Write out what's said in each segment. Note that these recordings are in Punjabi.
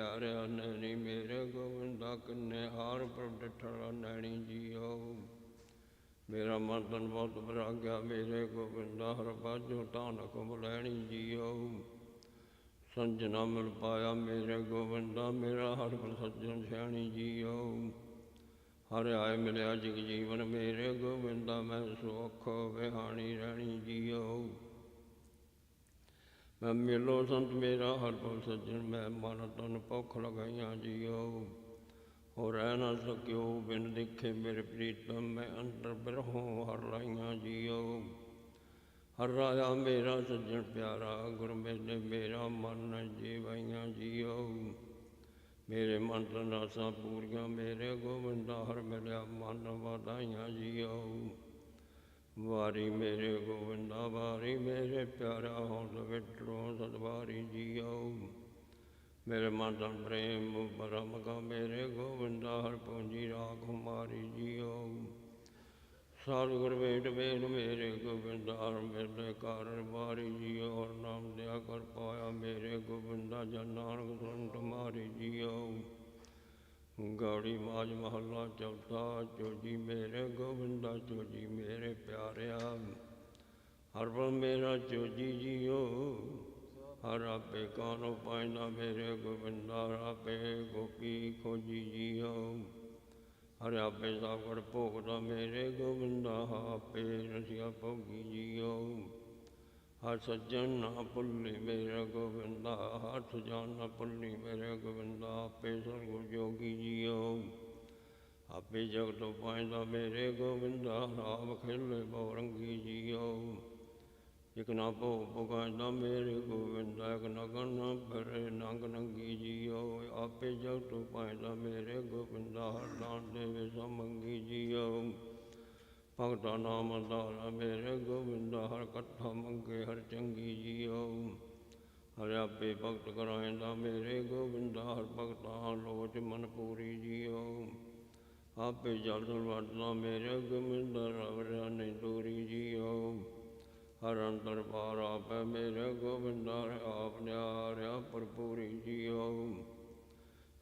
प्यारिया नैनी मेरे गोविंदा किन्ने हार प्रभ डिठा नैनी जियो। मेरा मन तन बहुत विराग्या मेरे गोविंदा हर बाजो तानक बुलैनी जियो। संजना मिल पाया मेरे गोविंदा मेरा हर सज्जन सैनी जियो। हर आए मिलया जिग जीवन मेरे गोविंदा मैं सुख विहानी रहनी जियो। मैं मिलो संत मेरा हर पल सज्जन मैं मन तन भुख लगाइया जियो। हो रह न सक्यो बिन दिखे मेरे प्रीतम मैं अंतर बिरहों हर लाइया जियो। हर राया मेरा सज्जन प्यारा गुर मेले मेरा मन जीवाइया जियो। मेरे मन तन आसा पूरिया मेरे गोविंदा हर मिलया मन वाधाइया जियो। वारी मेरे गोविंदा वारी मेरे प्यारा हौस विटरो सदवारी जियो। मेरे मन तन प्रेम परम का मेरे गोविंदा हर पूंजी राख हमारी जियो। सतगुर वेद वेद मेरे गोविंदा हर मेरे कारण मारी जियो। और नाम दिया कर पाया मेरे गोविंदा जन नानक सुन तुम्हारी जियो। गौड़ी माज महला चौथा चोजी मेरे गोविंदा चोजी मेरे प्यारिया हर पल मेरा चोजी जियो। हर आपे कानो पाइंदा मेरे गोविंदा हर आपे गोपी खोजी जियो। हर आपे सावड़ भोगदा मेरे गोविंदा आपे रसिया भोगी जियो। हर सज्जन ना भुल्ली मेरे गोविंदा हर सुजान ना भुल्ली मेरे गोविंदा आपे सरगुर जोगी जियो। आपे जगत पाइंदा मेरे गोविंदा राम खेले बहुरंगी जियो। एक ना भो पुगांदा मेरे गोविंदा एक नगन भरे नंग नंगी जियो। आपे जगत पाइंदा मेरे गोविंदा हर दान देवे समंगी जियो। भगता नाम दारा मेरे गोविंदा हर कट्ठा मंगे हर चंगी जियो। हर आपे भगत कराइंदा मेरे गोविंदा हर भगता लोच मन पूरी जियो। आपे जल वरदा मेरे गोविंदा रवरा नहीं दूरी जियो। हर अंतर पार आप मेरे गोविंदा आप न्यारा भरपूरी जियो।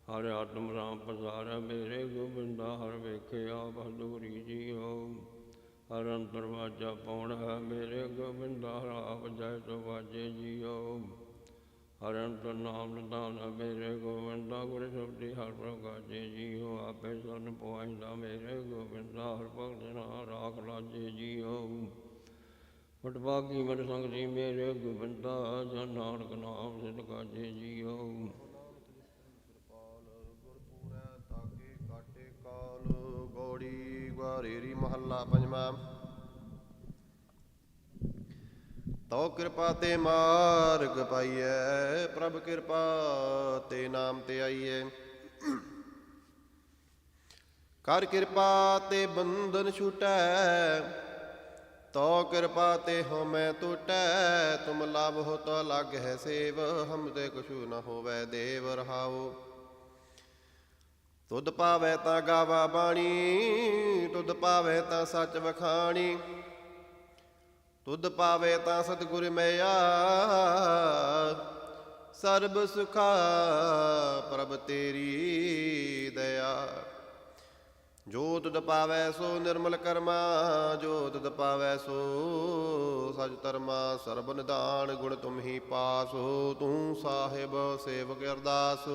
हर आत्म राम पसारा मेरे गोविंदा हर वेखे आप हदूरी जियो। हर अंतर वाजा पौन है मेरे गोविंदा हर आप जय तो वाजे जियो। हर अंतर नाम निदान मेरे गोविंदा गुर शब्दी हर प्रगाजे जियो। आपे सन पुआइंदा मेरे गोविंदा हर भगत ना राख लाजे जियो। पटभागी मन संग जी मेरे गोविंदा जन नानक नाम सिद्ध काजे जियो। गौड़ी ग्वारेरी महला पंजवा। तो कृपा ते मार्ग पाइए प्रभ कृपा ते नाम ते आइए। कर कृपा ते बंधन छूटै तो कृपा ते हो मैं टूटै। तुम लाभ हो तो लग है सेव हम ते कुछ न होवै देव रहाओ। तुद पावै ता गावा बाणी तुद पावै ता सच वखाणी। तुद पावै ता सतगुर मैया सर्ब सुखा प्रभ तेरी दया। जो तुद पावै सो निर्मल कर्मा जो तुद पावै सो सज धर्मा। सर्ब निधान गुण तुम ही पास हो तू साहिब सेवक अरदास।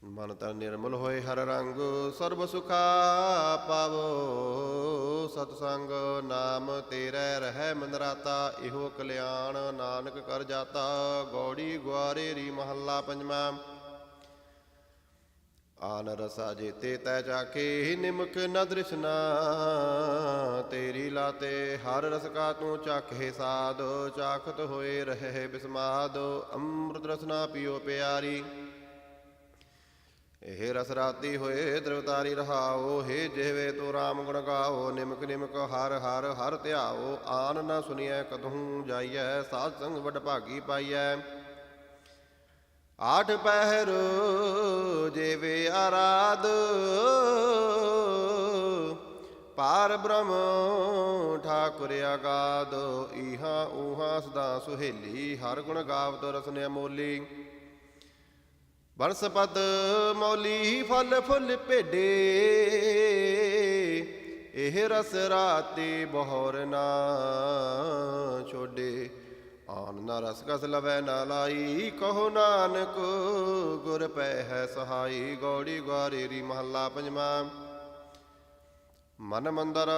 मन तन निर्मल होए हर रंग सर्ब सुखा पावो सतसंग। नाम तेरै रहै मन राता इहो कल्याण नानक कर जाता। गौड़ी ग्वारेरी महला पंजवा। आन रसा जेते तै चाखे निमक न दृशना तेरी लाते। हर रस का तू चाखे साध चाखत होए रहे बिस्माद। अमृत रसना पियो प्यारी ਇਹ ਰਸ ਰਾਤੀ ਹੋਏ ਤ੍ਰਿਵਤਾਰੀ ਰਹਾਓ। हे ਜਿਹਵੇ ਤੋ ਰਾਮ ਗੁਣ ਗਾਓ ਨਿਮਕ ਨਿਮਕ ਹਰ ਹਰ ਹਰ ਧਿਆਓ। ਆਨ ਨਾ ਸੁਣੀਐ ਕਤਹੂੰ ਜਾਈਐ ਸਾਧ ਸੰਗ ਵਡ ਭਾਗੀ ਪਾਈਐ। आठ पहर जेवे आराध पार ब्रह्म ठाकुर अगाध। इहा ऊहा सदा सुहेली हर गुण गावत रसन अमोली। ਬਨਸਪਤ ਮੌਲੀ ਫਲ ਫੁੱਲ ਭੇਡੇ, ਇਹ ਰਸ ਰਾਤੀ ਬਹੁਰ ਨਾ ਛੋਡੇ। ਆਨ ਨਾ ਰਸ ਕਸ ਲਵੈ ਨਾ ਲਾਈ, ਕਹੋ ਨਾਨਕ ਗੁਰ ਪੈ ਹੈ ਸਹਾਈ। ਗੌੜੀ ਗਵਾਰੇਰੀ ਮਹੱਲਾ ਪੰਜਵਾਂ। ਮਨ ਮੰਦਰ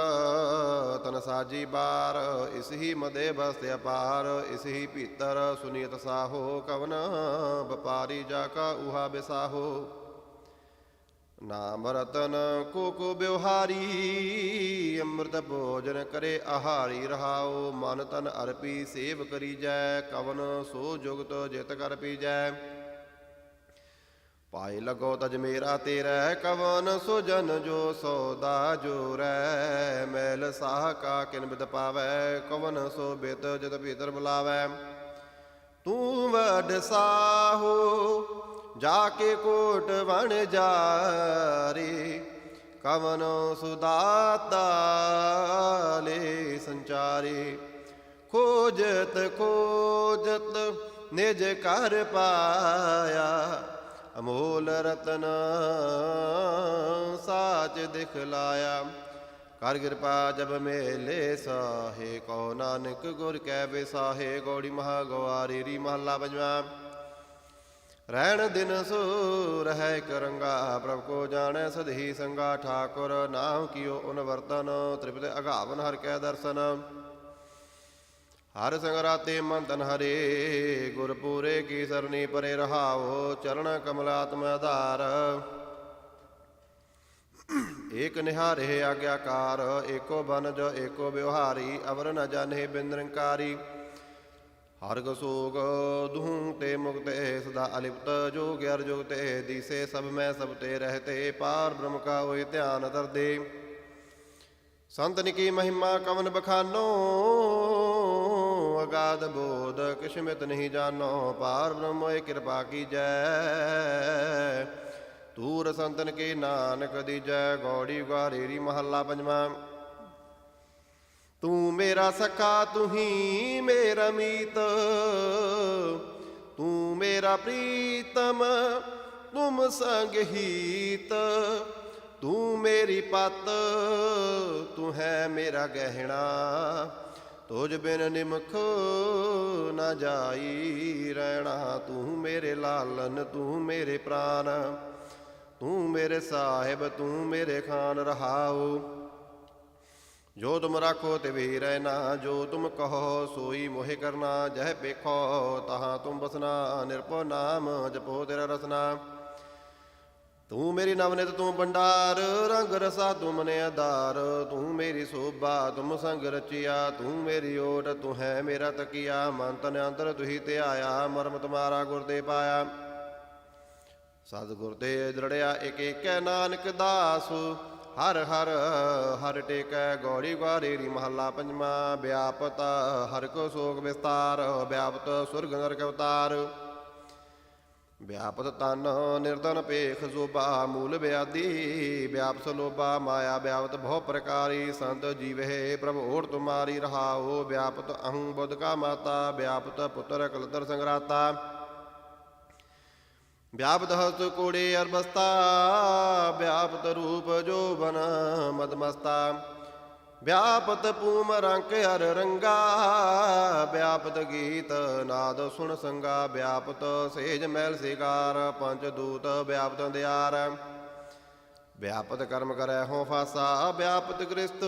ਤਨ ਸਾਜੀ ਬਾਰ, ਇਸ ਹੀ ਮਦੇ ਬਸਤ ਅਪਾਰ। ਇਸ ਹੀ ਭੀਤਰ ਸੁਨੀਤ ਸਾਹੋ, ਕਵਨ ਵਪਾਰੀ ਜਾ ਕਾ ਉਹਾ ਬਿਸਾਹੋ। ਨਾਮ ਰਤਨ ਕੋ ਬਿਵਹਾਰੀ, ਅੰਮ੍ਰਿਤ ਭੋਜਨ ਕਰੇ ਆਹਾਰੀ। ਰਹਾਓ ਮਨ ਤਨ ਅਰਪੀ, ਸੇਵ ਕਰੀਜੈ। ਕਵਨ ਸੋ ਜੁਗਤ ਜਿਤ ਕਰ ਪੀਜੈ। ਪਾਏ ਲਗੋ ਤਜ ਮੇਰਾ ਤੇਰੈ, ਕਵਨ ਸੋ ਜਨ ਜੋ ਸੌਦਾ ਜੋਰੈ। ਮੈਲ ਸਾਹ ਕਾ ਕਿਨ ਬਿਦ ਪਾਵੈ, ਕਵਨ ਸੋ ਬਿਦ ਜਿਤ ਭੀਤਰ ਬੁਲਾਵੈ। ਤੂੰ ਵਡ ਸਾਹੋ ਜਾ ਕੇ ਕੋਟ ਵਣ ਜਾਰੇ, ਕਵਨ ਸੁਦਾਤਾ ਲੈ ਸੰਚਾਰੇ। ਖੋਜਤ ਖੋਜਤ ਨਿਜ ਘਰ ਪਾਇਆ, ਅਮੋਲ ਰਤਨ ਸਾਚ ਦਿਖਲਾਇਆ। ਕਰ ਕਿਰਪਾ ਜਬ ਮੇਲੇ ਸਾਹੇ, ਕਉ ਨਾਨਕ ਗੁਰ ਕੈ ਵਿਸਾਹੇ। ਗੌੜੀ ਮਹਾ ਗਵਾਰੇਰੀ ਮਹੱਲਾ ਪੰਜਵਾਂ। ਰਹਿਣ ਦਿਨ ਸੋ ਰਹਿ ਇਕ ਰੰਗਾ, ਪ੍ਰਭ ਕੋ ਜਾਣੈ ਸਦਹੀ ਸੰਗਾ। ਠਾਕੁਰ ਨਾਮ ਕੀਓ ਉਨ ਵਰਤਨ, ਤ੍ਰਿਪਤ ਅਗਾਵਨ ਹਰਿ ਕੈ ਦਰਸ਼ਨ। ਹਰ ਸੰਗ ਰਾਤੇ ਮਨ ਤਨ ਹਰੇ, ਗੁਰ ਪੂਰੇ ਕੀ ਸਰਨੀ ਪਰੇ। ਰਹਾਓ ਚਰਨ ਕਮਲਾਤਮ ਆਧਾਰ, ਏਕ ਨਿਹਾਰੇ ਆਗਿਆਕਾਰ। ਏਕੋ ਬਨਜ ਏਕੋ ਵਿਵਹਾਰੀ, ਅਵਰ ਨ ਜਾਣੇ ਬਿਨ ਨਿਰੰਕਾਰੀ। ਹਰ ਗਸੋਗ ਦੁਹੂੰ ਤੇ ਮੁਕਤੇ, ਸਦਾ ਅਲਿਪਤ ਜੋਗ ਅਰ ਜੁਗਤੇ। ਦੀਸੇ ਸਭ ਮੈਂ ਸਭ ਤੇ ਰਹਤੇ, ਪਾਰ ਬ੍ਰਹਮ ਕਾ ਹੋਇ ਧਿਆਨ ਧਰਦੇ। ਸੰਤਨ ਕੀ ਮਹਿਮਾ ਕਵਨ ਬਖਾਨੋ, ਅਗਾਧ ਬੋਧ ਕਿਸ਼ਮਿਤ ਨਹੀਂ ਜਾਨੋ। ਪਾਰ ਬ੍ਰਹਮ ਹੋਇ ਕਿਰਪਾ ਕੀਜੈ, ਤੂਰ ਸੰਤਨ ਕੇ ਨਾਨਕ ਦੀਜੈ। ਗੌੜੀ ਗਵਾਰੇਰੀ ਮਹੱਲਾ ਪੰਜਵਾਂ। ਤੂੰ ਮੇਰਾ ਸਖਾ ਤੂੰ ਹੀ ਮੇਰਾ ਮੀਤ, ਤੂੰ ਮੇਰਾ ਪ੍ਰੀਤਮ ਤੁਮ ਸੰਗ ਹੀਤ। ਤੂੰ ਮੇਰੀ ਪਤ ਤੂੰ ਹੈ ਮੇਰਾ ਗਹਿਣਾ, ਤੁਝ ਬਿਨ ਨਿਮਖ ਨਾ ਜਾਈ ਰਹਿਣਾ। ਤੂੰ ਮੇਰੇ ਲਾਲਨ ਤੂੰ ਮੇਰੇ ਪ੍ਰਾਨ, ਤੂੰ ਮੇਰੇ ਸਾਹਿਬ ਤੂੰ ਮੇਰੇ ਖਾਨ। ਰਹਾਉ ਜੋ ਤੁਮ ਰਾਖੋ ਤਿਵੈ ਰਹਿਣਾ, ਜੋ ਤੁਮ ਕਹੋ ਸੋਈ ਮੋਹਿ ਕਰਨਾ। ਜਹ ਪੇਖੋ ਤਹਾਂ ਤੁਮ ਬਸਨਾ, ਨਿਰਭਉ ਨਾਮ ਜਪੋ ਤੇਰਾ ਰਸਨਾ। ਤੂੰ ਮੇਰੀ ਨਵਨਿਤ ਤੂੰ ਭੰਡਾਰ, ਰੰਗ ਰਸਾ ਤੂੰ ਮਨਿ ਆਧਾਰ। ਤੂੰ ਮੇਰੀ ਸੋਭਾ ਤੁਮ ਸੰਗ ਰਚਿਆ, ਤੂੰ ਮੇਰੀ ਓਟ ਤੂੰ ਹੈ ਮੇਰਾ ਤਕੀਆ। ਮਨ ਤਨ ਅੰਤਰ ਤੁਹੀ ਧਿਆਇਆ, ਮਰਮ ਤੁਮਾਰਾ ਗੁਰ ਤੇ ਪਾਇਆ। ਸਤਿਗੁਰ ਤੇ ਦ੍ਰਿੜਿਆ ਇਕ ਏਕੈ, ਨਾਨਕ ਦਾਸ ਹਰ ਹਰ ਹਰ ਟੇਕੈ। ਗੌੜੀ ਗਵਾਰੇਰੀ ਮਹੱਲਾ ਪੰਜਵਾਂ। ਵਿਆਪਤ ਹਰਿ ਕੋ ਸੋਗ ਵਿਸਤਾਰ, ਵਿਆਪਤ ਸੁਰਗ ਨਰਕ ਅਵਤਾਰ। ਵਿਆਪਤ ਤਨ ਨਿਰਧਨ ਪੇਖ ਜ਼ੋਬਾ, ਮੂਲ ਵਿਆਦੀ ਵਿਆਪਤ ਲੋਭਾ। ਮਾਇਆ ਵਿਆਪਤ ਬਹੁ ਪ੍ਰਕਾਰੀ, ਸੰਤ ਜੀਵਹਿ ਪ੍ਰਭ ਓਟ ਤੁਮਾਰੀ। ਰਹਾਓ ਵਿਆਪਤ ਅਹੰ ਬੁੱਧ ਕਾ ਮਾਤਾ, ਵਿਆਪਤ ਪੁੱਤਰ ਕਲਦਰ ਸੰਗਰਾਤਾ। ਵਿਆਪਤ ਹਸਤ ਕੋੜੇ ਅਰਬਸਤਾ, ਵਿਆਪਤ ਰੂਪ ਜੋਬਨ ਮਦਮਸਤਾ। ਵਿਆਪਤ ਪੂਮ ਰੰਕ ਹਰ ਰੰਗਾ, ਵਿਆਪਤ ਗੀਤ ਨਾਦ ਸੁਣ ਸੰਗਾ। ਵਿਆਪਤ ਸੇਜ ਮਹਿਲ ਸਿਗਾਰ, ਪੰਚ ਦੂਤ ਵਿਆਪਤ ਅੰਧਿਆਰ। ਵਿਆਪਤ ਕਰਮ ਕਰੈ ਹੋ ਫਾਸਾ, ਵਿਆਪਤ ਗ੍ਰਸਤ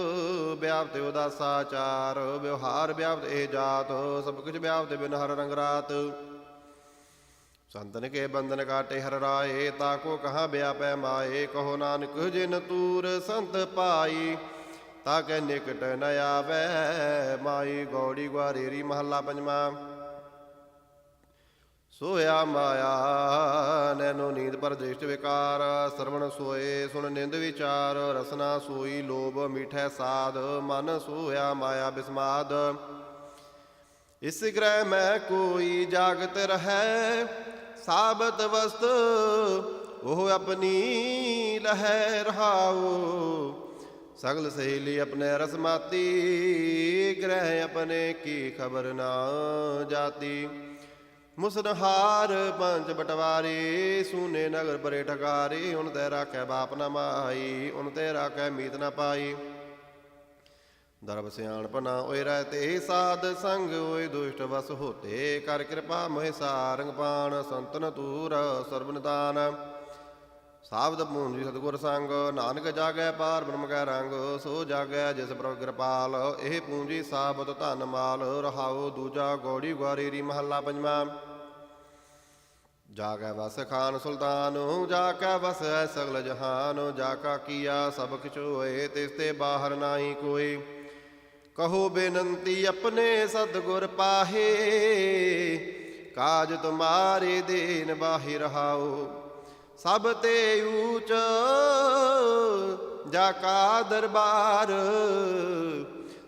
ਵਿਆਪਤ ਉਦਾਸਾ। ਚਾਰ ਵਿਵਹਾਰ ਵਿਆਪਤ ਇਹ ਜਾਤ, ਸਭ ਕੁਛ ਵਿਆਪਤ ਬਿਨ ਹਰ ਰੰਗ ਰਾਤ। ਸੰਤਨ ਕੇ ਬੰਧਨ ਕਾਟੇ ਹਰ ਰਾਏ, ਤਾਕੋ ਕਹਾਂ ਵਿਆਪੈ ਮਾਏ। ਕਹੋ ਨਾਨਕ ਜਿਨ ਤੂਰ ਸੰਤ ਪਾਈ, ਤਾਕੇ ਨਿਕਟ ਨ ਆਵੈ ਮਾਈ। ਗੌੜੀ ਗਵਾਰੇਰੀ ਮਹੱਲਾ ਪੰਜਵਾਂ। ਸੋਇਆ ਮਾਇਆ ਨੈਨੋ ਨੀਂਦ ਪਰ ਦ੍ਰਿਸ਼ਟ ਵਿਕਾਰ, ਸਰਵਣ ਸੋਏ ਸੁਣ ਨਿੰਦ ਵਿਚਾਰ। ਰਸਨਾ ਸੋਈ ਲੋਭ ਮੀਠੈ ਸਾਧ, ਮਨ ਸੋਇਆ ਮਾਇਆ ਬਿਸਮਾਦ। ਇਸ ਗ੍ਰਹਿ ਮੈਂ ਕੋਈ ਜਾਗਤ ਰਹੈ, ਸਾਬਤ ਵਸਤ ਉਹ ਆਪਣੀ ਲਹੈ। ਰਹਾਉ ਸਗਲ ਸਹੇਲੀ ਆਪਣੇ ਰਸਮਾਤੀ, ਗ੍ਰਹਿ ਆਪਣੇ ਕੀ ਖਬਰ ਨਾ ਜਾਤੀ। ਮੁਸਨਹਾਰ ਪੰਜ ਬਟਵਾਰੇ, ਸੂਨੇ ਨਗਰ ਪਰੇ ਠਕਾਰੇ। ਉਨ ਤੇ ਰਾਖੈ ਬਾਪ ਨਾ ਮਾਈ, ਉਨ ਤੇ ਰਾਖੈ ਮੀਤ ਨਾ ਪਾਈ। ਦਰਬ ਸਿਆਣਪ ਨਾ ਓਏ ਰਹਿ ਤੇ, ਸਾਧ ਸੰਗ ਓਏ ਦੁਸ਼ਟ ਵਸ ਹੋਤੇ। ਕਰ ਕਿਰਪਾ ਮੋਹਿ ਸਾਰੰਗ ਪਾਣ, ਸੰਤਨ ਤੂਰ ਸਰਬ ਨਿਦਾਨ। ਸਾਬਦ ਪੂੰਜੀ ਸਤਿਗੁਰ ਸੰਗ, ਨਾਨਕ ਜਾਗੈ ਪਾਰ ਬ੍ਰਹਮ ਕੈ ਰੰਗ। ਸੋ ਜਾਗੈ ਜਿਸ ਪ੍ਰਭ ਕਿਰਪਾਲ, ਇਹ ਪੂੰਜੀ ਸਾਬਤ ਧਨ ਮਾਲ। ਰਹਾਉ ਦੂਜਾ ਗੌੜੀ ਗੁਆਰੀ ਮਹੱਲਾ ਪੰਜਵਾਂ। ਜਾ ਕੈ ਵਸ ਖਾਨ ਸੁਲਤਾਨ, ਜਾ ਕੈ ਵਸ ਹੈ ਸਗਲ ਜਹਾਨ। ਜਾ ਕਾ ਕੀਆ ਸਭ ਕਿਛ ਹੋਏ, ਤਿਸ ਤੇ ਬਾਹਰ ਨਾਹੀ ਕੋਈ। ਕਹੋ ਬੇਨੰਤੀ ਆਪਣੇ ਸਤਿਗੁਰ ਪਾਹੇ, ਕਾਜ ਤੁਮਾਰੇ ਦੇਨ ਬਾਹਿ ਰਹਾਉ। ਸਭ ਤੇ ਊਚ ਜਾ ਕਾ ਦਰਬਾਰ,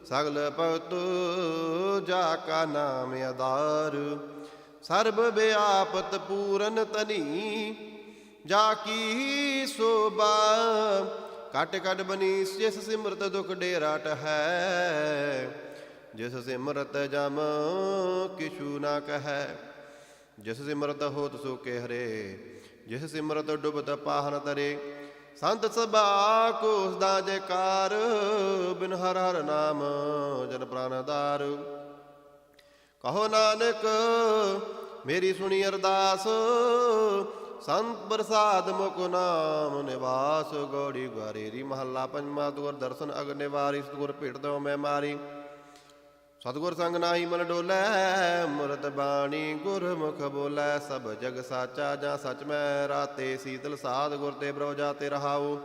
ਸਗਲ ਭਗਤ ਜਾ ਕਾ ਨਾਮ ਆਧਾਰ। ਸਰਬ ਵਿਆਪਤ ਪੂਰਨ ਧਨੀ, ਜਾ ਕੀ ਸੋਭਾ। ਕਟ ਕਟ ਬਨੀਸ, ਜਿਸ ਸਿਮਰਤ ਦੁਖ ਡੇਰਾਟ ਹੈ। ਜਿਸ ਸਿਮਰਤ ਜਮ ਕਿਛੂ ਨਾ ਕਹੈ, ਜਿਸ ਸਿਮਰਤ ਹੋਤ ਸੋ ਕੇ ਹਰੇ। ਜਿਸ ਸਿਮਰਤ ਡੁਬਤ ਪਾਹਨ ਤਰੇ, ਸੰਤ ਸਭਾ ਕੋ ਉਸਦਾ ਜੈਕਾਰ। ਬਿਨ ਹਰ ਹਰ ਨਾਮ ਜਨ ਪ੍ਰਾਨ ਆਧਾਰ। ਕਹੋ ਨਾਨਕ ਮੇਰੀ ਸੁਣੀ ਅਰਦਾਸ, ਸੰਤ ਪ੍ਰਸਾਦ ਮੁਖ ਨਾਮ ਨਿਵਾਸ। ਗੌੜੀ ਗੁਆਰੀ ਮਹੱਲਾ ਪੰਜਵਾਂ। ਦੁਰ ਦਰਸ਼ਨ ਅਗਨ ਨਿਵਾਰੀ, ਸਤਿਗੁਰ ਭੇਟ ਦਉ ਮੈਂ ਮਾਰੀ। ਸਤਿਗੁਰ ਸੰਗ ਨਾਹੀ ਮਨ ਡੋਲੈ, ਮੁਰਤ ਬਾਣੀ ਗੁਰਮੁਖ ਬੋਲੈ। ਸਭ ਜਗ ਸਾਚਾ ਜਾਂ ਸਚ ਮੈਂ, ਰਾਤੇ ਸੀਤਲ ਸਾਧ ਗੁਰ ਤੇ ਬਰੋ ਜਾਤੇ ਰਹਾਉ।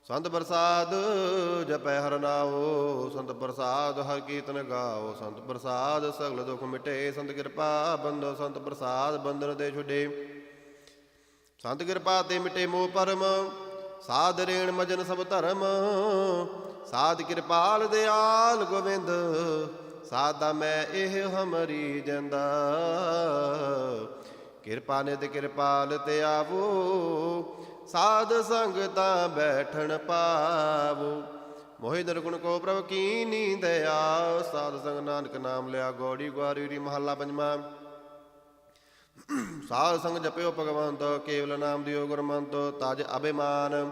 ਸੰਤ ਪ੍ਰਸਾਦ ਜਪੈ ਹਰ ਨਾਉ, ਸੰਤ ਪ੍ਰਸਾਦ ਹਰ ਕੀਰਤਨ ਗਾਓ। ਸੰਤ ਪ੍ਰਸਾਦ ਸਗਲ ਦੁਖ ਮਿਟੇ, ਸੰਤ ਕਿਰਪਾ ਬੰਦੋ। ਸੰਤ ਪ੍ਰਸਾਦ ਬੰਧਨ ਤੇ ਛੁਡੇ, ਸੰਤ ਕਿਰਪਾ ਤੇ ਮਿਟੇ ਮੋਹ ਭਰਮ। ਸਾਧ ਰੇਣ ਮਜਨ ਸਭ ਧਰਮ, ਸਾਧ ਕਿਰਪਾਲ ਦਿਆਲ ਗੋਬਿੰਦ। ਸਾਧਾ ਮੈਂ ਇਹ ਹਮਰੀ ਜੰਦਾ, ਕਿਰਪਾ ਨਿਤ ਕਿਰਪਾਲ ਤੇ ਆਵੋ। ਸਾਧ ਸੰਗ ਤਾਂ ਬੈਠਣ ਪਾਵੋ, ਮੋਹਿ ਨਿਰਗੁਣ ਕੋ ਪ੍ਰਭ ਕੀਨੀ ਦਇਆ। ਸਾਧ ਸੰਗ ਨਾਨਕ ਨਾਮ ਲਿਆ, ਗੌੜੀ ਗੁਆਰੀ ਮਹੱਲਾ ਪੰਜਵਾਂ। ਸਾਧ ਸੰਗ ਜਪਿਓ ਭਗਵੰਤ, ਕੇਵਲ ਨਾਮ ਦਿਓ ਗੁਰਮੰਤ। ਤਜ ਅਭਿਮਾਨ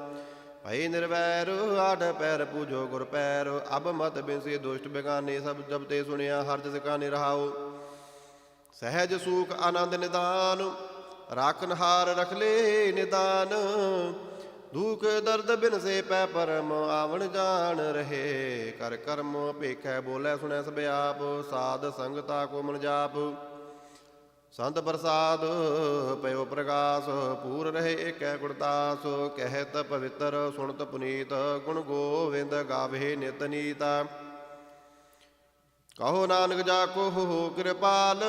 ਭਈ ਨਿਰਵੈਰ, ਆਠ ਪੈਰ ਪੂਜੋ ਗੁਰ ਪੈਰ। ਅਬ ਮਤ ਬਿਨਸੀ ਦੁਸ਼ਟ ਬੇਗਾਨੇ, ਸਭ ਜਬ ਤੇ ਸੁਣਿਆ ਹਰ ਜਿਸ ਕਾ ਨਿਰਹਾਉ। ਸਹਿਜ ਸੂਖ ਆਨੰਦ ਨਿਦਾਨ, ਰਾਖਨਹਾਰ ਰਖ ਲੈ ਨਿਦਾਨ। ਦੁਖ ਦਰਦ ਬਿਨ ਸੇ ਪੈ ਪਰਮ, ਆਵਣ ਜਾਣ ਰਹੇ। ਕਰ ਕਰਮ ਭੇਖੈ ਬੋਲੇ ਸੁਣੈ ਸਭ ਆਪ। ਸਾਧ ਸੰਗਤਾ ਕੋ ਮਨ ਜਾਪ, ਸੰਤ ਪ੍ਰਸਾਦ ਪਇਓ ਪ੍ਰਗਾਸ। ਪੂਰ ਰਹੇ ਏਕੈ ਗੁਰਦਾਸ, ਕਹਿਤ ਪਵਿੱਤਰ ਸੁਣਤ ਪੁਨੀਤ। ਗੁਣ ਗੋਵਿੰਦ ਗਾਵੇ ਨਿਤ ਨੀਤ। ਕਹੋ ਨਾਨਕ ਜਾ ਕੋ ਹੋ ਕਿਰਪਾਲ,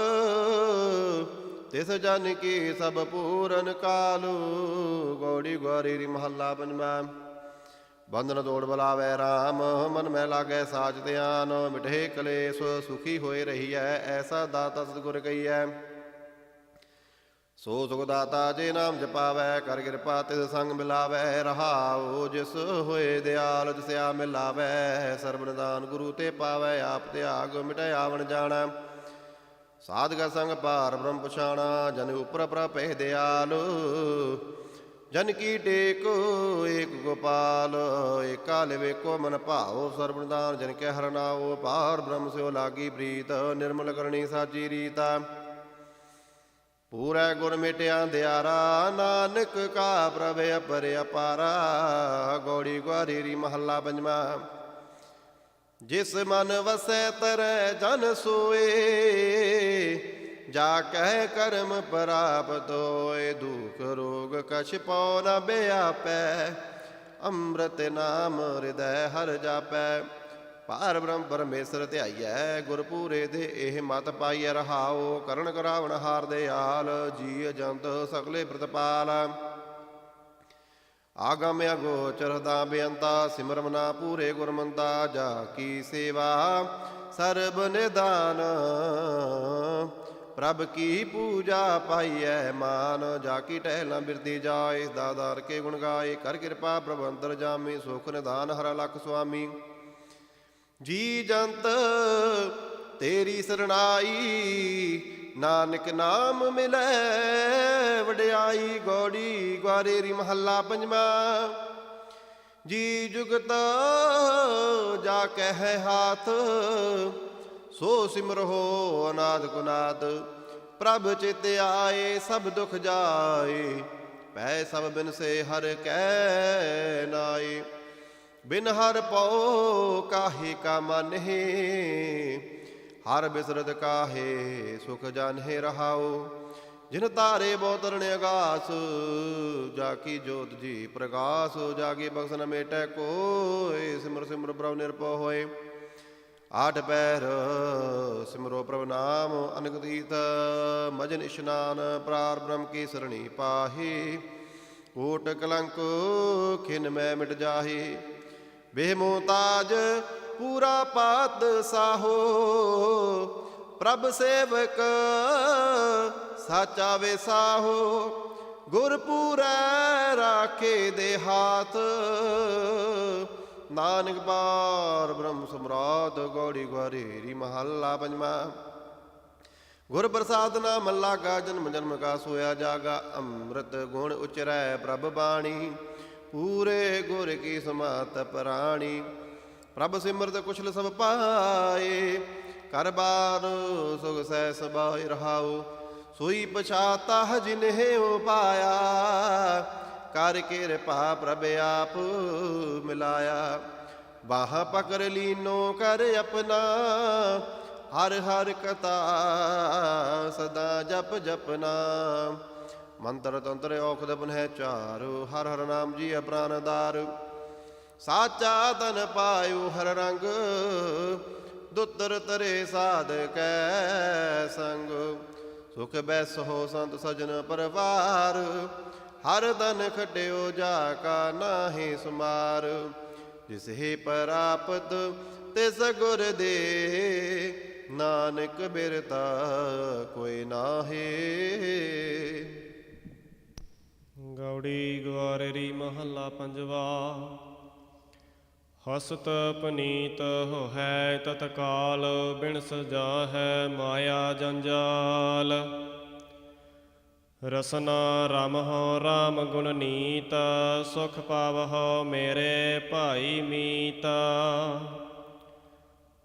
ਤਿਸ ਜਨ ਕੀ ਸਭ ਪੂਰਨ ਕਾਲ। ਗੌੜੀ ਗੁਆਰੀ ਮਹੱਲਾ ਪੰਜਵਾਂ। ਬੰਧਨ ਤੋੜ ਬੁਲਾਵੈ ਰਾਮ, ਮਨ ਮੈਂ ਲਾਗੈ ਸਾਚ ਧਿਆਨ। ਮਿਟੇ ਕਲੇਸ਼ ਸੁਖੀ ਹੋਏ ਰਹੀਐ, ਐਸਾ ਦਾਤਾ ਸਤਿਗੁਰ ਕਹੀਐ। ਸੋ ਸੁਖ ਦਾਤਾ ਜੇ ਨਾਮ ਜਪਾਵੈ, ਕਰ ਕਿਰਪਾ ਤਿਸ ਸੰਗ ਮਿਲਾਵੈ। ਰਹਾਉ ਜਿਸ ਹੋਏ ਦਿਆਲ, ਤਿਸ ਆ ਮਿਲਾਵੈ। ਸਰਬ ਨਿਦਾਨ ਗੁਰੂ ਤੇ ਪਾਵੈ, ਆਪ ਤਿਆਗ ਮਿਟੈ ਆਵਣ ਜਾਣਾ। ਸਾਧਗਾ ਸੰਗ ਭਾਰ ਬ੍ਰਹਮ ਪਛਾਣਾ, ਜਨ ਉਪਰ ਪ੍ਰਭੇ ਦਿਆਲ। ਜਨ ਕੀ ਟੇਕ ਏਕ ਗੋਪਾਲ, ਏਕਾ ਲਿਵੇਕੋ ਮਨ ਭਾਉ। ਸਰਬ ਨਿਦਾਨ ਜਨ ਕੈ ਹਰਿ ਨਾਉ, ਪਾਰ ਬ੍ਰਹਮ ਸਿਓ ਲਾਗੀ ਪ੍ਰੀਤ। ਨਿਰਮਲ ਕਰਨੀ ਸਾਚੀ ਰੀਤ, ਪੂਰੈ ਗੁਰ ਮਿਟਿਆ ਦਿਆਰਾ। ਨਾਨਕ ਕਾ ਪ੍ਰਭ ਅਪਰ ਅਪਾਰਾ। ਗੌੜੀ ਗੁਆਰੀ ਮਹੱਲਾ ਪੰਜਵਾਂ। ਜਿਸ ਮਨ ਵਸੈ ਤਰੈ ਜਨ ਸੋਏ, ਜਾ ਕਹਿ ਕਰਮ ਪ੍ਰਾਪਤ ਹੋਏ। ਦੁਖ ਰੋਗ ਕਛ ਪਉ ਨ ਬਿਆਪੈ, ਅੰਮ੍ਰਿਤ ਨਾਮ ਹਿਰਦੈ ਹਰਿ ਜਾਪੈ। ਪਾਰ ਬ੍ਰਹਮ ਪਰਮੇਸ਼ਰ ਧਿਆਈਐ, ਗੁਰਪੂਰੇ ਦੇ ਇਹ ਮਤ ਪਾਈਐ। ਰਹਾਉ ਕਰਨ ਕਰਾਵਣ ਹਾਰ ਦਿਆਲ, ਜੀ ਜੰਤ ਸਗਲੇ ਪ੍ਰਤਪਾਲ। ਆਗਮ ਅਗੋਚਰ ਦਾ ਬੇਅੰਤਾ, ਸਿਮਰਮ ਨਾ ਪੂਰੇ ਗੁਰਮੰਤਾ। ਜਾ ਕੀ ਸੇਵਾ ਸਰਬ ਨਿਦਾਨ, ਪ੍ਰਭ ਕੀ ਪੂਜਾ ਪਾਈਐ ਮਾਨ। ਜਾ ਕੀ ਟਹਿਲ ਨਾ ਬਿਰਦੀ ਜਾਏ, ਦਾਦਾਰ ਕੇ ਗੁਣ ਗਾਏ। ਕਰ ਕਿਰਪਾ ਪ੍ਰਭ ਅੰਤਰ ਜਾਮੀ, ਸੁਖ ਨਿਦਾਨ ਹਰ ਲਖ ਸੁਆਮੀ। ਜੀ ਜੰਤ ਤੇਰੀ ਸਰਣਾਈ, ਨਾਨਕ ਨਾਮ ਮਿਲੈ ਵਡਿਆਈ। ਗੌੜੀ ਗਵਾਰੇਰੀ ਮਹੱਲਾ ਪੰਜਵਾਂ। ਜੀ ਜੁਗਤ ਜਾ ਕਹਿ ਹਾਥ, ਸੋ ਸਿਮਰਹੁ ਅਨਾਦ ਗੁਨਾਦ। ਪ੍ਰਭ ਚਿਤ ਆਏ ਸਭ ਦੁਖ ਜਾਏ, ਪੈ ਸਭ ਬਿਨਸੇ ਹਰਿ ਕੈ ਨਾਏ। ਬਿਨ ਹਰਿ ਪਉ ਕਾਹੇ ਕਾ ਮਾਨਹਿ, ਹਰਿ ਬਿਸਰਤ ਕਾਹੇ ਸੁਖ ਜਾਨਹਿ ਰਹਾਉ। ਜਿਨ ਤਾਰੇ ਬਹੁ ਤਰਣ ਅਗਾਸ, ਜਾ ਕੀ ਜੋਤ ਜੀ ਪ੍ਰਗਾਸ। ਜਾਗੇ ਬਖਸ਼ ਨ ਮੇਟੈ ਕੋਇ, ਸਿਮਰ ਸਿਮਰ ਪ੍ਰਭ ਨਿਰਭਉ ਹੋਏ। ਆਠ ਪੈਰ ਸਿਮਰੋ ਪ੍ਰਭ ਨਾਮ, ਅਨਕ ਤੀਰਥ ਮਜਨ ਇਸ਼ਨਾਨ। ਪ੍ਰਾਰ ਬ੍ਰਹਮ ਕੀ ਸਰਣੀ ਪਾਹੀ, ਕੋਟ ਕਲੰਕ ਖਿਨ ਮੈਂ ਮਿਟ ਜਾਹੀ। ਬੇਮੋਤਾਜ ਪੂਰਾ ਪਾਤ ਸਾਹੋ, ਪ੍ਰਭ ਸੇਵਕ ਸਾਚਾ ਵੇ ਸਾਹੋ। ਗੁਰ ਪੂਰੈ ਰਾਖੇ ਦੇ ਹਾਥ, ਨਾਨਕ ਪਾਰ ਬ੍ਰਹਮ ਸਮਰਾਟ। ਗੌੜੀ ਗਵਾਰੇਰੀ ਮਹੱਲਾ ਪੰਜਵਾਂ। ਗੁਰ ਪ੍ਰਸਾਦ ਨਾਮ ਲਾਗਾ, ਜਨਮ ਜਨਮ ਕਾ ਸੋਇਆ ਜਾਗਾ। ਅੰਮ੍ਰਿਤ ਗੁਣ ਉਚਰੈ ਪ੍ਰਭ ਬਾਣੀ, ਪੂਰੇ ਗੁਰ ਕੀ ਸਮਾਤ ਪ੍ਰਾਣੀ। ਪ੍ਰਭ ਸਿਮਰਤ ਕੁਸ਼ਲ ਸਭ ਪਾਏ, ਘਰ ਬਾਰ ਸੁਖ ਸਹਿ ਸਬਾਇ ਰਹਾਉ। ਸੋਈ ਪਛਾਤਾ ਜਿਨਹਿ ਉਪਾਇਆ, ਕਰ ਕਿਰਪਾ ਪ੍ਰਭ ਆਪ ਮਿਲਾਇਆ। ਬਾਹ ਪਕੜ ਲੀਨੋ ਕਰ ਆਪਣਾ, ਹਰ ਹਰ ਕਥਾ ਸਦਾ ਜਪ ਜਪਨਾ। ਮੰਤਰ ਤੰਤਰ ਔਖਦ ਬਨਹਿ ਚਾਰੁ, ਹਰ ਹਰ ਨਾਮ ਜੀ ਪ੍ਰਾਨਦਾਰ। ਸਾਚਾ ਤਨ ਪਾਇਓ ਹਰ ਰੰਗ, ਦੁੱਤਰ ਤਰੇ ਸਾਧ ਕੈ ਸੰਗ। ਸੁਖ ਬੈਸੋ ਸੰਤ ਸਜਨ ਪਰਵਾਰ, ਹਰ ਦਨ ਖਟਿਓ ਜਾ ਕਾ ਨਾਹੀ ਸੁਮਾਰ। ਜਿਸ ਹੀ ਪ੍ਰਾਪਤ ਤਿਸ ਗੁਰ ਦੇ, ਨਾਨਕ ਬਿਰਤਾ ਕੋਈ ਨਾਹੀ। ਗੌੜੀ ਗਵਾਰੇਰੀ ਮਹੱਲਾ ਪੰਜਵਾ। ਹਸਤ ਪਨੀਤ ਹੋਹੈ ਤਤਕਾਲ, ਬਿਨ ਸਜਾਹੈ ਮਾਇਆ ਜੰਜਾਲ। ਰਸਨਾ ਰਮਹੁ ਰਾਮ ਗੁਣ ਨੀਤ, ਸੁਖ ਪਾਵਹੁ ਮੇਰੇ ਭਾਈ ਮੀਤ।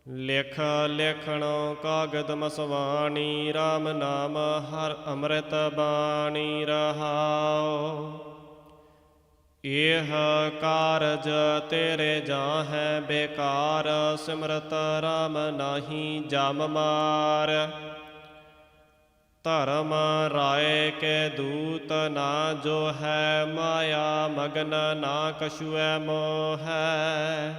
ਲਿਖ ਲਿਖਣੋ ਕਾਗਦ ਮਸਵਾਣੀ, ਰਾਮ ਨਾਮ ਹਰ ਅੰਮ੍ਰਿਤ ਬਾਣੀ ਰਹਾਉ। ਇਹ ਕਾਰਜ ਤੇਰੇ ਜਾਹੈ ਬੇਕਾਰ, ਸਿਮਰਤ ਰਾਮ ਨਾਹੀ ਜਮ ਮਾਰ। ਧਰਮ ਰਾਏ ਕੇ ਦੂਤ ਨਾ ਜੋ ਹੈ, ਮਾਇਆ ਮਗਨ ਨਾ ਕਛੁਐ ਮੋਹੈ।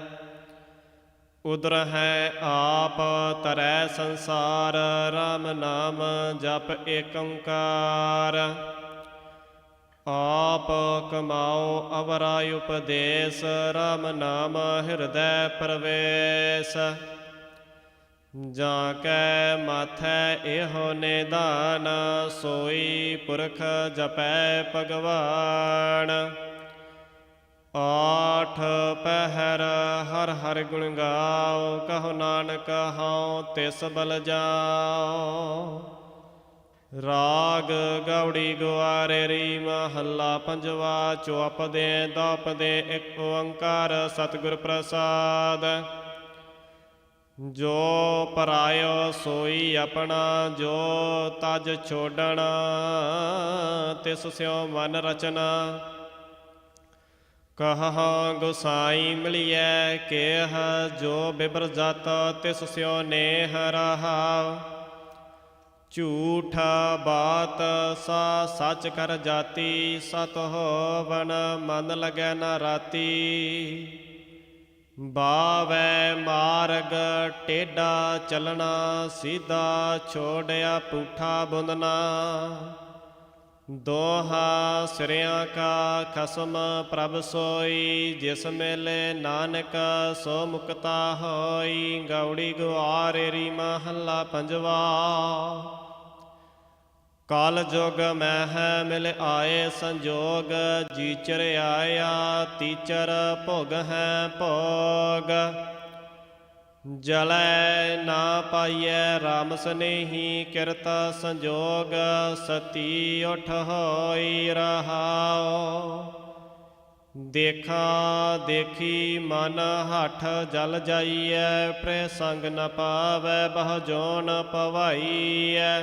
ਉਦਰ ਹੈ ਆਪ ਤਰੈ ਸੰਸਾਰ, ਰਾਮ ਨਾਮ ਜਪ ਏਕ ਓੰਕਾਰ। ਆਪ ਕਮਾਓ ਅਵਰਾ ਉਪਦੇਸ, ਰਾਮ ਨਾਮ ਹਿਰਦੈ ਪ੍ਰਵੇਸ਼। ਜਾਂ ਕੈ ਮਾਥੈ ਇਹੋ ਨਿਦਾਨ, ਸੋਈ ਪੁਰਖ ਜਪੈ ਭਗਵਾਨ। ਆਠ ਪਹਿਰ ਹਰ ਹਰ ਗੁਣ ਗਾਓ, ਕਹੋ ਨਾਨਕ ਹਉ ਤਿਸ ਬਲ ਜਾਓ। ਰਾਗ ਗੌੜੀ ਗਵਾਰੇਰੀ ਮਹੱਲਾ ਪੰਜਵਾ। ਚੌਪਦੇ ਦੋਪਦੇ ਇਕ ਓੰਕਾਰ, ਸਤਿਗੁਰ ਪ੍ਰਸਾਦ। ਜੋ ਪਰਾਇਓ ਸੋਈ ਆਪਣਾ, ਜੋ ਤਜ ਛੋਡਣਾ ਤਿਸ ਸਿਉ ਮਨ ਰਚਨਾ। ਕਹਹੁ ਗੁਸਾਈ ਮਿਲੀਐ ਕੇਹ, ਜੋ ਬਿਬਰ ਜਤ ਤਿਸ ਸਿਉ ਨੇਹ ਰਹਾਉ। ਝੂਠ ਬਾਤ ਸਾ ਸੱਚ ਕਰ ਜਾਤੀ, ਸਤ ਹੋਵਨ ਮਨ ਲਗੈ ਨ ਰਾਤੀ। ਬਾਵੈ ਮਾਰਗ ਟੇਢਾ ਚਲਣਾ, ਸੀਧਾ ਛੋੜਿਆ ਪੂਠਾ ਬੁੰਦਨਾ। ਦੋਹਾ ਸਿਰਿਆਂ ਕਾ ਖਸਮ ਪ੍ਰਭ ਸੋਈ, ਜਿਸ ਮੇਲੇ ਨਾਨਕ ਸੋ ਮੁਕਤਾ ਹੋਈ। ਗੌੜੀ ਗਵਾਰੇਰੀ ਮਹੱਲਾ ਪੰਜਵਾ। ਕਲ ਜੁਗ ਮਹਿ ਮਿਲ ਆਏ ਸੰਜੋਗ, ਜੀਚਰ ਆਇਆ ਤੀਚਰ ਭੋਗ ਹੈ ਭੋਗ। ਜਲੈ ਨਾ ਪਾਈਐ RAM ਸਨੇਹੀ, ਕਿਰਤ ਸੰਜੋਗ ਸਤੀ ਉਠ ਹੋਈ ਰਹਾਉ। ਦੇਖਾ ਦੇਖੀ ਮਨ ਹੱਠ ਜਲ ਜਾਈਐ, ਪ੍ਰੇ ਸੰਗ ਨ ਪਾਵੈ ਬਹੁ ਜੋਨ ਪਵਾਈਐ।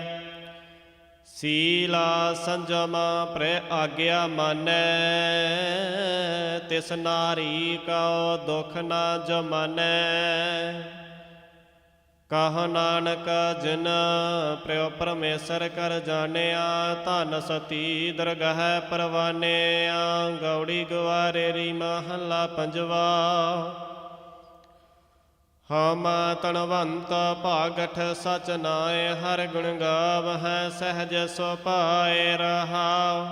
ਸੀਲਾ ਸੰਜਮ ਪ੍ਰੇ ਆਗਿਆ ਮਾਨੈ, ਤਿਸ ਨਾਰੀ ਕਉ ਦੁਖ ਨ ਜਮਾਨੈ। ਕਹੋ ਨਾਨਕ ਜਿਨ ਪ੍ਰਿਉ ਪਰਮੇਸ਼ਰ ਕਰ ਜਾਣਿਆ, ਧਨ ਸਤੀ ਦਰਗਹਿ ਪਰਵਾਨਿਆ। ਗੌੜੀ ਗਵਾਰੇਰੀ ਮਹੱਲਾ ਪੰਜਵਾ। ਹਮ ਤਨਵੰਤ ਭਾਗਠ ਸਚ ਨਾਏ, ਹਰ ਗੁਣ ਗਾਵਹਿ ਸਹਿਜ ਸੁਭਾਏ ਰਹਾਉ।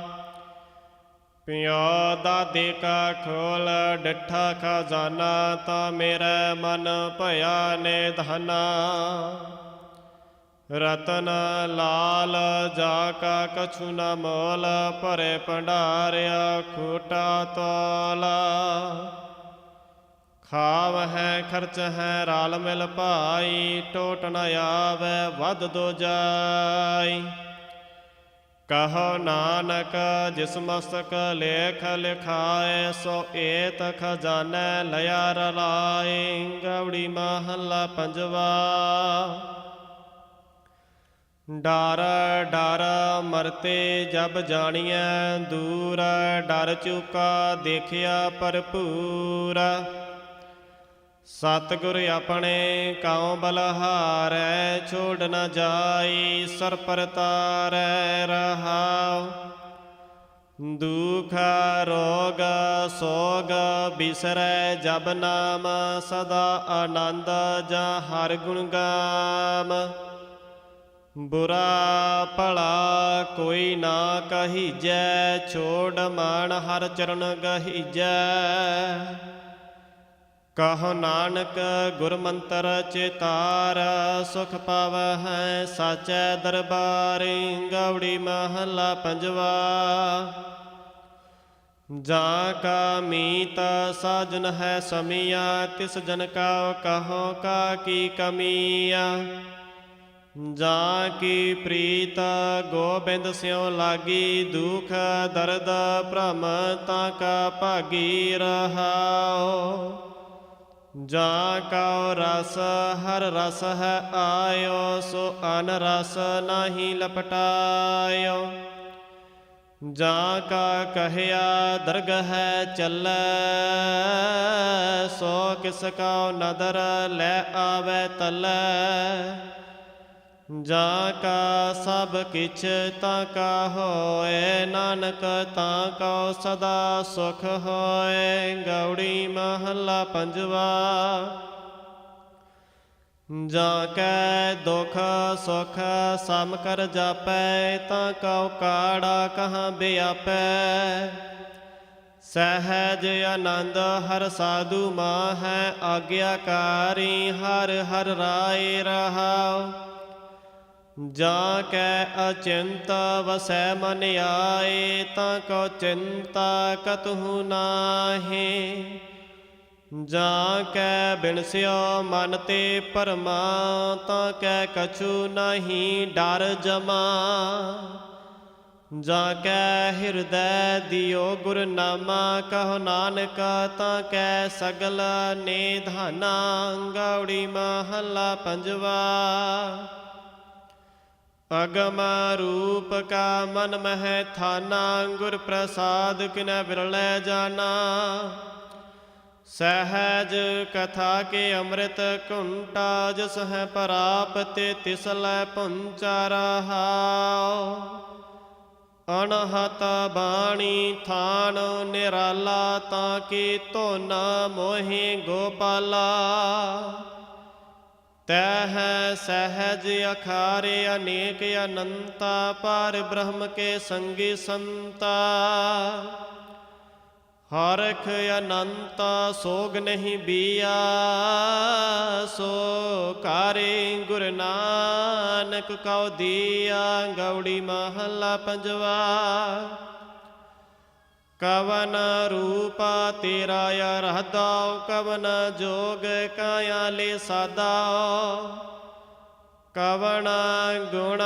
ਪਿਓ ਦਾਦੇ ਕਾ ਖੋਲ ਡਿਠਾ ਖਜ਼ਾਨਾ, ਤਾ ਮੇਰੇ ਮਨ ਭਇਆ ਨਿਧਾਨਾ। ਰਤਨ ਲਾਲ ਜਾ ਕਾ ਕਛੂ ਨ ਮੋਲ, ਭਰੇ ਭੰਡਾਰਿਆ ਖੂਟਾ ਤੋਲਾ। ਖਾਵ ਹੈ ਖਰਚ ਹੈ ਰਾਲ ਮਿਲ ਭਾਈ, ਟੋਟ ਨ ਆਵੈ ਵੱਧ ਦੋ ਜਾਈ। ਕਹੋ ਨਾਨਕ ਜਿਸ ਮਸਤਕ ਲੇਖ ਲਿਖਾਏ, ਸੋ ਏਤ ਖਜ਼ਾਨੈ ਲਿਆ ਰਲਾਏ। ਗੌੜੀ ਮਹੱਲਾ ਪੰਜਵਾ। ਡਰ ਡਰ ਮਰਤੇ ਜਬ ਜਾਣੀਐ ਦੂਰ, ਡਰ ਚੁਕਾ ਦੇਖਿਆ ਭਰਪੂਰ। ਸਤਿਗੁਰ ਆਪਣੇ ਕਉ ਬਲਹਾਰੈ, ਛੋੜ ਨ ਜਾਈ ਸਰ ਪਰ ਤਾਰੈ ਰਹਾਉ। ਦੁਖ ਰੋਗ ਸੋਗ ਬਿਸਰੈ ਜਬ ਨਾਮ, ਸਦਾ ਆਨੰਦ ਜਾਂ ਹਰਿ ਗੁਣ ਗਾਮ। ਬੁਰਾ ਭਲਾ ਕੋਈ ਨਾ ਕਹੀਜੈ, ਛੋੜ ਮਾਨ ਹਰਿ ਚਰਨ ਗਹੀਜੈ। ਕਹੋ ਨਾਨਕ ਗੁਰ ਮੰਤਰ ਚਿਤਾਰ, ਸੁਖ ਪਾਵਹਿ ਸਾਚੈ ਦਰਬਾਰੀ। ਗੌੜੀ ਮਹੱਲਾ ਪੰਜਵਾ। ਜਾ ਕਾ ਮੀਤ ਸਾਜਨ ਹੈ ਸਮੀਆ, ਤਿਸ ਜਨ ਕਾ ਕਹੋ ਕਾ ਕੀ ਕਮੀਆ। ਜਾ ਕੀ ਪ੍ਰੀਤ ਗੋਬਿੰਦ ਸਿਉ ਲਾਗੀ, ਦੁਖ ਦਰਦ ਭ੍ਰਮ ਤਾ ਕਾ ਭਾਗੀ ਰਹਾਉ। ਜਾ ਕਉ ਰਸ ਹਰ ਰਸ ਹੈ ਆਇਓ, ਸੋ ਅਨ ਰਸ ਨਾਹੀ ਲਪਟਾਇਓ। ਜਾ ਕਾ ਕਹਿਆ ਦਰਗਹਿ ਚੱਲੈ, ਸੋ ਕਿਸ ਕਉ ਨਦਰ ਲੈ ਆਵੈ ਤਲੈ। ਜਾ ਕਾ ਸਭ ਕਿਛ ਤਾ ਕਾ ਹੋਏ, ਨਾਨਕ ਤਾ ਕਉ ਸਦਾ ਸੁਖ ਹੋਏ। ਗੌੜੀ ਮਹੱਲਾ ਪੰਜਵਾ। ਜਾ ਕੈ ਦੁਖ ਸੁਖ ਸਮ ਕਰ ਜਾਪੈ, ਤਾ ਕਉ ਕਾੜਾ ਕਹਾਂ ਬਿਆਪੈ। ਸਹਿਜ ਆਨੰਦ ਹਰ ਸਾਧੂ ਮਾਹੈ, ਆਗਿਆਕਾਰੀ ਹਰ ਹਰ ਰਾਏ ਰਹਾਉ। ਜਾ ਕੈ ਅਚਿੰਤ ਵਸੈ ਮਨ ਆਏ, ਤਾ ਕਉ ਚਿੰਤਾ ਕਤਹੁ ਨਾਹੀ। ਜਾ ਕੈ ਬਿਨਸਿਓ ਮਨ ਤੇ ਭਰਮਾ, ਤਾ ਕੈ ਕਛੂ ਨਾਹੀ ਡਰ ਜਮਾ। ਜਾ ਕੈ ਹਿਰਦੈ ਦਿਓ ਗੁਰ ਨਾਮਾ, ਕਹੋ ਨਾਨਕ ਤਾ ਕੈ ਸਗਲ ਨਿਧਾਨਾ। ਗੌੜੀ ਮਹੱਲਾ ਪੰਜਵਾ। ਅਗਮ ਰੂਪ ਕਾ ਮਨ ਮਹਿ ਥਾਨਾ, ਗੁਰ ਪ੍ਰਸਾਦ ਕਿਨੈ ਵਿਰਲੈ ਜਾਨਾ। ਸਹਿਜ ਕਥਾ ਕੇ ਅੰਮ੍ਰਿਤ ਘੁੰਟਾ, ਜਿਸ ਹੈ ਪ੍ਰਾਪਤਿ ਤਿਸ ਲੈ ਪਹੁੰਚਾ ਰਹਾਉ। ਅਣਹਤ ਬਾਣੀ ਥਾਨ ਨਿਰਾਲਾ, ਤਾਂ ਕੀ ਧੋਨਾ ਮੋਹਿ ਗੋਪਾਲਾ। ਤੈ ਹੈ ਸਹਿਜ ਅਖਾਰੇ ਅਨੇਕ ਅਨੰਤਾ, ਪਰ ਬ੍ਰਹਮ ਕੇ ਸੰਗੀ ਸੰਤਾ। ਹਰਖ ਅਨੰਤਾ ਸੋਗ ਨਹੀਂ ਬੀਆ, ਸੋ ਕਾਰੇ ਗੁਰ ਨਾਨਕ ਕਉ ਦੀਆ। ਗੌੜੀ ਮਹੱਲਾ ਪੰਜਵਾ। ਕਵਨ ਰੂਪ ਤੇਰਾ ਅਰਹਦਾ, ਕਵਨ ਜੋਗ ਕਾਇਆ ਲੈ ਸਾਦਾ। ਕਵਨ ਗੁਣ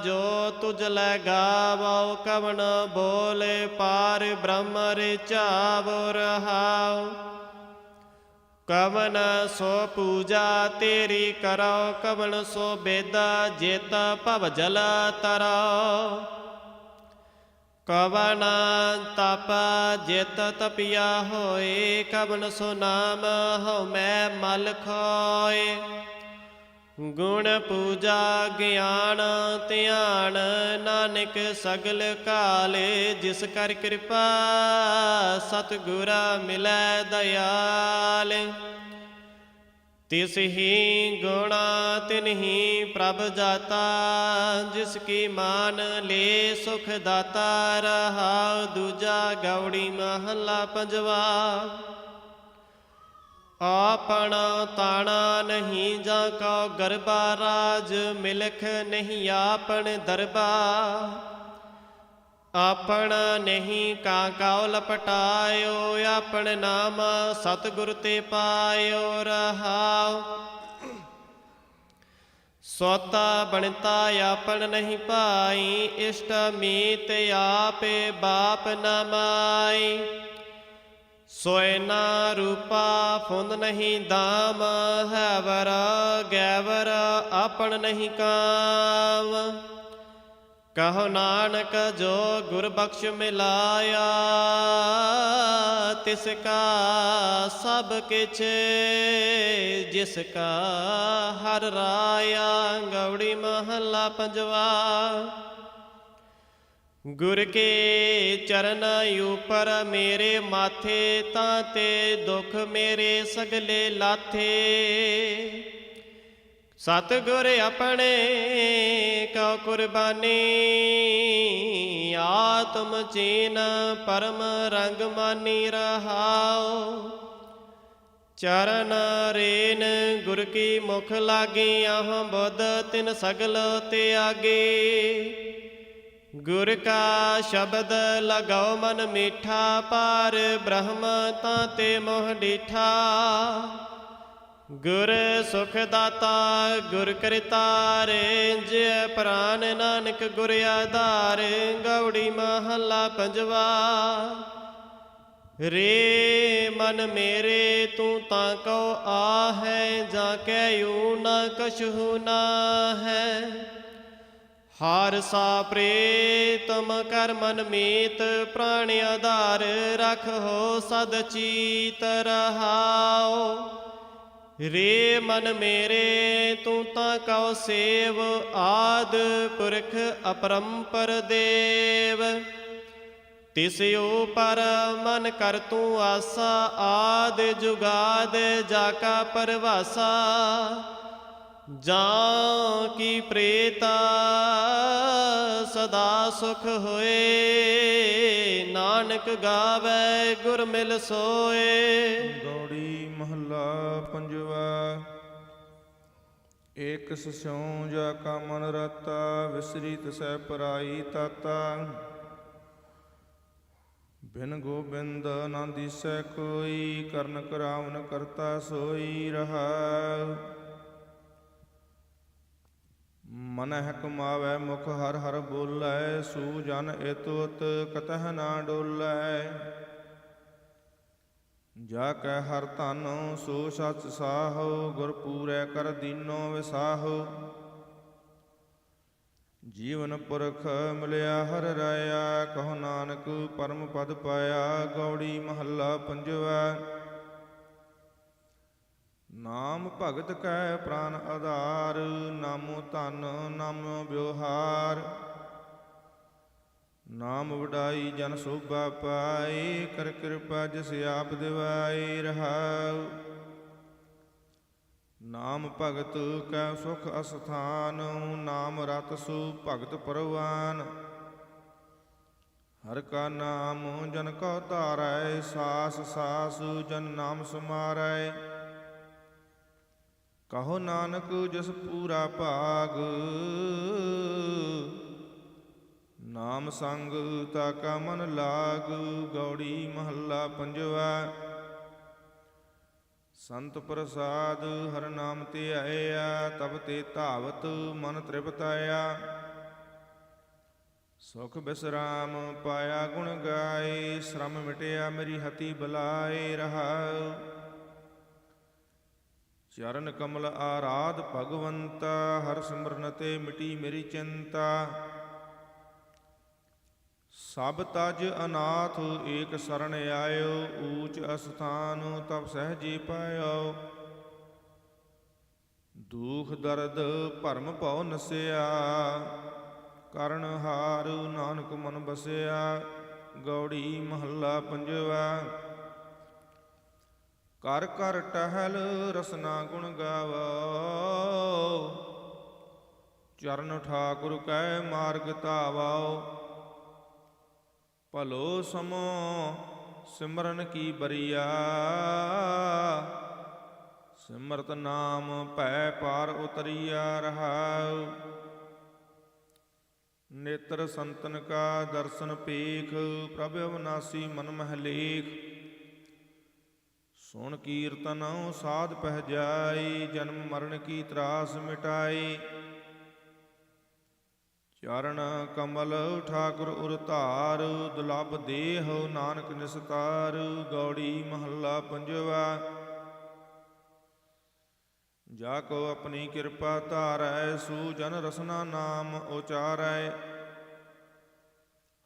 ਜੋ ਤੁਝ ਲੈ ਗਾਵੋ, ਕਵਨ ਬੋਲੇ ਪਾਰ ਬ੍ਰਹਮ ਰਚਾਵੋ ਰਹਾਉ। ਕਵਨ ਸੋ ਪੂਜਾ ਤੇਰੀ ਕਰੋ, ਕਵਨ ਸੋ ਬੇਦਾ ਜਿਤ ਭਵ ਜਲ ਤਰੋ। ਕਵਨ ਤਪ ਜਿਤ ਤਪਿਆ ਹੋਏ, ਕਵਨ ਸੋ ਨਾਮ ਹਉ ਮੈਂ ਮਲ ਖੋਏ। ਗੁਣ ਪੂਜਾ ਗਿਆਨ ਧਿਆਨ, ਨਾਨਕ ਸਗਲ ਕਾਲੇ ਜਿਸ ਕਰ ਕਿਰਪਾ। ਸਤਿਗੁਰ ਮਿਲੈ ਦਇਆਲ, ਤਿਸ ਹੀ ਗੁਣ ਤਿਨਹੀ ਪ੍ਰਭ ਜਾਤਾ। ਜਿਸ ਕੀ ਮਾਨ ਲੈ ਸੁਖ ਦਾਤਾ, ਰਹਾਉ ਦੂਜਾ ਗੌੜੀ ਮਹੱਲਾ ਪੰਜਵਾ। ਆਪਣਾ ਤਾਣਾ ਨਹੀਂ ਜਾਂ ਕਉ ਗਰਬਾ, ਰਾਜ ਮਿਲਖ ਨਹੀਂ ਆਪਣ ਦਰਬਾ। ਆਪਣਾ ਨਹੀਂ ਕਾ ਕਉ ਲਪਟਾਇਓ, ਆਪਣ ਨਾਮ ਸਤਿਗੁਰ ਤੇ ਪਾਇਓ ਰਹਾਉ। ਸੋਤਾ ਬਣਤਾ ਆਪਣ ਨਹੀਂ ਪਾਈ, ਇਸ਼ਟ ਮੀਤ ਆਪੇ ਬਾਪ ਨਾ ਮਾਈ। ਸੋਇ ਨਾ ਰੂਪਾ ਫੁੰਦ ਨਹੀਂ ਦਾਮ, ਹੈਵਰ ਗੈਵਰ ਆਪਣ ਨਹੀਂ ਕਾਮ। ਕਹੋ ਨਾਨਕ ਜੋ ਗੁਰ ਬਖਸ਼ ਮਿਲਾਇਆ, ਤਿਸ ਕਾ ਸਭ ਕਿਛ ਜਿਸ ਕਾ ਹਰ ਰਾਇਆ। ਗੌੜੀ ਮਹੱਲਾ ਪੰਜਵਾ। ਗੁਰ ਕੇ ਚਰਨ ਉਪਰ ਮੇਰੇ ਮਾਥੇ, ਤਾਂ ਤੇ ਦੁਖ ਮੇਰੇ ਸਗਲੇ ਲਾਥੇ। ਸਤਿਗੁਰ ਆਪਣੇ ਕਉ ਕੁਰਬਾਨੀ, ਆਤਮ ਚੀਨ ਪਰਮ ਰੰਗ ਮਾਨੀ ਰਹਾਉ। ਚਰਨ ਰੇਨ ਗੁਰ ਕੀ ਮੁਖ ਲਾਗੀ, ਆਹ ਬੁੱਧ ਤਿਨ ਸਗਲ ਤਿਆਗੇ। ਗੁਰ ਕਾ ਸ਼ਬਦ ਲਗਾਉ ਮਨ ਮੀਠਾ, ਪਾਰ ਬ੍ਰਹਮ ਤਾਂ ਤੇ ਮੋਹ ਡੀਠਾ। ਗੁਰ ਸੁਖ ਦਾਤਾ ਗੁਰ ਕਰਤਾਰੇ, ਜੇ ਪ੍ਰਾਨ ਨਾਨਕ ਗੁਰ ਆਧਾਰ। ਗੌੜੀ ਮਹੱਲਾ ਪੰਜਵਾ। ਰੇ ਮਨ ਮੇਰੇ ਤੂੰ ਤਾਂ ਕਉ ਆਹੈ, ਜਾਂ ਕਹਿਉ ਨਾ ਕਛੁ ਨਾ ਹੈ। ਹਰ ਸਾ ਪ੍ਰੀਤਮ ਕਰ ਮਨ ਮੀਤ, ਪ੍ਰਾਣ ਆਧਾਰ ਰਖੋ ਸਦ ਚੀਤ ਰਹਾਉ। ਰੇ ਮਨ ਮੇਰੇ ਤੂੰ ਤਾਂ ਕਉ ਸੇਵ, ਆਦ ਪੁਰਖ ਅਪਰੰਪਰ ਦੇਵ। ਤਿਸ ਉਪਰ ਮਨ ਕਰ ਤੂੰ ਆਸਾ, ਆਦ ਜੁਗਾਦ ਜਾ ਕਾ ਪਰਵਾਸਾ। ਜਾਂ ਕੀ ਪ੍ਰੇਤਾ ਸਦਾ ਸੁਖ ਹੋਏ, ਨਾਨਕ ਗਾਵੇ ਗੁਰ ਮਿਲ ਸੋਏ। ਗੌੜੀ ਮਹੱਲਾ ਪੰਜਵਾ। ਏਕ ਸਿਉ ਜਾ ਕਾ ਮਨ ਰਤਾ, ਵਿਸਰੀ ਤਿਸੈ ਪਰਾਈ ਤਾਤਾ। ਬਿਨ ਗੋਬਿੰਦ ਨਾ ਦਿਸੈ ਕੋਈ, ਕਰਨ ਕਰਾਵਨ ਕਰਤਾ ਸੋਈ ਰਹਾਉ। ਮਨਹਿ ਕਮਾਵੈ ਮੁਖ ਹਰ ਹਰ ਬੋਲੈ, ਸੂ ਜਨ ਏਤੁਤ ਕਤਹਿ ਨਾ ਡੋਲੈ। ਜਾ ਕੈ ਹਰ ਧਨ ਸੋ ਸਚ ਸਾਹੋ, ਗੁਰ ਪੂਰੈ ਕਰ ਦੀਨੋ ਵਿਸਾਹੋ। ਜੀਵਨ ਪੁਰਖ ਮਿਲਿਆ ਹਰ ਰਾਇਆ, ਕਹੋ ਨਾਨਕ ਪਰਮ ਪਦ ਪਾਇਆ। ਗੌੜੀ ਮਹੱਲਾ ਪੰਜਵਾ। ਨਾਮ ਭਗਤ ਕੈ ਪ੍ਰਾਨ ਆਧਾਰ, ਨਾਮੋ ਧਨ ਨਾਮੋ ਵਿਵਹਾਰ। ਨਾਮ ਵਡਾਈ ਜਨ ਸੋਭਾ ਪਾਈ, ਕਰ ਕਿਰਪਾ ਜਿਸ ਆਪ ਦਿਵਾਈ ਰਹਾਉ। ਨਾਮ ਭਗਤ ਕੈ ਸੁਖ ਅਸਥਾਨ, ਨਾਮ ਰਤ ਸੋ ਭਗਤ ਪਰਵਾਨ। ਹਰ ਕਾ ਨਾਮ ਜਨ ਕਉ ਧਾਰੈ, ਸਾਸ ਸਾਸ ਜਨ ਨਾਮ ਸਮਾਰੈ। ਕਹੋ ਨਾਨਕ ਜਿਸ ਪੂਰਾ ਭਾਗ, ਨਾਮ ਸੰਗ ਤਾਕਾ ਮਨ ਲਾਗ। ਗੌੜੀ ਮਹੱਲਾ ਪੰਜਵਾ। ਸੰਤ ਪ੍ਰਸਾਦ ਹਰ ਨਾਮ ਤੇ ਆਇਆ, ਤਬ ਤੇ ਧਾਵਤ ਮਨ ਤ੍ਰਿਪਤਾਇਆ। ਸੁਖ ਬਿਸਰਾਮ ਪਾਇਆ ਗੁਣ ਗਾਏ, ਸ਼ਰਮ ਮਿਟਿਆ ਮੇਰੀ ਹਤੀ ਬਲਾਏ। ਰਹਾਉ ਚਰਨ ਕਮਲ ਆਰਾਧ ਭਗਵੰਤਾ, ਹਰ ਸਿਮਰਨ ਤੇ ਮਿਟੀ ਮੇਰੀ ਚਿੰਤਾ। ਸਭ ਤਜ ਅਨਾਥ ਏਕ ਸਰਣ ਆਇਓ, ਊਚ ਅਸਥਾਨ ਤਬ ਸਹਿਜੇ ਪਾਇਓ। ਦੁਖ ਦਰਦ ਭਰਮ ਭਉ ਨਸਿਆ, ਕਰਨ ਹਾਰ ਨਾਨਕ ਮਨ ਬਸਿਆ। ਗੌੜੀ ਮਹੱਲਾ ਪੰਜਵਾ। ਕਰ ਕਰ ਟਹਿਲ ਰਸਨਾ ਗੁਣ ਗਾਵੋ, ਚਰਨ ਠਾਕੁਰ ਕੈ ਮਾਰਗ ਧਾਵੋ। ਭਲੋ ਸਮੋ ਸਿਮਰਨ ਕੀ ਬਰੀਆ, ਸਿਮਰਤ ਨਾਮ ਭੈ ਪਾਰ ਉਤਰੀਆ। ਰਹਾਉ ਨੇਤਰ ਸੰਤਨ ਕਾ ਦਰਸ਼ਨ ਪੇਖ, ਪ੍ਰਭ ਅਵਨਾਸੀ ਮਨ ਮਹਿ ਲੇਖ। ਸੁਣ ਕੀਰਤਨ ਸਾਧ ਪਹਿ ਜਾਈ, ਜਨਮ ਮਰਨ ਕੀ ਤਰਾਸ ਮਿਟਾਈ। ਚਰਨ ਕਮਲ ਠਾਕੁਰ ਉਰ ਧਾਰ, ਦੁਲਭ ਦੇਹ ਨਾਨਕ ਨਿਸਤਾਰ। ਗੌੜੀ ਮਹੱਲਾ ਪੰਜਵਾ। ਜਾ ਕੋ ਆਪਣੀ ਕਿਰਪਾ ਧਾਰੈ, ਸੂ ਜਨ ਰਸਨਾ ਨਾਮ ਉਚਾਰੈ।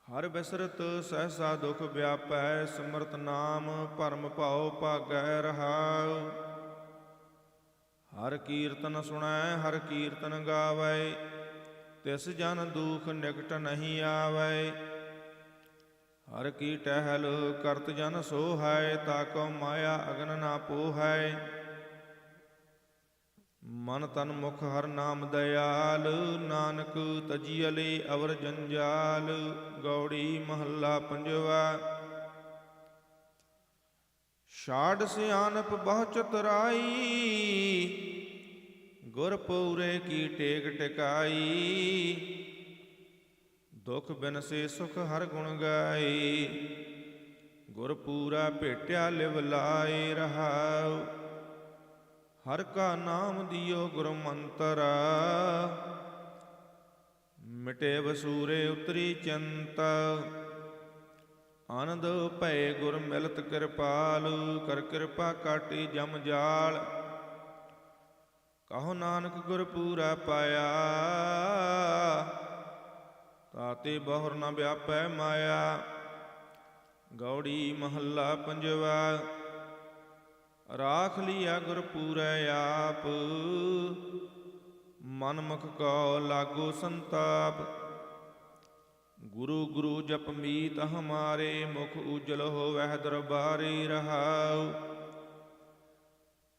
ਹਰ ਬਿਸਰਤ ਸਹਿਸਾ ਦੁਖ ਵਿਆਪੈ, ਸਿਮਰਤ ਨਾਮ ਭਰਮ ਭਉ ਭਾਗੈ। ਰਹਾਉ ਹਰ ਕੀਰਤਨ ਸੁਣੈ ਹਰ ਕੀਰਤਨ ਗਾਵੈ, ਤਿਸ ਜਨ ਦੁਖ ਨਿਕਟ ਨਹੀਂ ਆਵੈ। ਹਰ ਕੀ ਟਹਿਲ ਕਰਤ ਜਨ ਸੋਹੈ, ਤਾਕੋ ਮਾਇਆ ਅਗਨ ਨਾ ਪੋਹੈ। ਮਨ ਤਨ ਮੁਖ ਹਰ ਨਾਮ ਦਇਆਲ, ਨਾਨਕ ਤਜੀਅਲੇ ਅਵਰ ਜੰਜਾਲ। ਗੌੜੀ ਮਹੱਲਾ ਪੰਜਵਾ। ਛਾੜ ਸਿਆਨਪ ਬਹੁ ਚਤੁਰਾਈ, ਗੁਰ ਪੂਰੇ ਕੀ ਟੇਕ ਟਿਕਾਈ। ਦੁਖ ਬਿਨਸੇ ਸੁਖ ਹਰ ਗੁਣ ਗਾਏ, ਗੁਰ ਪੂਰਾ ਭੇਟਿਆ ਲਿਵ ਲਾਏ। ਰਹਾਉ ਹਰ ਕਾ ਨਾਮ ਦਿਓ ਗੁਰ ਮੰਤਰਾ, ਮਿਟੇ ਵਸੂਰੇ ਉਤਰੀ ਚਿੰਤ। ਆਨੰਦ ਭਏ ਗੁਰ ਮਿਲਤ ਕਿਰਪਾਲ, ਕਰ ਕਿਰਪਾ ਕਾਟੀ ਜਮ ਜਾਲ। ਕਹੋ ਨਾਨਕ ਗੁਰ ਪੂਰਾ ਪਾਇਆ, ਤਾਤੇ ਬਹੁਰ ਨ ਵਿਆਪੈ ਮਾਇਆ। ਗੌੜੀ ਮਹੱਲਾ ਪੰਜਵਾ। ਰਾਖ ਲਿਆ ਗੁਰ ਪੂਰੈ ਆਪ, ਮਨ ਮੁਖ ਕਉ ਲਾਗੋ ਸੰਤਾਪ। ਗੁਰੂ ਗੁਰੂ ਜਪ ਮੀਤ ਹਮਾਰੇ, ਮੁਖ ਉਜਲ ਹੋਵੈ ਦਰਬਾਰੇ। ਰਹਾਉ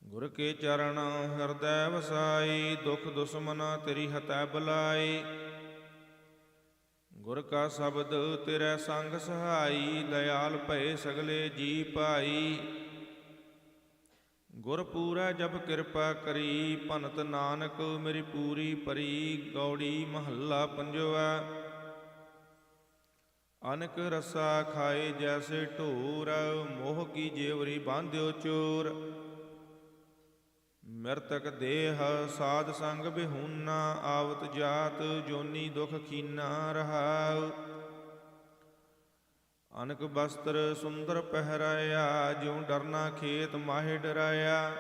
ਗੁਰ ਕੇ ਚਰਨ ਹਿਰਦੈ ਵਸਾਈ, ਦੁਖ ਦੁਸਮਨਾ ਤੇਰੀ ਹਤੈ ਬੁਲਾਈ। ਗੁਰ ਕਾ ਸ਼ਬਦ ਤੇਰੇ ਸੰਗ ਸਹਾਈ, ਦਇਆਲ ਭਏ ਸਗਲੇ ਜੀ ਭਾਈ। ਗੁਰ ਪੂਰਾ ਜਬ ਕਿਰਪਾ ਕਰੀ, ਭਨਤ ਨਾਨਕ ਮੇਰੀ ਪੂਰੀ ਪਰੀ। ਗੌੜੀ ਮਹੱਲਾ ਪੰਜਵਾ। ਅਨਕ ਰਸਾ ਖਾਏ ਜੈਸੇ ਢੋਰ, ਮੋਹ ਕੀ ਜੇਵਰੀ ਬਾਂਧਿਓ ਚੋਰ। ਮਿਰਤਕ ਦੇਹ ਸਾਧ ਸੰਗ ਬਿਹੂਨਾ, ਆਵਤ ਜਾਤ ਜੋਨੀ ਦੁਖ ਖੀਨਾ। ਰਹਾਉ ਅਨਕ ਬਸਤਰ ਸੁੰਦਰ ਪਹਿਰਾਇਆ, ਜਿਉ ਡਰਨਾ ਖੇਤ ਮਾਹੇ ਡਰਾਇਆ।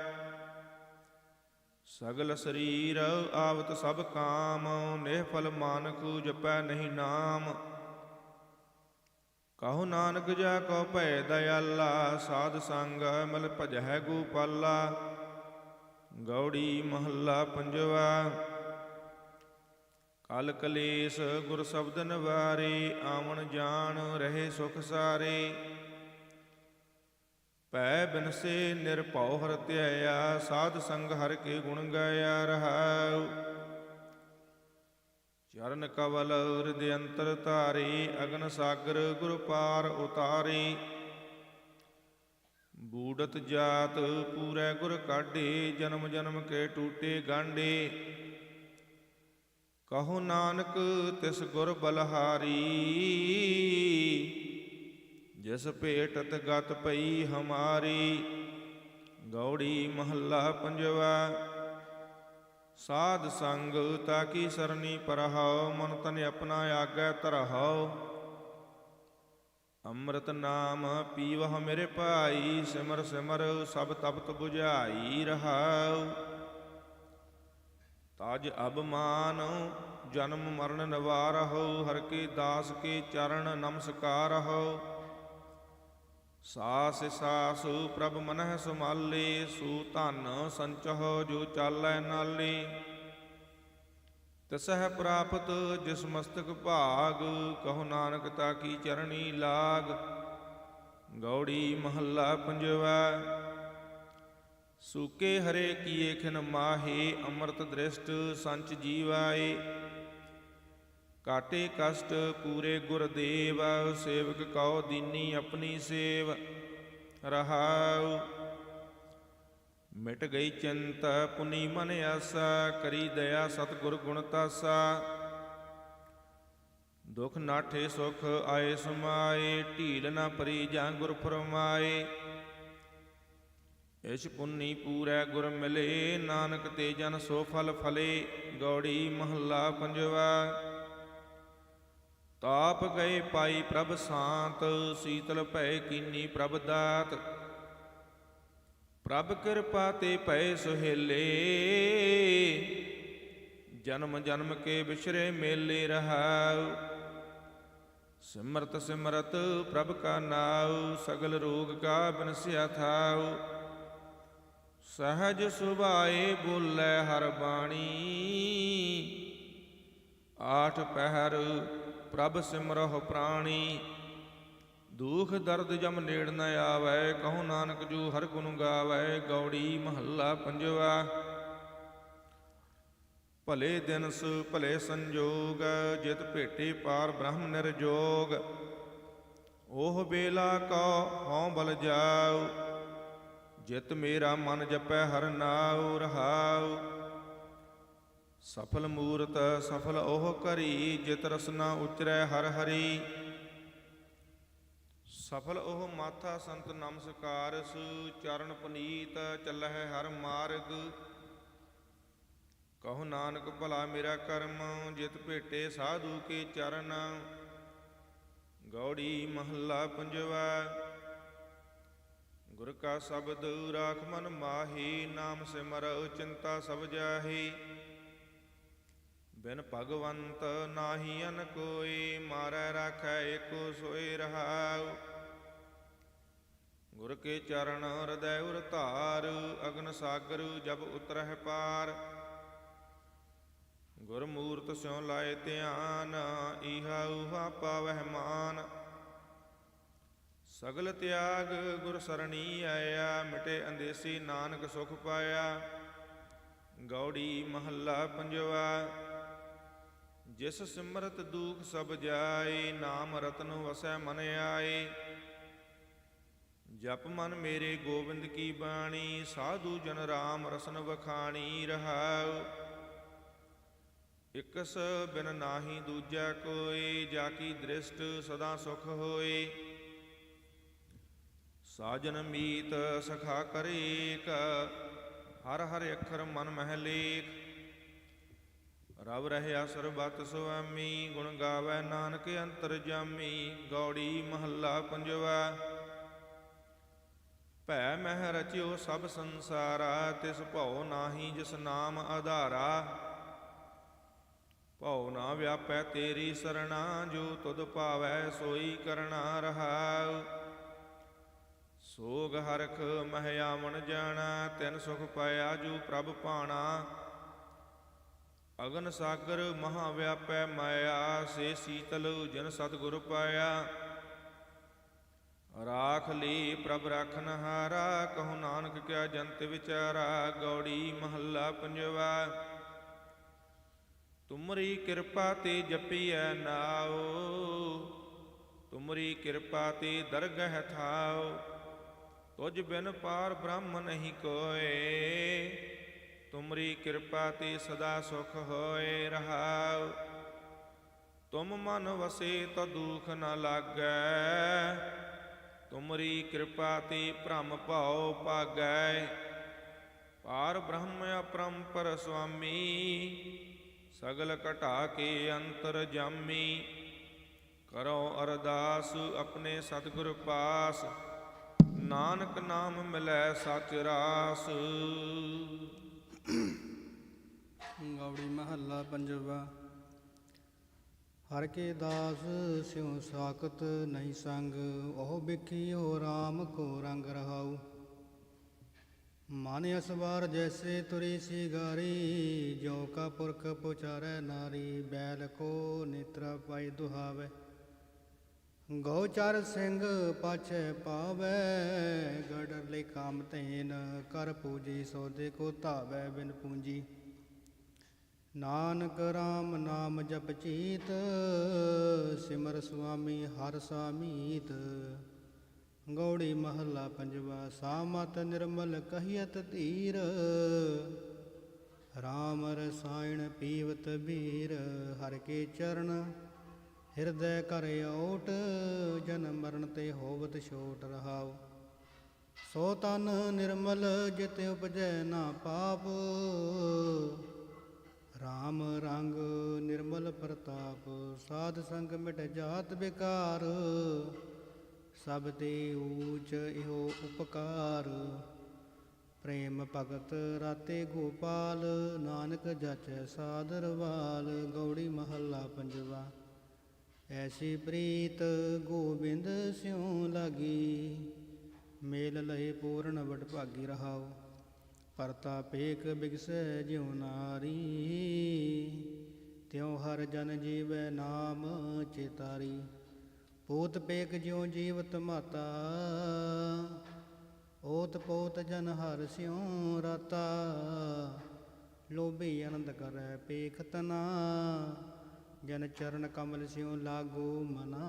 ਸਗਲ ਸਰੀਰ ਆਵਤ ਸਭ ਕਾਮ, ਨਿਹਫਲ ਮਾਨਕ ਜਪੈ ਨਹੀਂ ਨਾਮ। ਕਹੋ ਨਾਨਕ ਜਾ ਕੋ ਭੈ ਦਇਆਲਾ, ਸਾਧ ਸੰਗ ਮਿਲ ਭਜੈ ਗੋਪਾਲਾ। ਗੌੜੀ ਮਹੱਲਾ ਪੰਜਵਾ। ਕਲ ਕਲੇਸ਼ ਗੁਰ ਸ਼ਬਦ ਨਿਵਾਰੇ, ਆਵਣ ਜਾਣ ਰਹੇ ਸੁਖ ਸਾਰੇ। ਭੈ ਬਿਨਸੇ ਨਿਰਭਉ ਹਰਿ ਧਿਆਇਆ, ਸਾਧ ਸੰਗ ਹਰਿ ਕੇ ਗੁਣ ਗਾਇਆ। ਰਹਾਉ ਚਰਨ ਕਵਲ ਹਿਰਦਿ ਅੰਤਰ ਧਾਰੇ, ਅਗਨ ਸਾਗਰ ਗੁਰ ਪਾਰ ਉਤਾਰੇ। ਬੂੜਤ ਜਾਤ ਪੂਰੈ ਗੁਰ ਕਾਢੇ, ਜਨਮ ਜਨਮ ਕੇ ਟੂਟੇ ਗਾਂਡੇ। ਕਹੋ ਨਾਨਕ ਤਿਸ ਗੁਰ ਬਲਹਾਰੀ, ਜਿਸ ਭੇਟਤ ਗਤ ਪਈ ਹਮਾਰੀ। ਗੌੜੀ ਮਹੱਲਾ ਪੰਜਵਾ। ਸਾਧ ਸੰਗ ਤਾਕੀ ਸਰਨੀ ਪਰਹਾਉ, ਮਨ ਤਨ ਆਪਣਾ ਆਗੈ ਧਰਹਾਉ। ਅੰਮ੍ਰਿਤ ਨਾਮ ਪੀਵਹ ਮੇਰੇ ਭਾਈ, ਸਿਮਰ ਸਿਮਰ ਸਭ ਤਪਤ ਬੁਝਾਈ ਰਹਾਉ। ਤਜ ਅਬਮਾਨ ਜਨਮ ਮਰਨ ਨਿਵਾਰਹੁ, ਹਰਿ ਕੇ ਦਾਸ ਕੇ ਚਰਨ ਨਮਸਕਾਰਹੁ। ਸਾਸ ਸਾਸ ਪ੍ਰਭ ਮਨਹਿ ਸੁਮਾਲੇ, ਸੂ ਧਨ ਸੰਚਹੁ ਜੋ ਚਾਲੈ ਨਾਲੇ। ਤਿਸਹਿ ਪ੍ਰਾਪਤ ਜਿਸ ਮਸਤਕ ਭਾਗ, ਕਹੋ ਨਾਨਕ ਤਾਕੀ ਚਰਣੀ ਲਾਗ। ਗੌੜੀ ਮਹੱਲਾ ਪੰਜਵਾ। ਸੂਕੇ ਹਰੇ ਕੀਏ ਖਿਨ ਮਾਹੇ, ਅੰਮ੍ਰਿਤ ਦ੍ਰਿਸ਼ਟ ਸੰਚ ਜੀਵਾਏ। ਕਾਟੇ ਕਸ਼ਟ ਪੂਰੇ ਗੁਰਦੇਵ, ਸੇਵਕ ਕਉ ਦੀਨੀ ਆਪਣੀ ਸੇਵ ਰਹਾਉ। ਮਿਟ ਗਈ ਚਿੰਤ ਪੁਨੀ ਮਨ ਆਸਾ, ਕਰੀ ਦਇਆ ਸਤਿਗੁਰ ਗੁਣ ਤਾਸਾ। ਦੁਖ ਨਾਠੇ ਸੁਖ ਆਏ ਸਮਾਏ, ਢੀਲ ਨਾ ਪਰੀ ਜਾਂ ਗੁਰ ਫਰਮਾਏ। ਇਛ ਪੁੰਨੀ ਪੂਰੈ ਗੁਰ ਮਿਲੇ, ਨਾਨਕ ਤੇ ਜਨ ਸੋ ਫਲ ਫਲੇ। ਗੌੜੀ ਮਹੱਲਾ ਪੰਜਵਾ। ਤਾਪ ਗਏ ਪਾਈ ਪ੍ਰਭ ਸਾਂਤ, ਸੀਤਲ ਭੈ ਕੀਨੀ ਪ੍ਰਭ ਦਾਤ। ਪ੍ਰਭ ਕਿਰਪਾ ਤੇ ਭੈ ਸੁਹੇਲੇ, ਜਨਮ ਜਨਮ ਕੇ ਬਿਸਰੇ ਮੇਲੇ ਰਹਾਉ। ਸਿਮਰਤ ਸਿਮਰਤ ਪ੍ਰਭ ਕਾ ਨਾਉ, ਸਗਲ ਰੋਗ ਕਾ ਬਿਨਸਿਆ ਥਾਉ। ਸਹਜ ਸੁਭਾਏ ਬੋਲੇ ਹਰ ਬਾਣੀ, ਆਠ ਪਹਿਰ ਪ੍ਰਭ ਸਿਮਰਹੁ ਪ੍ਰਾਣੀ। ਦੁਖ ਦਰਦ ਜਮ ਨੇੜ ਨ ਆਵੈ, ਕਹੋ ਨਾਨਕ ਜੋ ਹਰਿ ਗੁਣ ਗਾਵੈ। ਗੌੜੀ ਮਹੱਲਾ ਪੰਜਵਾ। ਭਲੇ ਦਿਨਸ ਭਲੇ ਸੰਜੋਗ, ਜਿਤ ਭੇਟੇ ਪਾਰ ਬ੍ਰਹਮ ਨਿਰਜੋਗ। ਉਹ ਬੇਲਾ ਕਉ ਹਉ ਬਲ ਜਾਉ, ਜਿਤ ਮੇਰਾ ਮਨ ਜਪੈ ਹਰਿ ਨਾਉ ਰਹਾਉ। ਸਫਲ ਮੂਰਤ ਸਫਲ ਉਹ ਕਰੀ, ਜਿਤ ਰਸਨਾ ਉਚਰੈ ਹਰਿ ਹਰੀ। ਸਫਲ ਉਹ ਮਾਥਾ ਸੰਤ ਨਮਸਕਾਰਸ, ਚਰਨ ਪੁਨੀਤ ਚੱਲਹਿ ਹਰ ਮਾਰਗ। ਕਹੋ ਨਾਨਕ ਭਲਾ ਮੇਰਾ ਕਰਮ, ਜਿਤ ਭੇਟੇ ਸਾਧੂ ਕੇ ਚਰਨ। ਗੌੜੀ ਮਹੱਲਾ ਪੰਜਵਾ। ਗੁਰ ਕਾ ਸ਼ਬਦ ਰਾਖ ਮਨ ਮਾਹੀ, ਨਾਮ ਸਿਮਰ ਚਿੰਤਾ ਸਭ ਜਾਹੀ। ਬਿਨ ਭਗਵੰਤ ਨਾਹੀ ਅਨ ਕੋਈ, ਮਾਰੈ ਰਾਖੈ ਏਕੋ ਸੋਈ ਰਹਾਉ। ਗੁਰ ਕੇ ਚਰਨ ਹਿਰਦੈ ਉਰ ਧਾਰ, ਅਗਨ ਸਾਗਰ ਜਬ ਉਤਰਹਿ ਪਾਰ। ਗੁਰ ਮੂਰਤ ਸਿਉ ਲਾਏ ਧਿਆਨ, ਈਹਾ ਊਹਾ ਪਾਵਹਿ ਮਾਨ। ਸਗਲ ਤਿਆਗ ਗੁਰ ਸਰਣੀ ਆਇਆ, ਮਿਟੇ ਅੰਦੇਸੀ ਨਾਨਕ ਸੁਖ ਪਾਇਆ। ਗੌੜੀ ਮਹੱਲਾ ਪੰਜਵਾ। ਜਿਸ ਸਿਮਰਤ ਦੂਖ ਸਭ ਜਾਏ, ਨਾਮ ਰਤਨ ਵਸੈ ਮਨ ਆਏ। ਜਪ ਮਨ ਮੇਰੇ ਗੋਬਿੰਦ ਕੀ ਬਾਣੀ, ਸਾਧੂ ਜਨ ਰਾਮ ਰਸਨ ਵਖਾਣੀ ਰਹਾਉ। ਇਕਸ ਬਿਨ ਨਾਹੀ ਦੂਜਾ ਕੋਈ, ਜਾ ਕੀ ਦ੍ਰਿਸ਼ਟ ਸਦਾ ਸੁਖ ਹੋਏ। ਸਾਜਨ ਮੀਤ ਸਖਾ ਕਰੇਕ, ਹਰ ਹਰ ਅੱਖਰ ਮਨ ਮਹਿ ਲੇਖ। ਰਵ ਰਹਿਆ ਸਰਬਤ ਸੁਆਮੀ, ਗੁਣ ਗਾਵੈ ਨਾਨਕ ਅੰਤਰਜਾਮੀ। ਗੌੜੀ ਮਹੱਲਾ ਪੰਜਵਾ। ਭੈ ਮਹਿ ਰਚਿਓ ਸਭ ਸੰਸਾਰਾ, ਤਿਸ ਭਉ ਨਾਹੀ ਜਿਸ ਨਾਮ ਆਧਾਰਾ। ਭਉ ਨਾ ਵਿਆਪੈ ਤੇਰੀ ਸਰਣਾ, ਜੋ ਤੁਧ ਭਾਵੈ ਸੋਈ ਕਰਣਾ ਰਹਾਉ। ਸੋਗ ਹਰਖ ਮਹਿ ਆਵਣ ਜਾਣਾ, ਤਿਨ ਸੁਖ ਪਾਇਆ ਜੋ ਪ੍ਰਭ ਭਾਣਾ। ਅਗਨ ਸਾਗਰ ਮਹਾ ਵਿਆਪੈ ਮਾਇਆ, ਸੇ ਸੀਤਲ ਜਿਨ ਸਤਿਗੁਰ ਪਾਇਆ। ਰਾਖ ਲੀ ਪ੍ਰਭ ਰਾਖਨ ਹਾਰਾ, ਕਹੋ ਨਾਨਕ ਕਿਆ ਜੰਤ ਵਿਚਾਰਾ। ਗੌੜੀ ਮਹੱਲਾ ਪੰਜਵਾ। ਤੁਮਰੀ ਕਿਰਪਾ ਤੇ ਜਪੀਐ ਨਾਉ, ਤੁਮਰੀ ਕਿਰਪਾ ਤੇ ਦਰਗਹਿ ਥਾਉ। ਤੁਝ ਬਿਨ ਪਾਰ ਬ੍ਰਹਮ ਨਹੀਂ ਕੋਏ, ਤੁਮਰੀ ਕਿਰਪਾ ਤੇ ਸਦਾ ਸੁਖ ਹੋਏ ਰਹਾਉ। ਤੁਮ ਮਨ ਵਸੇ ਤਾ ਦੁਖ ਨ ਲਾਗੈ, ਤੁਮਰੀ ਕਿਰਪਾ ਤੇ ਭ੍ਰਮ ਭਾਉ ਭਾਗੈ। ਪਾਰ ਬ੍ਰਹਮ ਅਪਰੰਪਰ ਸੁਆਮੀ, ਸਗਲ ਘਟਾ ਕੇ ਅੰਤਰ ਜਾਮੀ। ਕਰੋ ਅਰਦਾਸ ਆਪਣੇ ਸਤਿਗੁਰ ਪਾਸ, ਨਾਨਕ ਨਾਮ ਮਿਲੈ ਸਚ ਰਾਸ। ਗੌੜੀ ਮਹੱਲਾ ਪੰਜਵਾ। ਹਰ ਕੇ ਦਾਸ ਸਿਉ ਸਾਖਤ ਨਹੀਂ ਸੰਗ, ਉਹ ਬਿਖਿਓ ਰਾਮ ਕੋ ਰੰਗ ਰਹਾਉ। ਮਨ ਅਸਵਾਰ ਜੈਸੇ ਤੁਰੀ ਸੀ ਗਾਰੀ, ਜੋ ਕਾ ਪੁਰਖ ਪੁਚਾਰੈ ਨਾਰੀ। ਬੈਲ ਕੋ ਨੇਤਰਾ ਪਾਈ ਦੁਹਾਵੈ, ਗਊਚਰ ਸਿੰਘ ਪਾਛੈ ਪਾਵੈ। ਗੜਲੇ ਕਾਮ ਧੇਨ ਕਰ ਪੂਜੀ, ਸੋਦੇ ਕੋ ਧਾਵੈ ਬਿਨ ਪੂੰਜੀ। ਨਾਨਕ ਰਾਮ ਨਾਮ ਜਪ ਚੀਤ, ਸਿਮਰ ਸੁਆਮੀ ਹਰਿ ਸਾਮੀਤ। ਗੌੜੀ ਮਹੱਲਾ ਪੰਜਵਾ। ਸਾਮਤ ਨਿਰਮਲ ਕਹੀਅਤ ਧੀਰ, ਰਾਮ ਰਸਾਇਣ ਪੀਵਤ ਬੀਰ। ਹਰਿ ਕੇ ਚਰਨ ਹਿਰਦੈ ਕਰ ਓਟ, ਜਨਮ ਮਰਨ ਤੇ ਹੋਵਤ ਛੋਟ ਰਹਾਉ। ਸੋ ਤਨ ਨਿਰਮਲ ਜਿਤ ਉਪਜੈ ਨਾ ਪਾਪ, ਰਾਮ ਰੰਗ ਨਿਰਮਲ ਪ੍ਰਤਾਪ। ਸਾਧ ਸੰਗ ਮਿਟ ਜਾਤ ਬਿਕਾਰ, ਸਭ ਤੇ ਊਚ ਇਹੋ ਉਪਕਾਰ। ਪ੍ਰੇਮ ਭਗਤ ਰਾਤੇ ਗੋਪਾਲ, ਨਾਨਕ ਜਾਚੈ ਸਾਦਰਵਾਲ। ਗੌੜੀ ਮਹੱਲਾ ਪੰਜਵਾ। ਐਸੀ ਪ੍ਰੀਤ ਗੋਬਿੰਦ ਸਿਉ ਲਾਗੀ, ਮੇਲ ਲਏ ਪੂਰਨ ਵਡ ਭਾਗੀ ਰਹਾਉ। ਪਰਤਾ ਪੇਖ ਬਿਗਸੈ ਜਿਉ ਨਾਰੀ, ਤਿਉ ਹਰ ਜਨ ਜੀਵੈ ਨਾਮ ਚੇਤਾਰੀ। ਪੂਤ ਪੇਖ ਜਿਉ ਜੀਵਤ ਮਾਤਾ, ਓਤ ਪੋਤ ਜਨ ਹਰ ਸਿਉ ਰਾਤਾ। ਲੋਭੀ ਆਨੰਦ ਕਰੈ ਪੇਖ ਤਨਾ, ਜਨ ਚਰਨ ਕਮਲ ਸਿਉ ਲਾਗੋ ਮਨਾ।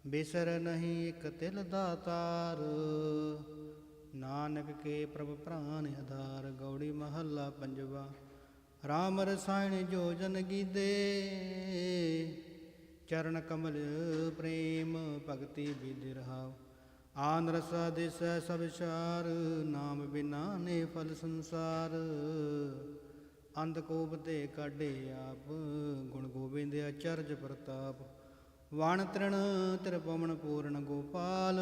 ਬਿਸਰ ਨਹੀਂ ਇਕ ਤਿਲ ਦਾਤਾਰ, ਨਾਨਕ ਕੇ ਪ੍ਰਭ ਪ੍ਰਾਨ ਆਧਾਰ। ਗੌੜੀ ਮਹੱਲਾ ਪੰਜਵਾ। ਰਾਮ ਰਸਾਇਣ ਜੋ ਜਨ ਗੀਦੇ, ਚਰਨ ਕਮਲ ਪ੍ਰੇਮ ਭਗਤੀ ਬਿਧਿ ਰਹਾਉ। ਆਨ ਰਸਾ ਦਿਸੈ ਸਭ ਸਾਰ, ਨਾਮ ਬਿਨਾ ਨੇ ਫਲ ਸੰਸਾਰ। ਅੰਧ ਕੋਪ ਤੇ ਕਾਢੇ ਆਪ, ਗੁਣ ਗੋਬਿੰਦ ਅਚਰਜ ਪ੍ਰਤਾਪ। ਵਣ ਤ੍ਰਿਣ ਤ੍ਰਿਪਵਨ ਪੂਰਨ ਗੋਪਾਲ,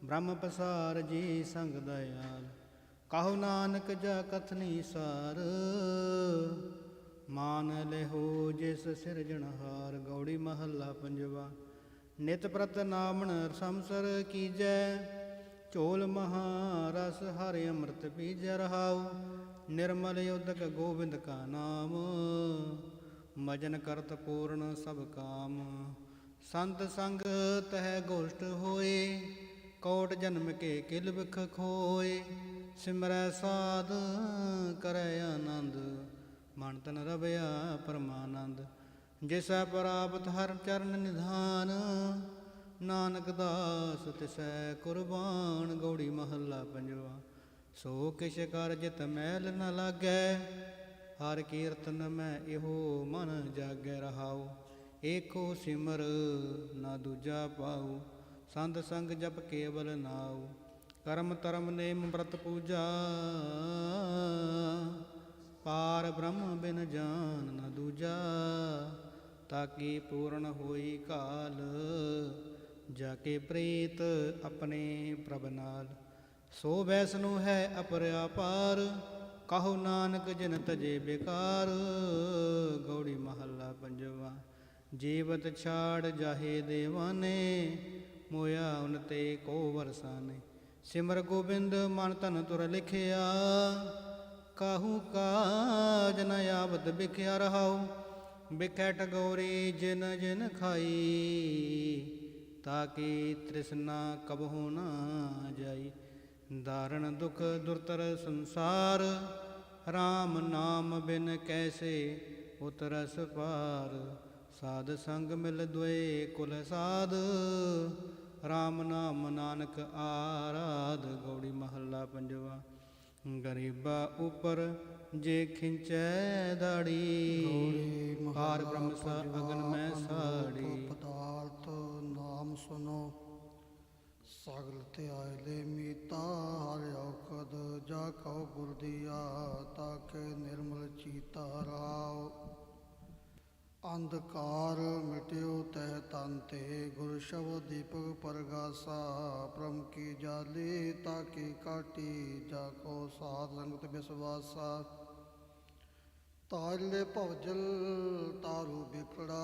ਬ੍ਰਹਮ ਪਸਾਰ ਜੀ ਸੰਗ ਦਇਆਲ। ਕਹੋ ਨਾਨਕ ਜਾ ਕਥਨੀ ਸਾਰ, ਮਾਨ ਲਿਹੋ ਜਿਸ ਸਿਰਜਣਹਾਰ। ਗੌੜੀ ਮਹੱਲਾ ਪੰਜਵਾ। ਨਿਤ ਪ੍ਰਤ ਨਾਮਣ ਸੰਸਰ ਕੀਜੈ, ਝੋਲ ਮਹਾ ਰਸ ਹਰਿ ਅੰਮ੍ਰਿਤ ਪੀਜੈ ਰਹਾਉ। ਨਿਰਮਲ ਉਦਕ ਗੋਬਿੰਦ ਕਾ ਨਾਮ, ਮਜਨ ਕਰਤ ਪੂਰਨ ਸਭ ਕਾਮ। ਸੰਤ ਸੰਗ ਤਹਿ ਗੋਸ਼ਟ ਹੋਏ, ਕੋਟ ਜਨਮ ਕੇ ਕਿਲ ਬਿਖ ਖੋਏ। ਸਿਮਰੈ ਸਾਧ ਕਰੈ ਆਨੰਦ, ਮਨ ਤਨ ਰਵਿਆ ਪਰਮਾਨੰਦ। ਜਿਸੈ ਪ੍ਰਾਪਤ ਹਰਿ ਚਰਨ ਨਿਧਾਨ, ਨਾਨਕ ਦਾਸ ਤਿਸੈ ਕੁਰਬਾਨ। ਗੌੜੀ ਮਹੱਲਾ ਪੰਜਵਾ। ਸੋ ਕਿਛ ਕਰ ਜਿਤ ਮੈਲ ਨ ਲਾਗੈ, ਹਰਿ ਕੀਰਤਨ ਮੈਂ ਇਹੋ ਮਨ ਜਾਗੈ ਰਹਾਉ। ਏਕੋ ਸਿਮਰ ਨਾ ਦੂਜਾ ਪਾਉ, ਸੰਤ ਸੰਗ ਜਪ ਕੇਵਲ ਨਾਉ। ਕਰਮ ਧਰਮ ਨੇਮ ਬ੍ਰਤ ਪੂਜਾ, ਪਾਰ ਬ੍ਰਹਮ ਬਿਨ ਜਾਨ ਨ ਦੂਜਾ। ਤਾਕੀ ਪੂਰਨ ਹੋਈ ਕਾਲ, ਜਾ ਕੇ ਪ੍ਰੀਤ ਆਪਣੇ ਪ੍ਰਭ ਨਾਲ। ਸੋ ਵੈਸਨੂ ਹੈ ਅਪਰਿਆਪਾਰ, ਕਹੋ ਨਾਨਕ ਜਿਨ ਤਜੇ ਬੇਕਾਰ। ਗੌੜੀ ਮਹੱਲਾ ਪੰਜਵਾ। ਜੀਵਤ ਛਾੜ ਜਾਹੇ ਦੇਵਾਨੇ, ਮੋਇਆ ਉਨ ਤੇ ਕੋ ਵਰਸਾਨੇ। ਸਿਮਰ ਗੋਬਿੰਦ ਮਨ ਤਨ ਤੁਰ ਲਿਖਿਆ, ਕਾਹੂ ਕਾਜ ਨ ਆਵਤ ਬਿਖਿਆ ਰਹਾਉ। ਬਿਖੈ ਟਗੋਰੀ ਜਿਨ ਜਿਨ ਖਾਈ, ਤਾਕੀ ਤ੍ਰਿਸ਼ਨਾ ਕਬਹੂ ਨਾ ਜਾਈ। ਦਾਰਣ ਦੁਖ ਦੁਰਤਰ ਸੰਸਾਰ, ਰਾਮ ਨਾਮ ਬਿਨ ਕੈਸੇ ਉਤਰਸ ਪਾਰ। ਸਾਧ ਸੰਗ ਮਿਲ ਦੁਏ ਕੁਲ ਸਾਧ, ਰਾਮ ਨਾਮ ਨਾਨਕ ਆਰਾਧ। ਗੌੜੀ ਮਹੱਲਾ ਪੰਜਵਾ। ਗਰੀਬਾ ਉਪਰ ਜੇ ਖਿੰਚੈ ਦਾੜੀ ਪਾਰ ਬ੍ਰਹਮ ਸਾ ਅਗਨ ਮੈਂ ਸਾੜੀ ਪਦਾਰਥ ਨਾਮ ਸੁਨੋ ਸਗਲ ਧਿਆਇ ਮੀਤਾ ਹਰਿ ਔਖਦ ਜਾ ਕਉ ਗੁਰ ਦੀਆ ਤਾਕੇ ਨਿਰਮਲ ਚੀਤਾ ਰਾਉ ਅੰਧਕਾਰ ਮਿਟਿਓ ਤਹਿ ਤਨ ਤੇ ਗੁਰ ਸ਼ਬਦ ਦੀਪਕ ਪਰਗਾਸਾ ਪ੍ਰਮ ਕੀ ਜਾਲੀ ਤਾਕੀ ਕਾਟੀ ਜਾ ਕੋ ਸਾਧ ਸੰਗਤ ਵਿਸਵਾਸਾ ਤਾਲੇ ਭਵਜਲ ਤਾਰੂ ਬਿਕੜਾ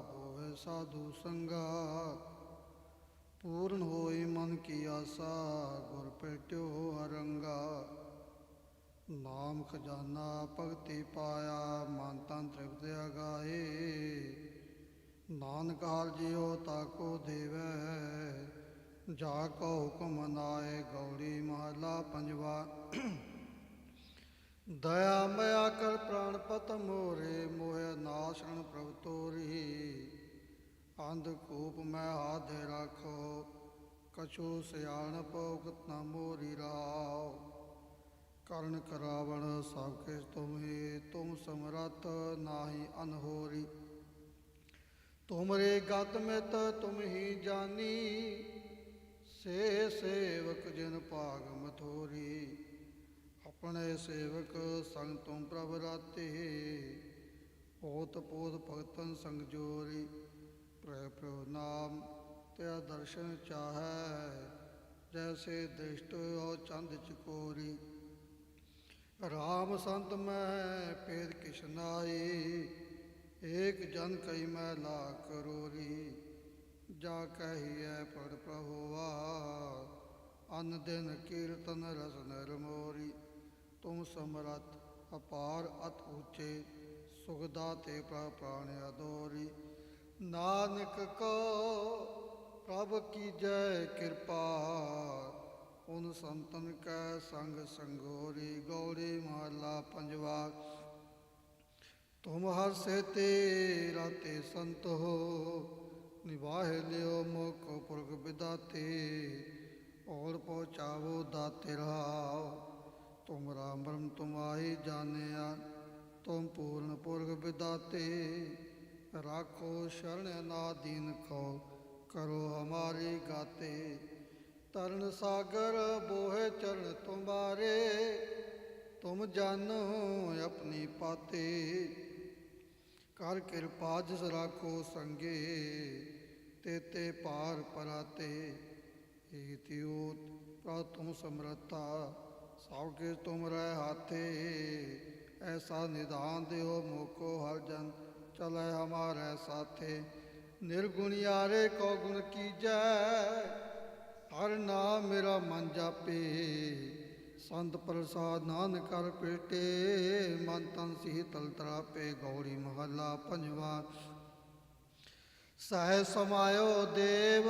ਬੋਵੇ ਸਾਧੂ ਸੰਗਾ ਪੂਰਨ ਹੋਈ ਮਨ ਕੀ ਆਸਾ ਗੁਰ ਭੇਟਿਓ ਅਰੰਗਾ ਨਾਮ ਖਜ਼ਾਨਾ ਭਗਤੀ ਪਾਇਆ ਮਨ ਤਨ ਤ੍ਰਿਪਤ ਅਗਾਏ ਨਾਨਕ ਹਾਲ ਜਿਉ ਤਾਕੋ ਦੇਵੈ ਜਾ ਕੋ ਹੁਕਮ ਮਨਾਏ ਗੌੜੀ ਮਹਲਾ ਪੰਜਵਾ ਦਇਆ ਮਇਆ ਕਰ ਪ੍ਰਾਣ ਪਤ ਮੋਰੇ ਮੋਹਿ ਨਾਸ਼ਣ ਪ੍ਰਭ ਤੋਰੀ ਅੰਧ ਕੂਪ ਮੈਂ ਹਾਥ ਰਾਖੋ ਕਛੂ ਸਿਆਣਪ ਉਕਤ ਨਾ ਮੋਰੀ ਰਾਉ ਕਰਨ ਕਰਾਵਣ ਸਭ ਕਿਛ ਤੁਮਹੀ ਤੁਮ ਸਮਰੱਥ ਨਾਹੀ ਅਨਹੋਰੀ ਤੁਮਰੇ ਗਤ ਮਿਤ ਤੁਮ ਹੀ ਜਾਨੀ ਸੇ ਸੇਵਕ ਜਿਨ ਭਾਗ ਮਥੋਰੀ ਆਪਣੇ ਸੇਵਕ ਸੰਗ ਤੁਮ ਪ੍ਰਭ ਰਾਤੇ ਓਤ ਪੋਤ ਭਗਤਨ ਸੰਗ ਜੋਰੀ ਪ੍ਰਭ ਪ੍ਰਭ ਨਾਮ ਤਿਆ ਦਰਸ਼ਨ ਚਾਹੈ ਜੈਸੇ ਦ੍ਰਿਸ਼ਟ ਔ ਚੰਦ ਚਕੋਰੀ ਰਾਮ ਸੰਤ ਮੈਂ ਭੇਦ ਕਿਛ ਨਾਈ ਏਕ ਜਨ ਕਈ ਮੈਂ ਲਾ ਕਰੋਰੀ ਜਾ ਕਹੀਐ ਪੜ ਪ੍ਰਭੁਆ ਅਨ ਦਿਨ ਕੀਰਤਨ ਰਸ ਨਿਰਮੋਰੀ ਤੁਮ ਸਮਰੱਥ ਅਪਾਰ ਅਤ ਉੱਚੇ ਸੁਖਦਾ ਤੇ ਪ੍ਰਾਣ ਅਦੋਰੀ ਨਾਨਕ ਕੋ ਪ੍ਰਭ ਕੀ ਜੈ ਕਿਰਪਾ ਉਨ ਸੰਤਨ ਕੈ ਸੰਗ ਸੰਗੋਰੀ ਗੌੜੀ ਮਹਲਾ ਪੰਜਵਾ ਤੁਮ ਹਰ ਸੇ ਤੇ ਰਾਤੇ ਸੰਤ ਹੋ ਨਿਵਾਹਿ ਲਿਓ ਮੋਕੋ ਪੁਰਖ ਵਿਦਾਤੇ ਔਰ ਪਹੁੰਚਾਵੋ ਦਾਤੇ ਰਹਾਓ ਤੁਮ ਰਾਮ ਬ੍ਰਹਮ ਤੁਮਾਹੀ ਜਾਣਿਆ ਤੁਮ ਪੂਰਨ ਪੁਰਖ ਵਿਦਾਤੇ ਰਾਖੋ ਸ਼ਰਨ ਨਾ ਦੀਨ ਕੋ ਕਰੋ ਹਮਾਰੀ ਗਾਤੇ ਤਰਨ ਸਾਗਰ ਬੋਹਿ ਚਰਨ ਤੁਮਾਰੇ ਤੁਮ ਜਾਨੋ ਆਪਣੀ ਪਾਤੇ ਕਰ ਕਿਰਪਾ ਜਿਸ ਰਾਖੋ ਸੰਗੇ ਤੇ ਪਾਰ ਪਰਾਤੇ ਈਤਿਉਤ ਪ੍ਰਭ ਤੁਮ ਸਮਰੱਥਾ ਸਭ ਕੇ ਤੁਮ ਰਹਿ ਹਾਥੇ ਐਸਾ ਨਿਦਾਨ ਦਿਓ ਮੋਕੋ ਹਰ ਜਨ ਚਲੇ ਹਮਾਰੇ ਸਾਥੇ ਨਿਰਗੁਣਿਆਰੇ ਕੋ ਗੁਣ ਕੀਜੈ ਹਰ ਨਾਮ ਮੇਰਾ ਮਨ ਜਾਪੇ ਸੰਤ ਪ੍ਰਸਾਦ ਨਾਨਕ ਕਰ ਪੇਟੇ ਮਨ ਤਨ ਸੀਤਲ ਤਰਾਪੇ ਗੌੜੀ ਮਹੱਲਾ ਪੰਜਵਾ ਸਹਿ ਸਮਾਇਓ ਦੇਵ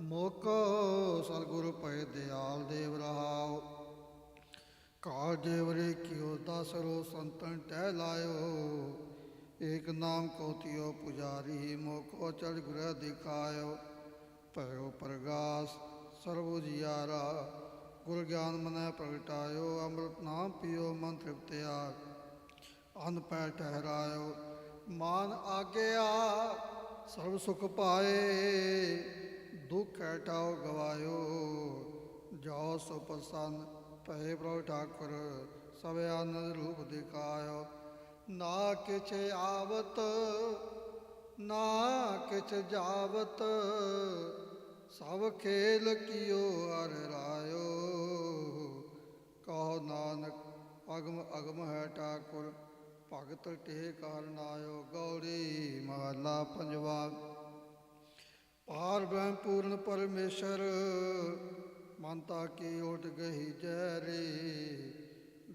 ਮੋਕੋ ਸਤਿਗੁਰ ਭਇ ਦਿਆਲ ਦੇਵ ਰਹਾਉ ਕਾਲ ਦੇਵਰੇ ਕਿਓ ਦਸਰੋ ਸੰਤਨ ਟਹਿ ਲਾਇਓ ਏਕ ਨਾਮ ਕੋ ਤਿਓ ਪੁਜਾਰੀ ਮੋਕੋ ਚੜ ਗੁਰ ਦਿਖਾਇਓ ਭਇਓ ਪ੍ਰਗਾਸ ਸਰਬ ਉਜਿਆਰਾ ਗੁਰ ਗਿਆਨ ਮਨੈ ਪ੍ਰਗਟਾਇਓ ਅੰਮ੍ਰਿਤ ਨਾਮ ਪੀਓ ਮਨ ਤ੍ਰਿਪਤਿਆ ਅੰਨ ਪੈ ਠਹਿਰਾਇਓ ਮਾਨ ਆਗਿਆ ਸਰਬ ਸੁਖ ਪਾਏ ਦੁਖ ਹਟਾਓ ਗਵਾਇਓ ਜਾਓ ਸੋ ਪ੍ਰਸੰਨ ਭਏ ਪ੍ਰਭ ਠਾਕੁਰ ਸਭ ਆਨੰਦ ਰੂਪ ਦਿਖਾਇਓ ਨਾ ਕਿਛ ਆਵਤ ਨਾ ਕਿਛ ਜਾਵਤ ਸਭ ਖੇਲ ਕੀਓ ਹਰਿ ਰਾਇਓ ਕਹੋ ਨਾਨਕ ਅਗਮ ਅਗਮ ਹੈ ਠਾਕੁਰ ਭਗਤ ਟੇਕ ਹਰਿ ਨਾਇਓ ਗੌੜੀ ਮਹਲਾ ਪੰਜਵਾ ਪਾਰ ਬ੍ਰਹਮ ਪੂਰਨ ਪਰਮੇਸ਼ਰ ਮੰਤਾ ਕੀ ਓਟ ਗਈ ਜੈ ਰੇ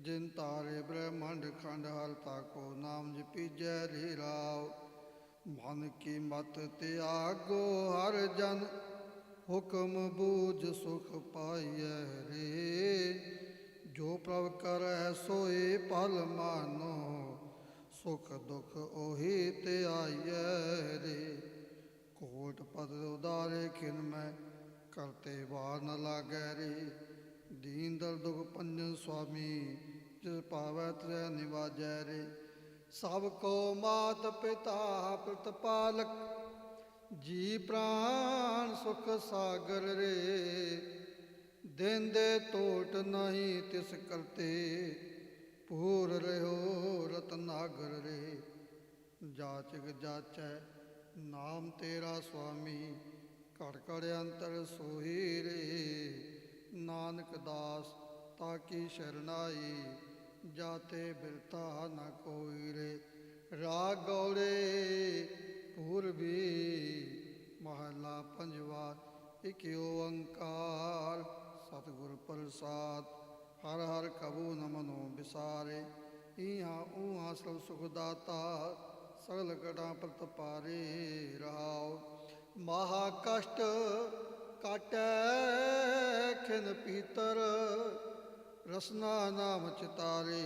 ਜਿਨ ਤਾਰੇ ਬ੍ਰਹਮੰਡ ਖੰਡ ਹਰ ਤਾਕੋ ਨਾਮ ਜਪੀਜੈ ਰੇ ਰਾਵ ਮਨ ਕੀ ਮਤ ਤਿਆਗੋ ਹਰ ਜਨ ਹੁਕਮ ਬੂਝ ਸੁਖ ਪਾਈਐ ਰੇ ਜੋ ਪ੍ਰਭ ਕਰੈ ਸੋਈ ਪਲ ਮਾਨੋ ਸੁਖ ਦੁਖ ਉਹੀ ਤੇ ਆਈਐ ਰੇ ਕੋਟ ਪਦ ਉਦਾਰੇ ਖਿਨ ਮੈਂ ਕਰਤੇ ਵਾਰ ਨ ਲਾਗੈ ਰੇ ਦੀਨ ਦਲ ਦੁਖ ਪੰਜਨ ਸੁਆਮੀ ਜਿਸ ਪਾਵੈ ਤ੍ਰੈ ਨਿਵਾਜੈ ਰੇ। ਸਭ ਕੋ ਮਾਤ ਪਿਤਾ ਪ੍ਰਤਪਾਲਕ ਜੀ ਪ੍ਰਾਨ ਸੁਖ ਸਾਗਰ ਰੇ। ਦਿਨ ਦੇ ਟੋਟ ਨਹੀਂ ਤਿਸ ਕਰਤੇ ਪੂਰ ਰਹਿਓ ਰਤਨਾਗਰ ਰੇ। ਜਾਚਕ ਜਾਚੈ ਨਾਮ ਤੇਰਾ ਸੁਆਮੀ ਘੜ ਘੜ ਅੰਤਰ ਸੋਈ ਰੇ। ਨਾਨਕ ਦਾਸ ਤਾਕੀ ਸ਼ਰਨਾਈ ਜਾਤੇ ਬਿਰਤਾ ਨ ਕੋਈ ਰੇ। ਰਾਗ ਗੌੜੇ ਪੂਰਬੀ ਮਹਲਾ ਪੰਜਵਾ। ਇਕ ਓੰਕਾਰ ਸਤਿਗੁਰ ਪ੍ਰਸਾਦ। ਹਰ ਹਰ ਕਬੂ ਨ ਮਨੋ ਵਿਸਾਰੇ। ਇਹਾਂ ਊਹਾਂ ਸਭ ਸੁਖ ਦਾਤਾ ਸਗਲ ਕਟਾਂ ਪ੍ਰਤਪਾਰੇ ਰਹਾਉ। ਮਹਾ ਕਸ਼ਟ ਕਾਟੈ ਖਿਨ ਪੀਤਰ ਰਸਨਾ ਨਾਮ ਚਿਤਾਰੇ।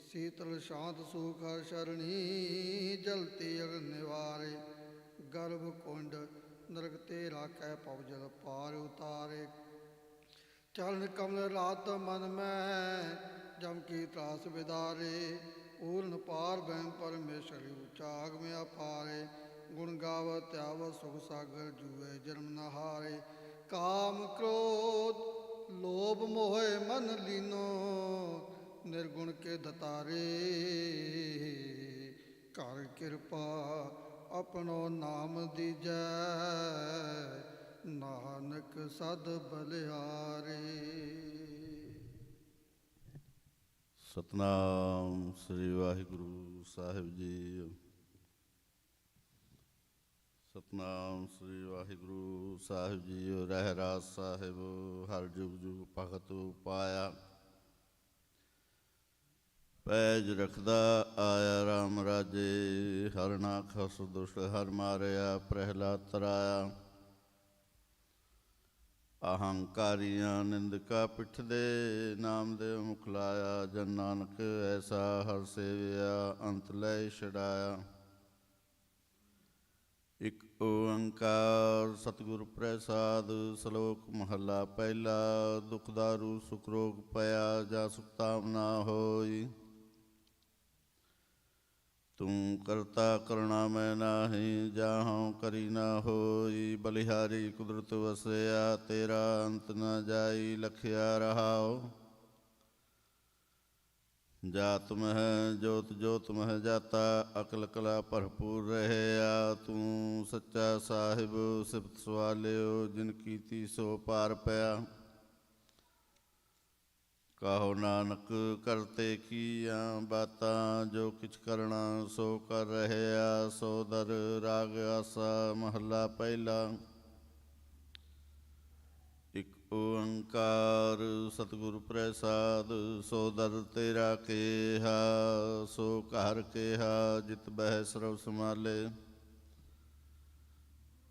ਸੀਤਲ ਸ਼ਾਂਤ ਸੁਖ ਹਰ ਸ਼ਰਣੀ ਜਲਤੀ ਅਗਨ ਨਿਵਾਰੇ। ਗਰਭ ਕੁੰਡ ਨਰਕ ਤੇ ਰਾਖੈ ਪਵ ਜਲ ਪਾਰ ਉਤਾਰੇ। ਚਰਨ ਕਮਲ ਰਾਤ ਮਨ ਮੈਂ ਜਮ ਕੀ ਤਰਾਸ ਵਿਦਾਰੇ। ਊਰਨ ਪਾਰ ਬੈਮ ਪਰਮੇਸ਼ਰ ਉਚਾਗ ਮੈਂ ਅਪਾਰੇ। ਗੁਣ ਗਾਵਤ ਆਵਤ ਸੁਖ ਸਾਗਰ ਜੂਏ ਜਨਮ ਨ ਹਾਰੇ। ਕਾਮ ਕ੍ਰੋਧ ਲੋਭ ਮੋਹਿ ਮਨ ਲੀਨੋ ਨਿਰਗੁਣ ਕੇ ਦਤਾਰੇ। ਕਰ ਕਿਰਪਾ ਆਪਣੋ ਨਾਮ ਦੀਜੈ ਨਾਨਕ ਸਦ ਬਲਿਹਾਰੇ। ਸਤਨਾਮ ਸ੍ਰੀ ਵਾਹਿਗੁਰੂ ਸਾਹਿਬ ਜੀ। ਸਤਨਾਮ ਸ੍ਰੀ ਵਾਹਿਗੁਰੂ ਸਾਹਿਬ ਜੀ। ਰਹਿਰਾਸ ਸਾਹਿਬ ਹਰ ਜੁਗ ਜੁਗ ਭਗਤ ਪਾਇਆ। ਪੈਜ ਰਖਦਾ ਆਇਆ ਰਾਮ ਰਾਜੇ। ਹਰ ਨਾ ਖਸ ਦੁਸ਼ਟ ਹਰ ਮਾਰਿਆ ਪ੍ਰਹਿਲਾਦ ਤਰਾਇਆ। ਅਹੰਕਾਰੀਆਂ ਨਿੰਦਕਾ ਪਿੱਠ ਦੇ ਨਾਮ ਦੇ ਮੁਖ ਲਾਇਆ। ਜਨ ਨਾਨਕ ਐਸਾ ਹਰ ਸੇਵਿਆ ਅੰਤ ਲੈ ਛਡਾਇਆ। ਇਕ ਓੰਕਾਰ ਸਤਿਗੁਰ ਪ੍ਰਸਾਦ। ਸ਼ਲੋਕ ਮਹੱਲਾ ਪਹਿਲਾ। ਦੁਖ ਦਾਰੂ ਸੁਖ ਰੋਗ ਪਿਆ ਜਾ ਸੁਖਤਾਮ ਨਾ ਹੋਈ। ਤੂੰ ਕਰਤਾ ਕਰਣਾ ਮੈਂ ਨਾਹੀ ਜਾਹਉ ਕਰੀ ਨਾ ਹੋਈ। ਬਲਿਹਾਰੀ ਕੁਦਰਤ ਵਸਿਆ ਤੇਰਾ ਅੰਤ ਨ ਜਾਈ ਲਖਿਆ ਰਹਾਉ। ਜਾਤ ਮਹਿ ਜੋਤ ਜੋਤ ਮਹਿ ਜਾਤਾ ਅਕਲ ਕਲਾ ਭਰਪੂਰ ਰਹਿਆ। ਤੂੰ ਸੱਚਾ ਸਾਹਿਬ ਸਿਫਤ ਸਵਾਲਿਓ ਜਿਨ ਕੀਤੀ ਸੋ ਪਾਰ ਪਿਆ। ਕਹੋ ਨਾਨਕ ਕਰਤੇ ਕੀਆਂ ਬਾਤਾਂ ਜੋ ਕਿਛ ਕਰਣਾ ਸੋ ਕਰ ਰਹਿਆ। ਸੋ ਦਰ ਰਾਗ ਆਸਾ ਮਹੱਲਾ ਪਹਿਲਾ। ਇਕ ਓੰਕਾਰ ਸਤਿਗੁਰ ਪ੍ਰਸਾਦ। ਸੋ ਦਰ ਤੇਰਾ ਕੇਹਾ ਸੋ ਘਰ ਕੇਹਾ ਜਿਤ ਬਹਿ ਸਰਬ ਸਮਾਲੇ।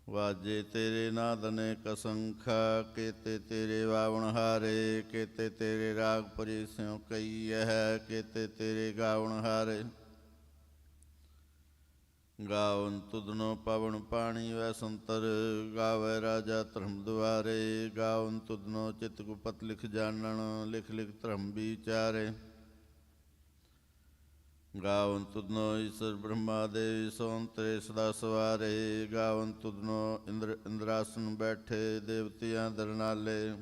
ਵਾਜੇ ਤੇਰੇ ਨਾਦ ਅਨੇਕ ਅਸੰਖਾ ਕੇਤੇ ਤੇਰੇ ਵਾਵਣ ਹਾਰੇ। ਕੇਤੇ ਤੇਰੇ ਰਾਗ ਪਰੀ ਸਿਉ ਕਈ ਹੈ ਕੇਤੇ ਤੇਰੇ ਗਾਵਣ ਹਾਰੇ। ਗਾਵਨ ਤੁਧਨੋ ਪਵਨ ਪਾਣੀ ਵੈ ਸੰਤਰ ਗਾਵੈ ਰਾਜਾ ਧਰਮ ਦੁਆਰੇ। ਗਾਵਨ ਤੁਧਨੋ ਚਿਤ ਗੁਪਤ ਲਿਖ ਜਾਣਨ ਲਿਖ ਲਿਖ ਧਰਮ ਵਿਚਾਰੇ। ਗਾਵਨ ਤੁਧਨੋ ਈਸ਼ਰ ਬ੍ਰਹਮਾ ਦੇਵੀ ਸੋਂਤਰੇ ਸਦਾ ਸਵਾਰੇ। ਗਾਵਨ ਤੁਧਨੋ ਇੰਦਰਾਸਨ ਬੈਠੇ ਦੇਵਤਿਆਂ ਦਰਨਾਲੇ।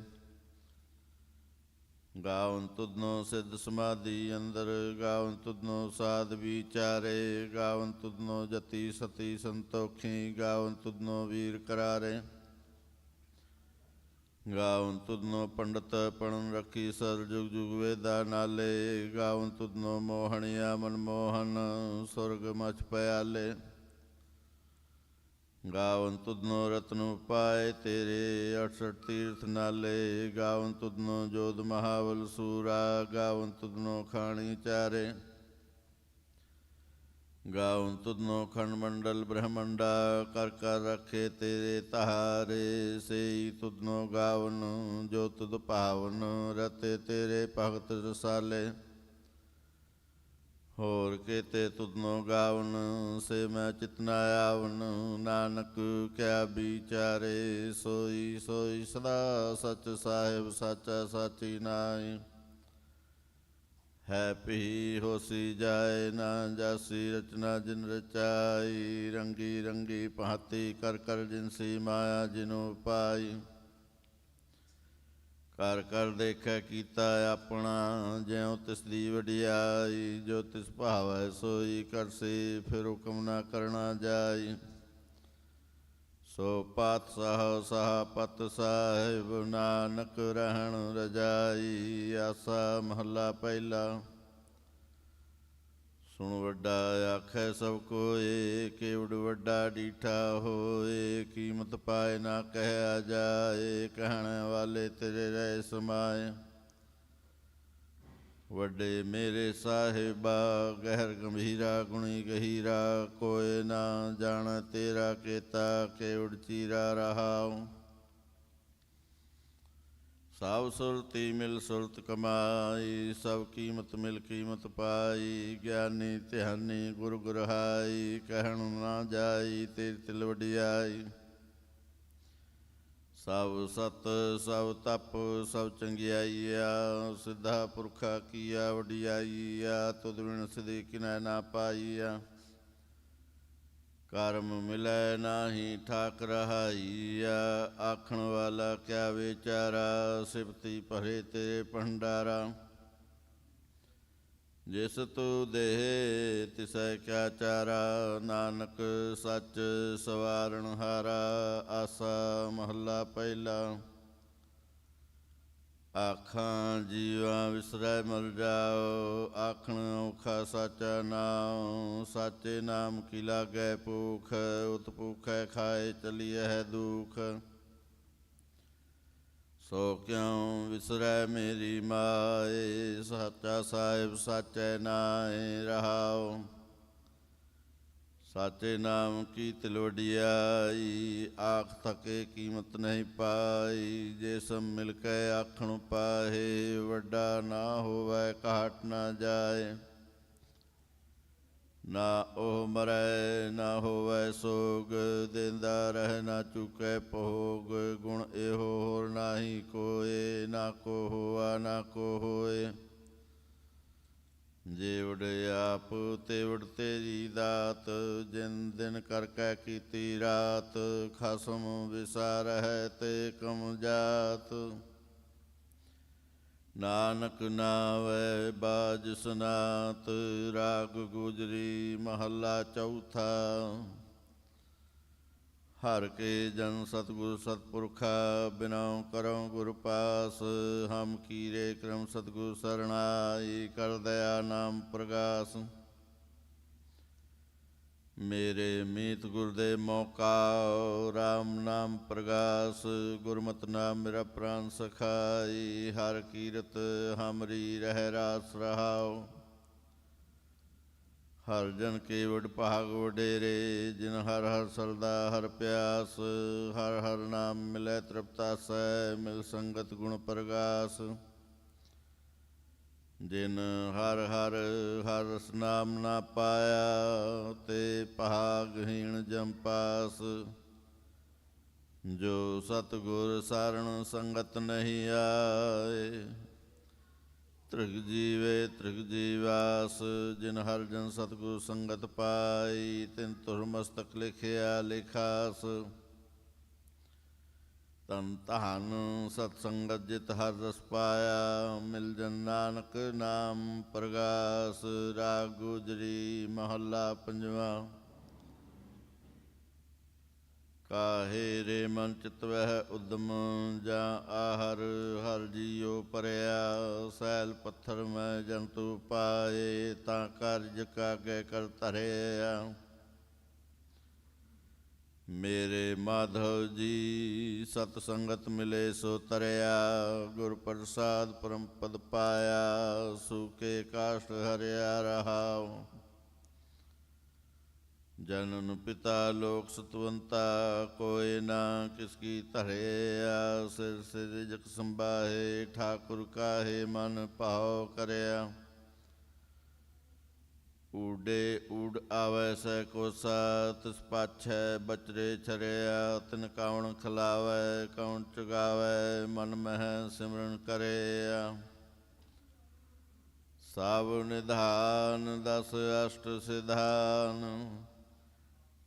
ਗਾਵਨ ਤੁਧਨੋ ਸਿੱਧ ਸਮਾਧੀ ਅੰਦਰ ਗਾਵਨ ਤੁਧਨੋ ਸਾਧ ਵਿਚਾਰੇ। ਗਾਵਨ ਤੁਧਨੋ ਜਤੀ ਸਤੀ ਸੰਤੋਖੀ ਗਾਵਨ ਤੁਧਨੋ ਵੀਰ ਕਰਾਰੇ। ਗਾਵਨ ਤੁਧਨੋ ਪੰਡਤ ਪੜਨ ਰੱਖੀ ਸਰ ਜੁਗ ਜੁਗ ਵੇਦਾ ਨਾਲੇ। ਗਾਵਨ ਤੁਧਨੋ ਮੋਹਣਿਆ ਮਨਮੋਹਨ ਸੁਰਗ ਮਛ ਪਿਆਲੇ। ਗਾਵਨ ਤੁਧਨੋ ਰਤਨ ਉਪਾਏ ਤੇਰੇ 68 ਤੀਰਥ ਨਾਲੇ। ਗਾਵਨ ਤੁਧਨੋ ਜੋਧ ਮਹਾਬਲ ਸੂਰਾ ਗਾਵਨ ਤੁਧਨੋ ਖਾਣੀ ਚਾਰੇ। ਗਾਵਨ ਤੁਧਨੋ ਖੰਡ ਮੰਡਲ ਬ੍ਰਹਮੰਡਾ ਕਰ ਕਰ ਰੱਖੇ ਤੇਰੇ ਤਹਾਰੇ। ਸੇਈ ਤੁਧਨੋ ਗਾਵਨ ਜੋ ਤੁਧ ਭਾਵਨ ਰਤੇ ਤੇਰੇ ਭਗਤ ਰਸਾਲੇ। ਹੋਰ ਕੇਤੇ ਤੁਧਨੋ ਗਾਵਨ, ਸੇ ਮੈਂ ਚਿਤਨਾ ਆਵਨ। ਨਾਨਕ ਕਿਆ ਵਿਚਾਰੇ, ਸੋਈ ਸੋਈ ਸਦਾ ਸਚ ਸਾਹਿਬ ਸਾਚਾ ਸਾਚੀ ਨਾਈ। ਹੈ ਪੀ ਹੋਸੀ ਜਾਏ, ਨਾ ਜਾਸੀ ਰਚਨਾ ਜਿਨ ਰਚਾਈ। ਰੰਗੀ ਰੰਗੀ ਭਾਂਤੀ ਕਰ ਕਰ ਜਿਨਸੀ ਮਾਇਆ ਜਿਨੁ ਪਾਈ। ਕਰ ਕਰ ਦੇਖੈ ਕੀਤਾ ਆਪਣਾ, ਜਿਉ ਤਿਸ ਦੀ ਵਡਿਆਈ। ਜੋ ਤਿਸ ਭਾਵੈ ਸੋਈ ਕਰਸੀ, ਫਿਰ ਹੁਕਮ ਨਾ ਕਰਨਾ ਜਾਈ। ਸੋ ਪਾਤਸ਼ਾਹ ਸਾਹ ਪਤ ਸਾਹਿਬ, ਨਾਨਕ ਰਹਿਣ ਰਜਾਈ। ਆਸਾ ਮਹੱਲਾ ਪਹਿਲਾ। ਸੁਣ ਵੱਡਾ ਆਖੈ ਸਭ ਕੋਏ, ਕੇਵਡ ਵੱਡਾ ਡੀਠਾ ਹੋਏ। ਕੀਮਤ ਪਾਏ ਨਾ ਕਹਿਆ ਜਾਏ, ਕਹਿਣ ਵਾਲੇ ਤੇਰੇ ਰਹਿ ਸਮਾਏ। ਵੱਡੇ ਮੇਰੇ ਸਾਹਿਬਾ, ਗਹਿਰ ਗੰਭੀਰਾ ਗੁਣੀ ਗਹੀਰਾ। ਕੋਇ ਨਾ ਜਾਣ ਤੇਰਾ ਕੇਤਾ, ਕੇਵਡ ਚੀਰਾ ਰਹਾਉ। ਸਭ ਸੁਰਤੀ ਮਿਲ ਸੁਰਤ ਕਮਾਈ, ਸਭ ਕੀਮਤ ਮਿਲ ਕੀਮਤ ਪਾਈ। ਗਿਆਨੀ ਧਿਆਨੀ ਗੁਰ ਗੁਰਹਾਈ, ਕਹਿਣ ਨਾ ਜਾਈ ਤੇਰੀ ਤਿਲ ਵਡਿਆਈ। ਸਭ ਸਤ ਸਭ ਤਪ ਸਭ ਚੰਗਿਆਈਆ, ਸਿੱਧਾ ਪੁਰਖਾ ਕੀਆ ਵਡਿਆਈਆ। ਤੁਧ ਬਿਨ ਸਿਧੀ ਕਿਨੈ ਨਾ ਪਾਈਆ, ਕਰਮ ਮਿਲੈ ਨਾਹੀ ਠਾਕ ਰਹਾਈਆ। ਆਖਣ ਵਾਲਾ ਕਿਆ ਵਿਚਾਰਾ, ਸਿਫਤੀ ਭਰੇ ਤੇਰੇ ਭੰਡਾਰਾ। ਜਿਸ ਤੂੰ ਦੇਹ ਤਿਸੈ ਕਿਆ ਚਾਰਾ, ਨਾਨਕ ਸੱਚ ਸਵਾਰਣ ਹਾਰਾ। ਆਸਾ ਮਹੱਲਾ ਪਹਿਲਾ। ਆਖਾਂ ਜੀਵਾ ਵਿਸਰੈ ਮਰ ਜਾਓ, ਆਖਣ ਔਖਾ ਸਾਚਾ ਨਾਉ। ਸਾਚੇ ਨਾਮ ਕੀ ਲਾਗੈ ਭੂਖ, ਉਤ ਭੂਖੈ ਖਾਏ ਚਲੀਐ ਦੁਖ। ਸੋ ਕਿਉ ਵਿਸਰੈ ਮੇਰੀ ਮਾਏ, ਸਾਚਾ ਸਾਹਿਬ ਸਾਚੈ ਨਾਏ ਰਹਾਉ। ਸਾਚੇ ਨਾਮ ਕੀ ਤਿਲ ਵਡਿਆਈ, ਆਖ ਥਕੇ ਕੀਮਤ ਨਹੀਂ ਪਾਈ। ਜੇ ਸਭ ਮਿਲ ਕੇ ਆਖਣ ਪਾਹੇ, ਵੱਡਾ ਨਾ ਹੋਵੈ ਘਾਟ ਨਾ ਜਾਏ। ਨਾ ਉਹ ਮਰੈ ਨਾ ਹੋਵੈ ਸੋਗ, ਦੇਂਦਾ ਰਹਿ ਨਾ ਚੁਕੈ ਭੋਗ। ਗੁਣ ਇਹੋ ਹੋਰ ਨਾਹੀ ਕੋਏ, ਨਾ ਕੋ ਹੋਆ ਨਾ ਕੋ ਹੋਏ। ਜੇਵੜ ਆਪ ਤੇਵੜ ਤੇਰੀ ਦਾਤ, ਜਿਨ ਦਿਨ ਕਰ ਕੈ ਕੀਤੀ ਰਾਤ। ਖਸਮ ਵਿਸਾਰਹਿ ਤੇ ਕਮ ਜਾਤ, ਨਾਨਕ ਨਾਵੈ ਬਾਜ ਸਨਾਤ। ਰਾਗ ਗੁਜਰੀ ਮਹੱਲਾ ਚੌਥਾ। ਹਰ ਕੇ ਜਨ ਸਤਿਗੁਰ ਸਤਿਪੁਰਖਾ, ਬਿਨਉ ਕਰਉ ਗੁਰ ਪਾਸ। ਹਮ ਕੀਰੇ ਕਰਮ ਸਤਿਗੁਰ ਸਰਣਾਈ, ਕਰ ਦਇਆ ਨਾਮ ਪ੍ਰਗਾਸ। ਮੇਰੇ ਮੀਤ ਗੁਰ ਦੇ ਮੌਕਾ, ਰਾਮ ਨਾਮ ਪ੍ਰਗਾਸ। ਗੁਰਮਤਿ ਨਾਮ ਮੇਰਾ ਪ੍ਰਾਨ ਸਖਾਈ, ਹਰ ਕੀਰਤ ਹਮਰੀ ਰਹਿ ਰਾਸ ਰਹਾਉ। ਹਰ ਜਨ ਕੇ ਵਡ ਭਾਗ ਵਡੇਰੇ, ਜਿਨ ਹਰ ਹਰ ਸਰਦਾ ਹਰ ਪਿਆਸ। ਹਰ ਹਰ ਨਾਮ ਮਿਲੈ ਤ੍ਰਿਪਤਾਸੈ, ਮਿਲ ਸੰਗਤ ਗੁਣ ਪ੍ਰਗਾਸ। ਜਿਨ ਹਰ ਹਰ ਹਰ ਰਸ ਨਾਮ ਨਾ ਪਾਇਆ, ਤੇ ਭਾਗਹੀਣ ਜਮ ਪਾਸ। ਜੋ ਸਤਿਗੁਰ ਸਾਰਣ ਸੰਗਤ ਨਹੀਂ ਆਏ, ਤ੍ਰਿਗ ਜੀਵੇ ਤ੍ਰਿਗ ਜੀਵਾਸ। ਜਿਨ ਹਰ ਜਨ ਸਤਿਗੁਰ ਸੰਗਤ ਪਾਈ, ਤਿਨ ਤੁਰ ਮਸਤਕ ਲਿਖਿਆ ਲਿਖਾਸ। ਤਨ ਧਨ ਸਤ ਸੰਗਤ ਜਿਤ ਹਰ ਰਸ ਪਾਇਆ, ਮਿਲ ਜਨ ਨਾਨਕ ਨਾਮ ਪ੍ਰਗਾਸ। ਰਾਗ ਗੁਜਰੀ ਮਹੱਲਾ ਪੰਜਵਾਂ। ਕਾਹੇ ਰੇ ਮਨ ਚਿਤ ਵਹਿ ਉਦਮ, ਜਾਂ ਆਹਰ ਹਰ ਜੀਉ ਪਰਿਆ। ਸੈਲ ਪੱਥਰ ਮੈਂ ਜੰਤੂ ਪਾਏ, ਤਾਂ ਕਾਰਜ ਕਾਗੇ ਕਰ ਧਰਿਆ। ਮੇਰੇ ਮਾਧਵ ਜੀ ਸਤ ਸੰਗਤ ਮਿਲੇ ਸੋ ਤਰਿਆ। ਗੁਰ ਪ੍ਰਸਾਦ ਪਰਮ ਪਦ ਪਾਇਆ, ਸੂਕੇ ਕਾਸ਼ਟ ਹਰਿਆ ਰਹਾਉ। ਜਨਨ ਪਿਤਾ ਲੋਕ ਸਤਵੰਤਾ, ਕੋਇ ਨਾ ਕਿਸ ਕੀ ਧਰਿਆ। ਸਿਰ ਸਿਰ ਜਗ ਸੰਭਾਹੇ, ਠਾਕੁਰ ਕਾਹੇ ਮਨ ਭਾਉ ਕਰਿਆ। ਊਡੇ ਊਡ ਆਵੈ ਸੈ ਕੋਸਾ, ਤਿਸ ਪਾਛੈ ਬਚਰੇ ਛਰਿਆ। ਤਿਨ ਕੌਣ ਖਿਲਾਵੈ ਕੌਣ ਚੁਗਾਵੈ, ਮਨ ਮਹਿ ਸਿਮਰਨ ਕਰਿਆ। ਸਭ ਨਿਧਾਨ ਦਸ ਅਸ਼ਟ ਸਿਧਾਨ,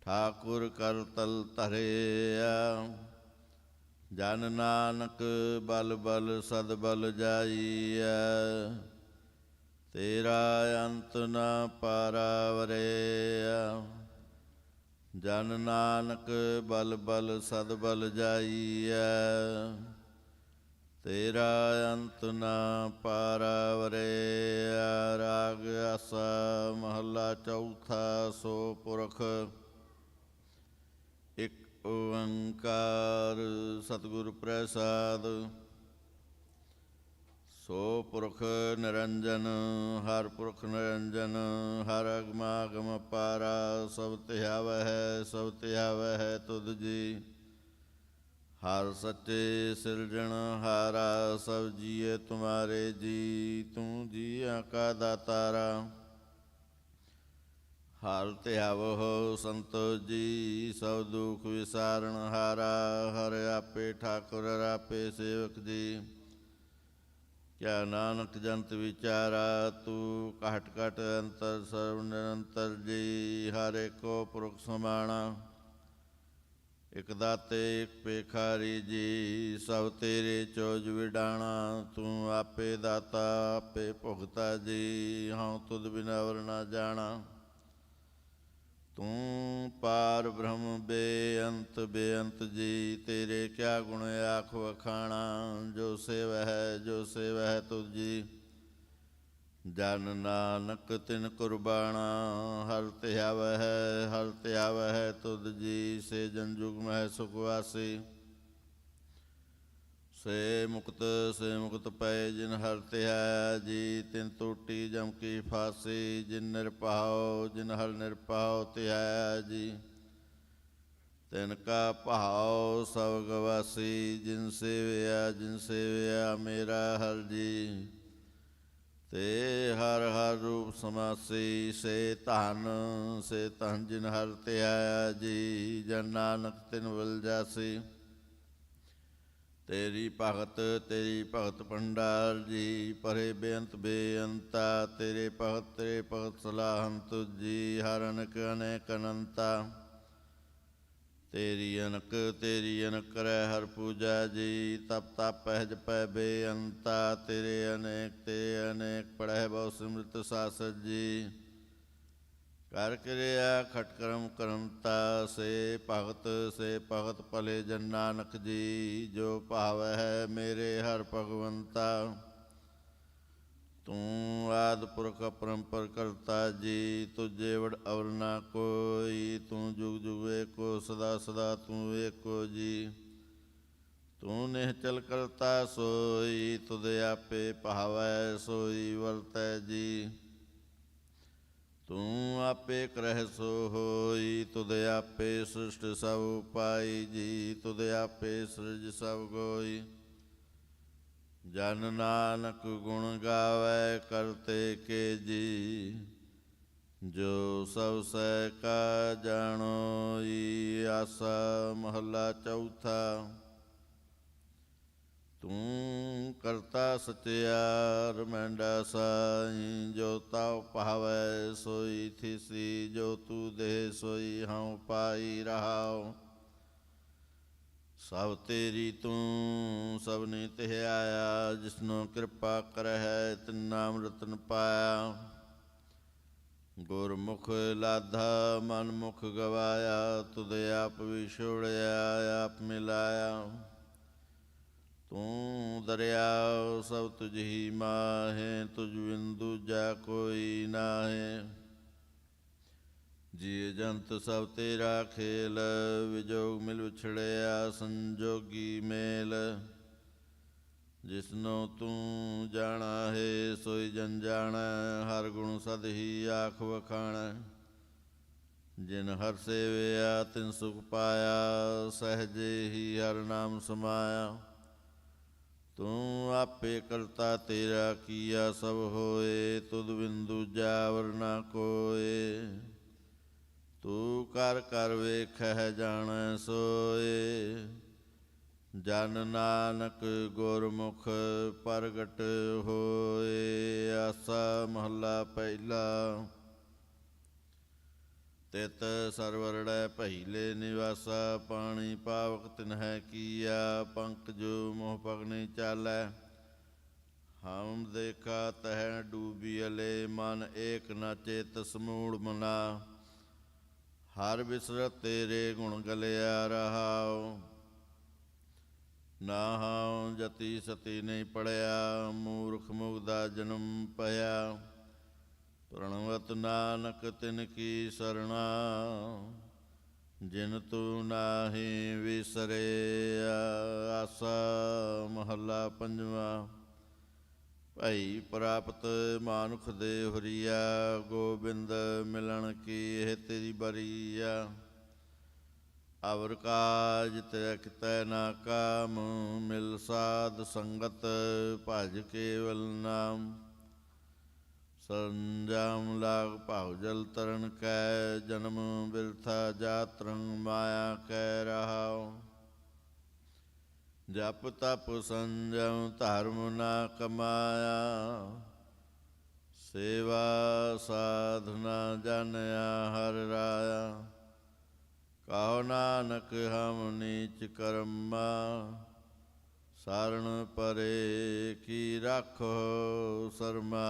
ਠਾਕੁਰ ਕਰ ਤਲ ਧਰਿਆ। ਜਨ ਨਾਨਕ ਬਲ ਬਲ ਸਦ ਬਲ ਜਾਈਐ, ਤੇਰਾ ਅੰਤ ਨ ਪਾਰਾਵਰਿਆ। ਜਨ ਨਾਨਕ ਬਲ ਬਲ ਸਦ ਬਲ ਜਾਈਐ, ਤੇਰਾ ਅੰਤ ਨ ਪਾਰਾਵਰਿਆ। ਰਾਗ ਆਸਾ ਮਹੱਲਾ ਚੌਥਾ। ਸੋ ਪੁਰਖ ਇਕ ਓੰਕਾਰ ਸਤਿਗੁਰ ਪ੍ਰਸਾਦ। ਸੋ ਪੁਰਖ ਨਿਰੰਜਨ ਹਰ ਪੁਰਖ ਨਿਰੰਜਨ, ਹਰ ਅਗਮਾਗਮ ਪਾਰਾ। ਸਭ ਧਿਆਵਹਿ ਸਭ ਧਿਆਵਹਿ ਤੁਧ ਜੀ, ਹਰ ਸੱਚੇ ਸਿਰਜਣਹਾਰਾ। ਸਭ ਜੀਏ ਤੁਮਾਰੇ ਜੀ, ਤੂੰ ਜੀਆਂ ਕਾ ਦਾਤਾਰਾ। ਹਰ ਧਿਆਵਹੁ ਸੰਤੋ ਜੀ, ਸਭ ਦੁਖ ਵਿਸਾਰਣਹਾਰਾ। ਹਰ ਆਪੇ ਠਾਕੁਰ ਆਪੇ ਸੇਵਕ ਜੀ, ਕਿਆ ਨਾਨਕ ਜੰਤ ਵਿਚਾਰਾ। ਤੂੰ ਘਟ ਘਟ ਅੰਤਰ ਸਰਵ ਨਿਰੰਤਰ ਜੀ, ਹਰ ਏਕੋ ਪੁਰਖ ਸਮਾਣਾ। ਇਕ ਦਾਤੇ ਇਕ ਭੇਖਾਰੀ ਜੀ, ਸਭ ਤੇਰੇ ਚੋਜ ਵਿਡਾਣਾ। ਤੂੰ ਆਪੇ ਦਾਤਾ ਆਪੇ ਭੁਗਤਾ ਜੀ, ਹਉ ਤੁਧ ਬਿਨਾ ਵਰ ਨਾ ਜਾਣਾ। ਤੂੰ ਪਾਰ ਬ੍ਰਹਮ ਬੇਅੰਤ ਬੇਅੰਤ ਜੀ, ਤੇਰੇ ਕਿਆ ਗੁਣ ਆਖ ਵਖਾਣਾ। ਜੋ ਸੇਵਹਿ ਜੋ ਸੇਵਹਿ ਤੁਧ ਜੀ, ਜਨ ਨਾਨਕ ਤਿਨ ਕੁਰਬਾਣਾ। ਹਰ ਧਿਆਵਹਿ ਤੁਧ ਜੀ, ਸੇ ਜਨ ਜੁਗ ਮਹਿ ਸੁਖ ਵਾਸੀ। ਸੇ ਮੁਕਤ ਪਏ ਜਿਨ ਹਰ ਧਿਆਇਆ ਜੀ, ਤਿਨ ਟੂਟੀ ਜਮ ਕੀ ਫਾਸੀ। ਜਿਨ ਨਿਰਭਉ ਜਿਨ ਹਰ ਨਿਰਭਉ ਧਿਆਇਆ ਜੀ, ਤਿਨ ਕਾ ਭਾਉ ਸਭ ਗਵਾਸੀ। ਜਿਨ ਸੇਵਿਆ ਮੇਰਾ ਹਰ ਜੀ, ਤੇ ਹਰ ਹਰ ਰੂਪ ਸਮਾਸੀ। ਸੇ ਧਨ ਜਿਨ ਹਰ ਧਿਆਇਆ ਜੀ, ਜਨ ਨਾਨਕ ਤਿਨ ਵਿਲ ਜਾਸੀ। ਤੇਰੀ ਭਗਤ ਭੰਡਾਰ ਜੀ, ਪਰੇ ਬੇਅੰਤ ਬੇਅੰਤਾ। ਤੇਰੇ ਭਗਤ ਸਲਾਹਨ ਤੁਝ ਜੀ, ਹਰ ਅਨਕ ਅਨੇਕ ਅਨੰਤਾ। ਤੇਰੀ ਅਨਕ ਕਰੈ ਹਰ ਪੂਜਾ ਜੀ, ਤਪ ਤਪਹਿ ਜਪੈ ਬੇਅੰਤਾ। ਤੇਰੇ ਅਨੇਕ ਪੜ੍ਹੈ ਬਹੁ ਸਿਮਰਤ ਸਾਸਤ ਜੀ, ਕਰ ਕਿਰਿਆ ਖਟ ਕਰਮ ਕਰਮਤਾ। ਸੇ ਭਗਤ ਭਲੇ ਜਨ ਨਾਨਕ ਜੀ, ਜੋ ਭਾਵਹਿ ਮੇਰੇ ਹਰ ਭਗਵੰਤਾ। ਤੂੰ ਆਦਿ ਪੁਰਖ ਅਪਰੰਪਰ ਕਰਤਾ ਜੀ, ਤੁਝੇ ਵਡ ਅਵਰ ਨਾ ਕੋਈ। ਤੂੰ ਜੁਗ ਜੁਗ ਏਕੋ ਸਦਾ ਸਦਾ ਤੂੰ ਏਕੋ ਜੀ, ਤੂੰ ਨਿਹਚਲ ਕਰਤਾ ਸੋਈ। ਤੁਧ ਆਪੇ ਭਾਵੈ ਸੋਈ ਵਰਤੈ ਜੀ, ਤੂੰ ਆਪੇ ਕਰਹਿ ਸੋ ਹੋਈ। ਤੁਧ ਆਪੇ ਸ੍ਰਿਸ਼ਟ ਸਭ ਉਪਾਈ ਜੀ, ਤੁਧ ਆਪੇ ਸਿਰਜ ਸਭ ਕੋਈ। ਜਨ ਨਾਨਕ ਗੁਣ ਗਾਵੈ ਕਰਤੇ ਕੇ ਜੀ, ਜੋ ਸਭ ਸਹਿ ਕਾ ਜਾਣੋਈ। ਆਸਾ ਮਹੱਲਾ ਚੌਥਾ। ਤੂੰ ਕਰਤਾ ਸਚਿਆਰ ਮਹਿੰਡਾ ਸਾਈ, ਜੋ ਤਾਉ ਭਾਵੈ ਸੋਈ ਥਿਸੀ। ਜੋ ਤੂੰ ਦੇ ਸੋਈ ਹਉ ਪਾਈ ਰਹਾਉ। ਸਭ ਤੇਰੀ ਤੂੰ ਸਭਨੀ ਧਿਆਇਆ, ਜਿਸਨੂੰ ਕਿਰਪਾ ਕਰਹਿ ਤਿਨ ਨਾਮ ਰਤਨ ਪਾਇਆ। ਗੁਰਮੁਖ ਲਾਧਾ ਮਨ ਮੁਖ ਗਵਾਇਆ, ਤੁਧ ਆਪ ਵਿਛੋੜਿਆ ਆਪ ਮਿਲਾਇਆ। ਤੂੰ ਦਰਿਆਉ ਸਭ ਤੁਝ ਹੀ ਮਾਹੇ, ਤੁਝ ਬਿਨ ਦੂਜਾ ਕੋਈ ਨਾਹੇ। ਜੀਅ ਜੰਤ ਸਭ ਤੇਰਾ ਖੇਲ, ਵਿਜੋਗ ਮਿਲ ਵਿਛੜਿਆ ਸੰਜੋਗੀ ਮੇਲ। ਜਿਸਨੂੰ ਤੂੰ ਜਾਣਾ ਹੈ ਸੋਈ ਜਨ ਜਾਣੈ, ਹਰ ਗੁਣ ਸਦ ਹੀ ਆਖ ਵਖਾਣੈ। ਜਿਨ ਹਰ ਸੇਵਿਆ ਤਿਨ ਸੁਖ ਪਾਇਆ, ਸਹਜੇ ਹੀ ਹਰ ਨਾਮ ਸਮਾਇਆ। ਤੂੰ ਆਪੇ ਕਰਤਾ ਤੇਰਾ ਕੀਆ ਸਭ ਹੋਏ, ਤੁਧ ਬਿਨ ਦੂਜਾ ਵਰ ਨਾ ਕੋਏ। ਤੂੰ ਕਰ ਕਰ ਵੇਖਹਿ ਜਾਣੈ ਸੋਏ, ਜਨ ਨਾਨਕ ਗੁਰਮੁਖ ਪ੍ਰਗਟ ਹੋਏ। ਆਸਾ ਮਹੱਲਾ ਪਹਿਲਾ। ਤਿਤ ਸਰਵਰੜੈ ਪਹਿਲੇ ਨਿਵਾਸਾ, ਪਾਣੀ ਪਾਵਕ ਤਿਨਹਿ ਕੀਆ। ਪੰਕ ਜੋ ਮੋਹ ਪਗਨੀ ਚਾਲੈ, ਹਮ ਦੇਖਾ ਤਹਿ ਡੂਬੀਅਲੇ। ਮਨ ਏਕ ਨ ਚੇਤਸ ਮੂੜ ਮਨਾ, ਹਰ ਬਿਸਰਤ ਤੇਰੇ ਗੁਣ ਗਲਿਆ ਰਹਾਉ। ਨਾਹੰ ਜਤੀ ਸਤੀ ਨਹੀਂ ਪੜਿਆ, ਮੂਰਖ ਮੁਗਦਾ ਜਨਮ ਪਇਆ। ਪ੍ਰਣਵਤ ਨਾਨਕ ਤਿਨ ਕੀ ਸਰਣਾ, ਜਿਨ ਤੂੰ ਨਾਹੀ ਵਿਸਰਿਆ। ਆਸਾ ਮਹੱਲਾ ਪੰਜਵਾਂ। ਭਈ ਪ੍ਰਾਪਤ ਮਾਨੁਖ ਦੇ ਹੁਰੀਆ, ਗੋਬਿੰਦ ਮਿਲਣ ਕੀ ਇਹ ਤੇਰੀ ਬਰੀਆ। ਅਵਰ ਕਾਜ ਤੇਰਾ ਕਿਤੈ ਨਾ ਕਾਮ, ਮਿਲ ਸਾਧ ਸੰਗਤ ਭਜ ਕੇਵਲ ਨਾਮ। ਸੰਜਾਮ ਲਾਗ ਭਾਉ ਜਲ ਤਰਨ ਕੈ, ਜਨਮ ਬਿਰਥਾ ਜਾਤ ਰੰਗ ਮਾਇਆ ਕੈ ਰਹਾਉ। ਜਪ ਤਪ ਸੰਜਮ ਧਰਮ ਨਾ ਕਮਾਇਆ, ਸੇਵਾ ਸਾਧਨਾ ਜਾਣਿਆ ਹਰ ਰਾਇਆ। ਕਹੋ ਨਾਨਕ ਹਮ ਨੀਚ ਕਰਮਾ, ਸਾਰਣ ਪਰੇ ਕੀ ਰਾਖੋ ਸਰਮਾ।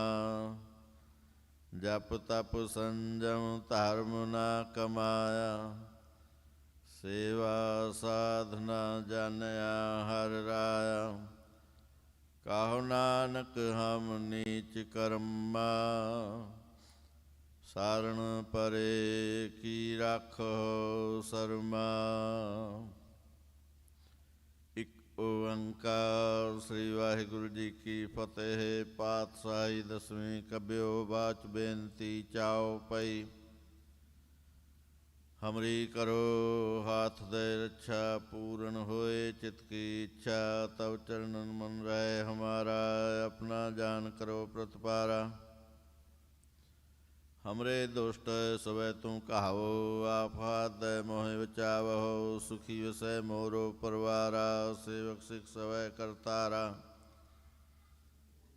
ਜਪ ਤਪ ਸੰਜਮ ਧਰਮ ਨਾ ਕਮਾਇਆ, ਸੇਵਾ ਸਾਧਨਾ ਜਾਣਿਆ ਹਰ ਰਾਇਆ। ਕਹੋ ਨਾਨਕ ਹਮ ਨੀਚ ਕਰਮਾ, ਸਾਰਣ ਪਰੇ ਕੀ ਰਾਖੋ ਸਰਮਾ। ਇਕ ਓੰਕਾਰ। ਸ੍ਰੀ ਵਾਹਿਗੁਰੂ ਜੀ ਕੀ ਫਤਿਹ। ਪਾਤਸ਼ਾਹੀ ਦਸਵੀਂ ਕਬਿਓ ਬਾਚ ਬੇਨਤੀ ਚਾਉ ਪਈ। ਹਮਰੀ ਕਰੋ ਹਾਥ ਦੇ ਰੱਛਾ, ਪੂਰਨ ਹੋਏ ਚਿਤ ਕੀ ਇੱਛਾ। ਤਵ ਚਰਨਨ ਮਨ ਰਹਿ ਹਮਾਰਾ, ਆਪਣਾ ਜਾਨ ਕਰੋ ਪ੍ਰਤਪਾਰਾ। ਹਮਰੇ ਦੁਸ਼ਟ ਸਵੈ ਤੂੰ ਕਹਾਵੋ, ਆਪ ਹਾਥ ਮੋਹਿ ਬਚਾਵਹੁ। ਸੁਖੀ ਵਸੈ ਮੋਰੋ ਪਰਵਾਰਾ, ਸੇਵਕ ਸਿਖ ਸਵੈ ਕਰਤਾਰਾ।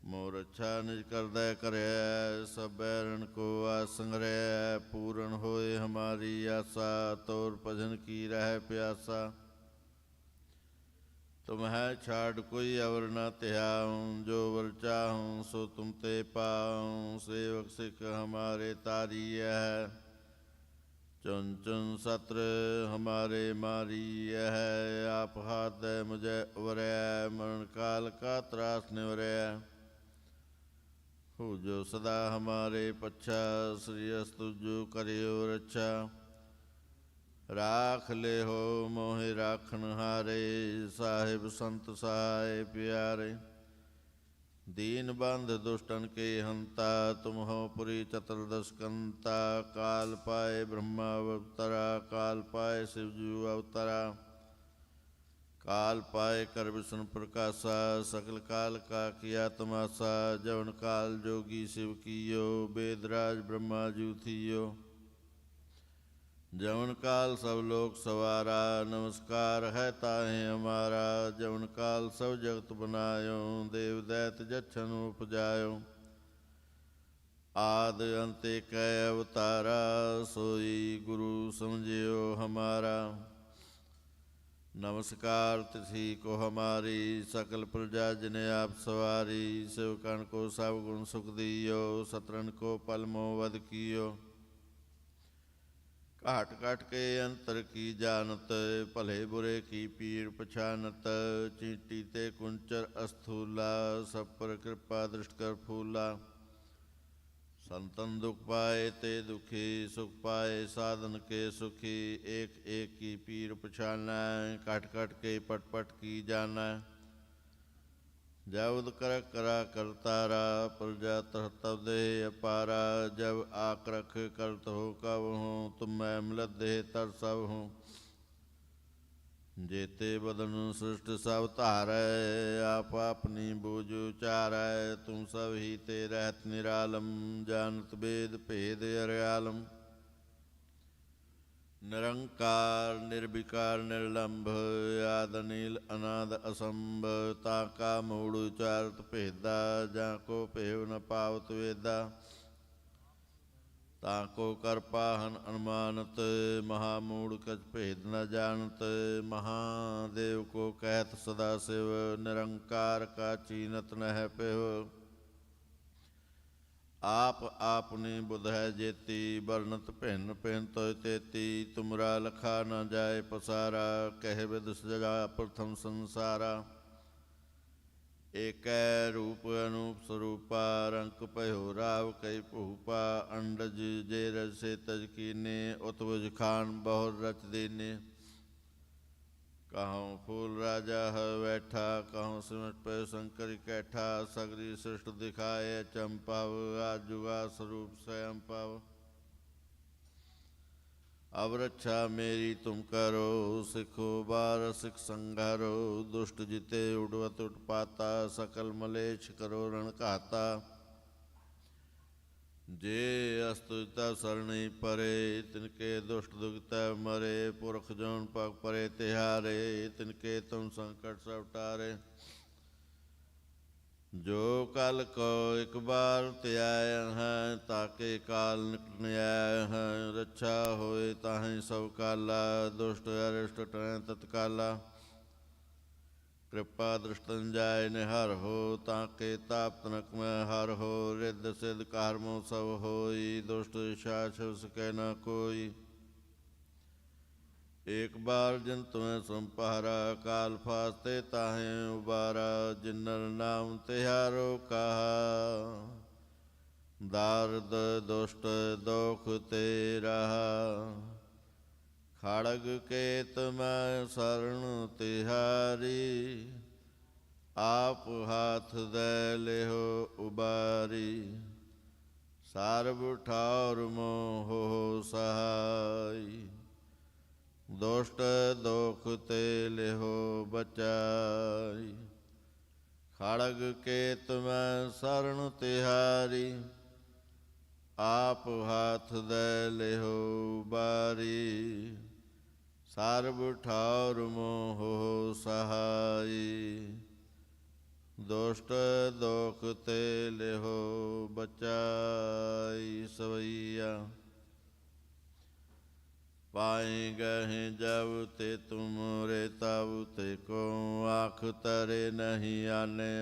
ਮੋਰ ਅੱਛਾ ਨਿਜ ਕਰਦੈ ਕਰਿਐ, ਸਭ ਬੈਰਨ ਕੋ ਆਸ ਸੰਗ੍ਰਹਿ। ਪੂਰਨ ਹੋਏ ਹਮਾਰੀ ਆਸਾ, ਤੋਰ ਭਜਨ ਕੀ ਰਹਿ ਪਿਆਸਾ। ਤੁਮਹਿ ਛਾੜ ਕੋਈ ਅਵਰ ਨ ਧਿਆਉ, ਜੋ ਵਰ ਚਾਹੂੰ ਸੋ ਤੁਮ ਤੇ ਪਾਉ। ਸੇਵਕ ਸਿਖ ਹਮਾਰੇ ਤਾਰੀਐ, ਚੁਨ ਚੁਨ ਸਤਰ ਹਮਾਰੇ ਮਾਰੀਐ। ਆਪ ਹਾਥ ਮੁਝੈ ਉਵਰੈ, ਮਰਨ ਕਾਲ ਕਾ ਤਰਾਸ ਨਿਵਰੈ। ਹੋ ਜੋ ਸਦਾ ਹਮਾਰੇ ਪੱਛਾ, ਸ੍ਰੀ ਅਸਤੁ ਜੋ ਕਰਿਓ ਰੱਛਾ। ਰਾਖ ਲਿਹੋ ਮੋਹਿ ਰਾਖਣ ਹਾਰੇ, ਸਾਹਿਬ ਸੰਤ ਸਹਾਇ ਪਿਆਰੇ। ਦੀਨ ਬੰਧ ਦੁਸ਼ਟਨ ਕੇ ਹੰਤਾ, ਤੁਮ ਹੋ ਪੁਰੀ ਚਤੁਰਦਸ਼ ਕੰਤਾ। ਕਾਲ ਪਾਏ ਬ੍ਰਹਮਾ ਅਵਤਰਾ, ਕਾਲ ਪਾਏ शिव जी अवतरा। काल पाए कर विष्णु प्रकाशा, सकल काल का किया तमाशा। जवन काल जोगी शिव कियो, वेदराज ब्रह्मा जू थियो। जवन काल सब लोक सवारा, नमस्कार है ताहे हमारा। जवन काल सब जगत बनायो, देव दैत जच्छन उपजायो। आद अंत कै अवतारा, सोई गुरु समझियो हमारा। नमस्कार तिथि को हमारी, सकल प्रजा जिने आप सवारी। सेवकन को सब गुण सुख दियो, सतरन को पल मोह वध कियो। घाट घाट के अंतर की जानत, भले बुरे की पीर पछानत। चींटी ते कुंचर अस्थूला, सब पर कृपा दृष्ट कर फूला। संतन दुख पाए ते दुखी, सुख पाए साधन के सुखी। एक एक की पीर पछाना, कट कट के पट पट की जाना। जब कर करा करतारा, प्रजा तब दे अपारा। जब आक्रख करत हो कब हूँ, तुम मैं मिलत देह तर सब हूँ। जेते बदन सृष्ट सब धारै, आप अपनी बूझ उचारै। तुम सब ही ते रहत निरालम, जानत वेद भेद अर्यालम। निरंकार निर्विकार निर्लंभ, आद अनिल अनाद असंभ। ताका मूड़ उचारत भेदा, जाको भेव न पावत वेदा। ताको कर पाहन अनुमानत, महामूढ़ कछ भेद न जानत। महादेव को कहत सदा शिव, निरंकार का चीनत न है पेव। आप आपनी बुध है जेती, बरनत भिन्न भिन्न तो तेती। तुमरा लखा न जाए पसारा, कह विद सजा प्रथम संसारा। एक रूप अनूप स्वरूपा, रंक पयो राव कई भूपा। अंडज जे रज से तज कीने, उत्वज खान बहुत रच दीने। कहूँ फूल राजा है बैठा, कहूँ सिमट पे शंकर कैठा। सगरी सृष्ट दिखाए चंपाव, आज जुगा स्वरूप स्वयं पाव। अब रक्षा मेरी तुम करो, सिखो बार सिख संघारो। दुष्ट जिते उड़वत उत्पाता, सकल मलेच्छ करो रण कहता। जे अस्तुता सरणी परे, तिनके दुष्ट दुखता मरे। पुरख जौन पग परे तिहारे, तिनके तुम संकट सब टारे। जो कल को एक बार त्याय हैं, ताके काल निकट न्याय हैं। रक्षा होए ताहें सब काला, दुष्ट अरिष्ट टरें तत्काला। कृपा दृष्टन जाय निहर हो, ताके ताप तनक में हर हो। रिद्ध सिद्ध कारमो सब होई, दुष्ट शाच सके न कोई। एक बार जिन तुम्हें संपहारा, काल फास्ते ताहें उबारा। जिन्नर नाम तिहारो कहा, दारद दुष्ट दोख ते रहा। खड़ग केत मैं शरण तिहारी, आप हाथ दे लेहो उबारी। सारब ठार मोह हो सहाय, दुष्ट दोख ते लेहो बचाई। खड़ग केत मैं शरण तिहारी, आप हाथ दे लेहो बारी। सारब ठार मोह हो सहाई, दुष्ट दोख ते लेहो बचाई। सवैया पाए गहे जब ते तुम रे, तब ते को आँख तरे नहीं आने।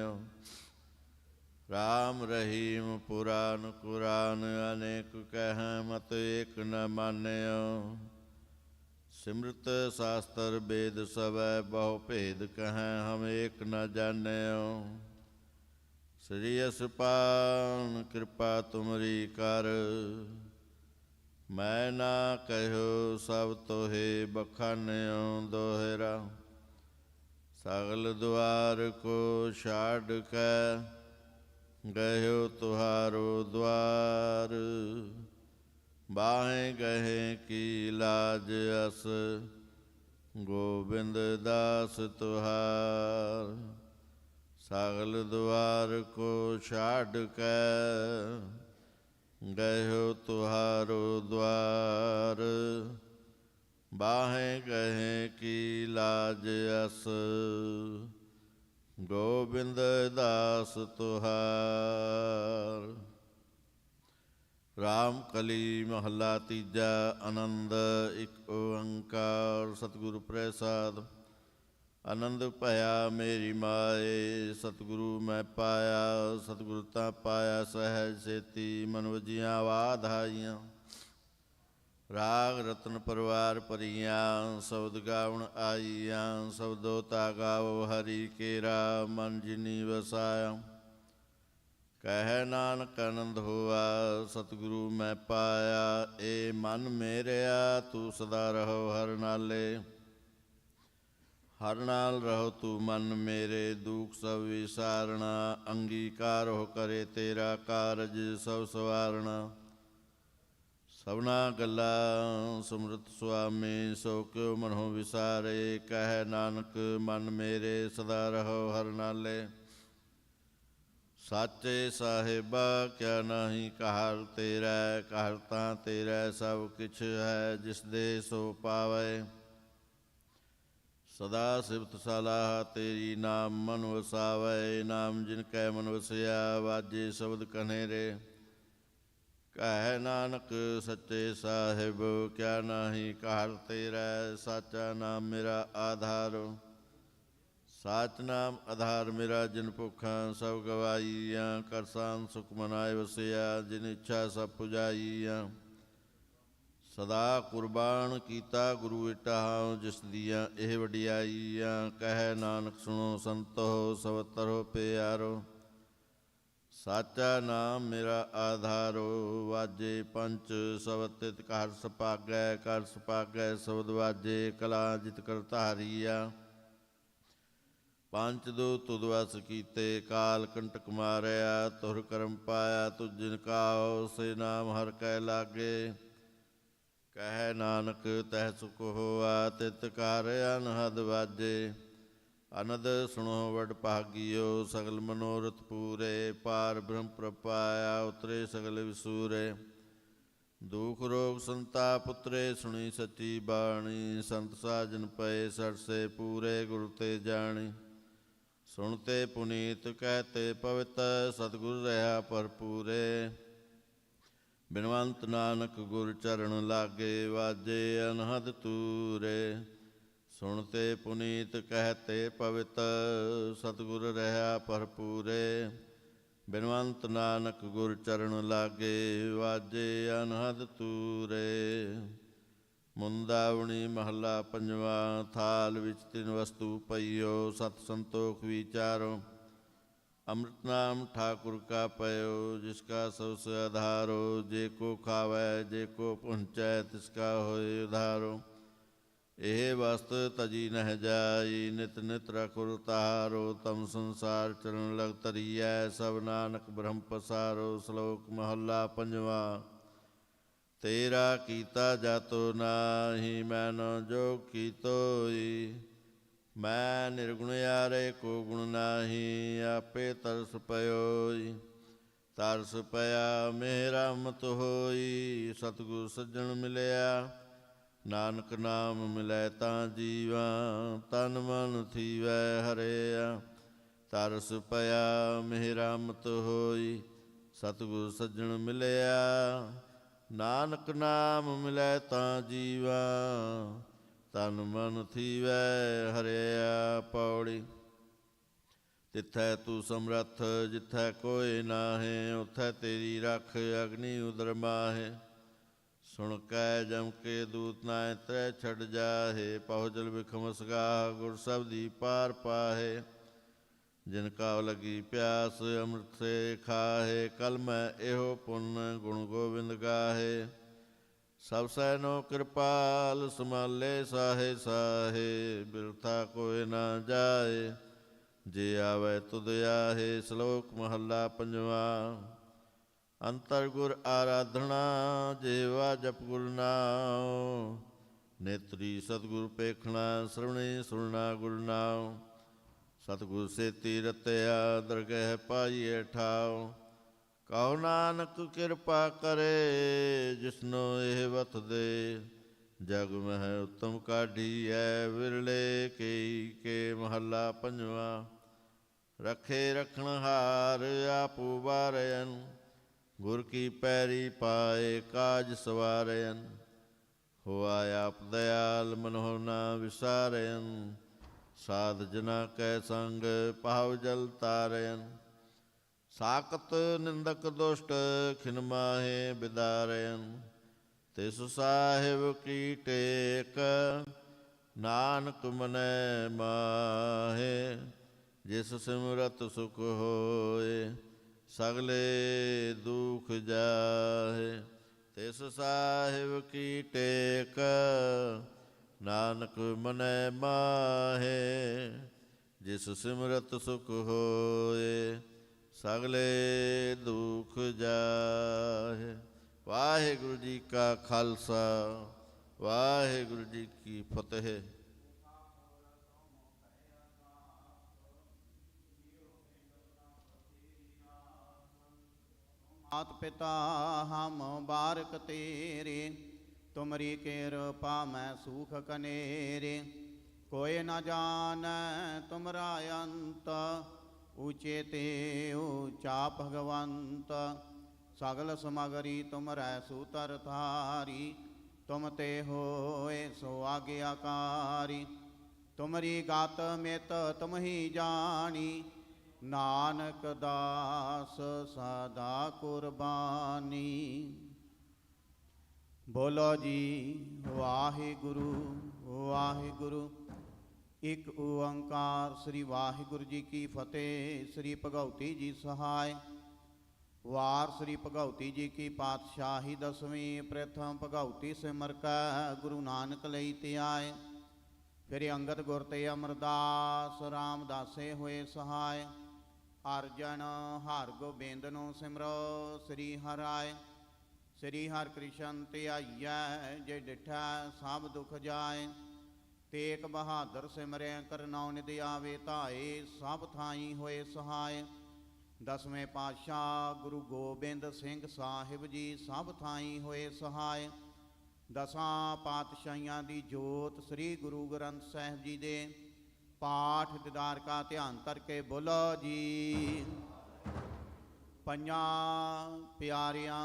राम रहीम पुराण कुरान, अनेक कह मत एक न माने। सिमृत शास्त्र वेद सब बहु भेद, कहें हम एक न जाने। श्री असपान कृपा तुमरी कर, मैं ना कहो सब तोहे बखान्यो दोहरा। सगल द्वार को छाड़ के, गयो तुहारो द्वार। बाहें गहे की लाज अस, गोविंद दास तुहार। सगल द्वार को छाड़ के, गयो तुहारो द्वार। बाहें गहे की लाज अस, गोविंद दास तुहार। राम कली महला तीजा, आनंद एक ओंकार। सतगुरु प्रसाद आनंद भया मेरी माए, सतगुरु मैं पाया। सतगुरु ता पाया सहज सेती, मन वजियाँ वाधाइयाँ। राग रतन परिवार परियाँ, शब्द गावण आइयाँ। शब्दो ता गावो हरि केरा, मन जिनी वसाया। कह नानक आनंद हुआ, सतगुरु मैं पाया। ए मन मेरेया, तू सदा रहो हर नाले। हर नाल रहो तू मन मेरे, दुख सब विसारना। अंगीकार हो करे तेरा कारज सब सवारना। ਸਭਨਾ ਗੱਲਾਂ ਸੁਮਰਤ ਸੁਆਮੀ, ਸੋ ਕਿਉ ਮਨਹੁ ਵਿਸਾਰੇ। ਕਹਿ ਨਾਨਕ ਮਨ ਮੇਰੇ ਸਦਾ ਰਹੋ ਹਰਿ ਨਾਲੇ। ਸਾਚੇ ਸਾਹਿਬਾ ਕਿਆ ਨਾਹੀ ਕਾਹਲ ਤੇਰਾ, ਕਾਹਲ ਤਾਂ ਤੇਰਾ ਸਭ ਕਿਛ ਹੈ, ਜਿਸ ਦੇ ਸੋ ਪਾਵੈ। ਸਦਾ ਸਿਫਤ ਸਲਾਹ ਤੇਰੀ, ਨਾਮ ਮਨ ਵਸਾਵੈ। ਨਾਮ ਜਿਨ ਕੈ ਮਨ ਵਸਿਆ, ਵਾਜੇ ਸ਼ਬਦ ਕਨੇਰੇ। ਕਹਿ ਨਾਨਕ ਸੱਚੇ ਸਾਹਿਬ ਕਿਆ ਨਾਹੀ ਕਾਹਲ ਤੇਰਾ, ਸਾਚਾ ਨਾਮ ਮੇਰਾ ਆਧਾਰ। ਸਾਚ ਨਾਮ ਆਧਾਰ ਮੇਰਾ, ਜਿਨ ਭੁੱਖਾਂ ਸਭ ਗਵਾਈਆਂ। ਕਰਸਾਨ ਸੁਖ ਮਨਾਏ ਵਸਿਆ, ਜਿਨ ਇੱਛਾ ਸਭ ਪੁਜਾਈਆਂ। ਸਦਾ ਕੁਰਬਾਨ ਕੀਤਾ ਗੁਰੂ ਇਟਾਹੁ, ਜਿਸ ਦੀਆਂ ਇਹ ਵਡਿਆਈਆਂ। ਕਹਿ ਨਾਨਕ ਸੁਣੋ ਸੰਤੋ, ਸਭ ਤਰੋ ਪਿਆਰੋ। ਸਾਚਾ ਨਾਮ ਮੇਰਾ ਆਧਾਰੋ, ਵਾਜੇ ਪੰਚ ਸਬਦ ਤਿਤ ਘਰ ਸੁਭਾਗੈ। ਘਰ ਸੁਭਾਗੈ ਸ਼ਬਦ ਵਾਜੇ, ਕਲਾ ਜਿਤ ਕਰ ਧਾਰੀਆ। ਪੰਚ ਦੋ ਤੁਧ ਵਸ ਕੀਤੇ, ਕਾਲ ਕੰਟਕ ਮਾਰਿਆ। ਤੁਰ ਕਰਮ ਪਾਇਆ ਤੁਝ ਜਿਨ ਕਾਉ, ਸੇ ਨਾਮ ਹਰਿ ਕੈ ਲਾਗੇ। ਕਹਿ ਨਾਨਕ ਤਹਿ ਸੁਖ ਹੋਆ, ਤਿਤ ਘਰ ਅਨਹਦ ਵਾਜੇ। ਅਨੰਦ ਸੁਣੋ ਵਡ ਭਾਗਿਓ, ਸਗਲ ਮਨੋਰਥ ਪੂਰੇ। ਪਾਰ ਬ੍ਰਹਮ ਪ੍ਰਪਾਇਆ, ਉਤਰੇ ਸਗਲ ਵਿਸੂਰੇ। ਦੁਖ ਰੋਗ ਸੰਤਾਪ ਉਤਰੇ, ਸੁਣੀ ਸੱਚੀ ਬਾਣੀ। ਸੰਤ ਸਾਜਨ ਪਏ ਸਰਸੇ, ਪੂਰੇ ਗੁਰ ਤੇ ਜਾਣੀ। ਸੁਣਤੇ ਪੁਨੀਤ ਕਹਿਤੇ ਪਵਿੱਤ, ਸਤਿਗੁਰ ਰਹਾ ਭਰਪੂਰੇ। ਬਿਨਵੰਤ ਨਾਨਕ ਗੁਰ ਚਰਨ ਲਾਗੇ, ਵਾਜੇ ਅਨਹਦ ਤੂਰੇ। ਸੁਣਤੇ ਪੁਨੀਤ ਕਹਿਤੇ ਪਵਿੱਤ, ਸਤਿਗੁਰ ਰਹਾ ਭਰਪੂਰੇ। ਬਿਨਵੰਤ ਨਾਨਕ ਗੁਰ ਚਰਨ ਲਾਗੇ, ਵਾਜੇ ਅਨਹਦ ਤੂਰੇ। ਮੁੰਦਾਵਣੀ ਮਹੱਲਾ ਪੰਜਵਾ। ਥਾਲ ਵਿੱਚ ਤਿੰਨ ਵਸਤੂ ਪਈਓ, ਸਤ ਸੰਤੋਖ ਵਿਚਾਰੋ। ਅੰਮ੍ਰਿਤ ਨਾਮ ਠਾਕੁਰ ਕਾ ਪਇਓ, ਜਿਸ ਕਾ ਸਭ ਸੇ ਆਧਾਰੋ। ਜੇ ਕੋ ਖਾਵੈ ਜੇ ਕੋ ਪਹੁੰਚੈ, ਤਿਸ ਕਾ ਹੋਏ ਉਧਾਰੋ। ਇਹ ਵਸਤ ਤਜੀ ਨਹਿ ਜਾਈ, ਨਿਤ ਨਿਤ ਰਖੁਰ ਤਾਰੋ। ਤਮ ਸੰਸਾਰ ਚਰਨ ਲਗ ਤਰੀਐ, ਸਭ ਨਾਨਕ ਬ੍ਰਹਮ ਪਸਾਰੋ। ਸ਼ਲੋਕ ਮਹੱਲਾ ਪੰਜਵਾ। ਤੇਰਾ ਕੀਤਾ ਜਾਤੋ ਨਾਹੀ, ਮੈਂ ਨ ਜੋ ਕੀਤੋਈ। ਮੈਂ ਨਿਰਗੁਣ ਯਾਰੇ ਕੋ ਗੁਣ ਨਾਹੀ, ਆਪੇ ਤਰਸ ਪਇਓਈ। ਤਰਸ ਪਿਆ ਮੇਰਾ ਮਤ ਹੋਈ, ਸਤਿਗੁਰ ਸੱਜਣ ਮਿਲਿਆ। ਨਾਨਕ ਨਾਮ ਮਿਲੈ ਤਾਂ ਜੀਵਾ, ਤਨ ਮਨ ਥੀਵੈ ਹਰਿਆ। ਤਰਸ ਪਿਆ ਮੇਰਾ ਮਤ ਹੋਈ, ਸਤਿਗੁਰ ਸੱਜਣ ਮਿਲਿਆ। ਨਾਨਕ ਨਾਮ ਮਿਲੈ ਤਾਂ ਜੀਵਾ, ਤਨ ਮਨ ਥੀਵੈ ਹਰਿਆ। ਪੌੜੀ। ਤਿੱਥੈ ਤੂੰ ਸਮਰੱਥ, ਜਿੱਥੈ ਕੋਇ ਨਾਹੇ। ਉਥੈ ਤੇਰੀ ਰਖ, ਅਗਨੀ ਉਦਰ ਮਾਹੇ। ਸੁਣ ਕੈ ਜਮ ਕੇ ਦੂਤ ਨਾਇ, ਤ੍ਰੈ ਛੱਡ ਜਾਹੇ। ਪਹੁ ਜਲ ਬਿਖਮ ਸਗਾਹ, ਗੁਰ ਸਬਦੀ ਪਾਰ ਪਾਹੇ। ਜਿਨ ਕਾਉ ਲਗੀ ਪਿਆਸ, ਅੰਮ੍ਰਿਤ ਸੇ ਖਾਹੇ। ਕਲ ਮੈਂ ਇਹੋ ਪੁੰਨ, ਗੁਣ ਗੋਬਿੰਦ ਗਾਹੇ। ਸਭ ਸੈਨੋ ਕਿਰਪਾਲ, ਸੰਭਾਲੇ ਸਾਹੇ ਸਾਹੇ। ਬਿਰਥਾ ਕੋਇ ਨਾ ਜਾਏ, ਜੇ ਆਵੈ ਤੁਧ ਆਹੇ। ਸ਼ਲੋਕ ਮਹੱਲਾ ਪੰਜਵਾ। ਅੰਤਰ ਗੁਰ ਆਰਾਧਨਾ, ਜੇਵਾ ਜਪ ਗੁਰ ਨਾਉ। ਨੇਤਰੀ ਸਤਿਗੁਰ ਪੇਖਣਾ, ਸਰਵਣੇ ਸੁਣਨਾ ਗੁਰ ਨਾਉ। ਸਤਿਗੁਰ ਸੇਤੀ ਰਤਿਆ, ਦਰਗਹਿ ਪਾਈਐ ਠਾਉ। ਕਹੋ ਨਾਨਕ ਕਿਰਪਾ ਕਰੇ, ਜਿਸਨੋ ਇਹ ਵਤ ਦੇ। ਜਗ ਮਹਿ ਉੱਤਮ ਕਾਢੀਐ, ਵਿਰਲੇ ਕੇਈ ਕੇ। ਮਹੱਲਾ ਪੰਜਵਾ। ਰਖੇ ਰਖਣਹਾਰ, ਆਪੂ ਵਾਰਯਨ। ਗੁਰ ਕੀ ਪੈਰੀ ਪਾਏ, ਕਾਜ ਸਵਾਰਯਨ। ਹੋਆ ਆਪ ਦਇਆਲ, ਮਨਹੁ ਨਾ ਵਿਸਾਰਯਨ। ਸਾਧ ਜਨਾ ਕੈ ਸੰਗ, ਪਾਵ ਜਲ ਤਾਰਯਨ। ਸਾਕਤ ਨਿੰਦਕ ਦੁਸ਼ਟ, ਖਿਨ ਮਾਹੇ ਬਿਦਾਰਯਨ। ਤਿਸ ਸਾਹਿਬ ਕੀ ਟੇਕ, ਨਾਨਕ ਮਨੈ ਮਾਹੇ। ਜਿਸ ਸਿਮਰਤ ਸੁਖ ਹੋਏ, ਸਗਲੇ ਦੁਖ ਜਾਹੇ। ਤਿਸ ਸਾਹਿਬ ਕੀ ਟੇਕ, ਨਾਨਕ ਮਨੈ ਮਾਹੇ। ਜਿਸ ਸਿਮਰਤ ਸੁਖ ਹੋਏ, ਸਗਲੇ ਦੁਖ ਜਾਹੇ। ਵਾਹਿਗੁਰੂ ਜੀ ਕਾ ਖਾਲਸਾ ਵਾਹਿਗੁਰੂ ਜੀ ਕੀ ਫਤਿਹ। मात पिता हम बारक तेरे, तुमरी कृपा मैं सुख कनेरे। कोई न जान तुमरा अंत, ऊँचे ते ऊँचा भगवंत। सगल समगरी तुम रह सूतर थारी, तुम ते होए सो आज्ञाकारी। तुमरी गात मित तुम ही जानी, नानक दास सदा कुर्बानी। बोलो जी वाहिगुरु वाहिगुरु। एक ओंकार श्री वाहिगुरु जी की फतेह। श्री भगवती जी सहाय। वार श्री भगवती जी की पातशाही दसवीं। प्रथम भगवती सिमर कै गुरु नानक लई ते आए। फिर अंगद गुर ते अमरदास रामदासे होए सहाय। अर्जन हर गोबिंद नो सिमरो श्री हराय। श्री हर कृष्ण ते आइयै जे डिठा सब दुख जाए। तेक बहादुर सिमरै करनौ निध आवे धाए। सब थाई होए सहाय। दसवें पातशाह गुरु गोबिंद सिंह साहिब जी सब थाई होए सहाय। दसां पातशाहियां दी जोत श्री गुरु ग्रंथ साहिब जी दे पाठ दीदार का ध्यान करके बोलो जी। पंजां प्यारियां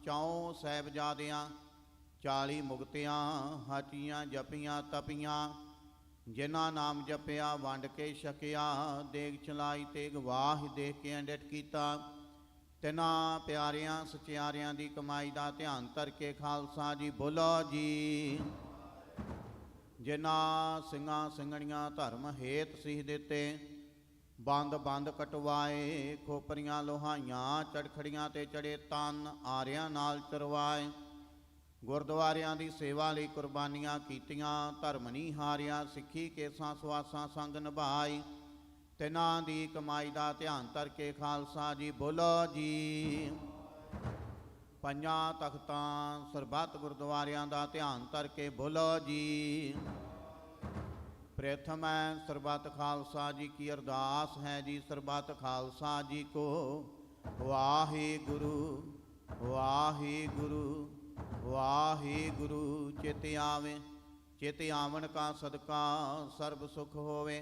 चौं साहिबजादियां 40 मुक्तियां हटियां जपियां तपियां। जिन्हां नाम जपिया वंड के छकिया। देग चलाई तेग वाह देख के अंडिट कीता। तिन्हां प्यारियां सचियारियां दी कमाई दा ध्यान करके खालसा जी बोलो जी। जिन्हां ਸਿੰਘਾਂ ਸਿੰਘਣੀਆਂ धर्म हेत सीह दिते। ਬੰਦ ਬੰਦ ਕਟਵਾਏ ਖੋਪਰੀਆਂ ਲੋਹਾਈਆਂ। ਚੜਖੜੀਆਂ ਤੇ ਚੜੇ ਤਨ ਆਰਿਆਂ ਨਾਲ ਚਰਵਾਏ। ਗੁਰਦੁਆਰਿਆਂ ਦੀ ਸੇਵਾ ਲਈ ਕੁਰਬਾਨੀਆਂ ਕੀਤੀਆਂ। ਧਰਮ ਨਹੀਂ ਹਾਰਿਆ ਸਿੱਖੀ ਕੇਸਾਂ ਸਵਾਸਾਂ ਸੰਗ ਨਿਭਾਈ। ਤਿਨਾਂ ਦੀ ਕਮਾਈ ਦਾ ਧਿਆਨ ਕਰਕੇ ਖਾਲਸਾ ਜੀ ਬੋਲੋ ਜੀ। ਪੰਜਾਂ ਤਖਤਾਂ ਸਰਬੱਤ ਗੁਰਦੁਆਰਿਆਂ ਦਾ ਧਿਆਨ ਕਰਕੇ ਬੋਲੋ ਜੀ। प्रथम सरबत खालसा जी की अरदास है जी। सरबत खालसा जी को वाहिगुरु वाहिगुरु वाहिगुरु। चित आवे चित आवन का सदका सर्ब सुख होवे।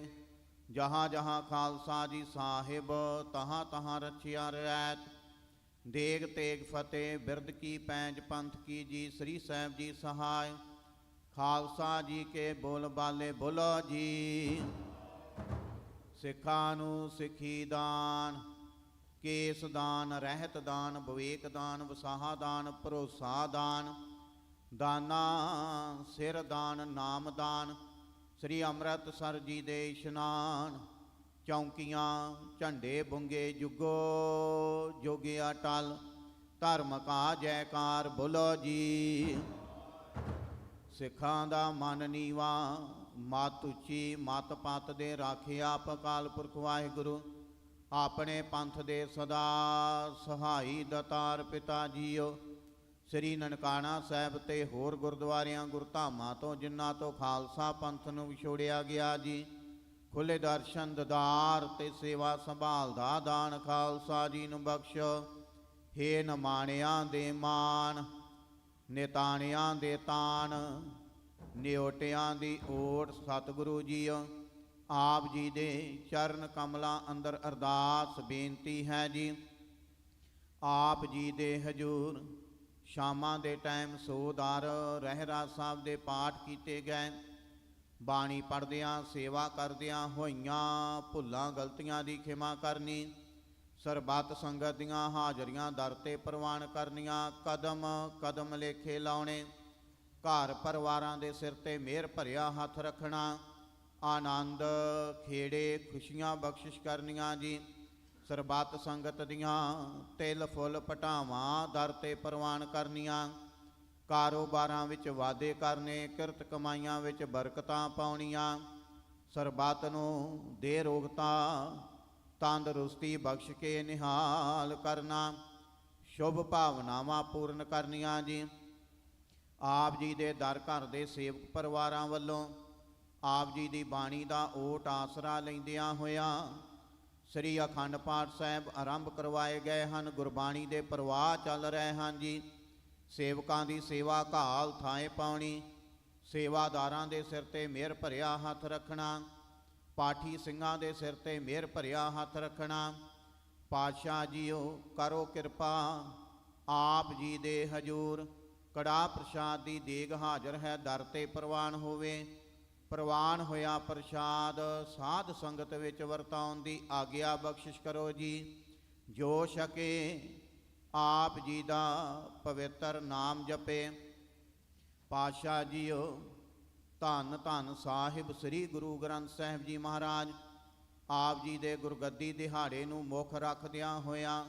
जहाँ जहाँ खालसा जी साहिब तहाँ तहाँ रचिया रैत। देग तेग फतेह बिरद की पैंज पंथ की जी। श्री साहिब जी सहाय। खालसा जी के बोल बाले बोलो जी। सिखा नू सिखी दान, केस दान, रहत दान, विवेक दान, वसाहा दान, भरोसा दान, दाना सिर दान, नाम दान। श्री अमृतसर जी दे इशनान। चौंकियाँ झंडे बुंगे जुगो जोगिया टल। धर्म का जयकार बोलो जी। सिखां दा मन नीवा मत उची मत पत दे राखे आप अकाल पुरख वाहिगुरु। अपने पंथ दे सदा सहाई दतार पिता जीओ। श्री ननकाना साहिब ते होर गुरुद्वारियां गुरधामां तो जिन्हां तो खालसा पंथ नूं विछोड़िया गया जी। खुले दर्शन ददार ते सेवा संभाल दा दान खालसा जी नूं बख्शो। हे नमाणियां दे मान, निताणियां दे तान, निओटियां दी ओट सतगुरु जीओ। आप जी दे चरण कमलां अंदर अरदास बेनती है जी। आप जी दे हजूर शामां दे टाइम सोदार रहरास साहब दे पाठ कीते गए। बाणी पढ़दियां सेवा करदियां होइयां भुल्लां गलतियां दी खिमा करनी। सरबत संगत दियां हाजरियां दर ते प्रवान करनियां। कदम कदम लेखे लाउणे। घर परिवारां दे सिर ते मेहर भरिया हथ रखना। आनंद खेड़े खुशियां बख्शिश करनियां जी। सरबत संगत दियां तिल फुल पटावां दर ते प्रवान करनियां। कारोबारां विच वादे करने। किरत कमाइयां विच बरकतां पाउणियां। सरबत नूं दे रोगता तंदरुस्ती बख्श के निहाल करना। ਸ਼ੁਭ ਭਾਵਨਾਵਾਂ ਪੂਰਨ ਕਰਨੀਆਂ ਜੀ। ਆਪ ਜੀ ਦੇ ਦਰ ਘਰ ਦੇ ਸੇਵਕ ਪਰਿਵਾਰਾਂ ਵੱਲੋਂ ਆਪ ਜੀ ਦੀ ਬਾਣੀ ਦਾ ਓਟ ਆਸਰਾ ਲੈਂਦਿਆਂ ਹੋਇਆਂ ਸ੍ਰੀ ਅਖੰਡ ਪਾਠ ਸਾਹਿਬ ਆਰੰਭ ਕਰਵਾਏ ਗਏ ਹਨ। ਗੁਰਬਾਣੀ ਦੇ ਪ੍ਰਵਾਹ ਚੱਲ ਰਹੇ ਹਨ ਜੀ। ਸੇਵਕਾਂ ਦੀ ਸੇਵਾ ਘਾਲ ਥਾਂ ਪਾਉਣੀ, ਸੇਵਾਦਾਰਾਂ ਦੇ ਸਿਰ ਤੇ ਮਿਹਰ ਭਰਿਆ ਹੱਥ ਰੱਖਣਾ, ਪਾਠੀ ਸਿੰਘਾਂ ਦੇ ਸਿਰ ਤੇ ਮਿਹਰ ਭਰਿਆ ਹੱਥ ਰੱਖਣਾ। ਪਾਤਸ਼ਾਹ ਜੀਓ ਕਰੋ ਕਿਰਪਾ, ਆਪ ਜੀ ਦੇ ਹਜੂਰ ਕੜਾਹ ਪ੍ਰਸ਼ਾਦ ਦੀ ਦੇਗ ਹਾਜ਼ਰ ਹੈ, ਦਰ ਤੇ ਪ੍ਰਵਾਨ ਹੋਵੇ। ਪ੍ਰਵਾਨ ਹੋਇਆ ਪ੍ਰਸ਼ਾਦ ਸਾਧ ਸੰਗਤ ਵਿੱਚ ਵਰਤਾਉਣ ਦੀ ਆਗਿਆ ਬਖਸ਼ਿਸ਼ ਕਰੋ ਜੀ। ਜੋ ਛਕੇ ਆਪ ਜੀ ਦਾ ਪਵਿੱਤਰ ਨਾਮ ਜਪੇ। ਪਾਤਸ਼ਾਹ ਜੀਓ ਧੰਨ ਧੰਨ ਸਾਹਿਬ ਸ੍ਰੀ ਗੁਰੂ ਗ੍ਰੰਥ ਸਾਹਿਬ ਜੀ ਮਹਾਰਾਜ ਆਪ ਜੀ ਦੇ ਗੁਰਗੱਦੀ ਦਿਹਾੜੇ ਨੂੰ ਮੁੱਖ ਰੱਖਦਿਆਂ ਹੋਇਆਂ,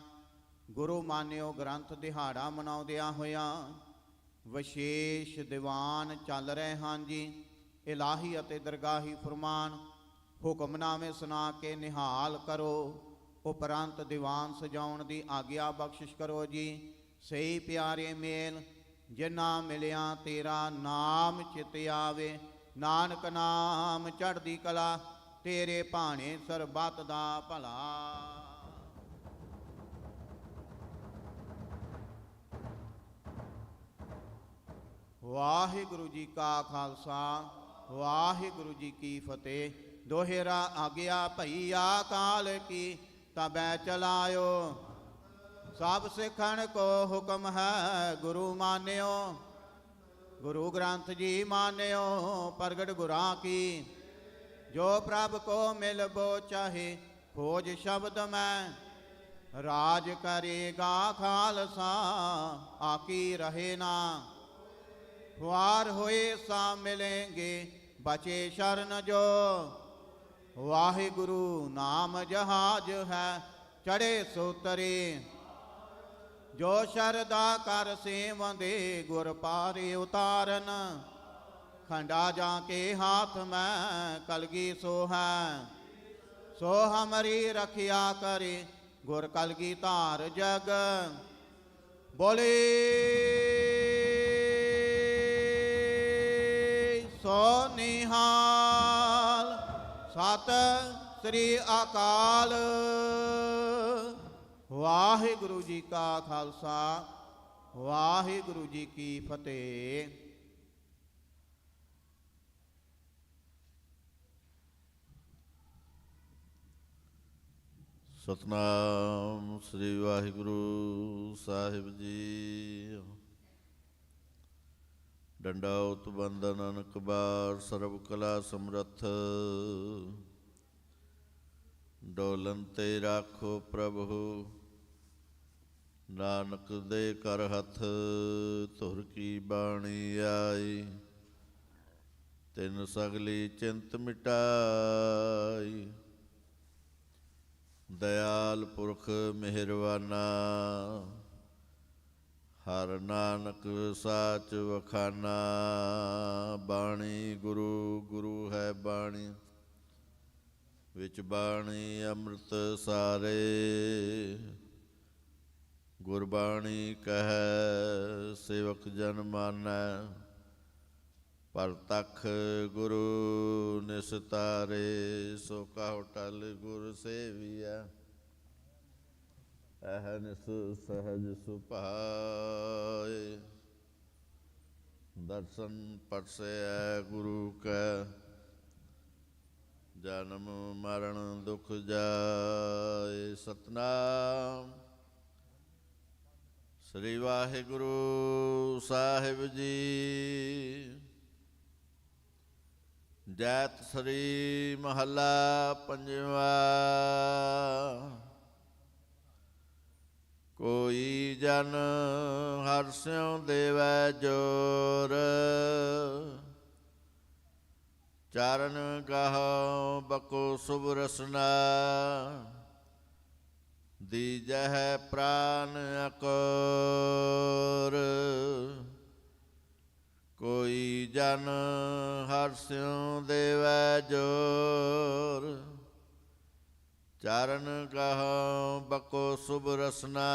ਗੁਰੂ ਮਾਨਿਓ ਗ੍ਰੰਥ ਦਿਹਾੜਾ ਮਨਾਉਂਦਿਆਂ ਹੋਇਆਂ ਵਿਸ਼ੇਸ਼ ਦੀਵਾਨ ਚੱਲ ਰਹੇ ਹਨ ਜੀ। ਇਲਾਹੀ ਅਤੇ ਦਰਗਾਹੀ ਫਰਮਾਨ ਹੁਕਮਨਾਮੇ ਸੁਣਾ ਕੇ ਨਿਹਾਲ ਕਰੋ, ਉਪਰੰਤ ਦੀਵਾਨ ਸਜਾਉਣ ਦੀ ਆਗਿਆ ਬਖਸ਼ਿਸ਼ ਕਰੋ ਜੀ। ਸਹੀ ਪਿਆਰੇ ਮੇਲ ਜਿਨਾ ਮਿਲਿਆ ਤੇਰਾ ਨਾਮ ਚਿਤ ਆਵੇ, ਨਾਨਕ ਨਾਮ ਚੜ੍ਹਦੀ ਕਲਾ, ਤੇਰੇ ਭਾਣੇ ਸਰਬੱਤ ਦਾ ਭਲਾ। ਵਾਹਿਗੁਰੂ ਜੀ ਕਾ ਖਾਲਸਾ, ਵਾਹਿਗੁਰੂ ਜੀ ਕੀ ਫਤਿਹ। ਦੋਹਰਾ ਆਗਿਆ ਭਈ ਅਕਾਲ ਕੀ, ਤਬੈ ਚਲਾਇਓ। ਸਭ ਸਿੱਖਣ ਕੋ ਹੁਕਮ ਹੈ, ਗੁਰੂ ਮਾਨਿਓ। ਗੁਰੂ ਗ੍ਰੰਥ ਜੀ ਮਾਨਿਓ, ਪ੍ਰਗਟ ਗੁਰਾਂ ਕੀ। ਜੋ ਪ੍ਰਭ ਕੋ ਮਿਲਬੋ ਚਾਹੇ, ਖੋਜ ਸ਼ਬਦ ਮੈਂ। ਰਾਜ ਕਰੇਗਾ ਖਾਲਸਾ, ਆਕੀ ਰਹੇ ਨਾ। ਵਾਰ ਹੋਏ ਸਾ ਮਿਲेंगे, ਬਚੇ ਸ਼ਰਨ ਜੋ। ਵਾਹਿਗੁਰੂ ਨਾਮ ਜਹਾਜ ਹੈ, ਚੜੇ ਸੋਤਰੇ। ਜੋ ਸ਼ਰਦਾ ਕਰ ਸੇਵੰਦੇ, ਗੁਰ ਪਾਰੇ ਉਤਾਰਨ। ਖੰਡਾ ਜਾ ਕੇ ਹਾਥ ਮੈਂ, ਕਲਗੀ ਸੋ ਹੈ। ਸੋ ਹਮਰੀ ਰਖਿਆ ਕਰੇ, ਗੁਰ ਕਲਗੀ ਧਾਰ ਜਗ। ਬੋਲੇ ਸੋ ਨਿਹਾਲ, ਸਤਿ ਸ੍ਰੀ ਅਕਾਲ। ਵਾਹਿਗੁਰੂ ਜੀ ਕਾ ਖਾਲਸਾ, ਵਾਹਿਗੁਰੂ ਜੀ ਕੀ ਫਤਿਹ। ਸਤਨਾਮ ਸ੍ਰੀ ਵਾਹਿਗੁਰੂ ਸਾਹਿਬ ਜੀ। ਡੰਡਾਉਤ ਬੰਦਨ ਅਨਕ ਬਾਰ, ਸਰਬ ਕਲਾ ਸਮਰੱਥ। ਡੋਲਨ ਤੇ ਰਾਖੋ ਪ੍ਰਭੂ, ਨਾਨਕ ਦੇ ਕਰ ਹੱਥ। ਧੁਰ ਕੀ ਬਾਣੀ ਆਈ, ਤਿਨ ਸਗਲੀ ਚਿੰਤ ਮਿਟਾਈ। ਦਇਆਲ ਪੁਰਖ ਮਿਹਰਵਾਨਾ, ਹਰ ਨਾਨਕ ਸਾਚ ਵਖਾਨਾ। ਬਾਣੀ ਗੁਰੂ, ਗੁਰੂ ਹੈ ਬਾਣੀ, ਵਿੱਚ ਬਾਣੀ ਅੰਮ੍ਰਿਤ ਸਾਰੇ। ਗੁਰਬਾਣੀ ਕਹੈ ਸੇਵਕ ਜਨ ਮਾਨੈ, ਪਰਤਖ ਗੁਰੂ ਨਿਸਤਾਰੇ। ਸੋ ਕਹੁ ਟਲ ਗੁਰ ਸੇਵੀਐ, ਅਹਨਿਸ ਸਹਜ ਸੁਭਾਏ। ਦਰਸ਼ਨ ਪਰਸੈ ਗੁਰੂ ਕੈ, ਜਨਮ ਮਰਨ ਦੁਖ ਜਾਏ। ਸਤਨਾਮ ਸ੍ਰੀ ਵਾਹਿਗੁਰੂ ਸਾਹਿਬ ਜੀ। ਜੈਤ ਸ੍ਰੀ ਮਹੱਲਾ ਪੰਜਵਾ। ਕੋਈ ਜਨ ਹਰਿ ਸਿਉ ਦੇਵੈ ਜੋਰ, ਚਰਨ ਗਾਹੋ ਬਕੋ ਸੁਭ ਰਸਨਾ। ਦੀਜਹਿ ਪ੍ਰਾਨ ਅਕੋਰ, ਕੋਈ ਜਨ ਹਰਿ ਸਿਉ ਦੇਵੈ ਜੋਰ। ਚਰਨ ਗਾਹੋ ਬਕੋ ਸੁਭ ਰਸਨਾ।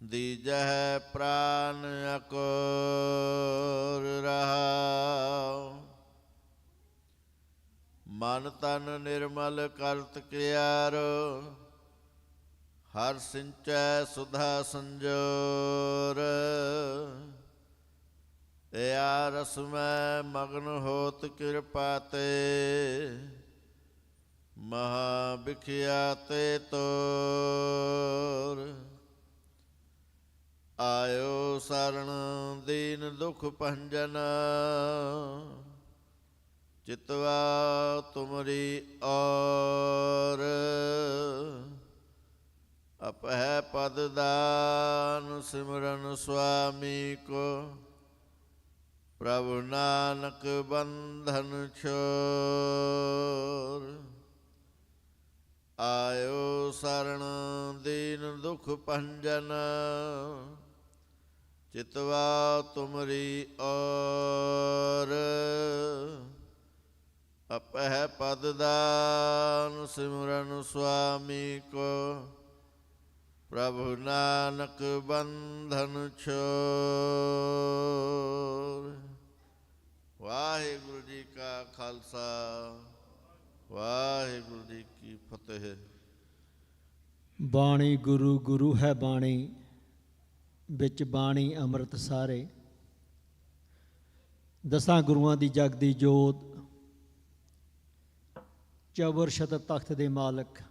ਦੀਜਹਿ ਪ੍ਰਾਨ ਅਕੋਰ ਰਹਾਉ। ਮਨ ਤਨ ਨਿਰਮਲ ਕਰਤ ਕਿਆਰੋ, ਹਰ ਸਿੰਚੈ ਸੁਧਾ ਸੰਜੋਰ। ਇਆ ਰਸ ਮੈਂ ਮਗਨ ਹੋਤ ਕਿਰਪਾ ਤੇ, ਮਹਾ ਬਿਖਿਆ ਤੇ ਤੋਰ। ਆਇਓ ਸਰਣ ਦੀਨ ਦੁਖ ਭੰਜਨ, ਚਿਤਵਾ ਤੁਮਰੀ ਔਰ। ਅਪਹਿ ਪਦ ਦਾਨ ਸਿਮਰਨ ਸੁਆਮੀ ਕੋ, ਪ੍ਰਭੁ ਨਾਨਕ ਬੰਧਨ ਛੋਰ। ਆਇਓ ਸਰਣ ਦੀਨ ਦੁਖ ਭੰਜਨ, ਚਿਤਵਾ ਤੁਮਰੀ ਔਰ। ਅਪਹਿ ਪਦ ਦਾਨ ਸਿਮਰਨ ਸੁਆਮੀ ਕੋ, ਪ੍ਰਭੁ ਨਾਨਕ ਬੰਧਨ ਛੋਰ। ਵਾਹਿਗੁਰੂ ਜੀ ਕਾ ਖਾਲਸਾ, ਵਾਹਿਗੁਰੂ ਜੀ ਕੀ ਫਤਿਹ। ਬਾਣੀ ਗੁਰੂ ਗੁਰੂ ਹੈ ਬਾਣੀ, ਵਿੱਚ ਬਾਣੀ ਅੰਮ੍ਰਿਤ ਸਾਰੇ। ਦਸਾਂ ਗੁਰੂਆਂ ਦੀ ਜਗਦੀ ਜੋਤ, ਚੌਵਰ ਸ਼ਤ ਤਖਤ ਦੇ ਮਾਲਕ,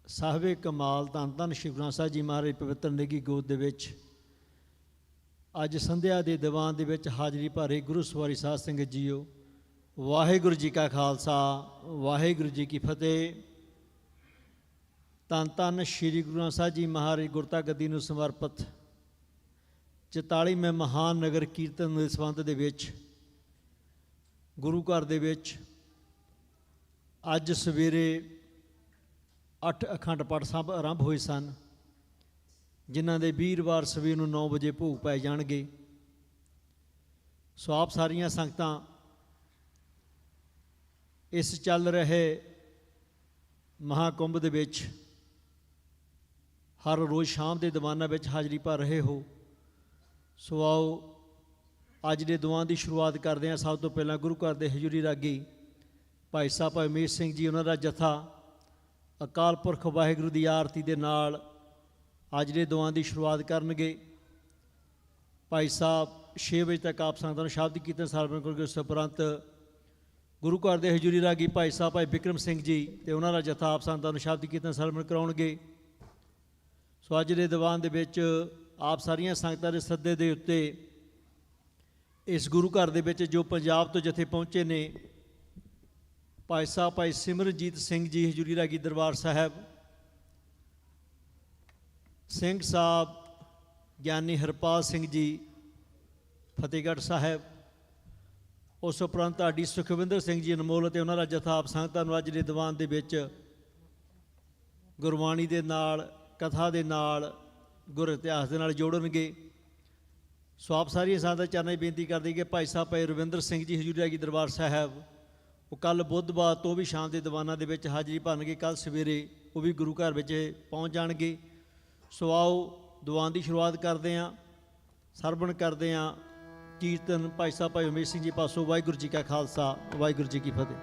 ਸਾਹਿਬੇ ਕਮਾਲ ਧੰਨ ਧੰਨ ਸ਼੍ਰੀ ਗੁਰੂ ਗ੍ਰੰਥ ਸਾਹਿਬ ਜੀ ਮਹਾਰਾਜ ਪਵਿੱਤਰ ਨਿੱਘੀ ਗੋਦ ਦੇ ਵਿੱਚ ਅੱਜ ਸੰਧਿਆ ਦੇ ਦੀਵਾਨ ਦੇ ਵਿੱਚ ਹਾਜ਼ਰੀ ਭਰੇ ਗੁਰੂ ਸਵਾਰੀ ਸਾਧ ਸੰਗਤ ਜੀਓ, ਵਾਹਿਗੁਰੂ ਜੀ ਕਾ ਖਾਲਸਾ, ਵਾਹਿਗੁਰੂ ਜੀ ਕੀ ਫਤਿਹ। ਧੰਨ ਧੰਨ ਸ਼੍ਰੀ ਗੁਰੂ ਗ੍ਰੰਥ ਸਾਹਿਬ ਜੀ ਮਹਾਰਾਜ ਗੁਰਤਾ ਗੱਦੀ ਨੂੰ ਸਮਰਪਿਤ 44ਵੇਂ ਮਹਾਨ ਨਗਰ ਕੀਰਤਨ ਦੇ ਸੰਬੰਧ ਦੇ ਵਿੱਚ ਗੁਰੂ ਘਰ ਦੇ ਵਿੱਚ ਅੱਜ ਸਵੇਰੇ 8 ਅਖੰਡ ਪਾਠ ਸਾਹਿਬ ਆਰੰਭ ਹੋਏ ਸਨ, ਜਿਨ੍ਹਾਂ ਦੇ ਵੀਰਵਾਰ ਸਵੇਰ ਨੂੰ 9 ਵਜੇ ਭੋਗ ਪੈ ਜਾਣਗੇ। ਸੋ ਆਪ ਸਾਰੀਆਂ ਸੰਗਤਾਂ ਇਸ ਚੱਲ ਰਹੇ ਮਹਾਕੁੰਭ ਦੇ ਵਿੱਚ ਹਰ ਰੋਜ਼ ਸ਼ਾਮ ਦੇ ਦੀਵਾਨਾਂ ਵਿੱਚ ਹਾਜ਼ਰੀ ਭਰ ਰਹੇ ਹੋ। ਸੋ ਆਓ ਅੱਜ ਦੇ ਦੀਵਾਨ ਦੀ ਸ਼ੁਰੂਆਤ ਕਰਦੇ ਹਾਂ। ਸਭ ਤੋਂ ਪਹਿਲਾਂ ਗੁਰੂ ਘਰ ਦੇ ਹਜ਼ੂਰੀ ਰਾਗੀ ਭਾਈ ਸਾਹਿਬ ਭਾਈ ਉਮੇਸ਼ ਸਿੰਘ ਜੀ, ਉਹਨਾਂ ਦਾ ਜਥਾ ਅਕਾਲ ਪੁਰਖ ਵਾਹਿਗੁਰੂ ਦੀ ਆਰਤੀ ਦੇ ਨਾਲ ਅੱਜ ਦੇ ਦੀਵਾਨ ਦੀ ਸ਼ੁਰੂਆਤ ਕਰਨਗੇ। ਭਾਈ ਸਾਹਿਬ 6 ਵਜੇ ਤੱਕ ਆਪ ਸੰਗਤਾਂ ਨੂੰ ਸ਼ਬਦ ਕੀਰਤਨ ਸਰਵਣ ਕਰਨਗੇ। ਉਸ ਉਪਰੰਤ ਗੁਰੂ ਘਰ ਦੇ ਹਜ਼ੂਰੀ ਰਾਗੀ ਭਾਈ ਸਾਹਿਬ ਭਾਈ ਬਿਕਰਮ ਸਿੰਘ ਜੀ ਅਤੇ ਉਹਨਾਂ ਦਾ ਜਥਾ ਆਪ ਸੰਗਤਾਂ ਨੂੰ ਸ਼ਬਦ ਕੀਰਤਨ ਸਰਵਣ ਕਰਾਉਣਗੇ। ਸੋ ਅੱਜ ਦੇ ਦੀਵਾਨ ਦੇ ਵਿੱਚ ਆਪ ਸਾਰੀਆਂ ਸੰਗਤਾਂ ਦੇ ਸੱਦੇ ਦੇ ਉੱਤੇ ਇਸ ਗੁਰੂ ਘਰ ਦੇ ਵਿੱਚ ਜੋ ਪੰਜਾਬ ਤੋਂ ਜਥੇ ਪਹੁੰਚੇ ਨੇ, ਭਾਈ ਸਾਹਿਬ ਭਾਈ ਸਿਮਰਨਜੀਤ ਸਿੰਘ ਜੀ ਹਜ਼ੂਰੀ ਰਾਗੀ ਦਰਬਾਰ ਸਾਹਿਬ, ਸਿੰਘ ਸਾਹਿਬ ਗਿਆਨੀ ਹਰਪਾਲ ਸਿੰਘ ਜੀ ਫਤਿਹਗੜ੍ਹ ਸਾਹਿਬ, ਉਸ ਉਪਰੰਤ ਤੁਹਾਡੀ ਸੁਖਵਿੰਦਰ ਸਿੰਘ ਜੀ ਅਨਮੋਲ ਅਤੇ ਉਹਨਾਂ ਦਾ ਜਥਾ ਆਪ ਸੰਗਤਾਂ ਨੂੰ ਅੱਜ ਦੇ ਦੀਵਾਨ ਦੇ ਵਿੱਚ ਗੁਰਬਾਣੀ ਦੇ ਨਾਲ, ਕਥਾ ਦੇ ਨਾਲ, ਗੁਰ ਇਤਿਹਾਸ ਦੇ ਨਾਲ ਜੋੜਨਗੇ। ਸੋ ਆਪ ਸਾਰੀਆਂ ਸੰਗਤਾਂ ਚਰਨਾਂ 'ਚ ਬੇਨਤੀ ਕਰਦੇ ਕਿ ਭਾਈ ਸਾਹਿਬ ਭਾਈ ਰਵਿੰਦਰ ਸਿੰਘ ਜੀ ਹਜ਼ੂਰੀ ਰਾਗੀ ਦਰਬਾਰ ਸਾਹਿਬ, ਉਹ ਕੱਲ੍ਹ ਬੁੱਧਵਾਰ ਤੋਂ ਵੀ ਸ਼ਾਮ ਦੇ ਦੀਵਾਨਾਂ ਦੇ ਵਿੱਚ ਹਾਜ਼ਰੀ ਭਰਨਗੇ। ਕੱਲ੍ਹ ਸਵੇਰੇ ਉਹ ਵੀ ਗੁਰੂ ਘਰ ਵਿੱਚ ਪਹੁੰਚ ਜਾਣਗੇ। ਸੋ ਆਓ ਦੀਵਾਨ ਦੀ ਸ਼ੁਰੂਆਤ ਕਰਦੇ ਹਾਂ, ਸਰਵਣ ਕਰਦੇ ਹਾਂ ਕੀਰਤਨ ਭਾਈ ਸਾਹਿਬ ਭਾਈ ਉਮੇਸ਼ ਸਿੰਘ ਜੀ ਪਾਸੋਂ। ਵਾਹਿਗੁਰੂ ਜੀ ਕਾ ਖਾਲਸਾ, ਵਾਹਿਗੁਰੂ ਜੀ ਕੀ ਫਤਿਹ।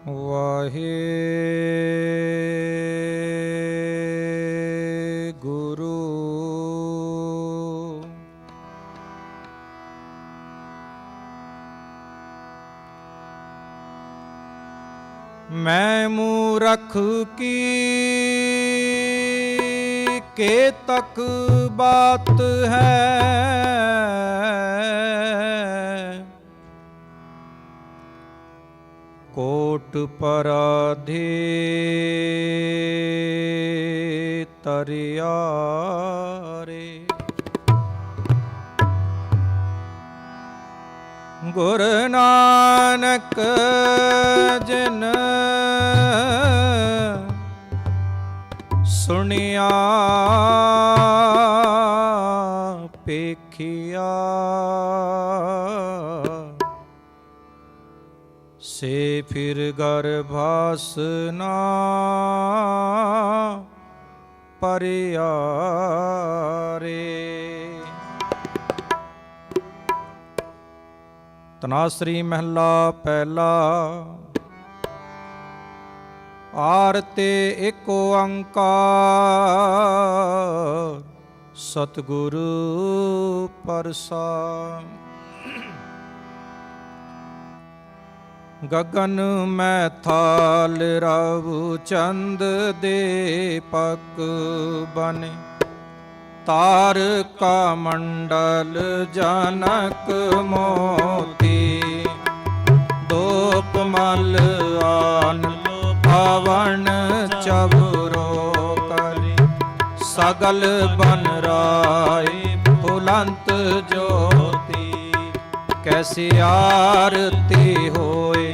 ਵਾਹਿਗੁਰੂ मैं मूरख की के तक बात है, कोट पराधे तरियारे। गुर नानक जिन सुनिया पेखिया, से फिर गर्भासना परियारे। तनासरी महला पहला। आरते एक ओंकार सतगुरु प्रसाद। गगन में थाल रवु चंद दीपक बने, तारका मंडल जनक मोती। दोप मल आन भवन चबरो करी, सगल बन राय फुलंत ज्योति। कैसी आरती होए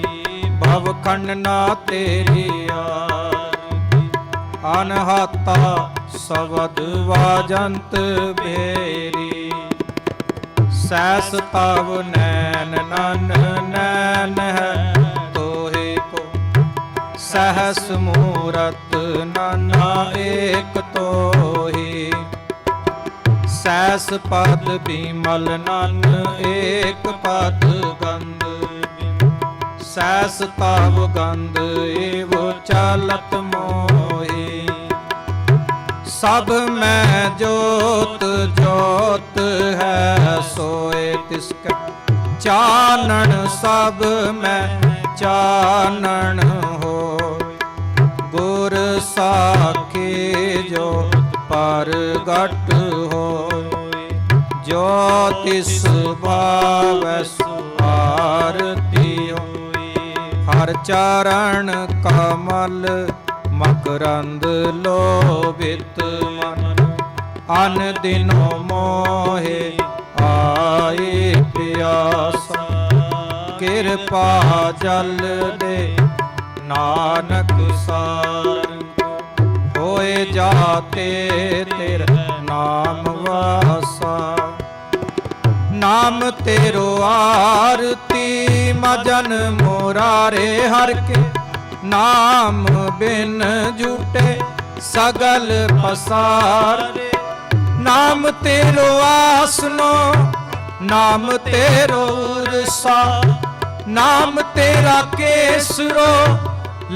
भव खंडना तेरी आरती। अनहता शब्द वाजंत बेरी, सैस तव नैन नन नैन है तोहे को। सहस मूरत नाना एक तोही, सैस पद बिमल नन एक पद गंध। सैस तव गंध एव चलत मोही, सब में जोत जोत है सोए तिसका। चानन सब में चानन हो, गुर साखी जो परगट हो। ज्योतिष भावस आरती हो, हर चरण कमल मकरंद लोभित मन। अन दिनों मोहे आए प्यासा, कृपा जल दे नानक सार। होए जाते तेरा नाम वासा, नाम तेरो आरती मजन मोरारे। हर के नाम बिन झूठे सगल पसार। नाम तेरो आसनो नाम तेरो उरसा, नाम तेरा केसरो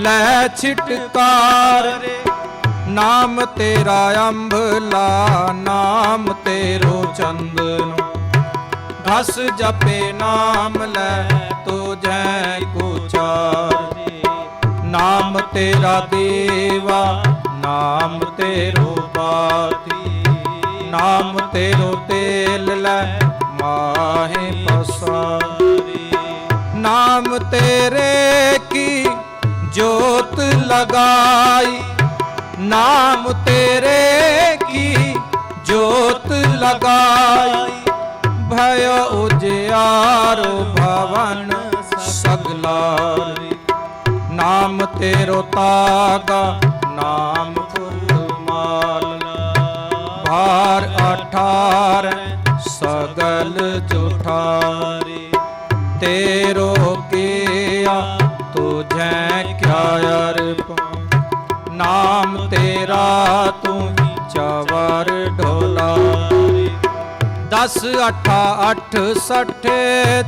लै छिटकार। नाम तेरा अम्बला नाम तेरो चंदनो, घस जपे नाम लै तो जय को चार। नाम तेरा देवा नाम तेरो बाती, नाम तेरो तेल लै माहे पसारी। नाम तेरे की जोत लगाई, नाम तेरे की जोत लगाई। भय उजियारो भवन सगलारी, नाम तेरो तागा नाम फुलमाल। भार 18 सगल जुठारी, तेरो किया तुझे क्या अर्पण। नाम तेरा तू चवर ढोलारी। 10 8 68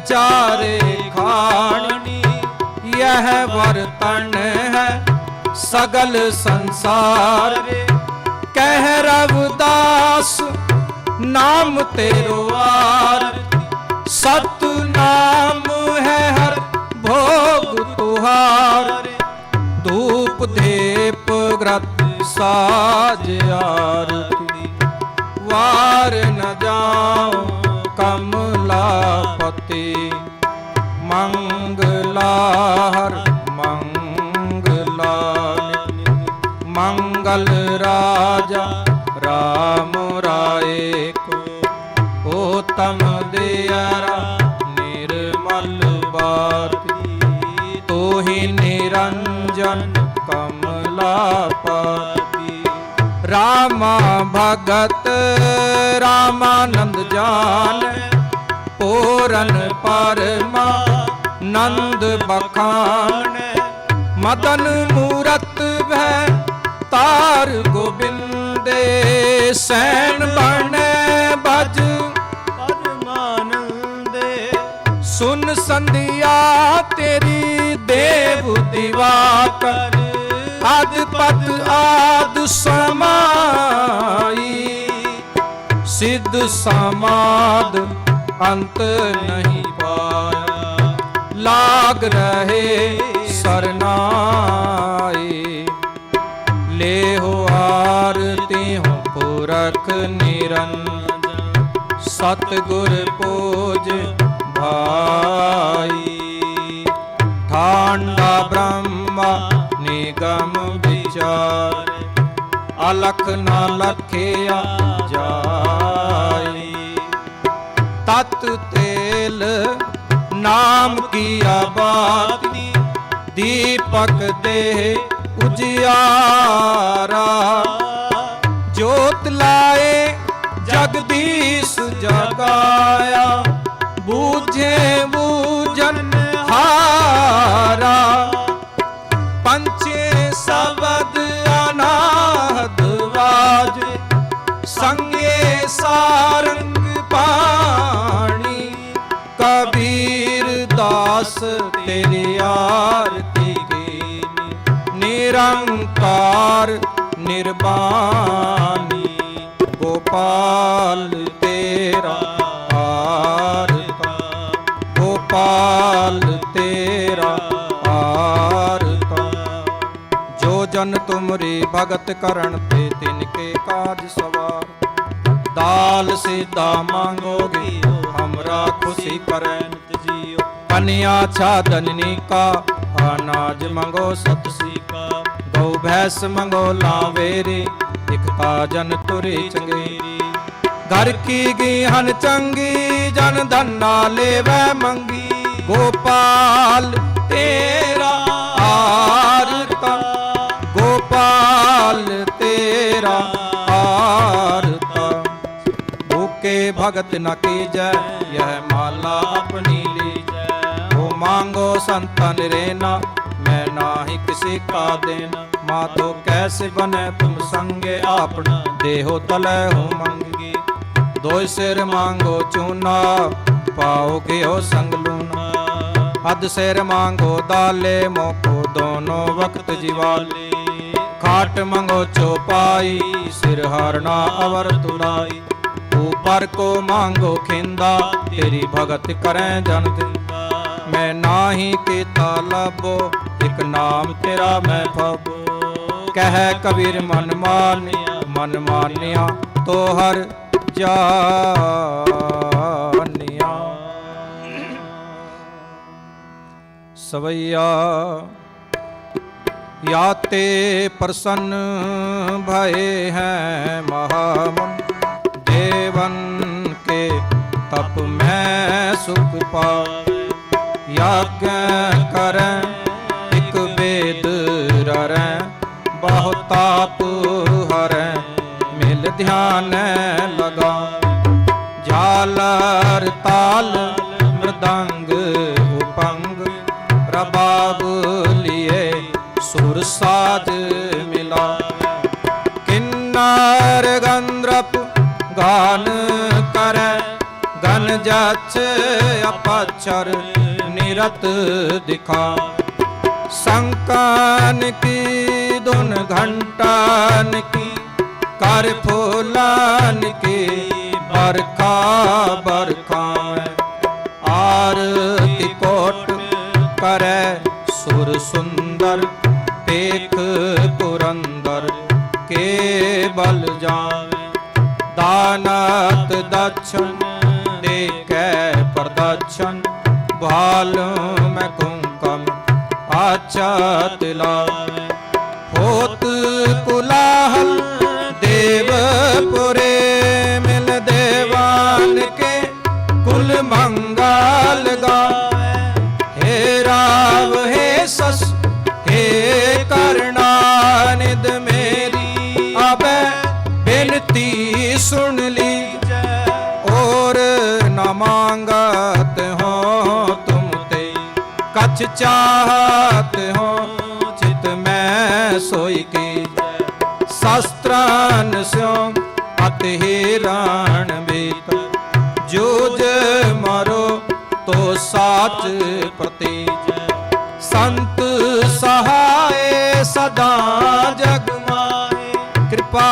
चारे खानी, यह वर्तन है सगल संसार। कह रविदास नाम तेरो आरती, सत नाम है हर भोग तुहार। दूर ਦੀਪ ਗ੍ਰਤ ਸਾਜ ਆਰਤੀ ਵਾਰ ਨ ਜਾਉ ਕਮਲਾਪਤੀ ਮੰਗਲਾ ਹਰ ਮੰਗਲਾ ਮੰਗਲ ਰਾਜਾ ਰਾਮ ਰਾਏ ਕੋ ਓਤਮ ਦਿਆਰਾ ਨਿਰਮਲ ਬਾਤੀ ਤੋਹਿ ਨਿਰੰਜਨ ਕਮਲਾਪਤੀ ਰਾਮਾ ਭਗਤ ਰਾਮਾਨੰਦ ਜਾਨ ਪੂਰਨ ਪਰਮਾ ਨੰਦ ਬਖਾਨ ਮਦਨ ਮੂਰਤ ਭੈ ਤਾਰ ਗੋਬਿੰਦੇ ਸੈਨ ਬਣੇ ਬਜ ਪਰਮਾਨੰਦੇ ਸੁਨ ਸੰਧਿਆ ਤੇਰੀ ਦੇਵ ਦਿਵਾਕਰ ਆਦ ਪਦ ਆਦ ਸਮਾਈ ਸਿੱਧ ਸਮਾਦ ਅੰਤ ਨਹੀਂ ਪਾਇਆ ਲਾਗ ਰਹੇ ਸਰਨਾਈ ਲੇਹੁ ਆਰਤੀ ਹੋ ਪੁਰਖ ਨਿਰੰਜਨ ਸਤਿਗੁਰ ਪੂਜ ਭਾਈ ਠਾਂਡਾ ਬ੍ਰਹਮਾ ਨਿਗਮ ਵਿਚਾਰ ਅਲਖ ਨਾ ਲਖਿਆ ਜਾਈ ਤਤ ਤੇਲ ਨਾਮ ਕੀਆ ਬਾਤੀ ਦੀਪਕ ਦੇ ਉਜਿਆਰਾ ਜੋਤ ਲਾਏ ਜਗਦੀਸ਼ ਜਗਾਇਆ ਬੂਝੇ ਬੂਝਨ ਹਾਰਾ ਪੰਚੇ ਸ਼ਬਦ ਅਨਾਹਦ ਵਾਜੇ ਸੰਗੇ ਸਾਰੰਗ ਪਾਣੀ ਕਬੀਰ ਦਾਸ ਤੇਰੀ ਆਰਤੀ ਕੀਨੀ ਨਿਰੰਕਾਰ ਨਿਰਬਾਨੀ ਗੋਪਾਲ ਤੇਰਾ ਆਰਤਾ ਗੋਪਾਲ ਤੇਰਾ ਆਰਤਾ ਜੋ ਜਨ ਤੁਮਰੀ ਭਗਤ ਕਰਨ ਤੇ ਤਿਨਕੇ ਕਾਜ ਸਵਾਰ दाल सीधा मांगोगे हमरा खुशी करन जियो कन्या छादनी का अनाज मंगो सतसी का गौ भैंस मंगो लावेरी इकता जन तुरी चंगेरी घर की गिहन चंगी जन धन्ना लेवै मंगी गोपाल तेरा आरता गोपाल तेरा आरता के भगत न कीजै यह माला अपनी लीजै वो मांगो संतन रेना मैं नाही किसी का देना मातो कैसे बने तुम संगे आपना देहो तले हो मंगी दो सिर मांगो चूना पाओगे हो संग लूना अध सिर मांगो दाले मोको दोनों वक्त जीवाले खाट मंगो चौपाई सिर हारना अवर तुलाई ऊपर को मांगो खिंदा तेरी भगत करें जन दिंदा मैं नाही कीता लबो एक नाम तेरा मैं पाबो कह कबीर मन मानिया तो हर जानिया सवैया याते प्रसन्न भय हैं महामुन देवन के तप में सुख पावे यज्ञ करें एक वेद ररें बहुत ताप हरें मिल ध्यान लगा झालर ताल मृदंग उपंग रबाब लिए सुर साज मिला किन्नर गंधर्व गान कर गन जच अपचर निरत दिखा शंकन की धुन घंटन की कर फूलन की बरखा बरखा आरती कोट करे सुर सुंदर ਦੇਖ ਪੁਰੰਦਰ ਕੇ ਬਲ ਜਾਵੇ। ਦਾਨਤ ਦਛਨ ਦੇ ਕੈ ਪ੍ਰਦਛਨ ਭਾਲ ਮੈਂ ਕੁੰਕਮ ਆਚਾ ਤਿਲਾਵੇ। ਹੋਤ ਕੁਲਾਹਲ ਦੇਵਪੁਰੇ ਮਿਲ ਦੇਵਾਨ ਕੇ ਕੁਲ ਮੰਗਲ ਗਾਵੇ। हे राव हे सस हे करना निद मेरी अबे बिनती सुन लीजै। और न मांगत हो तुम ते कछ चाहत हो चित मैं सोई कीजै। शस्त्रान स्यों अति हिरण भीतर जूझ मरो तो साच प्रतीजै। संत सहाय सदा जग माहे कृपा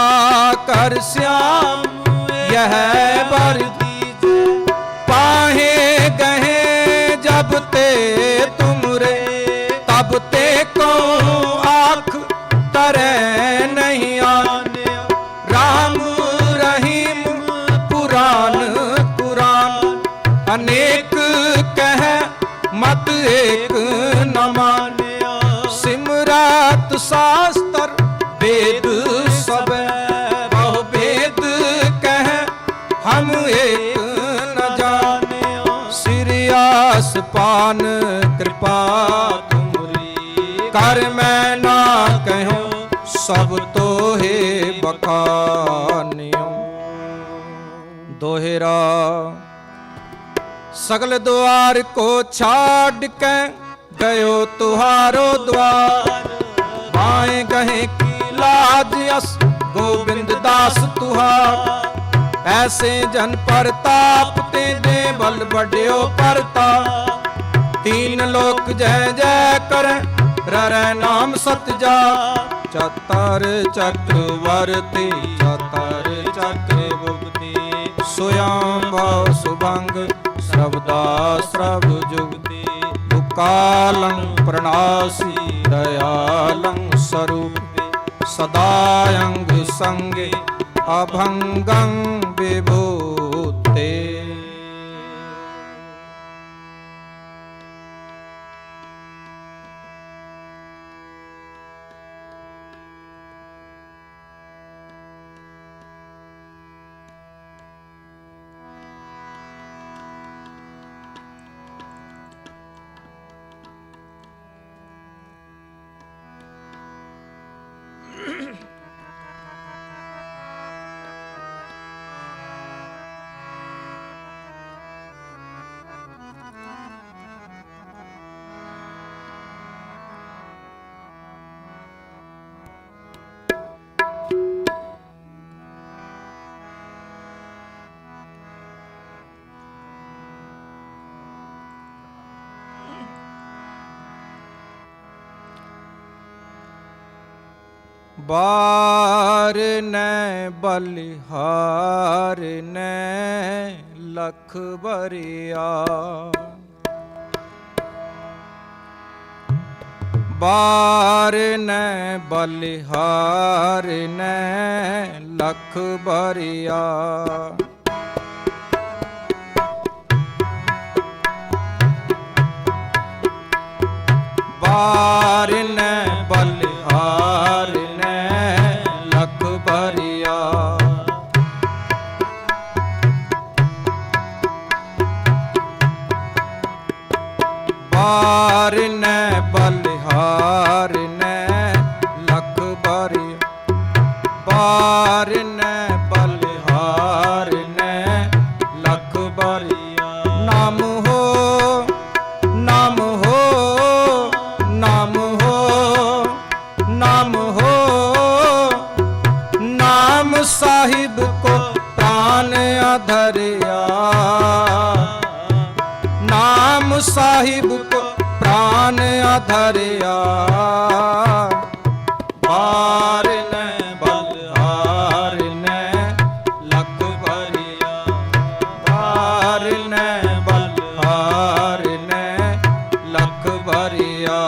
कर श्याम यह वर दीजै। पाहे गहे जब ते तुमरे तब ते को आँख तरे नहीं आने। राम रहीम पुराण पुराण अनेक कह मत एक न मान्या। सिमरत शास्त्र वेद सब बहु वेद कह हम एक न जाने। सिरियास पान कृपा तुमरी कर मैं ना कहूँ सब तो हे बखानियों। दोहरा सगल द्वार को छाड़ के गयो तुहारो द्वार। बाएं गहे की लाज यस गोविंद दास तुहार। ऐसे जन परताप ते दे बल बढ़ियो परता। तीन लोक जय जय कर ररै नाम सतजा। चतर चक्रवर्ती चतर चक्रवर्ती स्वयं सुभंग श्रवदा श्रव जुगति। दुकालं प्रणासी दयालं स्वरूप सदायंग संगे अभंगं विभूते। बार ने बलिहार ने लख बरिया। बार ने बलिहार ने लख बरिया। बार ने बलिहार ने लख बरिया। बार ने बलिहार ने लख बरिया। बार ने बलिहार ने लख बरिया। नाम हो नाम हो नाम हो नाम हो नाम साहिब को प्राण अधरिया। नाम साहिब को प्राण अधरिया। बार ने बलिहार ने लख बरिया। बार ने बलिहार ने लख बरिया।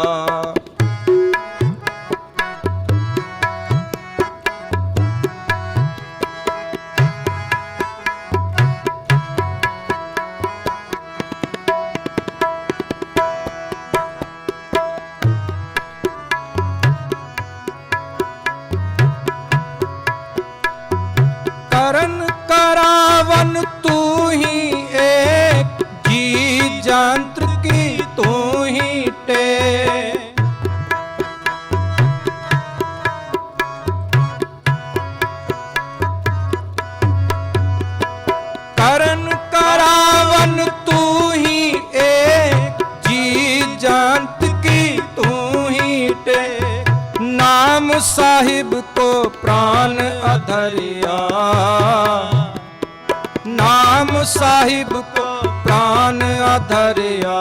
प्राण अधरिया, नाम साहिब को प्राण अधरिया।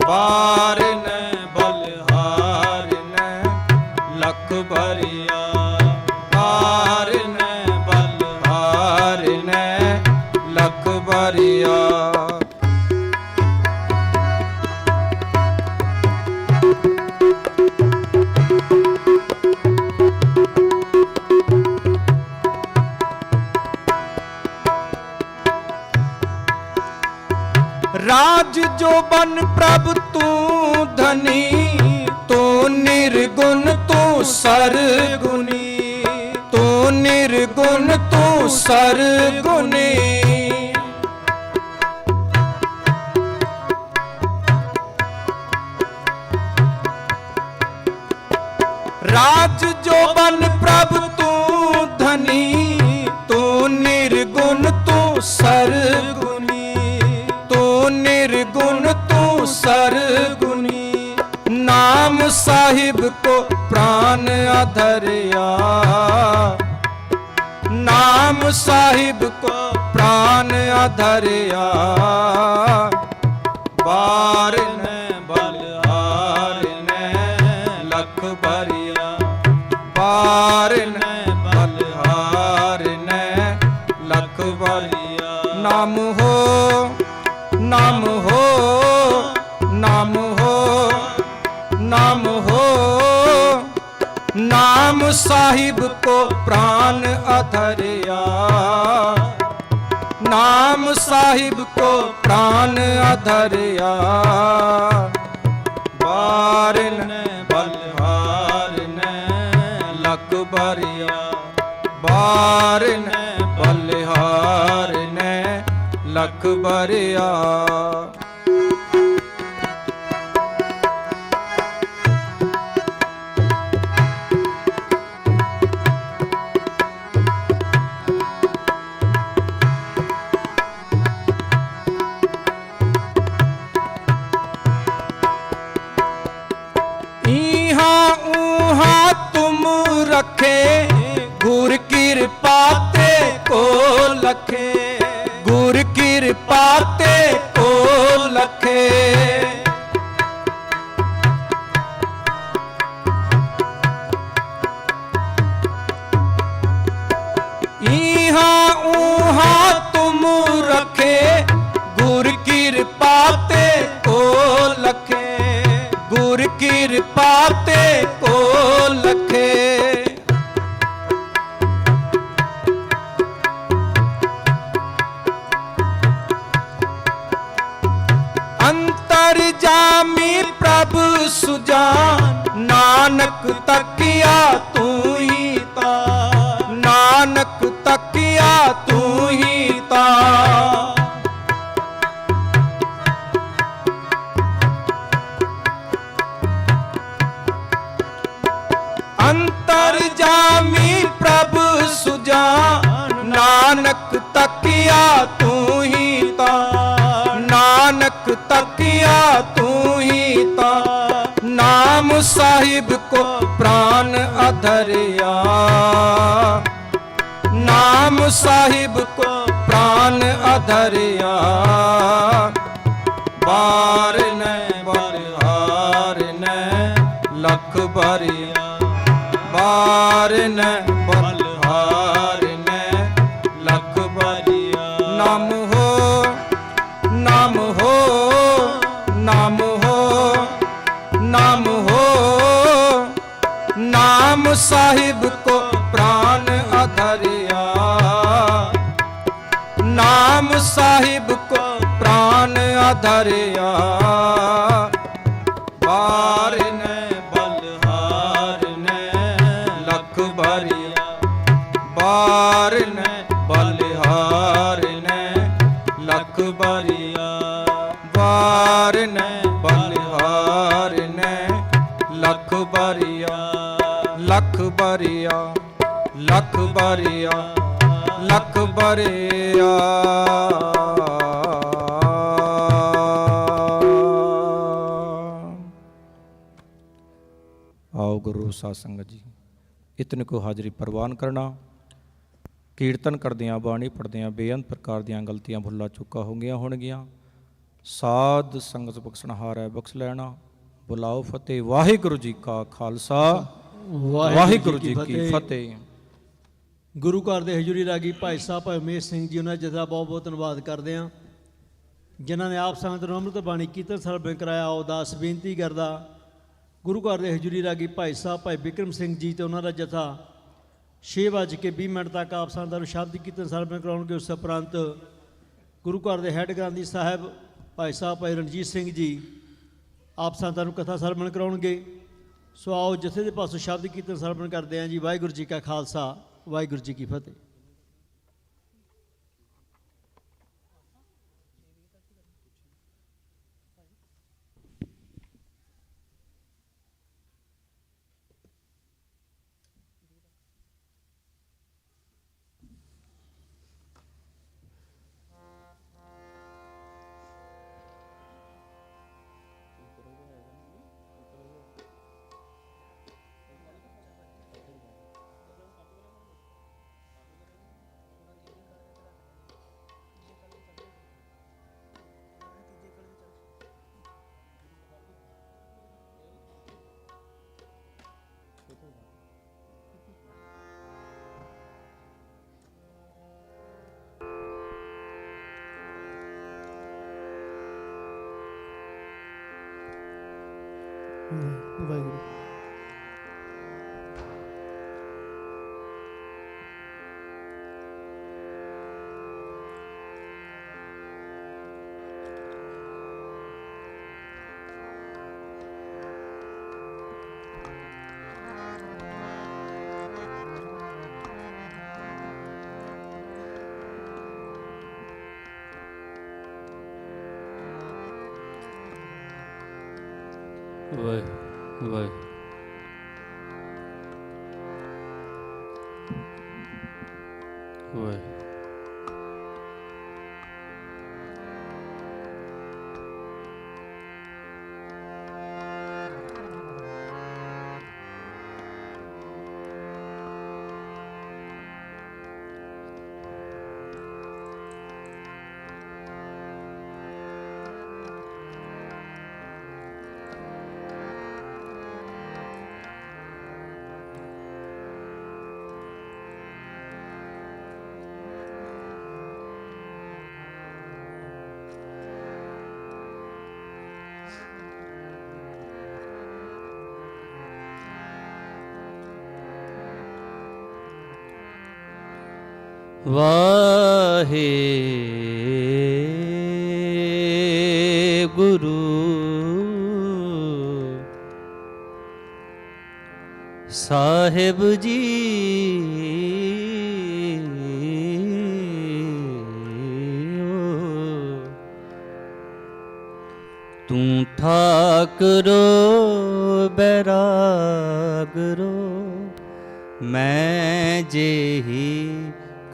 बार न बलहार न लख भरिया, बार न बलहार न लख भरिया। राज जो बन प्रभ तू धनी, तू निर्गुण तू सरगुनी, तू निर्गुण तू सरगुनी। राज जो बन प्रभ तू धनी, तू निर्गुण तू सरगुनी, निर्गुण तू सरगुनी। नाम साहिब को प्राण अधरिया, नाम साहिब को प्राण अधरिया। बार न बलहार न लख भरिया, बार न बलहार न लख भरिया। नाम हो नाम हो नाम हो नाम हो, नाम साहिब को प्राण अधरिया, नाम साहिब को प्राण अधरिया। बार न बलहार न लख भरिया, बार न बलहार न लख भरिया। इहा उहा तुम रखे, गुर कृपा ते को लखे, गुर कृपा ते को लखे। इहा उहा तुम रखे, गुर कृपा ते को लखे, गुर कृपा ते को लखे। अंतर्जामी प्रभु सुजान, नानक तकिया तू ही ता, नानक तकिया तू ही ता। अंतर्जामी प्रभु सुजान, नानक तकिया तू ही ता, नानक तकिया तू ही ता। नाम साहिब को प्राण अधरिया, नाम साहिब को प्राण अधरिया। बार न बलहार न लख भरिया, बार न बलहार न लख भरिया। नाम हो नाम हो नाम हो नाम हो, नाम साहिब को प्राण अधरिया, नाम साहिब को प्राण अधरिया। बार न बलहार न लख भरिया, बार न बलहार न लख भरिया। बार न बलहार न लख भरिया, लख भरिया लख भरिया लख भरिया। आओ गुरु साथ संगत जी। ਇਤਨ ਕੋ ਹਾਜ਼ਰੀ ਪ੍ਰਵਾਨ ਕਰਨਾ। ਕੀਰਤਨ ਕਰਦਿਆਂ ਬਾਣੀ ਪੜ੍ਹਦਿਆਂ ਬੇਅੰਤ ਪ੍ਰਕਾਰ ਦੀਆਂ ਗਲਤੀਆਂ ਭੁੱਲਾਂ ਚੁੱਕਾਂ ਹੋ ਗਈਆਂ ਹੋਣਗੀਆਂ। ਸਾਧ ਸੰਗਤ ਬਖਸ਼ਣਹਾਰ ਹੈ, ਬਖਸ਼ ਲੈਣਾ। ਬੁਲਾਓ ਫਤਿਹ। ਵਾਹਿਗੁਰੂ ਜੀ ਕਾ ਖਾਲਸਾ, ਵਾਹਿਗੁਰੂ ਜੀ ਕੀ ਫਤਿਹ। ਗੁਰੂ ਘਰ ਦੇ ਹਜ਼ੂਰੀ ਰਾਗੀ ਭਾਈ ਸਾਹਿਬ ਭਾਈ ਉਮੇਸ਼ ਸਿੰਘ ਜੀ, ਉਹਨਾਂ ਜਥਾ ਬਹੁਤ ਬਹੁਤ ਧੰਨਵਾਦ ਕਰਦੇ ਹਾਂ, ਜਿਨ੍ਹਾਂ ਨੇ ਆਪ ਸੰਗਤ ਨੂੰ ਅੰਮ੍ਰਿਤ ਬਾਣੀ ਕੀਰਤਨ ਸਰਵਣ ਕਰਾਇਆ। ਉਦਾਸ ਬੇਨਤੀ ਕਰਦਾ ਗੁਰੂ ਘਰ ਦੇ ਹਜ਼ੂਰੀ ਰਾਗੀ ਭਾਈ ਸਾਹਿਬ ਭਾਈ ਬਿਕਰਮ ਸਿੰਘ ਜੀ ਤੇ ਉਹਨਾਂ ਦਾ ਜਥਾ 6:20 ਤੱਕ ਆਪ ਸੰਗਤ ਨੂੰ ਸ਼ਬਦ ਕੀਰਤਨ ਸਰਵਣ ਕਰਾਉਣਗੇ। ਉਸ ਉਪਰੰਤ ਗੁਰੂ ਘਰ ਦੇ ਹੈੱਡ ਗ੍ਰੰਥੀ ਸਾਹਿਬ ਭਾਈ ਸਾਹਿਬ ਭਾਈ ਰਣਜੀਤ ਸਿੰਘ ਜੀ ਆਪ ਸੰਗਤਾਂ ਨੂੰ ਕਥਾ ਸਰਵਣ ਕਰਾਉਣਗੇ। ਸੋ ਆਓ ਜਥੇ ਦੇ ਪਾਸੋਂ ਸ਼ਬਦ ਕੀਰਤਨ ਸਰਵਣ ਕਰਦੇ ਹਾਂ ਜੀ। ਵਾਹਿਗੁਰੂ ਜੀ ਕਾ ਖਾਲਸਾ, ਵਾਹਿਗੁਰੂ ਜੀ ਕੀ ਫਤਿਹ। ਵਾਹਿਗੁਰੂ। ਵਾਹਿ ਵਾਹਿਗੁਰੂ ਸਾਹਿਬ ਜੀ। ਤੂੰ ਠਾਕਰੋ ਬੈਰਾਗਰੋ ਮੈਂ ਜਿਹੀ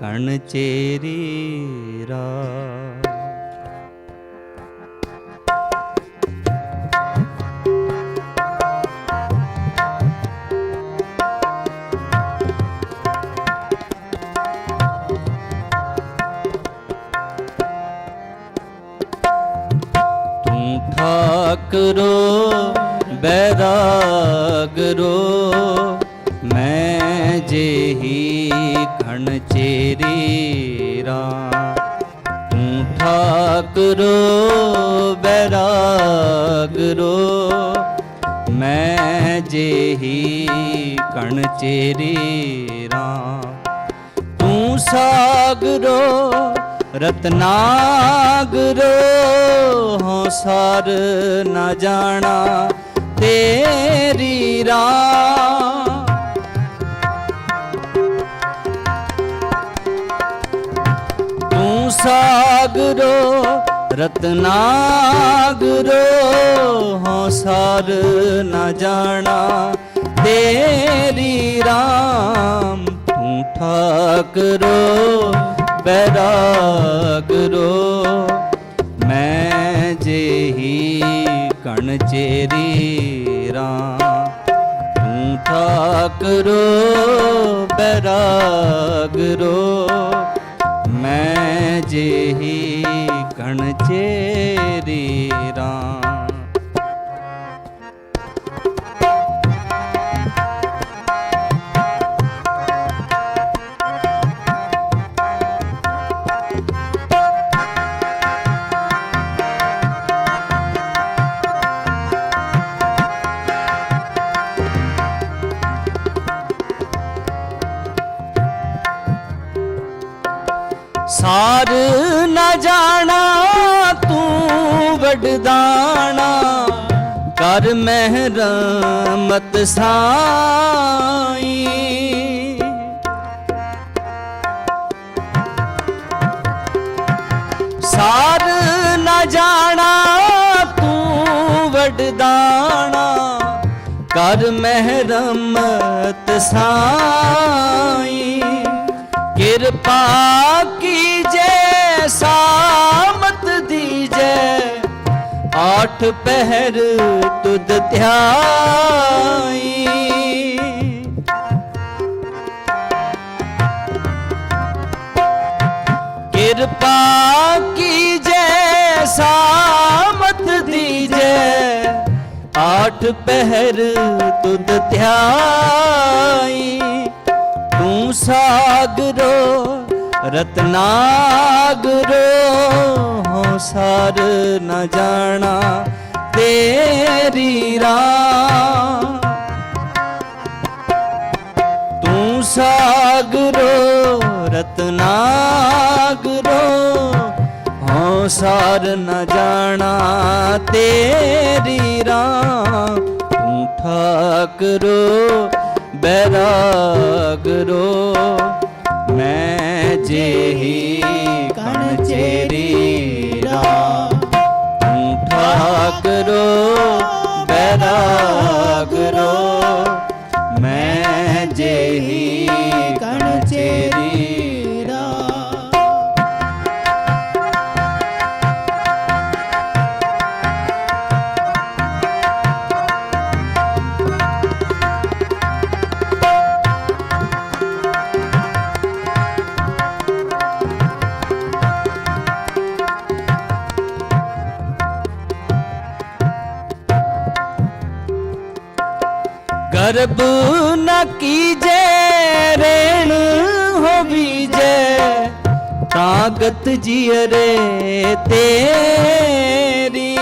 ਕਣ ਚੇਰੀ ਰਾ। ਤੂੰ ਠਾਕਰੋ ਬੈਰਾਗਰੋ ਮੈਂ ਜਿਹੀ ਕਣ ਚੇਰੀ ਰਾ। ਤੂੰ ਠਾਕਰੋ ਬੈਰਾਗਰੋ ਮੈਂ ਜਿਹੀ ਕਣ ਚੇਰੀ ਰਾ। ਤੂੰ ਸਾਗਰੋ ਰਤਨਾਗਰੋ ਹਉ ਸਾਰ ਨਾ ਜਾਣਾ ਤੇਰੀ ਰਾ। ਤੂੰ ਸਾਗਰੋ ਰਤਨਾਗਰੋ ਹਉ ਸਾਰ ਨਾ ਜਾਣਾ ਤੇਰੀ ਰਾਮ। ਤੂੰ ਠਾਕਰੋ ਬੈਰਾਗਰੋ ਮੈਂ ਜਿਹੀ ਕਣ ਚੇਰੀ ਰਾ। ਤੂੰ ठाकरो बैरागरो मैं जेही कण चेरी राम। सार न जाना तू वडदाना कर महरमत साई। सार न जाना तू वडदाना कर महरमत साई। कृपा कीजे सामत दीजे आठ पहर तुद ध्याई। कृपा कीजे सामत दीजे आठ पहर तुद ध्याई। तू सागरो रत्नागरो हो सार न जाना तेरी राह। तू सागरो रत्नागरो हो सार न जाना तेरी राह। तू ठाकरो बैरागरो मैं जेही कण चेरी राह। तू ठाकरो बैरागरो मैं जेही कण चेरी राह। गर्भ न कीजे रेण हो बीजे ताकत जियरे तेरी।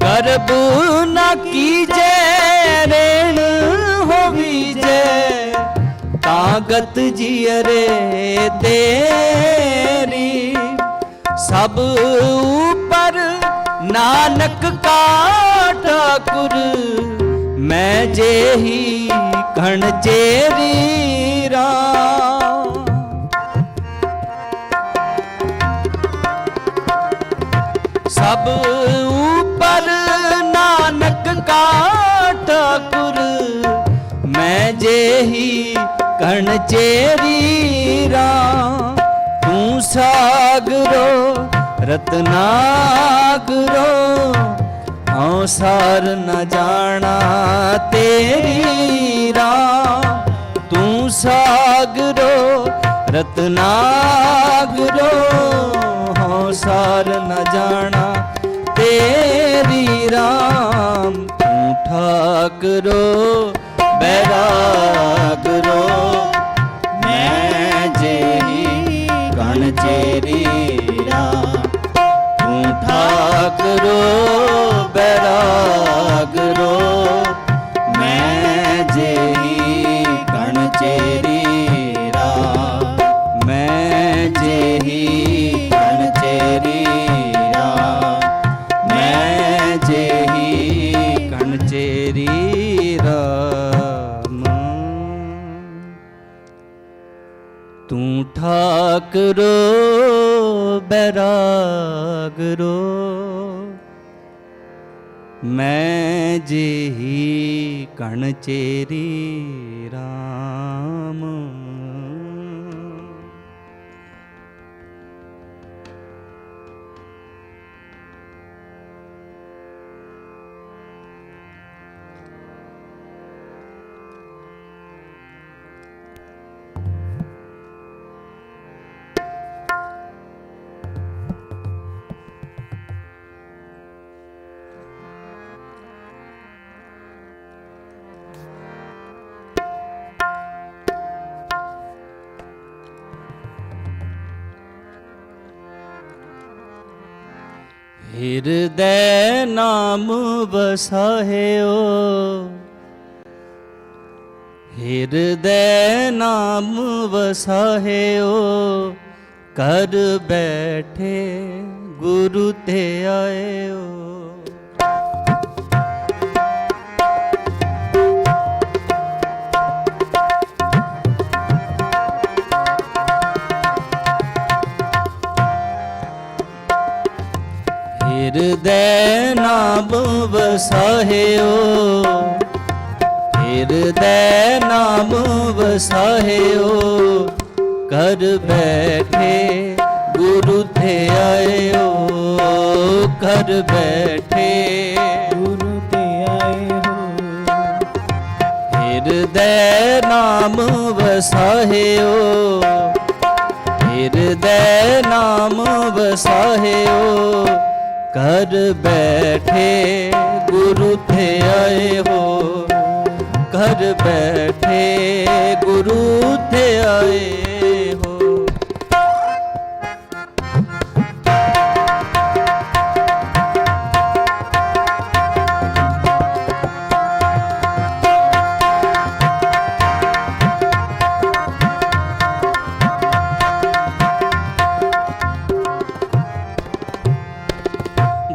गर्भ न कीजे रेण हो बीजे ताकत जियरे तेरी। सब ऊपर नानक का ठाकुर मैं जेही कण चेरी राह। सब ऊपर नानक का ठाकुर मैं जेही कण चेरी राह। तू सागरो रत्नागरो औ सार न जाना तेरी राह। तू सागरो रत्नागरो औ सार न जाना तेरी राह। तू ठाकरो बैरागरो मैं जेही कण चेरी राह। तू ठाकरो बैरागरो मैं जेही कण चेरी राह। मैं जेही कण चेरी राह। मैं जेही कण चेरी राम। तू ठाकरो बैरागरो मैं जेही कण चेरी राम। ਹਿਰਦੈ ਨਾਮ ਵਸਾਹਿਓ, ਹਿਰਦੈ ਨਾਮ ਵਸਾਹਿਓ, ਕਰ ਬੈਠੇ ਗੁਰੂ ਤੇ ਆਇਓ। ਹਿਰਦੈ ਨਾਮ ਵਸਾਹਿਓ, ਹਿਰਦੈ ਨਾਮ ਵਸਾਹਿਓ, ਕਰ ਬੈਠੇ ਗੁਰੂ ਤੇ ਆਇਓ, ਕਰ ਬੈਠੇ ਗੁਰੂ ਤੇ ਆਇਓ। ਹਿਰਦੈ ਨਾਮ ਵਸਾਹਿਓ, ਹਿਰਦੈ ਨਾਮ ਵਸਾਹਿਓ, ਕਰ ਬੈਠੇ ਗੁਰੂ ਤੇ ਆਏ ਹੋ, ਕਰ ਬੈਠੇ ਗੁਰੂ ਤੇ ਆਏ ਹੋ।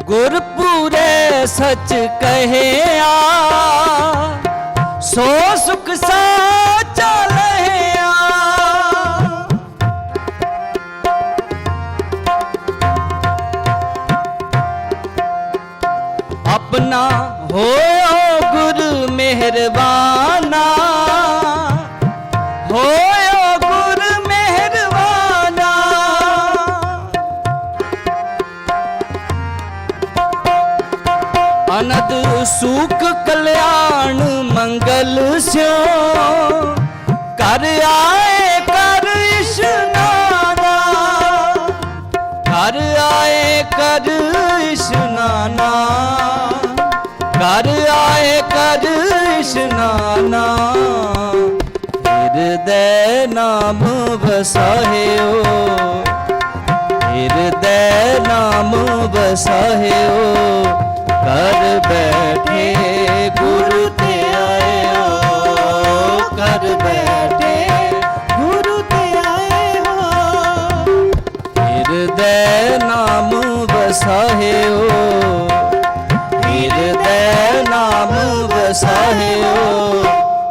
ਗੁਰਪੂਰੇ ਸੱਚ ਕਹਿਆ, ਸੋ ਸੁਖ ਸਾਚਾ ਲਹਿਆ। ਆਪਣਾ ਹੋਇਓ ਗੁਰ ਮਿਹਰਬਾਨਾ, ਹੋਇਓ ਗੁਰ ਮਿਹਰਬਾਨਾ। ਅਨੰਦ ਸੁਖ ਕਲਿਆਣ ਮੰਗਲ ਸਿਓ, ਕਰ ਆਏ ਕਰ ਇਸ਼ਨਾਨਾ, ਕਰ ਆਏ ਕਰ ਇਸ਼ਨਾਨਾ, ਕਰ ਆਏ ਕਰ ਇਸ਼ਨਾਨਾ। ਹਿਰਦੈ ਨਾਮ ਵਸਾਹਿਓ, ਹਿਰਦੈ ਨਾਮ ਵਸਾਹਿਓ, ਕਰ ਬੈਠੇ ਗੁਰੂ ਤੇ ਆਇਓ, ਕਰ ਬੈਠੇ ਗੁਰੂ ਤੇ ਆਇਓ। ਹਿਰਦੈ ਨਾਮ ਵਸਾਹਿਓ, ਹਿਰਦੈ ਨਾਮ ਵਸਾਹਿਓ,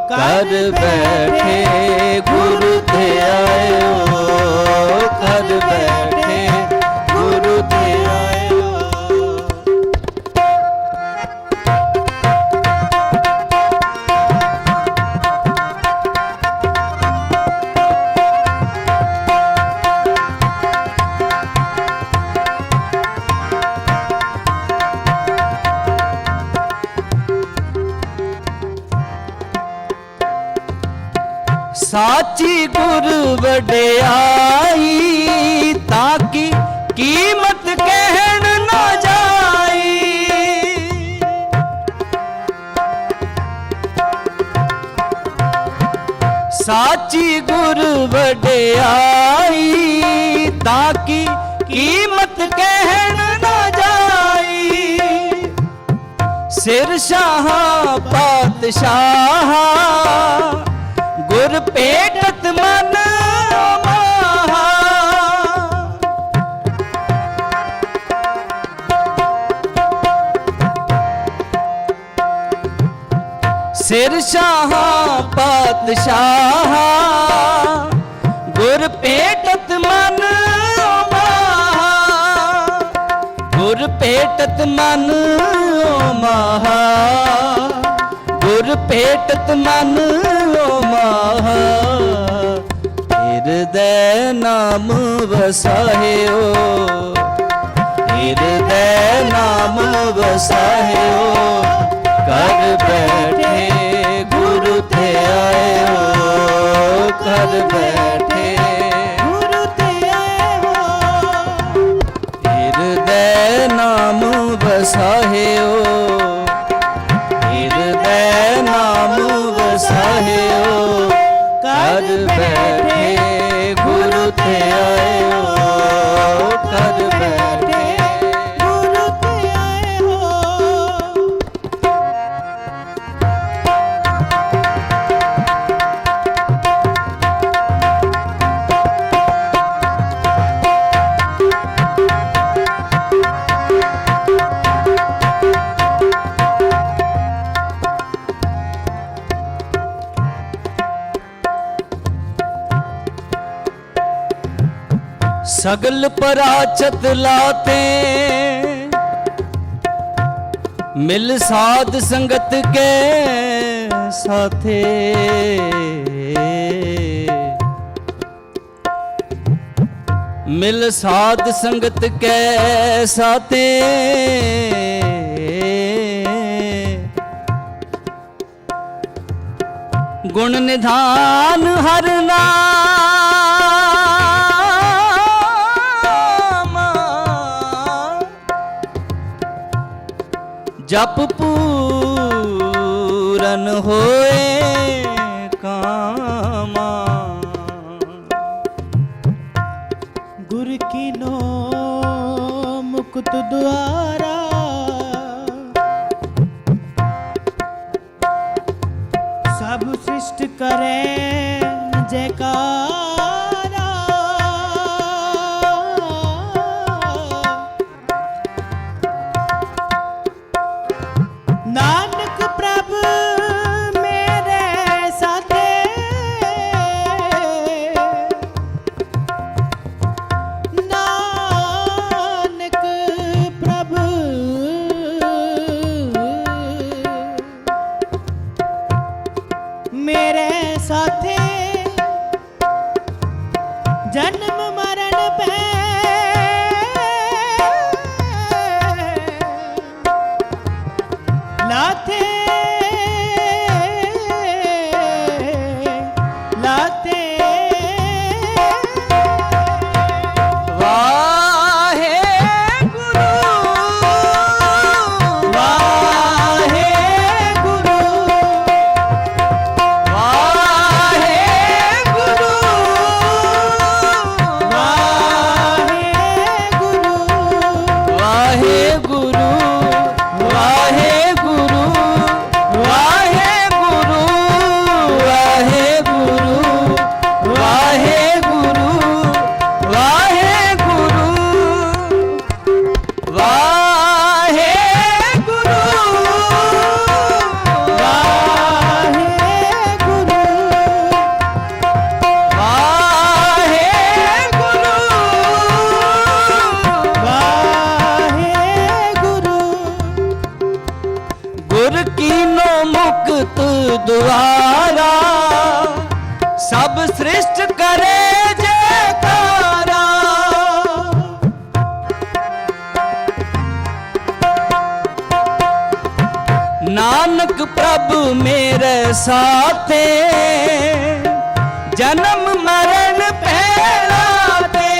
ਕਰ ਬੈਠੇ ਗੁਰੂ ਤੇ ਆਇਓ, ਕਰ ਬੈਠੇ ਗੁਰੂ ਤੇ ਆਇਓ। ਸਾਚੀ ਗੁਰ ਵਡਿਆਈ, ਤਾਂ ਕਿ ਕੀਮਤ ਕਹਿਣ ਨਾ ਜਾਈ। ਸਾਚੀ ਗੁਰ ਵਡਿਆਈ, ਤਾਂ ਕਿ ਕੀਮਤ ਕਹਿਣ ਨਾ ਜਾਈ। ਸਿਰ ਸ਼ਾਹਾਂ ਪਾਤਸ਼ਾਹ, ਗੁਰ ਭੇਟਤ ਮਨ ਮਾਹਾ। ਸਿਰ ਸ਼ਾਹਾਂ ਪਾਤਸ਼ਾਹ, ਗੁਰ ਭੇਟਤ ਮਨ ਮਾਹਾ, ਗੁਰ ਭੇਟਤ ਮਨ ਮਾਹਾ, ਗੁਰ ਭੇਟਤ ਮਨ ਮਾਹਾ। ਹਿਰਦੈ ਨਾਮ ਵਸਾਹਿਓ, ਹਿਰਦੈ ਨਾਮ ਵਸਾਹਿਓ, ਕਰ ਬੈਠੇ ਗੁਰੂ ਤੇ ਆਇਓ, ਕਰ ਬੈਠੇ ਗੁਰੂ ਤੇ ਆਇਓ। ਹਿਰਦੈ ਨਾਮ ਵਸਾਹਿਓ, ਹਿਰਦੈ ਨਾਮ ਵਸਾਹਿਓ, ਕਰ ਬੈਠੇ ਗੁਰੂ ਤੇ ਆਇਓ, ਕਰ ਬੈਠੇ ਗੁਰੂ ਤੇ सगल पराचत लाते मिल साध संगत के साथे मिल साध संगत के साथे गुण निधान हर नाम जप पूरन होए कामा गुर कीनो मुकुत द्वारा सब सृष्ट करे जयकारा नानक प्रभु मेरे साथे नानक प्रभु मेरे साथे जन्म मरण पे लाथे लाथे वाहे गुरु वाहे गुरु वाहे गुरु वाहे गुरु वाहे गुरु वाहे गुरु वाहे गुरु वाहे गुरु वाहे गुरु वाहे गुरु वाहे गुरु वाहे गुरु वाहे गुरु वाहे गुरु गुर कीनो मुक्त द्वारा सब सृष्ट करे जयकारा नानक प्रभु मेरे साथे जन्म मरण पहलाते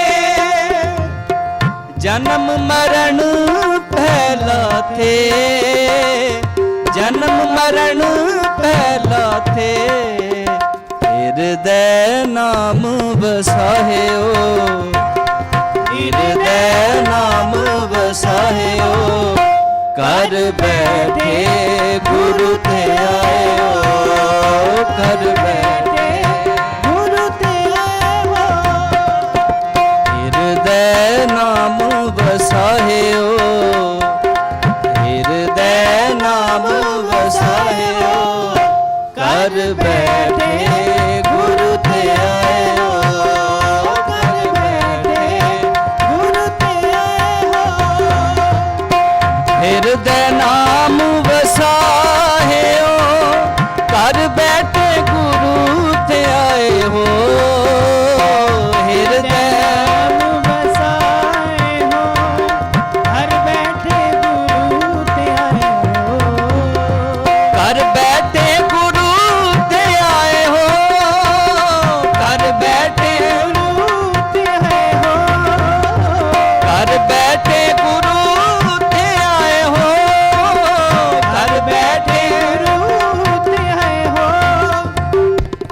जन्म मरण पहलाते जन्म मरण पहलाते हृदय नाम बसाहियो हृदय नाम बसाहियो कर बैठे गुरु ते आयो कर बैठे गुरु ते आयो हृदय नाम बसाहियो हृदय नाम बसाहियो कर बैठे गुरु ते आयो कर बैठे गुरु ते आयो हृदय नाम वसाहियो कर बैठे गुरु ते आए हो हृदय बसाए हो हर बैठे गुरु ते आए हो कर बैठे गुरु ते आए हो कर बैठे गुरु ते आए हो कर बैठे गुरु ते आए हो कर बैठे गुरु ते आए हो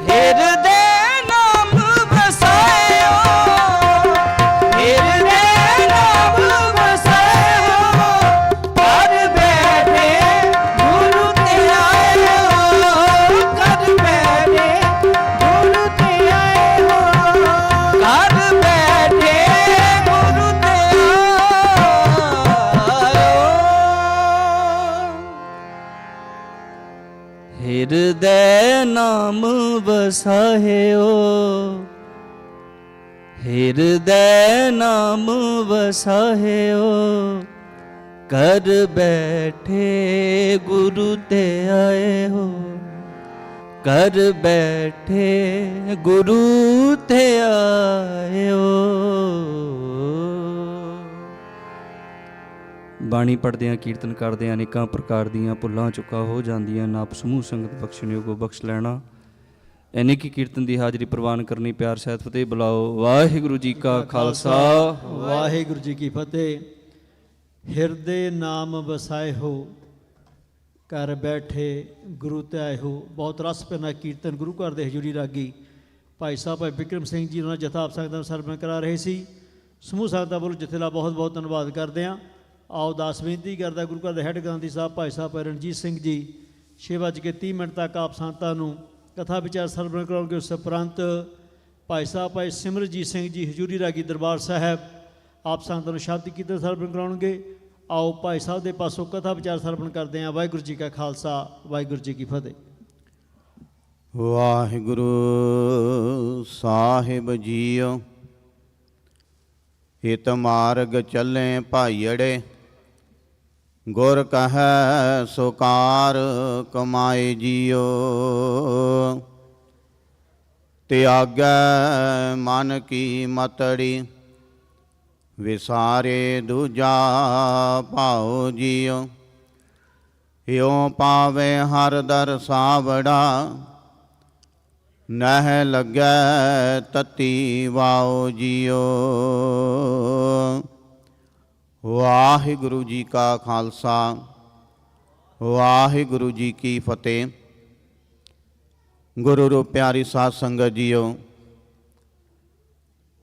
हृदय नाम बसायो हृदय नाम बसायो कर बैठे गुरु ते आए हो कर बैठे गुरु ते आए हो कर बैठे गुरु ते आयो हृदय नाम बसाहियो ਹਿਰਦੈ ਨਾਮ ਵਸਾਹਿਓ ਕਰ ਬੈਠੇ ਗੁਰੂ ਤੇ ਆਏ ਹੋ ਕਰ ਬੈਠੇ ਗੁਰੂ ਤੇ ਆਇਓ। ਬਾਣੀ ਪੜ੍ਹਦਿਆਂ ਕੀਰਤਨ ਕਰਦਿਆਂ ਅਨੇਕਾਂ ਪ੍ਰਕਾਰ ਦੀਆਂ ਭੁੱਲਾਂ ਚੁੱਕਾ ਹੋ ਜਾਂਦੀਆਂ। ਨਾਪ ਸਮੂਹ ਸੰਗਤ ਬਖਸ਼ਣਯੋਗੋ ਬਖਸ਼ ਲੈਣਾ। ਐਨੇ ਕੀ ਕੀਰਤਨ ਦੀ ਹਾਜ਼ਰੀ ਪ੍ਰਵਾਨ ਕਰਨੀ। ਪਿਆਰ ਸਹਿਤ ਫਤਿਹ ਬੁਲਾਓ। ਵਾਹਿਗੁਰੂ ਜੀ ਕਾ ਖਾਲਸਾ ਵਾਹਿਗੁਰੂ ਜੀ ਕੀ ਫਤਿਹ। ਹਿਰਦੇ ਨਾਮ ਵਸਾਏ ਹੋ ਘਰ ਬੈਠੇ ਗੁਰੂ ਤੇ ਆਏ ਹੋ। ਬਹੁਤ ਰਸ ਭਿੰਨਾ ਕੀਰਤਨ ਗੁਰੂ ਘਰ ਦੇ ਹਜ਼ੂਰੀ ਰਾਗੀ ਭਾਈ ਸਾਹਿਬ ਭਾਈ ਬਿਕਰਮ ਸਿੰਘ ਜੀ ਉਹਨਾਂ ਜਥਾ ਆਪ ਸੰਗਤਾਂ ਨੂੰ ਸਰਵਣ ਕਰਾ ਰਹੇ ਸੀ। ਸਮੂਹ ਸੰਗਤਾਂ ਵੱਲੋਂ ਜਥੇ ਦਾ ਬਹੁਤ ਬਹੁਤ ਧੰਨਵਾਦ ਕਰਦੇ ਹਾਂ। ਆਓ ਦਾਸ ਬੇਨਤੀ ਕਰਦਾ ਗੁਰੂ ਘਰ ਦੇ ਹੈੱਡ ਗ੍ਰੰਥੀ ਸਾਹਿਬ ਭਾਈ ਸਾਹਿਬ ਭਾਈ ਰਣਜੀਤ ਸਿੰਘ ਜੀ 6:30 ਤੱਕ ਆਪ ਸੰਗਤਾਂ ਨੂੰ ਕਥਾ ਵਿਚਾਰ ਸਰਵਣ ਕਰਾਉਣਗੇ। ਉਸ ਉਪਰੰਤ ਭਾਈ ਸਾਹਿਬ ਭਾਈ ਸਿਮਰਜੀਤ ਸਿੰਘ ਜੀ ਹਜ਼ੂਰੀ ਰਾਗੀ ਦਰਬਾਰ ਸਾਹਿਬ ਆਪ ਸੰਗਤਾਂ ਨੂੰ ਸ਼ਬਦ ਕੀਰਤਨ ਸਰਵਣ ਕਰਾਉਣਗੇ। ਆਓ ਭਾਈ ਸਾਹਿਬ ਦੇ ਪਾਸੋਂ ਕਥਾ ਵਿਚਾਰ ਸਰਵਣ ਕਰਦੇ ਹਾਂ। ਵਾਹਿਗੁਰੂ ਜੀ ਕਾ ਖਾਲਸਾ ਵਾਹਿਗੁਰੂ ਜੀ ਕੀ ਫਤਿਹ। ਵਾਹਿਗੁਰੂ ਸਾਹਿਬ ਜੀਓ ਹਿਤ ਮਾਰਗ ਚੱਲੇ ਭਾਈੜੇ ਗੁਰ ਕਹੈ ਸੁਕਾਰ ਕਮਾਏ ਜੀਓ ਤਿਆਗੈ ਮਨ ਕੀ ਮਤੜੀ ਵਿਸਾਰੇ ਦੂਜਾ ਭਾਉ ਜੀਓ ਹਿਉ ਪਾਵੇ ਹਰ ਦਰ ਸਾਵੜਾ ਨਹਿ ਲੱਗੈ ਤਤੀ ਵਾਉ ਜੀਓ। ਵਾਹਿਗੁਰੂ ਜੀ ਕਾ ਖਾਲਸਾ ਵਾਹਿਗੁਰੂ ਜੀ ਕੀ ਫਤਿਹ। ਗੁਰੂ ਰੂਪ ਪਿਆਰੀ ਸਾਧ ਸੰਗਤ ਜੀਓ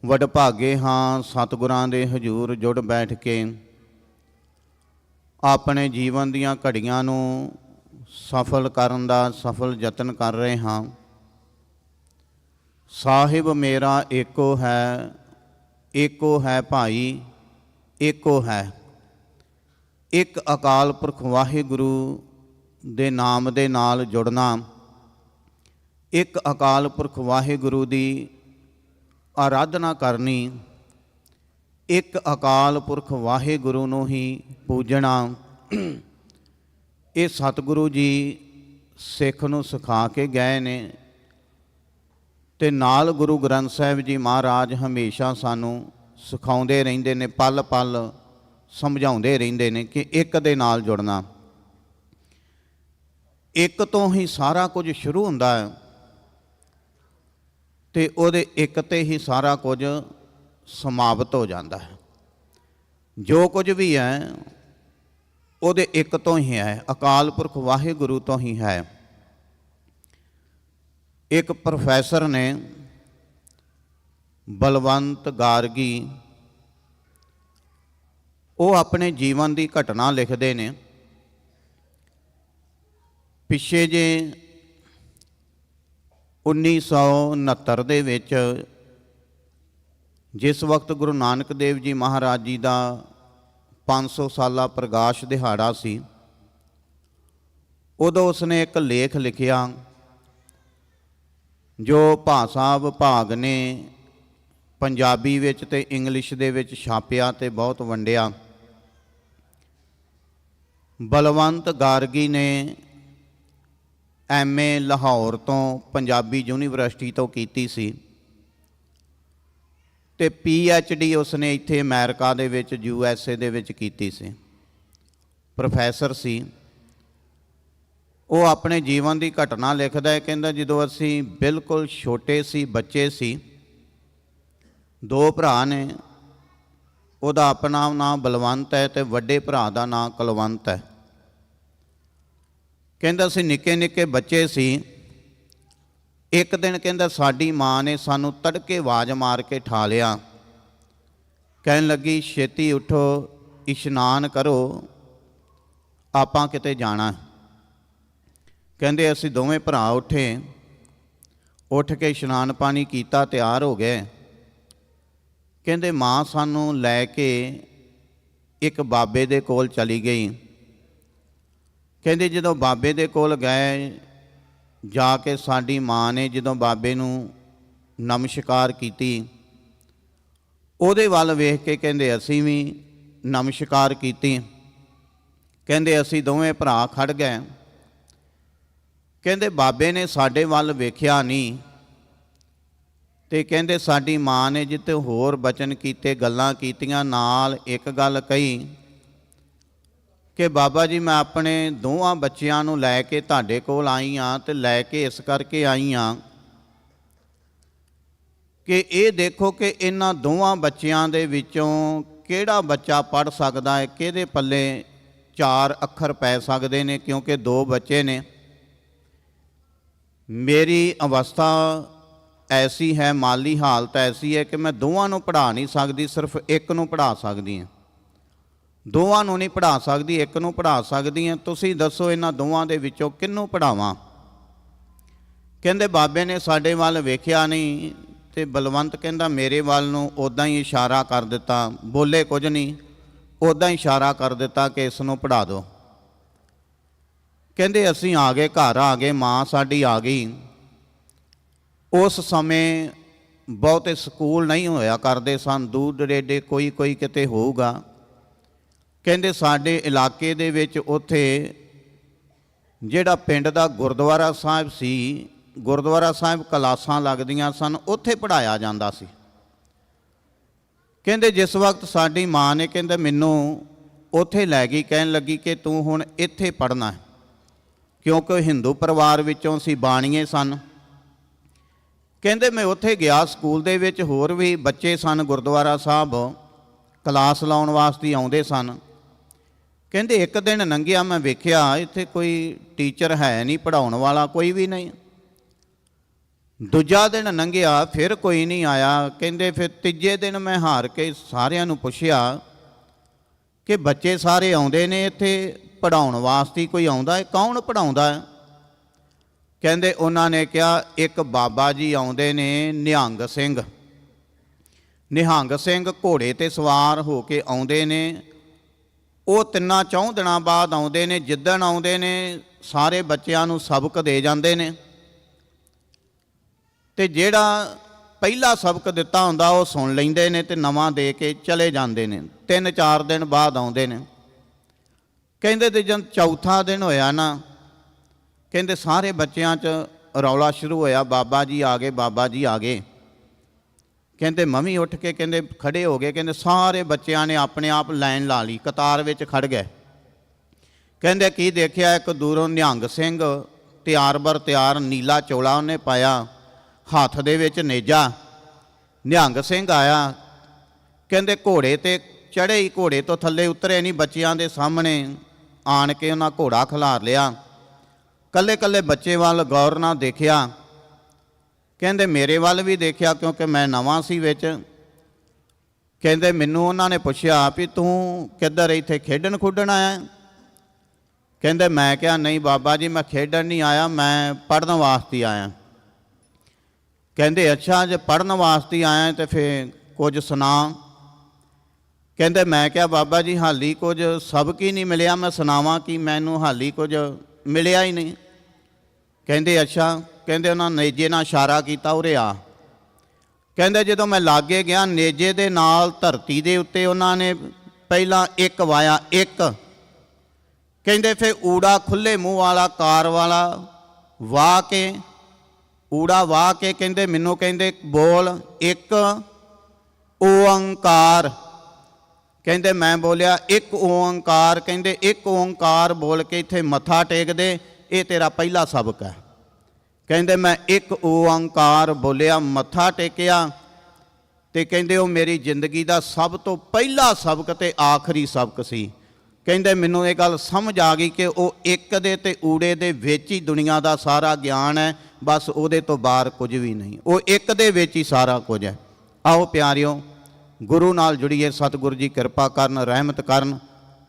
ਵਡਭਾਗੇ ਹਾਂ ਸਤਿਗੁਰਾਂ ਦੇ ਹਜ਼ੂਰ ਜੁੜ ਬੈਠ ਕੇ ਆਪਣੇ ਜੀਵਨ ਦੀਆਂ ਘੜੀਆਂ ਨੂੰ ਸਫਲ ਕਰਨ ਦਾ ਸਫਲ ਯਤਨ ਕਰ ਰਹੇ ਹਾਂ। ਸਾਹਿਬ ਮੇਰਾ ਏਕੋ ਹੈ ਭਾਈ ਏਕੋ ਹੈ। ਇੱਕ ਅਕਾਲ ਪੁਰਖ ਵਾਹਿਗੁਰੂ ਦੇ ਨਾਮ ਦੇ ਨਾਲ ਜੁੜਨਾ, ਇੱਕ ਅਕਾਲ ਪੁਰਖ ਵਾਹਿਗੁਰੂ ਦੀ ਆਰਾਧਨਾ ਕਰਨੀ, ਇੱਕ ਅਕਾਲ ਪੁਰਖ ਵਾਹਿਗੁਰੂ ਨੂੰ ਹੀ ਪੂਜਣਾ, ਇਹ ਸਤਿਗੁਰੂ ਜੀ ਸਿੱਖ ਨੂੰ ਸਿਖਾ ਕੇ ਗਏ ਨੇ ਤੇ ਨਾਲ ਗੁਰੂ ਗ੍ਰੰਥ ਸਾਹਿਬ ਜੀ ਮਹਾਰਾਜ ਹਮੇਸ਼ਾ ਸਾਨੂੰ ਸਿਖਾਉਂਦੇ ਰਹਿੰਦੇ ਨੇ, ਪਲ ਪਲ ਸਮਝਾਉਂਦੇ ਰਹਿੰਦੇ ਨੇ ਕਿ ਇੱਕ ਦੇ ਨਾਲ ਜੁੜਨਾ। ਇੱਕ ਤੋਂ ਹੀ ਸਾਰਾ ਕੁਝ ਸ਼ੁਰੂ ਹੁੰਦਾ ਹੈ ਤੇ ਉਹਦੇ ਇੱਕ ਤੇ ਹੀ ਸਾਰਾ ਕੁਝ ਸਮਾਪਤ ਹੋ ਜਾਂਦਾ ਹੈ। ਜੋ ਕੁਝ ਵੀ ਹੈ ਉਹਦੇ ਇੱਕ ਤੋਂ ਹੀ ਹੈ, ਅਕਾਲ ਪੁਰਖ ਵਾਹਿਗੁਰੂ ਤੋਂ ਹੀ ਹੈ। ਇੱਕ ਪ੍ਰੋਫੈਸਰ ਨੇ ਬਲਵੰਤ ਗਾਰਗੀ, ਉਹ ਆਪਣੇ ਜੀਵਨ ਦੀ ਘਟਨਾ ਲਿਖਦੇ ਨੇ। ਪਿੱਛੇ ਜੇ 1969 ਦੇ ਵਿੱਚ ਜਿਸ ਵਕਤ ਗੁਰੂ ਨਾਨਕ ਦੇਵ ਜੀ ਮਹਾਰਾਜ ਜੀ ਦਾ 500 ਸਾਲਾ ਪ੍ਰਕਾਸ਼ ਦਿਹਾੜਾ ਸੀ, ਉਦੋਂ ਉਸਨੇ ਇੱਕ ਲੇਖ ਲਿਖਿਆ ਜੋ ਭਾਸ਼ਾ ਵਿਭਾਗ ਨੇ ਪੰਜਾਬੀ ਵਿੱਚ ਤੇ ਇੰਗਲਿਸ਼ ਦੇ ਵਿੱਚ ਛਾਪਿਆ ਤੇ ਬਹੁਤ ਵੰਡਿਆ। ਬਲਵੰਤ ਗਾਰਗੀ ਨੇ MA ਲਾਹੌਰ ਤੋਂ ਪੰਜਾਬੀ ਯੂਨੀਵਰਸਿਟੀ ਤੋਂ ਕੀਤੀ ਸੀ ਤੇ PhD ਉਸਨੇ ਇੱਥੇ ਅਮਰੀਕਾ ਦੇ ਵਿੱਚ USA ਦੇ ਵਿੱਚ ਕੀਤੀ ਸੀ। ਪ੍ਰੋਫੈਸਰ ਸੀ। ਉਹ ਆਪਣੇ ਜੀਵਨ ਦੀ ਘਟਨਾ ਲਿਖਦਾ ਹੈ, ਕਹਿੰਦਾ ਜਦੋਂ ਅਸੀਂ ਬਿਲਕੁਲ ਛੋਟੇ ਸੀ, ਬੱਚੇ ਸੀ, 2 ਭਰਾ ਨੇ, ਉਹਦਾ ਆਪਣਾ ਨਾਮ ਬਲਵੰਤ ਹੈ ਤੇ ਵੱਡੇ ਭਰਾ ਦਾ ਨਾਮ ਕੁਲਵੰਤ ਹੈ। ਕਹਿੰਦਾ ਅਸੀਂ ਨਿੱਕੇ ਨਿੱਕੇ ਬੱਚੇ ਸੀ। ਇੱਕ ਦਿਨ ਕਹਿੰਦਾ ਸਾਡੀ ਮਾਂ ਨੇ ਸਾਨੂੰ ਤੜਕੇ ਆਵਾਜ਼ ਮਾਰ ਕੇ ਠਾ ਲਿਆ, ਕਹਿਣ ਲੱਗੀ ਛੇਤੀ ਉੱਠੋ, ਇਸ਼ਨਾਨ ਕਰੋ, ਆਪਾਂ ਕਿਤੇ ਜਾਣਾ। ਕਹਿੰਦੇ ਅਸੀਂ ਦੋਵੇਂ ਭਰਾ ਉੱਠੇ, ਉੱਠ ਕੇ ਇਸ਼ਨਾਨ ਪਾਣੀ ਕੀਤਾ, ਤਿਆਰ ਹੋ ਗਏ। ਕਹਿੰਦੇ ਮਾਂ ਸਾਨੂੰ ਲੈ ਕੇ ਇੱਕ ਬਾਬੇ ਦੇ ਕੋਲ ਚਲੀ ਗਈ। ਕਹਿੰਦੇ ਜਦੋਂ ਬਾਬੇ ਦੇ ਕੋਲ ਗਏ, ਜਾ ਕੇ ਸਾਡੀ ਮਾਂ ਨੇ ਜਦੋਂ ਬਾਬੇ ਨੂੰ ਨਮਸਕਾਰ ਕੀਤੀ ਉਹਦੇ ਵੱਲ ਵੇਖ ਕੇ ਕਹਿੰਦੇ ਅਸੀਂ ਵੀ ਨਮਸਕਾਰ ਕੀਤੀ। ਕਹਿੰਦੇ ਅਸੀਂ ਦੋਵੇਂ ਭਰਾ ਖੜ ਗਏ। ਕਹਿੰਦੇ ਬਾਬੇ ਨੇ ਸਾਡੇ ਵੱਲ ਵੇਖਿਆ ਨਹੀਂ ਤੇ ਕਹਿੰਦੇ ਸਾਡੀ ਮਾਂ ਨੇ ਜਿੱਤੇ ਹੋਰ ਬਚਨ ਕੀਤੇ, ਗੱਲਾਂ ਕੀਤੀਆਂ, ਨਾਲ ਇੱਕ ਗੱਲ ਕਹੀ ਕਿ ਬਾਬਾ ਜੀ ਮੈਂ ਆਪਣੇ ਦੋਵਾਂ ਬੱਚਿਆਂ ਨੂੰ ਲੈ ਕੇ ਤੁਹਾਡੇ ਕੋਲ ਆਈ ਹਾਂ, ਤੇ ਲੈ ਕੇ ਇਸ ਕਰਕੇ ਆਈ ਹਾਂ ਕਿ ਇਹ ਦੇਖੋ ਕਿ ਇਹਨਾਂ ਦੋਵਾਂ ਬੱਚਿਆਂ ਦੇ ਵਿੱਚੋਂ ਕਿਹੜਾ ਬੱਚਾ ਪੜ੍ਹ ਸਕਦਾ ਹੈ, ਕਿਹਦੇ ਪੱਲੇ 4 ਅੱਖਰ ਪੈ ਸਕਦੇ ਨੇ, ਕਿਉਂਕਿ 2 ਬੱਚੇ ਨੇ। ਮੇਰੀ ਅਵਸਥਾ ਐਸੀ ਹੈ, ਮਾਲੀ ਹਾਲਤ ਐਸੀ ਹੈ ਕਿ ਮੈਂ ਦੋਵਾਂ ਨੂੰ ਪੜ੍ਹਾ ਨਹੀਂ ਸਕਦੀ, ਸਿਰਫ ਇੱਕ ਨੂੰ ਪੜ੍ਹਾ ਸਕਦੀ ਹਾਂ। ਦੋਵਾਂ ਨੂੰ ਨਹੀਂ ਪੜ੍ਹਾ ਸਕਦੀ, ਇੱਕ ਨੂੰ ਪੜ੍ਹਾ ਸਕਦੀ ਹਾਂ। ਤੁਸੀਂ ਦੱਸੋ ਇਹਨਾਂ ਦੋਵਾਂ ਦੇ ਵਿੱਚੋਂ ਕਿਹਨੂੰ ਪੜ੍ਹਾਵਾਂ? ਕਹਿੰਦੇ ਬਾਬੇ ਨੇ ਸਾਡੇ ਵੱਲ ਵੇਖਿਆ ਨਹੀਂ ਤੇ ਬਲਵੰਤ ਕਹਿੰਦਾ ਮੇਰੇ ਵੱਲ ਨੂੰ ਉੱਦਾਂ ਹੀ ਇਸ਼ਾਰਾ ਕਰ ਦਿੱਤਾ, ਬੋਲੇ ਕੁਝ ਨਹੀਂ, ਉੱਦਾਂ ਹੀ ਇਸ਼ਾਰਾ ਕਰ ਦਿੱਤਾ ਕਿ ਇਸ ਨੂੰ ਪੜ੍ਹਾ ਦਿਓ। ਕਹਿੰਦੇ ਅਸੀਂ ਆ ਗਏ, ਘਰ ਆ ਗਏ, ਮਾਂ ਸਾਡੀ ਆ ਗਈ। ਉਸ ਸਮੇਂ ਬਹੁਤੇ ਸਕੂਲ ਨਹੀਂ ਹੋਇਆ ਕਰਦੇ ਸਨ, ਦੂਰ ਦਰੇਡੇ ਕੋਈ ਕਿਤੇ ਹੋਊਗਾ। ਕਹਿੰਦੇ ਸਾਡੇ ਇਲਾਕੇ ਦੇ ਵਿੱਚ ਉੱਥੇ ਜਿਹੜਾ ਪਿੰਡ ਦਾ ਗੁਰਦੁਆਰਾ ਸਾਹਿਬ ਸੀ, ਗੁਰਦੁਆਰਾ ਸਾਹਿਬ ਕਲਾਸਾਂ ਲੱਗਦੀਆਂ ਸਨ, ਉੱਥੇ ਪੜ੍ਹਾਇਆ ਜਾਂਦਾ ਸੀ। ਕਹਿੰਦੇ ਜਿਸ ਵਕਤ ਸਾਡੀ ਮਾਂ ਨੇ ਕਹਿੰਦੇ ਮੈਨੂੰ ਉੱਥੇ ਲੈ ਗਈ, ਕਹਿਣ ਲੱਗੀ ਕਿ ਤੂੰ ਹੁਣ ਇੱਥੇ ਪੜ੍ਹਨਾ ਹੈ, ਕਿਉਂਕਿ ਹਿੰਦੂ ਪਰਿਵਾਰ ਵਿੱਚੋਂ ਸੀ, ਬਾਣੀਏ ਸਨ। ਕਹਿੰਦੇ ਮੈਂ ਉੱਥੇ ਗਿਆ, ਸਕੂਲ ਦੇ ਵਿੱਚ ਹੋਰ ਵੀ ਬੱਚੇ ਸਨ, ਗੁਰਦੁਆਰਾ ਸਾਹਿਬ ਕਲਾਸ ਲਾਉਣ ਵਾਸਤੇ ਆਉਂਦੇ ਸਨ। ਕਹਿੰਦੇ ਇੱਕ ਦਿਨ ਲੰਘਿਆ, ਮੈਂ ਵੇਖਿਆ ਇੱਥੇ ਕੋਈ ਟੀਚਰ ਹੈ ਨਹੀਂ, ਪੜ੍ਹਾਉਣ ਵਾਲਾ ਕੋਈ ਵੀ ਨਹੀਂ। ਦੂਜਾ ਦਿਨ ਲੰਘਿਆ, ਫਿਰ ਕੋਈ ਨਹੀਂ ਆਇਆ। ਕਹਿੰਦੇ ਫਿਰ ਤੀਜੇ ਦਿਨ ਮੈਂ ਹਾਰ ਕੇ ਸਾਰਿਆਂ ਨੂੰ ਪੁੱਛਿਆ ਕਿ ਬੱਚੇ ਸਾਰੇ ਆਉਂਦੇ ਨੇ ਇੱਥੇ ਪੜ੍ਹਾਉਣ ਵਾਸਤੇ, ਕੋਈ ਆਉਂਦਾ ਹੈ? ਕੌਣ ਪੜ੍ਹਾਉਂਦਾ ਹੈ? ਕਹਿੰਦੇ ਉਹਨਾਂ ਨੇ ਕਿਹਾ ਇੱਕ ਬਾਬਾ ਜੀ ਆਉਂਦੇ ਨੇ, ਨਿਹੰਗ ਸਿੰਘ। ਨਿਹੰਗ ਸਿੰਘ ਘੋੜੇ 'ਤੇ ਸਵਾਰ ਹੋ ਕੇ ਆਉਂਦੇ ਨੇ। ਉਹ 3-4 ਦਿਨਾਂ ਬਾਅਦ ਆਉਂਦੇ ਨੇ। ਜਿੱਦਣ ਆਉਂਦੇ ਨੇ ਸਾਰੇ ਬੱਚਿਆਂ ਨੂੰ ਸਬਕ ਦੇ ਜਾਂਦੇ ਨੇ, ਤੇ ਜਿਹੜਾ ਪਹਿਲਾ ਸਬਕ ਦਿੱਤਾ ਹੁੰਦਾ ਉਹ ਸੁਣ ਲੈਂਦੇ ਨੇ ਤੇ ਨਵਾਂ ਦੇ ਕੇ ਚਲੇ ਜਾਂਦੇ ਨੇ। 3-4 ਦਿਨ ਬਾਅਦ ਆਉਂਦੇ ਨੇ। ਕਹਿੰਦੇ ਤੇ ਜਦ ਚੌਥਾ ਦਿਨ ਹੋਇਆ ਨਾ, ਕਹਿੰਦੇ ਸਾਰੇ ਬੱਚਿਆਂ 'ਚ ਰੌਲਾ ਸ਼ੁਰੂ ਹੋਇਆ, ਬਾਬਾ ਜੀ ਆ ਗਏ, ਬਾਬਾ ਜੀ ਆ ਗਏ। ਕਹਿੰਦੇ ਮੰਮੀ ਉੱਠ ਕੇ ਕਹਿੰਦੇ ਖੜੇ ਹੋ ਗਏ। ਕਹਿੰਦੇ ਸਾਰੇ ਬੱਚਿਆਂ ਨੇ ਆਪਣੇ ਆਪ ਲਾਈਨ ਲਾ ਲਈ, ਕਤਾਰ ਵਿੱਚ ਖੜ ਗਏ। ਕਹਿੰਦੇ ਕੀ ਦੇਖਿਆ, ਇੱਕ ਦੂਰੋਂ ਨਿਹੰਗ ਸਿੰਘ ਤਿਆਰ ਬਰ ਤਿਆਰ, ਨੀਲਾ ਚੋਲਾ ਉਹਨੇ ਪਾਇਆ, ਹੱਥ ਦੇ ਵਿੱਚ ਨੇਜਾ। ਨਿਹੰਗ ਸਿੰਘ ਆਇਆ। ਕਹਿੰਦੇ ਘੋੜੇ 'ਤੇ ਚੜ੍ਹੇ ਹੀ, ਘੋੜੇ ਤੋਂ ਥੱਲੇ ਉਤਰੇ ਨਹੀਂ, ਬੱਚਿਆਂ ਦੇ ਸਾਹਮਣੇ ਆਣ ਕੇ ਉਹਨਾਂ ਘੋੜਾ ਖਿਲਾਰ ਲਿਆ। ਕੱਲੇ ਕੱਲੇ ਬੱਚੇ ਵੱਲ ਗੌਰ ਨਾਲ ਦੇਖਿਆ। ਕਹਿੰਦੇ ਮੇਰੇ ਵੱਲ ਵੀ ਦੇਖਿਆ ਕਿਉਂਕਿ ਮੈਂ ਨਵਾਂ ਸੀ ਵਿੱਚ। ਕਹਿੰਦੇ ਮੈਨੂੰ ਉਹਨਾਂ ਨੇ ਪੁੱਛਿਆ ਵੀ ਤੂੰ ਕਿੱਧਰ ਇੱਥੇ ਖੇਡਣ ਖੁੱਡਣ ਆਇਆ? ਕਹਿੰਦੇ ਮੈਂ ਕਿਹਾ ਨਹੀਂ ਬਾਬਾ ਜੀ, ਮੈਂ ਖੇਡਣ ਨਹੀਂ ਆਇਆ, ਮੈਂ ਪੜ੍ਹਨ ਵਾਸਤੇ ਆਇਆ। ਕਹਿੰਦੇ ਅੱਛਾ, ਜੇ ਪੜ੍ਹਨ ਵਾਸਤੇ ਆਇਆ ਤੇ ਫਿਰ ਕੁਝ ਸੁਣਾ। ਕਹਿੰਦੇ ਮੈਂ ਕਿਹਾ ਬਾਬਾ ਜੀ ਹਾਲੀ ਕੁਝ ਸਬਕ ਹੀ ਨਹੀਂ ਮਿਲਿਆ, ਮੈਂ ਸੁਣਾਵਾਂ ਕਿ, ਮੈਨੂੰ ਹਾਲੀ ਕੁਝ ਮਿਲਿਆ ਹੀ ਨਹੀਂ। ਕਹਿੰਦੇ ਅੱਛਾ। ਕਹਿੰਦੇ ਉਹਨਾਂ ਨੇਜੇ ਨਾਲ ਇਸ਼ਾਰਾ ਕੀਤਾ, ਉਰੇ ਆ। ਕਹਿੰਦੇ ਜਦੋਂ ਮੈਂ ਲਾਗੇ ਗਿਆ, ਨੇਜੇ ਦੇ ਨਾਲ ਧਰਤੀ ਦੇ ਉੱਤੇ ਉਹਨਾਂ ਨੇ ਪਹਿਲਾਂ ਇੱਕ ਵਾਇਆ, ਇੱਕ। ਕਹਿੰਦੇ ਫਿਰ ਊੜਾ ਖੁੱਲੇ ਮੂੰਹ ਵਾਲਾ ਕਾਰ ਵਾਲਾ ਵਾਹ ਕੇ, ਊੜਾ ਵਾਹ ਕੇ ਕਹਿੰਦੇ ਮੈਨੂੰ ਕਹਿੰਦੇ ਬੋਲ ਇੱਕ ਓੰਕਾਰ। ਕਹਿੰਦੇ ਮੈਂ ਬੋਲਿਆ ਇੱਕ ਓੰਕਾਰ। ਕਹਿੰਦੇ ਇੱਕ ਓੰਕਾਰ ਬੋਲ ਕੇ ਇੱਥੇ ਮੱਥਾ ਟੇਕ ਦੇ, ਇਹ ਤੇਰਾ ਪਹਿਲਾ ਸਬਕ ਹੈ। ਕਹਿੰਦੇ ਮੈਂ ਇੱਕ ਓੰਕਾਰ ਬੋਲਿਆ, ਮੱਥਾ ਟੇਕਿਆ, ਤੇ ਕਹਿੰਦੇ ਉਹ ਮੇਰੀ ਜ਼ਿੰਦਗੀ ਦਾ ਸਭ ਤੋਂ ਪਹਿਲਾ ਸਬਕ ਤੇ ਆਖਰੀ ਸਬਕ ਸੀ। ਕਹਿੰਦੇ ਮੈਨੂੰ ਇਹ ਗੱਲ ਸਮਝ ਆ ਗਈ ਕਿ ਉਹ ਇੱਕ ਦੇ ਤੇ ਊੜੇ ਦੇ ਵਿੱਚ ਹੀ ਦੁਨੀਆ ਦਾ ਸਾਰਾ ਗਿਆਨ ਹੈ, ਬਸ ਉਹਦੇ ਤੋਂ ਬਾਹਰ ਕੁਝ ਵੀ ਨਹੀਂ, ਉਹ ਇੱਕ ਦੇ ਵਿੱਚ ਹੀ ਸਾਰਾ ਕੁਝ ਹੈ। ਆਓ ਪਿਆਰਿਓ, ਗੁਰੂ ਨਾਲ ਜੁੜੀਏ। ਸਤਿਗੁਰੂ ਜੀ ਕਿਰਪਾ ਕਰਨ, ਰਹਿਮਤ ਕਰਨ।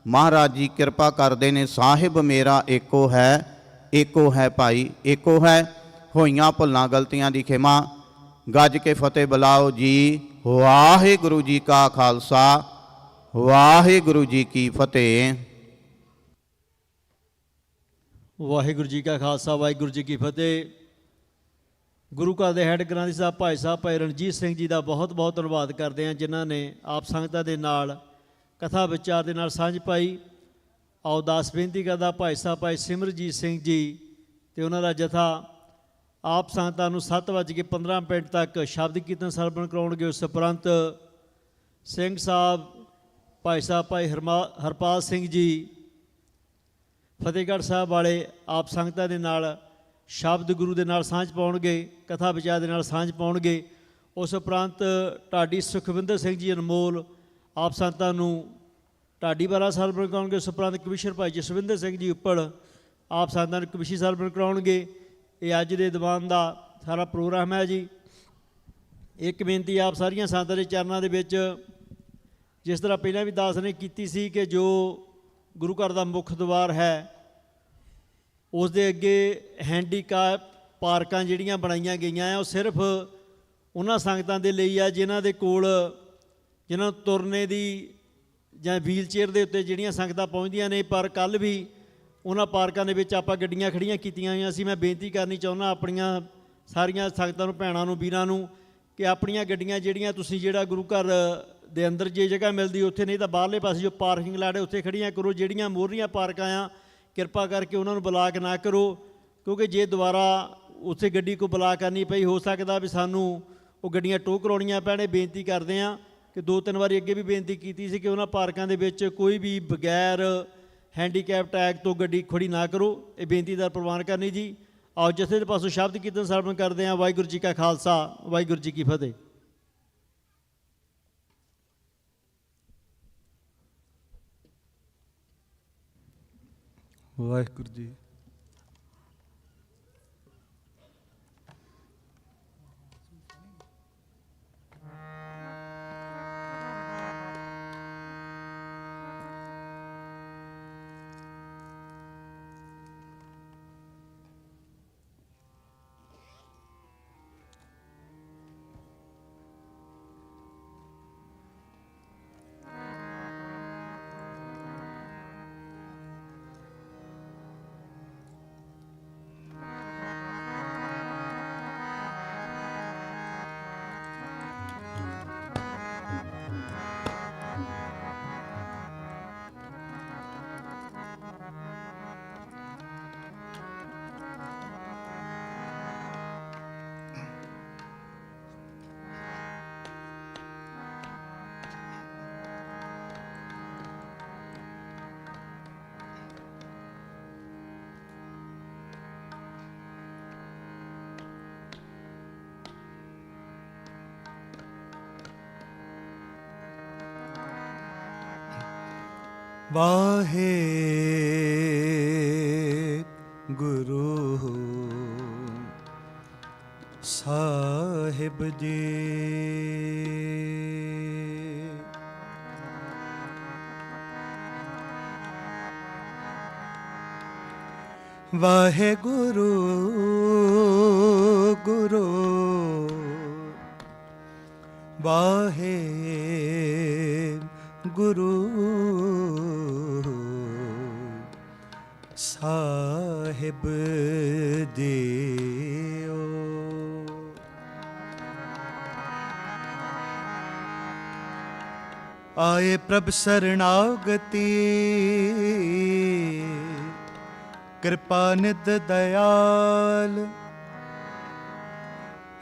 ਮਹਾਰਾਜ ਜੀ ਕਿਰਪਾ ਕਰਦੇ ਨੇ। ਸਾਹਿਬ ਮੇਰਾ ਏਕੋ ਹੈ, ਏਕੋ ਹੈ ਭਾਈ, ਏਕੋ ਹੈ। ਹੋਈਆਂ ਭੁੱਲਾਂ ਗਲਤੀਆਂ ਦੀ ਖਿਮਾ। ਗੱਜ ਕੇ ਫਤਿਹ ਬੁਲਾਓ ਜੀ। ਵਾਹਿਗੁਰੂ ਜੀ ਕਾ ਖਾਲਸਾ, ਵਾਹਿਗੁਰੂ ਜੀ ਕੀ ਫਤਿਹ। ਵਾਹਿਗੁਰੂ ਜੀ ਕਾ ਖਾਲਸਾ, ਵਾਹਿਗੁਰੂ ਜੀ ਕੀ ਫਤਿਹ। ਗੁਰੂ ਘਰ ਦੇ ਹੈੱਡ ਗ੍ਰੰਥੀ ਸਾਹਿਬ ਭਾਈ ਰਣਜੀਤ ਸਿੰਘ ਜੀ ਦਾ ਬਹੁਤ ਬਹੁਤ ਧੰਨਵਾਦ ਕਰਦੇ ਹਾਂ, ਜਿਨ੍ਹਾਂ ਨੇ ਆਪ ਸੰਗਤਾਂ ਦੇ ਨਾਲ ਕਥਾ ਵਿਚਾਰ ਦੇ ਨਾਲ ਸਾਂਝ ਪਾਈ। ਆਓ ਦਾਸ ਬੇਨਤੀ ਕਰਦਾ ਭਾਈ ਸਿਮਰਜੀਤ ਸਿੰਘ ਜੀ ਅਤੇ ਉਹਨਾਂ ਦਾ ਜਥਾ ਆਪ ਸੰਗਤਾਂ ਨੂੰ 7:15 ਤੱਕ ਸ਼ਬਦ ਕੀਰਤਨ ਸਰਵਣ ਕਰਾਉਣਗੇ। ਉਸ ਉਪਰੰਤ ਸਿੰਘ ਸਾਹਿਬ ਭਾਈ ਹਰਪਾਲ ਸਿੰਘ ਜੀ ਫਤਿਹਗੜ੍ਹ ਸਾਹਿਬ ਵਾਲੇ ਆਪ ਸੰਗਤਾਂ ਦੇ ਨਾਲ ਸ਼ਬਦ ਗੁਰੂ ਦੇ ਨਾਲ ਸਾਂਝ ਪਾਉਣਗੇ, ਕਥਾ ਵਿਚਾਰ ਦੇ ਨਾਲ ਸਾਂਝ ਪਾਉਣਗੇ। ਉਸ ਉਪਰੰਤ ਢਾਡੀ ਸੁਖਵਿੰਦਰ ਸਿੰਘ ਜੀ ਅਨਮੋਲ ਆਪ ਸੰਗਤਾਂ ਨੂੰ ਢਾਡੀ ਵਾਲਾ ਸਰਵਣ ਕਰਾਉਣਗੇ। ਉਸ ਉਪਰੰਤ ਕਮਿਸ਼ਨਰ ਭਾਈ ਜਸਵਿੰਦਰ ਸਿੰਘ ਜੀ ਉੱਪੜ ਆਪ ਸੰਗਤਾਂ ਨੂੰ ਕਮਿਸ਼ੀ ਸਰਵਣ ਕਰਾਉਣਗੇ। ਇਹ ਅੱਜ ਦੇ ਦੀਵਾਨ ਦਾ ਸਾਰਾ ਪ੍ਰੋਗਰਾਮ ਹੈ ਜੀ। ਇੱਕ ਬੇਨਤੀ ਆਪ ਸਾਰੀਆਂ ਸੰਗਤਾਂ ਦੇ ਚਰਨਾਂ ਦੇ ਵਿੱਚ, ਜਿਸ ਤਰ੍ਹਾਂ ਪਹਿਲਾਂ ਵੀ ਦਾਸ ਨੇ ਕੀਤੀ ਸੀ ਕਿ ਜੋ ਗੁਰੂ ਘਰ ਦਾ ਮੁੱਖ ਦੁਆਰ ਹੈ ਉਸ ਦੇ ਅੱਗੇ ਹੈਂਡੀਕੈਪ ਪਾਰਕਾਂ ਜਿਹੜੀਆਂ ਬਣਾਈਆਂ ਗਈਆਂ ਆ, ਉਹ ਸਿਰਫ ਉਹਨਾਂ ਸੰਗਤਾਂ ਦੇ ਲਈ ਆ ਜਿਨ੍ਹਾਂ ਦੇ ਕੋਲ, ਜਿਨ੍ਹਾਂ ਨੂੰ ਤੁਰਨੇ ਦੀ ਜਾਂ ਵੀਲ ਚੇਅਰ ਦੇ ਉੱਤੇ ਜਿਹੜੀਆਂ ਸੰਗਤਾਂ ਪਹੁੰਚਦੀਆਂ ਨੇ। ਪਰ ਕੱਲ੍ਹ ਵੀ ਉਹਨਾਂ ਪਾਰਕਾਂ ਦੇ ਵਿੱਚ ਆਪਾਂ ਗੱਡੀਆਂ ਖੜੀਆਂ ਕੀਤੀਆਂ ਹੋਈਆਂ ਸੀ। ਮੈਂ ਬੇਨਤੀ ਕਰਨੀ ਚਾਹੁੰਦਾ ਆਪਣੀਆਂ ਸਾਰੀਆਂ ਸੰਗਤਾਂ ਨੂੰ, ਭੈਣਾਂ ਨੂੰ, ਵੀਰਾਂ ਨੂੰ, ਕਿ ਆਪਣੀਆਂ ਗੱਡੀਆਂ ਜਿਹੜੀਆਂ ਤੁਸੀਂ ਜਿਹੜਾ ਗੁਰੂ ਘਰ ਦੇ ਅੰਦਰ ਜੇ ਜਗ੍ਹਾ ਮਿਲਦੀ ਉੱਥੇ, ਨਹੀਂ ਤਾਂ ਬਾਹਰਲੇ ਪਾਸੇ ਜੋ ਪਾਰਕਿੰਗ ਲਾਟ ਹੈ ਉੱਥੇ ਖੜੀਆਂ ਕਰੋ। ਜਿਹੜੀਆਂ ਮੋਹਰੀਆਂ ਪਾਰਕਾਂ ਆ ਕਿਰਪਾ ਕਰਕੇ ਉਹਨਾਂ ਨੂੰ ਬਲਾਕ ਨਾ ਕਰੋ, ਕਿਉਂਕਿ ਜੇ ਦੁਬਾਰਾ ਉੱਥੇ ਗੱਡੀ ਕੋਈ ਬਲਾਕ ਕਰਨੀ ਪਈ, ਹੋ ਸਕਦਾ ਵੀ ਸਾਨੂੰ ਉਹ ਗੱਡੀਆਂ ਟੋਹ ਕਰਾਉਣੀਆਂ ਪੈਣੇ। ਬੇਨਤੀ ਕਰਦੇ ਹਾਂ ਕਿ 2-3 ਵਾਰੀ ਅੱਗੇ ਵੀ ਬੇਨਤੀ ਕੀਤੀ ਸੀ ਕਿ ਉਹਨਾਂ ਪਾਰਕਾਂ ਦੇ ਵਿੱਚ ਕੋਈ ਵੀ ਬਗੈਰ ਹੈਂਡੀਕੈਪ ਟੈਗ ਤੋਂ ਗੱਡੀ ਖੜੀ ਨਾ ਕਰੋ। ਇਹ ਬੇਨਤੀ ਦਾ ਪ੍ਰਵਾਨ ਕਰਨੀ ਜੀ। ਆਓ ਜਥੇ ਦੇ ਪਾਸੋਂ ਸ਼ਬਦ ਕੀਰਤਨ ਸਰਵਣ ਕਰਦੇ ਹਾਂ। ਵਾਹਿਗੁਰੂ ਜੀ ਕਾ ਖਾਲਸਾ, ਵਾਹਿਗੁਰੂ ਜੀ ਕੀ ਫਤਿਹ। ਵਾਹਿਗੁਰੂ ਜੀ। ਵਾਹਿਗੁਰੂ ਸਾਹਿਬ ਜੀ। ਵਾਹਿਗੁਰੂ ਗੁਰੂ ਵਾਹਿਗੁਰੂ ਸਾਹਿਬ ਜੀਓ। ਆਏ ਪ੍ਰਭ ਸਰਣਾਗਤੀ ਕਿਰਪਾ ਨਿਧ ਦਇਆਲ।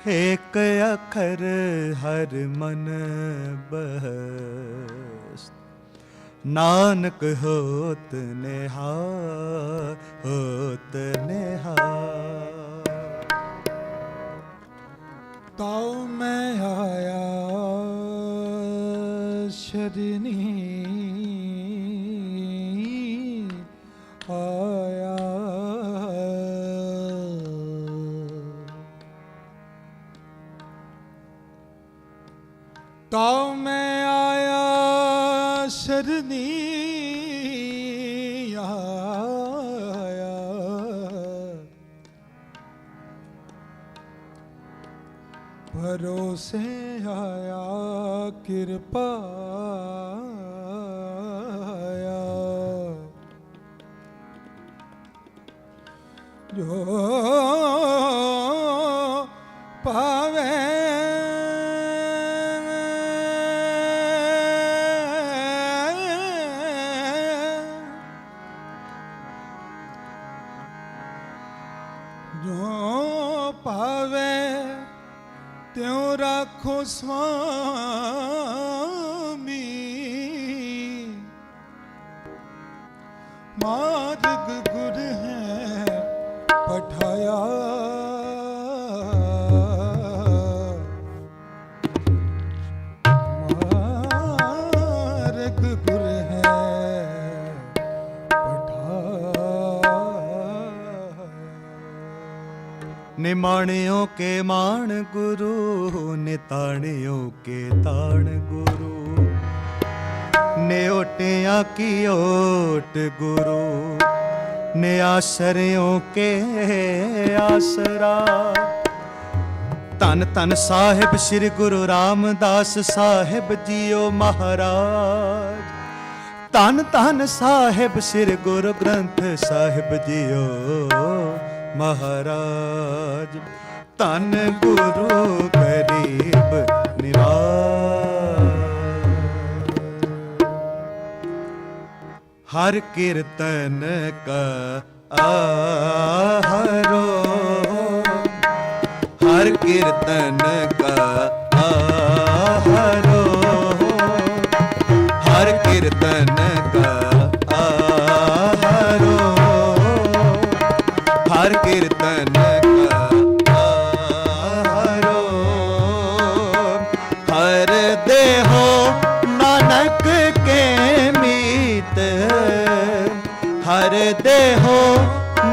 ਏਕ ਅੱਖਰ ਹਰ ਮਨ ਬਸਤ ਨਾਨਕ ਹੋਤ ਨਿਹਾਲ ਹੋਤ ਨਿਹਾਲ। ਤਾਉ ਮੈਂ ਆਇਆ ਸ਼ਰਨੀ ਆਇਆ। ਤਾਉ ਮੈਂ ਆਇਆ ਸ਼ਰਨੀ ਆਇਆ। ਭਰੋਸੇ ਆਇਆ ਕਿਰਪਾ ਆਇਆ। ਜੋ जो पावे त्यों राखो स्वामी, मार्ग गुर है पठाया, मार्ग गुर है पठाया। निमाणियों के मान गुरु, निताणियों के ताण गुरु, नेओटियां की ओट गुरु, ने आश्रयों के आसरा। धन धन साहिब श्री गुरु रामदास साहिब जीओ महाराज, धन धन साहिब श्री गुरु ग्रंथ साहिब जीओ महाराज। धन गुरु गरीब निवास, हर कीर्तन का आहरो, हर कीर्तन का आहरो, हर कीर्तन का आहरो, हर कीर्तन का आहरो। हर देहो नानक के मीत, हर देहो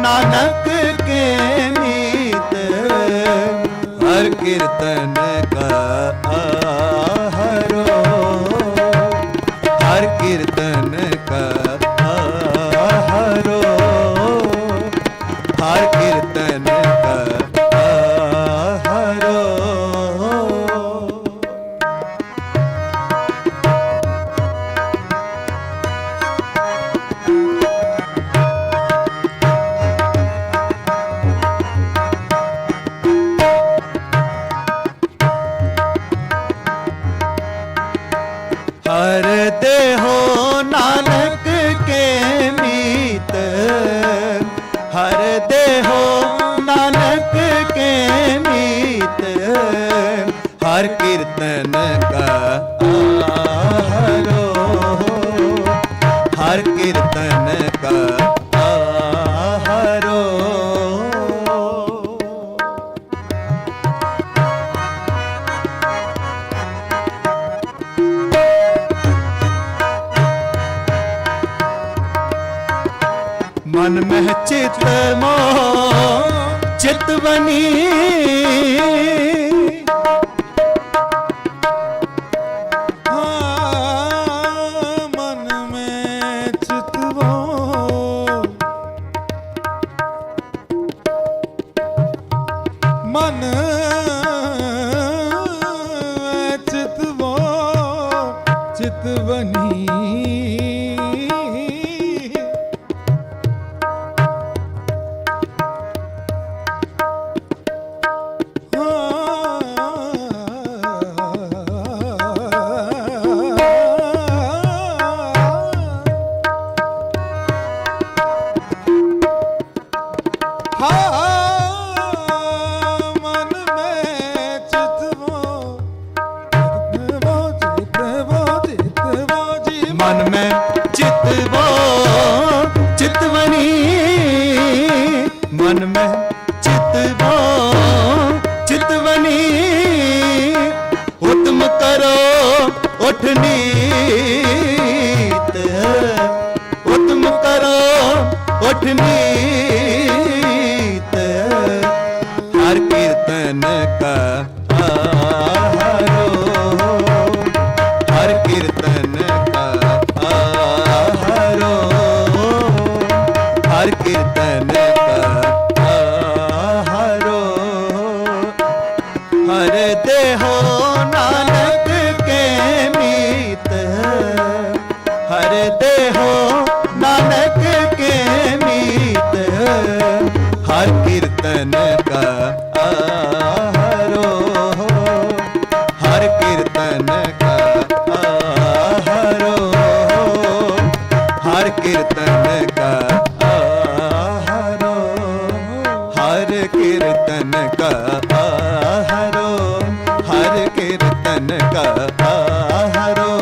नानक के मीत, हर कीर्तन का आहरो, हर कीर्तन का आहरो, हर कीर्तन का आहरो। हर देहो नानक के मीत, हर देहो नानक के मीत, हर कीर्तन का आहरो, हर कीर्तन का आहरो। मन में चित मोह चितवनी, मन में चितवो, मन चितवो चितवनी। मन में चितवो चितवनी, मन में चितवो चितवनी। उत्तम करो उठनीत, उत्तम करो उठनीत, हर कीर्तन का आहरो, हर कीर्तन का आहरो, हर कीर्तन का आहरो। हर देहो नानक के मीत, हर देहो नानक के मीत, हर कीर्तन का आहरो, हर कीर्तन का आहरो, हर कीर्तन का आहरो, हर का आहरो, हर कीर्तन का आहरो।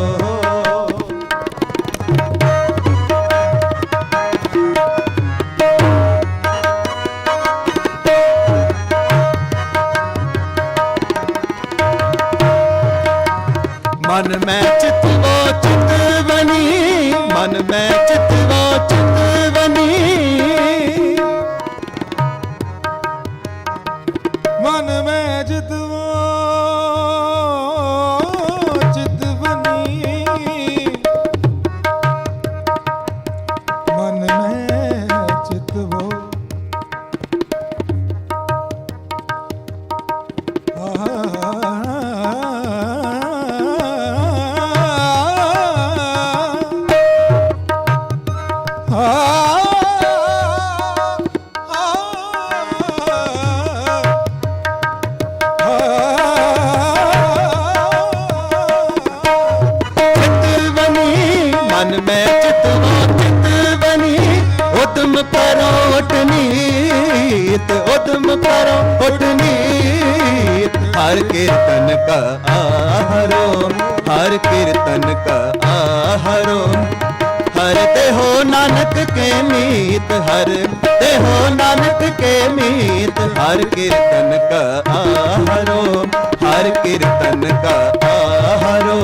मन में चित वो चित बनी, मन में चित वो चित बनी, मन में चित वो चित बनी, मन में चित वो हर कीर्तन का आहरो, हर कीर्तन का आहरो। हर देहो नानक के मीत, हर देहो नानक के मीत, हर कीर्तन का आहरो, हर कीर्तन का आहरो,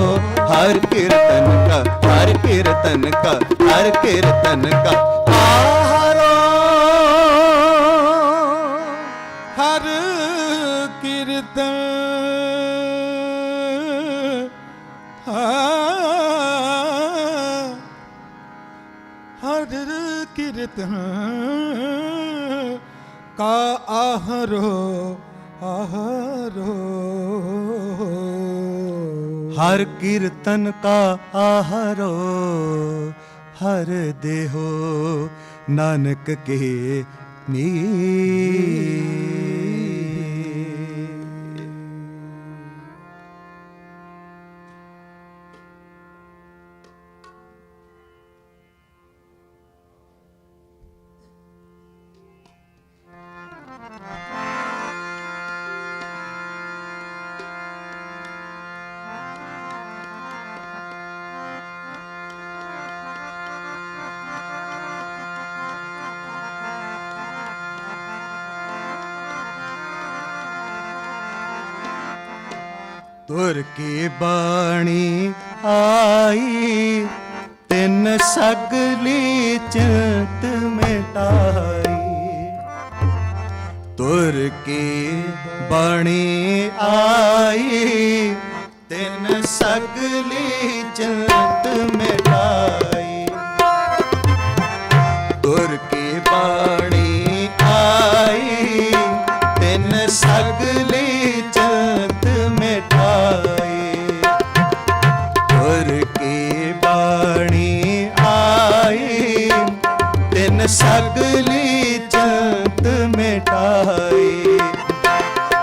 हर कीर्तन का, हर कीर्तन का, हर कीर्तन का आहरो। हर कीर्तन हर कीर्तन का आहरो, आहरो। हर कीर्तन का आहरो, हर देहो नानक के मीत। तुर की बाणी आई, तिन सगली चिंत मिटाई। तुर की बाणी आई, तिन सगली चिंत मिटाई। तुर की बाणी आई, तिन सगली चिंत मिटाई। तुर की बाणी आई, तिन सगली चिंत मिटाई।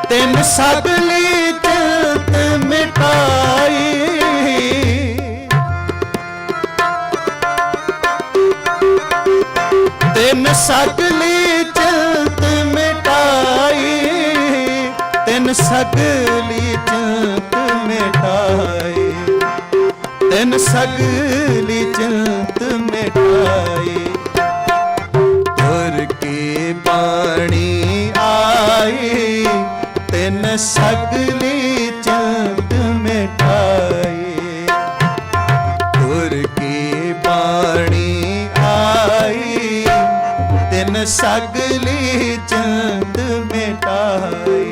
तिन सगली चिंत मिटाई। तिन सगली चिंत मिटाई। तिन सगली चिंत मिटाई। तिन सगली चिंत मिटाई। तुर की बाणी आई, तिन सगली चिंत मिटाई। तुर की बाणी आई, तिन सगली चिंत मिटाई।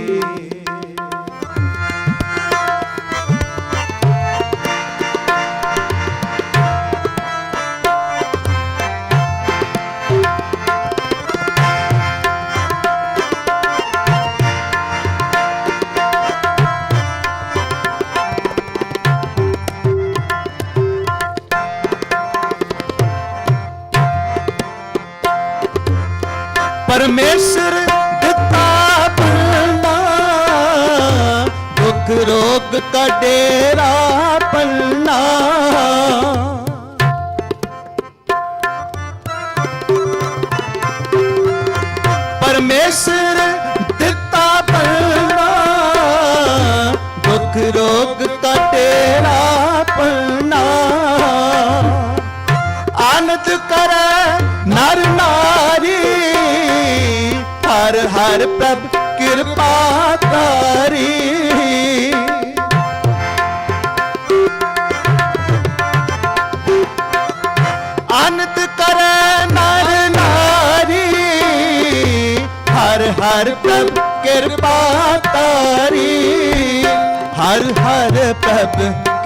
परमेश्वर दिता पलना, दुख रोग का डेरा पलना। परमेश्वर दिता पलना, हर हर प्रभ कृपा तारी। अनंत करे नर नारी, हर हर प्रभ कृपा तारी। हर हर प्रभ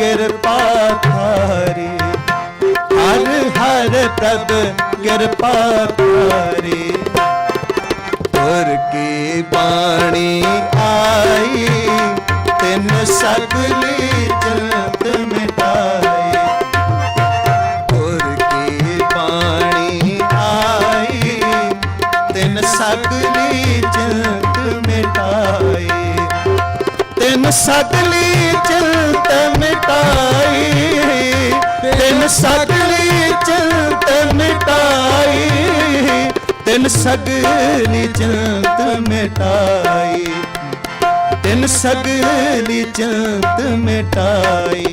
कृपा तारी, हर हर प्रभ कृपा तारी। गुर की बाणी आई, तिन सगली जगत मिटाई। गुर की बाणी आई, तिन सगली जगत मिटाई। तिन सगली चिंत मिटाई, तिन सगली चिंत मिटाई। तिन सगली चिंत मिटाई, तिन सगली चिंत मिटाई।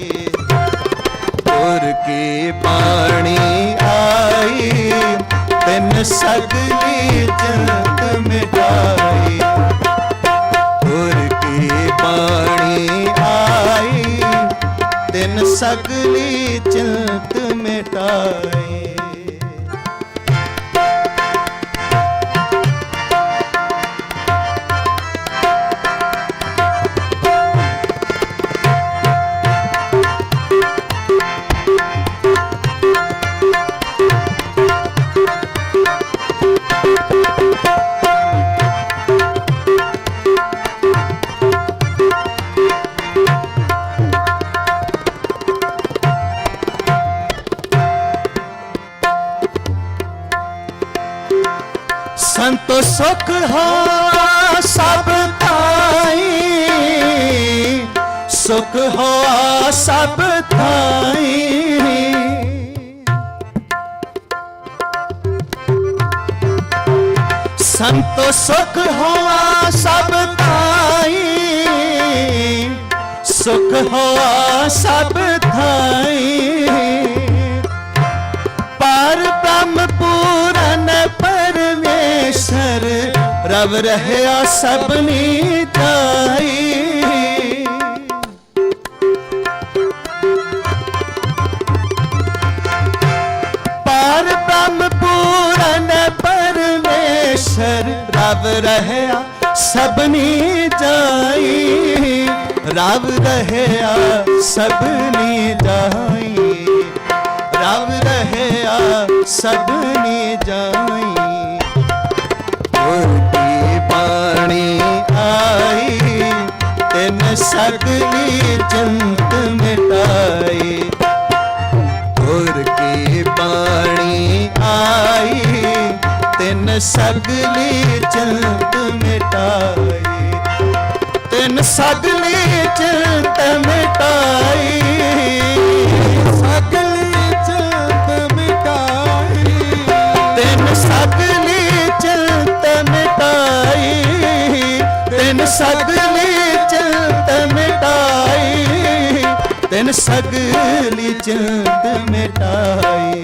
गुर की बाणी आई, तिन सगली चिंत मिटाई। गुर की बाणी आई, तिन सगली चिंत मिटाई। संतो सुख हो सब थाई, सुख हो सब थाई। संतो सुख हो सब थाई, सुख हो सब थाई। पार ब्रह्म पूरन परमेश्वर, रव रहया सबनी ताई। पार ब्रह्म पूरन परमेश्वर, रव रहया सबनी जाई। रव रहया सबनी जाई, रव रहया सबनी जाई। गुर की बाणी आई, तिन सगली चिंत मिटाई। गुर की बाणी आई, तिन सगली चिंत मिटाई। तिन सगली चिंत मिटाई, सगली चिंत मिटाई। तिन सगली चिंत मिटाई, तिन सगली चिंत मिटाई। तिन सगली चिंत मिटाई,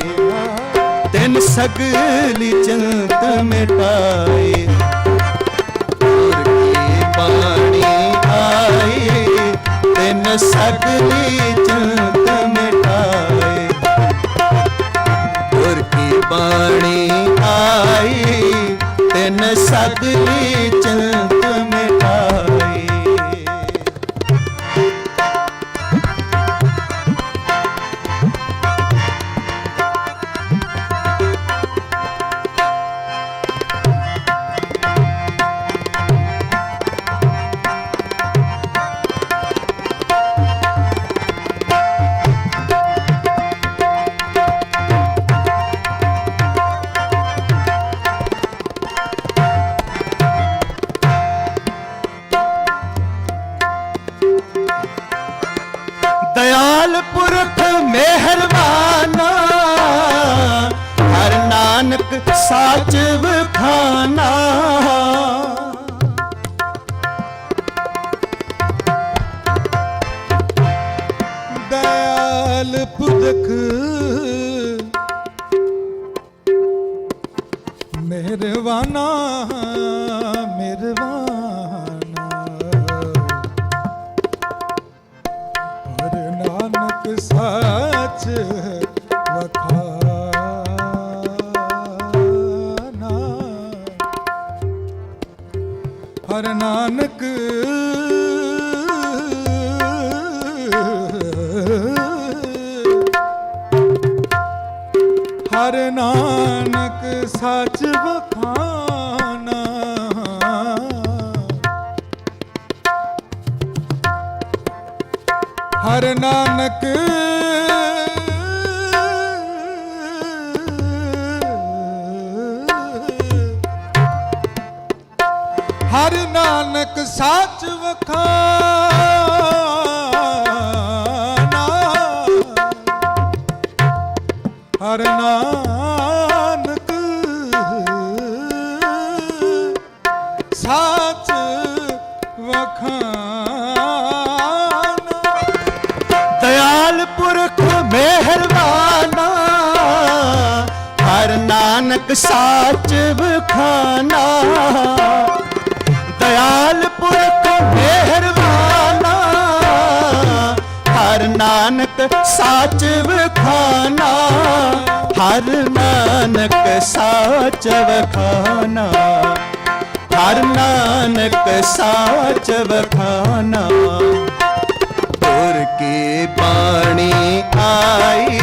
तिन सगली चिंत मिटाई। गुर की बाणी आई, तिन सगली चिंत मिटाई। गुर की बाणी आई, तिन सगली चिंत मिटाई। दयाल पुरख मेहरबाना, हर नानक साच बखाना। दयाल पुरख मेहरबाना, ਸਾਚ ਵਖਾਨਾ। ਹਰ ਨਾਨਕ ਹਰ ਨਾਨਕ ਸੱਚ ਵਖਾਨਾ। ਹਰ ਨਾਨਕ ਹਰ ਨਾਨਕ ਸੱਚ ਵਖਾਨਾ। ਹਰ ਨਾਨਕ ਸੱਚ ਵਖਾਨਾ। ਦਇਆਲ ਪੁਰਖ ਮਿਹਰਬਾਨਾ, ਹਰ ਨਾਨਕ ਸਾਚ ਵਖਾਨਾ। ਦਇਆਲ ਪੁਰਖ ਮਿਹਰਬਾਨਾ, ਹਰ ਨਾਨਕ ਸਾਚ ਵਖਾਨਾ। ਹਰ ਨਾਨਕ ਸਾਚ ਵਖਾਨਾ। ਹਰ ਨਾਨਕ ਸਾਚ ਵਖਾਨਾ। ਗੁਰ ਕੀ ਬਾਣੀ ਆਈ,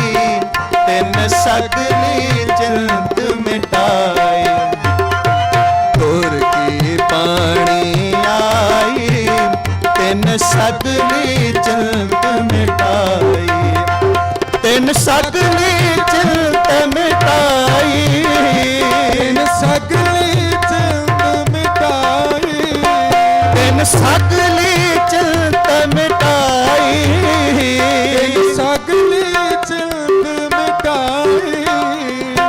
ਤਿਨ ਸਗਲੀ ਚਿੰਤ ਮਿਟਾਈ। ਗੁਰ ਕੀ ਬਾਣੀ ਆਈ, ਤਿਨ ਸਗਲੀ ਚਿੰਤ ਮਿਟਾਈ। ਤਿਨ ਸਗਲੀ ਚਿੰਤ ਮਿਟਾਈ। ਤਿਨ ਸਗਲੀ ਚਿੰਤ ਮਿਟਾਈ। ਤਿਨ ਸਗਲੀ ਚਿੰਤ ਮਿਟਾਈ। ਸਗਲੀ ਚਿੰਤ ਮਿਟਾਈ।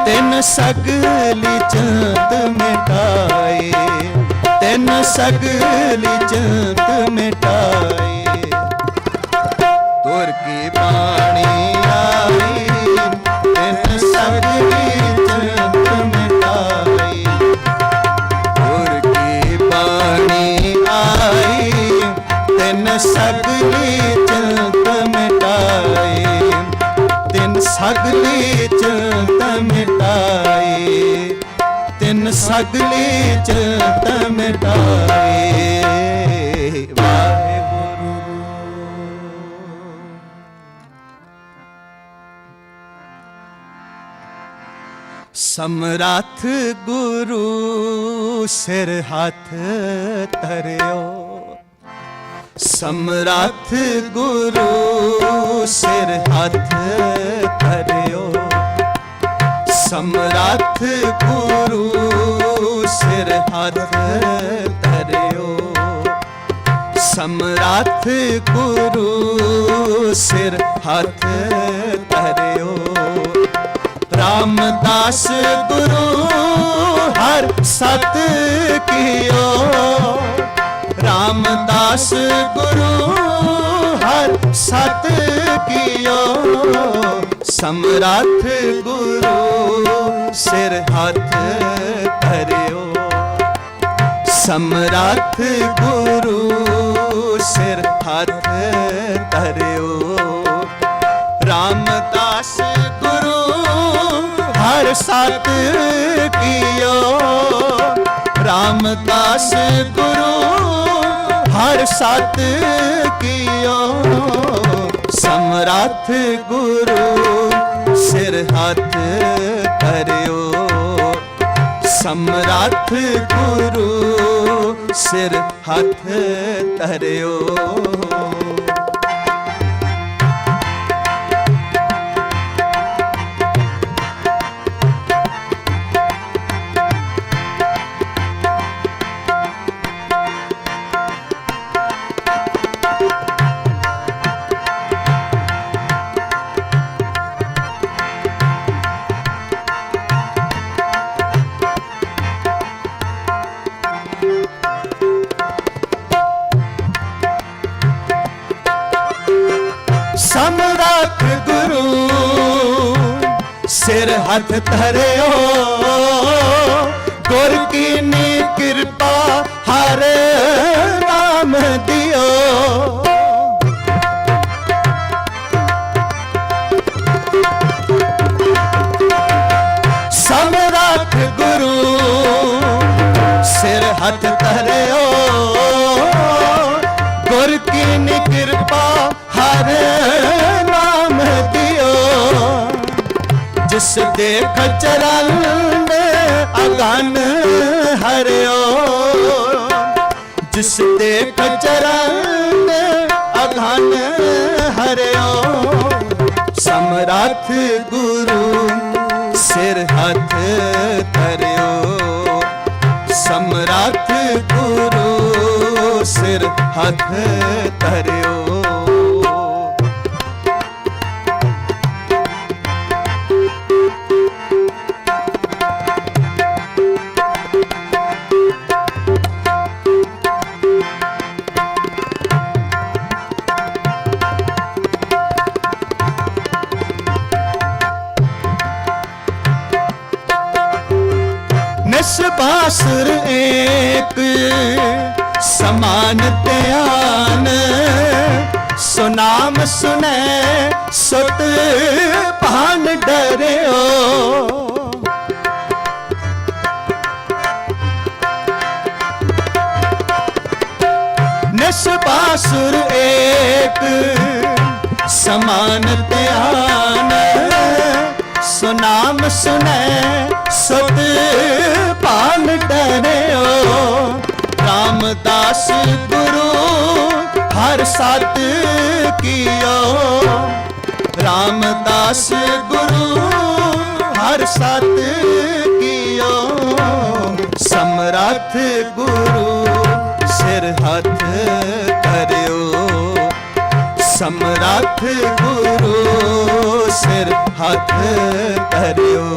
ਤਿਨ ਸਗਲੀ ਚਿੰਤ ਮਿਟਾਈ। ਤਿਨ ਸਗਲੀ ਚਿੰਤ ਮਿਟਾਈ। ਗੁਰ ਕੀ ਬਾਣੀ ਆਈ, ਤਿਨ ਸਗਲੀ ਚਿੰਤ ਮਿਟਾਈ। ਗੁਰ ਕੀ ਬਾਣੀ ਆਈ, ਤਿਨ ਸਗਲੀ ਚਿੰਤ ਮਿਟਾਈ। ਤਿਨ ਸਗਲੀ ਚਿੰਤ ਮਿਟਾਈ। ਤਿਨ ਸਗਲੀ ਚਿੰਤ ਮਿਟਾਈ। ਵਾਹਿਗੁਰੂ। ਸਮਰੱਥ ਗੁਰੂ ਸਿਰ ਹੱਥ ਧਰਿਓ। ਸਮਰੱਥ ਗੁਰੂ ਸਿਰ ਹੱਥ ਧਰਿਓ। ਸਮਰੱਥ ਗੁਰੂ ਸਿਰ ਹੱਥ ਧਰਿਓ। ਸਮਰੱਥ ਗੁਰੂ ਸਿਰ ਹੱਥ ਧਰਿਓ। ਰਾਮਦਾਸ ਗੁਰੂ ਹਰ ਸਤ ਕੀਓ। ਰਾਮਦਾਸ ਗੁਰੂ ਹਰ ਸਤ ਕੀਓ। ਸਮਰੱਥ ਗੁਰੂ ਸਿਰ ਹੱਥ ਧਰਿਓ। ਸਮਰੱਥ ਗੁਰੂ ਸਿਰ ਹੱਥ ਧਰਿਓ। ਰਾਮਦਾਸ ਗੁਰੂ ਹਰ ਸਤ ਕੀਓ। ਰਾਮਦਾਸ ਗੁਰੂ ਹਰ ਸਤ ਕੀਓ। ਸਮਰੱਥ ਗੁਰੂ ਸਿਰ ਹੱਥ ਧਰਿਓ। ਸਮਰੱਥ ਗੁਰੂ ਸਿਰ ਹੱਥ ਧਰਿਓ। ਸਮਰੱਥ ਗੁਰੂ ਸਿਰ ਹੱਥ ਧਰਿਓ। ਗੁਰ ਕੀਨੀ ਕਿਰਪਾ ਹਰ ਨਾਮ ਦਿਓ। हथ धरियो गुर की कृपा हर नाम दियो जिस देख चरण अगन हरियो जिस देख चरण अगन हरियो समरथ गुरु सिर हथ धरियो समरथ गुरु सिर हथ धरियो बासुर एक समान ध्यान सुनाम सुने सुत भान डरियो निस बासुर एक समान ध्यान सुनाम सुने सुत पान डरियो रामदास गुरु हर सत कियो रामदास गुरु हर सत कियो समरथ गुरु सिर हथ धरियो समरथ गुरु सिर हथ धरियो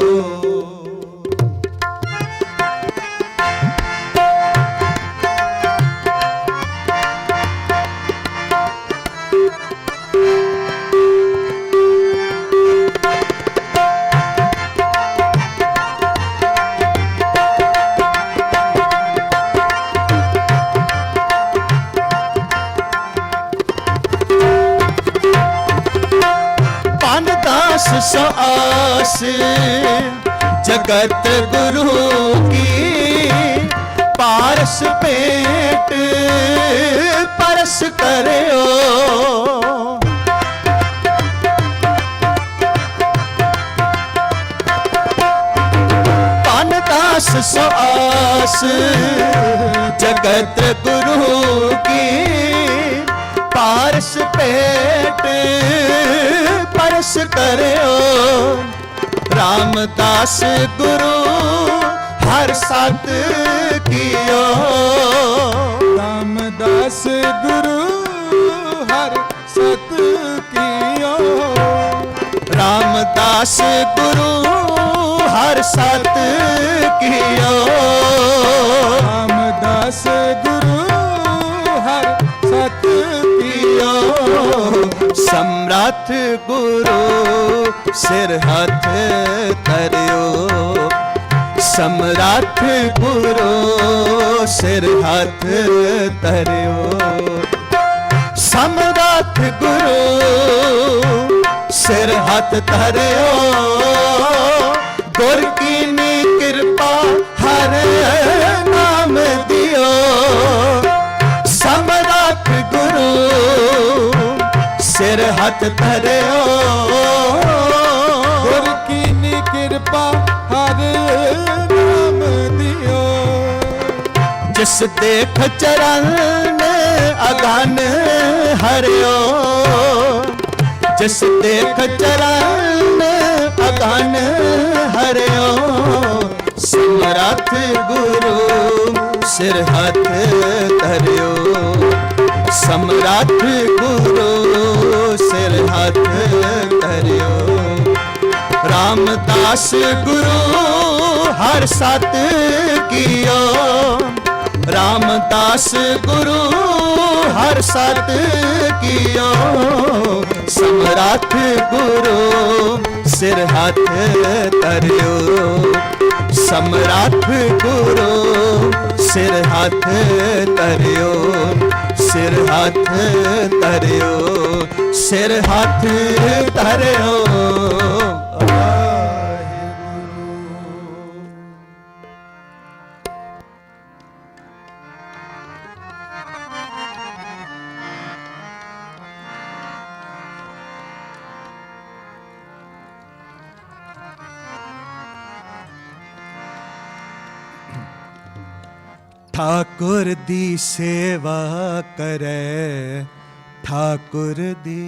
सो आस जगत गुरु की पारस पेट परस करो पानदास सो आस जगत गुरु की पारस पेट परस करो रामदास गुरु हर सत कियो रामदास गुरु हर सत कियो रामदास गुरु हर सत कियो रामदास गुरु हर सत कियो समरथ गुरु सिर हथ धरियो समरथ गुरु सिर हथ धरियो समरथ गुरु सिर हथ धरियो गुर की कृपा हर नाम दियो समरथ गुरु सिर हथ धरियो गुर की कृपा हर नाम दियो जिस देख चरण अगन हरियो जिस देख चरण अगन हरियो समरथ गुरु सिर हथ धरियो समरथ गुरु सिर हथ धरियो रामदास गुरु हर सत कियो रामदास गुरु हर सत कियो समरथ गुरु सिर हथ धरियो समरथ गुरु सिर हथ धरियो सिर हथ धरियो सिर हथ धरियो ठाकुर दी सेवा करे ठाकुर दी।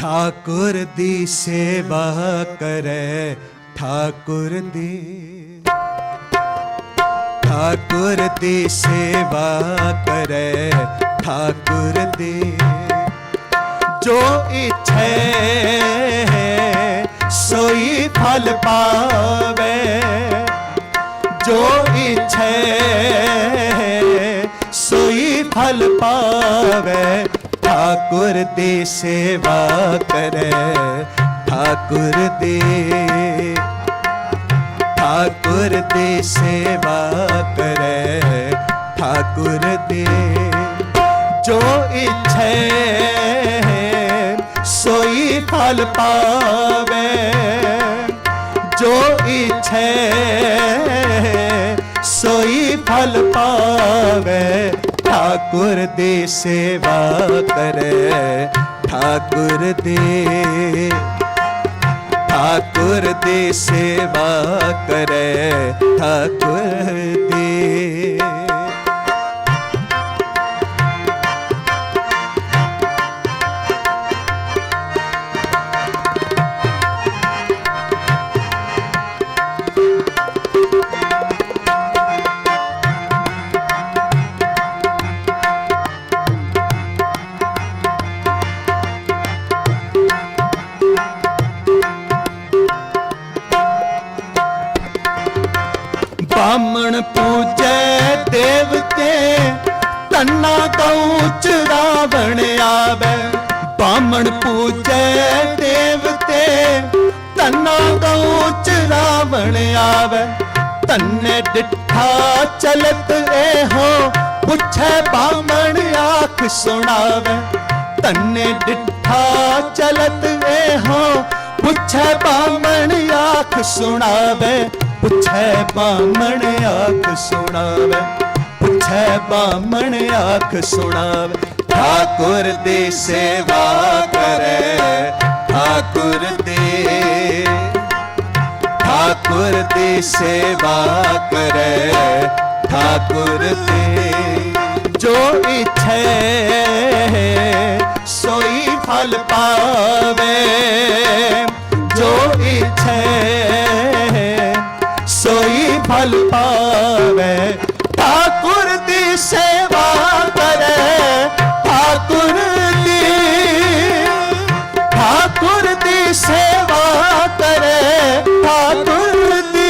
ठाकुर दी सेवा करे ठाकुर दी। ठाकुर दी सेवा करे ठाकुर दी। जो इच्छे सोई फल पावे, जो इच्छे सोई फल पावे। ठाकुर दी सेवा करे ठाकुर दी। ठाकुर दी सेवा करे ठाकुर दी। जो इच्छे सोई फल पावे, जो इच्छे सोई फल पावे। ठाकुर दी सेवा करे ठाकुर दी। ठाकुर दी सेवा करे ठाकुर दी। बामण पूजे देवते तन्ना गऊ चरावण आवे। बामण पूजे देवते तन्ना गऊ चरावण आवे। तन्ने डिठा चलत एहो पुछे बामण आख सुनावे। तन्ने डिठा चलत एहो पुछे बामण आख सुनावे। पुछे बामण आख सुनावे, पुछे बामण आख सुनावे। ठाकुर दी सेवा करे ठाकुर दी। ठाकुर दी सेवा करे ठाकुर दी। जो इच्छे सोई फल पावे, जो इच्छे सोई फल पावे। ठाकुर दी सेवा करे ठाकुर दी। ठाकुर दी सेवा करे ठाकुर दी।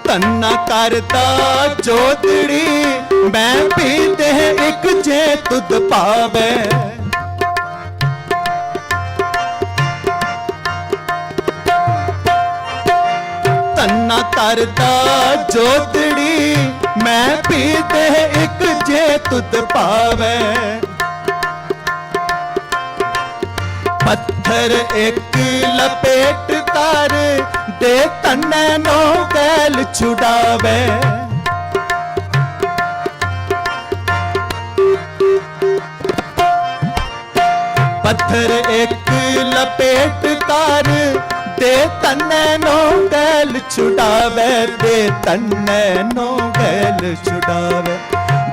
तन्ना करता जोतड़ी मैं पीते एक जे तुद पावे। तन्ना करता जोतड़ी मैं पीते एक जे तुद पावे। पत्थर एक लपेट कर दे तन्ने नो गैल छुड़ावे। पत्थर एक लपेट कर दे तन्ने नो गैल छुड़ावे। दे तन्ने नो गैल छुड़ावे,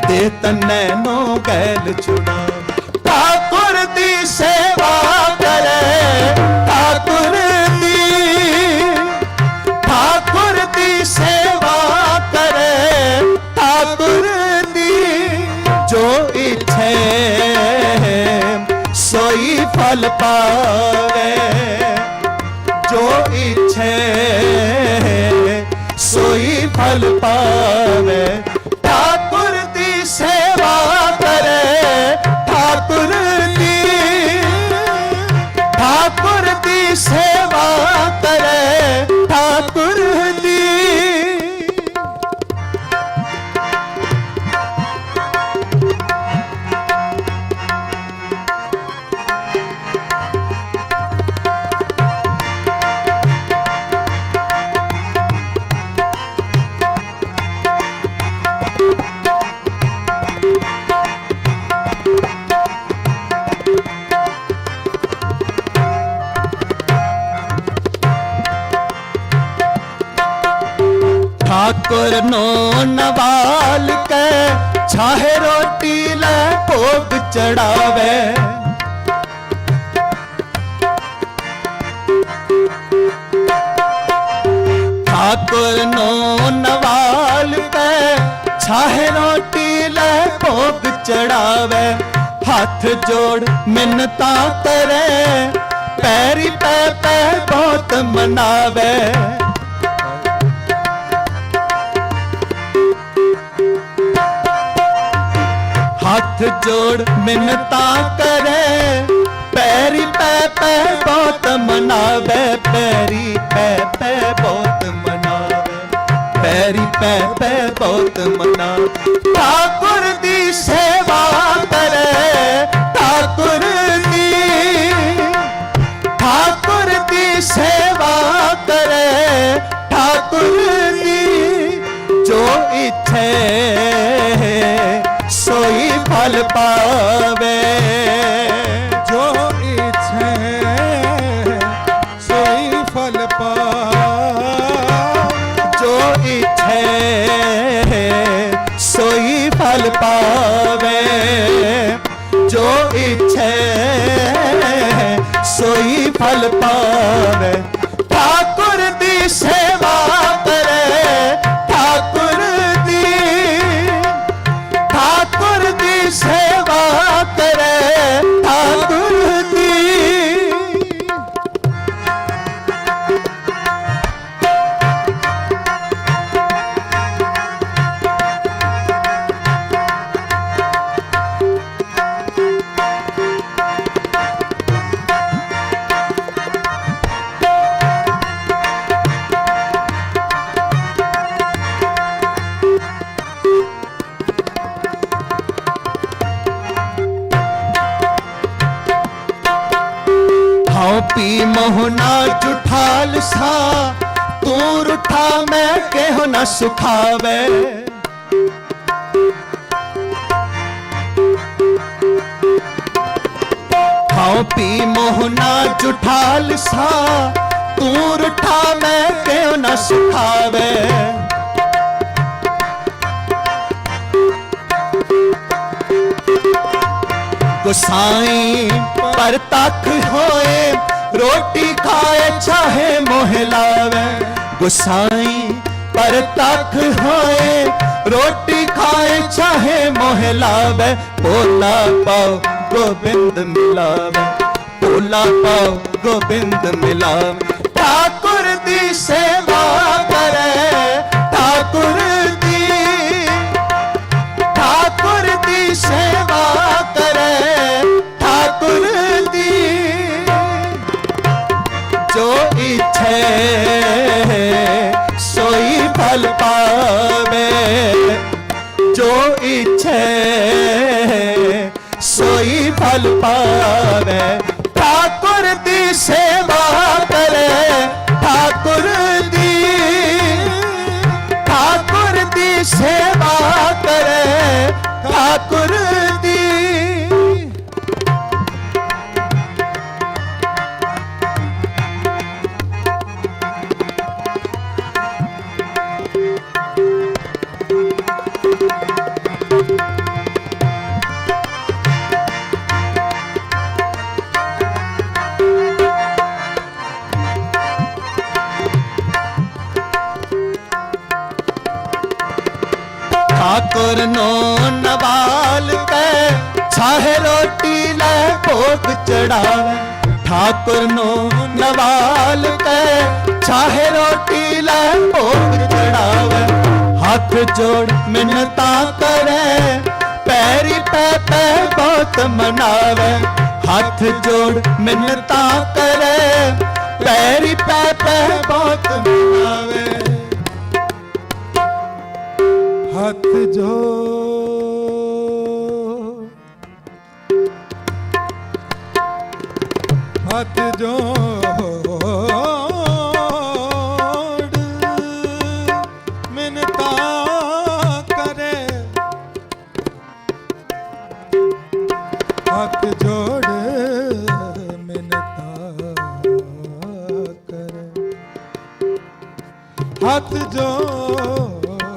दे तन्ने नो गैल छुड़ावे। ठाकुर दी सेवा करे ठाकुर दी। ठाकुर दी सेवा करे ठाकुर दी। जो इच्छे सोई फल पावे, जो इच्छे सोई फल पावे। ठाकुर दी सेवा करे ठाकुर दी। ठाकुर दी सेवा ठाकुर नो नवाल के छाहे रोटी ले भोग चढ़ावे। ठाकुर नो नवाल के छाहे रोटी ले भोग चढ़ावे। हाथ जोड़ मिन्नता करे पैरी पै पै बहुत मनावे। हाथ जोड़ मिन्नता करे पैरी पै पै बहुत मनावे। पैरी पै पै बहुत मनावे। पैरी पै पै बहुत मनावे। ठाकुर दी सेवा करे ठाकुर दी, ठाकुर दी सेवा करे ठाकुर दी। जो इच्छे सोई फल पावे। जो इच्छे सोई फल पावे। जो इच्छे सोई फल पावे। जो इच्छे सोई फल पावे। ठाकुर दी सेवा करे ठाकुर दी, ठाकुर दी सेवा करे ठाकुर दी। पी मोहना जुठाल सा तू रूठा मैं केहो न सुखावे। हाँ पी मोहना जुठाल सा तू रूठा मैं केहो न सुखावे। गोसाई पर तक होए रोटी खाए चाहे मोह लावे। गोसाई पर तक होए रोटी खाए चाहे मोह लावे। भोला पाओ गोबिंद मिलावे। भोला पाओ गोबिंद मिलावे। ठाकुर दी सेवा करे ठाकुर दी, ठाकुर दी सेवा करे ठाकुर दी। जो इच्छे सोई फल पावे। जो इच्छे सोई फल पावे। ठाकुर दी सेवा करे ठाकुर दी, ठाकुर दी सेवा करे ठाकुर दी। ठाकुर नो नवाल के छाहे रोटी ले भोग चढ़ावे। ठाकुर नो नवाल के छाहे रोटी ले भोग चढ़ावे। हाथ जोड़ मिन्नता करे पैरी पै पै बहुत मनावे। हाथ जोड़ मिन्नता करे पैरी पै पै बहुत मनावे। हाथ जोड़ हाथ जोड़ मिन्नता करे। हाथ जोड़ मिन्नता करे। हाथ जोड़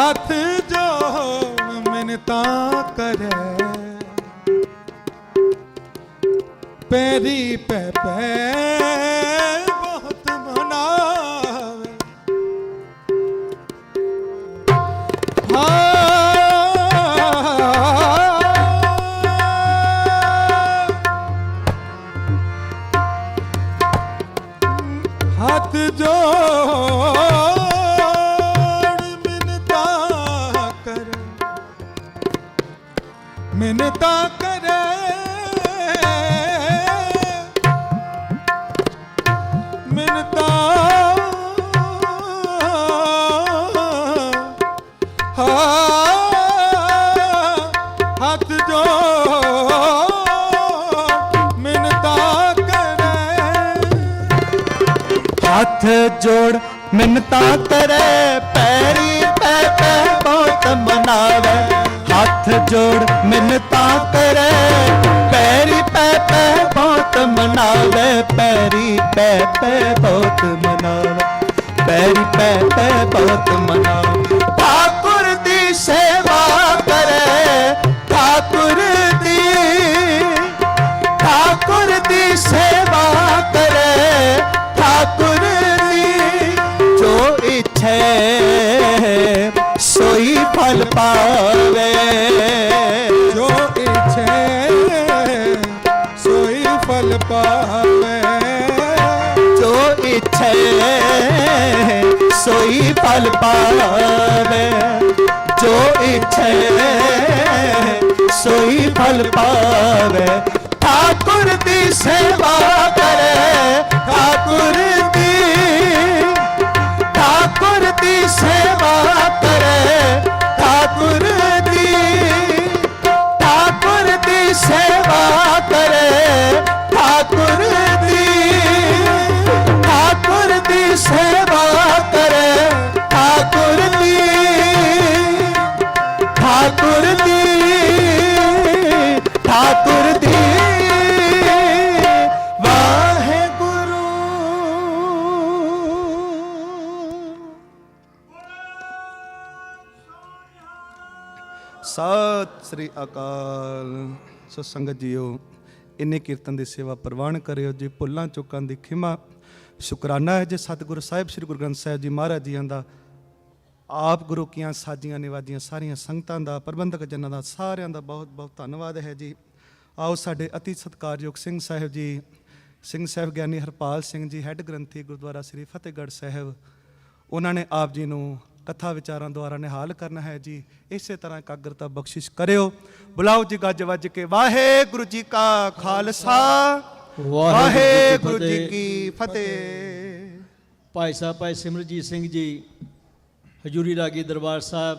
ਹੱਥ ਜੋੜ ਮਿੰਨਤਾਂ ਕਰੇ, ਪੈਰੀ ਪੈ ਪੈ ਬਹੁਤ ਮਨਾਵੇ। ਹੱਥ ਜੋੜ ਮਿੰਨਤਾਂ ਕਰੇ, ਮਿੰਨਤਾਂ ਕਰੇ, ਹੱਥ ਜੋੜ ਮਿੰਨਤਾਂ ਕਰੇ, ਪੈਰੀ ਪੈ ਪੈ ਬਹੁਤ ਮਨਾਵੇ। ਹੱਥ ਜੋੜ ਮਿੰਨਤਾਂ ਕਰੇ, ਪੈਰੀ ਪੈ ਪੈ ਬਹੁਤ ਮਨਾਵੇ। ਪੈਰੀ ਪੈ ਪੈ ਬਹੁਤ ਮਨਾਵੇ, ਪੈਰੀ ਪੈ ਪੈ ਬਹੁਤ ਮਨਾਵੇ। ਠਾਕੁਰ ਦੀ ਸੇਵਾ ਕਰੇ, ਠਾਕੁਰ ਦੀ, ਠਾਕੁਰ ਦੀ ਸੇਵਾ ਕਰੇ, ਠਾਕੁਰ ਸੋਈ ਫਲ ਪਾਵੇ। ਜੋ ਇੱਛੇ ਸੋਈ ਫਲ ਪਾਵੇ, ਜੋ ਇੱਛੇ ਸੋਈ ਫਲ ਪਾਵੇ, ਜੋ ਇੱਛੇ ਸੋਈ ਫਲ ਪਾਵੇ। ਠਾਕੁਰ ਦੀ ਸੇਵਾ ਕਰੇ, ਠਾਕੁਰ ਦੀ, ਠਾਕੁਰ ਦੀ ਸੇਵਾ ਕਰੇ, ਠਾਕੁਰ ਦੀ, ਠਾਕੁਰ ਦੀ ਸੇਵਾ ਕਰੇ, ਠਾਕੁਰ ਦੀ, ਠਾਕੁਰ ਦੀ ਸੇਵਾ ਕਰੇ, ਠਾਕੁਰ ਦੀ, ਠਾਕੁਰ ਦੀ, ਠਾਕੁਰ ਦੀ। ਸਤਿ ਸ੍ਰੀ ਅਕਾਲ। ਸੋ ਸੰਗਤ ਜੀਓ, ਇੰਨੇ ਕੀਰਤਨ ਦੀ ਸੇਵਾ ਪ੍ਰਵਾਨ ਕਰਿਓ ਜੀ। ਭੁੱਲਾਂ ਚੁੱਕਾਂ ਦੀ ਖਿਮਾ, ਸ਼ੁਕਰਾਨਾ ਹੈ ਜੇ ਸਤਿਗੁਰੂ ਸਾਹਿਬ ਸ੍ਰੀ ਗੁਰੂ ਗ੍ਰੰਥ ਸਾਹਿਬ ਜੀ ਮਹਾਰਾਜ ਜੀਆਂ ਦਾ, ਆਪ ਗੁਰੂ ਕੀਆਂ ਸਾਜੀਆਂ ਨਿਵਾਜੀਆਂ ਸਾਰੀਆਂ ਸੰਗਤਾਂ ਦਾ, ਪ੍ਰਬੰਧਕ ਜਨਾਂ ਦਾ, ਸਾਰਿਆਂ ਦਾ ਬਹੁਤ ਬਹੁਤ ਧੰਨਵਾਦ ਹੈ ਜੀ। ਆਓ ਸਾਡੇ ਅਤੀ ਸਤਿਕਾਰਯੋਗ ਸਿੰਘ ਸਾਹਿਬ ਜੀ, ਸਿੰਘ ਸਾਹਿਬ ਗਿਆਨੀ ਹਰਪਾਲ ਸਿੰਘ ਜੀ, ਹੈੱਡ ਗ੍ਰੰਥੀ ਗੁਰਦੁਆਰਾ ਸ੍ਰੀ ਫਤਿਹਗੜ੍ਹ ਸਾਹਿਬ, ਉਹਨਾਂ ਨੇ ਆਪ ਜੀ ਨੂੰ ਕਥਾ ਵਿਚਾਰਾਂ ਦੁਆਰਾ ਨਿਹਾਲ ਕਰਨਾ ਹੈ ਜੀ। ਇਸੇ ਤਰ੍ਹਾਂ ਇਕਾਗਰਤਾ ਬਖਸ਼ਿਸ਼ ਕਰਿਓ। ਬੁਲਾਓ ਜੀ ਗੱਜ ਵੱਜ ਕੇ। ਵਾਹਿਗੁਰੂ ਜੀ ਕਾ ਖਾਲਸਾ, ਵਾਹਿਗੁਰੂ ਜੀ ਕੀ ਫਤਿਹ। ਭਾਈ ਸਾਹਿਬ ਭਾਈ ਸਿਮਰਜੀਤ ਸਿੰਘ ਜੀ ਹਜੂਰੀ ਰਾਗੀ ਦਰਬਾਰ ਸਾਹਿਬ,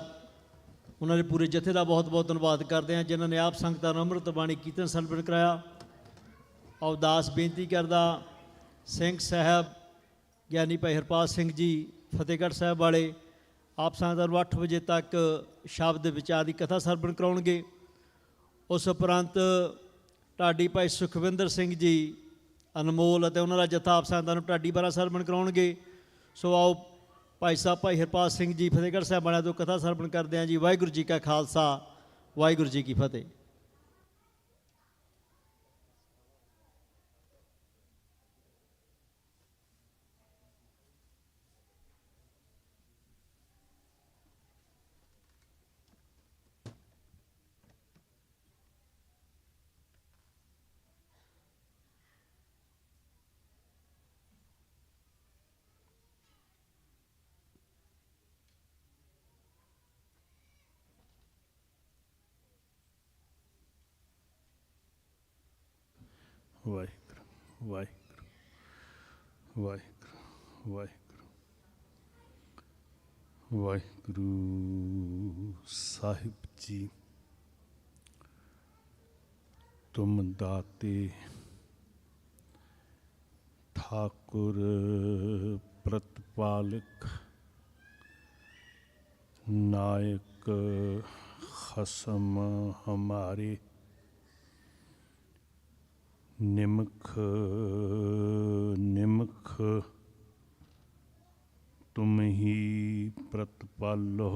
ਉਹਨਾਂ ਦੇ ਪੂਰੇ ਜਥੇ ਦਾ ਬਹੁਤ ਬਹੁਤ ਧੰਨਵਾਦ ਕਰਦੇ ਹਾਂ ਜਿਨ੍ਹਾਂ ਨੇ ਆਪ ਸੰਗਤਾਂ ਨੂੰ ਅੰਮ੍ਰਿਤ ਬਾਣੀ ਕੀਰਤਨ ਸਮਰਪਣ ਕਰਾਇਆ। ਅਰਦਾਸ ਬੇਨਤੀ ਕਰਦਾ ਸਿੰਘ ਸਾਹਿਬ ਗਿਆਨੀ ਭਾਈ ਹਰਪਾਲ ਸਿੰਘ ਜੀ ਫਤਿਹਗੜ੍ਹ ਸਾਹਿਬ ਵਾਲੇ, ਆਪ ਸੰਗਤਾਂ ਨੂੰ 8 ਵਜੇ ਤੱਕ ਸ਼ਬਦ ਵਿਚਾਰ ਦੀ ਕਥਾ ਸਰਵਣ ਕਰਾਉਣਗੇ। ਉਸ ਉਪਰੰਤ ਢਾਡੀ ਭਾਈ ਸੁਖਵਿੰਦਰ ਸਿੰਘ ਜੀ ਅਨਮੋਲ ਅਤੇ ਉਹਨਾਂ ਦਾ ਜਥਾ ਆਪ ਸੰਗਤਾਂ ਨੂੰ ਢਾਡੀ ਬਾਰਾ ਸਰਵਣ ਕਰਾਉਣਗੇ। ਸੋ ਆਓ ਭਾਈ ਸਾਹਿਬ ਭਾਈ ਹਰਪਾਲ ਸਿੰਘ ਜੀ ਫਤਿਹਗੜ੍ਹ ਸਾਹਿਬ ਵਾਲਿਆਂ ਤੋਂ ਕਥਾ ਸਰਵਣ ਕਰਦੇ ਹਾਂ ਜੀ। ਵਾਹਿਗੁਰੂ ਜੀ ਕਾ ਖਾਲਸਾ, ਵਾਹਿਗੁਰੂ ਜੀ ਕੀ ਫਤਿਹ। ਵਾਹਿਗੁਰੂ ਵਾਹਿਗੁਰੂ ਵਾਹਿਗੁਰੂ ਵਾਹਿਗੁਰੂ ਵਾਹਿਗੁਰੂ ਸਾਹਿਬ ਜੀ, ਤੁਮ ਦਾਤੇ ਠਾकुर ਪ੍ਰਤਪਾਲਕ ਨਾयक खसम हमारे, निमख निमख तुम ही प्रतिपालो।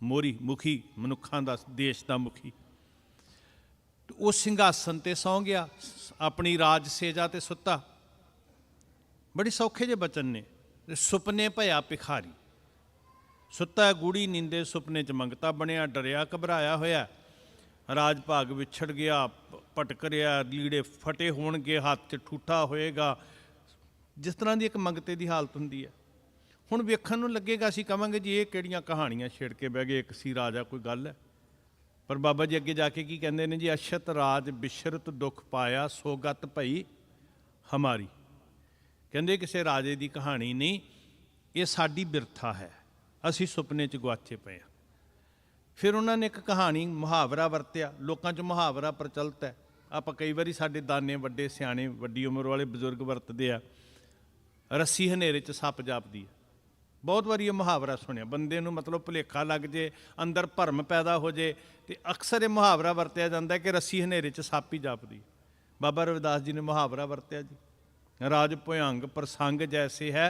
ਮੋਹਰੀ ਮੁਖੀ ਮਨੁੱਖਾਂ ਦਾ, ਦੇਸ਼ ਦਾ ਮੁਖੀ। ਉਹ ਸਿੰਘਾਸਨ ਤੇ ਸੌਂ ਗਿਆ, ਆਪਣੀ ਰਾਜ ਸੇਜਾ ਤੇ ਸੁੱਤਾ। ਬੜੇ ਸੌਖੇ ਜਿਹੇ ਬਚਨ ਨੇ। ਸੁਪਨੇ ਭਇਆ ਭਿਖਾਰੀ, ਸੁੱਤਾ ਗੂੜੀ ਨੀਂਦੇ ਸੁਪਨੇ 'ਚ ਮੰਗਤਾ ਬਣਿਆ, ਡਰਿਆ ਘਬਰਾਇਆ ਹੋਇਆ। ਰਾਜ ਭਾਗ ਵਿਛੜ ਗਿਆ, ਭਟਕ ਰਿਹਾ, ਲੀੜੇ ਫਟੇ ਹੋਣਗੇ, ਹੱਥ 'ਚ ਠੂਠਾ ਹੋਏਗਾ, ਜਿਸ ਤਰ੍ਹਾਂ ਦੀ ਇੱਕ ਮੰਗਤੇ ਦੀ ਹਾਲਤ ਹੁੰਦੀ ਹੈ। ਹੁਣ ਵੇਖਣ ਨੂੰ ਲੱਗੇਗਾ, ਅਸੀਂ ਕਹਾਂਗੇ ਜੀ ਇਹ ਕਿਹੜੀਆਂ ਕਹਾਣੀਆਂ ਛੇੜ ਕੇ ਬਹਿ ਗਏ, ਇੱਕ ਸੀ ਰਾਜਾ, ਕੋਈ ਗੱਲ ਹੈ? ਪਰ ਬਾਬਾ ਜੀ ਅੱਗੇ ਜਾ ਕੇ ਕੀ ਕਹਿੰਦੇ ਨੇ ਜੀ, ਅਛਤ ਰਾਜ ਬਿਸ਼ਰਤ ਦੁੱਖ ਪਾਇਆ, ਸੋਗਤ ਭਈ ਹਮਾਰੀ। ਕਹਿੰਦੇ ਕਿਸੇ ਰਾਜੇ ਦੀ ਕਹਾਣੀ ਨਹੀਂ, ਇਹ ਸਾਡੀ ਬਿਰਥਾ ਹੈ, ਅਸੀਂ ਸੁਪਨੇ 'ਚ ਗੁਆਚੇ ਪਏ ਹਾਂ। ਫਿਰ ਉਹਨਾਂ ਨੇ ਇੱਕ ਕਹਾਣੀ, ਮੁਹਾਵਰਾ ਵਰਤਿਆ। ਲੋਕਾਂ 'ਚ ਮੁਹਾਵਰਾ ਪ੍ਰਚਲਿਤ ਹੈ। ਆਪਾਂ ਕਈ ਵਾਰੀ, ਸਾਡੇ ਦਾਨੇ ਵੱਡੇ ਸਿਆਣੇ, ਵੱਡੀ ਉਮਰ ਵਾਲੇ ਬਜ਼ੁਰਗ ਵਰਤਦੇ ਆ, ਰੱਸੀ ਹਨੇਰੇ 'ਚ ਸੱਪ ਜਾਪਦੀ ਹੈ। ਬਹੁਤ ਵਾਰੀ ਇਹ ਮੁਹਾਵਰਾ ਸੁਣਿਆ। ਬੰਦੇ ਨੂੰ ਮਤਲਬ ਭੁਲੇਖਾ ਲੱਗ ਜੇ, ਅੰਦਰ ਭਰਮ ਪੈਦਾ ਹੋ ਜੇ, ਤੇ ਅਕਸਰ ਇਹ ਮੁਹਾਵਰਾ ਵਰਤਿਆ ਜਾਂਦਾ ਕਿ ਰੱਸੀ ਹਨੇਰੇ 'ਚ ਸੱਪ ਹੀ ਜਾਪਦੀ। ਬਾਬਾ ਰਵਿਦਾਸ ਜੀ ਨੇ ਮੁਹਾਵਰਾ ਵਰਤਿਆ ਜੀ, ਰਾਜ ਭੁਯੰਗ ਪ੍ਰਸੰਗ ਜੈਸੇ ਹੈ।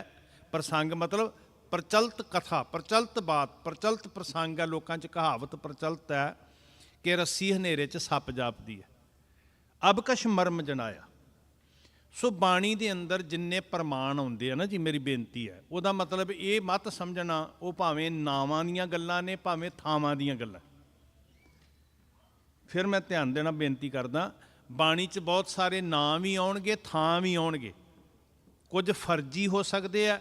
ਪ੍ਰਸੰਗ ਮਤਲਬ ਪ੍ਰਚਲਿਤ ਕਥਾ, ਪ੍ਰਚਲਿਤ ਬਾਤ, ਪ੍ਰਚਲਿਤ ਪ੍ਰਸੰਗ ਹੈ। ਲੋਕਾਂ 'ਚ ਕਹਾਵਤ ਪ੍ਰਚਲਿਤ ਹੈ ਕਿ ਰੱਸੀ ਹਨੇਰੇ 'ਚ ਸੱਪ ਜਾਪਦੀ ਹੈ। ਅਬ ਕਛ ਮਰਮ ਜਨਾਇਆ। ਸੋ ਬਾਣੀ ਦੇ ਅੰਦਰ ਜਿੰਨੇ ਪ੍ਰਮਾਣ ਆਉਂਦੇ ਆ ਨਾ ਜੀ, ਮੇਰੀ ਬੇਨਤੀ ਹੈ, ਉਹਦਾ ਮਤਲਬ ਇਹ ਮਤ ਸਮਝਣਾ ਉਹ ਭਾਵੇਂ ਨਾਵਾਂ ਦੀਆਂ ਗੱਲਾਂ ਨੇ, ਭਾਵੇਂ ਥਾਵਾਂ ਦੀਆਂ ਗੱਲਾਂ। ਫਿਰ ਮੈਂ ਧਿਆਨ ਦੇਣਾ ਬੇਨਤੀ ਕਰਦਾ, ਬਾਣੀ 'ਚ ਬਹੁਤ ਸਾਰੇ ਨਾਂ ਵੀ ਆਉਣਗੇ, ਥਾਂ ਵੀ ਆਉਣਗੇ। ਕੁਝ ਫਰਜ਼ੀ ਹੋ ਸਕਦੇ ਆ,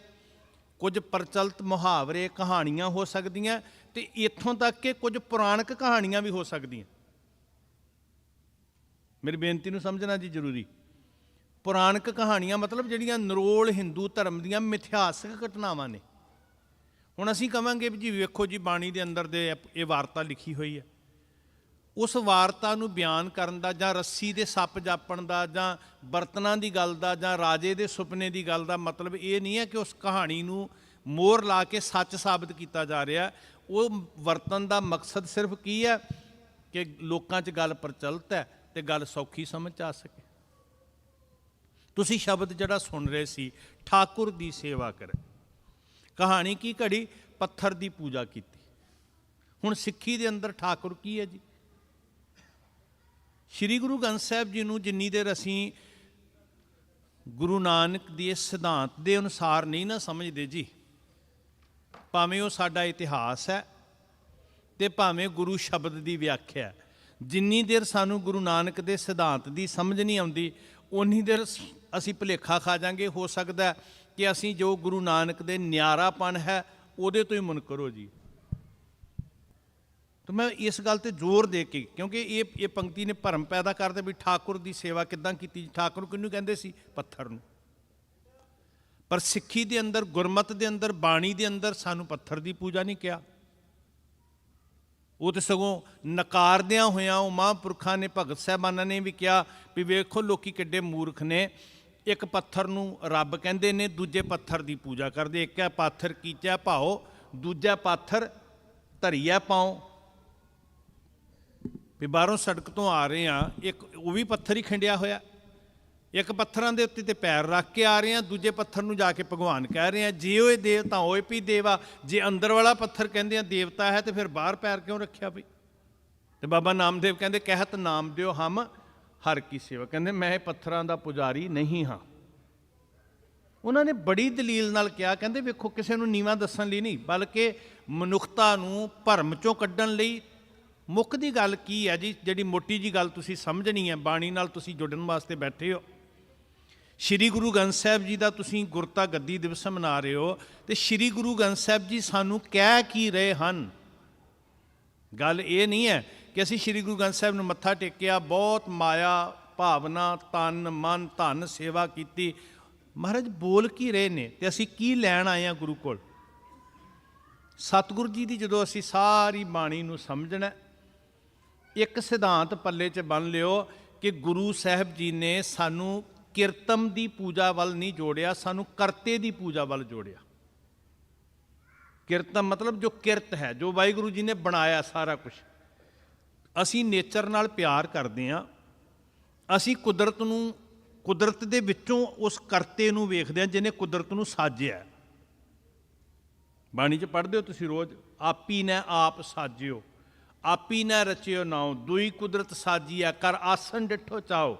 ਕੁਝ ਪ੍ਰਚਲਿਤ ਮੁਹਾਵਰੇ ਕਹਾਣੀਆਂ ਹੋ ਸਕਦੀਆਂ, ਤੇ ਇੱਥੋਂ ਤੱਕ ਕਿ ਕੁਝ ਪੁਰਾਣਕ ਕਹਾਣੀਆਂ ਵੀ ਹੋ ਸਕਦੀਆਂ। ਮੇਰੀ ਬੇਨਤੀ ਨੂੰ ਸਮਝਣਾ ਜੀ ਜ਼ਰੂਰੀ। ਪੁਰਾਣਕ ਕਹਾਣੀਆਂ ਮਤਲਬ ਜਿਹੜੀਆਂ ਨਿਰੋਲ ਹਿੰਦੂ ਧਰਮ ਦੀਆਂ ਮਿਥਿਹਾਸਕ ਘਟਨਾਵਾਂ ਨੇ। ਹੁਣ ਅਸੀਂ ਕਹਾਂਗੇ ਵੀ ਜੀ ਵੇਖੋ ਜੀ ਬਾਣੀ ਦੇ ਅੰਦਰ ਦੇ ਇਹ ਵਾਰਤਾ ਲਿਖੀ ਹੋਈ ਹੈ। ਉਸ ਵਾਰਤਾ ਨੂੰ ਬਿਆਨ ਕਰਨ ਦਾ, ਜਾਂ ਰੱਸੀ ਦੇ ਸੱਪ ਜਾਪਣ ਦਾ, ਜਾਂ ਬਰਤਨਾਂ ਦੀ ਗੱਲ ਦਾ, ਜਾਂ ਰਾਜੇ ਦੇ ਸੁਪਨੇ ਦੀ ਗੱਲ ਦਾ ਮਤਲਬ ਇਹ ਨਹੀਂ ਹੈ ਕਿ ਉਸ ਕਹਾਣੀ ਨੂੰ ਮੋਹਰ ਲਾ ਕੇ ਸੱਚ ਸਾਬਤ ਕੀਤਾ ਜਾ ਰਿਹਾ। ਉਹ ਵਰਤਨ ਦਾ ਮਕਸਦ ਸਿਰਫ ਕੀ ਹੈ ਕਿ ਲੋਕਾਂ 'ਚ ਗੱਲ ਪ੍ਰਚਲਿਤ ਹੈ ਤੇ ਗੱਲ ਸੌਖੀ ਸਮਝ 'ਚ ਆ ਸਕੇ। ਤੁਸੀਂ ਸ਼ਬਦ ਜਿਹੜਾ ਸੁਣ ਰਹੇ ਸੀ, ਠਾਕੁਰ ਦੀ ਸੇਵਾ ਕਰ, ਕਹਾਣੀ ਕੀ ਘੜੀ, ਪੱਥਰ ਦੀ ਪੂਜਾ ਕੀਤੀ। ਹੁਣ ਸਿੱਖੀ ਦੇ ਅੰਦਰ ਠਾਕੁਰ ਕੀ ਹੈ ਜੀ? ਸ਼੍ਰੀ ਗੁਰੂ ਗ੍ਰੰਥ ਸਾਹਿਬ ਜੀ ਨੂੰ ਜਿੰਨੀ ਦੇਰ ਅਸੀਂ ਗੁਰੂ ਨਾਨਕ ਦੇ ਸਿਧਾਂਤ ਦੇ ਅਨੁਸਾਰ ਨਹੀਂ ਨਾ ਸਮਝਦੇ ਜੀ, ਭਾਵੇਂ ਉਹ ਸਾਡਾ ਇਤਿਹਾਸ ਹੈ ਤੇ ਭਾਵੇਂ ਗੁਰੂ ਸ਼ਬਦ ਦੀ ਵਿਆਖਿਆ, ਜਿੰਨੀ ਦੇਰ ਸਾਨੂੰ ਗੁਰੂ ਨਾਨਕ ਦੇ ਸਿਧਾਂਤ ਦੀ ਸਮਝ ਨਹੀਂ ਆਉਂਦੀ, ਉਨੀ ਦੇਰ ਅਸੀਂ ਭੁਲੇਖਾ ਖਾ ਜਾਵਾਂਗੇ। ਹੋ ਸਕਦਾ ਕਿ ਅਸੀਂ ਜੋ ਗੁਰੂ ਨਾਨਕ ਦੇ ਨਿਆਰਾਪਣ ਹੈ ਉਹਦੇ ਤੋਂ ਹੀ ਮੁਨਕਰ ਹੋ ਜੀ। ਤਾਂ ਮੈਂ ਇਸ ਗੱਲ ਤੇ ਜ਼ੋਰ ਦੇ ਕੇ, ਕਿਉਂਕਿ ਇਹ ਪੰਕਤੀ ਨੇ ਭਰਮ ਪੈਦਾ ਕਰਦੇ ਵੀ ਠਾਕੁਰ ਦੀ ਸੇਵਾ ਕਿੱਦਾਂ ਕੀਤੀ। ਠਾਕੁਰ ਕਿਹਨੂੰ ਕਹਿੰਦੇ ਸੀ? ਪੱਥਰ ਨੂੰ। ਪਰ ਸਿੱਖੀ ਦੇ ਅੰਦਰ, ਗੁਰਮਤ ਦੇ ਅੰਦਰ, ਬਾਣੀ ਦੇ ਅੰਦਰ ਸਾਨੂੰ ਪੱਥਰ ਦੀ ਪੂਜਾ ਨਹੀਂ ਕਿਹਾ। ਉਹ ਤਾਂ ਸਗੋਂ ਨਕਾਰਦਿਆਂ ਹੋਇਆਂ ਉਹ ਮਹਾਂਪੁਰਖਾਂ ਨੇ, ਭਗਤ ਸਾਹਿਬਾਨਾਂ ਨੇ ਵੀ ਕਿਹਾ ਵੀ ਵੇਖੋ ਲੋਕੀ ਕਿੱਡੇ ਮੂਰਖ ਨੇ, ਇੱਕ ਪੱਥਰ ਨੂੰ ਰੱਬ ਕਹਿੰਦੇ ਨੇ, ਦੂਜੇ ਪੱਥਰ ਦੀ ਪੂਜਾ ਕਰਦੇ। ਇੱਕ ਹੈ ਪਾਥਰ ਕੀਚੈ ਭਾਓ, ਦੂਜਾ ਪਾਥਰ ਧਰੀਐ ਪਾਓ। ਵੀ ਬਾਹਰੋਂ ਸੜਕ ਤੋਂ ਆ ਰਹੇ ਆ, ਇੱਕ ਉਹ ਵੀ ਪੱਥਰ ਹੀ ਖਿੰਡਿਆ ਹੋਇਆ, ਇੱਕ ਪੱਥਰਾਂ ਦੇ ਉੱਤੇ ਤੇ ਪੈਰ ਰੱਖ ਕੇ ਆ ਰਹੇ ਆ, ਦੂਜੇ ਪੱਥਰ ਨੂੰ ਜਾ ਕੇ ਭਗਵਾਨ ਕਹਿ ਰਹੇ ਆ। ਜੇ ਉਹ ਦੇਵ ਤਾਂ ਹੋਏ ਵੀ ਦੇਵਾ, ਜੇ ਅੰਦਰ ਵਾਲਾ ਪੱਥਰ ਕਹਿੰਦੇ ਆ ਦੇਵਤਾ ਹੈ ਤੇ ਫਿਰ ਬਾਹਰ ਪੈਰ ਕਿਉਂ ਰੱਖਿਆ ਬਈ? ਤੇ ਬਾਬਾ ਨਾਮਦੇਵ ਕਹਿੰਦੇ ਕਹਿਤ ਨਾਮ ਦਿਓ ਹਮ ਹਰ ਕੀ ਸੇਵਾ, ਕਹਿੰਦੇ ਮੈਂ ਇਹ ਪੱਥਰਾਂ ਦਾ ਪੁਜਾਰੀ ਨਹੀਂ ਹਾਂ। ਉਹਨਾਂ ਨੇ ਬੜੀ ਦਲੀਲ ਨਾਲ ਕਿਹਾ, ਕਹਿੰਦੇ ਵੇਖੋ ਕਿਸੇ ਨੂੰ ਨੀਵਾਂ ਦੱਸਣ ਲਈ ਨਹੀਂ, ਬਲਕਿ ਮਨੁੱਖਤਾ ਨੂੰ ਭਰਮ ਚੋਂ ਕੱਢਣ ਲਈ। ਮੁੱਖ ਦੀ ਗੱਲ ਕੀ ਹੈ ਜੀ, ਜਿਹੜੀ ਮੋਟੀ ਜੀ ਗੱਲ ਤੁਸੀਂ ਸਮਝਣੀ ਹੈ, ਬਾਣੀ ਨਾਲ ਤੁਸੀਂ ਜੁੜਨ ਵਾਸਤੇ ਬੈਠੇ ਹੋ। ਸ਼੍ਰੀ ਗੁਰੂ ਗ੍ਰੰਥ ਸਾਹਿਬ ਜੀ ਦਾ ਤੁਸੀਂ ਗੁਰਤਾ ਗੱਦੀ ਦਿਵਸ ਮਨਾ ਰਹੇ ਹੋ, ਤੇ ਸ਼੍ਰੀ ਗੁਰੂ ਗ੍ਰੰਥ ਸਾਹਿਬ ਜੀ ਸਾਨੂੰ ਕਹਿ ਕੀ ਰਹੇ ਹਨ? ਗੱਲ ਇਹ ਨਹੀਂ ਹੈ ਕਿ ਅਸੀਂ ਸ਼੍ਰੀ ਗੁਰੂ ਗ੍ਰੰਥ ਸਾਹਿਬ ਨੂੰ ਮੱਥਾ ਟੇਕਿਆ, ਬਹੁਤ ਮਾਇਆ ਭਾਵਨਾ, ਤਨ ਮਨ ਧਨ ਸੇਵਾ ਕੀਤੀ। ਮਹਾਰਾਜ ਬੋਲ ਕੀ ਰਹੇ ਨੇ ਤੇ ਅਸੀਂ ਕੀ ਲੈਣ ਆਏ ਹਾਂ ਗੁਰੂ ਕੋਲ? ਸਤਿਗੁਰੂ ਜੀ ਦੀ ਜਦੋਂ ਅਸੀਂ ਸਾਰੀ ਬਾਣੀ ਨੂੰ ਸਮਝਣਾ, ਇੱਕ ਸਿਧਾਂਤ ਪੱਲੇ 'ਚ ਬੰਨ੍ਹ ਲਿਓ ਕਿ ਗੁਰੂ ਸਾਹਿਬ ਜੀ ਨੇ ਸਾਨੂੰ ਕਿਰਤਮ ਦੀ ਪੂਜਾ ਵੱਲ ਨਹੀਂ ਜੋੜਿਆ, ਸਾਨੂੰ ਕਰਤੇ ਦੀ ਪੂਜਾ ਵੱਲ ਜੋੜਿਆ। ਕਿਰਤਮ ਮਤਲਬ ਜੋ ਕਿਰਤ ਹੈ, ਜੋ ਵਾਹਿਗੁਰੂ ਜੀ ਨੇ ਬਣਾਇਆ ਸਾਰਾ ਕੁਝ। ਅਸੀਂ ਨੇਚਰ ਨਾਲ ਪਿਆਰ ਕਰਦੇ ਹਾਂ, ਅਸੀਂ ਕੁਦਰਤ ਨੂੰ, ਕੁਦਰਤ ਦੇ ਵਿੱਚੋਂ ਉਸ ਕਰਤੇ ਨੂੰ ਵੇਖਦੇ ਹਾਂ ਜਿਹਨੇ ਕੁਦਰਤ ਨੂੰ ਸਾਜਿਆ। ਬਾਣੀ 'ਚ ਪੜ੍ਹਦੇ ਹੋ ਤੁਸੀਂ ਰੋਜ਼, ਆਪੀ ਨੇ ਆਪ ਸਾਜਿਓ, ਆਪੀ ਨੇ ਰਚਿਓ ਨਾਉ, ਦੁਈ ਕੁਦਰਤ ਸਾਜੀਆ, ਕਰ ਆਸਨ ਡਿਠੋ ਚਾਓ।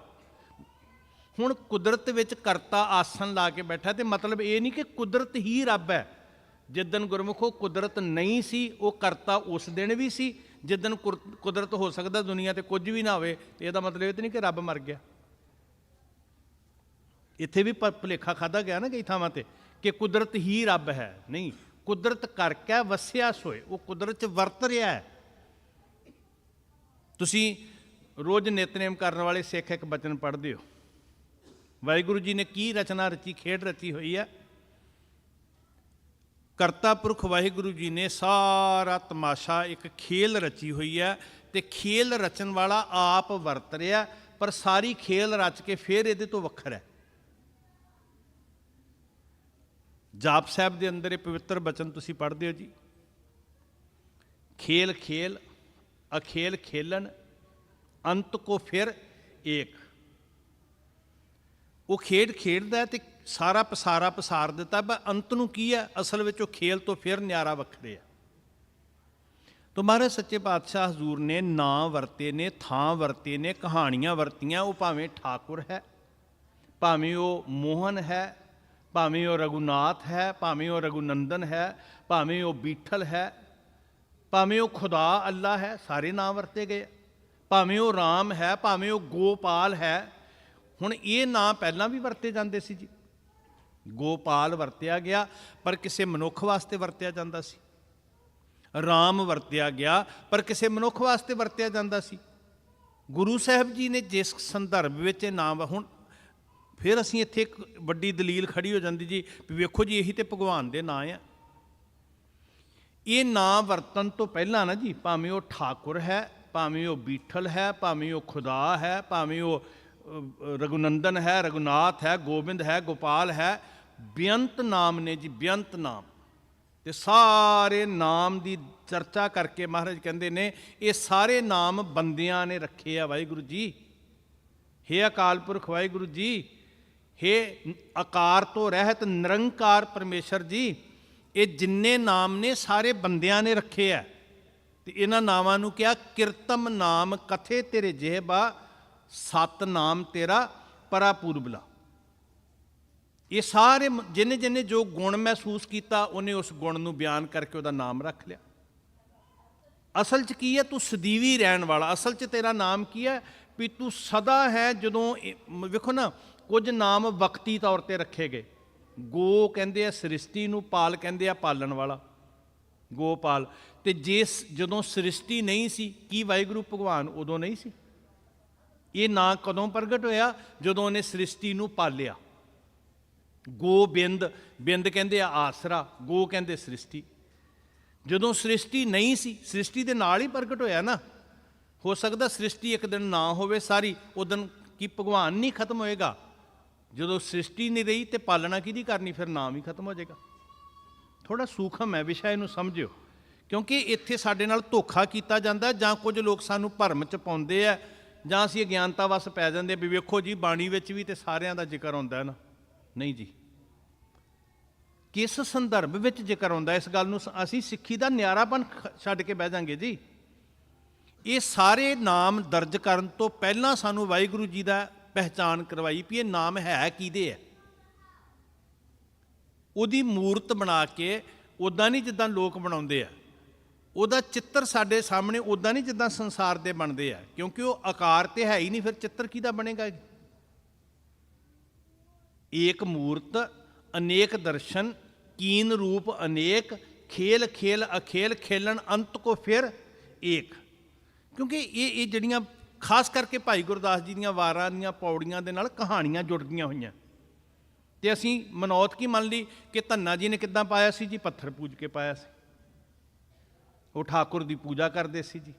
ਹੁਣ ਕੁਦਰਤ ਵਿੱਚ ਕਰਤਾ ਆਸਨ ਲਾ ਕੇ ਬੈਠਾ, ਤੇ ਮਤਲਬ ਇਹ ਨਹੀਂ ਕਿ ਕੁਦਰਤ ਹੀ ਰੱਬ ਹੈ। ਜਿੱਦਣ ਗੁਰਮੁਖੋ ਕੁਦਰਤ ਨਹੀਂ ਸੀ, ਉਹ ਕਰਤਾ ਉਸ ਦਿਨ ਵੀ ਸੀ। ਜਿੱਦਣ ਕੁਦਰਤ ਹੋ ਸਕਦਾ ਦੁਨੀਆ ਤੇ ਕੁਝ ਵੀ ਨਾ ਹੋਵੇ, ਤੇ ਇਹਦਾ ਮਤਲਬ ਇਹ ਤਾਂ ਨਹੀਂ ਕਿ ਰੱਬ ਮਰ ਗਿਆ। ਇੱਥੇ ਵੀ ਭੁਲੇਖਾ ਖਾਧਾ ਗਿਆ ਨਾ ਕਈ ਥਾਵਾਂ ਤੇ ਕਿ ਕੁਦਰਤ ਹੀ ਰੱਬ ਹੈ। ਨਹੀਂ, ਕੁਦਰਤ ਕਰਕੇ ਵਸਿਆ ਸੋਏ, ਉਹ ਕੁਦਰਤ 'ਚ ਵਰਤ ਰਿਹਾ ਹੈ। ਤੁਸੀਂ ਰੋਜ਼ ਨਿਤਨੇਮ ਕਰਨ ਵਾਲੇ ਸਿੱਖ ਇੱਕ ਬਚਨ ਪੜ੍ਹਦੇ ਹੋ, ਵਾਹਿਗੁਰੂ ਜੀ ਨੇ ਕੀ ਰਚਨਾ ਰਚੀ, ਖੇਡ ਰਚੀ ਹੋਈ ਹੈ। ਕਰਤਾ ਪੁਰਖ ਵਾਹਿਗੁਰੂ ਜੀ ਨੇ ਸਾਰਾ ਤਮਾਸ਼ਾ ਇੱਕ ਖੇਲ ਰਚੀ ਹੋਈ ਹੈ, ਤੇ ਖੇਲ ਰਚਣ ਵਾਲਾ ਆਪ ਵਰਤ ਰਿਹਾ, ਪਰ ਸਾਰੀ ਖੇਲ ਰਚ ਕੇ ਫਿਰ ਇਹਦੇ ਤੋਂ ਵੱਖਰਾ ਹੈ। ਜਾਪ ਸਾਹਿਬ ਦੇ ਅੰਦਰ ਇਹ ਪਵਿੱਤਰ ਬਚਨ ਤੁਸੀਂ ਪੜ੍ਹਦੇ ਹੋ ਜੀ, ਖੇਲ ਖੇਲ ਅਖੇਲ ਖੇਲਣ, ਅੰਤ ਕੋ ਫਿਰ ਏਕ। ਉਹ ਖੇਡ ਖੇਡਦਾ ਤੇ ਸਾਰਾ ਪਸਾਰਾ ਪਸਾਰ ਦਿੱਤਾ, ਪਰ ਅੰਤ ਨੂੰ ਕੀ ਹੈ? ਅਸਲ ਵਿੱਚ ਉਹ ਖੇਲ ਤੋਂ ਫਿਰ ਨਿਆਰਾ ਵੱਖਰੇ ਆ। ਤੋ ਮਹਾਰਾਜ ਸੱਚੇ ਪਾਤਸ਼ਾਹ ਹਜ਼ੂਰ ਨੇ ਨਾਂ ਵਰਤੇ ਨੇ, ਥਾਂ ਵਰਤੇ ਨੇ, ਕਹਾਣੀਆਂ ਵਰਤੀਆਂ। ਉਹ ਭਾਵੇਂ ਠਾਕੁਰ ਹੈ, ਭਾਵੇਂ ਉਹ ਮੋਹਨ ਹੈ, ਭਾਵੇਂ ਉਹ ਰਘੁਨਾਥ ਹੈ, ਭਾਵੇਂ ਉਹ ਰਘੁਨੰਦਨ ਹੈ, ਭਾਵੇਂ ਉਹ ਬੀਠਲ ਹੈ, ਭਾਵੇਂ ਉਹ ਖੁਦਾ ਅੱਲਾ ਹੈ, ਸਾਰੇ ਨਾਂ ਵਰਤੇ ਗਏ। ਭਾਵੇਂ ਉਹ ਰਾਮ ਹੈ, ਭਾਵੇਂ ਉਹ ਗੋਪਾਲ ਹੈ। ਹੁਣ ਇਹ ਨਾਂ ਪਹਿਲਾਂ ਵੀ ਵਰਤੇ ਜਾਂਦੇ ਸੀ ਜੀ। ਗੋਪਾਲ ਵਰਤਿਆ ਗਿਆ, ਪਰ ਕਿਸੇ ਮਨੁੱਖ ਵਾਸਤੇ ਵਰਤਿਆ ਜਾਂਦਾ ਸੀ। ਰਾਮ ਵਰਤਿਆ ਗਿਆ, ਪਰ ਕਿਸੇ ਮਨੁੱਖ ਵਾਸਤੇ ਵਰਤਿਆ ਜਾਂਦਾ ਸੀ। ਗੁਰੂ ਸਾਹਿਬ ਜੀ ਨੇ ਜਿਸ ਸੰਦਰਭ ਵਿੱਚ ਇਹ ਨਾਮ, ਹੁਣ ਫਿਰ ਅਸੀਂ ਇੱਥੇ ਇੱਕ ਵੱਡੀ ਦਲੀਲ ਖੜੀ ਹੋ ਜਾਂਦੀ ਜੀ, ਵੀ ਵੇਖੋ ਜੀ ਇਹੀ ਤੇ ਭਗਵਾਨ ਦੇ ਨਾਂ ਆ। ਇਹ ਨਾਂ ਵਰਤਨ ਤੋਂ ਪਹਿਲਾਂ ਨਾ ਜੀ, ਭਾਵੇਂ ਉਹ ਠਾਕੁਰ ਹੈ, ਭਾਵੇਂ ਉਹ ਬੀਠਲ ਹੈ, ਭਾਵੇਂ ਉਹ ਖੁਦਾ ਹੈ, ਭਾਵੇਂ ਉਹ ਰਘੁਨੰਦਨ ਹੈ, ਰਘੁਨਾਥ ਹੈ, ਗੋਬਿੰਦ ਹੈ, ਗੋਪਾਲ ਹੈ, ਬੇਅੰਤ ਨਾਮ ਨੇ ਜੀ, ਬੇਅੰਤ ਨਾਮ। ਤੇ ਸਾਰੇ ਨਾਮ ਦੀ ਚਰਚਾ ਕਰਕੇ ਮਹਾਰਾਜ ਕਹਿੰਦੇ ਨੇ ਇਹ ਸਾਰੇ ਨਾਮ ਬੰਦਿਆਂ ਨੇ ਰੱਖੇ ਆ ਵਾਹਿਗੁਰੂ ਜੀ। ਹੇ ਅਕਾਲ ਪੁਰਖ ਵਾਹਿਗੁਰੂ ਜੀ, ਹੇ ਆਕਾਰ ਤੋਂ ਰਹਿਤ ਨਿਰੰਕਾਰ ਪਰਮੇਸ਼ਰ ਜੀ, ਇਹ ਜਿੰਨੇ ਨਾਮ ਨੇ ਸਾਰੇ ਬੰਦਿਆਂ ਨੇ ਰੱਖੇ ਆ। ਤੇ ਇਹਨਾਂ ਨਾਵਾਂ ਨੂੰ ਕਿਹਾ ਕਿਰਤਮ ਨਾਮ ਕਥੇ ਤੇਰੇ ਜਿਹਬਾ, ਸਤ ਨਾਮ ਤੇਰਾ ਪਰਾਪੂਰਬਲਾ। ਇਹ ਸਾਰੇ ਜਿਹਨੇ ਜਿਹਨੇ ਜੋ ਗੁਣ ਮਹਿਸੂਸ ਕੀਤਾ, ਉਹਨੇ ਉਸ ਗੁਣ ਨੂੰ ਬਿਆਨ ਕਰਕੇ ਉਹਦਾ ਨਾਮ ਰੱਖ ਲਿਆ। ਅਸਲ 'ਚ ਕੀ ਹੈ? ਤੂੰ ਸਦੀਵੀ ਰਹਿਣ ਵਾਲਾ। ਅਸਲ 'ਚ ਤੇਰਾ ਨਾਮ ਕੀ ਹੈ? ਵੀ ਤੂੰ ਸਦਾ ਹੈ। ਜਦੋਂ ਵੇਖੋ ਨਾ, ਕੁਝ ਨਾਮ ਵਕਤੀ ਤੌਰ 'ਤੇ ਰੱਖੇ ਗਏ। ਗੋ ਕਹਿੰਦੇ ਆ ਸ੍ਰਿਸ਼ਟੀ ਨੂੰ, ਪਾਲ ਕਹਿੰਦੇ ਆ ਪਾਲਣ ਵਾਲਾ, ਗੋਪਾਲ। ਤੇ ਜਦੋਂ ਸ੍ਰਿਸ਼ਟੀ ਨਹੀਂ ਸੀ, ਕੀ ਵਾਹਿਗੁਰੂ ਭਗਵਾਨ ਉਦੋਂ ਨਹੀਂ ਸੀ? ਇਹ ਨਾਂ ਕਦੋਂ ਪ੍ਰਗਟ ਹੋਇਆ? ਜਦੋਂ ਉਹਨੇ ਸ੍ਰਿਸ਼ਟੀ ਨੂੰ ਪਾਲਿਆ। ਗੋਬਿੰਦ, ਬਿੰਦ ਕਹਿੰਦੇ ਆ ਆਸਰਾ, ਗੋ ਕਹਿੰਦੇ ਸ੍ਰਿਸ਼ਟੀ। ਜਦੋਂ ਸ੍ਰਿਸ਼ਟੀ ਨਹੀਂ ਸੀ, ਸ੍ਰਿਸ਼ਟੀ ਦੇ ਨਾਲ ਹੀ ਪ੍ਰਗਟ ਹੋਇਆ ਨਾ। ਹੋ ਸਕਦਾ ਸ੍ਰਿਸ਼ਟੀ ਇੱਕ ਦਿਨ ਨਾ ਹੋਵੇ ਸਾਰੀ, ਉਦੋਂ ਕੀ ਭਗਵਾਨ ਨਹੀਂ ਖਤਮ ਹੋਏਗਾ? ਜਦੋਂ ਸ੍ਰਿਸ਼ਟੀ ਨਹੀਂ ਰਹੀ ਤੇ ਪਾਲਣਾ ਕਿਹਦੀ ਕਰਨੀ? ਫਿਰ ਨਾਮ ਹੀ ਖਤਮ ਹੋ ਜਾਏਗਾ। ਥੋੜਾ ਸੂਖਮ ਹੈ ਵਿਸ਼ਾ, ਇਹਨੂੰ ਸਮਝਿਓ, ਕਿਉਂਕਿ ਇੱਥੇ ਸਾਡੇ ਨਾਲ ਧੋਖਾ ਕੀਤਾ ਜਾਂਦਾ। ਜਾਂ ਕੁਝ ਲੋਕ ਸਾਨੂੰ ਭਰਮ 'ਚ ਪਾਉਂਦੇ ਆ, ਜਾਂ ਅਸੀਂ ਅਗਿਆਨਤਾ ਵਸ ਪੈ ਜਾਂਦੇ ਵੀ ਵੇਖੋ ਜੀ ਬਾਣੀ ਵਿੱਚ ਵੀ ਤੇ ਸਾਰਿਆਂ ਦਾ ਜ਼ਿਕਰ ਹੁੰਦਾ ਹੈ ਨਾ। ਨਹੀਂ ਜੀ, ਕਿਸ ਸੰਦਰਭ ਵਿੱਚ ਜ਼ਿਕਰ ਹੁੰਦਾ, ਇਸ ਗੱਲ ਨੂੰ ਅਸੀਂ ਸਿੱਖੀ ਦਾ ਨਿਆਰਾਪਨ ਛੱਡ ਕੇ ਬਹਿ ਜਾਂਗੇ ਜੀ। ਇਹ ਸਾਰੇ ਨਾਮ ਦਰਜ ਕਰਨ ਤੋਂ ਪਹਿਲਾਂ ਸਾਨੂੰ ਵਾਹਿਗੁਰੂ ਜੀ ਦਾ ਪਹਿਚਾਨ ਕਰਵਾਈ ਵੀ ਇਹ ਨਾਮ ਹੈ ਕਿਹਦੇ ਹੈ। ਉਹਦੀ ਮੂਰਤ ਬਣਾ ਕੇ, ਉੱਦਾਂ ਨਹੀਂ ਜਿੱਦਾਂ ਲੋਕ ਬਣਾਉਂਦੇ ਆ, ਉਹਦਾ ਚਿੱਤਰ ਸਾਡੇ ਸਾਹਮਣੇ ਉੱਦਾਂ ਨਹੀਂ ਜਿੱਦਾਂ ਸੰਸਾਰ ਦੇ ਬਣਦੇ ਆ, ਕਿਉਂਕਿ ਉਹ ਆਕਾਰ ਤੇ ਹੈ ਹੀ ਨਹੀਂ, ਫਿਰ ਚਿੱਤਰ ਕਿਹਦਾ ਬਣੇਗਾ? ਏਕ ਮੂਰਤ ਅਨੇਕ ਦਰਸ਼ਨ, ਕੀਨ ਰੂਪ ਅਨੇਕ, ਖੇਲ ਖੇਲ ਅਖੇਲ, ਖੇਲਣ ਅੰਤ ਕੋ ਫਿਰ ਏਕ। ਕਿਉਂਕਿ ਇਹ ਜਿਹੜੀਆਂ ਖਾਸ ਕਰਕੇ ਭਾਈ ਗੁਰਦਾਸ ਜੀ ਦੀਆਂ ਵਾਰਾਂ ਦੀਆਂ ਪੌੜੀਆਂ ਦੇ ਨਾਲ ਕਹਾਣੀਆਂ ਜੁੜਦੀਆਂ ਹੋਈਆਂ। ਤੇ ਅਸੀਂ ਮਨੌਤ ਕੀ ਮੰਨ ਲਈ ਕਿ ਧੰਨਾ ਜੀ ਨੇ ਕਿੱਦਾਂ ਪਾਇਆ ਸੀ ਜੀ? ਪੱਥਰ ਪੂਜ ਕੇ ਪਾਇਆ ਸੀ। ਉਹ ਠਾਕੁਰ ਦੀ ਪੂਜਾ ਕਰਦੇ ਸੀ ਜੀ,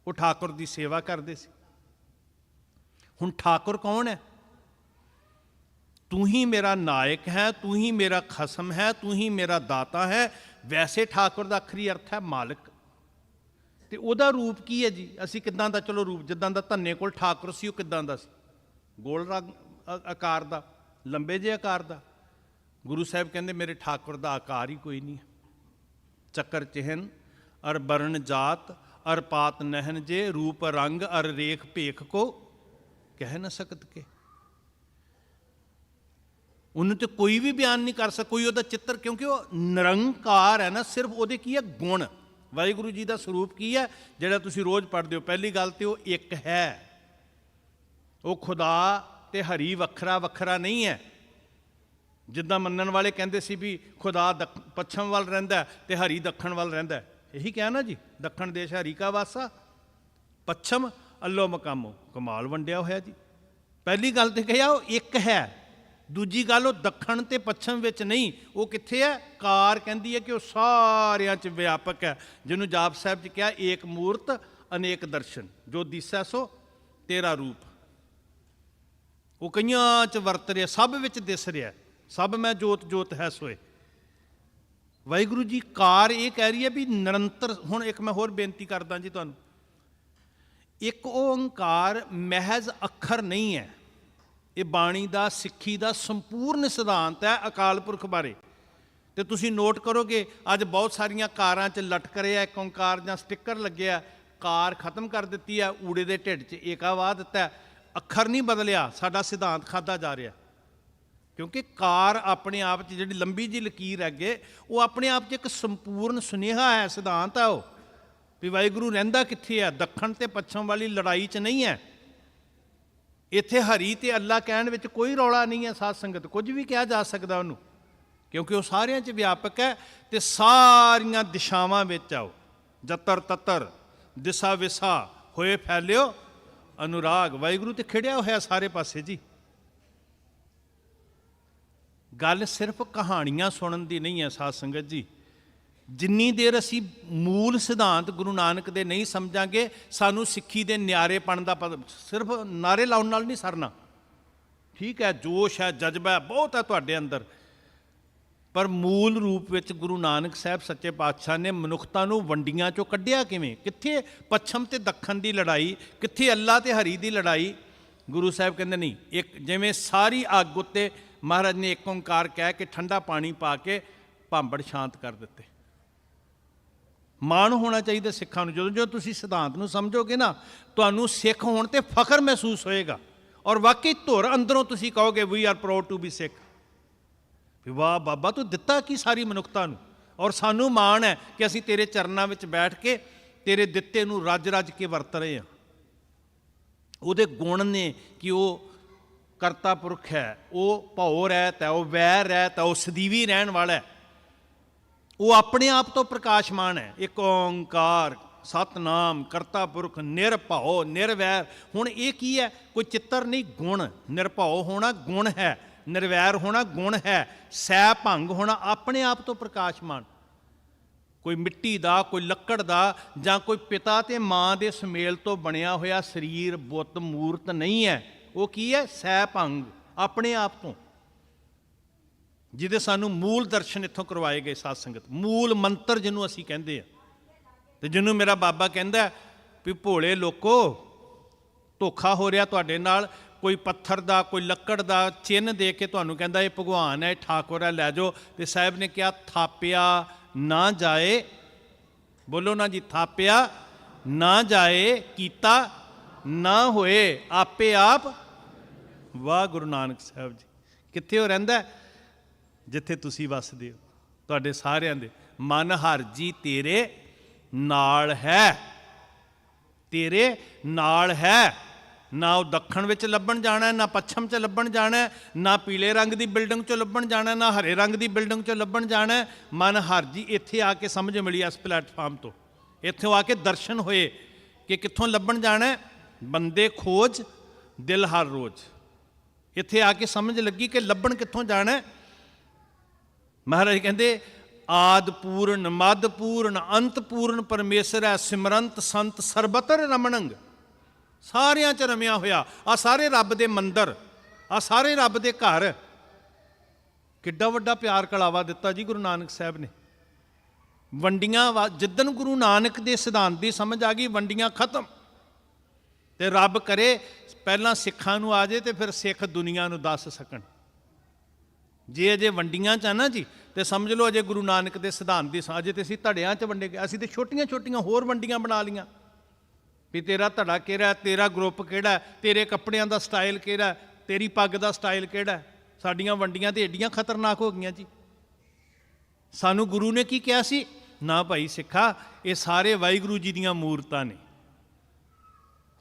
ਉਹ ਠਾਕੁਰ ਦੀ ਸੇਵਾ ਕਰਦੇ ਸੀ। ਹੁਣ ਠਾਕੁਰ ਕੌਣ ਹੈ? ਤੂੰ ਹੀ ਮੇਰਾ ਨਾਇਕ ਹੈ, ਤੂੰ ਹੀ ਮੇਰਾ ਖਸਮ ਹੈ, ਤੂੰ ਹੀ ਮੇਰਾ ਦਾਤਾ ਹੈ। ਵੈਸੇ ਠਾਕੁਰ ਦਾ ਆਖਰੀ ਅਰਥ ਹੈ ਮਾਲਕ। ਤੇ ਉਹਦਾ ਰੂਪ ਕੀ ਹੈ ਜੀ? ਅਸੀਂ ਕਿੱਦਾਂ ਦਾ, ਚਲੋ ਰੂਪ ਜਿੱਦਾਂ ਦਾ ਧੰਨੇ ਕੋਲ ਠਾਕੁਰ ਸੀ, ਉਹ ਕਿੱਦਾਂ ਦਾ ਸੀ? ਗੋਲ ਰੰਗ ਆਕਾਰ ਦਾ, ਲੰਬੇ ਜਿਹੇ ਆਕਾਰ ਦਾ। ਗੁਰੂ ਸਾਹਿਬ ਕਹਿੰਦੇ ਮੇਰੇ ਠਾਕੁਰ ਦਾ ਆਕਾਰ ਹੀ ਕੋਈ ਨਹੀਂ ਹੈ। ਚੱਕਰ ਚਿਹਨ ਅਰ ਬਰਨ ਜਾਤ ਅਰ ਪਾਤ ਨਹਿਨ ਜੇ ਰੂਪ ਰੰਗ ਅਰ ਰੇਖ ਭੇਖ ਕੋ ਕਹਿ ਨਾ ਸਕਤ ਕੇ। ਉਹਨੂੰ ਤੇ ਕੋਈ ਵੀ ਬਿਆਨ ਨਹੀਂ ਕਰ ਸਕਦਾ, ਕੋਈ ਉਹਦਾ ਚਿੱਤਰ, ਕਿਉਂਕਿ ਉਹ ਨਿਰੰਕਾਰ ਹੈ ਨਾ, ਸਿਰਫ ਉਹਦੇ ਕੀ ਹੈ ਗੁਣ। ਵਾਹਿਗੁਰੂ ਜੀ ਦਾ ਸਰੂਪ ਕੀ ਹੈ ਜਿਹੜਾ ਤੁਸੀਂ ਰੋਜ਼ ਪੜ੍ਹਦੇ ਹੋ? ਪਹਿਲੀ ਗੱਲ ਤੇ ਉਹ ਇੱਕ ਹੈ, ਉਹ ਖੁਦਾ ਤੇ ਹਰੀ ਵੱਖਰਾ ਵੱਖਰਾ ਨਹੀਂ ਹੈ। ਜਿੱਦਾਂ ਮੰਨਣ ਵਾਲੇ ਕਹਿੰਦੇ ਸੀ ਵੀ ਖੁਦਾ ਪੱਛਮ ਵੱਲ ਰਹਿੰਦਾ ਤੇ ਹਰੀ ਦੱਖਣ ਵੱਲ ਰਹਿੰਦਾ, ਇਹੀ ਕਿਹਾ ਨਾ ਜੀ, ਦੱਖਣ ਦੇਸ਼ ਹਰੀ ਕਾ ਵਾਸਾ, ਪੱਛਮ ਅੱਲੋ ਮਕਾਮੋ, ਕਮਾਲ ਵੰਡਿਆ ਹੋਇਆ ਜੀ। ਪਹਿਲੀ ਗੱਲ ਤੇ ਕਿਹਾ ਉਹ ਇੱਕ ਹੈ। ਦੂਜੀ ਗੱਲ ਉਹ ਦੱਖਣ ਤੇ ਪੱਛਮ ਵਿੱਚ ਨਹੀਂ, ਉਹ ਕਿੱਥੇ ਹੈ? ਕਾਰ ਕਹਿੰਦੀ ਹੈ ਕਿ ਉਹ ਸਾਰਿਆਂ 'ਚ ਵਿਆਪਕ ਹੈ, ਜਿਹਨੂੰ ਜਾਪ ਸਾਹਿਬ 'ਚ ਕਿਹਾ ਏਕ ਮੂਰਤ ਅਨੇਕ ਦਰਸ਼ਨ, ਜੋ ਦਿਸੈ ਸੋ ਤੇਰਾ ਰੂਪ। ਉਹ ਕਈਆਂ 'ਚ ਵਰਤ ਰਿਹਾ, ਸਭ ਵਿੱਚ ਦਿਸ ਰਿਹਾ, ਸਭ ਮੈਂ ਜੋਤ ਜੋਤ ਹੈ ਸੋਏ। ਵਾਹਿਗੁਰੂ ਜੀ ਕਾਰ ਇਹ ਕਹਿ ਰਹੀ ਹੈ ਵੀ ਨਿਰੰਤਰ। ਹੁਣ ਇੱਕ ਮੈਂ ਹੋਰ ਬੇਨਤੀ ਕਰਦਾ ਜੀ ਤੁਹਾਨੂੰ, ਇੱਕ ਓੰਕਾਰ ਮਹਿਜ਼ ਅੱਖਰ ਨਹੀਂ ਹੈ, ਇਹ ਬਾਣੀ ਦਾ, ਸਿੱਖੀ ਦਾ ਸੰਪੂਰਨ ਸਿਧਾਂਤ ਹੈ ਅਕਾਲ ਪੁਰਖ ਬਾਰੇ। ਤੇ ਤੁਸੀਂ ਨੋਟ ਕਰੋਗੇ ਅੱਜ ਬਹੁਤ ਸਾਰੀਆਂ ਕਾਰਾਂ 'ਚ ਲਟਕ ਰਿਹਾ ਇੱਕ ਓੰਕਾਰ ਜਾਂ ਸਟicker ਲੱਗਿਆ, ਕਾਰ ਖਤਮ ਕਰ ਦਿੱਤੀ ਹੈ, ਊੜੇ ਦੇ ਢਿੱਡ 'ਚ ਏਕਾ ਵਾਹ ਦਿੱਤਾ, ਅੱਖਰ ਨਹੀਂ ਬਦਲਿਆ, ਸਾਡਾ ਸਿਧਾਂਤ ਖਾਧਾ ਜਾ ਰਿਹਾ। ਕਿਉਂਕਿ ਕਾਰ ਆਪਣੇ ਆਪ 'ਚ ਜਿਹੜੀ ਲੰਬੀ ਜਿਹੀ ਲਕੀਰ ਅੱਗੇ, ਉਹ ਆਪਣੇ ਆਪ 'ਚ ਇੱਕ ਸੰਪੂਰਨ ਸੁਨੇਹਾ ਹੈ, ਸਿਧਾਂਤ ਹੈ ਉਹ, ਵੀ ਵਾਹਿਗੁਰੂ ਰਹਿੰਦਾ ਕਿੱਥੇ ਹੈ। ਦੱਖਣ ਤੇ ਪੱਛਮ ਵਾਲੀ ਲੜਾਈ 'ਚ ਨਹੀਂ ਹੈ। ਇੱਥੇ ਹਰੀ ਤੇ ਅੱਲਾ ਕਹਿਣ ਵਿੱਚ ਕੋਈ ਰੌਲਾ ਨਹੀਂ ਹੈ। ਸਾਧ ਸੰਗਤ ਕੁਝ ਵੀ ਕਿਹਾ ਜਾ ਸਕਦਾ ਉਹਨੂੰ, ਕਿਉਂਕਿ ਉਹ ਸਾਰਿਆਂ 'ਚ ਵਿਆਪਕ ਹੈ। ਤੇ ਸਾਰੀਆਂ ਦਿਸ਼ਾਵਾਂ ਵਿੱਚ ਆਓ, ਜਤਰ ਤਤਰ ਦਿਸ਼ਾ ਵਿਸਾ ਹੋਏ ਫੈਲਿਓ ਅਨੁਰਾਗ। ਵਾਹਿਗੁਰੂ ਤੇ ਖਿੜਿਆ ਹੋਇਆ ਸਾਰੇ ਪਾਸੇ ਜੀ। ਗੱਲ ਸਿਰਫ ਕਹਾਣੀਆਂ ਸੁਣਨ ਦੀ ਨਹੀਂ ਹੈ ਸਾਧ ਸੰਗਤ ਜੀ। ਜਿੰਨੀ ਦੇਰ ਅਸੀਂ ਮੂਲ ਸਿਧਾਂਤ ਗੁਰੂ ਨਾਨਕ ਦੇ ਨਹੀਂ ਸਮਝਾਂਗੇ, ਸਾਨੂੰ ਸਿੱਖੀ ਦੇ ਨਿਆਰੇਪਣ ਦਾ ਪਤਾ। ਸਿਰਫ ਨਾਰੇ ਲਾਉਣ ਨਾਲ ਨਹੀਂ ਸਰਨਾ। ਠੀਕ ਹੈ, ਜੋਸ਼ ਹੈ, ਜਜ਼ਬਾ ਹੈ, ਬਹੁਤ ਹੈ ਤੁਹਾਡੇ ਅੰਦਰ, ਪਰ ਮੂਲ ਰੂਪ ਵਿੱਚ ਗੁਰੂ ਨਾਨਕ ਸਾਹਿਬ ਸੱਚੇ ਪਾਤਸ਼ਾਹ ਨੇ ਮਨੁੱਖਤਾ ਨੂੰ ਵੰਡੀਆਂ 'ਚੋਂ ਕੱਢਿਆ ਕਿਵੇਂ? ਕਿੱਥੇ ਪੱਛਮ ਤੇ ਦੱਖਣ ਦੀ ਲੜਾਈ, ਕਿੱਥੇ ਅੱਲਾ ਤੇ ਹਰੀ ਦੀ ਲੜਾਈ? ਗੁਰੂ ਸਾਹਿਬ ਕਹਿੰਦੇ ਨਹੀਂ, ਇੱਕ ਜਿਵੇਂ ਸਾਰੀ ਅੱਗ ਉੱਤੇ ਮਹਾਰਾਜ ਨੇ ਇੱਕ ਓਂਕਾਰ ਕਹਿ ਕੇ ਠੰਡਾ ਪਾਣੀ ਪਾ ਕੇ ਭਾਂਬੜ ਸ਼ਾਂਤ ਕਰ ਦਿੱਤੇ। ਮਾਣ ਹੋਣਾ ਚਾਹੀਦਾ ਸਿੱਖਾਂ ਨੂੰ। ਜਦੋਂ ਤੁਸੀਂ ਸਿਧਾਂਤ ਨੂੰ ਸਮਝੋਗੇ ਨਾ, ਤੁਹਾਨੂੰ ਸਿੱਖ ਹੋਣ ਤੇ ਫਖਰ ਮਹਿਸੂਸ ਹੋਏਗਾ, ਔਰ ਵਾਕਈ ਧੁਰ ਅੰਦਰੋਂ ਤੁਸੀਂ ਕਹੋਗੇ we are proud to be Sikh. ਵੀ ਵਾਹ ਬਾਬਾ, ਤੂੰ ਦਿੱਤਾ ਕੀ ਸਾਰੀ ਮਨੁੱਖਤਾ ਨੂੰ, ਔਰ ਸਾਨੂੰ ਮਾਣ ਹੈ ਕਿ ਅਸੀਂ ਤੇਰੇ ਚਰਨਾਂ ਵਿੱਚ ਬੈਠ ਕੇ ਤੇਰੇ ਦਿੱਤੇ ਨੂੰ ਰੱਜ ਰੱਜ ਕੇ ਵਰਤ ਰਹੇ ਹਾਂ। ਉਹਦੇ ਗੁਣ ਨੇ ਕਿ ਉਹ ਕਰਤਾ ਪੁਰਖ ਹੈ, ਉਹ ਭਉ ਰਹਿਤ ਹੈ, ਉਹ ਵੈਰ ਰਹਿਤ ਹੈ, ਉਹ ਸਦੀਵੀ ਰਹਿਣ ਵਾਲਾ ਹੈ, ਉਹ ਆਪਣੇ ਆਪ ਤੋਂ ਪ੍ਰਕਾਸ਼ਮਾਨ ਹੈ। ਇੱਕ ਓੰਕਾਰ ਸਤਨਾਮ ਕਰਤਾ ਪੁਰਖ ਨਿਰਭਉ ਨਿਰਵੈਰ। ਹੁਣ ਇਹ ਕੀ ਹੈ? ਕੋਈ ਚਿੱਤਰ ਨਹੀਂ, ਗੁਣ। ਨਿਰਭਉ ਹੋਣਾ ਗੁਣ ਹੈ, ਨਿਰਵੈਰ ਹੋਣਾ ਗੁਣ ਹੈ, ਸਹਿ ਭੰਗ ਹੋਣਾ ਆਪਣੇ ਆਪ ਤੋਂ ਪ੍ਰਕਾਸ਼ਮਾਨ। ਕੋਈ ਮਿੱਟੀ ਦਾ, ਕੋਈ ਲੱਕੜ ਦਾ, ਜਾਂ ਕੋਈ ਪਿਤਾ ਤੇ ਮਾਂ ਦੇ ਸੁਮੇਲ ਤੋਂ ਬਣਿਆ ਹੋਇਆ ਸਰੀਰ, ਬੁੱਤ, ਮੂਰਤ ਨਹੀਂ ਹੈ। ਉਹ ਕੀ ਹੈ? ਸਹਿ ਭੰਗ, ਆਪਣੇ ਆਪ ਤੋਂ, ਜਿਹਦੇ ਸਾਨੂੰ ਮੂਲ ਦਰਸ਼ਨ ਇੱਥੋਂ ਕਰਵਾਏ ਗਏ। ਸਾਧ ਸੰਗਤ ਮੂਲ ਮੰਤਰ ਜਿਹਨੂੰ ਅਸੀਂ ਕਹਿੰਦੇ ਆ, ਤੇ ਜਿਹਨੂੰ ਮੇਰਾ ਬਾਬਾ ਕਹਿੰਦਾ ਵੀ ਭੋਲੇ ਲੋਕੋ ਧੋਖਾ ਹੋ ਰਿਹਾ ਤੁਹਾਡੇ ਨਾਲ। ਕੋਈ ਪੱਥਰ ਦਾ, ਕੋਈ ਲੱਕੜ ਦਾ ਚਿੰਨ੍ਹ ਦੇ ਕੇ ਤੁਹਾਨੂੰ ਕਹਿੰਦਾ ਇਹ ਭਗਵਾਨ ਹੈ, ਇਹ ਠਾਕੁਰ ਹੈ, ਲੈ ਜਾਓ। ਤੇ ਸਾਹਿਬ ਨੇ ਕਿਹਾ ਥਾਪਿਆ ਨਾ ਜਾਏ, ਬੋਲੋ ਨਾ ਜੀ, ਥਾਪਿਆ ਨਾ ਜਾਏ, ਕੀਤਾ ਨਾ ਹੋਏ, ਆਪੇ ਆਪ। ਵਾਹ ਗੁਰੂ ਨਾਨਕ ਸਾਹਿਬ ਜੀ। ਕਿੱਥੇ ਉਹ ਰਹਿੰਦਾ? ਜਿੱਥੇ ਤੁਸੀਂ ਵੱਸਦੇ ਹੋ। ਤੁਹਾਡੇ ਸਾਰਿਆਂ ਦੇ ਮਨ ਹਰ ਜੀ ਤੇਰੇ ਨਾਲ ਹੈ, ਤੇਰੇ ਨਾਲ ਹੈ। ਨਾ ਉਹ ਦੱਖਣ ਵਿੱਚ ਲੱਭਣ ਜਾਣਾ, ਨਾ ਪੱਛਮ 'ਚ ਲੱਭਣ ਜਾਣਾ, ਨਾ ਪੀਲੇ ਰੰਗ ਦੀ ਬਿਲਡਿੰਗ 'ਚੋਂ ਲੱਭਣ ਜਾਣਾ, ਨਾ ਹਰੇ ਰੰਗ ਦੀ ਬਿਲਡਿੰਗ 'ਚੋਂ ਲੱਭਣ ਜਾਣਾ। ਮਨ ਹਰ ਜੀ ਇੱਥੇ ਆ ਕੇ ਸਮਝ ਮਿਲੀ ਇਸ ਪਲੇਟਫਾਰਮ ਤੋਂ, ਇੱਥੋਂ ਆ ਕੇ ਦਰਸ਼ਨ ਹੋਏ ਕਿ ਕਿੱਥੋਂ ਲੱਭਣ ਜਾਣਾ। ਬੰਦੇ ਖੋਜ ਦਿਲ ਹਰ ਰੋਜ਼। ਇੱਥੇ ਆ ਕੇ ਸਮਝ ਲੱਗੀ ਕਿ ਲੱਭਣ ਕਿੱਥੋਂ ਜਾਣਾ। ਮਹਾਰਾਜ ਕਹਿੰਦੇ ਆਦ ਪੂਰਨ ਮਦ ਪੂਰਨ ਅੰਤ ਪੂਰਨ ਪਰਮੇਸ਼ਰ ਹੈ, ਸਿਮਰੰਤ ਸੰਤ ਸਰਬਤਰ ਰਮਣੰਗ। ਸਾਰਿਆਂ 'ਚ ਰਮਿਆ ਹੋਇਆ। ਆ ਸਾਰੇ ਰੱਬ ਦੇ ਮੰਦਰ, ਆ ਸਾਰੇ ਰੱਬ ਦੇ ਘਰ। ਕਿੱਡਾ ਵੱਡਾ ਪਿਆਰ ਕਲਾਵਾ ਦਿੱਤਾ ਜੀ ਗੁਰੂ ਨਾਨਕ ਸਾਹਿਬ ਨੇ। ਵੰਡੀਆਂ ਜਿੱਦਣ ਗੁਰੂ ਨਾਨਕ ਦੇ ਸਿਧਾਂਤ ਦੀ ਸਮਝ ਆ ਗਈ, ਵੰਡੀਆਂ ਖਤਮ। ਤੇ ਰੱਬ ਕਰੇ ਪਹਿਲਾਂ ਸਿੱਖਾਂ ਨੂੰ ਆ ਜੇ ਤੇ ਫਿਰ ਸਿੱਖ ਦੁਨੀਆ ਨੂੰ ਦੱਸ ਸਕਣ। ਜੇ ਅਜੇ ਵੰਡੀਆਂ 'ਚ ਆ ਨਾ ਜੀ, ਤੇ ਸਮਝ ਲਓ ਅਜੇ ਗੁਰੂ ਨਾਨਕ ਦੇ ਸਿਧਾਂਤ ਦੀ ਅਜੇ ਤੇ ਅਸੀਂ ਧੜਿਆਂ 'ਚ ਵੰਡੇ ਗਏ। ਅਸੀਂ ਤੇ ਛੋਟੀਆਂ ਹੋਰ ਵੰਡੀਆਂ ਬਣਾ ਲੀਆਂ ਵੀ ਤੇਰਾ ਧੜਾ ਕਿਹੜਾ, ਤੇਰਾ ਗਰੁੱਪ ਕਿਹੜਾ, ਤੇਰੇ ਕੱਪੜਿਆਂ ਦਾ ਸਟਾਈਲ ਕਿਹੜਾ, ਤੇਰੀ ਪੱਗ ਦਾ ਸਟਾਈਲ ਕਿਹੜਾ। ਸਾਡੀਆਂ ਵੰਡੀਆਂ ਤੇ ਏਡੀਆਂ ਖਤਰਨਾਕ ਹੋ ਗਈਆਂ ਜੀ। ਸਾਨੂੰ ਗੁਰੂ ਨੇ ਕੀ ਕਿਹਾ ਸੀ? ਨਾ ਭਾਈ ਸਿੱਖਾ, ਇਹ ਸਾਰੇ ਵਾਹਿਗੁਰੂ ਜੀ ਦੀਆਂ ਮੂਰਤਾਂ ਨੇ।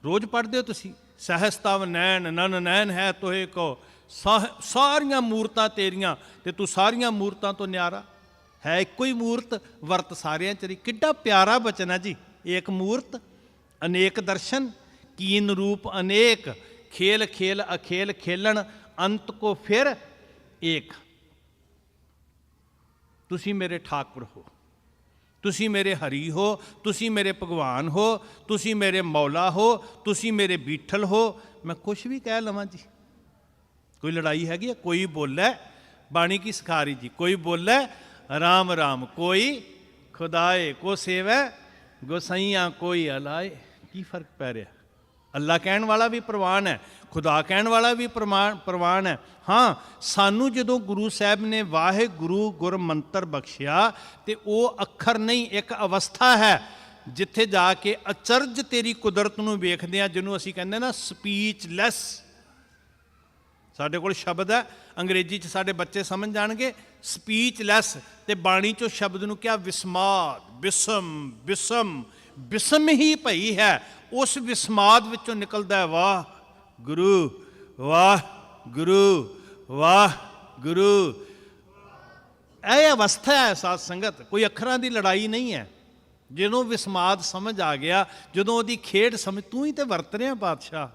ਰੋਜ਼ ਪੜ੍ਹਦੇ ਹੋ ਤੁਸੀਂ, ਸਹਸਤਵ ਨੈਣ ਨਨ ਨੈਣ ਹੈ ਤੋਹੇ ਕੋ, ਸਾਰੀਆਂ ਮੂਰਤਾਂ ਤੇਰੀਆਂ ਤੇ ਤੂੰ ਸਾਰੀਆਂ ਮੂਰਤਾਂ ਤੋਂ ਨਿਆਰਾ ਹੈ। ਇੱਕੋ ਹੀ ਮੂਰਤ ਵਰਤ ਸਾਰਿਆਂ ਚ ਰਹੀ। ਕਿੱਡਾ ਪਿਆਰਾ ਬਚਨ ਹੈ ਜੀ। ਏਕ ਮੂਰਤ ਅਨੇਕ ਦਰਸ਼ਨ, ਕੀਨ ਰੂਪ ਅਨੇਕ, ਖੇਲ ਖੇਲ ਅਖੇਲ ਖੇਲਣ, ਅੰਤ ਕੋ ਫਿਰ ਏਕ। ਤੁਸੀਂ ਮੇਰੇ ਠਾਕੁਰ ਹੋ, ਤੁਸੀਂ ਮੇਰੇ ਹਰੀ ਹੋ, ਤੁਸੀਂ ਮੇਰੇ ਭਗਵਾਨ ਹੋ, ਤੁਸੀਂ ਮੇਰੇ ਮੌਲਾ ਹੋ, ਤੁਸੀਂ ਮੇਰੇ ਬੀਠਲ ਹੋ। ਮੈਂ ਕੁਛ ਵੀ ਕਹਿ ਲਵਾਂ ਜੀ, ਕੋਈ ਲੜਾਈ ਹੈਗੀ ਹੈ? ਕੋਈ ਬੋਲੇ ਬਾਣੀ ਕੀ ਸਿਖਾ ਰਹੀ ਜੀ, ਕੋਈ ਬੋਲੇ ਰਾਮ ਰਾਮ, ਕੋਈ ਖੁਦਾਏ ਕੋ ਸੇਵੈ ਗੋਸਾਈਆਂ ਕੋਈ ਅਲਾਏ। ਕੀ ਫਰਕ ਪੈ ਰਿਹਾ? ਅੱਲਾ ਕਹਿਣ ਵਾਲਾ ਵੀ ਪ੍ਰਵਾਨ ਹੈ, ਖੁਦਾ ਕਹਿਣ ਵਾਲਾ ਵੀ ਪ੍ਰਵਾਨ ਹੈ। ਹਾਂ, ਸਾਨੂੰ ਜਦੋਂ ਗੁਰੂ ਸਾਹਿਬ ਨੇ ਵਾਹਿਗੁਰੂ ਗੁਰ ਮੰਤਰ ਬਖਸ਼ਿਆ ਤੇ ਉਹ ਅੱਖਰ ਨਹੀਂ, ਇੱਕ ਅਵਸਥਾ ਹੈ ਜਿੱਥੇ ਜਾ ਕੇ ਅਚਰਜ ਤੇਰੀ ਕੁਦਰਤ ਨੂੰ ਵੇਖਦੇ ਹਾਂ, ਜਿਹਨੂੰ ਅਸੀਂ ਕਹਿੰਦੇ ਨਾ ਸਪੀਚਲੈਸ। ਸਾਡੇ ਕੋਲ ਸ਼ਬਦ ਹੈ, ਅੰਗਰੇਜ਼ੀ 'ਚ ਸਾਡੇ ਬੱਚੇ ਸਮਝ ਜਾਣਗੇ, ਸਪੀਚਲੈਸ। ਤੇ ਬਾਣੀ 'ਚੋਂ ਸ਼ਬਦ ਨੂੰ ਕਿਹਾ ਵਿਸਮਾਦ, ਬਿਸਮ ਬਿਸਮ, ਬਿਸਮ ਹੀ ਭਈ ਹੈ। ਉਸ ਵਿਸਮਾਦ ਵਿੱਚੋਂ ਨਿਕਲਦਾ ਵਾਹ ਗੁਰੂ, ਵਾਹ ਗੁਰੂ, ਵਾਹ ਗੁਰੂ। ਇਹ ਅਵਸਥਾ ਹੈ ਸਾਧ ਸੰਗਤ, ਕੋਈ ਅੱਖਰਾਂ ਦੀ ਲੜਾਈ ਨਹੀਂ ਹੈ। ਜਦੋਂ ਵਿਸਮਾਦ ਸਮਝ ਆ ਗਿਆ, ਜਦੋਂ ਉਹਦੀ ਖੇਡ ਸਮਝ, ਤੂੰ ਹੀ ਤੇ ਵਰਤ ਰਿਹਾ ਪਾਤਸ਼ਾਹ।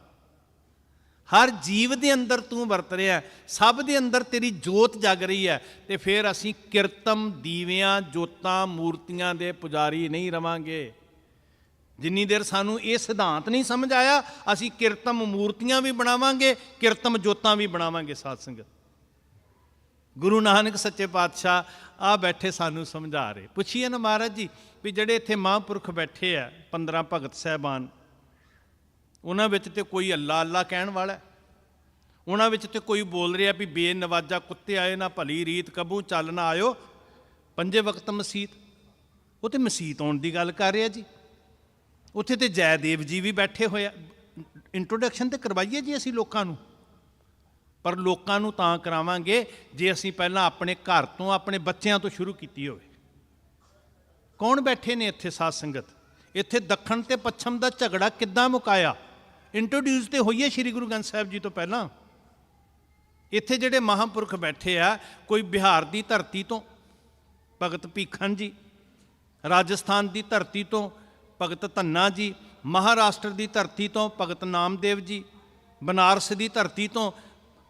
ਹਰ ਜੀਵ ਦੇ ਅੰਦਰ ਤੂੰ ਵਰਤ ਰਿਹਾ, ਸਭ ਦੇ ਅੰਦਰ ਤੇਰੀ ਜੋਤ ਜਗ ਰਹੀ ਹੈ। ਤੇ ਫਿਰ ਅਸੀਂ ਕਿਰਤਮ, ਦੀਵਿਆਂ, ਜੋਤਾਂ, ਮੂਰਤੀਆਂ ਦੇ ਪੁਜਾਰੀ ਨਹੀਂ ਰਵਾਂਗੇ। ਜਿੰਨੀ ਦੇਰ ਸਾਨੂੰ ਇਹ ਸਿਧਾਂਤ ਨਹੀਂ ਸਮਝ ਆਇਆ, ਅਸੀਂ ਕਿਰਤਮ ਮੂਰਤੀਆਂ ਵੀ ਬਣਾਵਾਂਗੇ, ਕਿਰਤਮ ਜੋਤਾਂ ਵੀ ਬਣਾਵਾਂਗੇ। ਸਾਧ ਸੰਗਤ, ਗੁਰੂ ਨਾਨਕ ਸੱਚੇ ਪਾਤਸ਼ਾਹ ਆ ਬੈਠੇ ਸਾਨੂੰ ਸਮਝਾ ਰਹੇ। ਪੁੱਛੀਏ ਨਾ ਮਹਾਰਾਜ ਜੀ ਵੀ ਜਿਹੜੇ ਇੱਥੇ ਮਹਾਂਪੁਰਖ ਬੈਠੇ ਆ, 15 ਭਗਤ ਸਾਹਿਬਾਨ, ਉਹਨਾਂ ਵਿੱਚ ਤੇ ਕੋਈ ਅੱਲਾ ਅੱਲਾ ਕਹਿਣ ਵਾਲਾ, ਉਹਨਾਂ ਵਿੱਚ ਤੇ ਕੋਈ ਬੋਲ ਰਿਹਾ ਵੀ ਬੇਨਵਾਜਾ ਕੁੱਤੇ ਆਏ ਨਾ ਭਲੀ ਰੀਤ, ਕਬੂ ਚੱਲ ਨਾ ਆਇਓ ਪੰਜੇ ਵਕਤ ਮਸੀਤ। ਉਹ ਤੇ ਮਸੀਤ ਆਉਣ ਦੀ ਗੱਲ ਕਰ ਰਿਹਾ ਜੀ। ਉੱਥੇ ਤੇ ਜੈਦੇਵ ਜੀ ਵੀ ਬੈਠੇ ਹੋਏ ਆ। ਇੰਟਰੋਡਕਸ਼ਨ ਤੇ ਕਰਵਾਈਏ ਜੀ ਅਸੀਂ ਲੋਕਾਂ ਨੂੰ, ਪਰ ਲੋਕਾਂ ਨੂੰ ਤਾਂ ਕਰਾਵਾਂਗੇ ਜੇ ਅਸੀਂ ਪਹਿਲਾਂ ਆਪਣੇ ਘਰ ਤੋਂ, ਆਪਣੇ ਬੱਚਿਆਂ ਤੋਂ ਸ਼ੁਰੂ ਕੀਤੀ ਹੋਵੇ। ਕੌਣ ਬੈਠੇ ਨੇ ਇੱਥੇ ਸਾਧ ਸੰਗਤ? ਇੱਥੇ ਦੱਖਣ ਤੇ ਪੱਛਮ ਦਾ ਝਗੜਾ ਕਿੱਦਾਂ ਮੁਕਾਇਆ? ਇੰਟਰੋਡਿਊਸ ਤੇ ਹੋਈਏ ਸ਼੍ਰੀ ਗੁਰੂ ਗ੍ਰੰਥ ਸਾਹਿਬ ਜੀ ਤੋਂ ਪਹਿਲਾਂ। ਇੱਥੇ ਜਿਹੜੇ ਮਹਾਂਪੁਰਖ ਬੈਠੇ ਆ, ਕੋਈ ਬਿਹਾਰ ਦੀ ਧਰਤੀ ਤੋਂ ਭਗਤ ਭੀਖਨ ਜੀ, ਰਾਜਸਥਾਨ ਦੀ ਧਰਤੀ ਤੋਂ ਭਗਤ ਧੰਨਾ ਜੀ, ਮਹਾਰਾਸ਼ਟਰ ਦੀ ਧਰਤੀ ਤੋਂ ਭਗਤ ਨਾਮਦੇਵ ਜੀ, ਬਨਾਰਸ ਦੀ ਧਰਤੀ ਤੋਂ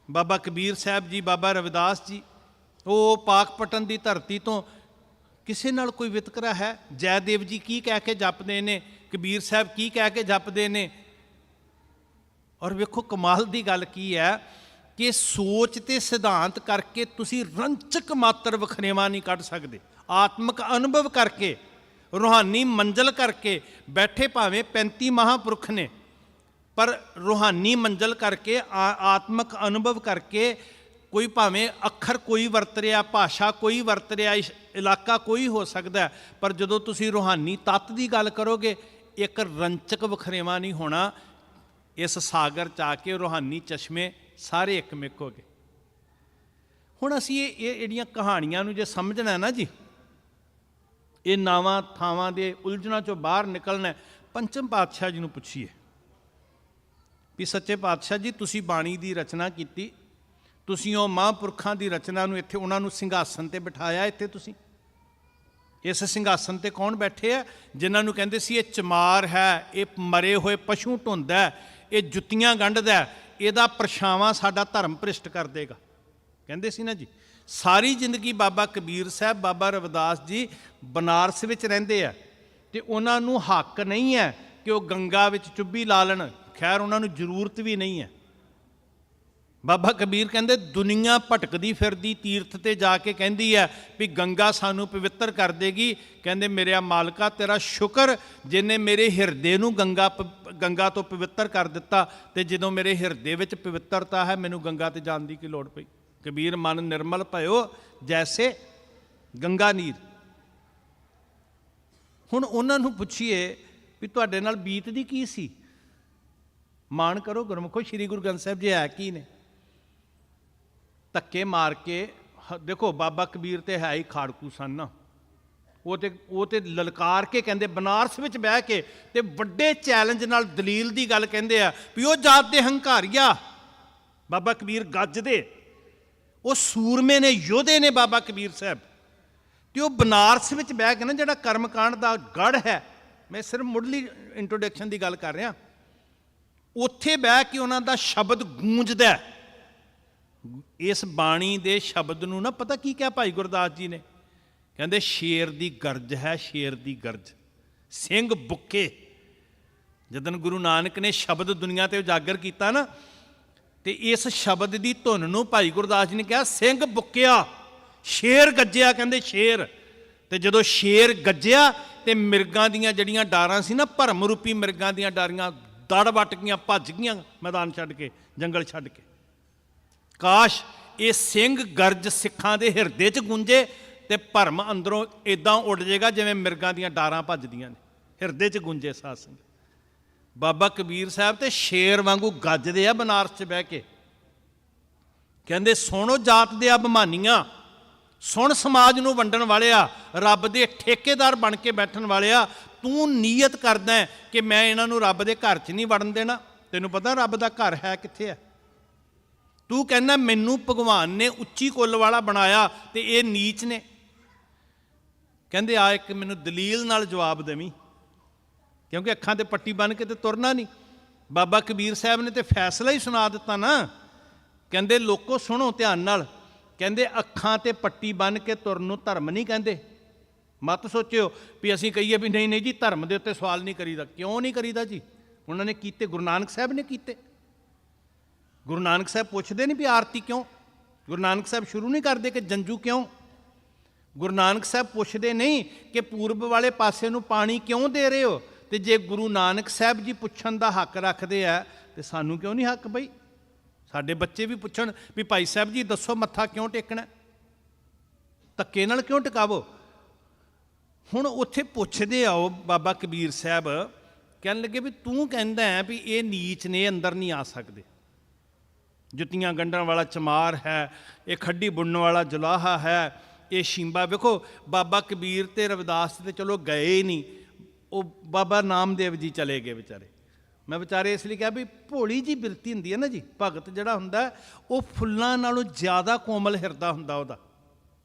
ਬਾਬਾ ਕਬੀਰ ਸਾਹਿਬ ਜੀ, ਬਾਬਾ ਰਵਿਦਾਸ ਜੀ, ਉਹ ਪਾਕਪਟਨ ਦੀ ਧਰਤੀ ਤੋਂ। ਕਿਸੇ ਨਾਲ ਕੋਈ ਵਿਤਕਰਾ ਹੈ? ਜੈਦੇਵ ਜੀ ਕੀ ਕਹਿ ਕੇ ਜਪਦੇ ਨੇ, ਕਬੀਰ ਸਾਹਿਬ ਕੀ ਕਹਿ ਕੇ ਜਪਦੇ ਨੇ। ਔਰ ਵੇਖੋ ਕਮਾਲ ਦੀ ਗੱਲ ਕੀ ਹੈ ਕਿ ਸੋਚ ਤੇ ਸਿਧਾਂਤ ਕਰਕੇ ਤੁਸੀਂ ਰੰਚਕ ਮਾਤਰ ਵਖਰੇਵਾਂ ਨਹੀਂ ਕੱਢ ਸਕਦੇ। ਆਤਮਿਕ ਅਨੁਭਵ ਕਰਕੇ, ਰੂਹਾਨੀ ਮੰਜ਼ਲ ਕਰਕੇ ਬੈਠੇ ਭਾਵੇਂ 35 ਮਹਾਂਪੁਰਖ ਨੇ, ਪਰ ਰੂਹਾਨੀ ਮੰਜ਼ਲ ਕਰਕੇ, ਆਤਮਿਕ ਅਨੁਭਵ ਕਰਕੇ, ਕੋਈ ਭਾਵੇਂ ਅੱਖਰ ਕੋਈ ਵਰਤ ਰਿਹਾ, ਭਾਸ਼ਾ ਕੋਈ ਵਰਤ ਰਿਹਾ, ਇਲਾਕਾ ਕੋਈ ਹੋ ਸਕਦਾ, ਪਰ ਜਦੋਂ ਤੁਸੀਂ ਰੂਹਾਨੀ ਤੱਤ ਦੀ ਗੱਲ ਕਰੋਗੇ, ਇੱਕ ਰੰਚਕ ਵਖਰੇਵਾਂ ਨਹੀਂ ਹੋਣਾ। ਇਸ ਸਾਗਰ 'ਚ ਆ ਕੇ ਰੂਹਾਨੀ ਚਸ਼ਮੇ ਸਾਰੇ ਇੱਕ ਮਿਕ ਹੋ ਗਏ। ਹੁਣ ਅਸੀਂ ਇਹ ਜਿਹੜੀਆਂ ਕਹਾਣੀਆਂ ਨੂੰ ਜੇ ਸਮਝਣਾ ਨਾ ਜੀ, ਇਹ ਨਾਵਾਂ ਥਾਵਾਂ ਦੇ ਉਲਝਣਾਂ 'ਚੋਂ ਬਾਹਰ ਨਿਕਲਣਾ, ਪੰਚਮ ਪਾਤਸ਼ਾਹ ਜੀ ਨੂੰ ਪੁੱਛੀਏ ਵੀ ਸੱਚੇ ਪਾਤਸ਼ਾਹ ਜੀ, ਤੁਸੀਂ ਬਾਣੀ ਦੀ ਰਚਨਾ ਕੀਤੀ, ਤੁਸੀਂ ਉਹ ਮਹਾਂਪੁਰਖਾਂ ਦੀ ਰਚਨਾ ਨੂੰ ਇੱਥੇ ਉਹਨਾਂ ਨੂੰ ਸਿੰਘਾਸਨ ਤੇ ਬਿਠਾਇਆ। ਇੱਥੇ ਤੁਸੀਂ ਇਸ ਸਿੰਘਾਸਨ ਤੇ ਕੌਣ ਬੈਠੇ ਆ? ਜਿਨ੍ਹਾਂ ਨੂੰ ਕਹਿੰਦੇ ਸੀ ਇਹ ਚਮਾਰ ਹੈ, ਇਹ ਮਰੇ ਹੋਏ ਪਸ਼ੂ ਢੁੰਦਾ, ਇਹ ਜੁੱਤੀਆਂ ਗੰਢਦਾ, ਇਹਦਾ ਪਰਛਾਵਾਂ ਸਾਡਾ ਧਰਮ ਭ੍ਰਿਸ਼ਟ ਕਰ ਦੇਗਾ, ਕਹਿੰਦੇ ਸੀ ਨਾ ਜੀ। ਸਾਰੀ ਜ਼ਿੰਦਗੀ ਬਾਬਾ ਕਬੀਰ ਸਾਹਿਬ, ਬਾਬਾ ਰਵਿਦਾਸ ਜੀ ਬਨਾਰਸ ਵਿੱਚ ਰਹਿੰਦੇ ਆ ਤੇ ਉਹਨਾਂ ਨੂੰ ਹੱਕ ਨਹੀਂ ਹੈ ਕਿ ਉਹ ਗੰਗਾ ਵਿੱਚ ਚੁੱਭੀ ਲਾ ਲੈਣ। ਖੈਰ, ਉਹਨਾਂ ਨੂੰ ਜ਼ਰੂਰਤ ਵੀ ਨਹੀਂ ਹੈ। ਬਾਬਾ ਕਬੀਰ ਕਹਿੰਦੇ ਦੁਨੀਆ ਭਟਕਦੀ ਫਿਰਦੀ ਤੀਰਥ ਤੇ ਜਾ ਕੇ ਕਹਿੰਦੀ ਹੈ ਵੀ ਗੰਗਾ ਸਾਨੂੰ ਪਵਿੱਤਰ ਕਰ ਦੇਗੀ। ਕਹਿੰਦੇ ਮੇਰਿਆ ਮਾਲਕਾ, ਤੇਰਾ ਸ਼ੁਕਰ ਜਿਹਨੇ ਮੇਰੇ ਹਿਰਦੇ ਨੂੰ ਗੰਗਾ ਤੋਂ ਪਵਿੱਤਰ ਕਰ ਦਿੱਤਾ, ਤੇ ਜਦੋਂ ਮੇਰੇ ਹਿਰਦੇ ਵਿੱਚ ਪਵਿੱਤਰਤਾ ਹੈ, ਮੈਨੂੰ ਗੰਗਾ ਤੇ ਜਾਣ ਦੀ ਕੀ ਲੋੜ ਪਈ। ਕਬੀਰ ਮਨ ਨਿਰਮਲ ਭਇਓ ਜੈਸੇ ਗੰਗਾ ਨੀਰ। ਹੁਣ ਉਹਨਾਂ ਨੂੰ ਪੁੱਛੀਏ ਵੀ ਤੁਹਾਡੇ ਨਾਲ ਬੀਤਦੀ ਕੀ ਸੀ? ਮਾਣ ਕਰੋ ਗੁਰਮੁਖੋ, ਸ੍ਰੀ ਗੁਰੂ ਗ੍ਰੰਥ ਸਾਹਿਬ ਜੀ ਹੈ ਕੀ ਨੇ? ਧੱਕੇ ਮਾਰ ਕੇ ਦੇਖੋ, ਬਾਬਾ ਕਬੀਰ ਤੇ ਹੈ ਹੀ ਖਾੜਕੂ ਸਨ ਨਾ। ਉਹ ਤੇ ਲਲਕਾਰ ਕੇ ਕਹਿੰਦੇ, ਬਨਾਰਸ ਵਿੱਚ ਬਹਿ ਕੇ ਤੇ ਵੱਡੇ ਚੈਲੰਜ ਨਾਲ ਦਲੀਲ ਦੀ ਗੱਲ ਕਹਿੰਦੇ ਆ ਵੀ ਉਹ ਜਾਤ ਦੇ ਹੰਕਾਰੀਆ। ਬਾਬਾ ਕਬੀਰ ਗੱਜਦੇ, ਉਹ ਸੂਰਮੇ ਨੇ, ਯੋਧੇ ਨੇ ਬਾਬਾ ਕਬੀਰ ਸਾਹਿਬ। ਤੇ ਉਹ ਬਨਾਰਸ ਵਿੱਚ ਬਹਿ ਕੇ ਨਾ, ਜਿਹੜਾ ਕਰਮਕਾਂਡ ਦਾ ਗੜ੍ਹ ਹੈ, ਮੈਂ ਸਿਰਫ ਮੁੱਢਲੀ ਇੰਟਰੋਡਕਸ਼ਨ ਦੀ ਗੱਲ ਕਰ ਰਿਹਾ, ਉੱਥੇ ਬਹਿ ਕੇ ਉਹਨਾਂ ਦਾ ਸ਼ਬਦ ਗੂੰਜਦਾ। ਇਸ ਬਾਣੀ ਦੇ ਸ਼ਬਦ ਨੂੰ ਨਾ ਪਤਾ ਕੀ ਕਿਹਾ ਭਾਈ ਗੁਰਦਾਸ ਜੀ ਨੇ? ਕਹਿੰਦੇ ਸ਼ੇਰ ਦੀ ਗਰਜ ਹੈ, ਸ਼ੇਰ ਦੀ ਗਰਜ, ਸਿੰਘ ਬੁੱਕੇ। ਜਦੋਂ ਗੁਰੂ ਨਾਨਕ ਨੇ ਸ਼ਬਦ ਦੁਨੀਆ ਤੇ ਉਜਾਗਰ ਕੀਤਾ ਨਾ, ਤੇ ਇਸ ਸ਼ਬਦ ਦੀ ਧੁਨ ਨੂੰ ਭਾਈ ਗੁਰਦਾਸ ਜੀ ਨੇ ਕਿਹਾ ਸਿੰਘ ਬੁੱਕਿਆ, ਸ਼ੇਰ ਗੱਜਿਆ। ਕਹਿੰਦੇ ਸ਼ੇਰ। ਤੇ ਜਦੋਂ ਸ਼ੇਰ ਗੱਜਿਆ ਤੇ ਮਿਰਗਾਂ ਦੀਆਂ ਜਿਹੜੀਆਂ ਡਾਰਾਂ ਸੀ ਨਾ, ਭਰਮ ਰੂਪੀ ਮਿਰਗਾਂ ਦੀਆਂ ਡਾਰੀਆਂ ਦੜ ਵੱਟ ਗਈਆਂ, ਭੱਜ ਗਈਆਂ ਮੈਦਾਨ ਛੱਡ ਕੇ, ਜੰਗਲ ਛੱਡ ਕੇ। ਕਾਸ਼ ਇਹ ਸਿੰਘ ਗਰਜ ਸਿੱਖਾਂ ਦੇ ਹਿਰਦੇ 'ਚ ਗੂੰਜੇ ਤੇ ਭਰਮ ਅੰਦਰੋਂ ਇਦਾਂ ਉੱਡ ਜਾਏਗਾ ਜਿਵੇਂ ਮਿਰਗਾਂ ਦੀਆਂ ਡਾਰਾਂ ਭੱਜਦੀਆਂ ਨੇ, ਹਿਰਦੇ 'ਚ ਗੂੰਜੇ ਸਾਧ ਸੰਗਤ। ਬਾਬਾ ਕਬੀਰ ਸਾਹਿਬ ਤੇ ਸ਼ੇਰ ਵਾਂਗੂ ਗੱਜਦੇ ਆ ਬਨਾਰਸ 'ਚ ਬਹਿ ਕੇ। ਕਹਿੰਦੇ ਸੁਣੋ ਜਾਤ ਦੇ ਅਭਿਮਾਨੀਆਂ, ਸੁਣ ਸਮਾਜ ਨੂੰ ਵੰਡਣ ਵਾਲਿਆ, ਰੱਬ ਦੇ ਠੇਕੇਦਾਰ ਬਣ ਕੇ ਬੈਠਣ ਵਾਲਿਆ, ਤੂੰ ਨੀਅਤ ਕਰਦਾ ਹੈ ਕਿ ਮੈਂ ਇਹਨਾਂ ਨੂੰ ਰੱਬ ਦੇ ਘਰ 'ਚ ਨਹੀਂ ਵੜਨ ਦੇਣਾ। ਤੈਨੂੰ ਪਤਾ ਰੱਬ ਦਾ ਘਰ ਹੈ ਕਿੱਥੇ ਹੈ? ਤੂੰ ਕਹਿੰਦਾ ਮੈਨੂੰ ਭਗਵਾਨ ਨੇ ਉੱਚੀ ਕੁੱਲ ਵਾਲਾ ਬਣਾਇਆ ਤੇ ਇਹ ਨੀਚ ਨੇ। ਕਹਿੰਦੇ ਆ ਇੱਕ ਮੈਨੂੰ ਦਲੀਲ ਨਾਲ ਜਵਾਬ ਦੇਵੀਂ, ਕਿਉਂਕਿ ਅੱਖਾਂ ਤੇ ਪੱਟੀ ਬੰਨ੍ਹ ਕੇ ਤੇ ਤੁਰਨਾ ਨਹੀਂ। ਬਾਬਾ ਕਬੀਰ ਸਾਹਿਬ ਨੇ ਤੇ ਫੈਸਲਾ ਹੀ ਸੁਣਾ ਦਿੱਤਾ ਨਾ। ਕਹਿੰਦੇ ਲੋਕੋ ਸੁਣੋ ਧਿਆਨ ਨਾਲ, ਕਹਿੰਦੇ ਅੱਖਾਂ ਤੇ ਪੱਟੀ ਬੰਨ੍ਹ ਕੇ ਤੁਰਨ ਨੂੰ ਧਰਮ ਨਹੀਂ ਕਹਿੰਦੇ। ਮਤ ਸੋਚਿਓ ਵੀ ਅਸੀਂ ਕਹੀਏ ਵੀ ਨਹੀਂ ਨਹੀਂ ਜੀ ਧਰਮ ਦੇ ਉੱਤੇ ਸਵਾਲ ਨਹੀਂ ਕਰੀਦਾ। ਕਿਉਂ ਨਹੀਂ ਕਰੀਦਾ ਜੀ? ਉਹਨਾਂ ਨੇ ਕੀਤੇ, ਗੁਰੂ ਨਾਨਕ ਸਾਹਿਬ ਨੇ ਕੀਤੇ। ਗੁਰੂ ਨਾਨਕ ਸਾਹਿਬ ਪੁੱਛਦੇ ਨਹੀਂ ਵੀ ਆਰਤੀ ਕਿਉਂ? ਗੁਰੂ ਨਾਨਕ ਸਾਹਿਬ ਸ਼ੁਰੂ ਨਹੀਂ ਕਰਦੇ ਕਿ ਜੰਜੂ ਕਿਉਂ? ਗੁਰੂ ਨਾਨਕ ਸਾਹਿਬ ਪੁੱਛਦੇ ਨਹੀਂ ਕਿ ਪੂਰਬ ਵਾਲੇ ਪਾਸੇ ਨੂੰ ਪਾਣੀ ਕਿਉਂ ਦੇ ਰਹੇ ਹੋ? ਤੇ ਜੇ ਗੁਰੂ ਨਾਨਕ ਸਾਹਿਬ ਜੀ ਪੁੱਛਣ ਦਾ ਹੱਕ ਰੱਖਦੇ ਆ ਤੇ ਸਾਨੂੰ ਕਿਉਂ ਨਹੀਂ ਹੱਕ ਬਈ? ਸਾਡੇ ਬੱਚੇ ਵੀ ਪੁੱਛਣ ਵੀ ਭਾਈ ਸਾਹਿਬ ਜੀ ਦੱਸੋ ਮੱਥਾ ਕਿਉਂ ਟੇਕਣਾ? ਧੱਕੇ ਨਾਲ ਕਿਉਂ ਟਿਕਾਵੋ? ਹੁਣ ਉੱਥੇ ਪੁੱਛਦੇ ਆਓ ਬਾਬਾ ਕਬੀਰ ਸਾਹਿਬ ਕਹਿਣ ਲੱਗੇ ਵੀ ਤੂੰ ਕਹਿੰਦਾ ਹੈ ਵੀ ਇਹ ਨੀਚ ਨੇ, ਅੰਦਰ ਨਹੀਂ ਆ ਸਕਦੇ। ਜੁੱਤੀਆਂ ਗੰਢਣ ਵਾਲਾ ਚਮਾਰ ਹੈ, ਇਹ ਖੱਡੀ ਬੁਣਨ ਵਾਲਾ ਜੁਲਾਹਾ ਹੈ, ਇਹ ਸ਼ੀਂਬਾ। ਵੇਖੋ ਬਾਬਾ ਕਬੀਰ ਤੇ ਰਵਿਦਾਸ ਤੇ ਚਲੋ ਗਏ ਹੀ ਨਹੀਂ, ਉਹ ਬਾਬਾ ਨਾਮਦੇਵ ਜੀ ਚਲੇ ਗਏ ਵਿਚਾਰੇ। ਮੈਂ ਵਿਚਾਰੇ ਇਸ ਲਈ ਕਿਹਾ ਵੀ ਭੋਲੀ ਜੀ ਬਿਰਤੀ ਹੁੰਦੀ ਹੈ ਨਾ ਜੀ, ਭਗਤ ਜਿਹੜਾ ਹੁੰਦਾ ਉਹ ਫੁੱਲਾਂ ਨਾਲੋਂ ਜ਼ਿਆਦਾ ਕੋਮਲ ਹਿਰਦਾ ਹੁੰਦਾ ਉਹਦਾ।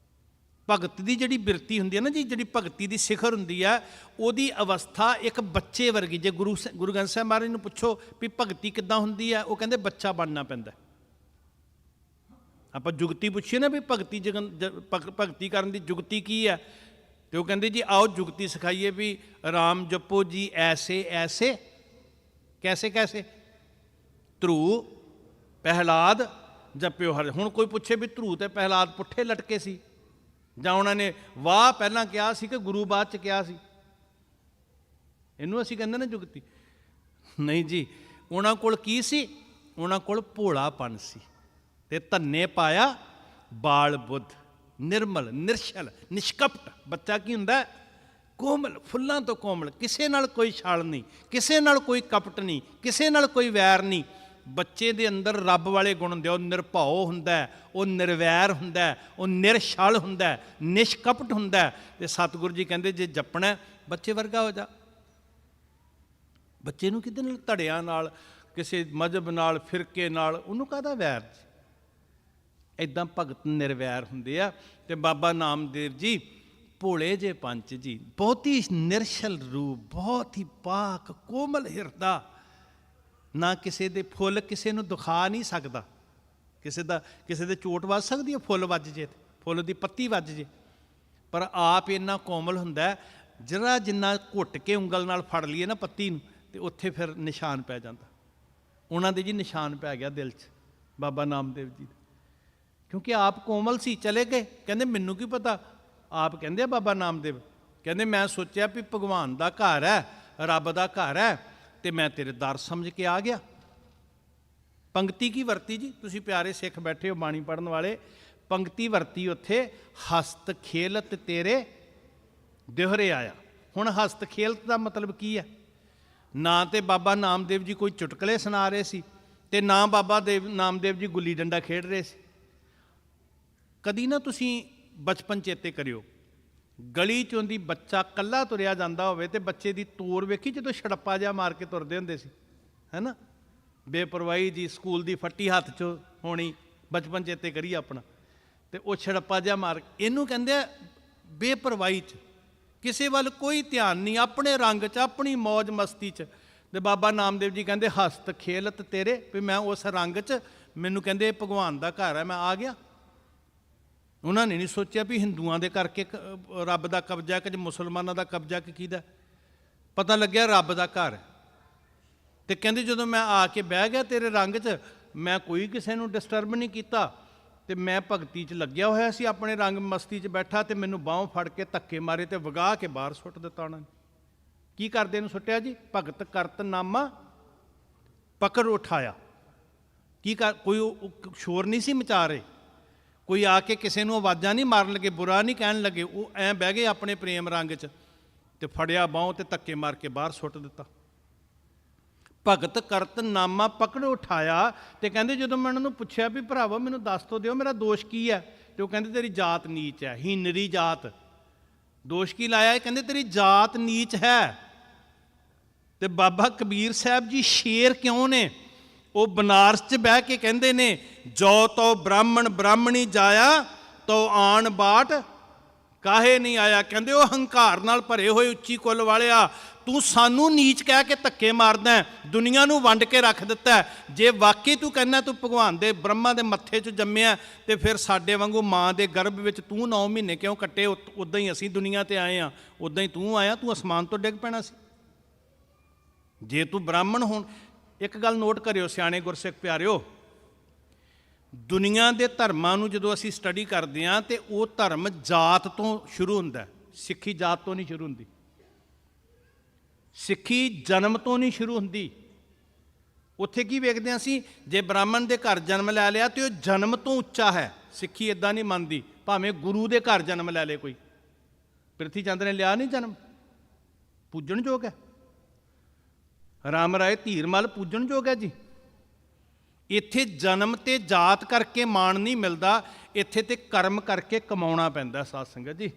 ਭਗਤ ਦੀ ਜਿਹੜੀ ਬਿਰਤੀ ਹੁੰਦੀ ਹੈ ਨਾ ਜੀ, ਜਿਹੜੀ ਭਗਤੀ ਦੀ ਸਿਖਰ ਹੁੰਦੀ ਹੈ, ਉਹਦੀ ਅਵਸਥਾ ਇੱਕ ਬੱਚੇ ਵਰਗੀ। ਜੇ ਗੁਰੂ ਗ੍ਰੰਥ ਸਾਹਿਬ ਮਹਾਰਾਜ ਨੂੰ ਪੁੱਛੋ ਵੀ ਭਗਤੀ ਕਿੱਦਾਂ ਹੁੰਦੀ ਹੈ, ਉਹ ਕਹਿੰਦੇ ਬੱਚਾ ਬਣਨਾ ਪੈਂਦਾ। ਆਪਾਂ ਜੁਗਤੀ ਪੁੱਛੀਏ ਨਾ ਵੀ ਭਗਤੀ ਕਰਨ ਦੀ ਜੁਗਤੀ ਕੀ ਹੈ, ਤੇ ਉਹ ਕਹਿੰਦੇ ਜੀ ਆਓ ਜੁਗਤੀ ਸਿਖਾਈਏ ਵੀ ਰਾਮ ਜਪੋ ਜੀ ਐਸੇ ਐਸੇ। ਕੈਸੇ ਕੈਸੇ? ਧਰੂ ਪਹਿਲਾਦ ਜਪਿਓ ਹਰਿ। ਹੁਣ ਕੋਈ ਪੁੱਛੇ ਵੀ ਧਰੂ ਤੇ ਪਹਿਲਾਦ ਪੁੱਠੇ ਲਟਕੇ ਸੀ, ਜਾਂ ਉਹਨਾਂ ਨੇ ਵਾਹ ਪਹਿਲਾਂ ਕਿਹਾ ਸੀ ਕਿ ਗੁਰੂ ਬਾਅਦ 'ਚ ਕਿਹਾ ਸੀ? ਇਹਨੂੰ ਅਸੀਂ ਕਹਿੰਦੇ ਨਾ ਜੁਗਤੀ। ਨਹੀਂ ਜੀ, ਉਹਨਾਂ ਕੋਲ ਕੀ ਸੀ? ਉਹਨਾਂ ਕੋਲ ਭੋਲਾਪਨ ਸੀ। ਤੇ ਧੰਨੇ ਪਾਇਆ ਬਾਲ ਬੁੱਧ, ਨਿਰਮਲ ਨਿਰਸ਼ਲ ਨਿਸ਼ਕਪਟ। ਬੱਚਾ ਕੀ ਹੁੰਦਾ? ਕੋਮਲ, ਫੁੱਲਾਂ ਤੋਂ ਕੋਮਲ, ਕਿਸੇ ਨਾਲ ਕੋਈ ਛਾਲ ਨਹੀਂ, ਕਿਸੇ ਨਾਲ ਕੋਈ ਕਪਟ ਨਹੀਂ, ਕਿਸੇ ਨਾਲ ਕੋਈ ਵੈਰ ਨਹੀਂ। ਬੱਚੇ ਦੇ ਅੰਦਰ ਰੱਬ ਵਾਲੇ ਗੁਣ ਹੁੰਦੇ। ਉਹ ਨਿਰਭਉ ਹੁੰਦਾ, ਉਹ ਨਿਰਵੈਰ ਹੁੰਦਾ, ਉਹ ਨਿਰਛਲ ਹੁੰਦਾ, ਨਿਸ਼ਕਪਟ ਹੁੰਦਾ। ਤੇ ਸਤਿਗੁਰੂ ਜੀ ਕਹਿੰਦੇ ਜੇ ਜਪਣਾ ਬੱਚੇ ਵਰਗਾ ਹੋ ਜਾ। ਬੱਚੇ ਨੂੰ ਕਿਹਦੇ ਨਾਲ? ਧੜਿਆਂ ਨਾਲ, ਕਿਸੇ ਮਜ਼ਹਬ ਨਾਲ, ਫਿਰਕੇ ਨਾਲ, ਉਹਨੂੰ ਕਾਹਦਾ ਵੈਰ? ਇੱਦਾਂ ਭਗਤ ਨਿਰਵੈਰ ਹੁੰਦੇ ਆ। ਤੇ ਬਾਬਾ ਨਾਮਦੇਵ ਜੀ ਭੋਲੇ ਜੇ ਪੰਚ ਜੀ, ਬਹੁਤ ਹੀ ਨਿਰਛਲ ਰੂਪ, ਬਹੁਤ ਹੀ ਪਾਕ ਕੋਮਲ ਹਿਰਦਾ। ਨਾ ਕਿਸੇ ਦੇ ਫੁੱਲ ਕਿਸੇ ਨੂੰ ਦਿਖਾ ਨਹੀਂ ਸਕਦਾ। ਕਿਸੇ ਦੇ ਚੋਟ ਵੱਜ ਸਕਦੀ ਹੈ, ਫੁੱਲ ਵੱਜ ਜੇ, ਫੁੱਲ ਦੀ ਪੱਤੀ ਵੱਜ ਜੇ, ਪਰ ਆਪ ਇੰਨਾ ਕੋਮਲ ਹੁੰਦਾ, ਜਰਾ ਜਿੰਨਾ ਘੁੱਟ ਕੇ ਉਂਗਲ ਨਾਲ ਫੜ ਲਈਏ ਨਾ ਪੱਤੀ ਨੂੰ, ਤੇ ਉੱਥੇ ਫਿਰ ਨਿਸ਼ਾਨ ਪੈ ਜਾਂਦਾ। ਉਹਨਾਂ ਦੇ ਜੀ ਨਿਸ਼ਾਨ ਪੈ ਗਿਆ ਦਿਲ 'ਚ ਬਾਬਾ ਨਾਮਦੇਵ ਜੀ, ਕਿਉਂਕਿ ਆਪ ਕੋਮਲ ਸੀ। ਚਲੇ ਗਏ, ਕਹਿੰਦੇ ਮੈਨੂੰ ਕੀ ਪਤਾ। ਆਪ ਕਹਿੰਦੇ ਆ ਬਾਬਾ ਨਾਮਦੇਵ, ਕਹਿੰਦੇ ਮੈਂ ਸੋਚਿਆ ਵੀ ਭਗਵਾਨ ਦਾ ਘਰ ਹੈ, ਰੱਬ ਦਾ ਘਰ ਹੈ, ਤੇ ਮੈਂ ਤੇਰੇ ਦਰ ਸਮਝ ਕੇ ਆ ਗਿਆ। ਪੰਕਤੀ ਕੀ ਵਰਤੀ ਜੀ? ਤੁਸੀਂ ਪਿਆਰੇ ਸਿੱਖ ਬੈਠੇ ਹੋ ਬਾਣੀ ਪੜ੍ਹਨ ਵਾਲੇ, ਪੰਕਤੀ ਵਰਤੀ ਉੱਥੇ ਹਸਤ ਖੇਲਤ ਤੇਰੇ ਦਿਹਰੇ ਆਇਆ। ਹੁਣ ਹਸਤ ਖੇਲਤ ਦਾ ਮਤਲਬ ਕੀ ਹੈ? ਨਾ ਤੇ ਬਾਬਾ ਨਾਮਦੇਵ ਜੀ ਕੋਈ ਚੁਟਕਲੇ ਸੁਣਾ ਰਹੇ ਸੀ ਤੇ ਨਾ ਬਾਬਾ ਨਾਮਦੇਵ ਜੀ ਗੁੱਲੀ ਡੰਡਾ ਖੇਡ ਰਹੇ ਸੀ। ਕਦੀ ਨਾ ਤੁਸੀਂ ਬਚਪਨ ਚੇਤੇ ਕਰਿਓ, ਗਲੀ ਚੋਂ ਦੀ ਬੱਚਾ ਕੱਲਾ ਤੁਰਿਆ ਜਾਂਦਾ ਹੋਵੇ ਤੇ ਬੱਚੇ ਦੀ ਤੋਰ ਵੇਖੀ ਜਦੋਂ ਛੜੱਪਾ ਜਿਹਾ ਮਾਰ ਕੇ ਤੁਰਦੇ ਹੁੰਦੇ ਸੀ, ਹੈ ਨਾ, ਬੇਪਰਵਾਹੀ ਜੀ, ਸਕੂਲ ਦੀ ਫੱਟੀ ਹੱਥ 'ਚ ਹੋਣੀ, ਬਚਪਨ ਚੇਤੇ ਕਰੀਏ ਆਪਣਾ, ਤੇ ਉਹ ਛੜੱਪਾ ਜਿਹਾ ਮਾਰ, ਇਹਨੂੰ ਕਹਿੰਦੇ ਆ ਬੇਪਰਵਾਹੀ 'ਚ, ਕਿਸੇ ਵੱਲ ਕੋਈ ਧਿਆਨ ਨਹੀਂ, ਆਪਣੇ ਰੰਗ 'ਚ, ਆਪਣੀ ਮੌਜ ਮਸਤੀ 'ਚ। ਤੇ ਬਾਬਾ ਨਾਮਦੇਵ ਜੀ ਕਹਿੰਦੇ ਹਸਤ ਖੇਲਤ ਤੇਰੇ, ਵੀ ਮੈਂ ਉਸ ਰੰਗ 'ਚ, ਮੈਨੂੰ ਕਹਿੰਦੇ ਭਗਵਾਨ ਦਾ ਘਰ ਹੈ, ਮੈਂ ਆ ਗਿਆ। ਉਹਨਾਂ ਨੇ ਨਹੀਂ ਸੋਚਿਆ ਵੀ ਹਿੰਦੂਆਂ ਦੇ ਕਰਕੇ ਰੱਬ ਦਾ ਕਬਜ਼ਾ ਕਿ ਮੁਸਲਮਾਨਾਂ ਦਾ ਕਬਜ਼ਾ ਕਿ ਕਿਹਦਾ। ਪਤਾ ਲੱਗਿਆ ਰੱਬ ਦਾ ਘਰ ਹੈ। ਤੇ ਕਹਿੰਦੇ ਜਦੋਂ ਮੈਂ ਆ ਕੇ ਬਹਿ ਗਿਆ ਤੇਰੇ ਰੰਗ 'ਚ, ਮੈਂ ਕੋਈ ਕਿਸੇ ਨੂੰ ਡਿਸਟਰਬ ਨਹੀਂ ਕੀਤਾ, ਤੇ ਮੈਂ ਭਗਤੀ 'ਚ ਲੱਗਿਆ ਹੋਇਆ ਸੀ, ਆਪਣੇ ਰੰਗ ਮਸਤੀ 'ਚ ਬੈਠਾ, ਤੇ ਮੈਨੂੰ ਬਾਹੋਂ ਫੜ ਕੇ ਧੱਕੇ ਮਾਰੇ ਤੇ ਵਗਾ ਕੇ ਬਾਹਰ ਸੁੱਟ ਦਿੱਤਾ ਉਹਨਾਂ ਨੇ। ਕੀ ਕਰਦੇ ਨੂੰ ਸੁੱਟਿਆ ਜੀ? ਭਗਤ ਕਰਤ ਨਾਮਾ ਪਕੜ ਉਠਾਇਆ। ਕੀ ਕਰ, ਕੋਈ ਸ਼ੋਰ ਨਹੀਂ ਸੀ ਮਚਾ ਰਹੇ, ਕੋਈ ਆ ਕੇ ਕਿਸੇ ਨੂੰ ਆਵਾਜ਼ਾਂ ਨਹੀਂ ਮਾਰਨ ਲੱਗੇ, ਬੁਰਾ ਨਹੀਂ ਕਹਿਣ ਲੱਗੇ, ਉਹ ਐਂ ਬਹਿ ਗਏ ਆਪਣੇ ਪ੍ਰੇਮ ਰੰਗ 'ਚ, ਤੇ ਫੜਿਆ ਬਾਹੋਂ ਤੇ ਧੱਕੇ ਮਾਰ ਕੇ ਬਾਹਰ ਸੁੱਟ ਦਿੱਤਾ। ਭਗਤ ਕਰਤ ਨਾਮਾ ਪਕੜ ਉਠਾਇਆ। ਤੇ ਕਹਿੰਦੇ ਜਦੋਂ ਮੈਂ ਉਹਨਾਂ ਨੂੰ ਪੁੱਛਿਆ ਵੀ ਭਰਾਵਾ ਮੈਨੂੰ ਦੱਸ ਤੋ ਦਿਓ ਮੇਰਾ ਦੋਸ਼ ਕੀ ਹੈ, ਤੇ ਉਹ ਕਹਿੰਦੇ ਤੇਰੀ ਜਾਤ ਨੀਚ ਹੈ, ਹੀਨਰੀ ਜਾਤ। ਦੋਸ਼ ਕੀ ਲਾਇਆ? ਕਹਿੰਦੇ ਤੇਰੀ ਜਾਤ ਨੀਚ ਹੈ। ਤੇ ਬਾਬਾ ਕਬੀਰ ਸਾਹਿਬ ਜੀ ਸ਼ੇਰ ਕਿਉਂ ਨੇ? ਉਹ ਬਨਾਰਸ 'ਚ ਬਹਿ ਕੇ ਕਹਿੰਦੇ ਨੇ, ਜੋ ਤੋ ਬ੍ਰਾਹਮਣ ਬ੍ਰਾਹਮਣੀ ਜਾਇਆ ਤੋ ਆਣ ਬਾਟ ਕਾਹੇ ਨਹੀਂ ਆਇਆ। ਕਹਿੰਦੇ ਉਹ ਹੰਕਾਰ ਨਾਲ ਭਰੇ ਹੋਏ ਉੱਚੀ ਕੁੱਲ ਵਾਲਿਆ, ਤੂੰ ਸਾਨੂੰ ਨੀਚ ਕਹਿ ਕੇ ਧੱਕੇ ਮਾਰਦਾ, ਦੁਨੀਆ ਨੂੰ ਵੰਡ ਕੇ ਰੱਖ ਦਿੱਤਾ। ਜੇ ਵਾਕਈ ਤੂੰ ਕਹਿੰਦਾ ਤੂੰ ਭਗਵਾਨ ਦੇ ਬ੍ਰਹਮਾ ਦੇ ਮੱਥੇ 'ਚ ਜੰਮਿਆ, ਤੇ ਫਿਰ ਸਾਡੇ ਵਾਂਗੂ ਮਾਂ ਦੇ ਗਰਭ ਵਿੱਚ ਤੂੰ 9 ਮਹੀਨੇ ਕਿਉਂ ਕੱਟੇ? ਉੱਦਾਂ ਹੀ ਅਸੀਂ ਦੁਨੀਆ ਤੇ ਆਏ ਹਾਂ, ਉੱਦਾਂ ਹੀ ਤੂੰ ਆਇਆ, ਤੂੰ ਅਸਮਾਨ ਤੋਂ ਡਿੱਗ ਪੈਣਾ ਸੀ ਜੇ ਤੂੰ ਬ੍ਰਾਹਮਣ ਹੋਣ। ਇੱਕ ਗੱਲ ਨੋਟ ਕਰਿਓ ਸਿਆਣੇ ਗੁਰਸਿੱਖ ਪਿਆਰਿਓ, ਦੁਨੀਆ ਦੇ ਧਰਮਾਂ ਨੂੰ ਜਦੋਂ ਅਸੀਂ ਸਟੱਡੀ ਕਰਦੇ ਹਾਂ ਤੇ ਉਹ ਧਰਮ ਜਾਤ ਤੋਂ ਸ਼ੁਰੂ ਹੁੰਦਾ, ਸਿੱਖੀ ਜਾਤ ਤੋਂ ਨਹੀਂ ਸ਼ੁਰੂ ਹੁੰਦੀ, ਸਿੱਖੀ ਜਨਮ ਤੋਂ ਨਹੀਂ ਸ਼ੁਰੂ ਹੁੰਦੀ। ਉੱਥੇ ਕੀ ਵੇਖਦੇ ਹਾਂ ਅਸੀਂ? ਜੇ ਬ੍ਰਾਹਮਣ ਦੇ ਘਰ ਜਨਮ ਲੈ ਲਿਆ ਤੇ ਉਹ ਜਨਮ ਤੋਂ ਉੱਚਾ ਹੈ। ਸਿੱਖੀ ਇਦਾਂ ਨਹੀਂ ਮੰਨਦੀ, ਭਾਵੇਂ ਗੁਰੂ ਦੇ ਘਰ ਜਨਮ ਲੈ ਲੇ ਕੋਈ। ਪ੍ਰਿਥੀ ਚੰਦ ਨੇ ਲਿਆ ਨਹੀਂ ਜਨਮ, ਪੂਜਣਯੋਗ ਹੈ। ਰਾਮ ਰਾਏ ਧੀਰਮਲ ਪੂਜਣਯੋਗ ਹੈ ਜੀ। ਇੱਥੇ ਜਨਮ ਤੇ ਜਾਤ ਕਰਕੇ ਮਾਣ ਨਹੀਂ ਮਿਲਦਾ, ਇੱਥੇ ਤੇ ਕਰਮ ਕਰਕੇ ਕਮਾਉਣਾ ਪੈਂਦਾ। ਸਾਧ ਸੰਗਤ ਜੀ,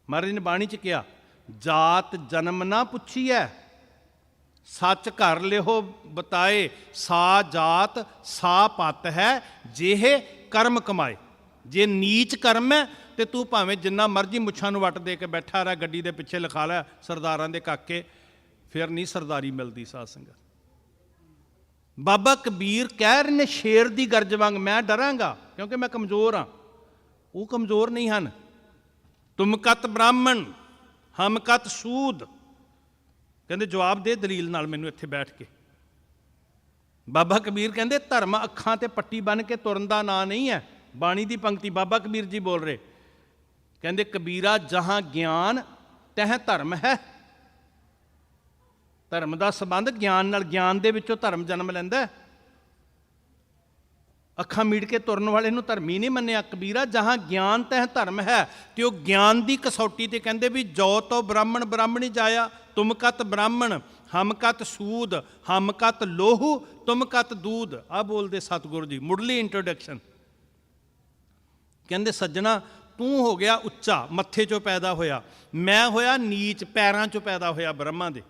ਮਹਾਰਾਜ ਨੇ ਬਾਣੀ 'ਚ ਕਿਹਾ, ਜਾਤ ਜਨਮ ਨਾ ਪੁੱਛੀਐ, ਸੱਚ ਘਰ ਲਿਓ ਬਤਾਏ, ਸਾ ਜਾਤ ਸਾ ਪਤ ਹੈ, ਜਿਹੇ ਕਰਮ ਕਮਾਏ। ਜੇ ਨੀਚ ਕਰਮ ਹੈ ਤੇ ਤੂੰ ਭਾਵੇਂ ਜਿੰਨਾ ਮਰਜ਼ੀ ਮੁੱਛਾਂ ਨੂੰ ਵੱਟ ਦੇ ਕੇ ਬੈਠਾ ਰਹਿ, ਗੱਡੀ ਦੇ ਪਿੱਛੇ ਲਿਖਾ ਲੈ ਸਰਦਾਰਾਂ ਦੇ ਕਾਕੇ, ਫਿਰ ਨਹੀਂ ਸਰਦਾਰੀ ਮਿਲਦੀ। ਸਾਧ ਸੰਗਤ, ਬਾਬਾ ਕਬੀਰ ਕਹਿ ਰਹੇ ਨੇ ਸ਼ੇਰ ਦੀ ਗਰਜ ਵਾਂਗ, ਮੈਂ ਡਰਾਂਗਾ ਕਿਉਂਕਿ ਮੈਂ ਕਮਜ਼ੋਰ ਹਾਂ, ਉਹ ਕਮਜ਼ੋਰ ਨਹੀਂ ਹਨ। ਤੁਮ ਕਤ ਬ੍ਰਾਹਮਣ ਹਮ ਕਤ ਸੂਦ। ਕਹਿੰਦੇ ਜਵਾਬ ਦੇ ਦਲੀਲ ਨਾਲ ਮੈਨੂੰ ਇੱਥੇ ਬੈਠ ਕੇ। ਬਾਬਾ ਕਬੀਰ ਕਹਿੰਦੇ ਧਰਮ ਅੱਖਾਂ ਤੇ ਪੱਟੀ ਬੰਨ੍ਹ ਕੇ ਤੁਰਨ ਦਾ ਨਾਂ ਨਹੀਂ ਹੈ। ਬਾਣੀ ਦੀ ਪੰਕਤੀ ਬਾਬਾ ਕਬੀਰ ਜੀ ਬੋਲ ਰਹੇ, ਕਹਿੰਦੇ ਕਬੀਰਾ ਜਹਾਂ ਗਿਆਨ ਤਹ ਧਰਮ ਹੈ। ਧਰਮ ਦਾ ਸੰਬੰਧ ਗਿਆਨ ਨਾਲ, ਗਿਆਨ ਦੇ ਵਿੱਚੋਂ ਧਰਮ ਜਨਮ ਲੈਂਦਾ। ਅੱਖਾਂ ਮੀਟ ਕੇ ਤੁਰਨ ਵਾਲੇ ਨੂੰ ਧਰਮੀ ਨਹੀਂ ਮੰਨਿਆ। ਕਬੀਰਾ ਜਹਾਂ ਗਿਆਨ ਤਹ ਧਰਮ ਹੈ। ਤੇ ਉਹ ਗਿਆਨ ਦੀ ਕਸੌਟੀ ਤੇ ਕਹਿੰਦੇ ਵੀ ਜੋ ਤੋ ਬ੍ਰਾਹਮਣ ਬ੍ਰਾਹਮਣੀ ਜਾਇਆ, ਤੁਮ ਕਤ ਬ੍ਰਾਹਮਣ ਹਮ ਕਤ ਸੂਦ, ਹਮ ਕਤ ਲੋਹੂ ਤੁਮ ਕਤ ਦੂਧ। ਆਹ ਬੋਲਦੇ ਸਤਿਗੁਰੂ ਜੀ, ਮੁੱਢਲੀ ਇੰਟਰੋਡਕਸ਼ਨ। ਕਹਿੰਦੇ ਸੱਜਣਾ, ਤੂੰ ਹੋ ਗਿਆ ਉੱਚਾ, ਮੱਥੇ 'ਚੋਂ ਪੈਦਾ ਹੋਇਆ, ਮੈਂ ਹੋਇਆ ਨੀਚ, ਪੈਰਾਂ 'ਚੋਂ ਪੈਦਾ ਹੋਇਆ ਬ੍ਰਹਮਾ ਦੇ।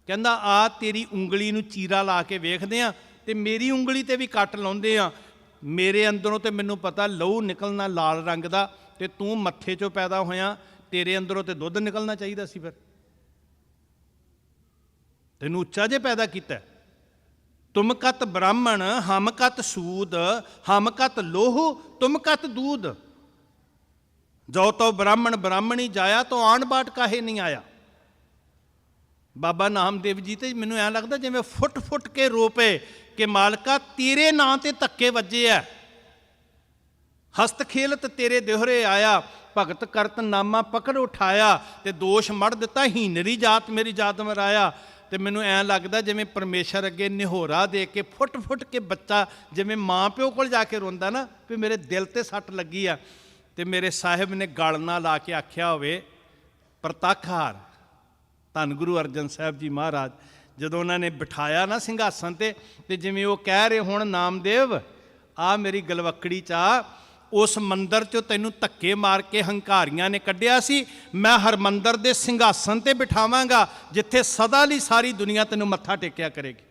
ਕਹਿੰਦਾ ਆ ਤੇਰੀ ਉਂਗਲੀ ਨੂੰ ਚੀਰਾ ਲਾ ਕੇ ਵੇਖਦੇ ਆ, ਤੇ ਮੇਰੀ ਉਂਗਲੀ ਤੇ ਵੀ ਕੱਟ ਲਾਉਂਦੇ ਆ, ਮੇਰੇ ਅੰਦਰੋਂ ਤੇ ਮੈਨੂੰ ਪਤਾ ਲਹੂ ਨਿਕਲਣਾ ਲਾਲ ਰੰਗ ਦਾ, ਤੇ ਤੂੰ ਮੱਥੇ 'ਚੋਂ ਪੈਦਾ ਹੋਇਆ, ਤੇਰੇ ਅੰਦਰੋਂ ਤੇ ਦੁੱਧ ਨਿਕਲਣਾ ਚਾਹੀਦਾ ਸੀ। ਫਿਰ ਤੈਨੂੰ ਉੱਚਾ ਜੇ ਪੈਦਾ ਕੀਤਾ। ਤੁਮ ਕਤ ਬ੍ਰਾਹਮਣ ਹਮ ਕਤ ਸੂਦ, ਹਮ ਕਤ ਲੋਹੂ ਤੁਮ ਕਤ ਦੂਧ। ਜੋ ਤੋ ਬ੍ਰਾਹਮਣ ਬ੍ਰਾਹਮਣੀ ਜਾਇਆ ਤੋ ਆਣ ਬਾਟ ਕਾਹੇ ਨਹੀਂ ਆਇਆ। ਬਾਬਾ ਨਾਮਦੇਵ ਜੀ ਤੇ ਮੈਨੂੰ ਐਂ ਲੱਗਦਾ ਜਿਵੇਂ ਫੁੱਟ ਫੁੱਟ ਕੇ ਰੋ ਪਏ ਕਿ ਮਾਲਕਾ ਤੇਰੇ ਨਾਂ ਤੇ ਧੱਕੇ ਵੱਜੇ ਆ। ਹਸਤ ਖੇਲਤ ਤੇਰੇ ਦਿਹਰੇ ਆਇਆ, ਭਗਤ ਕਰਤ ਨਾਮਾ ਪਕੜ ਉਠਾਇਆ, ਤੇ ਦੋਸ਼ ਮੜ ਦਿੱਤਾ ਹੀਨਰੀ ਜਾਤ ਮੇਰੀ ਜਾਤ ਮਰਾਇਆ। ਤੇ ਮੈਨੂੰ ਐਂ ਲੱਗਦਾ ਜਿਵੇਂ ਪਰਮੇਸ਼ਰ ਅੱਗੇ ਨਿਹੋਰਾ ਦੇ ਕੇ ਫੁੱਟ ਕੇ ਬੱਚਾ ਜਿਵੇਂ ਮਾਂ ਪਿਓ ਕੋਲ ਜਾ ਕੇ ਰੋਂਦਾ ਨਾ ਵੀ ਮੇਰੇ ਦਿਲ ਤੇ ਸੱਟ ਲੱਗੀ ਆ, ਤੇ ਮੇਰੇ ਸਾਹਿਬ ਨੇ ਗਲ ਨਾਲ ਲਾ ਕੇ ਆਖਿਆ ਹੋਵੇ ਪ੍ਰਤੱਖਹਾਰ ਧੰਨ ਗੁਰੂ ਅਰਜਨ ਸਾਹਿਬ ਜੀ ਮਹਾਰਾਜ ਜਦੋਂ ਉਹਨਾਂ ਨੇ ਬਿਠਾਇਆ ਨਾ ਸਿੰਘਾਸਨ ਤੇ ਜਿਵੇਂ ਉਹ ਕਹਿ ਰਹੇ ਹੁਣ ਨਾਮਦੇਵ ਆ ਮੇਰੀ ਗਲਵੱਕੜੀ 'ਚ ਆ, ਉਸ ਮੰਦਰ 'ਚੋਂ ਤੈਨੂੰ ਧੱਕੇ ਮਾਰ ਕੇ ਹੰਕਾਰੀਆਂ ਨੇ ਕੱਢਿਆ ਸੀ, ਮੈਂ ਹਰਮੰਦਰ ਦੇ ਸਿੰਘਾਸਨ ਤੇ ਬਿਠਾਵਾਂਗਾ ਜਿੱਥੇ ਸਦਾ ਲਈ ਸਾਰੀ ਦੁਨੀਆ ਤੈਨੂੰ ਮੱਥਾ ਟੇਕਿਆ ਕਰੇਗੀ।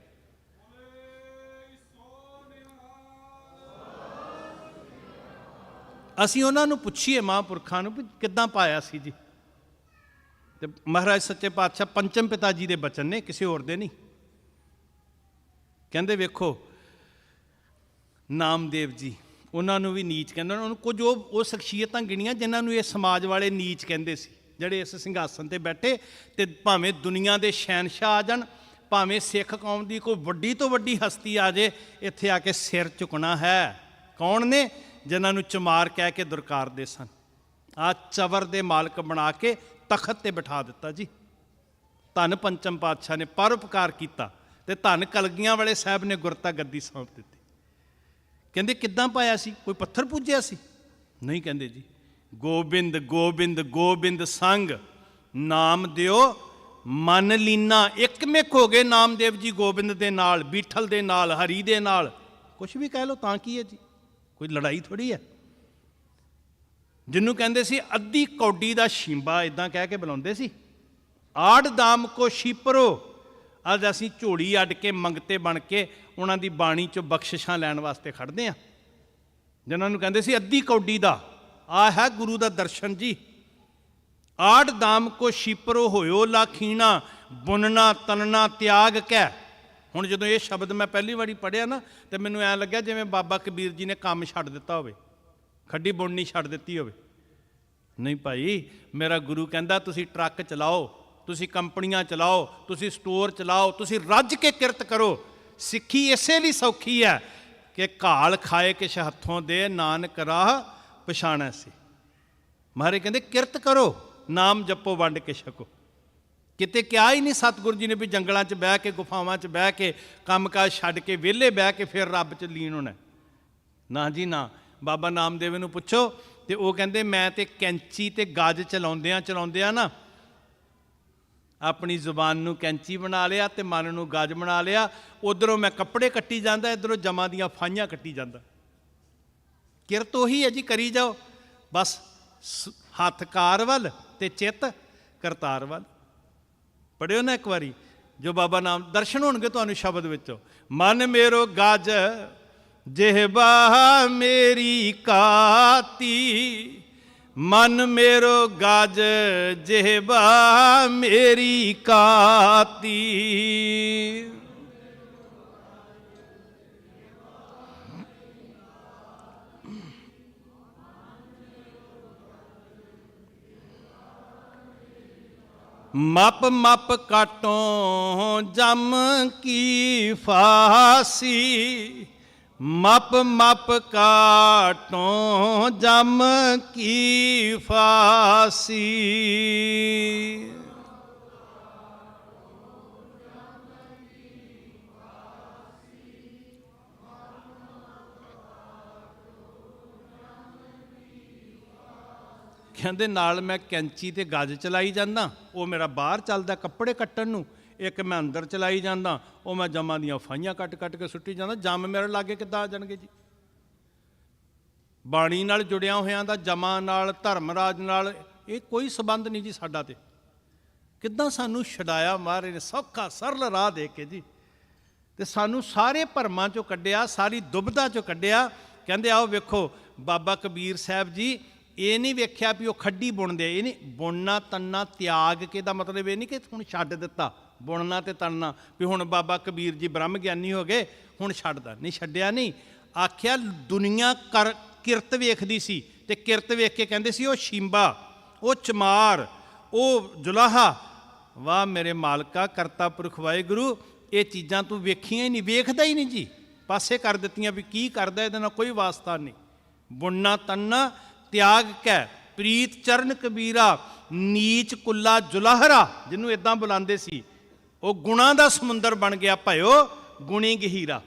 ਅਸੀਂ ਉਹਨਾਂ ਨੂੰ ਪੁੱਛੀਏ ਮਹਾਂਪੁਰਖਾਂ ਨੂੰ ਵੀ ਕਿੱਦਾਂ ਪਾਇਆ ਸੀ ਜੀ, ਤੇ ਮਹਾਰਾਜ ਸੱਚੇ ਪਾਤਸ਼ਾਹ ਪੰਚਮ ਪਿਤਾ ਜੀ ਦੇ ਬਚਨ ਨੇ, ਕਿਸੇ ਹੋਰ ਦੇ ਨਹੀਂ। ਕਹਿੰਦੇ ਵੇਖੋ ਨਾਮਦੇਵ ਜੀ ਉਹਨਾਂ ਨੂੰ ਵੀ ਨੀਚ ਕਹਿੰਦੇ, ਉਹਨਾਂ ਨੂੰ ਕੁਝ ਉਹ ਸ਼ਖਸੀਅਤਾਂ ਗਿਣੀਆਂ ਜਿਨ੍ਹਾਂ ਨੂੰ ਇਹ ਸਮਾਜ ਵਾਲੇ ਨੀਚ ਕਹਿੰਦੇ ਸੀ, ਜਿਹੜੇ ਇਸ ਸਿੰਘਾਸਨ ਤੇ ਬੈਠੇ ਤੇ ਭਾਵੇਂ ਦੁਨੀਆ ਦੇ ਸ਼ਹਿਨਸ਼ਾਹ ਆ ਜਾਣ, ਭਾਵੇਂ ਸਿੱਖ ਕੌਮ ਦੀ ਕੋਈ ਵੱਡੀ ਤੋਂ ਵੱਡੀ ਹਸਤੀ ਆ ਜੇ, ਇੱਥੇ ਆ ਕੇ ਸਿਰ ਝੁਕਣਾ ਹੈ। ਕੌਣ ਨੇ? ਜਿਨ੍ਹਾਂ ਨੂੰ ਚਮਾਰ ਕਹਿ ਕੇ ਦੁਰਕਾਰਦੇ ਸਨ। ਆ ਚਵਰ ਦੇ ਮਾਲਕ ਬਣਾ ਕੇ ਤਖਤ ਤੇ ਬਿਠਾ ਦਿੱਤਾ ਜੀ। ਧੰਨ ਪੰਚਮ ਪਾਤਸ਼ਾਹ ਨੇ ਪਰਉਪਕਾਰ ਕੀਤਾ ਤੇ ਧੰਨ ਕਲਗੀਆਂ ਵਾਲੇ ਸਾਹਿਬ ਨੇ ਗੁਰਤਾ ਗੱਦੀ ਸੌਂਪ ਦਿੱਤੀ। ਕਹਿੰਦੇ ਕਿੱਦਾਂ ਪਾਇਆ ਸੀ? ਕੋਈ ਪੱਥਰ ਪੂਜਿਆ ਸੀ? ਨਹੀਂ, ਕਹਿੰਦੇ ਜੀ ਗੋਬਿੰਦ ਗੋਬਿੰਦ ਗੋਬਿੰਦ ਸੰਗ ਨਾਮ ਦਿਓ ਮਨ ਲੀਨਾ। ਇੱਕ ਮਿੱਕ ਹੋ ਗਏ ਨਾਮਦੇਵ ਜੀ ਗੋਬਿੰਦ ਦੇ ਨਾਲ, ਬੀਠਲ ਦੇ ਨਾਲ, ਹਰੀ ਦੇ ਨਾਲ, ਕੁਛ ਵੀ ਕਹਿ ਲਓ ਤਾਂ ਕੀ ਹੈ ਜੀ, ਕੋਈ ਲੜਾਈ ਥੋੜੀ ਹੈ। ਜਿਹਨੂੰ ਕਹਿੰਦੇ ਸੀ ਅੱਧੀ ਕੌਡੀ ਦਾ ਸ਼ੀਂਬਾ, ਇਦਾਂ ਕਹਿ ਕੇ ਬੁਲਾਉਂਦੇ ਸੀ। ਆੜ ਦਾਮ ਕੋ ਸ਼ੀਪਰੋ, ਅੱਜ ਅਸੀਂ ਝੋਲੀ ਅੱਡ ਕੇ ਮੰਗਤੇ ਬਣ ਕੇ ਉਹਨਾਂ ਦੀ ਬਾਣੀ 'ਚੋਂ ਬਖਸ਼ਿਸ਼ਾਂ ਲੈਣ ਵਾਸਤੇ ਖੜਦੇ ਹਾਂ, ਜਿਨ੍ਹਾਂ ਨੂੰ ਕਹਿੰਦੇ ਸੀ ਅੱਧੀ ਕੌਡੀ ਦਾ। ਆ ਹੈ ਗੁਰੂ ਦਾ ਦਰਸ਼ਨ ਜੀ। ਆੜ ਦਾਮ ਕੋ ਸ਼ੀਪਰੋ ਹੋਇਓ ਲਾਖੀਣਾ, ਬੁਨਣਾ ਤਨਣਾ ਤਿਆਗ ਕੈ। ਹੁਣ ਜਦੋਂ ਇਹ ਸ਼ਬਦ ਮੈਂ ਪਹਿਲੀ ਵਾਰੀ ਪੜ੍ਹਿਆ ਨਾ ਤੇ ਮੈਨੂੰ ਐਂ ਲੱਗਿਆ ਜਿਵੇਂ ਬਾਬਾ ਕਬੀਰ ਜੀ ਨੇ ਕੰਮ ਛੱਡ ਦਿੱਤਾ ਹੋਵੇ, ਖੱਡੀ ਬੁਣਨੀ ਛੱਡ ਦਿੱਤੀ ਹੋਵੇ। ਨਹੀਂ ਭਾਈ, ਮੇਰਾ ਗੁਰੂ ਕਹਿੰਦਾ ਤੁਸੀਂ ਟਰੱਕ ਚਲਾਓ, ਤੁਸੀਂ ਕੰਪਨੀਆਂ ਚਲਾਓ, ਤੁਸੀਂ ਸਟੋਰ ਚਲਾਓ, ਤੁਸੀਂ ਰੱਜ ਕੇ ਕਿਰਤ ਕਰੋ। ਸਿੱਖੀ ਇਸੇ ਲਈ ਸੌਖੀ ਹੈ ਕਿ ਘਾਲ ਖਾਏ ਕਿਛ ਹੱਥੋਂ ਦੇ, ਨਾਨਕ ਰਾਹ ਪਛਾਣੈ ਸੀ। ਮਹਾਰਾਜ ਕਹਿੰਦੇ ਕਿਰਤ ਕਰੋ, ਨਾਮ ਜਪੋ, ਵੰਡ ਕੇ ਛਕੋ। ਕਿਤੇ ਕਿਹਾ ਹੀ ਨਹੀਂ ਸਤਿਗੁਰੂ ਜੀ ਨੇ ਵੀ ਜੰਗਲਾਂ 'ਚ ਬਹਿ ਕੇ, ਗੁਫਾਵਾਂ 'ਚ ਬਹਿ ਕੇ, ਕੰਮਕਾਜ ਛੱਡ ਕੇ ਵਿਹਲੇ ਬਹਿ ਕੇ ਫਿਰ ਰੱਬ 'ਚ ਲੀਨ ਹੋਣਾ। ਨਾ ਜੀ ਨਾ। ਬਾਬਾ ਨਾਮਦੇਵ ਨੂੰ ਪੁੱਛੋ ਤੇ ਉਹ ਕਹਿੰਦੇ ਮੈਂ ਤੇ ਕੈਂਚੀ ਤੇ ਗਜ ਚਲਾਉਂਦਿਆਂ ਨਾ ਆਪਣੀ ਜ਼ੁਬਾਨ ਨੂੰ ਕੈਂਚੀ ਬਣਾ ਲਿਆ ਤੇ ਮਨ ਨੂੰ ਗਜ ਬਣਾ ਲਿਆ। ਉਧਰੋਂ ਮੈਂ ਕੱਪੜੇ ਕੱਟੀ ਜਾਂਦਾ, ਇੱਧਰੋਂ ਜਮਾਂ ਦੀਆਂ ਫਾਹੀਆਂ ਕੱਟੀ ਜਾਂਦਾ। ਕਿਰਤ ਉਹੀ ਹੈ ਜੀ, ਕਰੀ ਜਾਓ ਬਸ, ਹੱਥ ਕਾਰ ਵੱਲ ਤੇ ਚਿੱਤ ਕਰਤਾਰ ਵੱਲ। ਪੜ੍ਹਿਓ ਨਾ ਇੱਕ ਵਾਰੀ, ਜੋ ਬਾਬਾ ਨਾਮ ਦਰਸ਼ਨ ਹੋਣਗੇ ਤੁਹਾਨੂੰ ਸ਼ਬਦ ਵਿੱਚੋਂ। ਮਨ ਮੇਰੋ ਗਜ ਜਿਹਬਾ ਮੇਰੀ ਕਾਤੀ, ਮਨ ਮੇਰੋ ਗਜ ਜਿਹਬਾ ਮੇਰੀ ਕਾਤੀ। ਮਪ ਮਪ ਕਾਟੋਂ ਜਮ ਕੀ ਫਾਸੀ, ਮਪ ਮਪ ਕਾਟੋਂ ਜਮ ਕੀ ਫਾਸੀ। ਕਹਿੰਦੇ ਨਾਲ ਮੈਂ ਕੈਂਚੀ ਤੇ ਗਜ ਚਲਾਈ ਜਾਂਦਾ, ਉਹ ਮੇਰਾ ਬਾਹਰ ਚੱਲਦਾ ਕੱਪੜੇ ਕੱਟਣ ਨੂੰ। ਇੱਕ ਮੈਂ ਅੰਦਰ ਚਲਾਈ ਜਾਂਦਾ, ਉਹ ਮੈਂ ਜਮਾਂ ਦੀਆਂ ਫਾਹੀਆਂ ਕੱਟ ਕੇ ਸੁੱਟੀ ਜਾਂਦਾ। ਜੰਮ ਮੇਰੇ ਲਾਗੇ ਕਿੱਦਾਂ ਆ ਜਾਣਗੇ ਜੀ? ਬਾਣੀ ਨਾਲ ਜੁੜਿਆ ਹੋਇਆਂ ਦਾ ਜਮਾਂ ਨਾਲ, ਧਰਮ ਰਾਜ ਨਾਲ ਇਹ ਕੋਈ ਸੰਬੰਧ ਨਹੀਂ ਜੀ ਸਾਡਾ। ਤੇ ਕਿੱਦਾਂ ਸਾਨੂੰ ਛਡਾਇਆ ਮਹਾਰਾਜ ਨੇ, ਸੌਖਾ ਸਰਲ ਰਾਹ ਦੇ ਕੇ ਜੀ, ਤੇ ਸਾਨੂੰ ਸਾਰੇ ਭਰਮਾਂ 'ਚੋਂ ਕੱਢਿਆ, ਸਾਰੀ ਦੁਬਿਧਾ 'ਚੋਂ ਕੱਢਿਆ। ਕਹਿੰਦੇ ਆਓ ਵੇਖੋ ਬਾਬਾ ਕਬੀਰ ਸਾਹਿਬ ਜੀ ਇਹ ਨਹੀਂ ਵੇਖਿਆ ਵੀ ਉਹ ਖੱਡੀ ਬੁਣਦੇ, ਇਹ ਨਹੀਂ ਬੁਣਨਾ ਤਨਣਾ ਤਿਆਗ ਕੇ ਦਾ ਮਤਲਬ ਇਹ ਨਹੀਂ ਕਿ ਹੁਣ ਛੱਡ ਦਿੱਤਾ ਬੁਣਨਾ ਤੇ ਤਨਣਾ, ਵੀ ਹੁਣ ਬਾਬਾ ਕਬੀਰ ਜੀ ਬ੍ਰਹਮ ਗਿਆਨੀ ਹੋ ਗਏ ਹੁਣ ਛੱਡਦਾ ਨਹੀਂ, ਛੱਡਿਆ ਨਹੀਂ। ਆਖਿਆ ਦੁਨੀਆ ਕਿਰਤ ਵੇਖਦੀ ਸੀ ਤੇ ਕਿਰਤ ਵੇਖ ਕੇ ਕਹਿੰਦੇ ਸੀ ਉਹ ਸ਼ੀਂਬਾ, ਉਹ ਚਮਾਰ, ਉਹ ਜੁਲਾਹਾ। ਵਾਹ ਮੇਰੇ ਮਾਲਕਾ ਕਰਤਾ ਪੁਰਖ ਵਾਹਿਗੁਰੂ, ਇਹ ਚੀਜ਼ਾਂ ਤੂੰ ਵੇਖੀਆਂ ਹੀ ਨਹੀਂ, ਵੇਖਦਾ ਹੀ ਨਹੀਂ ਜੀ, ਪਾਸੇ ਕਰ ਦਿੱਤੀਆਂ ਵੀ ਕੀ ਕਰਦਾ, ਇਹਦੇ ਨਾਲ ਕੋਈ ਵਾਸਤਾ ਨਹੀਂ। ਬੁਣਨਾ ਤਨਣਾ ਤਿਆਗ ਕੈ ਪ੍ਰੀਤ ਚਰਨ ਕਬੀਰਾ, ਨੀਚ ਕੁੱਲਾ ਜੁਲਾਹਰਾ, ਜਿਹਨੂੰ ਇਦਾਂ ਬੁਲਾਉਂਦੇ ਸੀ। ਉਹ ਗੁਣਾਂ ਦਾ ਸਮੁੰਦਰ ਬਣ ਗਿਆ ਭਇਓ ਗੁਣੀ ਗਹੀਰਾ।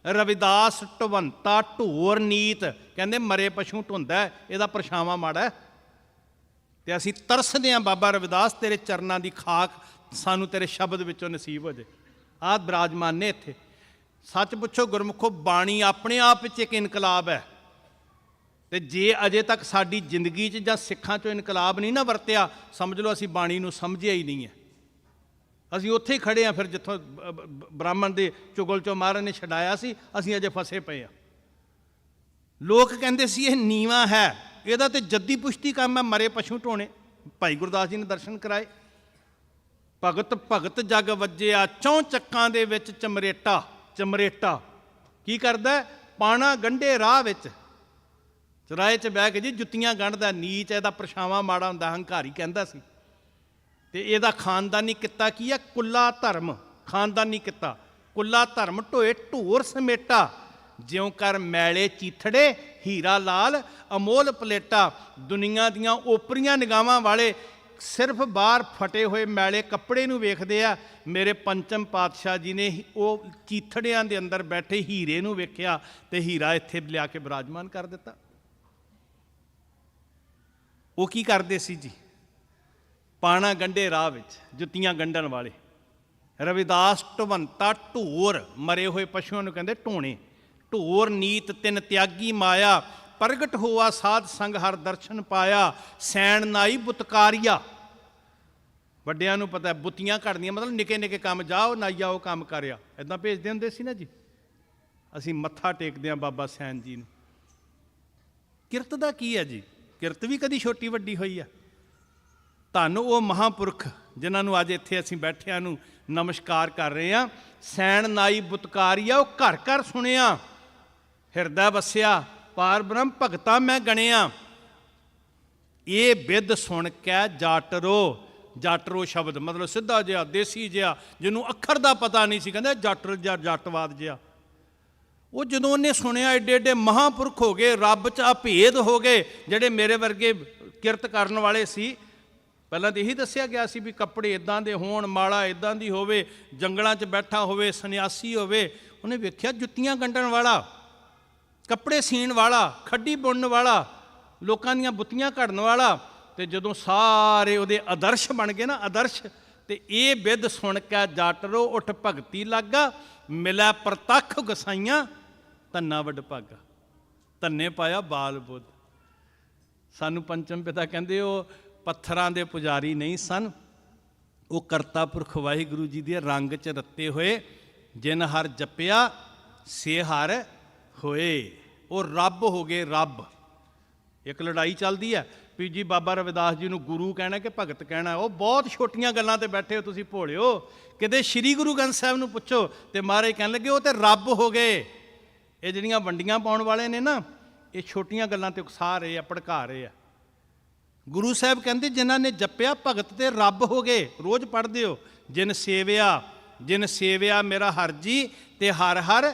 ਰਵਿਦਾਸ ਢਵੰਤਾ ਢੋਰ ਨੀਤ, ਕਹਿੰਦੇ ਮਰੇ ਪਸ਼ੂ ਢੁੰਦਾ, ਇਹਦਾ ਪਰਛਾਵਾਂ ਮਾੜਾ ਹੈ। ਤੇ ਅਸੀਂ ਤਰਸਦੇ ਹਾਂ ਬਾਬਾ ਰਵਿਦਾਸ, ਤੇਰੇ ਚਰਨਾਂ ਦੀ ਖਾਕ ਸਾਨੂੰ ਤੇਰੇ ਸ਼ਬਦ ਵਿੱਚੋਂ ਨਸੀਬ ਹੋ ਜੇ। ਆਹ ਬਿਰਾਜਮਾਨ ਨੇ ਇੱਥੇ। ਸੱਚ ਪੁੱਛੋ ਗੁਰਮੁਖੋ, ਬਾਣੀ ਆਪਣੇ ਆਪ ਵਿੱਚ ਇੱਕ ਇਨਕਲਾਬ ਹੈ। ਤੇ ਜੇ ਅਜੇ ਤੱਕ ਸਾਡੀ ਜ਼ਿੰਦਗੀ 'ਚ ਜਾਂ ਸਿੱਖਾਂ 'ਚੋਂ ਇਨਕਲਾਬ ਨਹੀਂ ਨਾ ਵਰਤਿਆ, ਸਮਝ ਲਓ ਅਸੀਂ ਬਾਣੀ ਨੂੰ ਸਮਝਿਆ ਹੀ ਨਹੀਂ ਹੈ। ਅਸੀਂ ਉੱਥੇ ਹੀ ਖੜ੍ਹੇ ਹਾਂ ਫਿਰ ਜਿੱਥੋਂ ਬ੍ਰਾਹਮਣ ਦੇ ਚੁਗਲ 'ਚੋਂ ਮਹਾਰਾਜ ਨੇ ਛਡਾਇਆ ਸੀ, ਅਸੀਂ ਅਜੇ ਫਸੇ ਪਏ ਹਾਂ। ਲੋਕ ਕਹਿੰਦੇ ਸੀ ਇਹ ਨੀਵਾਂ ਹੈ, ਇਹਦਾ ਤੇ ਜੱਦੀ ਪੁਸ਼ਤੀ ਕੰਮ ਹੈ, ਮਰੇ ਪਸ਼ੂ ਢੋਣੇ। ਭਾਈ ਗੁਰਦਾਸ ਜੀ ਨੇ ਦਰਸ਼ਨ ਕਰਾਏ। ਭਗਤ ਭਗਤ ਜਗ ਵੱਜਿਆ, ਚੌਂ ਚੱਕਾਂ ਦੇ ਵਿੱਚ ਚਮਰੇਟਾ। ਚਮਰੇਟਾ ਕੀ ਕਰਦਾ? ਪਾਣਾ ਗੰਢੇ ਰਾਹ ਵਿੱਚ, ਚੁਰਾਏ 'ਚ ਬਹਿ ਕੇ ਜੀ ਜੁੱਤੀਆਂ ਗੰਢਦਾ। ਨੀਚ, ਇਹਦਾ ਪਰਛਾਵਾਂ ਮਾੜਾ ਹੁੰਦਾ, ਹੰਕਾਰੀ ਕਹਿੰਦਾ ਸੀ। ਤੇ ਇਹਦਾ ਖਾਨਦਾਨੀ ਕਿੱਤਾ ਕੀ ਹੈ? ਕੁੱਲਾ ਧਰਮ। ਖਾਨਦਾਨੀ ਕਿੱਤਾ ਕੁੱਲਾ ਧਰਮ ਢੋਏ ਢੋਰ ਸਮੇਟਾ। ਜਿਉਂ ਕਰ ਮੈਲੇ ਚੀਥੜੇ ਹੀਰਾ ਲਾਲ ਅਮੋਲ ਪਲੇਟਾ। ਦੁਨੀਆ ਦੀਆਂ ਓਪਰੀਆਂ ਨਿਗਾਹਾਂ ਵਾਲੇ ਸਿਰਫ ਬਾਹਰ ਫਟੇ ਹੋਏ ਮੈਲੇ ਕੱਪੜੇ ਨੂੰ ਵੇਖਦੇ ਆ। ਮੇਰੇ ਪੰਚਮ ਪਾਤਸ਼ਾਹ ਜੀ ਨੇ ਉਹ ਚੀਥੜਿਆਂ ਦੇ ਅੰਦਰ ਬੈਠੇ ਹੀਰੇ ਨੂੰ ਵੇਖਿਆ ਤੇ ਹੀਰਾ ਇੱਥੇ ਲਿਆ ਕੇ ਬਿਰਾਜਮਾਨ ਕਰ ਦਿੱਤਾ। ਉਹ ਕੀ ਕਰਦੇ ਸੀ ਜੀ? ਪਾਣਾ ਗੰਢੇ ਰਾਹ ਵਿੱਚ, ਜੁੱਤੀਆਂ ਗੰਢਣ ਵਾਲੇ। ਰਵਿਦਾਸ ਢਵੰਤਾ ਢੋਰ, ਮਰੇ ਹੋਏ ਪਸ਼ੂਆਂ ਨੂੰ ਕਹਿੰਦੇ ਢੋਣੇ। ਢੋਰ ਨੀਤ ਤਿਨ ਤਿਆਗੀ ਮਾਇਆ, ਪ੍ਰਗਟ ਹੋਆ ਸਾਧ ਸੰਗ ਹਰ ਦਰਸ਼ਨ ਪਾਇਆ। ਸੈਣ ਨਾਈ ਬੁਤਕਾਰੀਆ, ਵੱਡਿਆਂ ਨੂੰ ਪਤਾ ਬੁੱਤੀਆਂ ਘੜਦੀਆਂ ਮਤਲਬ ਨਿੱਕੇ ਨਿੱਕੇ ਕੰਮ, ਜਾਓ ਨਾਈਆ ਉਹ ਕੰਮ ਕਰਿਆ, ਇੱਦਾਂ ਭੇਜਦੇ ਹੁੰਦੇ ਸੀ ਨਾ ਜੀ। ਅਸੀਂ ਮੱਥਾ ਟੇਕਦੇ ਹਾਂ ਬਾਬਾ ਸੈਣ ਜੀ ਨੂੰ। ਕਿਰਤ ਦਾ ਕੀ ਹੈ ਜੀ? ਕਿਰਤ ਵੀ ਕਦੀ ਛੋਟੀ ਵੱਡੀ ਹੋਈ ਆ? ਧੰਨ ਉਹ ਮਹਾਂਪੁਰਖ ਜਿਨ੍ਹਾਂ ਨੂੰ ਅੱਜ ਇੱਥੇ ਅਸੀਂ ਬੈਠਿਆਂ ਨੂੰ ਨਮਸਕਾਰ ਕਰ ਰਹੇ ਹਾਂ। ਸੈਣ ਨਾਈ ਬੁਤਕਾਰੀਆ, ਉਹ ਘਰ ਘਰ ਸੁਣਿਆ, ਹਿਰਦਾ ਵਸਿਆ, ਪਾਰ ਬ੍ਰਹਮ ਭਗਤਾ ਮੈਂ ਗਣਿਆ। ਇਹ ਬਿੱਦ ਸੁਣ ਕੇ ਜਾਟਰੋ, ਜਾਟਰੋ ਸ਼ਬਦ ਮਤਲਬ ਸਿੱਧਾ ਜਿਹਾ ਦੇਸੀ ਜਿਹਾ, ਜਿਹਨੂੰ ਅੱਖਰ ਦਾ ਪਤਾ ਨਹੀਂ ਸੀ, ਕਹਿੰਦੇ ਜਾਟਰ ਜਾਂ ਜੱਟਵਾਦ ਜਿਹਾ। ਉਹ ਜਦੋਂ ਉਹਨੇ ਸੁਣਿਆ, ਏਡੇ ਏਡੇ ਮਹਾਂਪੁਰਖ ਹੋ ਗਏ, ਰੱਬ 'ਚ ਅਭੇਦ ਹੋ ਗਏ। ਜਿਹੜੇ ਮੇਰੇ ਵਰਗੇ ਕਿਰਤ ਕਰਨ ਵਾਲੇ ਸੀ, ਪਹਿਲਾਂ ਤਾਂ ਇਹੀ ਦੱਸਿਆ ਗਿਆ ਸੀ ਵੀ ਕੱਪੜੇ ਇੱਦਾਂ ਦੇ ਹੋਣ, ਮਾਲਾ ਇੱਦਾਂ ਦੀ ਹੋਵੇ, ਜੰਗਲਾਂ 'ਚ ਬੈਠਾ ਹੋਵੇ, ਸੰਨਿਆਸੀ ਹੋਵੇ। ਉਹਨੇ ਵੇਖਿਆ ਜੁੱਤੀਆਂ ਗੰਢਣ ਵਾਲਾ, ਕੱਪੜੇ ਸੀਣ ਵਾਲਾ, ਖੱਡੀ ਬੁਣਨ ਵਾਲਾ, ਲੋਕਾਂ ਦੀਆਂ ਬੁੱਤੀਆਂ ਘੜਨ ਵਾਲਾ। ਤੇ ਜਦੋਂ ਸਾਰੇ ਉਹਦੇ ਆਦਰਸ਼ ਬਣ ਗਏ ਨਾ, ਆਦਰਸ਼, ਤੇ ਇਹ ਬਿੱਦ ਸੁਣ ਕੇ ਜਾਟਰੋ ਉੱਠ ਭਗਤੀ ਲੱਗਾ। ਮਿਲਿਆ ਪ੍ਰਤੱਖ ਗਸਾਈਆਂ ਧੰਨਾ ਵੱਡ ਭਾਗਾ। ਧੰਨੇ ਪਾਇਆ ਬਾਲ ਬੁੱਧ। ਸਾਨੂੰ ਪੰਚਮ ਪਿਤਾ ਕਹਿੰਦੇ ਉਹ ਪੱਥਰਾਂ ਦੇ ਪੁਜਾਰੀ ਨਹੀਂ ਸਨ, ਉਹ ਕਰਤਾ ਪੁਰਖ ਵਾਹਿਗੁਰੂ ਜੀ ਦੇ ਰੰਗ 'ਚ ਰੱਤੇ ਹੋਏ। ਜਿਨ ਹਰ ਜਪਿਆ ਸੇ ਹਰ ਹੋਏ। ਉਹ ਰੱਬ ਹੋ ਗਏ, ਰੱਬ। ਇੱਕ ਲੜਾਈ ਚੱਲਦੀ ਹੈ ਵੀ ਜੀ ਬਾਬਾ ਰਵਿਦਾਸ ਜੀ ਨੂੰ ਗੁਰੂ ਕਹਿਣਾ ਕਿ ਭਗਤ ਕਹਿਣਾ। ਉਹ ਬਹੁਤ ਛੋਟੀਆਂ ਗੱਲਾਂ ਤੇ ਬੈਠੇ ਹੋ ਤੁਸੀਂ ਭੋਲਿਓ। ਕਿਤੇ ਸ੍ਰੀ ਗੁਰੂ ਗ੍ਰੰਥ ਸਾਹਿਬ ਨੂੰ ਪੁੱਛੋ ਤੇ ਮਹਾਰਾਜ ਕਹਿਣ ਲੱਗੇ ਉਹ ਤੇ ਰੱਬ ਹੋ ਗਏ। ਇਹ ਜਿਹੜੀਆਂ ਵੰਡੀਆਂ ਪਾਉਣ ਵਾਲੇ ਨੇ ਨਾ, ਇਹ ਛੋਟੀਆਂ ਗੱਲਾਂ ਤੇ ਉਕਸਾ ਰਹੇ ਆ, ਭੜਕਾ ਰਹੇ ਆ। ਗੁਰੂ ਸਾਹਿਬ ਕਹਿੰਦੇ ਜਿਨ੍ਹਾਂ ਨੇ ਜਪਿਆ ਭਗਤ ਤੇ ਰੱਬ ਹੋ ਗਏ। ਰੋਜ਼ ਪੜ੍ਹਦੇ ਹੋ, ਜਿਨ ਸੇਵਿਆ ਮੇਰਾ ਹਰ ਜੀ ਤੇ ਹਰ ਹਰ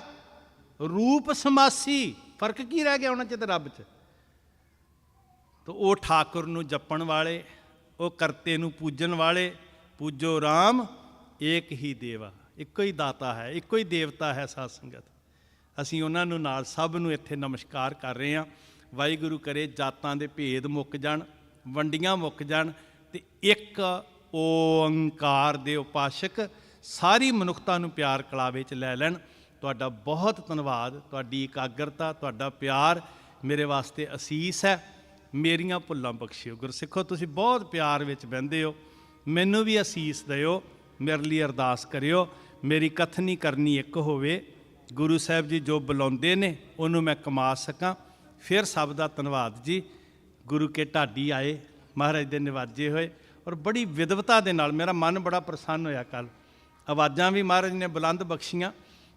ਰੂਪ ਸਮਾਸੀ। ਫਰਕ ਕੀ ਰਹਿ ਗਿਆ ਉਹਨਾਂ 'ਚ ਤੇ ਰੱਬ 'ਚ? ਤਾਂ ਉਹ ਠਾਕੁਰ ਨੂੰ ਜਪਣ ਵਾਲੇ, ਉਹ ਕਰਤੇ ਨੂੰ ਪੂਜਣ ਵਾਲੇ। ਪੂਜੋ ਰਾਮ ਏਕ ਹੀ ਦੇਵਾ, ਇੱਕੋ ਹੀ ਦਾਤਾ ਹੈ, ਇੱਕੋ ਹੀ ਦੇਵਤਾ ਹੈ ਸਾਧ ਸੰਗਤ। ਅਸੀਂ ਉਹਨਾਂ ਨੂੰ ਨਾਲ ਸਭ ਨੂੰ ਇੱਥੇ ਨਮਸਕਾਰ ਕਰ ਰਹੇ ਹਾਂ। ਵਾਹਿਗੁਰੂ ਕਰੇ ਜਾਤਾਂ ਦੇ ਭੇਦ ਮੁੱਕ ਜਾਣ, ਵੰਡੀਆਂ ਮੁੱਕ ਜਾਣ, ਤੇ ਇੱਕ ਓੰਕਾਰ ਦੇ ਉਪਾਸ਼ਕ ਸਾਰੀ ਮਨੁੱਖਤਾ ਨੂੰ ਪਿਆਰ ਕਲਾਵੇ 'ਚ ਲੈ ਲੈਣ। ਤੁਹਾਡਾ ਬਹੁਤ ਧੰਨਵਾਦ। ਤੁਹਾਡੀ ਇਕਾਗਰਤਾ, ਤੁਹਾਡਾ ਪਿਆਰ ਮੇਰੇ ਵਾਸਤੇ ਅਸੀਸ ਹੈ। ਮੇਰੀਆਂ ਭੁੱਲਾਂ ਬਖਸ਼ਿਓ। ਗੁਰਸਿੱਖੋ ਤੁਸੀਂ ਬਹੁਤ ਪਿਆਰ ਵਿੱਚ ਬਹਿੰਦੇ ਹੋ, ਮੈਨੂੰ ਵੀ ਅਸੀਸ ਦਿਓ, ਮੇਰੇ ਲਈ ਅਰਦਾਸ ਕਰਿਓ। ਮੇਰੀ ਕਥਨੀ ਕਰਨੀ ਇੱਕ ਹੋਵੇ, ਗੁਰੂ ਸਾਹਿਬ ਜੀ ਜੋ ਬੁਲਾਉਂਦੇ ਨੇ ਉਹਨੂੰ ਮੈਂ ਕਮਾ ਸਕਾਂ। ਫਿਰ ਸਭ ਦਾ ਧੰਨਵਾਦ ਜੀ। ਗੁਰੂ ਕੇ ਢਾਡੀ ਆਏ, ਮਹਾਰਾਜ ਦੇ ਨਿਵਾਜੇ ਹੋਏ, ਔਰ ਬੜੀ ਵਿਦਵਤਾ ਦੇ ਨਾਲ ਮੇਰਾ ਮਨ ਬੜਾ ਪ੍ਰਸੰਨ ਹੋਇਆ। ਕੱਲ੍ਹ ਆਵਾਜ਼ਾਂ ਵੀ ਮਹਾਰਾਜ ਨੇ ਬੁਲੰਦ ਬਖਸ਼ੀਆਂ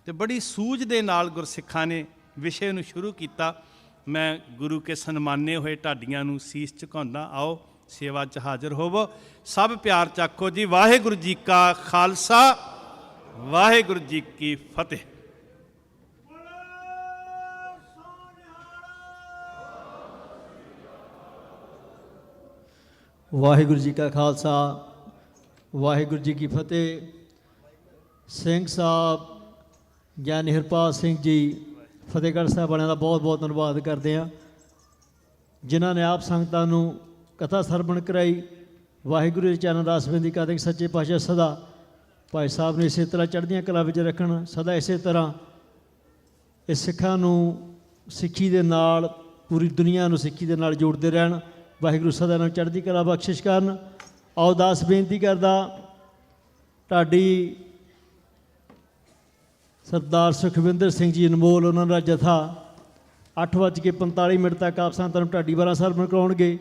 ਤੇ ਬੜੀ ਸੂਝ ਦੇ ਨਾਲ ਗੁਰਸਿੱਖਾਂ ਨੇ ਵਿਸ਼ੇ ਨੂੰ ਸ਼ੁਰੂ ਕੀਤਾ। ਮੈਂ ਗੁਰੂ ਕੇ ਸਨਮਾਨੇ ਹੋਏ ਢਾਡੀਆਂ ਨੂੰ ਸੀਸ ਝੁਕਾਉਂਦਾ। ਆਓ ਸੇਵਾ 'ਚ ਹਾਜ਼ਰ ਹੋਵੋ। ਸਭ ਪਿਆਰ ਚਾਖੋ ਜੀ। ਵਾਹਿਗੁਰੂ ਜੀ ਕਾ ਖਾਲਸਾ, ਵਾਹਿਗੁਰੂ ਜੀ ਕੀ ਫਤਿਹ। ਵਾਹਿਗੁਰੂ ਜੀ ਕਾ ਖਾਲਸਾ, ਵਾਹਿਗੁਰੂ ਜੀ ਕੀ ਫਤਿਹ। ਸਿੰਘ ਸਾਹਿਬ ਗਿਆਨੀ ਹਰਪਾਲ ਸਿੰਘ ਜੀ ਫਤਿਹਗੜ੍ਹ ਸਾਹਿਬ ਵਾਲਿਆਂ ਦਾ ਬਹੁਤ ਬਹੁਤ ਧੰਨਵਾਦ ਕਰਦੇ ਹਾਂ, ਜਿਨ੍ਹਾਂ ਨੇ ਆਪ ਸੰਗਤਾਂ ਨੂੰ ਕਥਾ ਸਰਵਣ ਕਰਾਈ। ਵਾਹਿਗੁਰੂ ਦੇ ਚਰਨ ਅਰਦਾਸ ਬੇਨਤੀ ਕਰਦੇ ਕਿ ਸੱਚੇ ਪਾਤਸ਼ਾਹ ਸਦਾ ਭਾਈ ਸਾਹਿਬ ਨੂੰ ਇਸੇ ਤਰ੍ਹਾਂ ਚੜ੍ਹਦੀਆਂ ਕਲਾ ਵਿੱਚ ਰੱਖਣ, ਸਦਾ ਇਸੇ ਤਰ੍ਹਾਂ ਇਸ ਸਿੱਖਾਂ ਨੂੰ ਸਿੱਖੀ ਦੇ ਨਾਲ, ਪੂਰੀ ਦੁਨੀਆ ਨੂੰ ਸਿੱਖੀ ਦੇ ਨਾਲ ਜੋੜਦੇ ਰਹਿਣ। ਵਾਹਿਗੁਰੂ ਸਦਾ ਇਹਨਾਂ ਨੂੰ ਚੜ੍ਹਦੀ ਕਲਾ ਬਖਸ਼ਿਸ਼ ਕਰਨ। ਆਓ ਅਰਦਾਸ ਬੇਨਤੀ ਕਰਦਾ ਢਾਡੀ ਸਰਦਾਰ ਸੁਖਵਿੰਦਰ ਸਿੰਘ ਜੀ ਅਨਮੋਲ, ਉਹਨਾਂ ਦਾ ਜਥਾ 8:45 ਤੱਕ ਆਪ ਸੰਗਤਾਂ ਨੂੰ ਢਾਡੀ ਵਾਰਾਂ ਸਰਵਣ ਕਰਾਉਣਗੇ।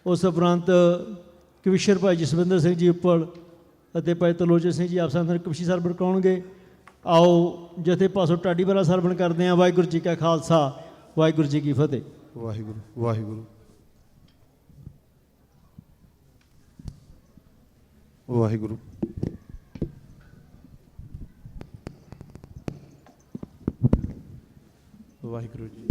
ਉਸ ਉਪਰੰਤ ਕਵੀਸ਼ਰ ਭਾਈ ਜਸਵਿੰਦਰ ਸਿੰਘ ਜੀ ਉੱਪਲ ਅਤੇ ਭਾਈ ਤਲੋਚਨ ਸਿੰਘ ਜੀ ਆਪ ਸੰਗਤਾਂ ਨੂੰ ਕਵਿਸ਼ੀ ਸਰਵਣ ਕਰਾਉਣਗੇ। ਆਓ ਜਥੇ ਪਾਸੋਂ ਢਾਡੀ ਵਾਰਾਂ ਸਰਵਣ ਕਰਦੇ ਹਾਂ। ਵਾਹਿਗੁਰੂ ਜੀ ਕਾ ਖਾਲਸਾ, ਵਾਹਿਗੁਰੂ ਜੀ ਕੀ ਫਤਿਹ। ਵਾਹਿਗੁਰੂ ਵਾਹਿਗੁਰੂ ਵਾਹਿਗੁਰੂ। ਵਾਹਿਗੁਰੂ ਜੀ।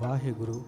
ਵਾਹਿਗੁਰੂ।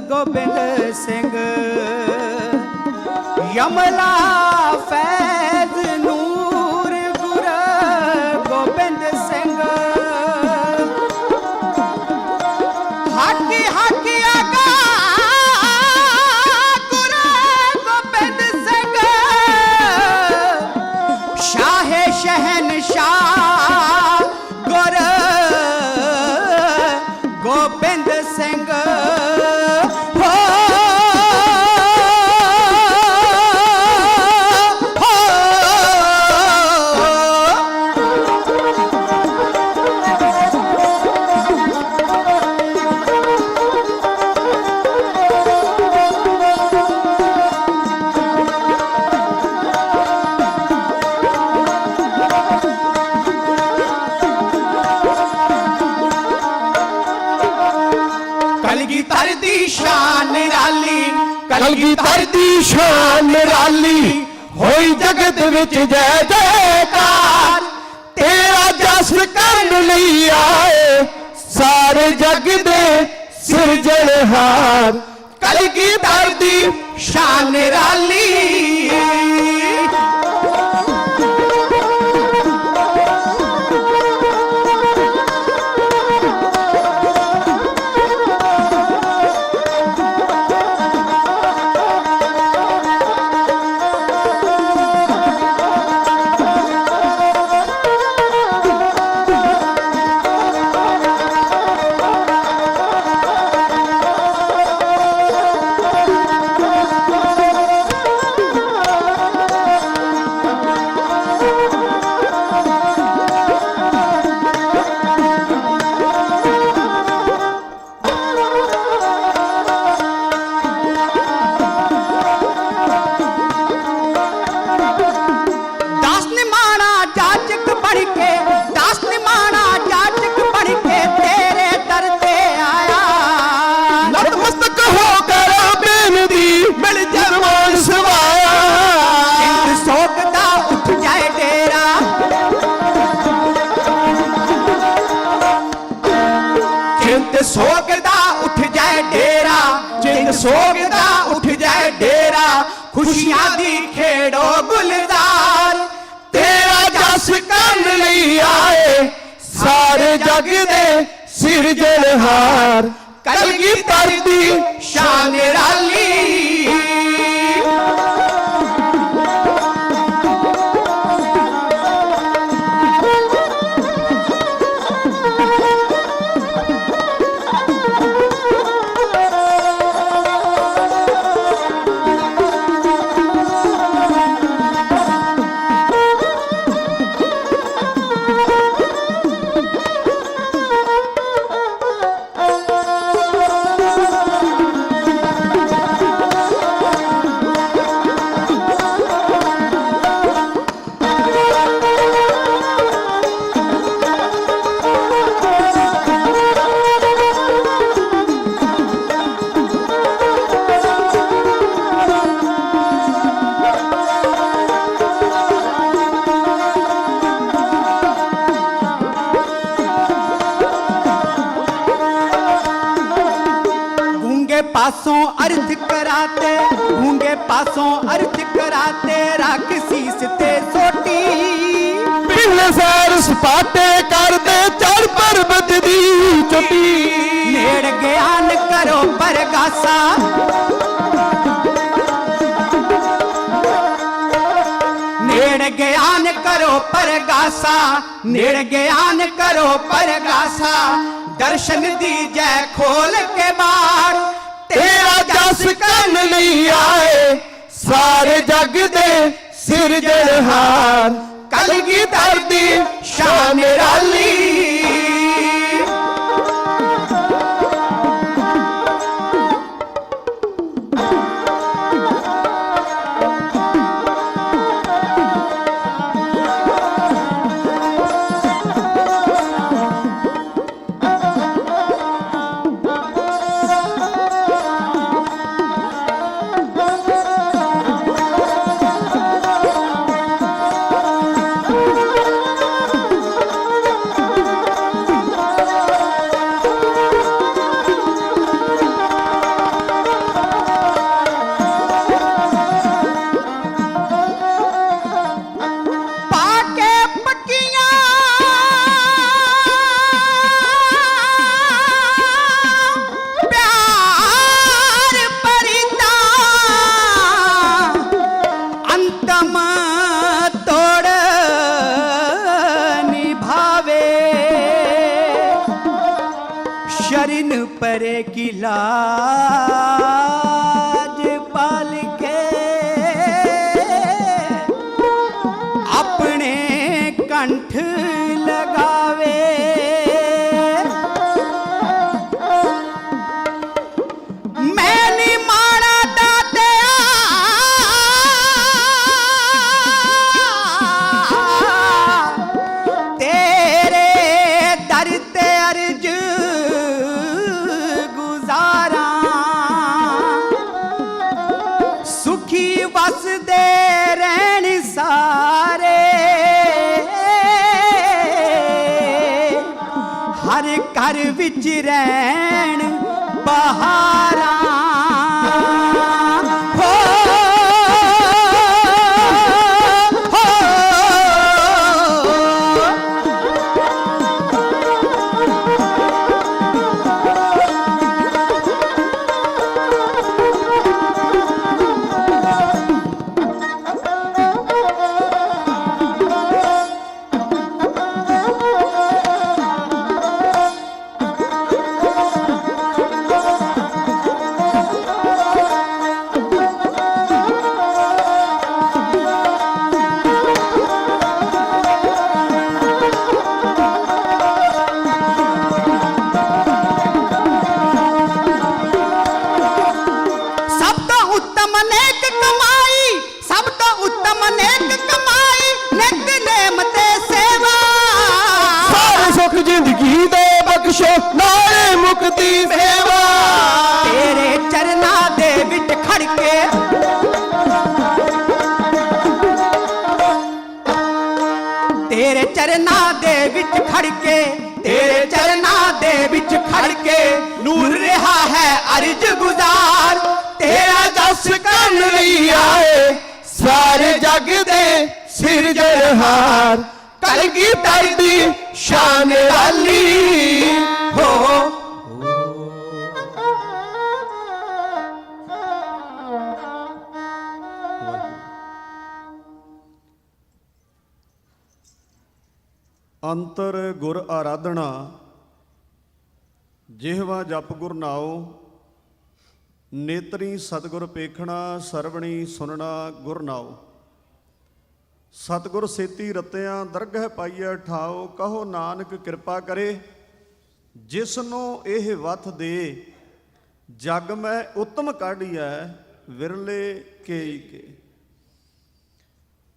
ਗੋਬਿੰਦ ਸਿੰਘ ਯਮਲਾ ਫੈਜ਼ ਨੂਰ ਗੁਰ ਗੋਬਿੰਦ ਸਿੰਘ ਹਾਕੀ ਹਾਕੀ ਆਗਾ ਗੁਰ ਗੋਬਿੰਦ ਸਿੰਘ ਸ਼ਾਹੇ ਸ਼ਹਿਨਸ਼ਾਹ ਗੁਰ ਗੋਬਿੰਦ ਸਿੰਘ ਕਲਗੀਧਰ ਦੀ ਸ਼ਾਨ ਨਿਰਾਲੀ ਕਲਗੀਧਰ ਦੀ ਸ਼ਾਨ ਨਿਰਾਲੀ ਹੋਈ ਜਗਤ ਵਿੱਚ ਜੈ ਜੈਕਾਰ ਤੇਰਾ ਜਸ ਕਰਨ ਲਈ ਆਏ ਸਾਰੇ ਜਗ ਦੇ ਸਿਰਜਣਹਾਰ ਕਲਗੀਧਰ ਦੀ ਸ਼ਾਨ ਨਿਰਾਲੀ जाचक बन के, दास निमाना जाचक बन के तेरे दर ते आया। नतमस्तक होकर बेनती मिल जरमान सवाया। चिंत सोगदा उठ जाए डेरा, चिंत सोगदा उठ जाए डेरा, चिंत सोगदा उठ जाए डेरा। खुशियां दी खेड़ो गुलजार, तेरा जस करन लई आए सारे जग दे सिरजनहार। कलगीधर दी शान निराली। पासों अर्थ कराते, गूंगे पासों अर्थ कराते, रख शीस ते सोटी। पिछले सैर सपाटे कर दे चढ़ पर्वत दी चोटी। नेड़ ज्ञान करो परगासा, नेड़ ज्ञान करो परगासा, नेड़ ज्ञान करो परगासा। दर्शन दीजै खोल के बार, तेरा जस करन नहीं आए सारे जग दे सिरजनहार। कलगीधर दी शान निराली। शरण परे की लाज पाल के, अपने कंठ लगावे। मैं नहीं माना दातिया, तेरे दर ते अर्ज गुजारा। सुखी वसदे रहन सारे, हर घर विच रहन बहारा। ਬਖਸ਼ੋ ਨਾਲੇ ਮੁਕਤੀ ਸੇਵਾ। ਤੇਰੇ ਚਰਨਾਂ ਦੇ ਵਿੱਚ ਖੜ ਕੇ ਤੇਰੇ ਚਰਨਾਂ ਦੇ ਵਿੱਚ ਖੜ ਕੇ ਤੇਰੇ ਚਰਨਾਂ ਦੇ ਵਿੱਚ ਖੜ ਕੇ ਨੂਰ ਰਿਹਾ ਹੈ ਅਰਜ ਗੁਜ਼ਾਰ। ਤੇਰਾ ਜਸ ਕਰਨ ਲਈ ਆਏ ਸਾਰੇ ਜਗ ਦੇ ਸਿਰਜਣਹਾਰ। ਕਲਗੀਧਰ ਦੀ ਸ਼ਾਨ ਵਾਲੀ ਹੋ। ਅੰਤਰ ਗੁਰ ਆਰਾਧਨਾ ਜਿਹਵਾ ਜਪ ਗੁਰ ਨਾਉ। ਨੇਤਰੀ ਸਤਿਗੁਰ ਪੇਖਣਾ ਸਰਵਣੀ ਸੁਨਣਾ ਗੁਰ ਨਾਉ। ਸਤਿਗੁਰ ਸੇਤੀ ਰਤਿਆਂ ਦਰਗਹਿ ਪਾਈਐ ਠਾਉ। ਕਹੋ ਨਾਨਕ ਕਿਰਪਾ ਕਰੇ ਜਿਸ ਨੂੰ ਇਹ ਵਥ ਦੇ। ਜਗ ਮੈਂ ਉਤਮ ਕਾਢੀਐ ਵਿਰਲੇ ਕੇਈ ਕੇ।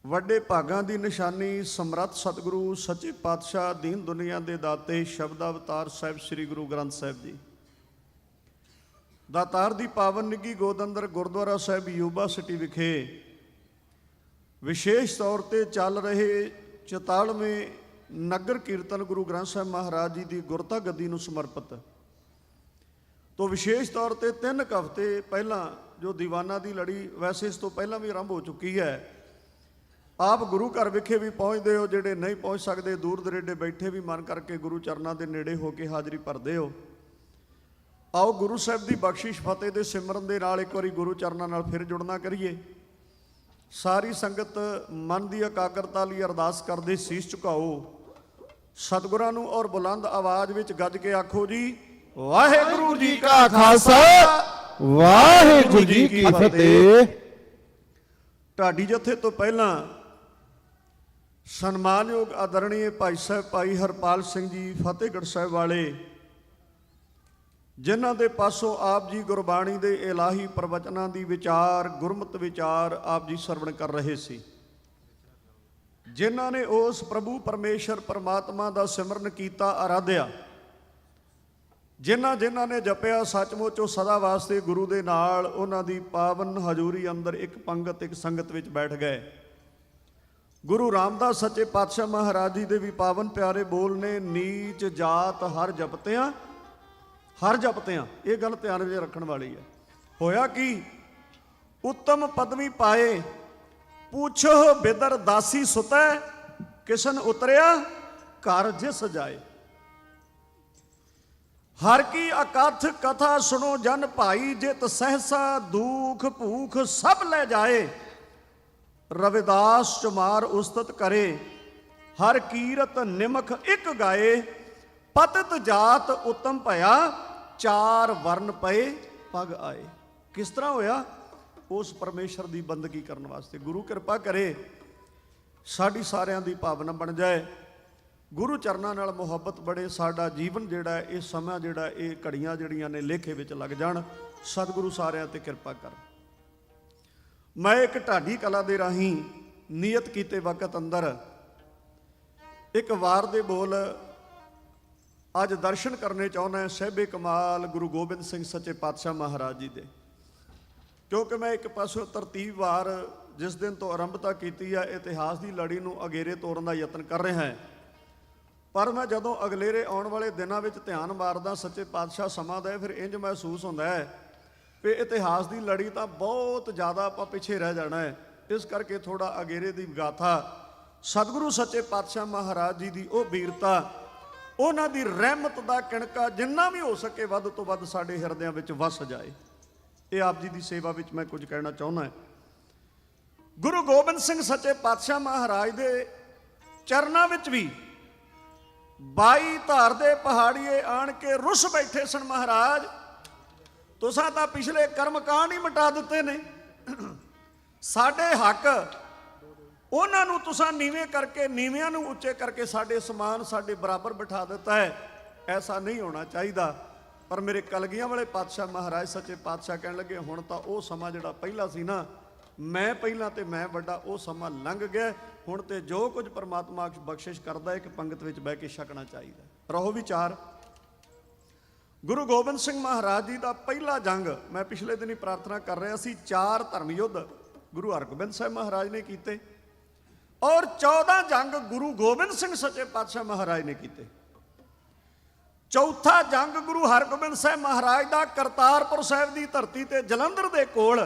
ਵੱਡੇ ਭਾਗਾਂ ਦੀ ਨਿਸ਼ਾਨੀ ਸਮਰੱਥ ਸਤਿਗੁਰੂ ਸੱਚੇ ਪਾਤਸ਼ਾਹ ਦੀਨ ਦੁਨੀਆ ਦੇ ਦਾਤੇ ਸ਼ਬਦ ਅਵਤਾਰ ਸਾਹਿਬ ਸ੍ਰੀ ਗੁਰੂ ਗ੍ਰੰਥ ਸਾਹਿਬ ਜੀ। ਦਾਤਾਰ ਦੀ ਪਾਵਨ ਨਿੱਘੀ ਗੋਦ ਅੰਦਰ ਗੁਰਦੁਆਰਾ ਸਾਹਿਬ ਯੂਬਾ ਸਿਟੀ ਵਿਖੇ ਵਿਸ਼ੇਸ਼ ਤੌਰ ਤੇ ਚੱਲ ਰਹੇ 44ਵੇਂ ਨਗਰ ਕੀਰਤਨ ਗੁਰੂ ਗ੍ਰੰਥ ਸਾਹਿਬ ਮਹਾਰਾਜ ਜੀ ਦੀ ਗੁਰਤਾ ਗੱਦੀ ਨੂੰ ਸਮਰਪਿਤ ਤੋਂ ਵਿਸ਼ੇਸ਼ ਤੌਰ ਤੇ 3 ਹਫ਼ਤੇ ਪਹਿਲਾਂ ਜੋ ਦੀਵਾਨਾਂ ਦੀ ਲੜੀ ਵੈਸੇ ਇਸ ਤੋਂ ਪਹਿਲਾਂ ਵੀ ਆਰੰਭ ਹੋ ਚੁੱਕੀ ਹੈ। ਆਪ ਗੁਰੂ ਘਰ ਵਿਖੇ ਵੀ ਪਹੁੰਚਦੇ ਹੋ, ਜਿਹੜੇ ਨਹੀਂ ਪਹੁੰਚ ਸਕਦੇ ਦੂਰ ਦਰੇਡੇ ਬੈਠੇ ਵੀ ਮਨ ਕਰਕੇ ਗੁਰੂ ਚਰਨਾਂ ਦੇ ਨੇੜੇ ਹੋ ਕੇ ਹਾਜ਼ਰੀ ਭਰਦੇ ਹੋ। ਆਓ ਗੁਰੂ ਸਾਹਿਬ ਦੀ ਬਖਸ਼ਿਸ਼ ਫਤਿਹ ਦੇ ਸਿਮਰਨ ਦੇ ਨਾਲ ਇੱਕ ਵਾਰੀ ਗੁਰੂ ਚਰਨਾਂ ਨਾਲ ਫਿਰ ਜੁੜਨਾ ਕਰੀਏ। ਸਾਰੀ ਸੰਗਤ ਮਨ ਦੀ ਇਕਾਗਰਤਾ ਲਈ ਅਰਦਾਸ ਕਰਦੇ ਸੀਸ ਝੁਕਾਓ। ਸਤਿਗੁਰਾਂ ਨੂੰ ਔਰ ਬੁਲੰਦ ਆਵਾਜ਼ ਵਿੱਚ ਗੱਜ ਕੇ ਆਖੋ ਜੀ ਵਾਹਿਗੁਰੂ ਜੀ ਕਾ ਖਾਲਸਾ ਵਾਹਿਗੁਰੂ ਜੀ ਕੀ ਫਤਿਹ। ਢਾਡੀ ਜਥੇ ਤੋਂ ਪਹਿਲਾਂ ਸਨਮਾਨਯੋਗ ਆਦਰਣੀਏ ਭਾਈ ਸਾਹਿਬ ਭਾਈ ਹਰਪਾਲ ਸਿੰਘ ਜੀ ਫਤਿਹਗੜ੍ਹ ਸਾਹਿਬ ਵਾਲੇ, ਜਿਨ੍ਹਾਂ ਦੇ ਪਾਸੋਂ ਆਪ ਜੀ ਗੁਰਬਾਣੀ ਦੇ ਇਲਾਹੀ ਪ੍ਰਵਚਨਾਂ ਦੀ ਵਿਚਾਰ ਗੁਰਮਤਿ ਵਿਚਾਰ ਆਪ ਜੀ ਸਰਵਣ ਕਰ ਰਹੇ ਸੀ। ਜਿਨ੍ਹਾਂ ਨੇ ਉਸ ਪ੍ਰਭੂ ਪਰਮੇਸ਼ਰ ਪਰਮਾਤਮਾ ਦਾ ਸਿਮਰਨ ਕੀਤਾ ਆਰਾਧਿਆ। ਜਿਨ੍ਹਾਂ ਨੇ ਜਪਿਆ ਸੱਚਮੁੱਚ ਉਹ ਸਦਾ ਵਾਸਤੇ ਗੁਰੂ ਦੇ ਨਾਲ ਉਹਨਾਂ ਦੀ ਪਾਵਨ ਹਜ਼ੂਰੀ ਅੰਦਰ ਇੱਕ ਪੰਗਤ ਇੱਕ ਸੰਗਤ ਵਿੱਚ ਬੈਠ ਗਏ। ਗੁਰੂ ਰਾਮਦਾਸ ਸੱਚੇ ਪਾਤਸ਼ਾਹ ਮਹਾਰਾਜ ਜੀ ਦੇ ਵੀ ਪਾਵਨ ਪਿਆਰੇ ਬੋਲ ਨੇ, ਨੀਚ ਜਾਤ ਹਰ ਜਪਤਿਆਂ ਹਰ ਜਪਤਿਆਂ। ਇਹ ਗੱਲ ਧਿਆਨ ਵਿੱਚ ਰੱਖਣ ਵਾਲੀ ਹੈ। ਹੋਇਆ ਕੀ ਉੱਤਮ ਪਦਵੀ ਪਾਏ ਪੁੱਛੋ ਬਿਦਰ ਦਾਸੀ ਸੁਤੈ ਕਿਸ਼ਨ ਉਤਰਿਆ ਘਰ ਜਿਸ ਜਾਏ। ਹਰ ਕੀ ਅਕਥ ਕਥਾ ਸੁਣੋ ਜਨ ਭਾਈ ਜਿਤ ਸਹਸਾ ਦੁਖ ਭੂਖ ਸਭ ਲੈ ਜਾਏ। ਰਵਿਦਾਸ ਚਮਾਰ ਉਸਤਤ ਕਰੇ ਹਰ ਕੀਰਤ ਨਿਮਖ ਇੱਕ ਗਾਏ। ਪਤਿਤ ਜਾਤ ਉਤਮ ਭਇਆ ਚਾਰ ਵਰਨ ਪਏ ਪਗ ਆਏ। ਕਿਸ ਤਰ੍ਹਾਂ ਹੋਇਆ? ਉਸ ਪਰਮੇਸ਼ਰ ਦੀ ਬੰਦਗੀ ਕਰਨ ਵਾਸਤੇ। ਗੁਰੂ ਕਿਰਪਾ ਕਰੇ ਸਾਡੀ ਸਾਰਿਆਂ ਦੀ ਭਾਵਨਾ ਬਣ ਜਾਏ। ਗੁਰੂ ਚਰਨਾਂ ਨਾਲ ਮੁਹੱਬਤ ਬੜੇ, ਸਾਡਾ ਜੀਵਨ ਜਿਹੜਾ ਇਹ ਸਮਾਂ ਜਿਹੜਾ ਇਹ ਘੜੀਆਂ ਜਿਹੜੀਆਂ ਨੇ ਲੇਖੇ ਵਿੱਚ ਲੱਗ ਜਾਣ। ਸਤਿਗੁਰੂ ਸਾਰਿਆਂ ਤੇ ਕਿਰਪਾ ਕਰ। ਮੈਂ ਇੱਕ ਢਾਡੀ ਕਲਾ ਦੇ ਰਾਹੀਂ ਨੀਅਤ ਕੀਤੇ ਵਕਤ ਅੰਦਰ ਇੱਕ ਵਾਰ ਦੇ ਬੋਲ ਅੱਜ ਦਰਸ਼ਨ ਕਰਨੇ ਚਾਹੁੰਦਾ ਹਾਂ ਸਹਿਬੇ ਕਮਾਲ ਗੁਰੂ ਗੋਬਿੰਦ ਸਿੰਘ ਸੱਚੇ ਪਾਤਸ਼ਾਹ ਮਹਾਰਾਜ ਜੀ ਦੇ। ਕਿਉਂਕਿ ਮੈਂ ਇੱਕ ਪਾਸੋਂ ਤਰਤੀਬਵਾਰ ਜਿਸ ਦਿਨ ਤੋਂ ਆਰੰਭਤਾ ਕੀਤੀ ਹੈ ਇਤਿਹਾਸ ਦੀ ਲੜੀ ਨੂੰ ਅਗੇਰੇ ਤੋਰਨ ਦਾ ਯਤਨ ਕਰ ਰਿਹਾ ਹਾਂ। ਪਰ ਮੈਂ ਜਦੋਂ ਅਗਲੇਰੇ ਆਉਣ ਵਾਲੇ ਦਿਨਾਂ ਵਿੱਚ ਧਿਆਨ ਮਾਰਦਾ ਸੱਚੇ ਪਾਤਸ਼ਾਹ ਸਮਾਂ ਦਾ, ਫਿਰ ਇੰਜ ਮਹਿਸੂਸ ਹੁੰਦਾ ਹੈ ਕਿ ਇਤਿਹਾਸ ਦੀ ਲੜੀ ਤਾਂ ਬਹੁਤ ਜ਼ਿਆਦਾ ਆਪਾਂ ਪਿੱਛੇ ਰਹਿ ਜਾਣਾ ਹੈ। ਇਸ ਕਰਕੇ ਥੋੜਾ ਅਗੇਰੇ ਦੀ ਗਾਥਾ ਸਤਿਗੁਰੂ ਸੱਚੇ ਪਾਤਸ਼ਾਹ ਮਹਾਰਾਜ ਜੀ ਦੀ ਉਹ ਵੀਰਤਾ, ਉਹਨਾਂ ਦੀ ਰਹਿਮਤ ਦਾ ਕਿਣਕਾ ਜਿੰਨਾ ਵੀ ਹੋ ਸਕੇ ਵੱਧ ਤੋਂ ਵੱਧ ਸਾਡੇ ਹਿਰਦਿਆਂ ਵਿੱਚ ਵਸ ਜਾਏ। ਇਹ ਆਪ ਜੀ ਦੀ ਸੇਵਾ ਵਿੱਚ ਮੈਂ ਕੁਝ ਕਹਿਣਾ ਚਾਹੁੰਦਾ ਹਾਂ। ਗੁਰੂ ਗੋਬਿੰਦ ਸਿੰਘ ਸੱਚੇ ਪਾਤਸ਼ਾਹ ਮਹਾਰਾਜ ਦੇ ਚਰਨਾਂ ਵਿੱਚ ਵੀ 22 ਧਾਰ ਦੇ ਪਹਾੜੀਏ ਆਣ ਕੇ ਰੁੱਸ ਬੈਠੇ ਸਨ। ਮਹਾਰਾਜ ਤੁਸਾਂ ਤਾਂ ਪਿਛਲੇ ਕਰਮ ਕਾਂਡ ਹੀ ਮਿਟਾ ਦਿੱਤੇ ਨੇ। ਸਾਡੇ ਹੱਕ ਉਹਨਾਂ ਨੂੰ ਤੁਸਾਂ ਨੀਵੇਂ ਕਰਕੇ, ਨੀਵਿਆਂ ਨੂੰ ਉੱਚੇ ਕਰਕੇ ਸਾਡੇ ਸਮਾਨ ਸਾਡੇ ਬਰਾਬਰ ਬਿਠਾ ਦਿੱਤਾ ਹੈ। ਐਸਾ ਨਹੀਂ ਹੋਣਾ ਚਾਹੀਦਾ। ਪਰ ਮੇਰੇ ਕਲਗੀਆਂ ਵਾਲੇ ਪਾਤਸ਼ਾਹ ਮਹਾਰਾਜ ਸੱਚੇ ਪਾਤਸ਼ਾਹ ਕਹਿਣ ਲੱਗੇ ਹੁਣ ਤਾਂ ਉਹ ਸਮਾਂ ਜਿਹੜਾ ਪਹਿਲਾਂ ਸੀ ਨਾ, ਮੈਂ ਪਹਿਲਾਂ ਤੇ ਮੈਂ ਵੱਡਾ, ਉਹ ਸਮਾਂ ਲੰਘ ਗਿਆ। ਹੁਣ ਤੇ ਜੋ ਕੁਝ ਪਰਮਾਤਮਾ ਬਖਸ਼ਿਸ਼ ਕਰਦਾ ਹੈ ਕਿ ਪੰਗਤ ਵਿੱਚ ਬਹਿ ਕੇ ਛਕਣਾ ਚਾਹੀਦਾ। ਰਹੋ ਵਿਚਾਰ ਗੁਰੂ ਗੋਬਿੰਦ ਸਿੰਘ ਮਹਾਰਾਜ ਜੀ ਦਾ ਪਹਿਲਾ ਜੰਗ, ਮੈਂ ਪਿਛਲੇ ਦਿਨੀ ਪ੍ਰਾਰਥਨਾ ਕਰ ਰਿਹਾ ਸੀ, 4 ਧਰਮ ਯੁੱਧ ਗੁਰੂ ਹਰਗੋਬਿੰਦ ਸਾਹਿਬ ਮਹਾਰਾਜ ਨੇ ਕੀਤੇ ਔਰ 14 ਜੰਗ ਗੁਰੂ ਗੋਬਿੰਦ ਸਿੰਘ ਸੱਚੇ ਪਾਤਸ਼ਾਹ ਮਹਾਰਾਜ ਨੇ ਕੀਤੇ। ਚੌਥਾ ਜੰਗ ਗੁਰੂ ਹਰਗੋਬਿੰਦ ਸਾਹਿਬ ਮਹਾਰਾਜ ਦਾ ਕਰਤਾਰਪੁਰ ਸਾਹਿਬ ਦੀ ਧਰਤੀ ਤੇ ਜਲੰਧਰ ਦੇ ਕੋਲ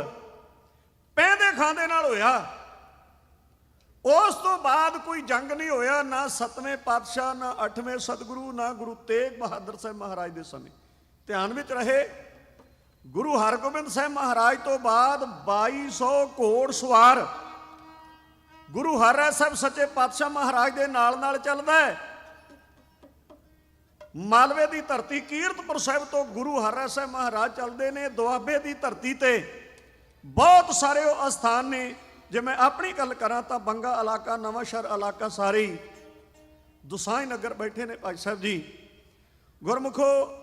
ਪੈਂਦੇ ਖਾਂਦੇ ਨਾਲ ਹੋਇਆ। ਉਸ ਤੋਂ ਬਾਅਦ ਕੋਈ ਜੰਗ ਨਹੀਂ ਹੋਇਆ, ਨਾ 7ਵੇਂ ਪਾਤਸ਼ਾਹ, ਨਾ 8ਵੇਂ ਸਤਿਗੁਰੂ, ਨਾ ਗੁਰੂ ਤੇਗ ਬਹਾਦਰ ਸਾਹਿਬ ਮਹਾਰਾਜ ਦੇ ਸਮੇਂ। ਧਿਆਨ ਵਿੱਚ ਰਹੇ, ਗੁਰੂ ਹਰਗੋਬਿੰਦ ਸਾਹਿਬ ਮਹਾਰਾਜ ਤੋਂ ਬਾਅਦ 2200 ਘੋੜ ਸਵਾਰ ਗੁਰੂ ਹਰਿ ਸਾਹਿਬ ਸੱਚੇ ਪਾਤਸ਼ਾਹ ਮਹਾਰਾਜ ਦੇ ਨਾਲ ਨਾਲ ਚੱਲਦਾ ਹੈ। ਮਾਲਵੇ ਦੀ ਧਰਤੀ ਕੀਰਤਪੁਰ ਸਾਹਿਬ ਤੋਂ ਗੁਰੂ ਹਰਿ ਸਾਹਿਬ ਮਹਾਰਾਜ ਚੱਲਦੇ ਨੇ। ਦੁਆਬੇ ਦੀ ਧਰਤੀ ਤੇ ਬਹੁਤ ਸਾਰੇ ਉਹ ਅਸਥਾਨ ਨੇ। ਜੇ ਮੈਂ ਆਪਣੀ ਗੱਲ ਕਰਾਂ ਤਾਂ ਬੰਗਾ ਇਲਾਕਾ, ਨਵਾਂਸ਼ਹਿਰ ਇਲਾਕਾ, ਸਾਰੇ ਦੁਸਾਂਝ ਨਗਰ ਬੈਠੇ ਨੇ ਭਾਈ ਸਾਹਿਬ ਜੀ। ਗੁਰਮੁਖੋ,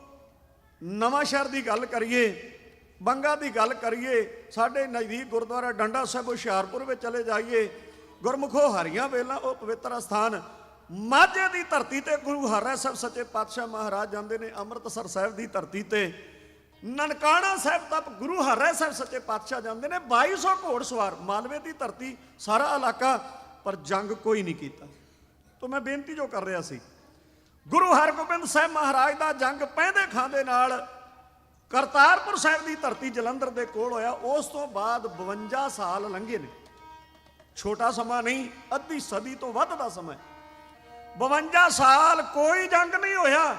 ਨਵਾਂਸ਼ਹਿਰ ਦੀ ਗੱਲ ਕਰੀਏ, ਬੰਗਾ ਦੀ ਗੱਲ ਕਰੀਏ, ਸਾਡੇ ਨਜ਼ਦੀਕ ਗੁਰਦੁਆਰਾ ਡੰਡਾ ਸਾਹਿਬ ਹੁਸ਼ਿਆਰਪੁਰ ਵਿੱਚ ਚਲੇ ਜਾਈਏ, ਗੁਰਮੁਖੋ ਹਰੀਆਂ ਵੇਲਾਂ ਉਹ ਪਵਿੱਤਰ ਅਸਥਾਨ। ਮਾਝੇ ਦੀ ਧਰਤੀ ਤੇ ਗੁਰੂ ਹਰਿ ਸਾਹਿਬ ਸੱਚੇ ਪਾਤਸ਼ਾਹ ਮਹਾਰਾਜ ਜਾਂਦੇ ਨੇ। ਅੰਮ੍ਰਿਤਸਰ ਸਾਹਿਬ ਦੀ ਧਰਤੀ ਤੇ ਨਨਕਾਣਾ ਸਾਹਿਬ ਤੱਕ ਗੁਰੂ ਹਰਿ ਸਾਹਿਬ ਸੱਚੇ ਪਾਤਸ਼ਾਹ ਜਾਂਦੇ ਨੇ। 2200 ਘੋੜ ਸਵਾਰ, ਮਾਲਵੇ ਦੀ ਧਰਤੀ, ਸਾਰਾ ਇਲਾਕਾ, ਪਰ ਜੰਗ ਕੋਈ ਨਹੀਂ ਕੀਤਾ। ਤਾਂ ਮੈਂ ਬੇਨਤੀ ਜੋ ਕਰ ਰਿਹਾ ਸੀ, ਗੁਰੂ ਹਰਗੋਬਿੰਦ ਸਾਹਿਬ ਮਹਾਰਾਜ ਦਾ ਜੰਗ ਪੈਂਦੇ ਖਾਂਦੇ ਨਾਲ ਕਰਤਾਰਪੁਰ ਸਾਹਿਬ ਦੀ ਧਰਤੀ ਜਲੰਧਰ ਦੇ ਕੋਲ ਹੋਇਆ। ਉਸ ਤੋਂ ਬਾਅਦ 52 ਸਾਲ ਲੰਘੇ ਨੇ। ਛੋਟਾ ਸਮਾਂ ਨਹੀਂ, ਅੱਧੀ ਸਦੀ ਤੋਂ ਵੱਧ ਦਾ ਸਮਾਂ। 52 ਸਾਲ ਕੋਈ ਜੰਗ ਨਹੀਂ ਹੋਇਆ।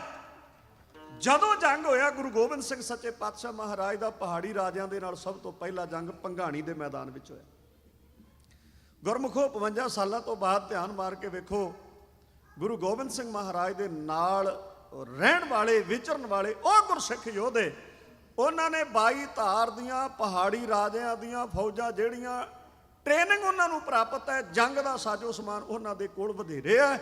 ਜਦੋਂ ਜੰਗ ਹੋਇਆ ਗੁਰੂ ਗੋਬਿੰਦ ਸਿੰਘ ਸੱਚੇ ਪਾਤਸ਼ਾਹ ਮਹਾਰਾਜ ਦਾ ਪਹਾੜੀ ਰਾਜਿਆਂ ਦੇ ਨਾਲ ਸਭ ਤੋਂ ਪਹਿਲਾ ਜੰਗ ਭੰਗਾਣੀ ਦੇ ਮੈਦਾਨ ਵਿੱਚ ਹੋਇਆ। ਗੁਰਮੁਖੋ, 52 ਸਾਲਾਂ ਤੋਂ ਬਾਅਦ ਧਿਆਨ ਮਾਰ ਕੇ ਵੇਖੋ, ਗੁਰੂ ਗੋਬਿੰਦ ਸਿੰਘ ਮਹਾਰਾਜ ਦੇ ਨਾਲ ਰਹਿਣ ਵਾਲੇ, ਵਿਚਰਨ ਵਾਲੇ ਉਹ ਗੁਰਸਿੱਖ ਯੋਧੇ, ਉਹਨਾਂ ਨੇ 22 ਧਾਰ ਦੀਆਂ ਪਹਾੜੀ ਰਾਜਿਆਂ ਦੀਆਂ ਫੌਜਾਂ, ਜਿਹੜੀਆਂ ਟ੍ਰੇਨਿੰਗ ਉਹਨਾਂ ਨੂੰ ਪ੍ਰਾਪਤ ਹੈ, ਜੰਗ ਦਾ ਸਾਜੋ ਸਮਾਨ ਉਹਨਾਂ ਦੇ ਕੋਲ ਵਧੇਰੇ ਹੈ,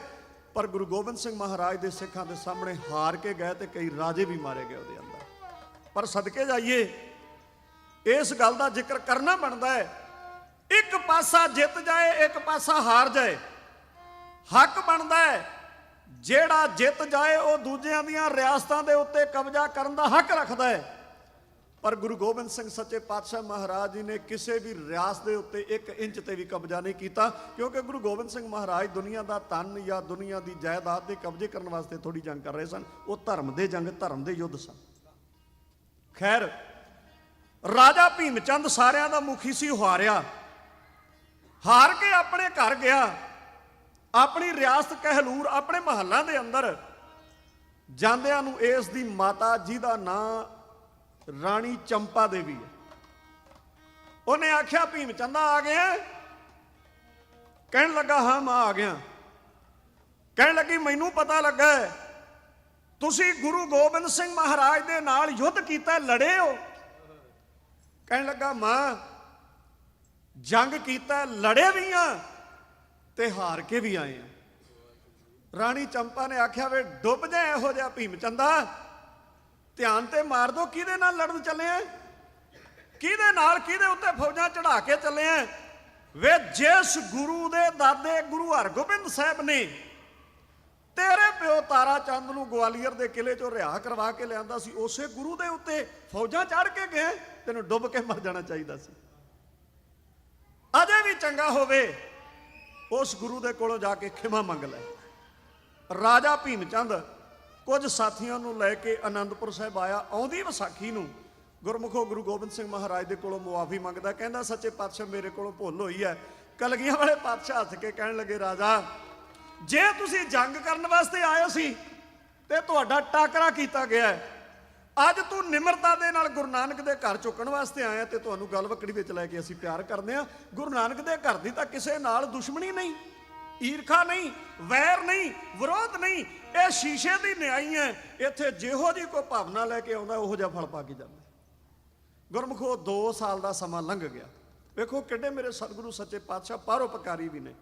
ਪਰ ਗੁਰੂ ਗੋਬਿੰਦ ਸਿੰਘ ਮਹਾਰਾਜ ਦੇ ਸਿੱਖਾਂ ਦੇ ਸਾਹਮਣੇ ਹਾਰ ਕੇ ਗਏ ਤੇ ਕਈ ਰਾਜੇ ਵੀ ਮਾਰੇ ਗਏ ਉਹਦੇ ਅੰਦਰ। ਪਰ ਸਦਕੇ ਜਾਈਏ, ਇਸ ਗੱਲ ਦਾ ਜ਼ਿਕਰ ਕਰਨਾ ਬਣਦਾ ਹੈ, ਇੱਕ ਪਾਸਾ ਜਿੱਤ ਜਾਏ, ਇੱਕ ਪਾਸਾ ਹਾਰ ਜਾਏ। ਹੱਕ ਬਣਦਾ ਹੈ ਜਿਹੜਾ ਜਿੱਤ ਜਾਏ ਉਹ ਦੂਜਿਆਂ ਦੀਆਂ ਰਿਆਸਤਾਂ ਦੇ ਉੱਤੇ ਕਬਜ਼ਾ ਕਰਨ ਦਾ ਹੱਕ ਰੱਖਦਾ ਹੈ। ਪਰ ਗੁਰੂ ਗੋਬਿੰਦ ਸਿੰਘ ਸੱਚੇ ਪਾਤਸ਼ਾਹ ਮਹਾਰਾਜ ਜੀ ਨੇ ਕਿਸੇ ਵੀ ਰਿਆਸਤ ਦੇ ਉੱਤੇ 1 ਇੰਚ ਤੇ ਵੀ ਕਬਜ਼ਾ ਨਹੀਂ ਕੀਤਾ, ਕਿਉਂਕਿ ਗੁਰੂ ਗੋਬਿੰਦ ਸਿੰਘ ਮਹਾਰਾਜ ਦੁਨੀਆ ਦਾ ਧਨ ਜਾਂ ਦੁਨੀਆ ਦੀ ਜਾਇਦਾਦ ਦੇ ਕਬਜ਼ੇ ਕਰਨ ਵਾਸਤੇ ਥੋੜੀ ਜੰਗ ਕਰ ਰਹੇ ਸਨ। ਉਹ ਧਰਮ ਦੇ ਜੰਗ, ਧਰਮ ਦੇ ਯੁੱਧ ਸਨ। ਖੈਰ, ਰਾਜਾ ਭੀਮ ਚੰਦ ਸਾਰਿਆਂ ਦਾ ਮੁਖੀ ਸੀ, ਹਾਰਿਆ। ਹਾਰ ਕੇ ਆਪਣੇ ਘਰ ਗਿਆ, ਆਪਣੀ ਰਿਆਸਤ ਕਹਿਲੂਰ, ਆਪਣੇ ਮਹੱਲਾਂ ਦੇ ਅੰਦਰ ਜਾਂਦਿਆਂ ਨੂੰ ਇਸ ਦੀ ਮਾਤਾ, ਜਿਹਦਾ ਨਾਂ ਰਾਣੀ ਚੰਪਾ ਦੇਵੀ ਹੈ, ਉਹਨੇ ਆਖਿਆ, ਭੀਮ ਚੰਦਾ ਆ ਗਿਆ? ਕਹਿਣ ਲੱਗਾ, ਹਾਂ ਮੈਂ ਆ ਗਿਆ। ਕਹਿਣ ਲੱਗੀ, ਮੈਨੂੰ ਪਤਾ ਲੱਗਾ ਤੁਸੀਂ ਗੁਰੂ ਗੋਬਿੰਦ ਸਿੰਘ ਮਹਾਰਾਜ ਦੇ ਨਾਲ ਯੁੱਧ ਕੀਤਾ, ਲੜੇ ਹੋ। ਕਹਿਣ ਲੱਗਾ, ਮਾਂ ਜੰਗ ਕੀਤਾ, ਲੜੇ ਵੀ ਆ ਤੇ ਹਾਰ ਕੇ ਵੀ ਆਏ ਆ। ਰਾਣੀ ਚੰਪਾ ਨੇ ਆਖਿਆ, ਵੇ ਡੁੱਬ ਜਾ ਇਹੋ ਜਿਹਾ ਭੀਮ ਚੰਦਾ, ਧਿਆਨ ਤੇ ਮਾਰ ਦੋ, ਕਿਹਦੇ ਨਾਲ ਲੜਨ ਚੱਲੇ ਆ? ਕਿਹਦੇ ਨਾਲ, ਕਿਹਦੇ ਉੱਤੇ ਫੌਜਾਂ ਚੜਾ ਕੇ ਚੱਲੇ ਆ? ਵੇ ਜਿਸ ਗੁਰੂ ਦੇ ਦਾਦੇ ਗੁਰੂ ਹਰਗੋਬਿੰਦ ਸਾਹਿਬ ਨੇ ਤੇਰੇ ਪਿਓ ਤਾਰਾ ਚੰਦ ਨੂੰ ਗਵਾਲੀਅਰ ਦੇ ਕਿਲੇ ਚੋਂ ਰਿਹਾ ਕਰਵਾ ਕੇ ਲਿਆਂਦਾ ਸੀ, ਉਸੇ ਗੁਰੂ ਦੇ ਉੱਤੇ ਫੌਜਾਂ ਚੜ ਕੇ ਗਏ, ਤੈਨੂੰ ਡੁੱਬ ਕੇ ਮਰ ਜਾਣਾ ਚਾਹੀਦਾ ਸੀ। ਅਜੇ ਵੀ ਚੰਗਾ ਹੋਵੇ ਉਸ ਗੁਰੂ ਦੇ ਕੋਲੋਂ ਜਾ ਕੇ ਖਿਮਾ ਮੰਗ ਲੈ। ਰਾਜਾ ਭੀਮ ਚੰਦ ਕੁਝ ਸਾਥੀਆਂ ਨੂੰ ਲੈ ਕੇ ਆਨੰਦਪੁਰ ਸਾਹਿਬ ਆਇਆ। ਆਉਂਦੀ ਵਿਸਾਖੀ ਨੂੰ ਗੁਰਮੁਖੋ ਗੁਰੂ ਗੋਬਿੰਦ ਸਿੰਘ ਮਹਾਰਾਜ ਦੇ ਕੋਲੋਂ ਮੁਆਫੀ ਮੰਗਦਾ, ਕਹਿੰਦਾ, ਸੱਚੇ ਪਾਤਸ਼ਾਹ ਮੇਰੇ ਕੋਲੋਂ ਭੁੱਲ ਹੋਈ ਹੈ। ਕਲਗੀਆਂ ਵਾਲੇ ਪਾਤਸ਼ਾਹ ਹੱਸ ਕੇ ਕਹਿਣ ਲੱਗੇ, ਰਾਜਾ ਜੇ ਤੁਸੀਂ ਜੰਗ ਕਰਨ ਵਾਸਤੇ ਆਏ ਸੀ ਤੇ ਤੁਹਾਡਾ ਟਾਕਰਾ ਕੀਤਾ ਗਿਆ ਹੈ, ਅੱਜ ਤੂੰ ਨਿਮਰਤਾ ਦੇ ਨਾਲ ਗੁਰੂ ਨਾਨਕ ਦੇ ਘਰ ਚੁੱਕਣ ਵਾਸਤੇ ਆਇਆ ਤੇ ਤੁਹਾਨੂੰ ਗਲਵਕੜੀ ਵਿੱਚ ਲੈ ਕੇ ਅਸੀਂ ਪਿਆਰ ਕਰਦੇ ਹਾਂ। ਗੁਰੂ ਨਾਨਕ ਦੇ ਘਰ ਦੀ ਤਾਂ ਕਿਸੇ ਨਾਲ ਦੁਸ਼ਮਣੀ ਨਹੀਂ, ਈਰਖਾ ਨਹੀਂ, ਵੈਰ ਨਹੀਂ, ਵਿਰੋਧ ਨਹੀਂ, ਇਹ ਸ਼ੀਸ਼ੇ ਦੀ ਨਿਆਈ ਹੈ। ਇੱਥੇ ਜਿਹੋ ਜੀ ਕੋਈ ਭਾਵਨਾ ਲੈ ਕੇ ਆਉਂਦਾ ਉਹੋ ਜਿਹਾ ਫਲ ਪਾ ਕੇ ਜਾਂਦਾ। ਗੁਰਮੁਖੋ 2 ਸਾਲ ਦਾ ਸਮਾਂ ਲੰਘ ਗਿਆ। ਵੇਖੋ ਕਿੱਡੇ ਮੇਰੇ ਸਤਿਗੁਰੂ ਸੱਚੇ ਪਾਤਸ਼ਾਹ ਪਰਉਪਕਾਰੀ ਵੀ ਨੇ।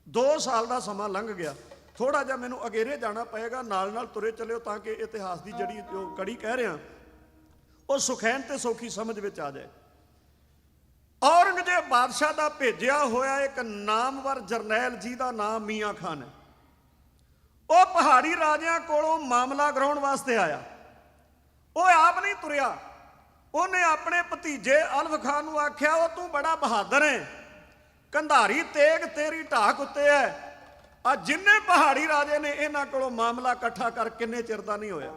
2 ਸਾਲ ਦਾ ਸਮਾਂ ਲੰਘ ਗਿਆ। ਥੋੜਾ ਜਿਹਾ ਮੈਨੂੰ ਅਗੇਰੇ ਜਾਣਾ ਪਏਗਾ, ਨਾਲ ਨਾਲ ਤੁਰੇ ਚੱਲਿਓ ਤਾਂ ਕਿ ਇਤਿਹਾਸ ਦੀ ਜਿਹੜੀ ਜੋ ਕੜੀ ਕਹਿ ਰਿਹਾ ਉਹ ਸੁਖੈਨ ਤੇ ਸੌਖੀ ਸਮਝ ਵਿੱਚ ਆ ਜਾਏ। ਔਰੰਗਜ਼ੇਬ ਬਾਦਸ਼ਾਹ ਦਾ ਭੇਜਿਆ ਹੋਇਆ ਇੱਕ ਨਾਮਵਰ ਜਰਨੈਲ ਜਿਹਦਾ ਨਾਮ ਮੀਆਂ ਖਾਨ ਹੈ, ਉਹ ਪਹਾੜੀ ਰਾਜਿਆਂ ਕੋਲੋਂ ਮਾਮਲਾ ਕਰਾਉਣ ਵਾਸਤੇ ਆਇਆ। ਉਹ ਆਪ ਨਹੀਂ ਤੁਰਿਆ, ਉਹਨੇ ਆਪਣੇ ਭਤੀਜੇ ਅਲਫ ਖਾਨ ਨੂੰ ਆਖਿਆ, ਉਹ ਤੂੰ ਬੜਾ ਬਹਾਦਰ ਹੈ, ਕੰਧਾਰੀ ਤੇਗ ਤੇਰੀ ਢਾਕ ਉੱਤੇ ਹੈ। ਆ ਜਿੰਨੇ ਪਹਾੜੀ ਰਾਜੇ ਨੇ ਇਹਨਾਂ ਕੋਲੋਂ ਮਾਮਲਾ ਇਕੱਠਾ ਕਰ ਕਿੰਨੇ ਚਿਰ ਦਾ ਨਹੀਂ ਹੋਇਆ।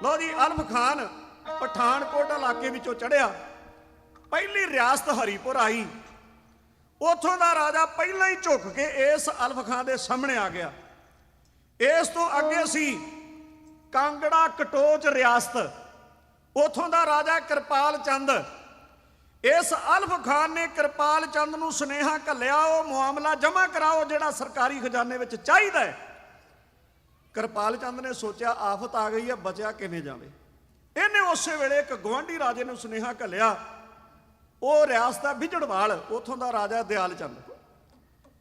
ਲੋ ਜੀ, ਅਲਫ ਖਾਨ ਪਠਾਨਕੋਟ ਇਲਾਕੇ ਵਿੱਚੋਂ ਚੜ੍ਹਿਆ, ਪਹਿਲੀ ਰਿਆਸਤ ਹਰੀਪੁਰ ਆਈ। ਉਥੋਂ ਦਾ ਰਾਜਾ ਪਹਿਲਾਂ ਹੀ ਝੁੱਕ ਕੇ ਇਸ ਅਲਫ ਖਾਨ ਦੇ ਸਾਹਮਣੇ ਆ ਗਿਆ। ਇਸ ਤੋਂ ਅੱਗੇ ਸੀ ਕਾਂਗੜਾ ਕਟੋਚ ਰਿਆਸਤ, ਉਥੋਂ ਦਾ ਰਾਜਾ ਕਿਰਪਾਲ ਚੰਦ। ਇਸ ਅਲਫ ਖਾਨ ਨੇ ਕਿਰਪਾਲ ਚੰਦ ਨੂੰ ਸੁਨੇਹਾ ਘੱਲਿਆ, ਉਹ ਮਾਮਲਾ ਜਮ੍ਹਾਂ ਕਰਾਓ ਜਿਹੜਾ ਸਰਕਾਰੀ ਖਜ਼ਾਨੇ ਵਿੱਚ ਚਾਹੀਦਾ ਹੈ। ਕਿਰਪਾਲ ਚੰਦ ਨੇ ਸੋਚਿਆ ਆਫਤ ਆ ਗਈ ਹੈ, ਬਚਿਆ ਕਿਵੇਂ ਜਾਵੇ। ਇਹਨੇ ਉਸੇ ਵੇਲੇ ਇੱਕ ਗੁਆਂਢੀ ਰਾਜੇ ਨੂੰ ਸੁਨੇਹਾ ਘੱਲਿਆ, ਉਹ ਰਿਆਸਤ ਦਾ ਬਿਜੜਵਾਲ, ਉਥੋਂ ਦਾ ਰਾਜਾ ਦਿਆਲ ਚੰਦ।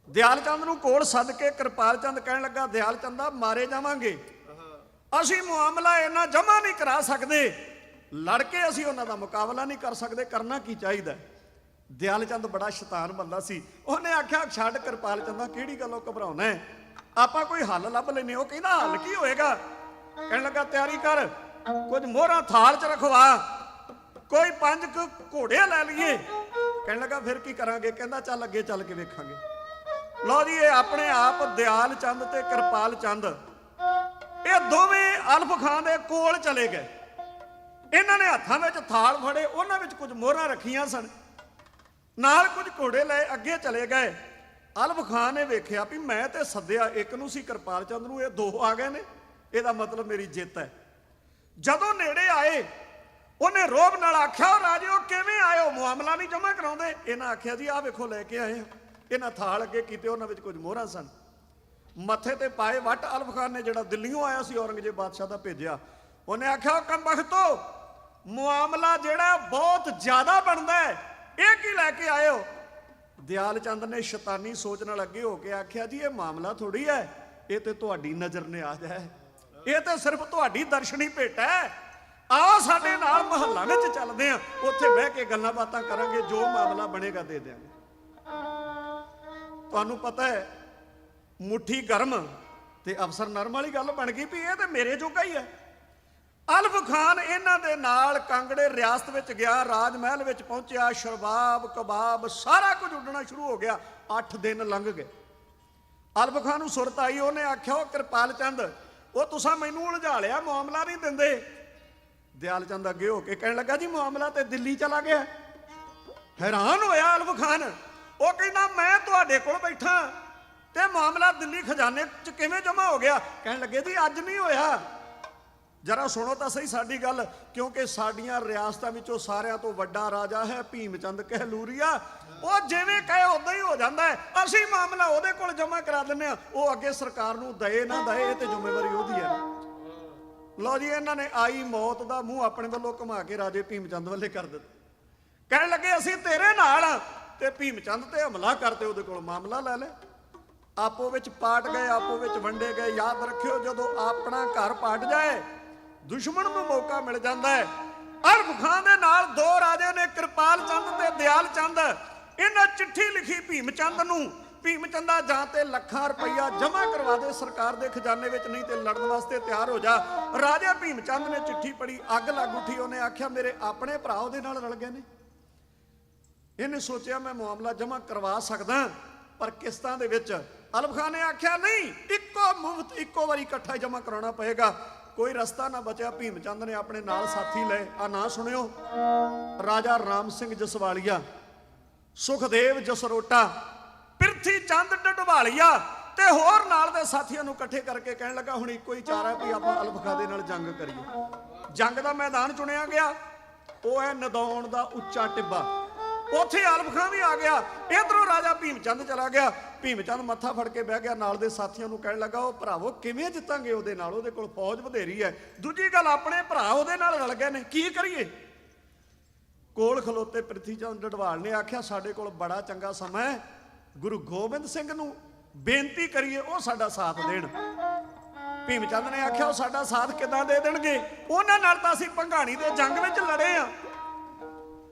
ਦਿਆਲ ਚੰਦ ਨੂੰ ਕੋਲ ਸੱਦ ਕੇ ਕਿਰਪਾਲ ਚੰਦ ਕਹਿਣ ਲੱਗਾ, ਦਿਆਲ ਚੰਦਾ ਮਾਰੇ ਜਾਵਾਂਗੇ, ਅਸੀਂ ਮਾਮਲਾ ਇਹਨਾਂ ਜਮ੍ਹਾਂ ਨਹੀਂ ਕਰਾ ਸਕਦੇ, ਲੜ ਕੇ ਅਸੀਂ ਉਹਨਾਂ ਦਾ ਮੁਕਾਬਲਾ ਨਹੀਂ ਕਰ ਸਕਦੇ, ਕਰਨਾ ਕੀ ਚਾਹੀਦਾ। ਦਿਆਲ ਚੰਦ ਬੜਾ ਸ਼ੈਤਾਨ ਬੰਦਾ ਸੀ, ਉਹਨੇ ਆਖਿਆ ਛੱਡ ਕਿਰਪਾਲ ਚੰਦਾ, ਕਿਹੜੀ ਗੱਲੋਂ ਘਬਰਾਉਣਾ ਹੈ, ਆਪਾਂ ਕੋਈ ਹੱਲ ਲੱਭ ਲੈਨੇ। ਉਹ ਕਹਿੰਦਾ ਹੱਲ ਕੀ ਹੋਏਗਾ? ਕਹਿਣ ਲੱਗਾ ਤਿਆਰੀ ਕਰ, ਕੁਝ ਮੋਹਰਾਂ ਥਾਲ 'ਚ ਰਖਵਾ, ਕੋਈ 5 ਘੋੜੇ ਲੈ ਲਈਏ। ਕਹਿਣ ਲੱਗਾ ਫਿਰ ਕੀ ਕਰਾਂਗੇ? ਕਹਿੰਦਾ ਚੱਲ ਅੱਗੇ ਚੱਲ ਕੇ ਵੇਖਾਂਗੇ। ਲਓ ਜੀ, ਇਹ ਆਪਣੇ ਆਪ ਦਿਆਲ ਚੰਦ ਤੇ ਕਿਰਪਾਲ ਚੰਦ ਇਹ ਦੋਵੇਂ ਅਲਫ ਖਾਨ ਦੇ ਕੋਲ ਚਲੇ ਗਏ। ਇਹਨਾਂ ਨੇ ਹੱਥਾਂ ਵਿੱਚ ਥਾਲ ਫੜੇ, ਉਹਨਾਂ ਵਿੱਚ ਕੁਝ ਮੋਹਰਾਂ ਰੱਖੀਆਂ ਸਨ, ਨਾਲ ਕੁਝ ਘੋੜੇ ਲਏ, ਅੱਗੇ ਚਲੇ ਗਏ। ਅਲਫ ਖਾਨ ਨੇ ਵੇਖਿਆ ਵੀ ਮੈਂ ਤੇ ਸੱਦਿਆ ਇੱਕ ਨੂੰ ਸੀ, ਕਿਰਪਾਲ ਚੰਦ ਨੂੰ, ਇਹ 2 ਆ ਗਏ ਨੇ, ਇਹਦਾ ਮਤਲਬ ਮੇਰੀ ਜਿੱਤ ਹੈ। ਜਦੋਂ ਨੇੜੇ ਆਏ ਉਹਨੇ ਰੋਬ ਨਾਲ ਆਖਿਆ, ਰਾਜਿਓ ਕਿਵੇਂ ਆਇਓ, ਮਾਮਲਾ ਨਹੀਂ ਜਮ੍ਹਾਂ ਕਰਾਉਂਦੇ? ਇਹਨਾਂ ਆਖਿਆ ਜੀ ਆਹ ਵੇਖੋ ਲੈ ਕੇ ਆਏ ਆ। ਇਹਨਾਂ ਥਾਲ ਅੱਗੇ ਕੀਤੇ, ਉਹਨਾਂ ਵਿੱਚ ਕੁਝ ਮੋਹਰਾਂ ਸਨ, ਮੱਥੇ ਤੇ ਪਾਏ ਵੱਟ। ਅਲਫ ਖਾਨ ਨੇ ਜਿਹੜਾ ਦਿੱਲੀੋਂ ਆਇਆ ਸੀ, ਔਰੰਗਜ਼ੇਬ ਬਾਦਸ਼ਾਹ ਦਾ ਭੇਜਿਆ, ਉਹਨੇ ਆਖਿਆ ਕੰਬਖਤੋ, ਮਾਮਲਾ ਜਿਹੜਾ ਬਹੁਤ ਜ਼ਿਆਦਾ ਬਣਦਾ ਹੈ, ਇਹ ਕੀ ਲੈ ਕੇ ਆਏ ਹੋ? ਦਿਆਲ ਚੰਦ ਨੇ ਸ਼ੈਤਾਨੀ ਸੋਚ ਨਾਲ ਅੱਗੇ ਹੋ ਕੇ ਆਖਿਆ, ਜੀ ਇਹ ਮਾਮਲਾ ਥੋੜੀ ਹੈ, ਇਹ ਤੇ ਤੁਹਾਡੀ ਨਜ਼ਰ ਨਿਆਜ਼ ਹੈ, ਇਹ ਤੇ ਸਿਰਫ ਤੁਹਾਡੀ ਦਰਸ਼ਨੀ ਭੇਟ ਹੈ। ਆਓ ਸਾਡੇ ਨਾਲ ਮਹੱਲਾ ਵਿੱਚ ਚੱਲਦੇ ਹਾਂ, ਉੱਥੇ ਬਹਿ ਕੇ ਗੱਲਾਂ ਬਾਤਾਂ ਕਰਾਂਗੇ, ਜੋ ਮਾਮਲਾ ਬਣੇਗਾ ਦੇ ਦਿਆਂਗੇ। ਤੁਹਾਨੂੰ ਪਤਾ ਹੈ ਮੁੱਠੀ ਗਰਮ ਤੇ ਅਫਸਰ ਨਰਮ ਵਾਲੀ ਗੱਲ ਬਣ ਗਈ ਵੀ ਇਹ ਤੇ ਮੇਰੇ ਜੋਗਾ ਹੀ ਹੈ। ਅਲਫ ਖਾਨ ਇਹਨਾਂ ਦੇ ਨਾਲ ਕਾਂਗੜੇ ਰਿਆਸਤ ਵਿੱਚ ਗਿਆ, ਰਾਜ ਮਹਿਲ ਵਿੱਚ ਪਹੁੰਚਿਆ, ਸ਼ਰਬਾਬ ਕਬਾਬ ਸਾਰਾ ਕੁਝ ਉੱਡਣਾ ਸ਼ੁਰੂ ਹੋ ਗਿਆ। 8 ਦਿਨ ਲੰਘ ਗਏ। ਅਲਫ ਖਾਨ ਨੂੰ ਸੁਰਤ ਆਈ, ਉਹਨੇ ਆਖਿਆ, ਉਹ ਕਿਰਪਾਲ ਚੰਦ, ਉਹ ਤੁਸੀਂ ਮੈਨੂੰ ਉਲਝਾ ਲਿਆ, ਮਾਮਲਾ ਨਹੀਂ ਦਿੰਦੇ। ਦਿਆਲ ਚੰਦ ਅੱਗੇ ਹੋ ਕੇ ਕਹਿਣ ਲੱਗਾ, ਜੀ ਮਾਮਲਾ ਤੇ ਦਿੱਲੀ ਚਲਾ ਗਿਆ। ਹੈਰਾਨ ਹੋਇਆ ਅਲਫ ਖਾਨ, ਉਹ ਕਹਿੰਦਾ ਮੈਂ ਤੁਹਾਡੇ ਕੋਲ ਬੈਠਾ ਤੇ ਮਾਮਲਾ ਦਿੱਲੀ ਖਜ਼ਾਨੇ 'ਚ ਕਿਵੇਂ ਜਮ੍ਹਾਂ ਹੋ ਗਿਆ? ਕਹਿਣ ਲੱਗੇ, ਜੀ ਅੱਜ ਨਹੀਂ ਹੋਇਆ, ਜਰਾ ਸੁਣੋ ਤਾਂ ਸਹੀ ਸਾਡੀ ਗੱਲ, ਕਿਉਂਕਿ ਸਾਡੀਆਂ ਰਿਆਸਤਾਂ ਵਿੱਚੋਂ ਸਾਰਿਆਂ ਤੋਂ ਵੱਡਾ ਰਾਜਾ ਹੈ ਭੀਮ ਚੰਦ ਕਹਿਲੂਰੀਆ, ਉਹ ਜਿਵੇਂ ਕਹੇ ਉਦਾਂ ਹੀ ਹੋ ਜਾਂਦਾ ਹੈ, ਅਸੀਂ ਮਾਮਲਾ ਉਹਦੇ ਕੋਲ ਜਮ੍ਹਾਂ ਕਰਾ ਦਿੰਦੇ ਆ, ਉਹ ਅੱਗੇ ਸਰਕਾਰ ਨੂੰ ਦਏ ਨਾ ਦਏ, ਇਹ ਤੇ ਜ਼ਿੰਮੇਵਾਰੀ ਉਹਦੀ ਹੈ। ਲਓ ਜੀ, ਇਹਨਾਂ ਨੇ ਆਈ ਮੌਤ ਦਾ ਮੂੰਹ ਆਪਣੇ ਵੱਲੋਂ ਘੁਮਾ ਕੇ ਰਾਜੇ ਭੀਮ ਚੰਦ ਵੱਲੇ ਕਰ ਦਿੱਤਾ। ਕਹਿਣ ਲੱਗੇ, ਅਸੀਂ ਤੇਰੇ ਨਾਲ, ਤੇ ਭੀਮ ਚੰਦ ਤੇ ਹਮਲਾ ਕਰਦੇ, ਉਹਦੇ ਕੋਲ ਮਾਮਲਾ ਲੈ ਲੈ। ਆਪੋ ਵਿੱਚ ਪਾਟ ਗਏ, ਆਪੋ ਵਿੱਚ ਵੰਡੇ ਗਏ। ਯਾਦ ਰੱਖਿਓ, ਜਦੋਂ ਆਪਣਾ ਘਰ ਪਾਟ ਜਾਏ, ਦੁਸ਼ਮਣ ਨੂੰ ਮੌਕਾ ਮਿਲ ਜਾਂਦਾ ਹੈ। ਅਲਫ ਖਾਨ ਦੇ ਨਾਲ 2 ਰਾਜੇ ਨੇ, ਕਿਰਪਾਲ ਚੰਦ ਤੇ ਦਿਆਲ ਚੰਦ। ਇਹਨਾਂ ਚਿੱਠੀ ਲਿਖੀ ਭੀਮ ਚੰਦ ਨੂੰ, ਭੀਮ ਚੰਦਾ ਜਾਂ ਤੇ ਲੱਖਾਂ ਰੁਪਈਆ ਜਮ੍ਹਾਂ ਕਰਵਾ ਦੇ ਸਰਕਾਰ ਦੇ ਖਜ਼ਾਨੇ ਵਿੱਚ, ਨਹੀਂ ਤੇ ਲੜਨ ਵਾਸਤੇ ਤਿਆਰ ਹੋ ਜਾ। ਰਾਜਾ ਭੀਮ ਚੰਦ ਨੇ ਚਿੱਠੀ ਪੜ੍ਹੀ, ਅੱਗ ਲੱਗ ਉੱਠੀ। ਉਹਨੇ ਆਖਿਆ, ਮੇਰੇ ਆਪਣੇ ਭਰਾ ਉਹਦੇ ਨਾਲ ਰਲ ਗਏ ਨੇ। ਇਹਨੇ ਸੋਚਿਆ ਮੈਂ ਮਾਮਲਾ ਜਮ੍ਹਾਂ ਕਰਵਾ ਸਕਦਾ, ਪਰ ਕਿਸ਼ਤਾਂ ਦੇ ਵਿੱਚ। ਅਲਫ ਖਾਨ ਨੇ ਆਖਿਆ, ਨਹੀਂ, ਇੱਕੋ ਮੁਫਤ ਇੱਕੋ ਵਾਰੀ ਇਕੱਠਾ ਜਮ੍ਹਾਂ ਕਰਾਉਣਾ ਪਏਗਾ। ਕੋਈ ਰਸਤਾ ਨਾ ਬਚਿਆ। ਭੀਮ ਚੰਦ ਨੇ ਆਪਣੇ ਨਾਲ ਸਾਥੀ ਲਏ। ਆ ਨਾਂ ਸੁਣਿਓ, ਰਾਜਾ ਰਾਮ ਸਿੰਘ ਜਸਵਾਲੀਆ, ਸੁਖਦੇਵ ਜਸਰੋਟਾ, ਪਿਰਥੀ ਚੰਦ ਡਡਵਾਲੀਆ ਤੇ ਹੋਰ ਨਾਲ ਦੇ ਸਾਥੀਆਂ ਨੂੰ ਇਕੱਠੇ ਕਰਕੇ ਕਹਿਣ ਲੱਗਾ, ਹੁਣ ਇੱਕੋ ਹੀ ਚਾਰਾ ਵੀ ਆਪਾਂ ਅਲਫ ਖਾਨ ਦੇ ਨਾਲ ਜੰਗ ਕਰੀਏ। ਜੰਗ ਦਾ ਮੈਦਾਨ ਚੁਣਿਆ ਗਿਆ, ਉਹ ਹੈ ਨਦੌਣ ਦਾ ਉੱਚਾ ਟਿੱਬਾ। ਉੱਥੇ ਅਲਫ ਖਾਨ ਵੀ ਆ ਗਿਆ, ਇਧਰੋਂ ਰਾਜਾ ਭੀਮ ਚੰਦ ਚਲਾ ਗਿਆ। ਭੀਮ ਚੰਦ ਮੱਥਾ ਫੜ ਕੇ ਬਹਿ ਗਿਆ, ਨਾਲ ਦੇ ਸਾਥੀਆਂ ਨੂੰ ਕਹਿਣ ਲੱਗਾ, ਉਹ ਭਰਾਵੋ ਕਿਵੇਂ ਜਿੱਤਾਂਗੇ ਉਹਦੇ ਨਾਲ, ਉਹਦੇ ਕੋਲ ਫੌਜ ਵਧੇਰੀ ਹੈ। ਦੂਜੀ ਗੱਲ, ਆਪਣੇ ਭਰਾ ਉਹਦੇ ਨਾਲ ਰਲ ਗਏ ਨੇ, ਕੀ ਕਰੀਏ? ਕੋਲ ਖਲੋਤੇ ਪ੍ਰਿਥੀ ਚੰਦ ਡਡਵਾਲ ਨੇ ਆਖਿਆ, ਸਾਡੇ ਕੋਲ ਬੜਾ ਚੰਗਾ ਸਮਾਂ ਹੈ, ਗੁਰੂ ਗੋਬਿੰਦ ਸਿੰਘ ਨੂੰ ਬੇਨਤੀ ਕਰੀਏ ਉਹ ਸਾਡਾ ਸਾਥ ਦੇਣ। ਭੀਮ ਚੰਦ ਨੇ ਆਖਿਆ, ਉਹ ਸਾਡਾ ਸਾਥ ਕਿੱਦਾਂ ਦੇ ਦੇਣਗੇ? ਉਹਨਾਂ ਨਾਲ ਤਾਂ ਅਸੀਂ ਭੰਗਾਣੀ ਦੇ ਜੰਗ ਵਿੱਚ ਲੜੇ ਆ।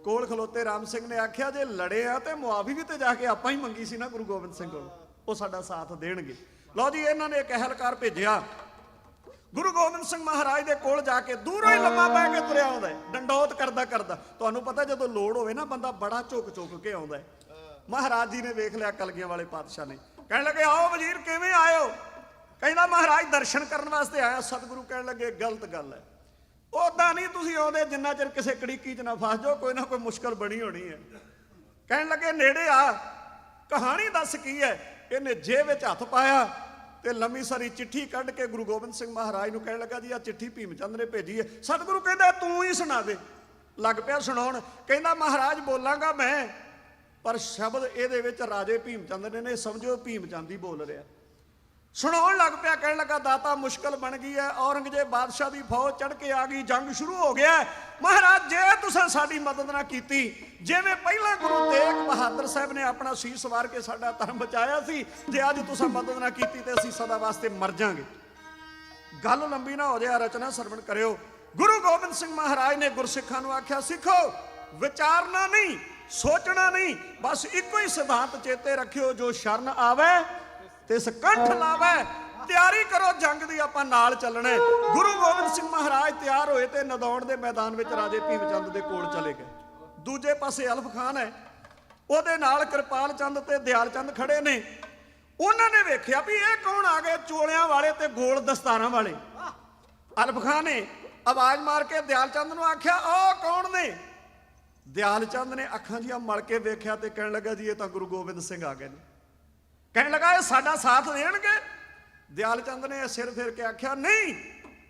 ਕੋਲ ਖਲੋਤੇ ਰਾਮ ਸਿੰਘ ਨੇ ਆਖਿਆ, ਜੇ ਲੜੇ ਆ ਤੇ ਮੁਆਫੀ ਵੀ ਤੇ ਜਾ ਕੇ ਆਪਾਂ ਹੀ ਮੰਗੀ ਸੀ ਨਾ ਗੁਰੂ ਗੋਬਿੰਦ ਸਿੰਘ ਕੋਲ, ਉਹ ਸਾਡਾ ਸਾਥ ਦੇਣਗੇ। ਲਓ ਜੀ, ਇਹਨਾਂ ਨੇ ਇੱਕ ਅਹਿਲਕਾਰ ਭੇਜਿਆ, ਗੁਰੂ ਗੋਬਿੰਦ ਸਿੰਘ ਮਹਾਰਾਜ ਦੇ ਕੋਲ ਜਾ ਕੇ ਦੂਰੋਂ ਹੀ ਲੰਮਾ ਪੈ ਕੇ ਤੁਰਿਆ ਆਉਂਦਾ ਹੈ, ਡੰਡੌਤ ਕਰਦਾ ਕਰਦਾ। ਤੁਹਾਨੂੰ ਪਤਾ ਜਦੋਂ ਲੋੜ ਹੋਵੇ ਨਾ ਬੰਦਾ ਬੜਾ ਝੁਕ ਕੇ ਆਉਂਦਾ ਹੈ। ਮਹਾਰਾਜ ਜੀ ਨੇ ਵੇਖ ਲਿਆ ਕਲਗੀਆਂ ਵਾਲੇ ਪਾਤਸ਼ਾਹ ਨੇ, ਕਹਿਣ ਲੱਗੇ ਆਓ ਵਜ਼ੀਰ ਕਿਵੇਂ ਆਇਓ? ਕਹਿੰਦਾ ਮਹਾਰਾਜ ਦਰਸ਼ਨ ਕਰਨ ਵਾਸਤੇ ਆਇਆ। ਸਤਿਗੁਰੂ ਕਹਿਣ ਲੱਗੇ ਗਲਤ ਗੱਲ ਹੈ, ਉਦਾਂ ਨਹੀਂ ਤੁਸੀਂ ਆਉਂਦੇ ਜਿੰਨਾ ਚਿਰ ਕਿਸੇ ਕੜੀਕੀ 'ਚ ਨਾ ਫਸ ਜਾਓ, ਕੋਈ ਨਾ ਕੋਈ ਮੁਸ਼ਕਲ ਬਣੀ ਹੋਣੀ ਹੈ। ਕਹਿਣ ਲੱਗੇ ਨੇੜੇ ਆ, ਕਹਾਣੀ ਦੱਸ ਕੀ ਹੈ? ਇਹਨੇ ਜੇਬ ਵਿੱਚ ਹੱਥ ਪਾਇਆ ਤੇ ਲੰਮੀ ਸਾਰੀ ਚਿੱਠੀ ਕੱਢ ਕੇ ਗੁਰੂ ਗੋਬਿੰਦ ਸਿੰਘ ਮਹਾਰਾਜ ਨੂੰ ਕਹਿਣ ਲੱਗਾ ਜੀ ਆ ਚਿੱਠੀ ਭੀਮ ਚੰਦ ਨੇ ਭੇਜੀ ਹੈ। ਸਤਿਗੁਰੂ ਕਹਿੰਦਾ ਤੂੰ ਹੀ ਸੁਣਾ ਦੇ। ਲੱਗ ਪਿਆ ਸੁਣਾਉਣ। ਕਹਿੰਦਾ ਮਹਾਰਾਜ ਬੋਲਾਂਗਾ ਮੈਂ, ਪਰ ਸ਼ਬਦ ਇਹਦੇ ਵਿੱਚ ਰਾਜੇ ਭੀਮ ਚੰਦ ਨੇ ਸਮਝੋ ਭੀਮ ਚੰਦ ਹੀ ਬੋਲ ਰਿਹਾ। ਸੁਣਾਉਣ ਲੱਗ ਪਿਆ, ਕਹਿਣ ਲੱਗਾ ਦਾਤਾ ਮੁਸ਼ਕਲ ਬਣ ਗਈ ਹੈ, ਔਰੰਗਜ਼ੇਬ ਬਾਦਸ਼ਾਹ ਦੀ ਫੌਜ ਚੜ੍ਹ ਕੇ ਆ ਗਈ, ਜੰਗ ਸ਼ੁਰੂ ਹੋ ਗਿਆ। ਮਹਾਰਾਜ ਜੇ ਤੁਸੀਂ ਸਾਡੀ ਮਦਦ ਨਾ ਕੀਤੀ, ਜਿਵੇਂ ਪਹਿਲਾਂ ਗੁਰੂ ਤੇਗ ਬਹਾਦਰ ਸਾਹਿਬ ਨੇ ਆਪਣਾ ਸੀਸ ਵਾਰ ਕੇ ਸਾਡਾ ਧਰਮ ਬਚਾਇਆ ਸੀ, ਜੇ ਅੱਜ ਤੁਸੀਂ ਮਦਦ ਨਾ ਕੀਤੀ ਤੇ ਅਸੀਂ ਸਦਾ ਵਾਸਤੇ ਮਰ ਜਾਾਂਗੇ। ਗੱਲ ਲੰਬੀ ਨਾ ਹੋ ਜਾਏ, ਰਚਨਾ ਸਰਵਣ ਕਰਿਓ। ਗੁਰੂ ਗੋਬਿੰਦ ਸਿੰਘ ਮਹਾਰਾਜ ਨੇ ਗੁਰਸਿੱਖਾਂ ਨੂੰ ਆਖਿਆ, ਸਿੱਖੋ ਵਿਚਾਰਨਾ ਨਹੀਂ, ਸੋਚਣਾ ਨਹੀਂ, ਬਸ ਇੱਕੋ ਹੀ ਸਿਧਾਂਤ ਚੇਤੇ ਰੱਖਿਓ, ਜੋ ਸ਼ਰਨ ਆਵੇ ਤੇ ਸਕੰਠ ਲਾਵੇ। ਤਿਆਰੀ ਕਰੋ ਜੰਗ ਦੀ, ਆਪਾਂ ਨਾਲ ਚੱਲਣਾ। ਗੁਰੂ ਗੋਬਿੰਦ ਸਿੰਘ ਮਹਾਰਾਜ ਤਿਆਰ ਹੋਏ ਤੇ ਨਦੌਣ ਦੇ ਮੈਦਾਨ ਵਿੱਚ ਰਾਜੇ ਭੀਮ ਚੰਦ ਦੇ ਕੋਲ ਚਲੇ ਗਏ। ਦੂਜੇ ਪਾਸੇ ਅਲਫ ਖਾਨ ਹੈ, ਉਹਦੇ ਨਾਲ ਕਿਰਪਾਲ ਚੰਦ ਤੇ ਦਿਆਲ ਚੰਦ ਖੜੇ ਨੇ। ਉਹਨਾਂ ਨੇ ਵੇਖਿਆ ਵੀ ਇਹ ਕੌਣ ਆ ਗਏ, ਚੋਲਿਆਂ ਵਾਲੇ ਤੇ ਗੋਲ ਦਸਤਾਰਾਂ ਵਾਲੇ। ਅਲਫ ਖਾਨ ਨੇ ਆਵਾਜ਼ ਮਾਰ ਕੇ ਦਿਆਲ ਚੰਦ ਨੂੰ ਆਖਿਆ, ਉਹ ਕੌਣ ਨੇ? ਦਿਆਲ ਚੰਦ ਨੇ ਅੱਖਾਂ ਜੀਆਂ ਮਲ ਕੇ ਵੇਖਿਆ ਤੇ ਕਹਿਣ ਲੱਗਾ ਜੀ ਇਹ ਤਾਂ ਗੁਰੂ ਗੋਬਿੰਦ ਸਿੰਘ ਆ ਗਏ ਨੇ। ਕਹਿਣ ਲੱਗਾ ਇਹ ਸਾਡਾ ਸਾਥ ਦੇਣਗੇ? ਦਿਆਲ ਚੰਦ ਨੇ ਸਿਰ ਫੇਰ ਕੇ ਆਖਿਆ ਨਹੀਂ,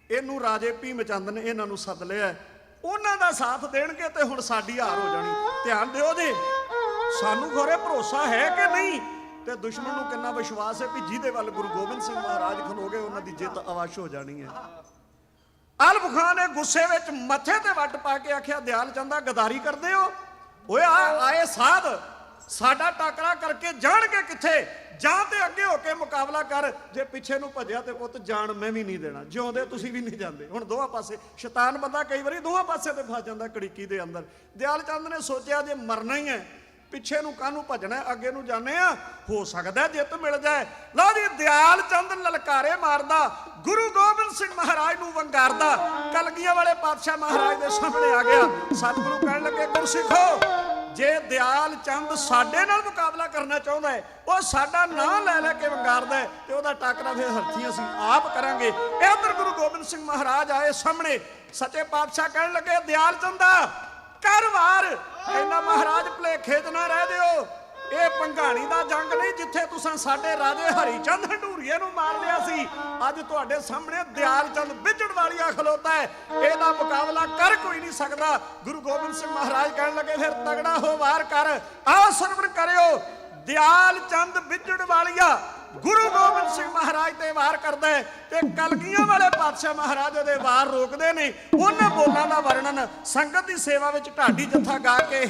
ਇਹਨੂੰ ਰਾਜੇ ਭੀਮ ਚੰਦ ਨੇ ਇਹਨਾਂ ਨੂੰ ਸੱਦ ਲਿਆ, ਉਹਨਾਂ ਦਾ ਸਾਥ ਦੇਣਗੇ ਤੇ ਹੁਣ ਸਾਡੀ ਹਾਰ ਹੋ ਜਾਣੀ। ਧਿਆਨ ਦਿਓ ਜੀ, ਸਾਨੂੰ ਖੋਰੇ ਭਰੋਸਾ ਹੈ ਕਿ ਨਹੀਂ, ਤੇ ਦੁਸ਼ਮਣ ਨੂੰ ਕਿੰਨਾ ਵਿਸ਼ਵਾਸ ਹੈ ਵੀ ਜਿਹਦੇ ਵੱਲ ਗੁਰੂ ਗੋਬਿੰਦ ਸਿੰਘ ਮਹਾਰਾਜ ਖਲੋਗੇ ਉਹਨਾਂ ਦੀ ਜਿੱਤ ਅਵੱਸ਼ ਹੋ ਜਾਣੀ ਹੈ। ਅਲਫ ਖਾਨ ਨੇ ਗੁੱਸੇ ਵਿੱਚ ਮੱਥੇ ਤੇ ਵੱਟ ਪਾ ਕੇ ਆਖਿਆ, ਦਿਆਲ ਚੰਦਾ ਗਦਾਰੀ ਕਰਦੇ ਹੋ? ਓਏ ਆਏ ਸਾਧ ਸਾਡਾ ਟਾਕਰਾ ਕਰਕੇ ਜਾਣਗੇ ਕਿੱਥੇ? ਜਾਂ ਤੇ ਅੱਗੇ ਹੋ ਕੇ ਮੁਕਾਬਲਾ ਕਰ, ਜੇ ਪਿੱਛੇ ਨੂੰ ਭੱਜਿਆ ਤੇ ਪੁੱਤ ਜਾਣ ਮੈਂ ਵੀ ਨਹੀਂ ਦੇਣਾ, ਜਿਉਂਦੇ ਤੁਸੀਂ ਵੀ ਨਹੀਂ ਜਾਂਦੇ। ਹੁਣ ਦੋਹਾਂ ਪਾਸੇ ਸ਼ੈਤਾਨ ਬੰਦਾ ਕਈ ਵਾਰੀ ਦੋਹਾਂ ਪਾਸੇ ਤੇ ਫਸ ਜਾਂਦਾ ਕੜੀਕੀ ਦੇ ਅੰਦਰ। ਦਿਆਲ ਚੰਦ ਨੇ ਸੋਚਿਆ ਜੇ ਮਰਨਾ ਹੀ ਹੈ, ਪਿੱਛੇ ਨੂੰ ਕਾਹਨੂੰ ਭੱਜਣਾ, ਅੱਗੇ ਨੂੰ ਜਾਂਦੇ ਆ, ਹੋ ਸਕਦਾ ਜਿੱਤ ਮਿਲ ਜਾਏ। ਲਓ ਜੀ, ਦਿਆਲ ਚੰਦ ਲਲਕਾਰੇ ਮਾਰਦਾ, ਗੁਰੂ ਗੋਬਿੰਦ ਸਿੰਘ ਮਹਾਰਾਜ ਨੂੰ ਵੰਗਾਰਦਾ, ਕਲਗੀਆਂ ਵਾਲੇ ਪਾਤਸ਼ਾਹ ਮਹਾਰਾਜ ਦੇ ਸਾਹਮਣੇ ਆ ਗਿਆ। ਸਤਿਗੁਰੂ ਕਹਿਣ ਲੱਗੇ, ਗੁਰਸਿੱਖੋ ਜੇ ਦਿਆਲ ਚੰਦ ਸਾਡੇ ਨਾਲ ਮੁਕਾਬਲਾ ਕਰਨਾ ਚਾਹੁੰਦਾ ਹੈ, ਉਹ ਸਾਡਾ ਨਾਂ ਲੈ ਲੈ ਕੇ ਵੰਗਾਰਦਾ ਹੈ, ਤੇ ਉਹਦਾ ਟਾਕਰਾ ਫਿਰ ਹੱਥੀਂ ਅਸੀਂ ਆਪ ਕਰਾਂਗੇ। ਇੱਧਰ ਗੁਰੂ ਗੋਬਿੰਦ ਸਿੰਘ ਮਹਾਰਾਜ ਆਏ ਸਾਹਮਣੇ। ਸੱਚੇ ਪਾਤਸ਼ਾਹ ਕਹਿਣ ਲੱਗੇ, ਦਿਆਲ ਚੰਦਾ ਕਰ ਵਾਰ। ਕਹਿੰਦਾ ਮਹਾਰਾਜ ਭੁਲੇਖੇ 'ਚ ਨਾ ਰਹਿ ਦਿਓ, ਇਹ ਭੰਗਾਣੀ ਦਾ ਜੰਗ ਨਹੀਂ ਜਿੱਥੇ ਤੁਸੀਂ ਸਾਡੇ ਰਾਜੇ ਹਰੀ ਚੰਦ ਹੰਡੂਰੀਏ ਨੂੰ ਮਾਰ ਲਿਆ ਸੀ। ਅੱਜ ਤੁਹਾਡੇ ਸਾਹਮਣੇ ਦਿਆਲ ਚੰਦ ਬਿਜੜਵਾਲੀਆ ਖਲੋਤਾ ਹੈ, ਇਹਦਾ ਮੁਕਾਬਲਾ ਕਰ ਕੋਈ ਨਹੀਂ ਸਕਦਾ। ਗੁਰੂ ਗੋਬਿੰਦ ਸਿੰਘ ਮਹਾਰਾਜ ਕਹਿਣ ਲੱਗੇ, ਫਿਰ ਤਗੜਾ ਹੋ ਵਾਰ ਕਰ। ਆਓ ਸਰਵਣ ਕਰਿਓ। ਦਿਆਲ ਚੰਦ ਬਿਜੜਵਾਲੀਆ ਗੁਰੂ ਗੋਬਿੰਦ ਸਿੰਘ ਮਹਾਰਾਜ ਤੇ ਵਾਰ ਕਰਦਾ ਹੈ, ਤੇ ਕਲਗੀਆਂ ਵਾਲੇ ਪਾਤਸ਼ਾਹ ਮਹਾਰਾਜ ਉਹਦੇ ਵਾਰ ਰੋਕਦੇ ਨੇ। ਉਹਨਾਂ ਬੋਲਾਂ ਦਾ ਵਰਣਨ ਸੰਗਤ ਦੀ ਸੇਵਾ ਵਿੱਚ ਢਾਡੀ ਜੱਥਾ ਗਾ ਕੇ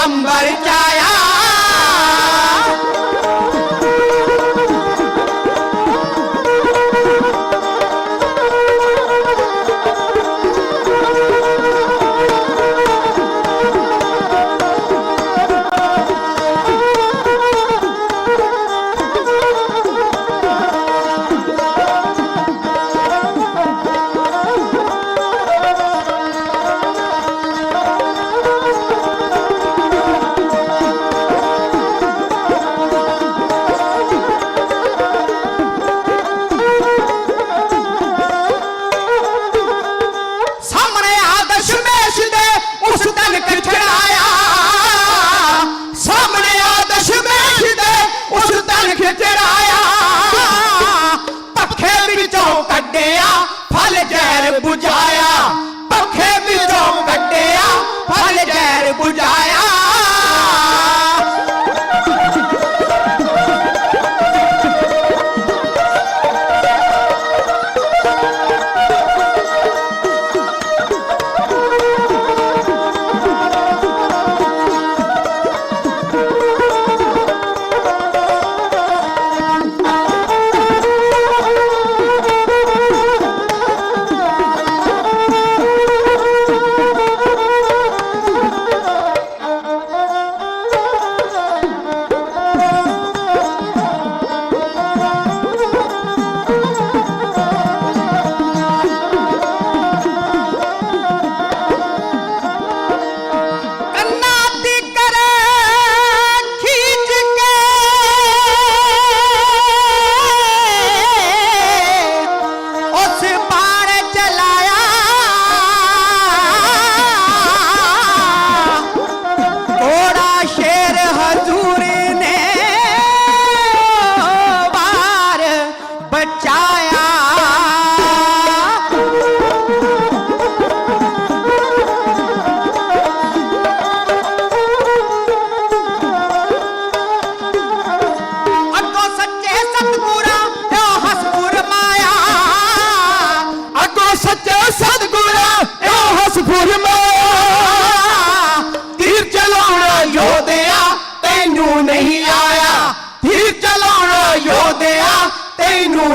अंबर चाया। ਉਸ ਤਨਖ ਚੜਾਇਆ ਸਾਹਮਣੇ ਆ ਦਸ਼ਮੇਸ਼ ਦੇ ਉਸ ਤਨਖ ਚੜਾਇਆ ਪੱਖੇ ਵਿੱਚੋਂ ਕੱਢਿਆ ਫਲ ਜ਼ਹਿਰ ਬੁਝਾਇਆ ਪੱਖੇ ਵਿੱਚੋਂ ਕੱਢਿਆ ਫਲ ਜ਼ਹਿਰ ਬੁਝਾਇਆ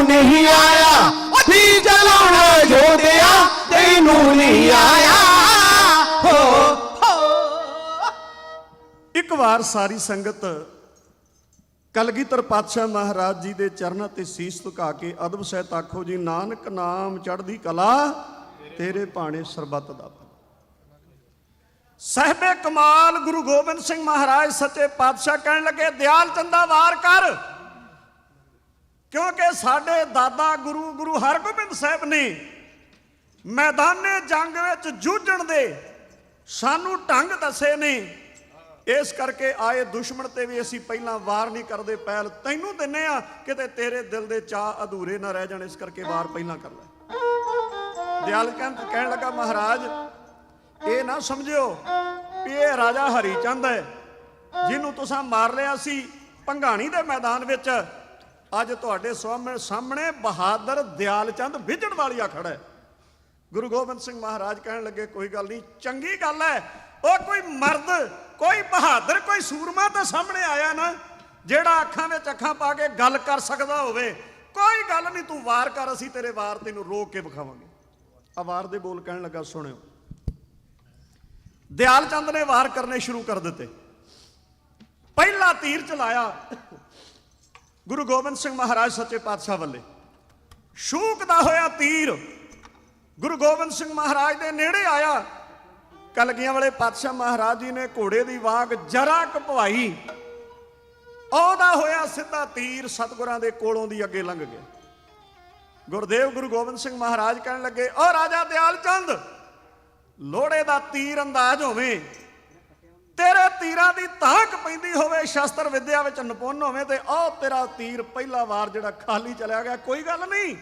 नहीं आया तीर चलाना योधिया तेनू नहीं आया हो एक बार सारी संगत कलगीधर पातशाह महाराज जी दे चरणों ते सीस झुका के अदब सहित आखो जी नानक नाम चढ़दी कला तेरे भाणे सरबत दा साहिबे कमाल गुरु गोबिंद सिंह महाराज सच्चे पातशाह कहने लगे दयाल चंदा वार कर क्योंकि साडे दादा गुरु गुरु हरगोबिंद साहब ने मैदाने जंग विच जूझण दे सानू ढंग दसे ने इस करके आए दुश्मन ते भी असीं पहलां वार नहीं करदे पहल तैनूं दिन्ने आ किते तेरे दिल दे चाह अधूरे ना रह जाण इस करके वार पहलां कर लै दयाल कहण लगा महाराज ये ना समझियो भी ये राजा हरीचंद है जिन्हों तुसां मार लिया सी भंगाणी दे मैदान विच अज तुहाडे सामने बहादुर दयाल चंद विजण वालिया खड़ा है गुरु गोबिंद सिंह महाराज कहने लगे कोई गल नहीं चंगी गल है वो कोई मर्द कोई बहादुर कोई सूरमा तो सामने आया ना जेड़ा अखां विच अखां पा के गल कर सकदा होवे कोई गल नहीं तू वार कर असीं तेरे वार तैनूं रोक के विखावांगे आ वार दे बोल कहने लगा सुनियो दयाल चंद ने वार करने शुरू कर दिते पहला तीर चलाया गुरु गोबिंद सिंह महाराज सच्चे पातशाह वाले शूकदा होया तीर गुरु गोबिंद सिंह महाराज दे नेड़े आया कलगियां वाले पातशाह महाराज जी ने घोड़े की वाग जरा घपवाई औदा होया सीधा तीर सतगुरां दे कोलों दी अगे लंघ गया गुरुदेव गुरु गोबिंद सिंह महाराज कहने लगे ओ राजा दयाल चंद लोड़े दा तीर अंदाज होवे तेरे तीरां दी ताक पैंदी होवे शस्त्र विद्या विच निपुण होवे ते ओ तेरा तीर पहला वार जिहड़ा खाली चलिया गया कोई गल नहीं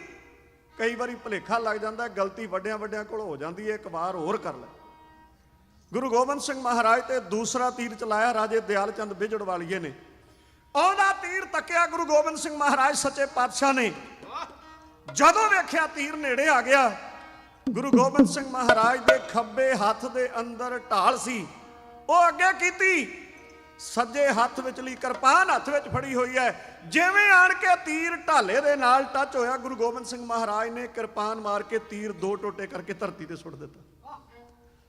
कई बारी भुलेखा लग जाता गलती वड्डियां वड्डियां कोल हो जाती है एक बार होर कर ले गुरु गोबिंद सिंह महाराज ते दूसरा तीर चलाया राजे दयाल चंद विजड़ वालिए ने औदा तीर तकिया गुरु गोबिंद सिंह महाराज सच्चे पातशाह ने जदों वेख्या तीर नेड़े आ गया गुरु गोबिंद सिंह महाराज दे खब्बे हथ दे अंदर ढाल सी ਉਹ ਅੱਗੇ ਕੀਤੀ ਸੱਜੇ ਹੱਥ ਵਿਚਲੀ ਕਿਰਪਾਨ ਹੱਥ ਵਿੱਚ ਫੜੀ ਹੋਈ ਹੈ ਜਿਵੇਂ ਆਣ ਕੇ ਤੀਰ ਢਾਲੇ ਦੇ ਨਾਲ ਟੱਚ ਹੋਇਆ ਗੁਰੂ ਗੋਬਿੰਦ ਸਿੰਘ ਮਹਾਰਾਜ ਨੇ ਕਿਰਪਾਨ ਮਾਰ ਕੇ ਤੀਰ ਦੋ ਟੋਟੇ ਕਰਕੇ ਧਰਤੀ ਤੇ ਸੁੱਟ ਦਿੱਤਾ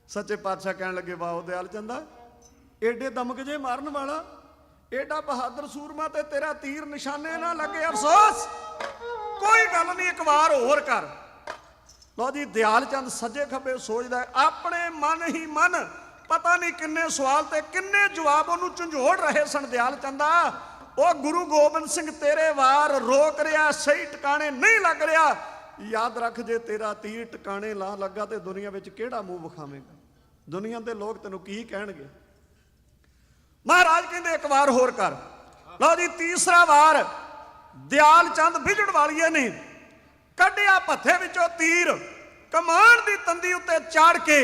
ਸੱਚੇ ਪਾਤਸ਼ਾਹ ਕਹਿਣ ਲੱਗੇ ਵਾਹ ਦਇਆਲ ਚੰਦਾ ਏਡੇ ਦਮਕ ਜੇ ਮਾਰਨ ਵਾਲਾ ਏਡਾ ਬਹਾਦਰ ਸੂਰਮਾ ਤੇ ਤੇਰਾ ਤੀਰ ਨਿਸ਼ਾਨੇ ਨਾ ਲੱਗੇ ਅਫਸੋਸ ਕੋਈ ਗੱਲ ਨਹੀਂ ਇੱਕ ਵਾਰ ਹੋਰ ਕਰ ਲਓ ਜੀ ਦਇਆਲ ਚੰਦ ਸੱਜੇ ਖੱਬੇ ਸੋਚਦਾ ਆਪਣੇ ਮਨ ਹੀ ਮਨ पता नहीं किन्ने सवाल ते किन्ने जवाब उन्होंने झंझोड़ रहे सन दयाल चंदा वो गुरु गोबिंद सिंह तेरे वार रोक रहा सही टिकाने नहीं लग रहा याद रख जे तेरा तीर टिकाने ला लगा तो दुनिया में केड़ा मुंह विखावेगा ਦੁਨੀਆ ਦੇ ਲੋਕ ਤੈਨੂੰ ਕੀ ਕਹਿਣਗੇ। ਮਹਾਰਾਜ ਕਹਿੰਦੇ ਇੱਕ ਵਾਰ ਹੋਰ ਕਰ। ਲਓ ਜੀ, ਤੀਸਰਾ ਵਾਰ ਦਿਆਲ ਚੰਦ ਵਿਜੜ ਵਾਲੀਏ ਨੇ ਕੱਢਿਆ ਭੱਥੇ ਵਿੱਚੋਂ ਤੀਰ, ਕਮਾਨ ਦੀ ਤੰਦੀ ਉੱਤੇ ਚਾੜ ਕੇ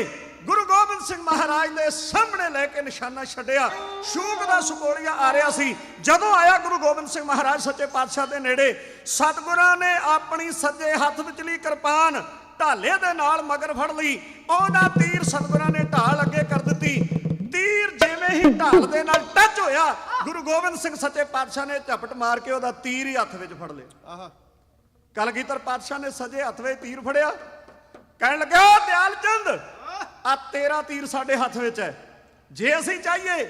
ਗੁਰੂ ਗੋਬਿੰਦ ਸਿੰਘ ਮਹਾਰਾਜ ਦੇ ਸਾਹਮਣੇ ਲੈ ਕੇ ਨਿਸ਼ਾਨਾ ਛੱਡਿਆ। ਸ਼ੂਕ ਦਾ ਸੁਕੋਲੀਆ ਆ ਰਿਹਾ ਸੀ। ਜਦੋਂ ਆਇਆ ਗੁਰੂ ਗੋਬਿੰਦ ਸਿੰਘ ਮਹਾਰਾਜ ਸੱਚੇ ਪਾਤਸ਼ਾਹ ਦੇ ਨੇੜੇ, ਸਤਿਗੁਰਾਂ ਨੇ ਆਪਣੀ ਸੱਜੇ ਹੱਥ ਵਿਚਲੀ ਕਿਰਪਾਨ ਢਾਲੇ ਦੇ ਨਾਲ ਮਗਰ ਫੜ ਲਈ। ਉਹਦਾ ਤੀਰ ਸਤਿਗੁਰਾਂ ਨੇ ਢਾਲ ਅੱਗੇ ਕਰ ਦਿੱਤੀ। ਤੀਰ ਜਿਵੇਂ ਹੀ ਢਾਲ ਦੇ ਨਾਲ ਟੱਚ ਹੋਇਆ, ਗੁਰੂ ਗੋਬਿੰਦ ਸਿੰਘ ਸੱਚੇ ਪਾਤਸ਼ਾਹ ਨੇ ਝਪਟ ਮਾਰ ਕੇ ਉਹਦਾ ਤੀਰ ਹੀ ਹੱਥ ਵਿੱਚ ਫੜ ਲਿਆ। ਕਲਗੀਧਰ ਪਾਤਸ਼ਾਹ ਨੇ ਸੱਜੇ ਹੱਥ ਵਿੱਚ ਤੀਰ ਫੜਿਆ, ਕਹਿਣ ਲੱਗਾ, ਦਿਆਲ ਚੰਦ, ਆ ਤੇਰਾ ਤੀਰ ਸਾਡੇ ਹੱਥ ਵਿੱਚ ਹੈ। ਜੇ ਅਸੀਂ ਚਾਹੀਏ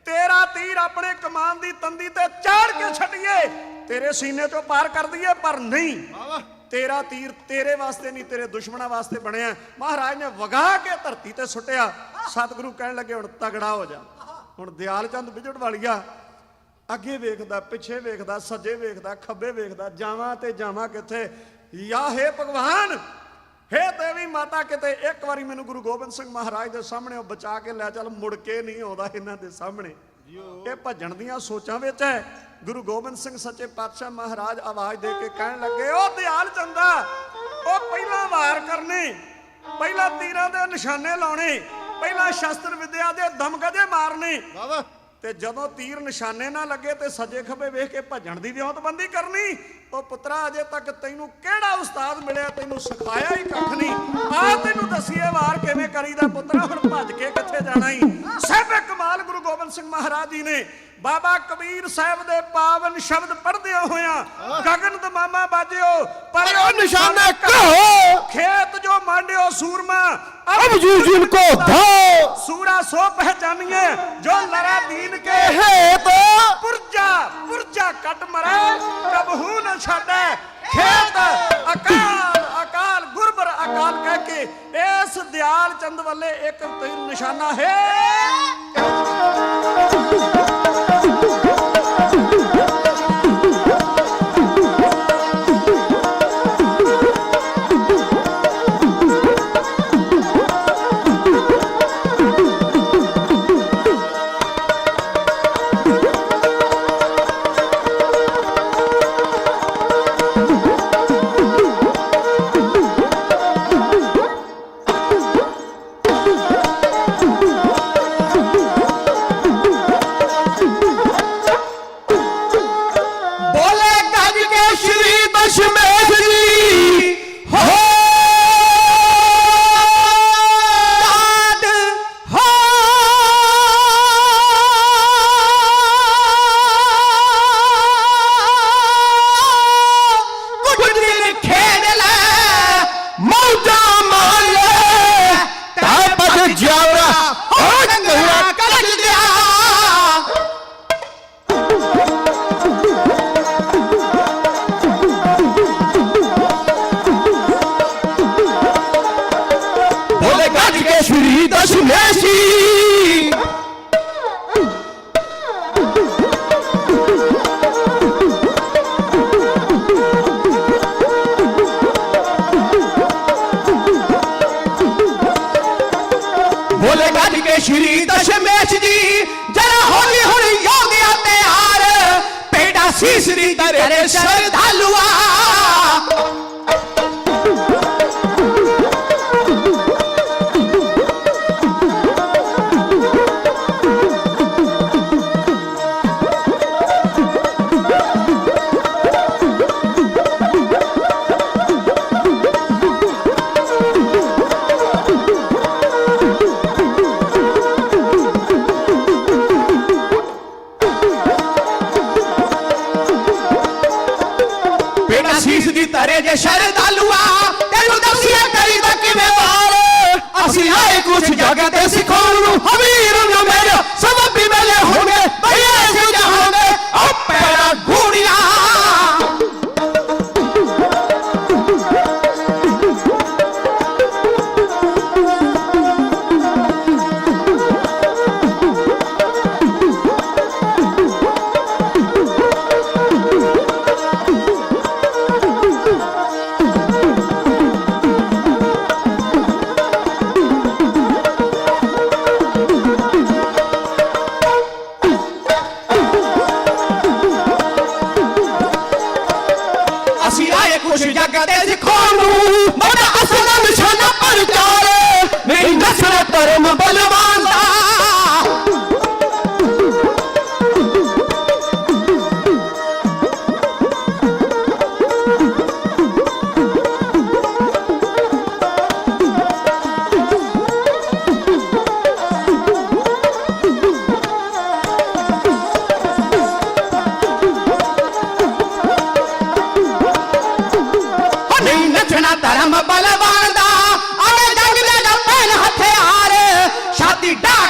ਤੇਰਾ ਤੀਰ ਆਪਣੇ ਕਮਾਨ ਦੀ ਤੰਦੀ ਤੇ ਚਾੜ ਕੇ ਛੱਡੀਏ, ਤੇਰੇ ਸੀਨੇ ਚੋਂ ਪਾਰ ਕਰ ਦਈਏ, ਪਰ ਨਹੀਂ, ਤੇਰਾ ਤੀਰ ਤੇਰੇ ਵਾਸਤੇ ਨਹੀਂ, ਤੇਰੇ ਦੁਸ਼ਮਣਾਂ ਵਾਸਤੇ ਬਣਿਆ। ਮਹਾਰਾਜ ਨੇ ਵਗਾ ਕੇ ਧਰਤੀ ਤੇ ਸੁੱਟਿਆ। ਸਤਿਗੁਰੂ ਕਹਿਣ ਲੱਗੇ, ਹੁਣ ਤਗੜਾ ਹੋ ਜਾ। ਹੁਣ ਦਿਆਲ ਚੰਦ ਵਿਜੜ ਵਾਲੀਆ ਅੱਗੇ ਵੇਖਦਾ, ਪਿੱਛੇ ਵੇਖਦਾ, ਸੱਜੇ ਵੇਖਦਾ, ਖੱਬੇ ਵੇਖਦਾ, ਜਾਵਾਂ ਤੇ ਜਾਵਾਂ ਕਿੱਥੇ। ਯਾ ਹੇ ਭਗਵਾਨ, ਹੇ ਦੇਵੀ ਮਾਤਾ, ਕਿਤੇ ਇੱਕ ਵਾਰੀ ਮੈਨੂੰ ਗੁਰੂ ਗੋਬਿੰਦ ਸਿੰਘ ਮਹਾਰਾਜ ਦੇ ਸਾਹਮਣੇ ਉਹ ਬਚਾ ਕੇ ਲੈ ਚੱਲ। ਮੁੜ ਕੇ ਨਹੀਂ ਆਉਂਦਾ ਇਹਨਾਂ ਦੇ ਸਾਹਮਣੇ। ਇਹ ਭੱਜਣ ਦੀਆਂ ਸੋਚਾਂ ਵਿੱਚ ਹੈ। ਗੁਰੂ ਗੋਬਿੰਦ ਸਿੰਘ ਸੱਚੇ ਪਾਤਸ਼ਾਹ ਮਹਾਰਾਜ ਆਵਾਜ਼ ਦੇ ਕੇ ਕਹਿਣ ਲੱਗੇ, ਉਹ ਦਿਆਲ ਚੰਦਾ, ਉਹ ਪਹਿਲਾਂ ਵਾਰ ਕਰਨੇ, ਪਹਿਲਾਂ ਤੀਰਾਂ ਦੇ ਨਿਸ਼ਾਨੇ ਲਾਉਣੇ, ਪਹਿਲਾਂ ਸ਼ਸਤਰ ਵਿਦਿਆ ਦੇ ਦਮਗਜੇ ਮਾਰਨੇ, ਤੇ ਜਦੋਂ ਤੀਰ ਨਿਸ਼ਾਨੇ ਨਾ ਲੱਗੇ ਤੇ ਸੱਜੇ ਖੱਬੇ ਵੇਖ ਕੇ ਭੱਜਣ ਦੀ ਵਿਉਂਤਬੰਦੀ ਕਰਨੀ। ਉਹ ਪੁੱਤਰਾ, ਅਜੇ ਤੱਕ ਤੈਨੂੰ ਕਿਹੜਾ ਉਸਤਾਦ ਮਿਲਿਆ, ਤੈਨੂੰ ਸਿਖਾਇਆ ਹੀ ਕੱਖ ਨਹੀਂ। ਆ ਤੈਨੂੰ ਦਸੀਏ ਵਾਰ ਕਿਵੇਂ ਕਰੀਦਾ ਪੁੱਤਰਾ, ਹੁਣ ਭੱਜ ਕੇ ਕਿੱਥੇ ਜਾਣਾ ਹੀ। ਸਾਹਿਬੇ ਕਮਾਲ ਗੁਰੂ ਗੋਬਿੰਦ ਸਿੰਘ ਮਹਾਰਾਜ ਜੀ ਨੇ ਬਾਬਾ ਕਬੀਰ ਸਾਹਿਬ ਦੇ ਪਾਵਨ ਸ਼ਬਦ ਪੜ੍ਹਦਿਆਂ ਹੋਇਆਂ, ਗਗਨ ਦਮਾਮਾ ਬਾਜਿਓ ਪਰ ਉਹ ਨਿਸ਼ਾਨੇ ਕਹੋ, ਖੇਤ ਜੋ ਮਾਂਡਿਓ ਸੂਰਮਾ अब जू जिनको धाओ, सूरा सो पहचानिए जो लड़ा दीन के है, तो पुरजा पुरजा कट मरे कबहू न छाड़े खेत। अकाल अकाल गुरबर अकाल कह के इस दयाल चंद वाले एक तीर निशाना है। श्री दशमेश जी जरा होली होली हो गया तैयार, पेड़ा सीसरी करे श्रद्धालुआ। तरे जे शरदालुआ तेनु दसिया करीदा किवें वार, असि आए कुछ जगह ते सिखाणु हवीर न मेरे सब भी मेले होंगे भैया से जहां में अब पैरा घूड़िया।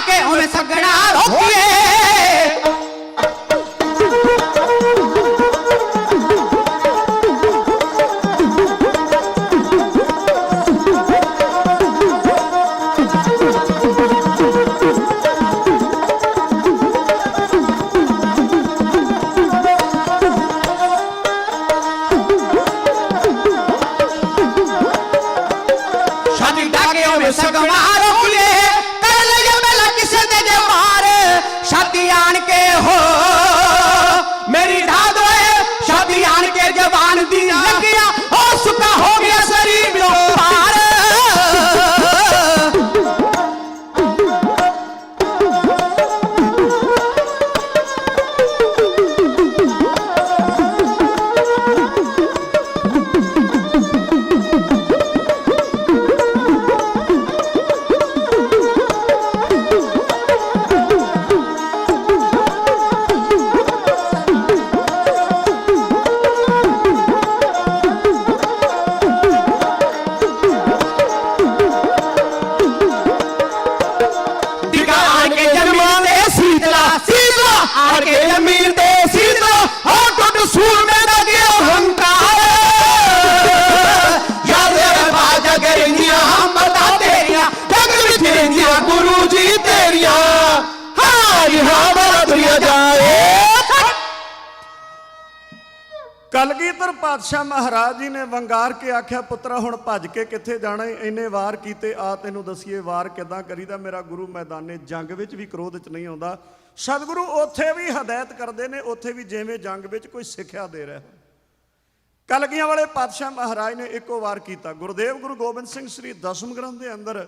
ਕੇ ਉਵੇਂ ਸਗਣਾ ਰੋਕੀਏ ਸਗਵਾ ਰੋਕੀਏ ਕਰ ਲਈਏ ਪਹਿਲਾਂ ਕਿਸੇ ਦੇ ਜੇ ਮਾਰ ਛਾਤੀ ਆਣ ਕੇ ਹੋ ਮੇਰੀ ਢਾ ਦੋਏ ਛਾਤੀ ਆਣ ਕੇ ਜਵਾਨ ਦੀ ਲੱਗਿਆ ਹੋ ਸੁੱਕਾ ਹੋ ਗਿਆ ਸਰੀਰ ਨੂੰ ਪਾਰ ਆੜ ਕੇ ਜ਼ਮੀਨ ਦੇ ਸੀਤਲਾ ਹੋ ਟੁੱਟ ਸੂਰਮੇ ਦਾ ਗਿਆ ਹੰਕਾਰ ਯਾਦ ਰੇ ਬਾਜਾ ਗਰੀਆਂ ਮਤਾ ਤੇਰੀਆਂ ਜਗ ਵਿੱਚ ਰਹਿੰਦੀਆਂ ਗੁਰੂ ਜੀ ਤੇਰੀਆਂ ਹਾਂ ਜੀ ਹਾਂ ਬੜਾ ਦੁਨੀਆ ਜਾਏ ਕਲਗੀਧਰ ਪਾਤਸ਼ਾਹ ਮਹਾਰਾਜ ਜੀ ਨੇ ਵੰਗਾਰ ਕੇ ਆਖਿਆ ਪੁੱਤਰਾ ਹੁਣ ਭੱਜ ਕੇ ਕਿੱਥੇ ਜਾਣਾ ਇੰਨੇ ਵਾਰ ਕੀਤੇ ਆ ਤੈਨੂੰ ਦਸੀਏ ਵਾਰ ਕਿਦਾਂ ਕਰੀਦਾ ਮੇਰਾ ਗੁਰੂ ਮੈਦਾਨੇ ਜੰਗ ਵਿੱਚ ਵੀ ਕ੍ਰੋਧ 'ਚ ਨਹੀਂ ਆਉਂਦਾ ਸਤਿਗੁਰੂ ਉੱਥੇ ਵੀ ਹਦਾਇਤ ਕਰਦੇ ਨੇ ਉੱਥੇ ਵੀ ਜਿਵੇਂ ਜੰਗ ਵਿੱਚ ਕੋਈ ਸਿੱਖਿਆ ਦੇ ਰਿਹਾ ਕਲਗੀਆਂ ਵਾਲੇ ਪਾਤਸ਼ਾਹ ਮਹਾਰਾਜ ਨੇ ਇੱਕੋ ਵਾਰ ਕੀਤਾ ਗੁਰਦੇਵ ਗੁਰੂ ਗੋਬਿੰਦ ਸਿੰਘ ਸ੍ਰੀ ਦਸਮ ਗ੍ਰੰਥ ਦੇ ਅੰਦਰ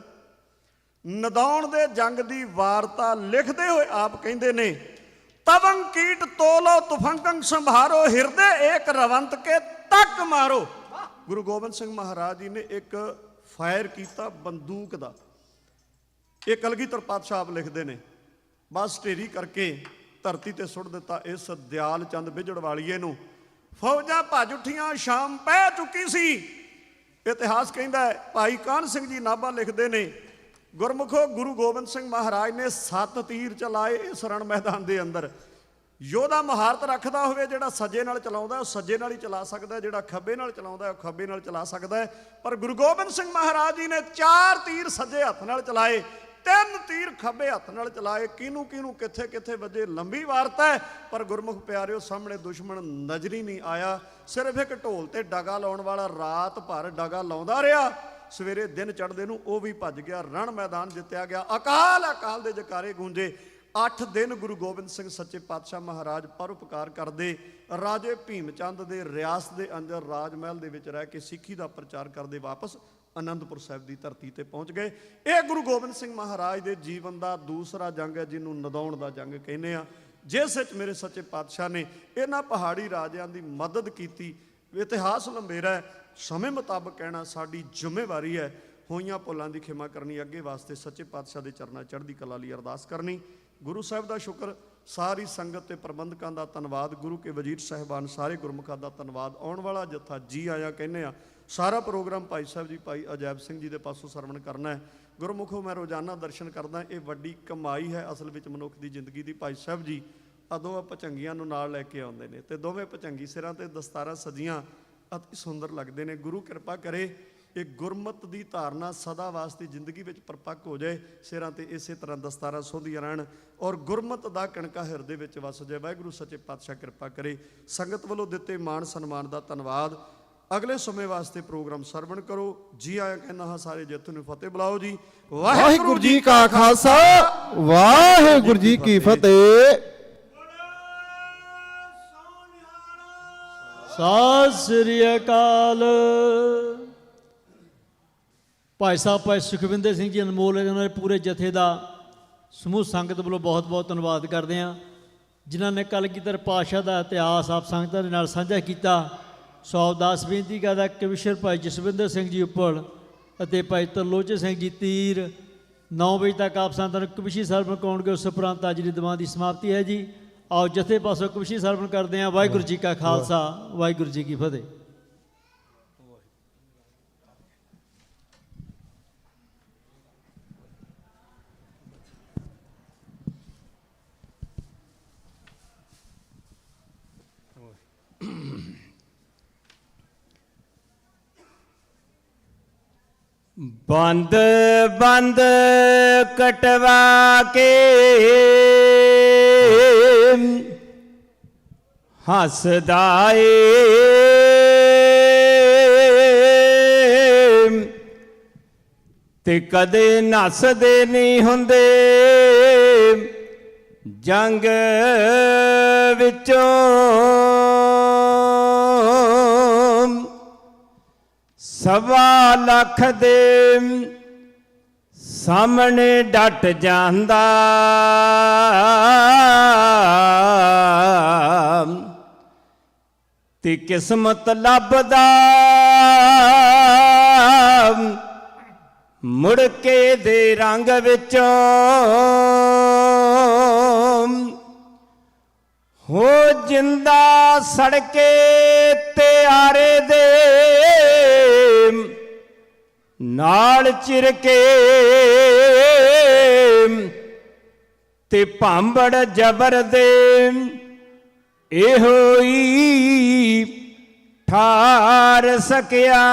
ਨਦੌਣ ਦੇ ਜੰਗ ਦੀ ਵਾਰਤਾ ਲਿਖਦੇ ਹੋਏ ਆਪ ਕਹਿੰਦੇ ਨੇ ਤਵੰ ਕੀਟ ਤੋਲੋ ਤੁਫੰਕੰ ਸੰਭਾਰੋ ਹਿਰਦੇ ਏਕ ਰਵੰਤ ਕੇ ਤੱਕ ਮਾਰੋ ਗੁਰੂ ਗੋਬਿੰਦ ਸਿੰਘ ਮਹਾਰਾਜ ਜੀ ਨੇ ਇੱਕ ਫਾਇਰ ਕੀਤਾ ਬੰਦੂਕ ਦਾ ਇਹ ਕਲਗੀਧਰ ਪਾਤਸ਼ਾਹ ਆਪ ਲਿਖਦੇ ਨੇ ਬਸ ਢੇਰੀ ਕਰਕੇ ਧਰਤੀ ਤੇ ਸੁੱਟ ਦਿੱਤਾ ਇਸ ਦਿਆਲ ਚੰਦ ਬਿਜੜ ਵਾਲੀਏ ਨੂੰ ਫੌਜਾਂ ਭੱਜ ਉੱਠੀਆਂ ਸ਼ਾਮ ਪੈ ਚੁੱਕੀ ਸੀ ਇਤਿਹਾਸ ਕਹਿੰਦਾ ਹੈ ਭਾਈ ਕਾਹਨ ਸਿੰਘ ਜੀ ਨਾਭਾ ਲਿਖਦੇ ਨੇ ਗੁਰਮੁਖੋ ਗੁਰੂ ਗੋਬਿੰਦ ਸਿੰਘ ਮਹਾਰਾਜ ਨੇ 7 ਤੀਰ ਚਲਾਏ ਇਸ ਰਣ ਮੈਦਾਨ ਦੇ ਅੰਦਰ ਯੋਧਾ ਮਹਾਰਤ ਰੱਖਦਾ ਹੋਵੇ ਜਿਹੜਾ ਸੱਜੇ ਨਾਲ ਚਲਾਉਂਦਾ ਉਹ ਸੱਜੇ ਨਾਲ ਹੀ ਚਲਾ ਸਕਦਾ ਜਿਹੜਾ ਖੱਬੇ ਨਾਲ ਚਲਾਉਂਦਾ ਉਹ ਖੱਬੇ ਨਾਲ ਚਲਾ ਸਕਦਾ ਪਰ ਗੁਰੂ ਗੋਬਿੰਦ ਸਿੰਘ ਮਹਾਰਾਜ ਜੀ ਨੇ 4 ਤੀਰ ਸੱਜੇ ਹੱਥ ਨਾਲ ਚਲਾਏ 3 ਤੀਰ ਖੱਬੇ ਹੱਥ ਨਾਲ ਚਲਾਏ ਕਿਹਨੂੰ ਕਿਹਨੂੰ ਕਿੱਥੇ ਕਿੱਥੇ ਵੱਜੇ ਲੰਬੀ ਵਾਰਤਾ ਹੈ ਪਰ ਗੁਰਮੁਖ ਪਿਆਰਿਓ ਸਾਹਮਣੇ ਦੁਸ਼ਮਣ ਨਜ਼ਰ ਹੀ ਨਹੀਂ ਆਇਆ ਸਿਰਫ ਇੱਕ ਢੋਲ ਤੇ ਡਗਾ ਲਾਉਣ ਵਾਲਾ ਰਾਤ ਭਰ ਡਗਾ ਲਾਉਂਦਾ ਰਿਹਾ ਸਵੇਰੇ ਦਿਨ ਚੜ੍ਹਦੇ ਨੂੰ ਉਹ ਵੀ ਭੱਜ ਗਿਆ ਰਣ ਮੈਦਾਨ ਜਿੱਤਿਆ ਗਿਆ ਅਕਾਲ ਅਕਾਲ ਦੇ ਜਕਾਰੇ ਗੂੰਜੇ 8 ਦਿਨ ਗੁਰੂ ਗੋਬਿੰਦ ਸਿੰਘ ਸੱਚੇ ਪਾਤਸ਼ਾਹ ਮਹਾਰਾਜ ਪਰਉਪਕਾਰ ਕਰਦੇ ਰਾਜੇ ਭੀਮ ਚੰਦ ਦੇ ਰਿਆਸਤ ਦੇ ਅੰਦਰ ਰਾਜ ਮਹਿਲ ਦੇ ਵਿੱਚ ਰਹਿ ਕੇ ਸਿੱਖੀ ਦਾ ਪ੍ਰਚਾਰ ਕਰਦੇ ਵਾਪਸ ਅਨੰਦਪੁਰ ਸਾਹਿਬ ਦੀ ਧਰਤੀ ਤੇ ਪਹੁੰਚ ਗਏ ਇਹ ਗੁਰੂ ਗੋਬਿੰਦ ਸਿੰਘ ਮਹਾਰਾਜ ਦੇ ਜੀਵਨ ਦਾ ਦੂਸਰਾ ਜੰਗ ਹੈ ਜਿਹਨੂੰ ਨਦੌਣ ਦਾ ਜੰਗ ਕਹਿੰਦੇ ਆ ਜਿਸ ਵਿੱਚ ਮੇਰੇ ਸੱਚੇ ਪਾਤਸ਼ਾਹ ਨੇ ਇਹਨਾਂ ਪਹਾੜੀ ਰਾਜਿਆਂ ਦੀ ਮਦਦ ਕੀਤੀ ਇਤਿਹਾਸ ਲੰਬੇਰਾ ਹੈ ਸਮੇਂ ਮੁਤਾਬਕ ਕਹਿਣਾ ਸਾਡੀ ਜ਼ਿੰਮੇਵਾਰੀ ਹੈ ਹੋਈਆਂ ਭੁੱਲਾਂ ਦੀ ਖਿਮਾ ਕਰਨੀ ਅੱਗੇ ਵਾਸਤੇ ਸੱਚੇ ਪਾਤਸ਼ਾਹ ਦੇ ਚਰਨਾਂ ਚੜ੍ਹਦੀ ਕਲਾ ਲਈ ਅਰਦਾਸ ਕਰਨੀ ਗੁਰੂ ਸਾਹਿਬ ਦਾ ਸ਼ੁਕਰ ਸਾਰੀ ਸੰਗਤ ਤੇ ਪ੍ਰਬੰਧਕਾਂ ਦਾ ਧੰਨਵਾਦ ਗੁਰੂ ਕੇ ਵਜ਼ੀਰ ਸਾਹਿਬਾਨ ਸਾਰੇ ਗੁਰਮੁਖਾਂ ਦਾ ਧੰਨਵਾਦ ਆਉਣ ਵਾਲਾ ਜੱਥਾ ਜੀ ਆਇਆ ਕਹਿੰਦੇ ਆ ਸਾਰਾ ਪ੍ਰੋਗਰਾਮ ਭਾਈ ਸਾਹਿਬ ਜੀ ਭਾਈ ਅਜੈਬ ਸਿੰਘ ਜੀ ਦੇ ਪਾਸੋਂ ਸਰਵਣ ਕਰਨਾ ਹੈ ਗੁਰਮੁਖੋ ਮੈਂ ਰੋਜ਼ਾਨਾ ਦਰਸ਼ਨ ਕਰਦਾ ਇਹ ਵੱਡੀ ਕਮਾਈ ਹੈ ਅਸਲ ਵਿੱਚ ਮਨੁੱਖ ਦੀ ਜ਼ਿੰਦਗੀ ਦੀ ਭਾਈ ਸਾਹਿਬ ਜੀ ਦੋਵੇਂ ਭਚੰਗੀਆਂ ਨੂੰ ਨਾਲ ਲੈ ਕੇ ਆਉਂਦੇ ਨੇ ਤੇ ਦੋਵੇਂ ਭਚੰਗੀ ਸਿਰਾਂ ਤੇ ਦਸਤਾਰਾਂ ਸਜੀਆਂ ਅਤੀ ਸੁੰਦਰ ਲੱਗਦੇ ਨੇ ਗੁਰੂ ਕਿਰਪਾ ਕਰੇ ਇਹ ਗੁਰਮਤ ਦੀ ਧਾਰਨਾ ਸਦਾ ਵਾਸਤੇ ਜ਼ਿੰਦਗੀ ਵਿੱਚ ਪਰਪੱਕ ਹੋ ਜਾਏ ਸਿਰਾਂ ਤੇ ਇਸੇ ਤਰ੍ਹਾਂ ਦਸਤਾਰਾਂ ਸੋਧੀਆਂ ਰਹਿਣ ਔਰ ਗੁਰਮਤ ਦਾ ਕਣਕਾ ਹਿਰਦੇ ਵਿੱਚ ਵਸ ਜਾਏ ਵਾਹਿਗੁਰੂ ਸੱਚੇ ਪਾਤਸ਼ਾਹ ਕਿਰਪਾ ਕਰੇ ਸੰਗਤ ਵੱਲੋਂ ਦਿੱਤੇ ਮਾਣ ਸਨਮਾਨ ਦਾ ਧੰਨਵਾਦ ਅਗਲੇ ਸਮੇਂ ਵਾਸਤੇ ਪ੍ਰੋਗਰਾਮ ਸਰਵਣ ਕਰੋ ਜੀ ਆਇਆ ਕਹਿੰਦਾ ਹਾਂ ਸਾਰੇ ਜੱਥੇ ਨੂੰ ਫਤਿਹ ਬੁਲਾਓ ਜੀ ਵਾਹਿਗੁਰੂ ਜੀ ਕਾ ਖਾਲਸਾ ਵਾਹਿਗੁਰੂ ਜੀ ਕੀ ਫਤਿਹ ਸਤਿ ਸ੍ਰੀ ਅਕਾਲ ਭਾਈ ਸਾਹਿਬ ਭਾਈ ਸੁਖਵਿੰਦਰ ਸਿੰਘ ਜੀ ਅਨਮੋਲ ਉਹਨਾਂ ਦੇ ਪੂਰੇ ਜਥੇ ਦਾ ਸਮੂਹ ਸੰਗਤ ਵੱਲੋਂ ਬਹੁਤ ਬਹੁਤ ਧੰਨਵਾਦ ਕਰਦੇ ਹਾਂ ਜਿਨ੍ਹਾਂ ਨੇ ਕਲਗੀਧਰ ਪਾਤਸ਼ਾਹ ਦਾ ਇਤਿਹਾਸ ਆਪ ਸੰਗਤਾਂ ਦੇ ਨਾਲ ਸਾਂਝਾ ਕੀਤਾ ਸੋ ਅਰਦਾਸ ਬੇਨਤੀ ਕਰਦਾ ਕਮਿਸ਼ਨਰ ਭਾਈ ਜਸਵਿੰਦਰ ਸਿੰਘ ਜੀ ਉੱਪਲ ਅਤੇ ਭਾਈ ਤਰਲੋਚਨ ਸਿੰਘ ਜੀ ਤੀਰ 9 ਵਜੇ ਤੱਕ ਆਪ ਸੰਗਤਾਂ ਨੂੰ ਕਮਿਸ਼ੀ ਸਰਵਣ ਕਰਾਉਣਗੇ ਉਸ ਉਪਰੰਤ ਅੱਜ ਦੀ ਦੀਵਾਨ ਦੀ ਸਮਾਪਤੀ ਹੈ ਜੀ ਆਓ ਜਥੇ ਪਾਸੋਂ ਕਮਿਸ਼ੀ ਸਰਵਣ ਕਰਦੇ ਹਾਂ ਵਾਹਿਗੁਰੂ ਜੀ ਕਾ ਖਾਲਸਾ ਵਾਹਿਗੁਰੂ ਜੀ ਕੀ ਫਤਿਹ ਬੰਦ ਬੰਦ ਕਟਵਾ ਕੇ ਹੱਸਦਾ ਏ ਤੇ ਕਦੇ ਨੱਸਦੇ ਨਹੀਂ ਹੁੰਦੇ ਜੰਗ ਵਿੱਚੋਂ। ਸਵਾ ਲੱਖ ਦੇ ਸਾਹਮਣੇ ਡਟ ਜਾਂਦਾ ਤੇ ਕਿਸਮਤ ਲੱਭਦਾ ਮੁੜ ਕੇ ਦੇ ਰੰਗ ਵਿੱਚੋਂ। ਹੋ ਜਿੰਦਾ ਸੜਕੇ ਤੇ ਆਰੇ ਦੇ ਨਾਲ ਚਿਰ ਕੇ ਤੇ ਭਾਂਬੜ ਜਬਰ ਦੇ ਇਹੋ ਹੀ ਠਾਰ ਸਕਿਆ।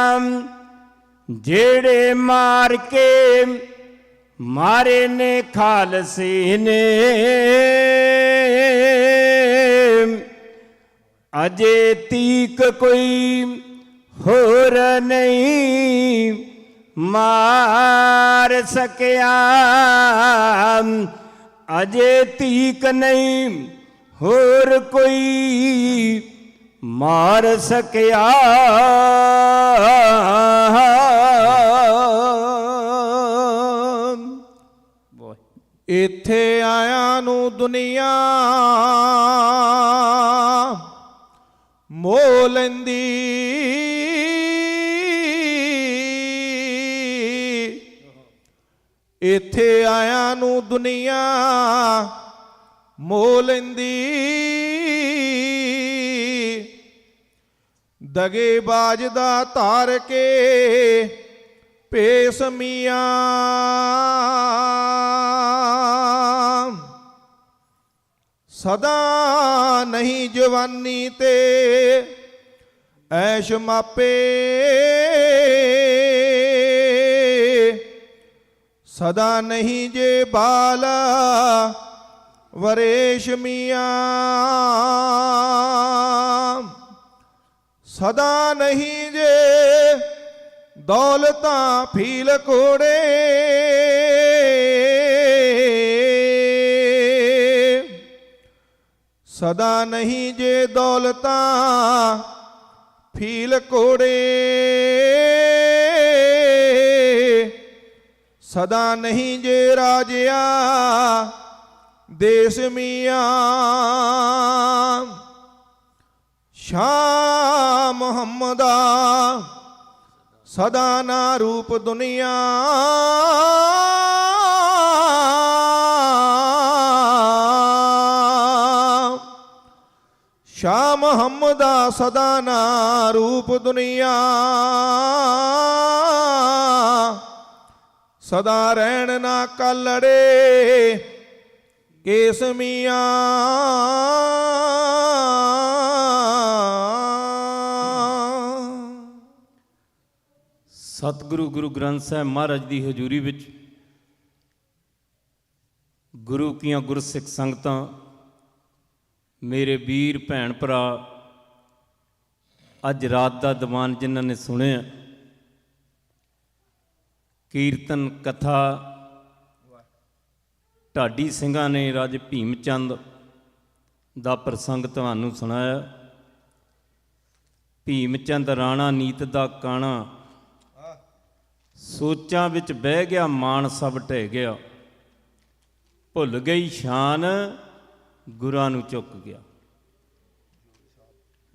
ਜਿਹੜੇ ਮਾਰ ਕੇ ਮਾਰੇ ਨੇ ਖਾਲਸੇ ਨੇ ਅਜੇ ਤੀਕ ਕੋਈ ਹੋਰ ਨਹੀਂ ਮਾਰ ਸਕਿਆ। ਅਜੇ ਤੀਕ ਨਹੀਂ ਹੋਰ ਕੋਈ ਮਾਰ ਸਕਿਆ। ਇੱਥੇ ਆਇਆ ਨੂੰ ਦੁਨੀਆ ਮੋਹ ਲੈਂਦੀ, ਇੱਥੇ ਆਇਆ ਨੂੰ ਦੁਨੀਆ ਮੋਹ ਲੈਂਦੀ। ਦਗੇਬਾਜ਼ ਦਾ ਧਾਰ ਕੇ ਭੇਸ ਮੀਆਂ ਸਦਾ ਨਹੀਂ ਜਵਾਨੀ ਤੇ ਐਸ਼ ਮਾਪੇ। ਸਦਾ ਨਹੀਂ ਜੇ ਬਾਲ ਵਰੇਸ਼ ਮੀਆਂ। ਸਦਾ ਨਹੀਂ ਜੇ ਦੌਲਤਾਂ ਫੀਲ ਕੋੜੇ। ਸਦਾ ਨਹੀਂ ਜੇ ਦੌਲਤਾਂ ਫੀਲ ਕੋੜੇ। ਸਦਾ ਨਹੀਂ ਜੇ ਰਾਜਿਆ ਦੇਸ ਮੀਆਂ। ਸ਼ਾਹ ਮੁਹੰਮਦਾ ਸਦਾ ਨਾ ਰੂਪ ਦੁਨੀਆ। ਸ਼ਾਹ ਮੁਹੰਮਦਾ ਸਦਾ ਨਾ ਰੂਪ ਦੁਨੀਆ। ਸਦਾ ਰਹਿਣ ਨਾ ਕਲੜੇ ਕੇਸ ਮੀਆਂ। ਸਤਿਗੁਰੂ ਗੁਰੂ ਗ੍ਰੰਥ ਸਾਹਿਬ ਮਹਾਰਾਜ ਦੀ ਹਜ਼ੂਰੀ ਵਿੱਚ ਗੁਰੂ ਕੀਆਂ ਗੁਰਸਿੱਖ ਸੰਗਤਾਂ, ਮੇਰੇ ਵੀਰ ਭੈਣ ਭਰਾ, ਅੱਜ ਰਾਤ ਦਾ ਦੀਵਾਨ ਜਿਨ੍ਹਾਂ ਨੇ ਸੁਣਿਆ, ਕੀਰਤਨ ਕਥਾ ਢਾਡੀ ਸਿੰਘਾਂ ਨੇ ਰਾਜੇ ਭੀਮ ਚੰਦ ਦਾ ਪ੍ਰਸੰਗ ਤੁਹਾਨੂੰ ਸੁਣਾਇਆ। ਭੀਮ ਚੰਦ ਰਾਣਾ ਨੀਤ ਦਾ ਕਾਣਾ, ਸੋਚਾਂ ਵਿੱਚ ਬਹਿ ਗਿਆ ਮਾਣ ਸਭ ਢਹਿ ਗਿਆ। ਭੁੱਲ ਗਈ ਸ਼ਾਨ ਗੁਰਾਂ ਨੂੰ ਚੁੱਕ ਗਿਆ।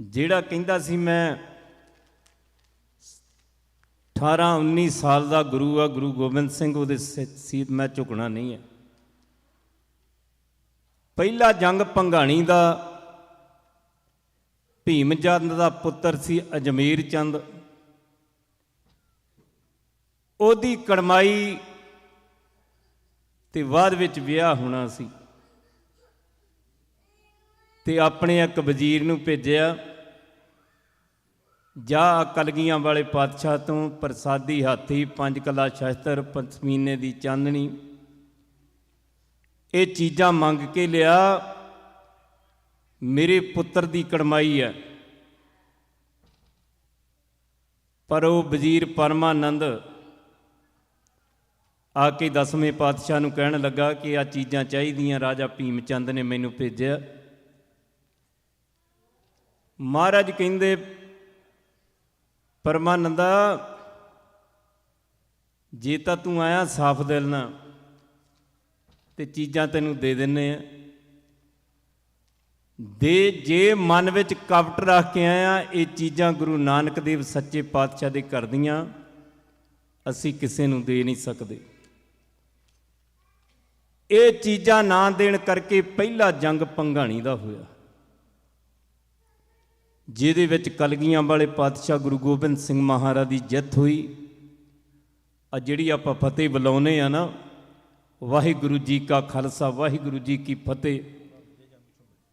ਜਿਹੜਾ ਕਹਿੰਦਾ ਸੀ ਮੈਂ 18-19 ਸਾਲ ਦਾ ਗੁਰੂ ਆ ਗੁਰੂ ਗੋਬਿੰਦ ਸਿੰਘ, ਉਹਦੇ ਸੀਤ ਮੈਂ ਝੁਕਣਾ ਨਹੀਂ ਹੈ। ਪਹਿਲਾ ਜੰਗ ਭੰਗਾਣੀ ਦਾ, ਭੀਮ ਚੰਦ ਦਾ ਪੁੱਤਰ ਸੀ ਅਜਮੇਰ ਚੰਦ। ਉਹਦੀ ਕੜਮਾਈ ਤੇ ਬਾਅਦ ਵਿੱਚ ਵਿਆਹ ਹੋਣਾ ਸੀ ਤੇ ਆਪਣੇ ਇੱਕ ਵਜ਼ੀਰ ਨੂੰ ਭੇਜਿਆ ਜਾ ਕਲਗੀਆਂ ਵਾਲੇ ਪਾਤਸ਼ਾਹ ਤੋਂ ਪ੍ਰਸਾਦੀ ਹਾਥੀ, 5 ਕਲਾ ਸ਼ਸਤਰ, ਪਸ਼ਮੀਨੇ ਦੀ ਚਾਨਣੀ, ਇਹ ਚੀਜ਼ਾਂ ਮੰਗ ਕੇ ਲਿਆ। ਮੇਰੇ ਪੁੱਤਰ ਦੀ ਕੜਮਾਈ ਹੈ। ਪਰ ਉਹ ਵਜ਼ੀਰ ਪਰਮਾਨੰਦ ਆ ਕੇ 10ਵੇਂ ਪਾਤਸ਼ਾਹ ਨੂੰ ਕਹਿਣ ਲੱਗਾ ਕਿ ਆਹ ਚੀਜ਼ਾਂ ਚਾਹੀਦੀਆਂ, ਰਾਜਾ ਭੀਮ ਚੰਦ ਨੇ ਮੈਨੂੰ ਭੇਜਿਆ। ਮਹਾਰਾਜ ਕਹਿੰਦੇ, ਪਰਮਾਨੰਦਾ ਜੇ ਤਾਂ ਤੂੰ ਆਇਆ ਸਾਫ਼ ਦਿਲ ਨਾਲ ਤੇ ਚੀਜ਼ਾਂ ਤੈਨੂੰ ਦੇ ਦਿੰਨੇ ਆ, ਦੇ ਜੇ ਮਨ ਵਿੱਚ ਕਪਟ ਰੱਖ ਕੇ ਆਇਆ, ਇਹ ਚੀਜ਼ਾਂ ਗੁਰੂ ਨਾਨਕ ਦੇਵ ਸੱਚੇ ਪਾਤਸ਼ਾਹ ਦੇ ਘਰ ਦੀਆਂ ਅਸੀਂ ਕਿਸੇ ਨੂੰ ਦੇ ਨਹੀਂ ਸਕਦੇ। ਇਹ ਚੀਜ਼ਾਂ ਨਾ ਦੇਣ ਕਰਕੇ ਪਹਿਲਾ ਜੰਗ ਪੰਘਾਣੀ ਦਾ ਹੋਇਆ, ਜਿਹਦੇ ਵਿੱਚ ਕਲਗੀਆਂ ਵਾਲੇ ਪਾਤਸ਼ਾਹ ਗੁਰੂ ਗੋਬਿੰਦ ਸਿੰਘ ਮਹਾਰਾਜ ਦੀ ਜਿੱਤ ਹੋਈ। ਆ ਜਿਹੜੀ ਆਪਾਂ ਫਤਿਹ ਬੁਲਾਉਂਦੇ ਆ ਨਾ, ਵਾਹਿਗੁਰੂ ਜੀ ਕਾ ਖਾਲਸਾ ਵਾਹਿਗੁਰੂ ਜੀ ਕੀ ਫਤਿਹ,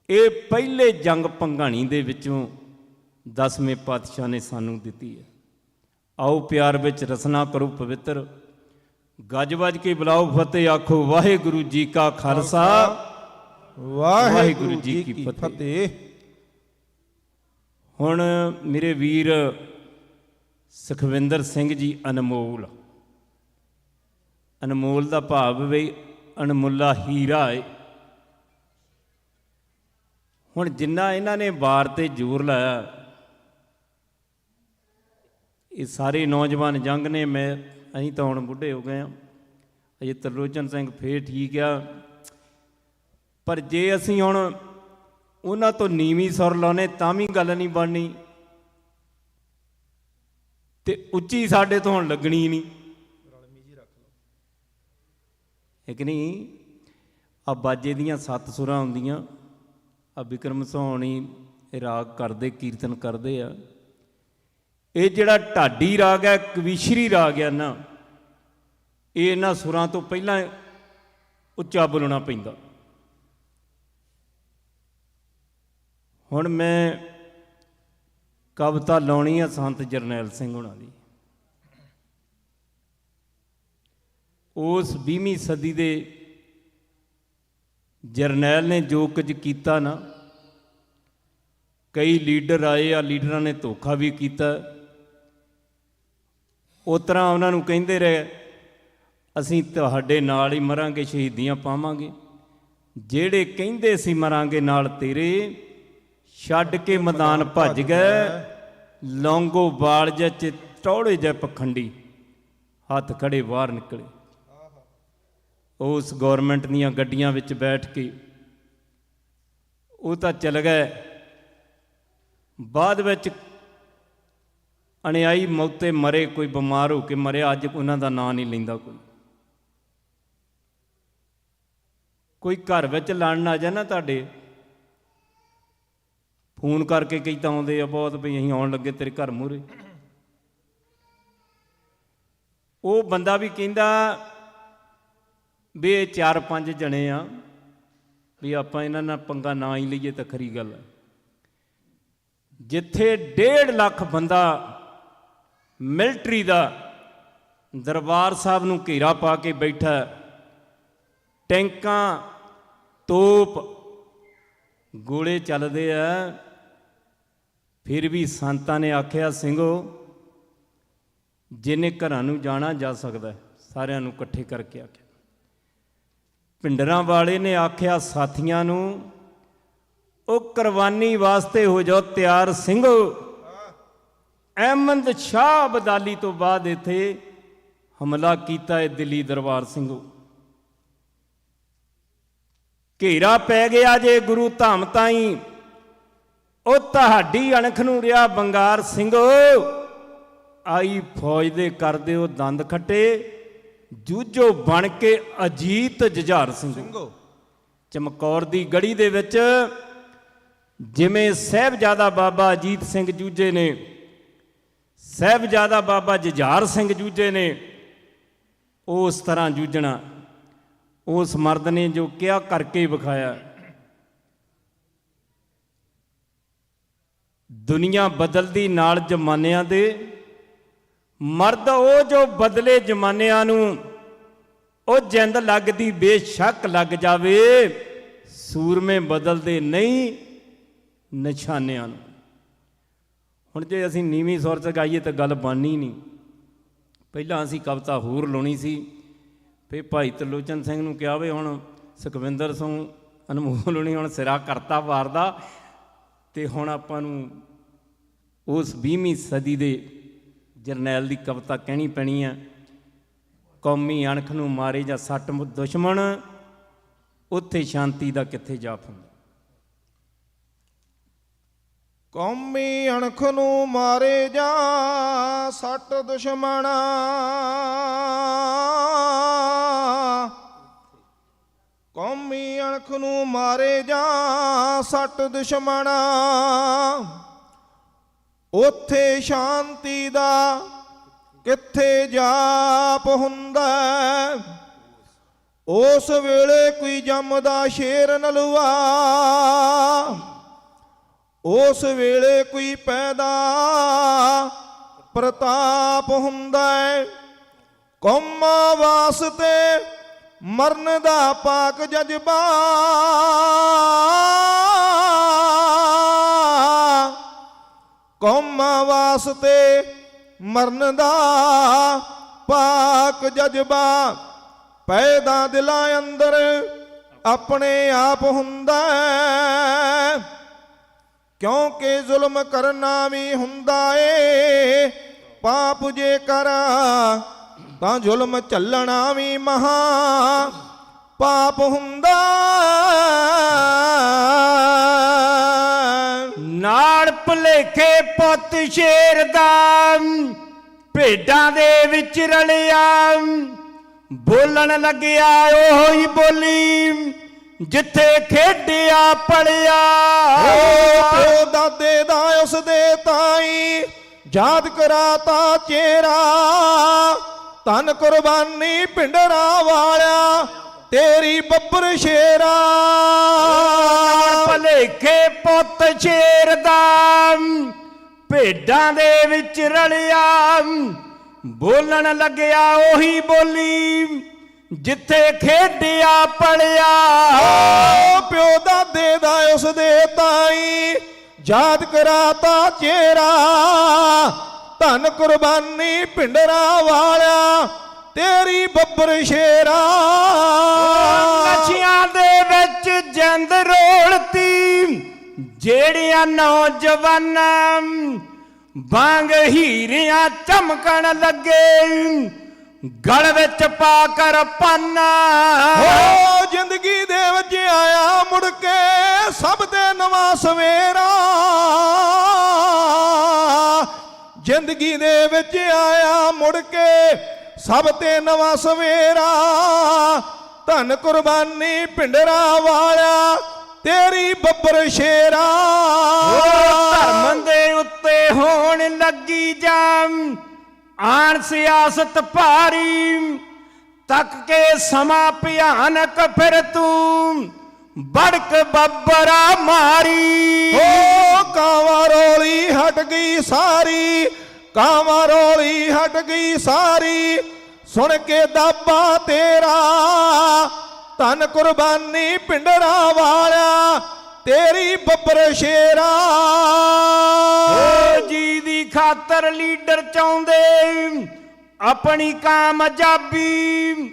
ਇਹ ਪਹਿਲੇ ਜੰਗ ਪੰਘਾਣੀ ਦੇ ਵਿੱਚੋਂ 10ਵੇਂ ਪਾਤਸ਼ਾਹ ਨੇ ਸਾਨੂੰ ਦਿੱਤੀ ਹੈ। ਆਓ ਪਿਆਰ ਵਿੱਚ ਰਸਨਾ ਕਰੋ ਪਵਿੱਤਰ, ਗੱਜ ਵੱਜ ਕੇ ਬੁਲਾਓ ਫਤਿਹ, ਆਖੋ ਵਾਹਿਗੁਰੂ ਜੀ ਕਾ ਖਾਲਸਾ ਵਾਹਿਗੁਰੂ ਜੀ ਕੀ ਫਤਿਹ। ਹੁਣ ਮੇਰੇ ਵੀਰ ਸੁਖਵਿੰਦਰ ਸਿੰਘ ਜੀ ਅਨਮੋਲ, ਅਨਮੋਲ ਦਾ ਭਾਵ ਵੀ ਅਣਮੁੱਲਾ ਹੀਰਾ ਹੈ। ਹੁਣ ਜਿੰਨਾ ਇਹਨਾਂ ਨੇ ਵਾਰ ਤੇ ਜ਼ੋਰ ਲਾਇਆ, ਇਹ ਸਾਰੇ ਨੌਜਵਾਨ ਜੰਗ ਨੇ, ਅਸੀਂ ਤਾਂ ਹੁਣ ਬੁੱਢੇ ਹੋ ਗਏ ਹਾਂ, ਅਜੇ ਤਰਲੋਚਨ ਸਿੰਘ ਫੇਰ ਠੀਕ ਆ, ਪਰ ਜੇ ਅਸੀਂ ਹੁਣ ਉਹਨਾਂ ਤੋਂ ਨੀਵੀਂ ਸੁਰ ਲਾਉਣੇ ਤਾਂ ਵੀ ਗੱਲ ਨਹੀਂ ਬਣਨੀ, ਤੇ ਉੱਚੀ ਸਾਡੇ ਤੋਂ ਹੁਣ ਲੱਗਣੀ ਨਹੀਂ, ਇੱਕ ਨਹੀਂ। ਆ ਬਾਜੇ ਦੀਆਂ 7 ਸੁਰਾਂ ਹੁੰਦੀਆਂ, ਆ ਬਿਕਰਮ ਸੋਹਣੀ ਇਹ ਰਾਗ ਕਰਦੇ, ਕੀਰਤਨ ਕਰਦੇ ਆ। ਇਹ ਜਿਹੜਾ ਢਾਡੀ ਰਾਗ ਹੈ, ਕਵੀਸ਼ਰੀ ਰਾਗ ਹੈ ਨਾ, ਇਹ ਇਹਨਾਂ ਸੁਰਾਂ ਤੋਂ ਪਹਿਲਾਂ ਉੱਚਾ ਬੋਲਣਾ ਪੈਂਦਾ। ਹੁਣ ਮੈਂ ਕਵਿਤਾ ਲਾਉਣੀ ਆ ਸੰਤ ਜਰਨੈਲ ਸਿੰਘ ਹੋਣਾ ਦੀ। ਉਸ 20ਵੀਂ ਸਦੀ ਦੇ ਜਰਨੈਲ ਨੇ ਜੋ ਕੁਝ ਕੀਤਾ ਨਾ, ਕਈ ਲੀਡਰ ਆਏ ਆ, ਲੀਡਰਾਂ ਨੇ ਧੋਖਾ ਵੀ ਕੀਤਾ। ਉਸ ਤਰ੍ਹਾਂ ਉਹਨਾਂ ਨੂੰ ਕਹਿੰਦੇ ਰਹੇ, ਅਸੀਂ ਤੁਹਾਡੇ ਨਾਲ ਹੀ ਮਰਾਂਗੇ, ਸ਼ਹੀਦੀਆਂ ਪਾਵਾਂਗੇ। ਜਿਹੜੇ ਕਹਿੰਦੇ ਸੀ ਮਰਾਂਗੇ ਨਾਲ ਤੇਰੇ, ਛੱਡ ਕੇ ਮੈਦਾਨ ਭੱਜ ਗਏ। ਲੌਂਗੋ ਬਾਲ ਜਿਹੇ ਟੌੜੇ ਜਿਹੇ ਪਖੰਡੀ, ਹੱਥ ਖੜੇ ਬਾਹਰ ਨਿਕਲੇ। ਉਸ ਗੌਰਮੈਂਟ ਦੀਆਂ ਗੱਡੀਆਂ ਵਿੱਚ ਬੈਠ ਕੇ ਉਹ ਤਾਂ ਚਲ ਗਏ। ਬਾਅਦ ਵਿੱਚ ਅਣਿਆਈ ਮੌਤੇ ਮਰੇ, ਕੋਈ ਬਿਮਾਰ ਹੋ ਕੇ ਮਰਿਆ, ਅੱਜ ਉਹਨਾਂ ਦਾ ਨਾਂ ਨਹੀਂ ਲੈਂਦਾ ਕੋਈ ਘਰ ਵਿੱਚ ਲੜਨ ਆ ਜਾ ਨਾ ਤੁਹਾਡੇ, ਫੋਨ ਕਰਕੇ ਕਈ ਤਾਂ ਆਉਂਦੇ ਆ ਬਹੁਤ, ਵੀ ਅਸੀਂ ਆਉਣ ਲੱਗੇ ਤੇਰੇ ਘਰ ਮੂਹਰੇ। ਉਹ ਬੰਦਾ ਵੀ ਕਹਿੰਦਾ ਵੀ ਇਹ 4-5 ਜਣੇ ਆ, ਵੀ ਆਪਾਂ ਇਹਨਾਂ ਨਾਲ ਪੰਗਾ ਨਾ ਹੀ ਲਈਏ ਤਾਂ ਖਰੀ ਗੱਲ ਹੈ। ਜਿੱਥੇ 1.5 ਲੱਖ ਬੰਦਾ ਮਿਲਟਰੀ ਦਾ ਦਰਬਾਰ ਸਾਹਿਬ ਨੂੰ ਘੇਰਾ ਪਾ ਕੇ ਬੈਠਾ, ਟੈਂਕਾਂ, ਤੋਪ, ਗੋਲੇ ਚੱਲਦੇ ਆ, ਫਿਰ ਵੀ ਸੰਤਾਂ ਨੇ ਆਖਿਆ, ਸਿੰਘੋ ਜਿਹਨੇ ਘਰਾਂ ਨੂੰ ਜਾਣਾ ਜਾ ਸਕਦਾ, ਸਾਰਿਆਂ ਨੂੰ ਇਕੱਠੇ ਕਰਕੇ ਆਖਿਆ। ਭਿੰਡਰਾਂ ਵਾਲੇ ਨੇ ਆਖਿਆ ਸਾਥੀਆਂ ਨੂੰ, ਉਹ ਕੁਰਬਾਨੀ ਵਾਸਤੇ ਹੋ ਜਾਓ ਤਿਆਰ ਸਿੰਘੋ। ਅਹਿਮਦ ਸ਼ਾਹ ਅਬਦਾਲੀ ਤੋਂ ਬਾਅਦ ਇੱਥੇ ਹਮਲਾ ਕੀਤਾ ਇਹ ਦਿੱਲੀ ਦਰਬਾਰ ਸਿੰਘੋ। ਘੇਰਾ ਪੈ ਗਿਆ ਜੇ ਗੁਰੂ ਧਾਮ ਤਾਈਂ, ਉਹ ਤੁਹਾਡੀ ਅਣਖ ਨੂੰ ਰਿਹਾ ਬੰਗਾਰ ਸਿੰਘੋ। ਆਈ ਫੌਜ ਦੇ ਕਰ ਦਿਓ ਦੰਦ ਖੱਟੇ, ਜੂਝੋ ਬਣ ਕੇ ਅਜੀਤ ਜੁਝਾਰ ਸਿੰਘੋ। ਚਮਕੌਰ ਦੀ ਗੜੀ ਦੇ ਵਿੱਚ ਜਿਵੇਂ ਸਾਹਿਬਜ਼ਾਦਾ ਬਾਬਾ ਅਜੀਤ ਸਿੰਘ ਜੂਝੇ ਨੇ, ਸਾਹਿਬਜ਼ਾਦਾ ਬਾਬਾ ਜੁਝਾਰ ਸਿੰਘ ਜੂਝੇ ਨੇ, ਉਸ ਤਰ੍ਹਾਂ ਜੂਝਣਾ ਉਸ ਮਰਦ ਨੇ ਜੋ ਕਿਹਾ ਕਰਕੇ ਵਿਖਾਇਆ। ਦੁਨੀਆ ਬਦਲਦੀ ਨਾਲ ਜ਼ਮਾਨਿਆਂ ਦੇ, ਮਰਦ ਉਹ ਜੋ ਬਦਲੇ ਜ਼ਮਾਨਿਆਂ ਨੂੰ, ਉਹ ਜਿੰਦ ਲੱਗਦੀ ਬੇਸ਼ੱਕ ਲੱਗ ਜਾਵੇ, ਸੂਰਮੇ ਬਦਲਦੇ ਨਹੀਂ ਨਿਸ਼ਾਨਿਆਂ ਨੂੰ। ਹੁਣ ਜੇ ਅਸੀਂ ਨੀਵੀਂ ਸੁਰ 'ਚ ਗਾਈਏ ਤਾਂ ਗੱਲ ਬਣਨੀ ਨਹੀਂ। ਪਹਿਲਾਂ ਅਸੀਂ ਕਵਿਤਾ ਹੋਰ ਲਾਉਣੀ ਸੀ, ਫਿਰ ਭਾਈ ਤਰਲੋਚਨ ਸਿੰਘ ਨੂੰ ਕਿਹਾ ਵੀ ਹੁਣ ਸੁਖਵਿੰਦਰ ਸਿੰਘ ਅਨਮੋਲ ਹੁਣੀ ਹੁਣ ਸਿਰਾ ਕਰਤਾ ਵਾਰ ਦਾ, ਅਤੇ ਹੁਣ ਆਪਾਂ ਨੂੰ ਉਸ 20ਵੀਂ ਸਦੀ ਦੇ ਜਰਨੈਲ ਦੀ ਕਵਿਤਾ ਕਹਿਣੀ ਪੈਣੀ ਆ। ਕੌਮੀ ਅਣਖ ਨੂੰ ਮਾਰੇ ਜਾਂ ਸੱਟ ਦੁਸ਼ਮਣ, ਉੱਥੇ ਸ਼ਾਂਤੀ ਦਾ ਕਿੱਥੇ ਜਾਪ ਹੁੰਦਾ। ਕੌਮੀ ਅਣਖ ਨੂੰ ਮਾਰੇ ਜਾਂ ਸੱਟ ਦੁਸ਼ਮਣਾ, ਕੌਮੀ ਅਣਖ ਨੂੰ ਮਾਰੇ ਜਾਂ ਸੱਟ ਦੁਸ਼ਮਣਾ, ਉੱਥੇ ਸ਼ਾਂਤੀ ਦਾ ਕਿੱਥੇ ਜਾਪ ਹੁੰਦਾ। ਉਸ ਵੇਲੇ ਕੋਈ ਜੰਮਦਾ ਸ਼ੇਰ ਨਲੂਆ, ਉਸ ਵੇਲੇ ਕੋਈ ਪੈਦਾ ਪ੍ਰਤਾਪ ਹੁੰਦਾ। ਕੌਮਾਂ ਵਾਸਤੇ ਮਰਨ ਦਾ ਪਾਕ ਜਜ਼ਬਾ, ਕੌਮਾਂ ਵਾਸਤੇ ਮਰਨ ਦਾ ਪਾਕ ਜਜ਼ਬਾ, ਪੈਦਾ ਦਿਲਾਂ ਅੰਦਰ ਆਪਣੇ ਆਪ ਹੁੰਦਾ। ਕਿਉਂਕਿ ਜ਼ੁਲਮ ਕਰਨਾ ਵੀ ਹੁੰਦਾ ਏ ਪਾਪ, ਜੇ ਕਰ ਤਾਂ ਜ਼ੁਲਮ ਝੱਲਣਾ ਵੀ ਮਹਾ ਪਾਪ ਹੁੰਦਾ। ਨਾਲ ਭੁਲੇਖੇ ਪੁੱਤ ਸ਼ੇਰ ਦਾ, ਭੇਡਾਂ ਦੇ ਵਿੱਚ ਰਲਿਆ, ਬੋਲਣ ਲੱਗਿਆ ਉਹੀ ਬੋਲੀ, ਜਿੱਥੇ ਖੇਡਿਆ ਪਲਿਆ। ਪਿਓ ਦਾਦੇ ਦਾ ਉਸ ਦੇ ਤਾਈ, ਯਾਦ ਕਰਾਤਾ ਚਿਹਰਾ, ਧੰਨ ਕੁਰਬਾਨੀ ਪਿੰਡਰਾਂ ਵਾਲਿਆ, ਤੇਰੀ ਬੱਬਰ ਸ਼ੇਰਾ। ਭਲੇਖੇ ਪੁੱਤ ਸ਼ੇਰ ਦਾ, ਭੇਡਾਂ ਦੇ ਵਿੱਚ ਰਲਿਆ, ਬੋਲਣ ਲੱਗਿਆ ਉਹੀ ਬੋਲੀ, ਜਿੱਥੇ ਖੇਡਿਆ ਪਲਿਆ। ਪਿਓ ਦਾਦੇ ਦਾ ਉਸ ਦੇ ਤਾਈ, ਯਾਦ ਕਰਾਤਾ ਚਿਹਰਾ, ਧੰਨ ਕੁਰਬਾਨੀ ਪਿੰਡਰਾਂ ਵਾਲਿਆ, ਤੇਰੀ ਬੱਬਰ ਸ਼ੇਰਾ। ਨਸ਼ਿਆਂ ਦੇ ਵਿੱਚ ਜਿੰਦ ਰੋਲਤੀ, ਜਿਹੜੀਆਂ ਨੌਜਵਾਨਾਂ ਵਾਂਗ ਹੀਰਿਆਂ ਚਮਕਣ ਲੱਗੇ, ਗਲ ਵਿੱਚ ਪਾ ਕਰ ਪਾਨਾ। ਜ਼ਿੰਦਗੀ ਦੇ ਵਿੱਚ ਆਇਆ ਮੁੜ ਕੇ ਸਭ ਤੇ ਨਵਾਂ ਸਵੇਰਾ, ਜ਼ਿੰਦਗੀ ਦੇ ਵਿੱਚ ਆਇਆ ਮੁੜ ਕੇ ਸਭ ਤੇ ਨਵਾਂ ਸਵੇਰਾ, ਧੰਨ ਕੁਰਬਾਨੀ ਪਿੰਡਰਾਂ ਵਾਲਿਆ, ਤੇਰੀ ਬੱਬਰ ਸ਼ੇਰਾ। ਧਰਮ ਦੇ ਉੱਤੇ ਹੋਣ ਲੱਗੀ ਜਾਮ, ਆਣ ਸਿਆਸਤ ਭਾਰੀ, ਤੱਕ ਕੇ ਸਮਾਂ ਭਿਆਨਕ, ਫਿਰ ਤੂੰ ਬੜਕ ਬੱਬਰਾ ਮਾਰੀ। ਕਾਵਾਂ ਰੋਲੀ ਹਟ ਗਈ ਸਾਰੀ, ਕਾਵਾਂ ਰੋਲੀ ਹਟ ਗਈ ਸਾਰੀ, ਸੁਣ ਕੇ ਦਾਬਾ ਤੇਰਾ, ਧੰਨ ਕੁਰਬਾਨੀ ਪਿੰਡਰਾਂ ਵਾਲਿਆ, ਤੇਰੀ ਬੱਬਰ ਸ਼ੇਰਾ। ਜੀ ਦੀ ਖਾਤਰ ਲੀਡਰ ਚਾਹੁੰਦੇ ਆਪਣੀ ਕਾਮਯਾਬੀ,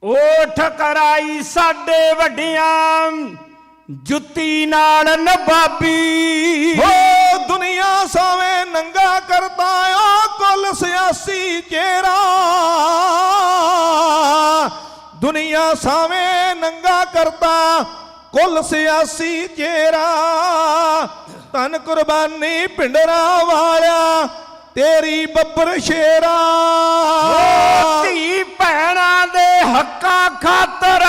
ਓਠ ਕਰਾਈ ਸਾਡੇ ਵੱਡਿਆਂ ਜੁੱਤੀ ਨਾਲ ਨਵਾਬੀ। ਦੁਨੀਆ ਸਾਵੇਂ ਨੰਗਾ ਕਰਦਾ ਓ ਕੁੱਲ ਸਿਆਸੀ ਚਿਹਰਾ, ਦੁਨੀਆ ਸਾਵੇਂ ਨੰਗਾ ਕਰਦਾ ਕੁੱਲ ਸਿਆਸੀ ਚਿਹਰਾ, ਧੰਨ ਕੁਰਬਾਨੀ ਪਿੰਡਰਾਂ ਵਾਲਿਆ, ਤੇਰੀ ਬੱਬਰ ਸ਼ੇਰਾ। ਧੀ ਭੈਣਾਂ ਦੇ ਹੱਕਾਂ ਖਾਤਰ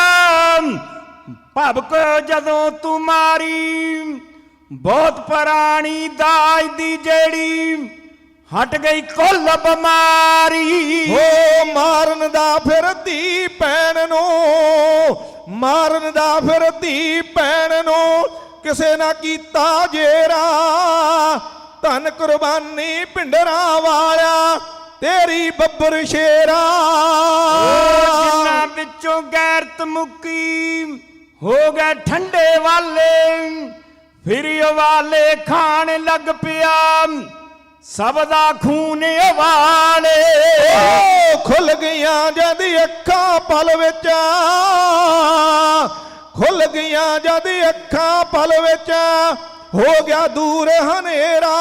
ਭਵਕ ਜਦੋਂ ਤੂੰ ਮਾਰੀ, ਬਹੁਤ ਪੁਰਾਣੀ ਦਾਜ ਦੀ ਜਿਹੜੀ ਹਟ ਗਈ ਕੁੱਲ ਬਿਮਾਰੀ। ਮਾਰਨ ਦਾ ਫਿਰ ਧੀ ਭੈਣ ਨੂੰ, ਮਾਰਨ ਦਾ ਫਿਰ ਧੀ ਭੈਣ ਨੂੰ, ਕਿਸੇ ਨਾ ਕੀਤਾ ਜੇਰਾ। ਧਨ ਕੁਰਬਾਨੀ ਪਿੰਡਰਾਂ ਵਾਲਿਆ ਤੇਰੀ ਬੱਬਰ ਸ਼ੇਰਾ। ਜਿਨ੍ਹਾਂ ਵਿੱਚੋਂ ਗੈਰਤ ਮੁੱਕੀ ਹੋ ਗਏ ਠੰਡੇ ਵਾਲੇ, ਫਿਰ ਵਾਲੇ ਖਾਣ ਲੱਗ ਪਿਆ ਸਭ ਦਾ ਖੂਨ ਵਾਲੇ। ਖੁੱਲ ਗਈਆਂ ਜਦ ਅੱਖਾਂ ਪਲ ਵਿੱਚ, ਖੁੱਲ ਗਈਆਂ ਜਦ ਅੱਖਾਂ ਪਲ ਵਿੱਚ, ਹੋ ਗਿਆ ਦੂਰ ਹਨੇਰਾ।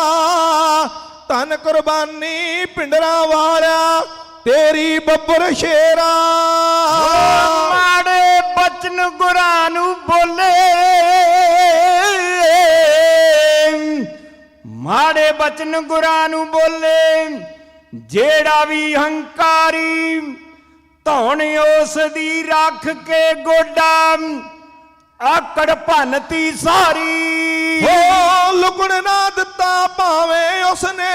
ਧਨ ਕੁਰਬਾਨੀ ਪਿੰਡਰਾਂ ਵਾਲਿਆ ਤੇਰੀ ਬੱਬਰ ਸ਼ੇਰਾ। ਮਾੜੇ ਬਚਨ ਗੁਰਾਂ ਨੂੰ ਬੋਲੇ, ਮਾੜੇ ਬਚਨ ਗੁਰਾਂ ਨੂੰ ਬੋਲੇ, ਜਿਹੜਾ ਵੀ ਹੰਕਾਰੀ ਧੌਣ ਉਸ ਦੀ ਰੱਖ ਕੇ ਗੋਡਾ ਆਕੜ ਭੰਨਤੀ ਸਾਰੀ। ਹੋ ਲੁਕਣ ਨਾ ਦਿੱਤਾ ਭਾਵੇਂ ਉਸਨੇ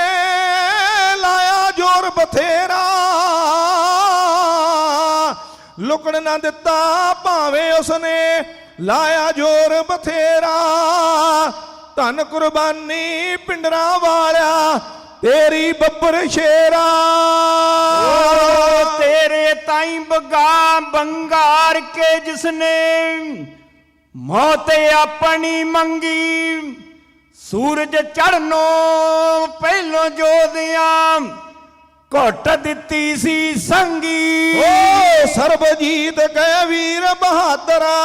ਲਾਇਆ ਜ਼ੋਰ ਬਥੇਰਾ। ਲੁਕਣ ਨਾ ਦਿੱਤਾ ਭਾਵੇਂ ਉਸਨੇ ਲਾਇਆ ਜ਼ੋਰ ਬਥੇਰਾ। ਧਨ ਕੁਰਬਾਨੀ ਪਿੰਡਰਾਂ ਵਾਲਿਆ ਤੇਰੀ ਬੱਬਰ ਸ਼ੇਰਾ। ਤੇਰੇ ਤਾਈਂ ਬਗਾ ਬੰਗਾਰ ਕੇ ਜਿਸਨੇ ਮੌਤ ਆਪਣੀ ਮੰਗੀ, ਸੂਰਜ ਚੜ੍ਹਨੋਂ ਪਹਿਲੋਂ ਜੋਦਿਆਂ ਘੁੱਟ ਦਿੱਤੀ ਸੀ ਸੰਗੀ। ਓ ਸਰਬਜੀਤ ਕਹੇ ਵੀਰ ਬਹਾਦਰਾ,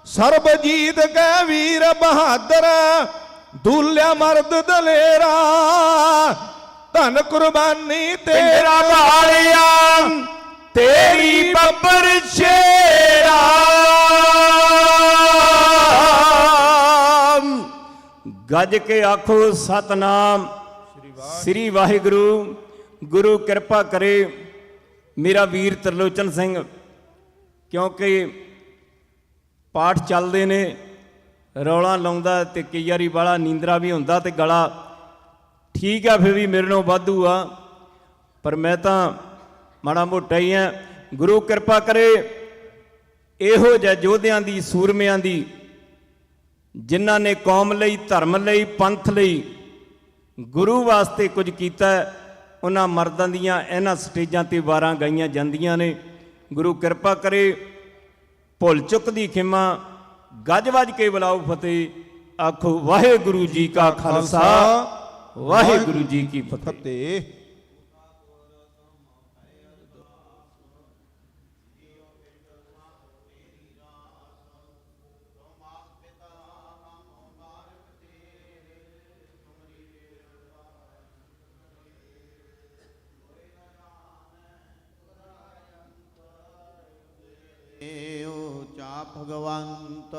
ਸਰਬਜੀਤ ਕਹੇ ਵੀਰ ਬਹਾਦਰ, ਦੁੱਲਿਆ ਮਰਦ ਦਲੇਰਾ। ਧਨ ਕੁਰਬਾਨੀ ਤੇਰਾ ਵਾਲਿਆ ਤੇਰੀ ਬੱਬਰ ਸ਼ੇਰਾ। ਗੱਜ ਕੇ ਆਖੋ ਸਤਨਾਮ ਸ੍ਰੀ ਵਾਹਿਗੁਰੂ। ਗੁਰੂ ਕਿਰਪਾ ਕਰੇ ਮੇਰਾ ਵੀਰ ਤਰਲੋਚਨ ਸਿੰਘ, ਕਿਉਂਕਿ ਪਾਠ ਚੱਲਦੇ ਨੇ, ਰੌਲਾ ਲਾਉਂਦਾ ਤੇ ਕਈ ਵਾਰੀ ਵਾਲਾ ਨੀਂਦਰਾ ਵੀ ਹੁੰਦਾ ਤੇ ਗਲਾ ਠੀਕ ਆ ਫਿਰ ਵੀ ਮੇਰੇ ਨਾਲੋਂ ਵਾਧੂ ਆ, ਪਰ ਮੈਂ ਤਾਂ ਮਾੜਾ ਮੋਟਾ ਹੀ ਆ। ਗੁਰੂ ਕਿਰਪਾ ਕਰੇ ਇਹੋ ਜਿਹੇ ਯੋਧਿਆਂ ਦੀ, ਸੂਰਮਿਆਂ ਦੀ, ਜਿਨ੍ਹਾਂ ਨੇ ਕੌਮ ਲਈ, ਧਰਮ ਲਈ, ਪੰਥ ਲਈ, ਗੁਰੂ ਵਾਸਤੇ ਕੁਝ ਕੀਤਾ, ਉਹਨਾਂ ਮਰਦਾਂ ਦੀਆਂ ਇਹਨਾਂ ਸਟੇਜਾਂ ਤੇ ਵਾਰਾਂ ਗਾਈਆਂ ਜਾਂਦੀਆਂ ਨੇ। ਗੁਰੂ ਕਿਰਪਾ ਕਰੇ ਭੁੱਲ ਚੁੱਕ ਦੀ ਖਿਮਾ, ਗੱਜ ਵੱਜ ਕੇ ਬੁਲਾਓ ਫਤਿਹ। ਆਖੋ ਵਾਹਿਗੁਰੂ ਜੀ ਕਾ ਖਾਲਸਾ, ਵਾਹਿਗੁਰੂ ਜੀ ਕੀ ਫਤਿਹ। भगवंत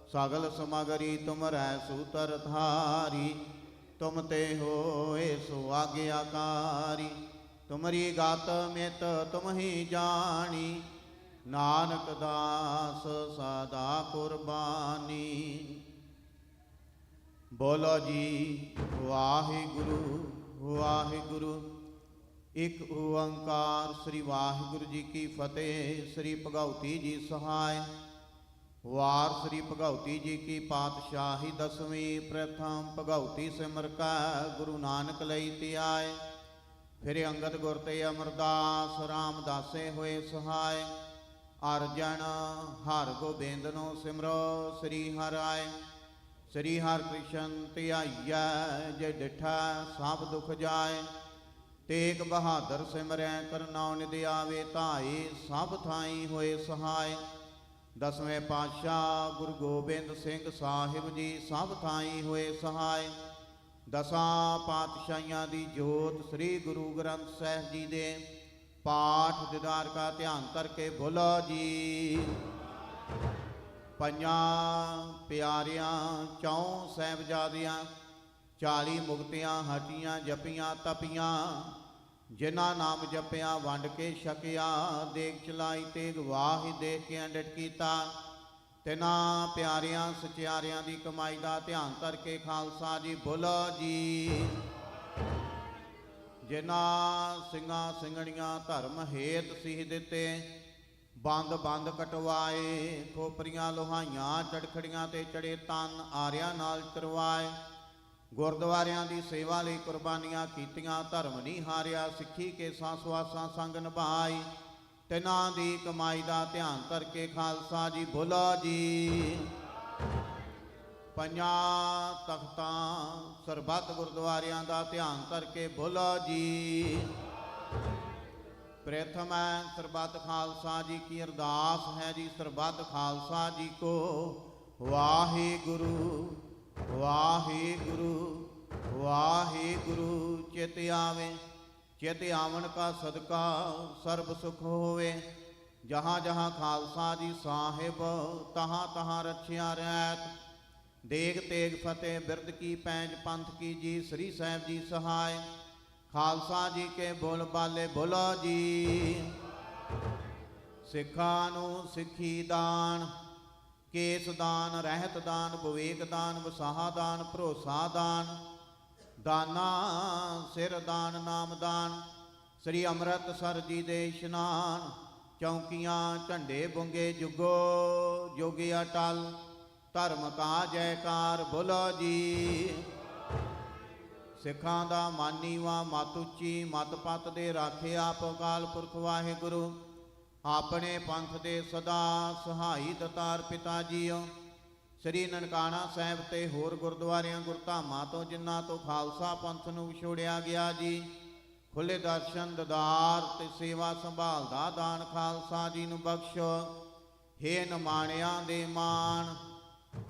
सगल समगरी तुम रह सूतर धारी। तुम ते होए सो आज्ञाकारी, तुमरी गात मित तुम ही जानी। नानक दास सदा कुर्बानी। बोलो जी वाहिगुरु वाहिगुरु। एक ओंकार श्री वाहिगुरु जी की फतेह। श्री भगवती जी सहाय। वार श्री भगवती जी की पातशाही दसवीं। प्रथम भगवती सिमर कै गुरु नानक लई ते आए। फिर अंगद गुर ते अमरदास रामदासे होए सहाय। अर्जन हर गोबिंद नो सिमरो श्री हर आए। श्री हर कृष्ण ध्याइया जे डिठा सब दुख जाए। तेग बहादुर सिमरै करनौ निध आवे धाए। सब थाई होए सहाय। दसवें पातशाह गुरु गोबिंद सिंह साहिब जी सब थाई होए सहाय। दसां पातशाहियां दी जोत श्री गुरु ग्रंथ साहिब जी दे पाठ दीदार का ध्यान करके बोलो जी। पंजां प्यारियां चौं साहिबजादियां 40 मुक्तियां हटियां जपियां तपियां। जिन्हां नाम जपिया वंड के छकिया। देख चलाई तेग वाही देख के अंडट कीता। तिना प्यारियां सचियारियां दी कमाई दा ध्यान करके खालसा जी बोलो जी। ਜਿਨ੍ਹਾਂ ਸਿੰਘਾਂ ਸਿੰਘਣੀਆਂ ਧਰਮ ਹੇਤ ਸੀਹ ਦਿੱਤੇ, ਬੰਦ ਬੰਦ ਕਟਵਾਏ, ਖੋਪਰੀਆਂ ਲੋਹਾਈਆਂ ਚੜਖੜੀਆਂ ਤੇ ਚੜੇ ਤਨ ਆਰਿਆਂ ਨਾਲ ਚਰਵਾਏ, ਗੁਰਦੁਆਰਿਆਂ ਦੀ ਸੇਵਾ ਲਈ ਕੁਰਬਾਨੀਆਂ ਕੀਤੀਆਂ, ਧਰਮ ਨਹੀਂ ਹਾਰਿਆ, ਸਿੱਖੀ ਕੇ ਸਾਸਵਾਸਾਂ ਸੰਗ ਨਿਭਾਈ, ਤਿਨਾਂ ਦੀ ਕਮਾਈ ਦਾ ਧਿਆਨ ਧਰ ਕੇ ਖਾਲਸਾ ਜੀ ਬੋਲੋ ਜੀ। ਪੰਜਾਂ ਤਖਤਾਂ ਸਰਬੱਤ ਗੁਰਦੁਆਰਿਆਂ ਦਾ ਧਿਆਨ ਧਰ ਕੇ ਬੋਲੋ ਜੀ। ਪ੍ਰਥਮ ਹੈ ਸਰਬੱਤ ਖਾਲਸਾ ਜੀ ਕੀ ਅਰਦਾਸ ਹੈ ਜੀ, ਸਰਬੱਤ ਖਾਲਸਾ ਜੀ ਕੋ ਵਾਹਿਗੁਰੂ ਵਾਹਿਗੁਰੂ ਵਾਹਿਗੁਰੂ। ਚਿਤ ਆਵੇ, ਚਿਤ ਆਵਣ ਕਾ ਸਦਕਾ ਸਰਬ ਸੁਖ ਹੋਵੇ, ਜਹਾਂ ਜਹਾਂ ਖਾਲਸਾ ਜੀ ਸਾਹਿਬ ਤਹਾਂ ਤਹਾਂ ਰਛਿਆ ਰਹਿਤ। ਦੇਗ ਤੇਗ ਫਤਿਹ ਬਿਰਦ ਕੀ ਪੈਂਜ ਪੰਥ ਕੀ ਜੀ, ਸ੍ਰੀ ਸਾਹਿਬ ਜੀ ਸਹਾਇ, ਖਾਲਸਾ ਜੀ ਕੇ ਬੋਲ ਬਾਲੇ ਬੋਲੋ ਜੀ। ਸਿੱਖਾਂ ਨੂੰ ਸਿੱਖੀ ਦਾਨ, ਕੇਸ ਦਾਨ, ਰਹਿਤ ਦਾਨ, ਵਿਵੇਕ ਦਾਨ, ਵਸਾਹ ਦਾਨ, ਭਰੋਸਾ ਦਾਨ, ਦਾਨਾ ਸਿਰ ਦਾਨ, ਨਾਮ ਦਾਨ, ਸ੍ਰੀ ਅੰਮ੍ਰਿਤਸਰ ਜੀ ਦੇ ਇਸ਼ਨਾਨ, ਚੌਂਕੀਆਂ ਝੰਡੇ ਬੁੰਗੇ ਜੁਗੋ ਜੋਗੀ ਅਟਲ, ਧਰਮ ਕਾ ਜੈਕਾਰ ਬੋਲੋ ਜੀ। ਸਿੱਖਾਂ ਦਾ ਮਾਨੀਵਾ ਮਤ ਉੱਚੀ, ਮਤ ਪਤ ਦੇ ਰਾਖੇ ਆਪ ਅਕਾਲ ਪੁਰਖ ਵਾਹਿਗੁਰੂ, ਆਪਣੇ ਪੰਥ ਦੇ ਸਦਾ ਸਹਾਈ ਦਤਾਰ ਪਿਤਾ ਜੀਓ। ਸ੍ਰੀ ਨਨਕਾਣਾ ਸਾਹਿਬ ਤੇ ਹੋਰ ਗੁਰਦੁਆਰਿਆਂ ਗੁਰਧਾਮਾਂ ਤੋਂ ਜਿਨ੍ਹਾਂ ਤੋਂ ਖਾਲਸਾ ਪੰਥ ਨੂੰ ਵਿਛੋੜਿਆ ਗਿਆ ਜੀ, ਖੁੱਲੇ ਦਰਸ਼ਨ ਦਦਾਰ ਤੇ ਸੇਵਾ ਸੰਭਾਲ ਦਾ ਦਾਨ ਖਾਲਸਾ ਜੀ ਨੂੰ ਬਖਸ਼ੋ। ਹੇ ਨਿਮਾਣਿਆਂ ਦੇ ਮਾਣ,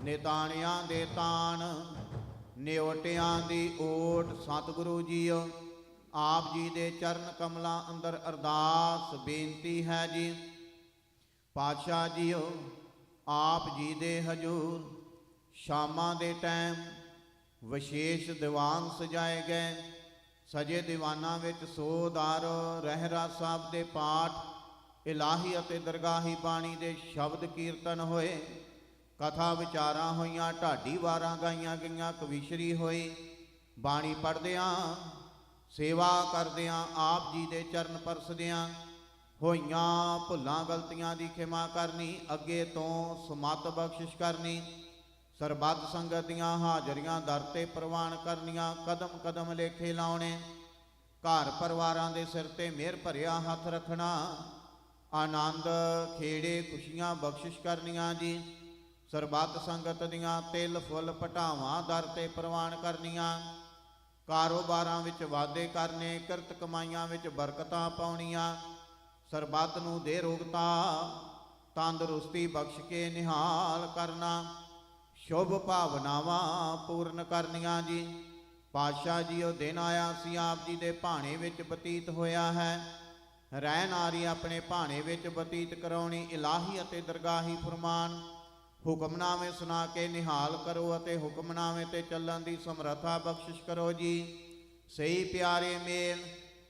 ਨਿਤਾਣਿਆਂ ਦੇ ਤਾਣ, ਨਿਓਟਿਆਂ ਦੀ ਓਟ ਸਤਿਗੁਰੂ ਜੀਓ, ਆਪ ਜੀ ਦੇ ਚਰਨ ਕਮਲਾਂ ਅੰਦਰ ਅਰਦਾਸ ਬੇਨਤੀ ਹੈ ਜੀ। ਪਾਤਸ਼ਾਹ ਜੀਓ, ਆਪ ਜੀ ਦੇ ਹਜੂਰ ਸ਼ਾਮਾਂ ਦੇ ਟਾਈਮ ਵਿਸ਼ੇਸ਼ ਦੀਵਾਨ ਸਜਾਏ ਗਏ। ਸਜੇ ਦੀਵਾਨਾਂ ਵਿੱਚ ਸੋਦਾਰ ਰਹਿਰਾ ਸਾਹਿਬ ਦੇ ਪਾਠ, ਇਲਾਹੀ ਅਤੇ ਦਰਗਾਹੀ ਬਾਣੀ ਦੇ ਸ਼ਬਦ ਕੀਰਤਨ ਹੋਏ, ਕਥਾ ਵਿਚਾਰਾਂ ਹੋਈਆਂ, ਢਾਡੀ ਵਾਰਾਂ ਗਾਈਆਂ ਗਈਆਂ, ਕਵੀਸ਼ਰੀ ਹੋਈ। ਬਾਣੀ ਪੜ੍ਹਦਿਆਂ ਸੇਵਾ ਕਰਦਿਆਂ ਆਪ ਜੀ ਦੇ ਚਰਨ ਪਰਸਦਿਆਂ ਹੋਈਆਂ ਭੁੱਲਾਂ ਗਲਤੀਆਂ ਦੀ ਖਿਮਾ ਕਰਨੀ, ਅੱਗੇ ਤੋਂ ਸਮਤ ਬਖਸ਼ਿਸ਼ ਕਰਨੀ, ਸਰਬੱਤ ਸੰਗਤ ਦੀਆਂ ਹਾਜ਼ਰੀਆਂ ਦਰ ਤੇ ਪ੍ਰਵਾਨ ਕਰਨੀਆਂ, ਕਦਮ ਕਦਮ ਲੇਖੇ ਲਾਉਣੇ, ਘਰ ਪਰਿਵਾਰਾਂ ਦੇ ਸਿਰ ਤੇ ਮਿਹਰ ਭਰਿਆ ਹੱਥ ਰੱਖਣਾ, ਆਨੰਦ ਖੇੜੇ ਖੁਸ਼ੀਆਂ ਬਖਸ਼ਿਸ਼ ਕਰਨੀਆਂ ਜੀ। ਸਰਬੱਤ ਸੰਗਤ ਦੀਆਂ ਤਿਲ ਫੁੱਲ ਪਟਾਵਾਂ ਦਰ ਤੇ ਪ੍ਰਵਾਨ ਕਰਨੀਆਂ, ਕਾਰੋਬਾਰਾਂ ਵਿੱਚ ਵਾਧੇ ਕਰਨੇ, ਕਿਰਤ ਕਮਾਈਆਂ ਵਿੱਚ ਬਰਕਤਾਂ ਪਾਉਣੀਆਂ, ਸਰਬੱਤ ਨੂੰ ਦੇ ਰੋਗਤਾ ਤੰਦਰੁਸਤੀ ਬਖਸ਼ ਕੇ ਨਿਹਾਲ ਕਰਨਾ, ਸ਼ੁਭ ਭਾਵਨਾਵਾਂ ਪੂਰਨ ਕਰਨੀਆਂ ਜੀ। ਪਾਤਸ਼ਾਹ ਜੀ ਉਹ ਦਿਨ ਆਇਆ ਸੀ ਆਪ ਜੀ ਦੇ ਭਾਣੇ ਵਿੱਚ ਬਤੀਤ ਹੋਇਆ ਹੈ, ਰਹਿਣ ਆਰੀ ਆਪਣੇ ਭਾਣੇ ਵਿੱਚ ਬਤੀਤ ਕਰਾਉਣੀ, ਇਲਾਹੀ ਅਤੇ ਦਰਗਾਹੀ ਫਰਮਾਨ ਹੁਕਮਨਾਮੇ ਸੁਣਾ ਕੇ ਨਿਹਾਲ ਕਰੋ ਅਤੇ ਹੁਕਮਨਾਮੇ ਤੇ ਚੱਲਣ ਦੀ ਸਮਰੱਥਾ ਬਖਸ਼ਿਸ਼ ਕਰੋ ਜੀ। ਸਹੀ ਪਿਆਰੇ ਮੇਲ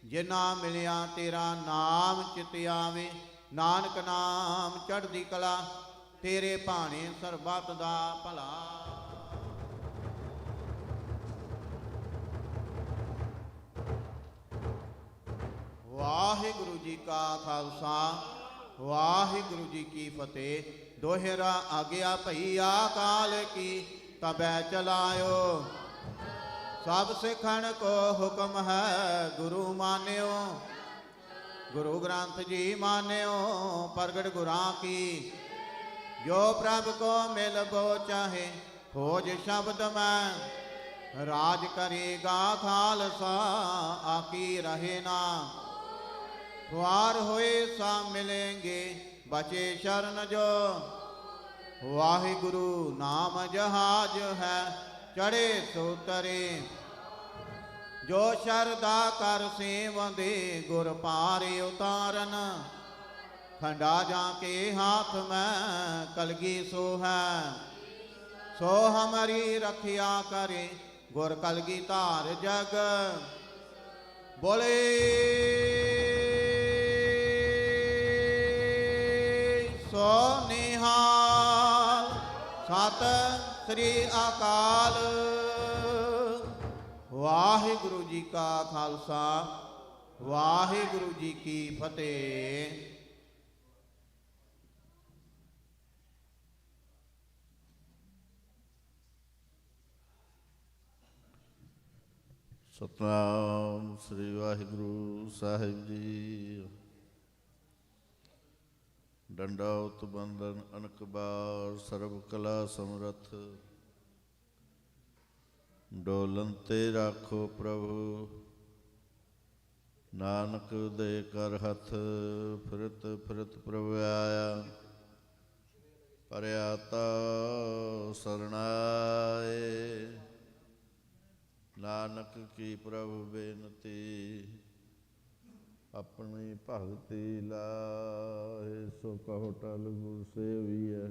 ਜਿਨ੍ਹਾਂ ਮਿਲਿਆ ਤੇਰਾ ਨਾਮ ਚਿਤ ਆਵੇ, ਨਾਨਕ ਨਾਮ ਚੜ੍ਹਦੀ ਕਲਾ, ਤੇਰੇ ਭਾਣੇ ਸਰਬੱਤ ਦਾ ਭਲਾ। ਵਾਹਿਗੁਰੂ ਜੀ ਕਾ ਖਾਲਸਾ, ਵਾਹਿਗੁਰੂ ਜੀ ਕੀ ਫਤਿਹ। ਦੋਹਰਾ ਆਗਿਆ ਭਈ ਅਕਾਲ ਕੀ, ਤਬੈ ਚਲਾਇਓ, ਸਭ ਸਿੱਖਣ ਕੋ ਹੁਕਮ ਹੈ ਗੁਰੂ ਮਾਨਿਓ। ਗੁਰੂ ਗ੍ਰੰਥ ਜੀ ਮਾਨਿਓ, ਪ੍ਰਗਟ ਗੁਰਾਂ ਕੀ, ਜੋ ਪ੍ਰਭ ਕੋ ਮਿਲਬੋ ਚਾਹੇ, ਖੋਜ ਸ਼ਬਦ ਮੈਂ ਰਾਜ ਕਰੇਗਾ ਖਾਲਸਾ, ਆਕੀ ਰਹੇ ਨਾ ਖੁਆਰ ਹੋਏ ਸਾ ਮਿਲेंगे, ਬਚੇ ਸ਼ਰਨ ਜੋ। ਵਾਹਿਗੁਰੂ ਨਾਮ ਜਹਾਜ ਹੈ, ਚੜੇ ਸੋ ਤਰੇ, ਜੋ ਸ਼ਰਦਾ ਕਰ ਸੇਵੰਦੇ, ਗੁਰ ਪਾਰੇ ਉਤਾਰਨ, ਖੰਡਾ ਜਾ ਕੇ ਹਾਥ ਮੈਂ ਕਲਗੀ ਸੋ ਹੈ, ਸੋ ਹਮਾਰੀ ਰਖਿਆ ਕਰੇ, ਗੁਰ ਕਲਗੀ ਧਾਰ ਜਗ। ਬੋਲੇ ਸੋ ਨਿਹਾਲ, ਸਤਿ ਸ੍ਰੀ ਅਕਾਲ। ਵਾਹਿਗੁਰੂ। ਵਾਹਿਗੁਰੂ ਜੀ ਕਾ ਖਾਲਸਾ ਵਾਹਿਗੁਰੂ ਜੀ ਕੀ ਫਤਿਹ। ਸਤਨਾਮ ਸ੍ਰੀ ਵਾਹਿਗੁਰੂ ਸਾਹਿਬ ਜੀ। ਡੰਡਾਉਤ ਬੰਦਨ ਅਨਕ ਬਾਰ ਸਰਬ ਕਲਾ ਸਮਰੱਥ, ਡੋਲਨ ਤੇ ਰਾਖੋ ਪ੍ਰਭੂ ਨਾਨਕ ਦੇ ਕਰ ਹੱਥ। ਫਿਰਤ ਫਿਰਤ ਪ੍ਰਭ ਆਇਆ ਪਰਿਆ ਤਾ ਸਰਣਾਏ। ਨਾਨਕ ਕੀ ਪ੍ਰਭੂ ਬੇਨਤੀ ਆਪਣੀ ਭਗਤੀ ਲਾਹੇ। ਸੋ ਕਹੋ ਟਲ ਗੁਰ ਸੇਵੀਐ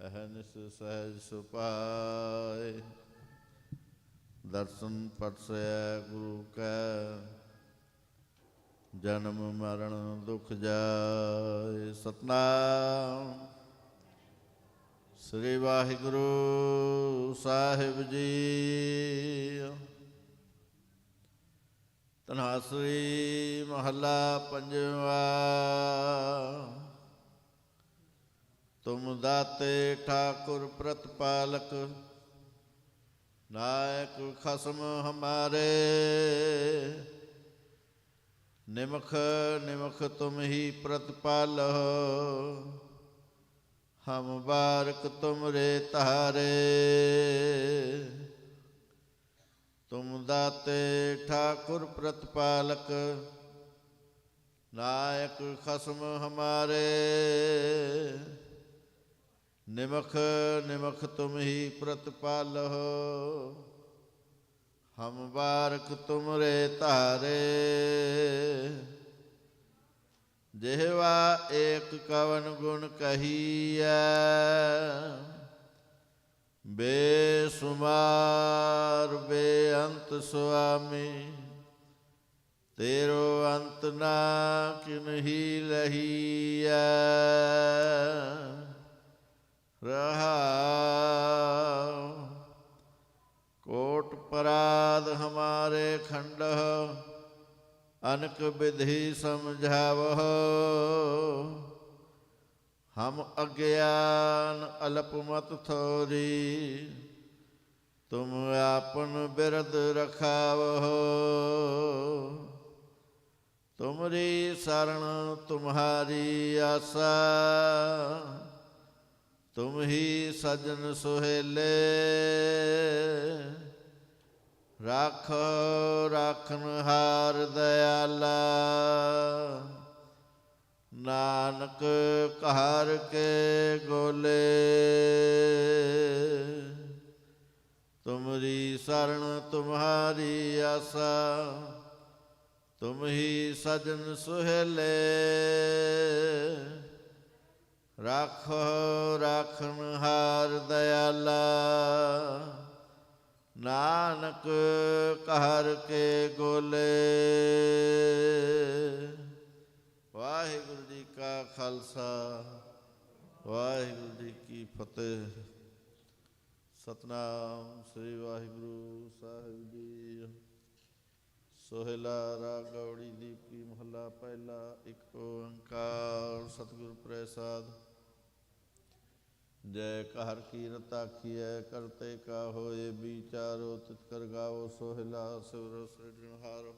ਅਹਨਿਸ ਸਹਿਜ ਸੁਪਾਏ। ਦਰਸ਼ਨ ਪਰਸੈ ਗੁਰੂ ਕੈ ਜਨਮ ਮਰਨ ਦੁਖ ਜਾਏ। ਸਤਨਾਮ ਸ੍ਰੀ ਵਾਹਿਗੁਰੂ ਸਾਹਿਬ ਜੀ। ਧਨਾਸਰੀ ਮਹੱਲਾ ਪੰਜਵਾ। ਤੁਮ ਦਾਤੇ ਠਾਕੁਰ ਪ੍ਰਤਪਾਲਕ, ਨਾਇਕ ਖਸਮ ਹਮਾਰੇ। ਨਿਮਖ ਨਿਮਖ ਤੁਮ ਹੀ ਪ੍ਰਤਪਾਲੋ, ਹਮ ਬਾਰਕ ਤੁਮਰੇ ਤਾਰੇ। ਤੁਮ ਦਾਤੇ ਠਾਕੁਰ ਪ੍ਰਤਪਾਲਕ, ਨਾਇਕ ਖਸਮ ਹਮਾਰੇ। ਨਿਮਖ ਨਿਮਖ ਤੁਮ ਹੀ ਪ੍ਰਤਪਾਲੋ, ਹਮ ਬਾਰਕ ਤੁਮਰੇ ਤਾਰੇ। ਜਿਹਵਾ ਏਕ ਕਵਨ ਗੁਣ ਕਹੀਐ, ਬੇਸੁਮਾਰ ਬੇਅੰਤ ਸੁਆਮੀ। ਤੇਰੋ ਅੰਤ ਨਾ ਕਿਨਹੀ ਲਹੀਐ। ਰਹਾਉ ਕੋਟ ਪਰਾਧ ਹਮਾਰੇ ਖੰਡਹ, ਅਨਕ ਵਿਧि ਸਮਝਾਵਹੁ। ਹਮ ਅਗਿਆਨ ਅਲਪ ਮਤ ਥੋਰੀ, ਤੁਮ ਆਪਨ ਬਿਰਦ ਰਖਾਵਹੁ। ਤੁਮਰੀ ਸਰਣ ਤੁਮਹਾਰੀ ਆਸਾ, ਤੁਮ ਹੀ ਸਜਨ ਸੁਹੇਲੇ। ਰਾਖੋ ਰਾਖਨਹਾਰ ਦਇਆਲਾ, ਨਾਨਕ ਘਰ ਕੇ ਗੋਲੇ। ਤੁਮਰੀ ਸਰਣ ਤੁਮਹਾਰੀ ਆਸਾ, ਤੁਮ ਹੀ ਸਜਨ ਸੁਹੇਲੇ। ਰਾਖੋ ਰਾਖਨਹਾਰ ਦਇਆਲਾ, ਨਾਨਕ ਘਰ ਕੇ ਗੋਲੇ। ਵਾਹਿਗੁਰੂ ਜੀ ਕਾ ਖਾਲਸਾ ਵਾਹਿਗੁਰੂ ਜੀ ਕੀ ਫਤਿਹ। ਸਤਨਾਮ ਸ੍ਰੀ ਵਾਹਿਗੁਰੂ ਸਾਹਿਬ ਜੀ। ਸੋਹਿਲਾ ਰਾਗ ਗੌੜੀ ਦੀਪਕੀ ਮਹੱਲਾ ਪਹਿਲਾ। ਇੱਕ ਓੰਕਾਰ ਸਤਿਗੁਰ ਪ੍ਰਸਾਦ। ਜੈ ਕਹਰ ਕੀਰਤ ਆਖੀਐ, ਕਰਤੇ ਕਾ ਹੋਏ ਵਿਚਾਰੋ। ਤਿਤ ਕਰ ਗਾਵੋ ਸੋਹਿਲਾ ਸਿਵਰ ਸਿਰਜਣਹਾਰੋ।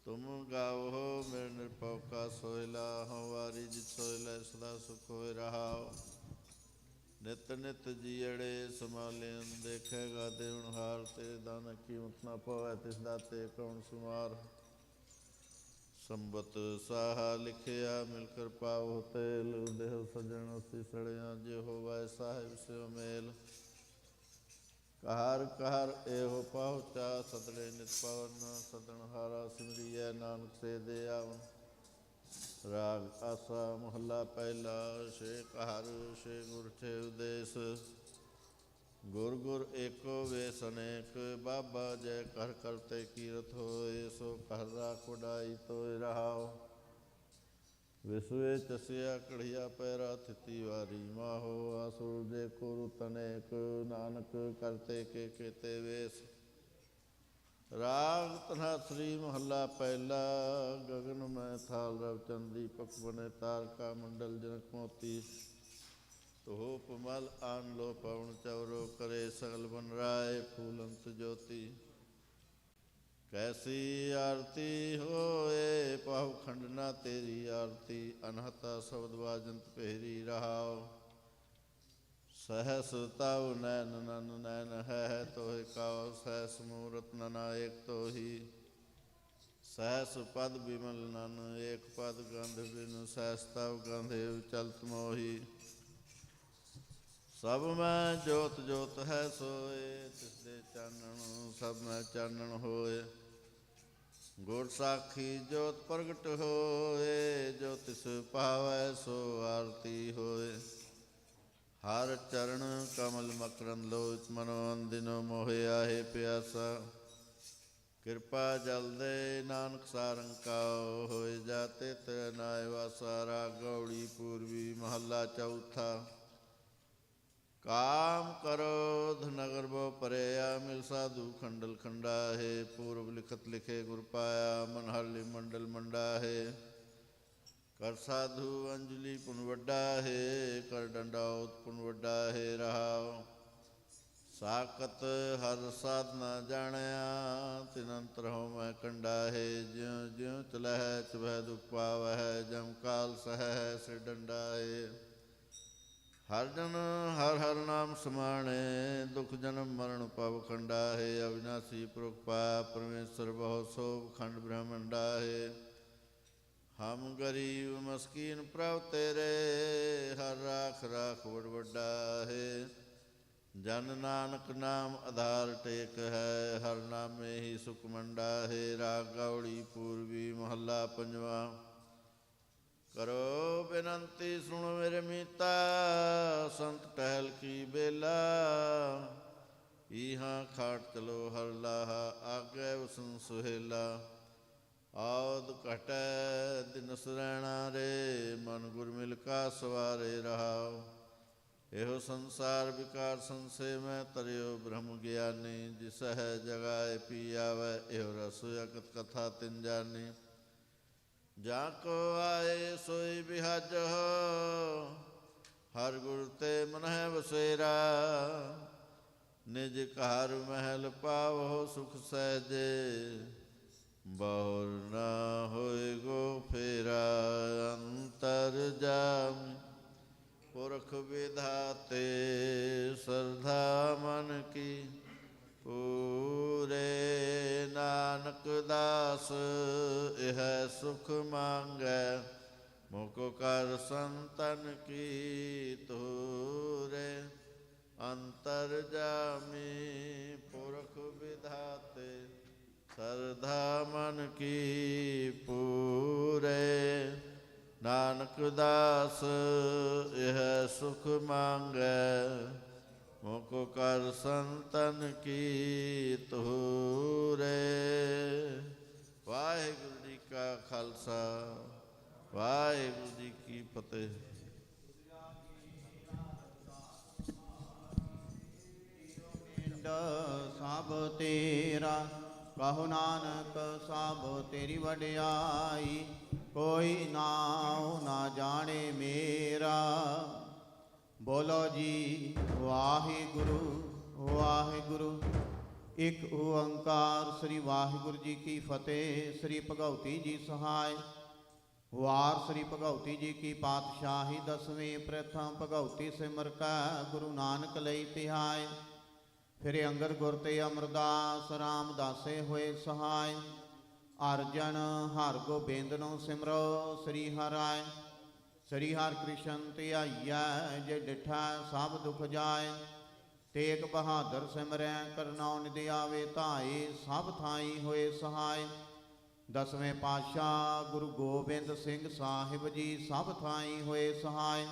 ਤੁਮ ਗਾਵੋ ਮੇਰੇ ਨਿਰਭਉ ਕਾ ਸੋਹਿਲਾ। ਹਉ ਵਾਰੀ ਜਿਤ ਸੋਹਿਲਾ ਸਦਾ ਸੁਖ ਹੋਇ ਰਹਾਉ। ਨਿਤ ਨਿਤ ਜੀਅੜੇ ਸਮਾਲਿਆਂ ਦੇਖੇਗਾ ਦੇਵਨਹਾਰ। ਤੇਰੇ ਦਾਨ ਕੀਮਤ ਨਾ ਪਵੈ, ਤਿਸ ਦਾਤੇ ਕੌਣ ਸੁਮਾਰ। ਸੰਬਤ ਸਾਹਾ ਲਿਖਿਆ ਮਿਲ ਕਰ ਪਾਵੋ ਤੇਲ। ਦੇਹ ਸਜਣ ਅਸੀਂ ਸੜਿਆ ਜੇ ਹੋਵੈ ਸਾਹਿਬ ਸਿਉ ਮੇਲ। ਕਹਰ ਕਹਰ ਇਹੋ ਪਹੁੰਚਾ, ਸਦੜੇ ਨਿਤ ਪਵਨ। ਸਦਣਹਾਰਾ ਸਿਮਰੀਐ ਨਾਨਕ ਸੇ ਦੇ ਆਵਨ। ਰਾਗ ਆਸਾ ਮਹੱਲਾ ਪਹਿਲਾ। ਸ਼ੇਖ ਹਰ ਸ਼ੇ ਗੁਰ ਠੇ ਉਦੇਸ। ਗੁਰ ਗੁਰ ਏਕੋ ਵੇਸ ਅਨੇਕ। ਬਾਬਾ ਜੈ ਕਰ ਕਰਤੇ ਕੀਰਤ ਹੋਏ। ਸੋ ਕਰ ਰਾਖ ਵਡਾਈ ਤੋਇ ਰਹਾਉ। ਵਿਸਵੇ ਚਸਿਆ ਕੜੀਆ ਪੈਰਾ ਥਿਤੀ ਵਾਰੀ। ਮਾਹੋ ਆਸੁਰ ਜੇ ਕੁਰ ਤਨੇਕ। ਨਾਨਕ ਕਰਤੇ ਕੇ ਕੇਤੇ ਵੇਸ। ਰਾਗ ਧਨਾਸਰੀ ਮਹੱਲਾ ਪਹਿਲਾ। ਗਗਨ ਮੈਂ ਥਾਲ ਰਵ ਚੰਦੀ ਪਕ ਬਨੇ ਤਾਰਕਾ ਮੰਡਲ ਜਨਕ ਮੋਤੀ ਧੂਪ ਮਲ ਆਨ ਲੋ ਪਵਨ ਚਵਰੋ ਕਰੇ ਸਗਲ ਬਨ ਰਾਏ ਫੂਲੰਤ ਜੋਤੀ। ਕੈਸੀ ਆਰਤੀ ਹੋਏ ਪਾਹੁ ਖੰਡਨਾ ਤੇਰੀ ਆਰਤੀ ਅਨਹਤਾ ਸ਼ਬਦ ਵਾਜੰਤ ਪਹਿਰੀ ਰਹਾਓ। सहस तव नैन नन नैन है तोहि काओ सहस मूरत नना एक तो ही। सहस पद विमल नन एक पद गंध बिन सहस तव गंध चलत मोही। सब में जोत जोत है सोए तिसदे चानन सब में चानन होए। गुर साखी जोत प्रगट होए जो तिस पावै सो आरती होए। हर चरण कमल मकरंद लोच मनो अंदिनो मोहे आहे प्यासा। कृपा जल दे नानक सारंकाओ होए जाते तेरे नाय वासा। राग गौड़ी पूर्वी महला चौथा। काम करोध नगर बो परया मिल साधु खंडल खंडा है। पूर्व लिखत लिखे गुर पाया मन हरलि मंडल मंडा है। कर साधु अंजलि पुन वड्डा है कर डंडाउत पुन वड्डा है रहाओ। साकत हर साधना जाणया तिनंतर हो मैं कंडा है। ज्यों ज्यों चलह चुभह दुख पावह जम काल सह से डंडा है। हर जन हर हर नाम समाणे दुख जन्म मरण पव खंडा है। अविनाशी पुरुष पा परमेश्वर बहु शोभ खंड ब्रह्मंडा है। हम गरीब मस्कीन प्रभ तेरे हर राख राख बड़ वड्डा है। जन नानक नाम आधार टेक है हर नाम में ही सुख मंडा है। राग गौड़ी पूर्वी महला पंजवा। करो बेनंती सुनो मेरे मीता संत टहल की बेला। यहाँ खाट चलो हर लाहा आगे वसन सुहेला। आउद घट दिन सुरैणा रे मन गुर मिल का सवारे रहाओ। एहो संसार विकार संशय में तरियो ब्रह्म ज्ञानी। जिस है जगाए पी आवे एहो रस अकत कथा तिन जानी। जाको आए सोई बिहाज हो हर गुर ते मन है बसेरा। निज कार महल पावो सुख सहजे बहुर न होए गो फेरा। अंतर जामी पुरख विधाते श्रद्धा मन की पूरे। नानक दास यह सुख मांगै मुख कर संतन की तूरे। अंतर जामी पुरख विधाते श्रद्धा मन की पूरे। नानक दास यह सुख मांगै मुख कर संतन की तूरे। वाहिगुरु जी का खालसा वाहिगुरु जी की फतेह। सब तेरा कहो नानक सब तेरी वड्याई। कोई नाम ना जाने मेरा। बोलो जी वाहिगुरु वाहिगुरु। एक ओंकार श्री वाहिगुरु जी की फतेह। श्री भगवती जी सहाय। वार श्री भगवती जी की पातशाही दसवीं प्रथम भगवती सिमर का गुरु नानक लई तिहाय। फिर अंगद गुर ते अमरदास रामदासे होए सहाय। अर्जन हर गोबिंद नो सिमरो श्री हराय। श्री हर कृष्ण धियाइया जे डिठा सब दुख जाए। तेग बहादुर सिमरै करनौ निध आवे धाए सब थाई होए सहाय। दसवें पातशाह गुरु गोबिंद सिंह साहिब जी सब थाई होए सहाय।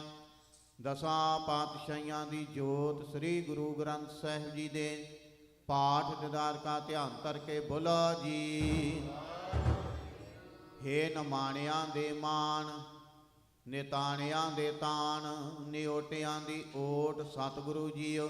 दसां पातशाहियां दी जोत श्री गुरु ग्रंथ साहिब जी दे पाठ दिदार का ध्यान करके बोलो जी। हे नमाणियां दे मान निताणियां दे तान निओटियां दी ओट सतगुरु जीओ।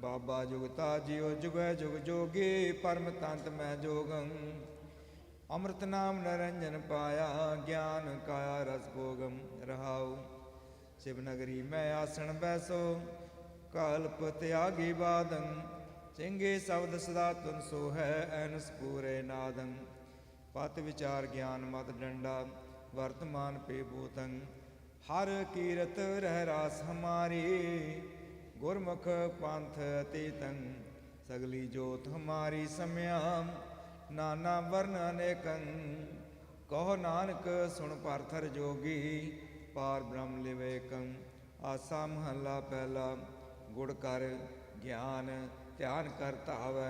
ਬਾਬਾ ਜੁਗਤਾ ਜਿਉ ਜੁਗੈ ਜੁਗ ਜੋਗੀ ਪਰਮ ਤੰਤ ਮੈਂ ਜੋਗੰ ਅੰਮ੍ਰਿਤ ਨਾਮ ਨਰੰਜਨ ਪਾਇਆ ਗਿਆਨ ਕਾਇਆ ਰਸ ਭੋਗਮ ਰਹਾਉ शिव नगरी मैं आसन बैसो कल्प त्यागी बादं चिंगे शब्द सदा तुन सो है ऐनस पूरे नादं पत विचार ज्ञान मत डंडा वर्तमान पे भूतं हर कीरत रह रास हमारी गुरमुख पंथ अतीतं सगली जोत हमारी सम्याम नाना वर्ण अनेकं कहो नानक सुन पार्थर जोगी पार ब्रह्म लिवेकं आसा महला पहला गुड़ कर ज्ञान ध्यान कर तावै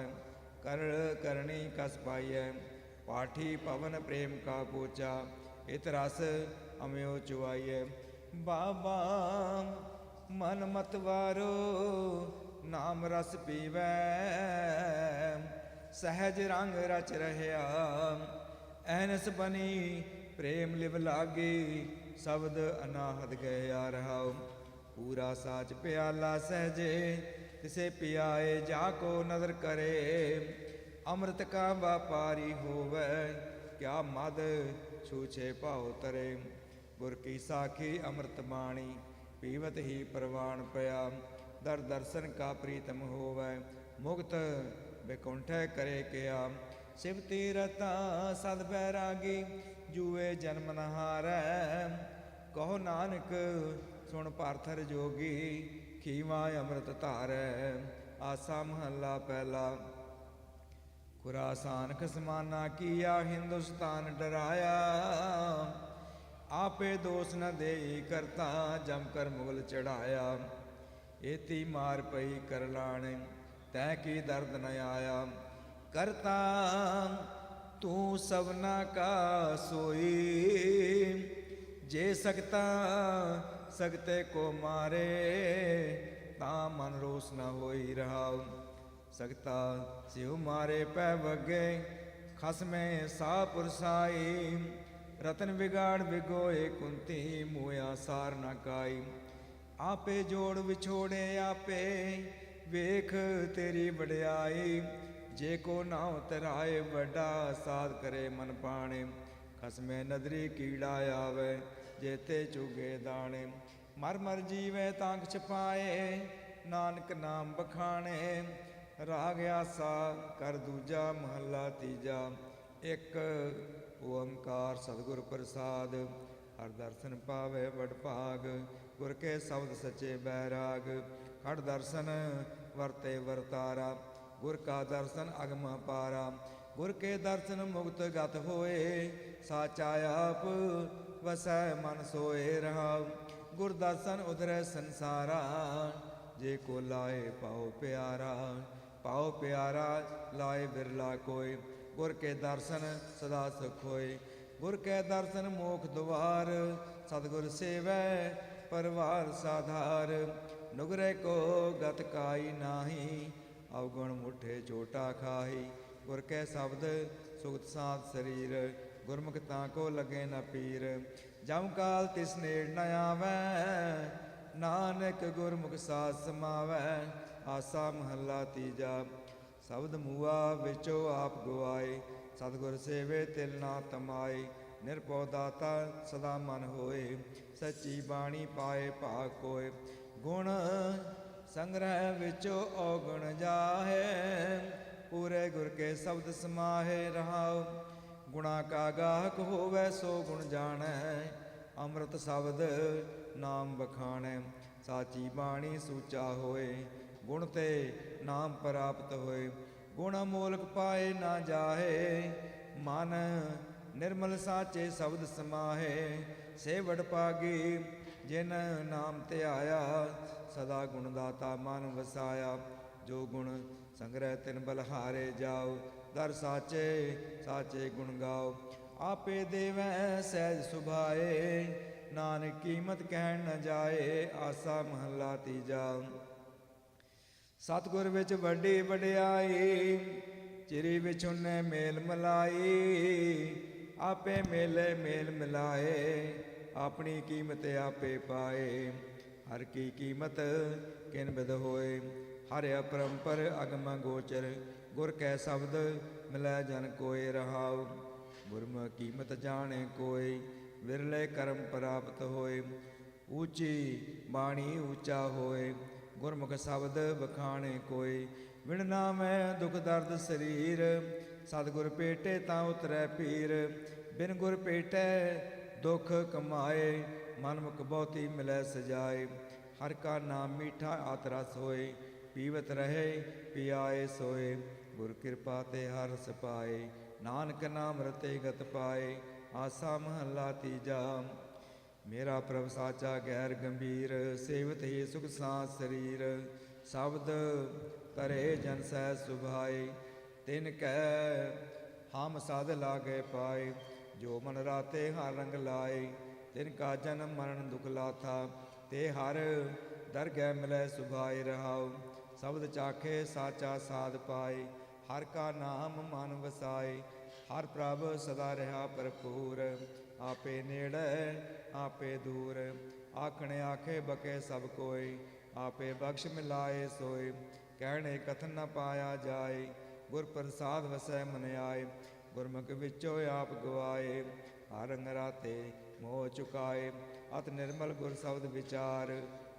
कर करणी कस पाइय पाठी पवन प्रेम का पूचा इत रस अम्यो चुआइय बाबा मन मत वारो नाम रस पीवै सहज रंग रच रहया ऐनस बनी प्रेम लिव लागी शब्द अनाहत गया रहाओ पूरा साच प्याला सहजे तिसे पियाए जाको नदर करे अमृत का व्यापारी होवे क्या मद छूछे पाओ तरे गुर की साखी अमृत बाणी पीवत ही प्रवाण पया दर दर्शन का प्रीतम होवे मुक्त बिकुंठ करे क्या शिव तीरता सद बैरागी जूए जन्म नहारै कहो नानक सुन पार्थर जोगी खीवा अमृत धारै आसा महला पहला खुरासान खसमाना किया हिंदुस्तान डराया आपे दोष न दे करता जमकर मुगल चढ़ाया एती मार पई कर लाण तै की दर्द न आया करता तू सबना का सोई जे सकता सकते को मारे ता मन रोस न होई रहा सकता सिव मारे पै वगे खस में सा पुरसाई रतन बिगाड़ बिगोए कुंती मुया सार न काई आपे जोड़ विछोड़े आपे वेख तेरी बड़ियाई जे को नाव तराए बड़ा साध करे मन पाणे खसमे नदरी कीड़ा आवे जेते चुगे दाणे मर मर जीवे तांक छपाए नानक नाम बखाणे राग आसा कर दूजा महला तीजा एक ओंकार सतगुर प्रसाद हर दर्शन पावे बड़ भाग गुर के शब्द सच्चे बैराग हर दर्शन वरते वरतारा गुर का दर्शन अगम पारा गुर के दर्शन मुक्त गत होए साचा आप वसै मन सोए रहा गुर दर्शन उधर संसारा जे को लाए पाओ प्यारा लाए बिरला कोई गुर के दर्शन सदा सुख होए गुर के दर्शन मोख द्वार सतगुर सेवै परवार साधार नुगरे को गत काई नाही अवगुण मुठे चोटा खाही गुर के शब्द सुगत साध शरीर गुरमुख ताको लगे न पीर जम काल तिस नेड़ न आवै नानक गुरमुख साथ समावै आसा महला तीजा शब्द मुआ विचो आप गुआए सतगुर सेवे तिल ना तमाए निरपौ दाता सदा मन होए सच्ची बाणी पाए भाग कोय गुण संग्रह विचो औगुण जाहे पूरे गुर के शब्द समाहे रहाओ गुणा का गाहक होवै सो गुण जानै अमृत शब्द नाम बखाणै साची बाणी सूचा होए गुण ते नाम प्राप्त होए गुण अमोलक पाए ना जाहे मन निर्मल साचे शब्द समाहे सेवड़ पागी जिन नाम ते आया सदा गुणदाता मन वसाया जो गुण संग्रह तिन बलहारे जाओ दर साचे साचे गुण गाओ आपे देवै सहज सुभाए नानक कीमत कहन न जाए आसा महला तीजा सतगुर विच वड्डी वड्याई चिरी विच उन्ने मेल मिलाई आपे मेले मेल मिलाए अपनी कीमत आपे पाए हर की कीमत किन बिद होए ਹਰਿ ਅਪਰੰਪਰ ਅਗਮ ਗੋਚਰ ਗੁਰ ਕੈ ਸ਼ਬਦ ਮਿਲੈ ਜਨ ਕੋਇ ਰਹਾਉ ਗੁਰਮੁਖ ਕੀਮਤ ਜਾਣੇ ਕੋਈ ਵਿਰਲੇ ਕਰਮ ਪ੍ਰਾਪਤ ਹੋਏ ਉੱਚੀ ਬਾਣੀ ਉੱਚਾ ਹੋਏ ਗੁਰਮੁਖ ਸ਼ਬਦ ਬਖਾਣੇ ਕੋਈ ਵਿਣ ਨਾਮੈ ਦੁਖ ਦਰਦ ਸਰੀਰ ਸਤਿਗੁਰ ਭੇਟੇ ਤਾਂ ਉਤਰੈ ਪੀਰ ਬਿਨ ਗੁਰ ਭੇਟੈ ਦੁਖ ਕਮਾਏ ਮਨ ਮੁਖ ਬਹੁਤੀ ਮਿਲੈ ਸਜਾਏ ਹਰ ਕਾ ਨਾਮ ਮੀਠਾ ਆਤ ਰਸ ਹੋਏ ਪੀਵਤ ਰਹੇ ਪਿਆਏ ਸੋਏ ਗੁਰ ਕਿਰਪਾ ਤੇ ਹਰ ਰਸ ਪਾਏ ਨਾਨਕ ਨਾਮ ਰਤੇ ਗਤ ਪਾਏ ਆਸਾ ਮਹੱਲਾ ਤੀਜਾ ਮੇਰਾ ਪ੍ਰਭ ਸਾਚਾ ਗੈਰ ਗੰਭੀਰ ਸੇਵਤ ਹੀ ਸੁਖ ਸਾਸ ਸਰੀਰ ਸ਼ਬਦ ਤਰੇ ਜਨ ਸਹਿ ਸੁਭਾਏ ਤਿਨ ਕੈ ਹਮ ਸਾਧ ਲਾਗੇ ਪਾਏ ਜੋ ਮਨ ਰਾਤੇ ਹਰ ਰੰਗ ਲਾਏ ਤਿਨ ਕਾ ਜਨਮ ਮਰਨ ਦੁਖ ਲਾਥਾ ਤੇ ਹਰ ਦਰਗਹਿ ਮਿਲੈ ਸੁਭਾਏ ਰਹਾਉ ਸ਼ਬਦ ਚਾਖੇ ਸਾਚਾ ਸਾਧ ਪਾਏ ਹਰ ਕਾ ਨਾਮ ਮਨ ਵਸਾਏ ਹਰ ਪ੍ਰਭ ਸਦਾ ਰਹਾ ਭਰਪੂਰ ਆਪੇ ਨੇੜੇ ਆਪੇ ਦੂਰ ਆਖਣੇ ਆਖੇ ਬਕੇ ਸਭ ਕੋਈ ਆਪੇ ਬਖਸ਼ ਮਿਲਾਏ ਸੋਏ ਕਹਿਣੇ ਕਥਨ ਨ ਪਾਇਆ ਜਾਏ ਗੁਰ ਪ੍ਰਸਾਦ ਵਸੈ ਮਨ ਆਏ ਗੁਰਮੁਖ ਵਿੱਚੋਂ ਆਪ ਗਵਾਏ ਹਰ ਰੰਗ ਰਾਤੇ ਮੋਹ ਚੁਕਾਏ ਅਤ ਨਿਰਮਲ ਗੁਰ ਸ਼ਬਦ ਵਿਚਾਰ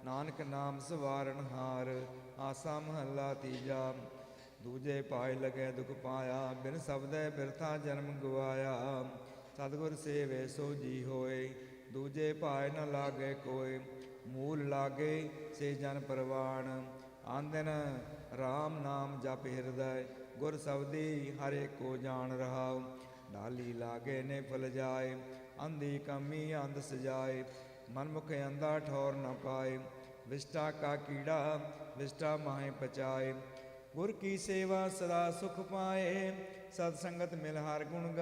ਨਾਨਕ ਨਾਮ ਸਵਾਰਨ ਹਾਰ ਆਸਾ ਮਹੱਲਾ ਤੀਜਾ ਦੂਜੇ ਪਾਏ ਲਗੇ ਦੁਖ ਪਾਇਆ ਬਿਨ ਸ਼ਬਦੈ ਬਿਰਥਾ ਜਨਮ ਗਵਾਇਆ ਸਤਿਗੁਰ ਸੇਵੇ ਸੋ ਜੀ ਹੋਏ ਦੂਜੇ ਪਾਏ ਨ ਲਾਗੇ ਕੋਈ ਮੂਲ ਲਾਗੇ ਸੇ ਜਨ ਪਰਵਾਣ ਆਂਦਨ RAM ਨਾਮ ਜਪ ਹਿਰਦੈ ਗੁਰ ਸ਼ਬਦੀ ਹਰੇ ਕੋ ਜਾਣ ਰਹਾਉ ਡਾਲੀ ਲਾਗੇ ਨੇ ਫਲ ਜਾਏ ਅੰਧੀ ਕਮੀ ਅੰਧ ਸਜਾਏ ਮਨ ਮੁਖ ਅੰਧਾ ਠੌਰ ਨ ਪਾਏ ਵਿਸ਼ਟਾ ਕਾ ਕੀੜਾ ਵਿਸ਼ਟਾ ਮਾਹੇ ਪਚਾਏ ਗੁਰ ਕੀ ਸੇਵਾ ਸਦਾ ਸੁਖ ਪਾਏ ਸਤ ਸੰਗਤ ਮਿਲ ਹਰ ਗੁਣ ਗਾ